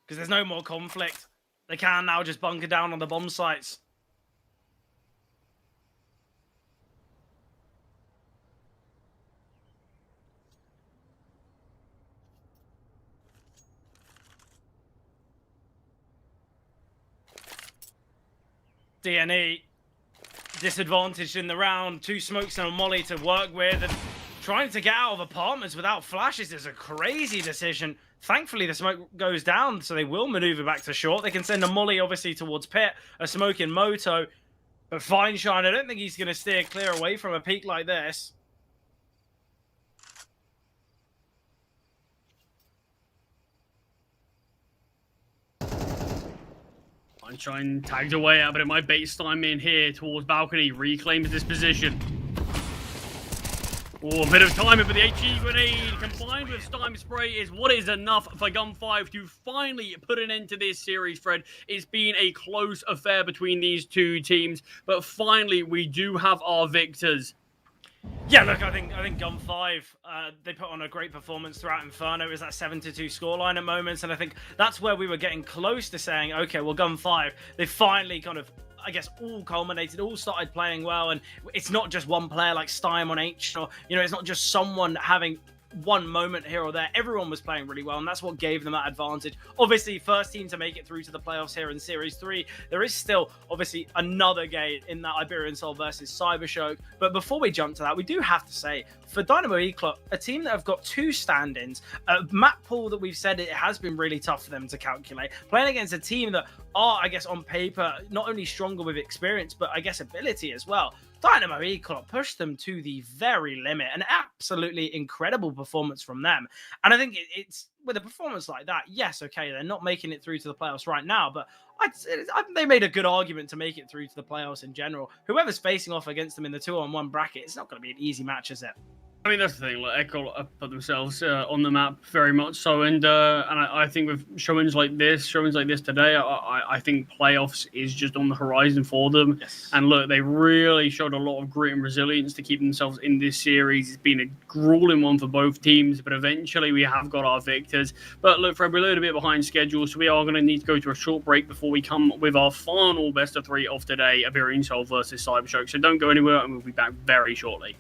Because there's no more conflict. They can now just bunker down on the bomb sites. DNE disadvantaged in the round. 2 smokes and a molly to work with, and trying to get out of apartments without flashes is a crazy decision. Thankfully, the smoke goes down, so they will maneuver back to short. They can send a molly, obviously, towards Pit, a smoke in Moto. But Fine Shine, I don't think he's going to steer clear away from a peak like this. Sunshine tags away out, but it might bait Stein in here towards balcony, reclaims this position. Oh, a bit of timing for the HE grenade combined with Stein spray is what is enough for Gun5 to finally put an end to this series, Fred. It's been a close affair between these two teams, but finally we do have our victors. Yeah, look, I think Gun5, they put on a great performance throughout Inferno. It was that 7-2 scoreline at moments, and I think that's where we were getting close to saying, okay, well, Gun5, they finally kind of, I guess, all culminated, all started playing well, and it's not just one player like Stein on H, or, you know, it's not just someone having one moment here or there. Everyone was playing really well, and that's what gave them that advantage. Obviously, first team to make it through to the playoffs here in Series 3. There is still, obviously, another game in that Iberian Soul versus CYBERSHOKE. But before we jump to that, we do have to say, for Dynamo Eclot, a team that have got 2 stand-ins, a map pool that we've said it has been really tough for them to calculate, playing against a team that are, I guess, on paper, not only stronger with experience, but I guess ability as well. Dynamo Eclot pushed them to the very limit. An absolutely incredible performance from them. And I think it's with a performance like that, yes, okay, they're not making it through to the playoffs right now, but they made a good argument to make it through to the playoffs in general. Whoever's facing off against them in the 2-on-1 bracket, it's not going to be an easy match, is it? I mean, that's the thing. Like, Eclot put themselves on the map very much so, and I think with showings like this today, I think playoffs is just on the horizon for them. Yes. And look, they really showed a lot of grit and resilience to keep themselves in this series. It's been a grueling one for both teams, but eventually we have got our victors. But look, Fred, we're a little bit behind schedule, so we are going to need to go to a short break before we come with our final best of 3 of today, Iberian Soul versus CYBERSHOKE. So don't go anywhere, and we'll be back very shortly.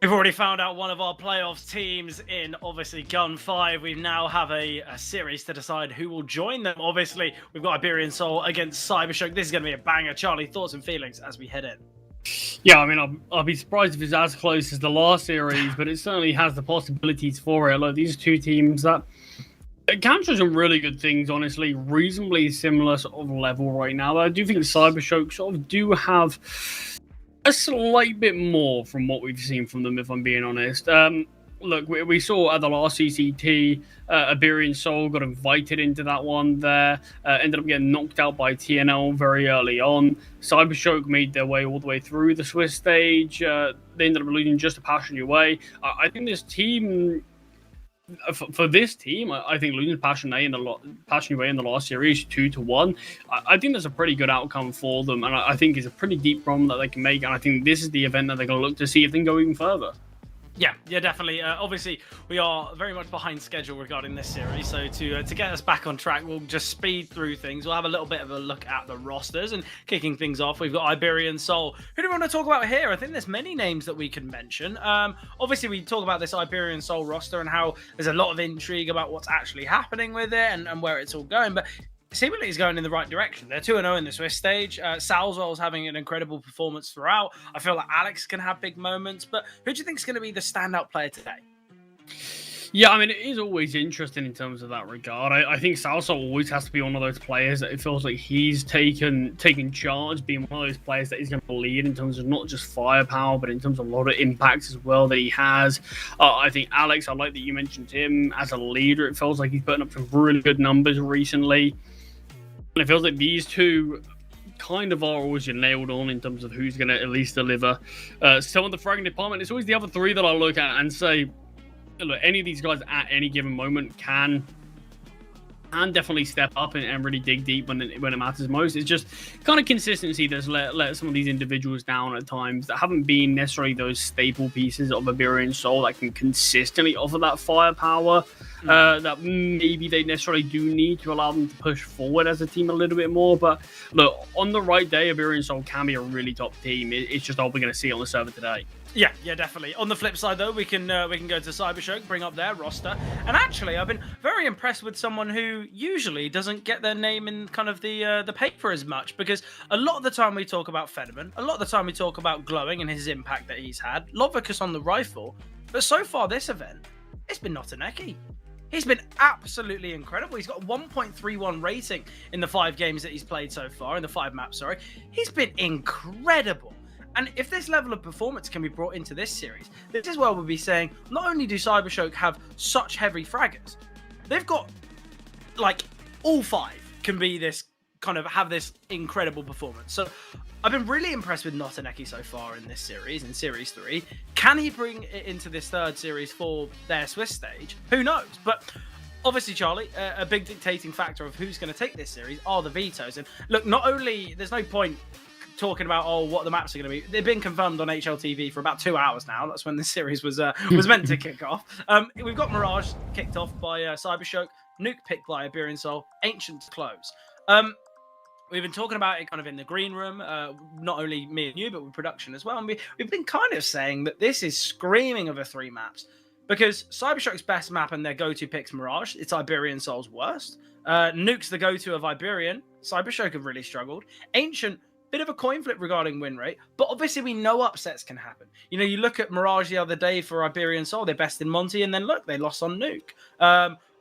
We've already found out one of our playoffs teams in, obviously, Gun 5. We now have a series to decide who will join them. Obviously, we've got Iberian Soul against CYBERSHOKE. This is going to be a banger. Charlie, thoughts and feelings as we head in? Yeah, I mean, I'll be surprised if it's as close as the last series, but it certainly has the possibilities for it. Like, these two teams that can show some really good things, honestly, reasonably similar sort of level right now. But I do think CYBERSHOKE sort of do have a slight bit more from what we've seen from them, if I'm being honest. Look, we saw at the last CCT, Iberian Soul got invited into that one there, ended up getting knocked out by TNL very early on. CYBERSHOKE made their way all the way through the Swiss stage. They ended up losing just a Passion Away. I think this team, for this team, I think losing Passion Away in the last series 2-1, I think that's a pretty good outcome for them, and I think it's a pretty deep run that they can make, and I think this is the event that they're going to look to see if they can go even further. Yeah, definitely. Obviously, we are very much behind schedule regarding this series, so to get us back on track, we'll just speed through things. We'll have a little bit of a look at the rosters, and kicking things off, we've got Iberian Soul. Who do we want to talk about here? I think there's many names that we can mention. Obviously, we talk about this Iberian Soul roster and how there's a lot of intrigue about what's actually happening with it and where it's all going, but seemingly is going in the right direction. They're 2-0 in the Swiss stage. Salzwell's having an incredible performance throughout. I feel like Alex can have big moments, but who do you think is going to be the standout player today? Yeah, I mean, it is always interesting in terms of that regard. I think Salsa always has to be one of those players that it feels like he's taken charge, being one of those players that he's going to lead in terms of not just firepower, but in terms of a lot of impacts as well that he has. I think Alex, I like that you mentioned him as a leader. It feels like he's putting up some really good numbers recently. And it feels like these two kind of are always nailed on in terms of who's going to at least deliver. Some of the fragging department, it's always the other three that I look at and say, look, any of these guys at any given moment can can definitely step up and really dig deep when it matters most. It's just kind of consistency that's let some of these individuals down at times that haven't been necessarily those staple pieces of Iberian Soul that can consistently offer that firepower that maybe they necessarily do need to allow them to push forward as a team a little bit more. But look, on the right day, Iberian Soul can be a really top team. It's just all we're going to see on the server today. Yeah, definitely. On the flip side, though, we can go to CYBERSHOKE, bring up their roster, and actually, I've been very impressed with someone who usually doesn't get their name in kind of the paper as much, because a lot of the time we talk about Fenneman, a lot of the time we talk about Glowing and his impact that he's had, a lot of focus on the rifle, but so far this event, it's been Notaneki. He's been absolutely incredible. He's got a 1.31 rating in the 5 games that he's played so far, in the 5 maps, sorry. He's been incredible. And if this level of performance can be brought into this series, this is where we'll be saying, not only do CYBERSHOKE have such heavy fraggers, they've got, like, all 5 can be this, kind of have this incredible performance. So I've been really impressed with Notaneki so far in this series, in Series 3. Can he bring it into this 3rd series for their Swiss stage? Who knows? But obviously, Charlie, a big dictating factor of who's going to take this series are the vetoes. And look, not only, there's no point talking about what the maps are going to be. They've been confirmed on HLTV for about 2 hours now. That's when this series was meant to kick off. We've got Mirage kicked off by CYBERSHOKE, Nuke picked by Iberian Soul, Ancient to close. We've been talking about it kind of in the green room, not only me and you, but with production as well. And we've been kind of saying that this is screaming of a 3 maps, because CYBERSHOKE's best map and their go-to pick's Mirage. It's Iberian Soul's worst. Nuke's the go-to of Iberian. CYBERSHOKE have really struggled. Ancient, bit of a coin flip regarding win rate, but obviously we know upsets can happen. You know, you look at Mirage the other day for Iberian Soul, they're best in Monty, and then look, they lost on Nuke.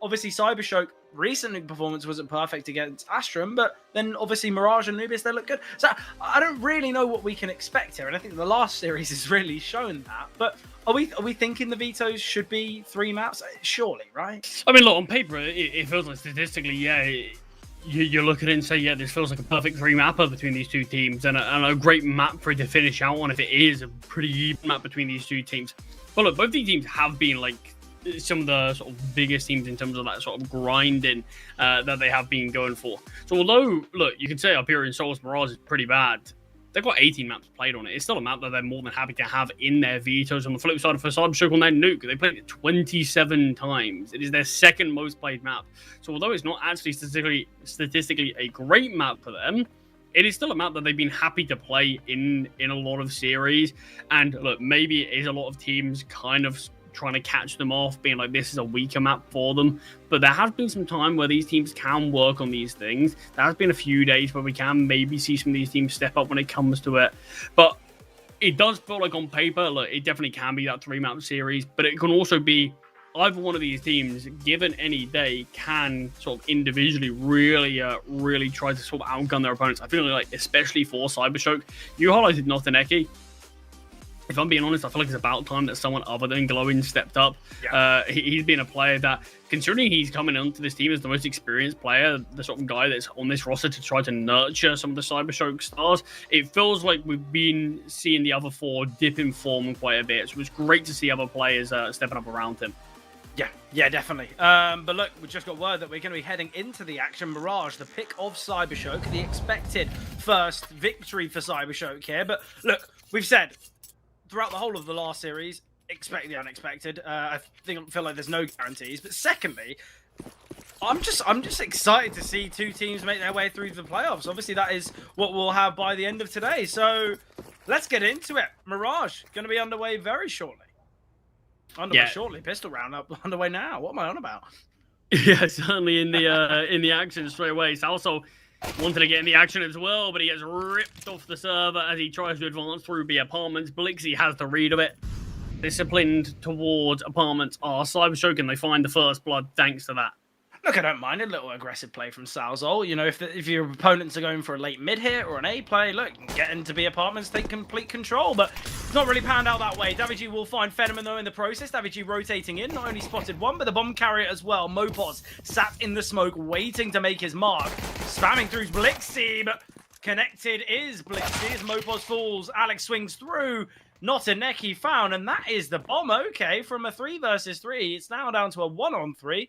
Obviously CYBERSHOKE recent Nuke performance wasn't perfect against Astrum, but then obviously Mirage and Anubis, they look good. So I don't really know what we can expect here, and I think the last series has really shown that. But are we thinking the vetoes should be 3 maps? Surely, right? I mean, look, on paper, it feels like statistically, yeah, you look at it and say, yeah, this feels like a perfect 3-mapper between these 2 teams, and a great map for it to finish out on if it is a pretty even map between these 2 teams. But look, both these teams have been like some of the sort of biggest teams in terms of that sort of grinding that they have been going for. So although, look, you can say Iberian Soul's Mirage is pretty bad, they've got 18 maps played on it. It's still a map that they're more than happy to have in their vetoes. On the flip side, for CYBERSHOKE on their Nuke, they played it 27 times. It is their 2nd most played map. So although it's not actually statistically a great map for them, it is still a map that they've been happy to play in a lot of series. And look, maybe it is a lot of teams kind of trying to catch them off, being like, this is a weaker map for them. But there has been some time where these teams can work on these things. There has been a few days where we can maybe see some of these teams step up when it comes to it. But it does feel like on paper, look, it definitely can be that 3-map series, but it can also be either one of these teams, given any day, can sort of individually really try to sort of outgun their opponents. I feel like, especially for CYBERSHOKE, you highlighted Notaneki. If I'm being honest, I feel like it's about time that someone other than Glowing stepped up. Yeah. He's been a player that, considering he's coming onto this team as the most experienced player, the sort of guy that's on this roster to try to nurture some of the CYBERSHOKE stars, it feels like we've been seeing the other 4 dip in form quite a bit. So it was great to see other players stepping up around him. Yeah, definitely. But look, we just got word that we're going to be heading into the action. Mirage, the pick of CYBERSHOKE, the expected first victory for CYBERSHOKE here. But look, we've said throughout the whole of the last series, expect the unexpected. I feel like there's no guarantees. But secondly, I'm just excited to see 2 teams make their way through the playoffs. Obviously, that is what we'll have by the end of today. So let's get into it. Mirage going to be underway very shortly. Shortly. Pistol round up underway now. What am I on about? Yeah, certainly in the action straight away. Salso wanted to get in the action as well, but he gets ripped off the server as he tries to advance through the apartments. Blixie has the read of it. Disciplined towards apartments are CYBERSHOKE, and they find the first blood thanks to that. Look, I don't mind a little aggressive play from Salzol. You know, if your opponents are going for a late mid hit or an A play, look, get into B apartments, take complete control. But it's not really panned out that way. Davigi will find Fenneman, though, in the process. Davigi rotating in, not only spotted one, but the bomb carrier as well. Mopos sat in the smoke, waiting to make his mark. Spamming through Blixie, but connected is Blixie as Mopos falls. Alex swings through. Notaneki found, and that is the bomb. Okay, from a 3 versus 3, it's now down to a 1-on-3.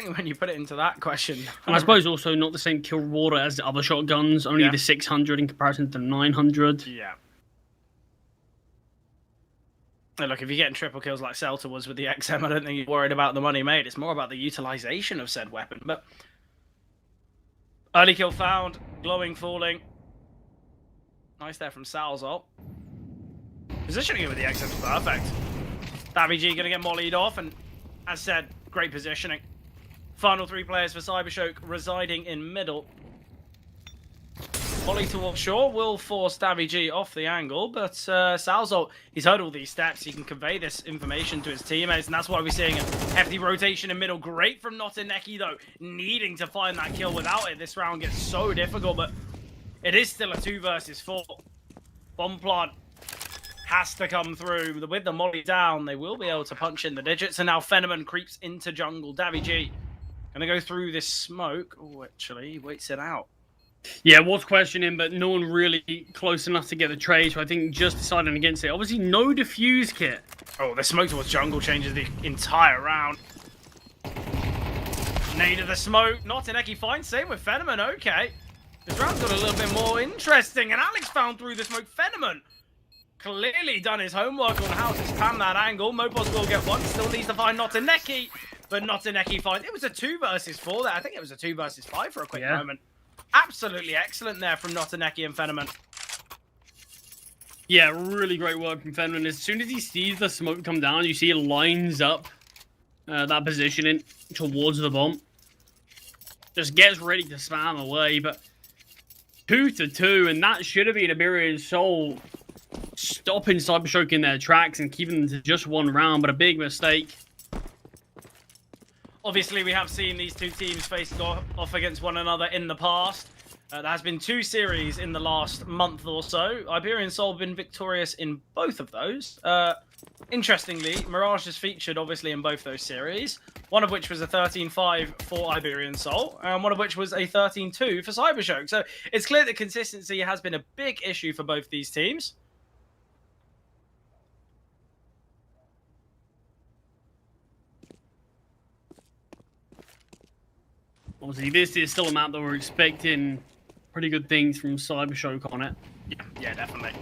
think when you put it into that question, And I suppose also not the same kill reward as the other shotguns, only the 600 in comparison to 900. Yeah. And look, if you're getting triple kills like Celta was with the XM, I don't think you're worried about the money made. It's more about the utilization of said weapon. But early kill found, glowing falling. Nice there from Salzol. Positioning it with the XM is perfect. DaviG going to get mollied off, and as said, great positioning. Final 3 players for CYBERSHOKE residing in middle. Volley towards shore will force DaviG off the angle, but Salzol, he's heard all these steps. He can convey this information to his teammates, and that's why we're seeing a hefty rotation in middle. Great from Notineki, though, needing to find that kill. Without it, this round gets so difficult, but it is still a 2 versus 4. Bomb plant has to come through. With the molly down, they will be able to punch in the digits, and now Fenneman creeps into jungle. DaviG gonna go through this smoke. Oh, actually, he waits it out. Yeah, was questioning, but no one really close enough to get the trade, so I think just deciding against it. Obviously, no defuse kit. Oh, the smoke towards jungle changes the entire round. Nade of the smoke. Notineki fine. Same with Fenneman. Okay. This round's got a little bit more interesting, and Alex found through the smoke. Fenneman clearly done his homework on how to spam that angle. Mopos will get one. Still needs to find Notineki, but Notineki finds... It was a 2 versus 4 there. I think it was a 2 versus 5 for a quick moment. Absolutely excellent there from Notineki and Fenneman. Yeah, really great work from Fenneman. As soon as he sees the smoke come down, you see it lines up that positioning towards the bomb. Just gets ready to spam away, but 2-2, and that should have been Iberian Soul stopping CYBERSHOKE in their tracks and keeping them to just 1 round, but a big mistake. Obviously, we have seen these 2 teams face off against one another in the past. There has been 2 series in the last month or so. Iberian Soul have been victorious in both of those. Interestingly, Mirage is featured, obviously, in both those series. One of which was a 13-5 for Iberian Soul, and one of which was a 13-2 for CYBERSHOKE. So it's clear that consistency has been a big issue for both these teams. Obviously, this is still a map that we're expecting pretty good things from CYBERSHOKE on it. Yeah, definitely.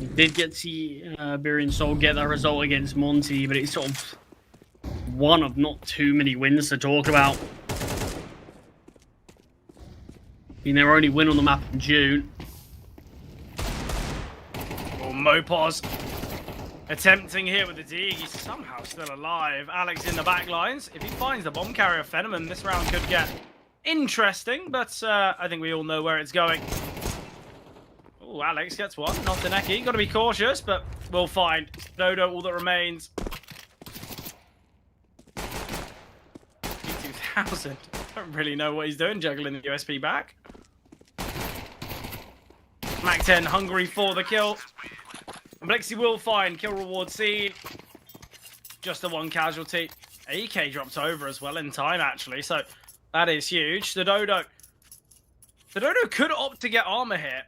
We did get to see Iberian Soul get that result against Monty, but it's sort of one of not too many wins to talk about. Being their only win on the map in June. Oh, Mopos attempting here with the dig. He's somehow still alive. Alex in the back lines. If he finds the bomb carrier Fenneman, this round could get interesting, but I think we all know where it's going. Oh, Alex gets one. Notineki. Got to be cautious, but we'll find. Dodo, all that remains. 2000. Don't really know what he's doing, juggling the USP back. Mac 10 hungry for the kill. And Blixie will find kill reward seen. Just the 1 casualty. AK dropped over as well in time, actually, so that is huge. The Dodo could opt to get armor here.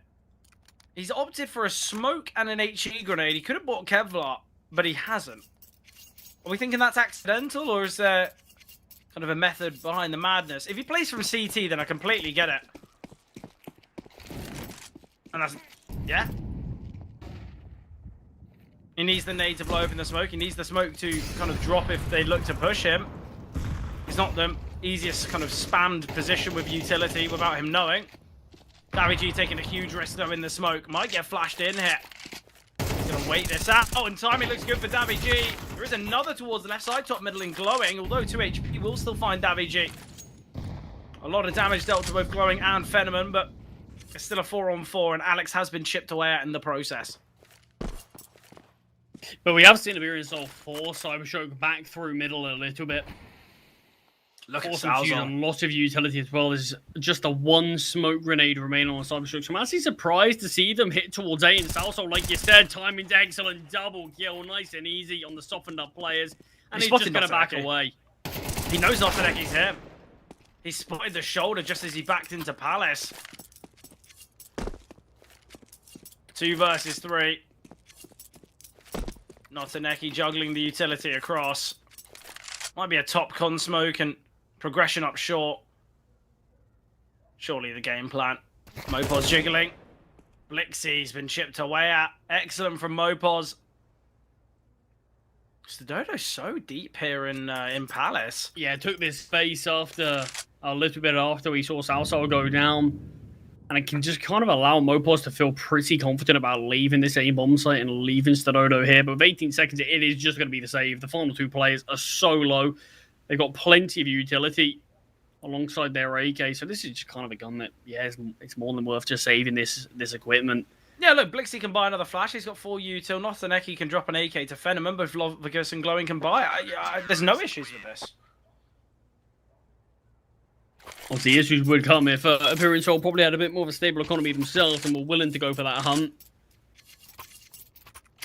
He's opted for a smoke and an HE grenade. He could have bought Kevlar, but he hasn't. Are we thinking that's accidental, or is there kind of a method behind the madness? If he plays from CT, then I completely get it. And that's... yeah. He needs the nade to blow open the smoke. He needs the smoke to kind of drop if they look to push him. It's not the easiest kind of spammed position with utility without him knowing. DaviG taking a huge risk though in the smoke. Might get flashed in here. He's going to wait this out. Oh, and timing looks good for DaviG. There is another towards the left side, top middle in glowing. Although 2 HP will still find DaviG. A lot of damage dealt to both glowing and Fenneman, but it's still a 4-on-4, and Alex has been chipped away at in the process. But we have seen Iberian Soul force CYBERSHOKE back through middle a little bit. Look at Salzol. A lot of utility as well. There's just a 1 smoke grenade remaining on CYBERSHOKE. So I'm actually surprised to see them hit towards A and Salzol. Like you said, timing's excellent. Double kill, nice and easy on the softened up players. And he's just going to back away. He knows Notineki's here. He spotted the shoulder just as he backed into Palace. 2 versus 3. Notineki juggling the utility across. Might be a top con smoke and progression up short. Surely the game plan. Mopos jiggling. Blixie's been chipped away at. Excellent from Mopos. Dodo's so deep here in Palace. Yeah, took this space after a little bit after we saw Southside go down. And it can just kind of allow Mopos to feel pretty confident about leaving this A-bomb site and leaving Dodo here. But with 18 seconds, it is just going to be the save. The final two players are so low. They've got plenty of utility alongside their AK. So this is just kind of a gun that, yeah, it's more than worth just saving this equipment. Yeah, look, Blixie can buy another flash. He's got 4 util. Nothaneki can drop an AK to Fenn. Both Lovicus and Glowing can buy it. There's no issues with this. Obviously, issues would come if Iberian Soul probably had a bit more of a stable economy themselves and were willing to go for that hunt.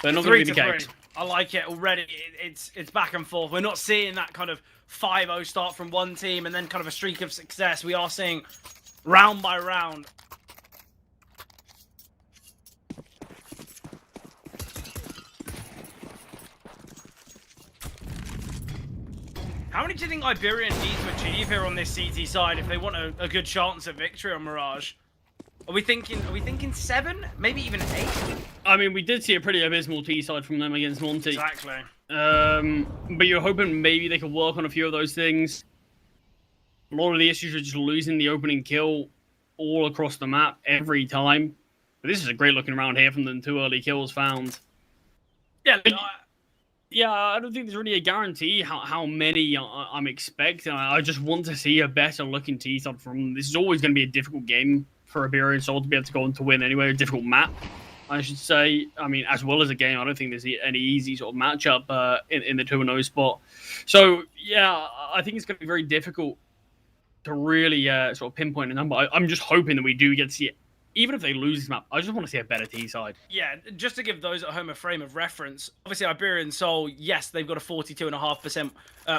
But not going to be the case. I like it already. It's back and forth. We're not seeing that kind of 5-0 start from one team and then kind of a streak of success. We are seeing round by round. How many do you think Iberian need to achieve here on this CT side if they want a good chance at victory on Mirage? Are we thinking 7? Maybe even 8? I mean, we did see a pretty abysmal T side from them against Monty. Exactly. But you're hoping maybe they could work on a few of those things. A lot of the issues are just losing the opening kill all across the map every time. But this is a great looking round here from them. 2 early kills found. Yeah, I don't think there's really a guarantee how many I'm expecting. I just want to see a better looking T side from them. This is always going to be a difficult game for Iberian Soul to be able to go on to win anyway. A difficult map, I should say. I mean, as well as a game, I don't think there's any easy sort of matchup in the 2-0 spot. So, yeah, I think it's going to be very difficult to really sort of pinpoint a number. I'm just hoping that we do get to see it. Even if they lose this map, I just want to see a better T side. Yeah, just to give those at home a frame of reference, obviously Iberian Soul, yes, they've got a 42.5%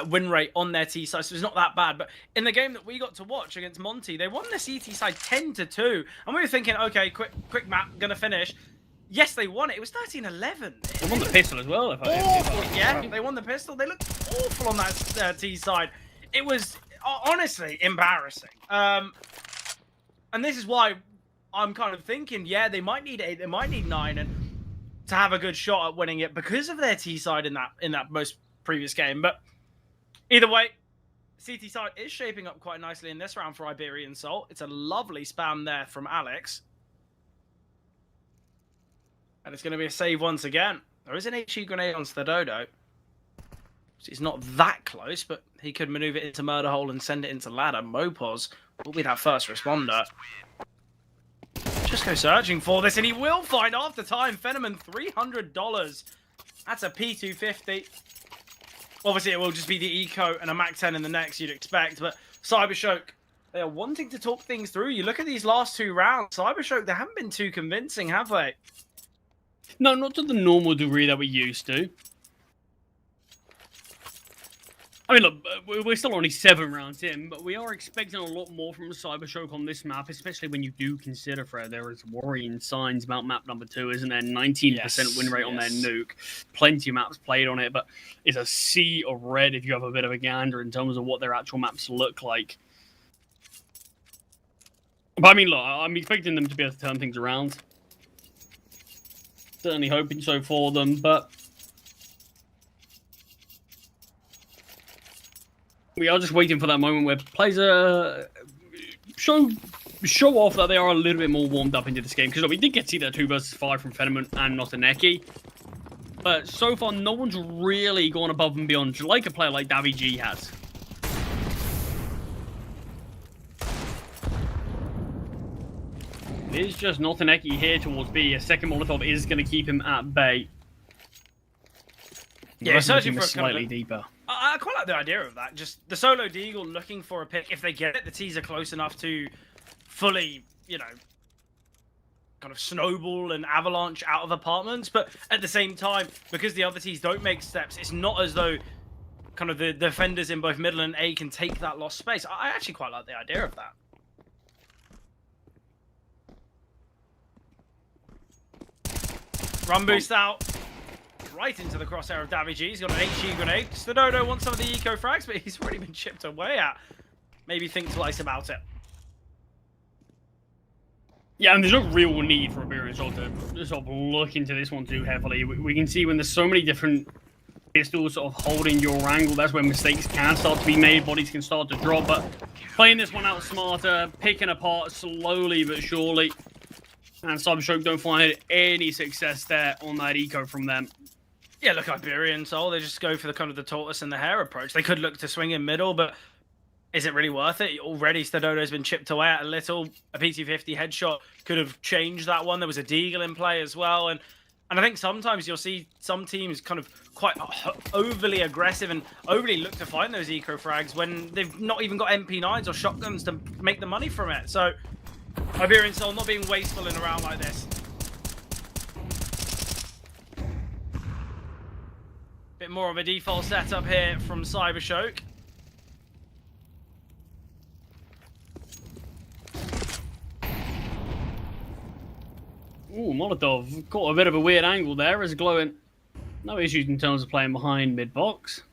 win rate on their T side, so it's not that bad. But in the game that we got to watch against Monty, they won the CT side 10-2, and we were thinking, okay, quick map, gonna finish. Yes, they won it. It was 13-11. They won the pistol as well. Yeah, they won the pistol. They looked awful on that T side. It was honestly embarrassing. And this is why I'm kind of thinking, yeah, they might need 8, they might need 9, and to have a good shot at winning it because of their T side in that most previous game. But either way, CT side is shaping up quite nicely in this round for Iberian Soul. It's a lovely spam there from Alex, and it's going to be a save once again. There is an HE grenade on Dodo. He's not that close, but he could maneuver it into Murder Hole and send it into Ladder. Mopos will be that first responder. Just go searching for this, and he will find after time. Fenneman, $300. That's a P250. Obviously, it will just be the Eco and a Mac 10 in the next, you'd expect. But CYBERSHOKE, they are wanting to talk things through. You look at these last 2 rounds, CYBERSHOKE, they haven't been too convincing, have they? No, not to the normal degree that we used to. I mean, look, we're still only 7 rounds in, but we are expecting a lot more from CYBERSHOKE on this map, especially when you do consider, Fred, there is worrying signs about map number 2, isn't there? 19% win rate on their nuke. Plenty of maps played on it, but it's a sea of red if you have a bit of a gander in terms of what their actual maps look like. But I mean, look, I'm expecting them to be able to turn things around. Certainly hoping so for them, but we are just waiting for that moment where players show off that they are a little bit more warmed up into this game. Because we did get to see that 2 versus 5 from Fenneman and Nothaneki. But so far, no one's really gone above and beyond, like a player like Davi G has. It is just Nothaneki here towards B. A second Molotov is going to keep him at bay. Yeah, searching for slightly deeper. I quite like the idea of that. Just the solo deagle looking for a pick. If they get it, the T's are close enough to fully, you know, kind of snowball and avalanche out of apartments. But at the same time, because the other T's don't make steps, it's not as though kind of the defenders in both middle and A can take that lost space. I actually quite like the idea of that. Run boost out. right into the crosshair of Davy G. He's got an HE grenade. Stododo wants some of the eco frags, but he's already been chipped away at. Maybe think twice about it. Yeah, and there's no real need for Iberian to sort of look into this one too heavily. We can see when there's so many different pistols sort of holding your angle, that's when mistakes can start to be made, bodies can start to drop, but playing this one out smarter, picking apart slowly but surely, and CYBERSHOKE don't find any success there on that eco from them. Yeah, look, Iberian Soul, they just go for the kind of the tortoise and the hare approach. They could look to swing in middle, but is it really worth it? Already Stododo's been chipped away at a little. A PT-50 headshot could have changed that one. There was a deagle in play as well. And I think sometimes you'll see some teams kind of quite overly aggressive and overly look to find those eco frags when they've not even got MP9s or shotguns to make the money from it. So Iberian Soul not being wasteful in a round like this. Bit more of a default setup here from CYBERSHOKE. Ooh, Molotov got a bit of a weird angle there as glowing. No issues in terms of playing behind mid-box.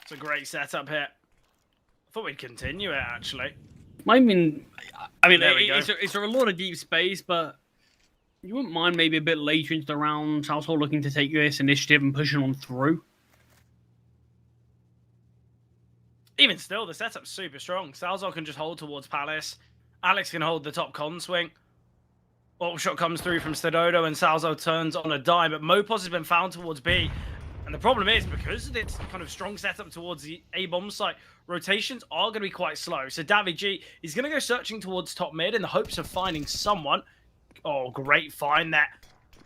It's a great setup here. I thought we'd continue it, actually. I mean, It's a lot of deep space, but you wouldn't mind maybe a bit later into the round, Household looking to take this initiative and pushing on through. Even still, the setup's super strong. Salzar can just hold towards Palace. Alex can hold the top con swing. Auto shot comes through from Stododo and Salzo turns on a dime, but Mopos has been found towards B. And the problem is, because of this kind of strong setup towards the A bomb site, rotations are going to be quite slow. So Davy G is going to go searching towards top mid in the hopes of finding someone. Oh, great find there.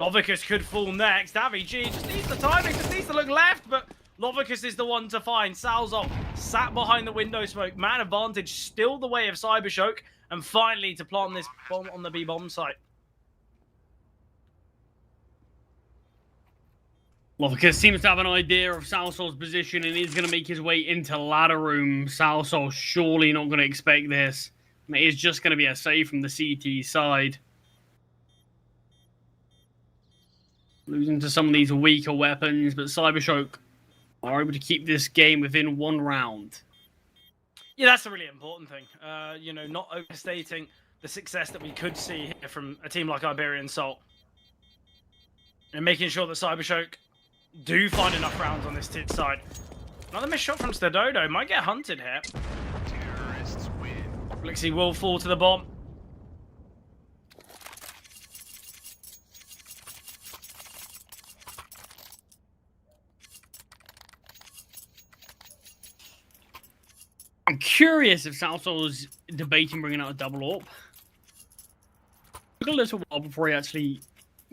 Lovicus could fall next. Davy G just needs the timing, just needs to look left, but Lovicus is the one to find. Salzo sat behind the window smoke. Man advantage still the way of CYBERSHOKE, and finally to plant this bomb on the B bomb site. Lovicus seems to have an idea of Salso's position and he's going to make his way into ladder room. Salso surely not going to expect this. It is just going to be a save from the CT side. Losing to some of these weaker weapons, but CYBERSHOKE are able to keep this game within one round. Yeah, that's a really important thing. You know, not overstating the success that we could see here from a team like Iberian Soul. And making sure that CYBERSHOKE do find enough rounds on this TID side. Another missed shot from Stododo. Might get hunted here. Blixie will fall to the bomb. I'm curious if Salso's debating bringing out a double AWP. Took a little while before he actually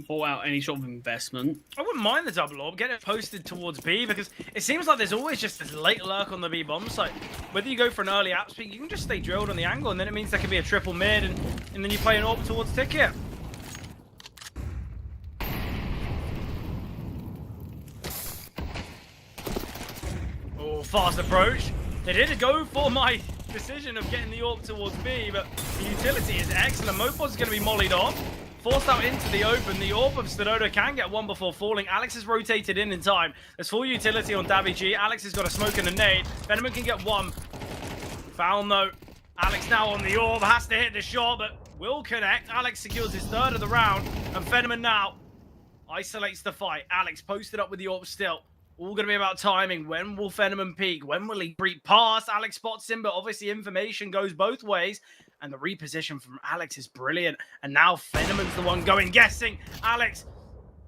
bought out any sort of investment. I wouldn't mind the double AWP. Get it posted towards B, because it seems like there's always just this late lurk on the B bomb site. Whether you go for an early app speed, you can just stay drilled on the angle, and then it means there could be a triple mid, and then you play an AWP towards ticket. Oh, fast approach. They did go for my decision of getting the AWP towards B, but the utility is excellent. Mopos is going to be mollied off. Forced out into the open. The AWP of Stododo can get one before falling. Alex is rotated in time. There's full utility on Davy G. Alex has got a smoke and a nade. Venom can get one. Foul note. Alex now on the AWP. Has to hit the shot, but will connect. Alex secures his third of the round. And Fenneman now isolates the fight. Alex posted up with the AWP still. All going to be about timing. When will Fenneman peak? When will he creep past? Alex spots him, but obviously information goes both ways. And the reposition from Alex is brilliant. And now Fenneman's the one going guessing. Alex,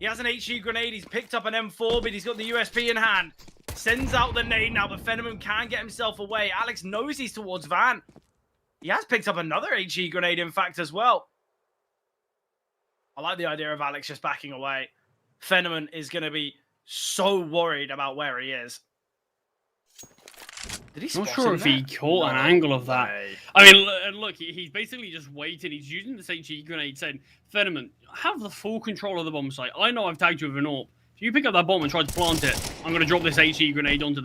he has an HE grenade. He's picked up an M4, but he's got the USP in hand. Sends out the nade now, but Fenneman can get himself away. Alex knows he's towards Van. He has picked up another HE grenade, in fact, as well. I like the idea of Alex just backing away. Fenneman is going to be so worried about where he is. Did he spot Not sure him if there? he caught an angle of that. way. I mean, look, he's basically just waiting. He's using this HE grenade, saying, Fenneman, have the full control of the bomb site. I know I've tagged you with an AWP. If you pick up that bomb and try to plant it, I'm going to drop this HE grenade onto the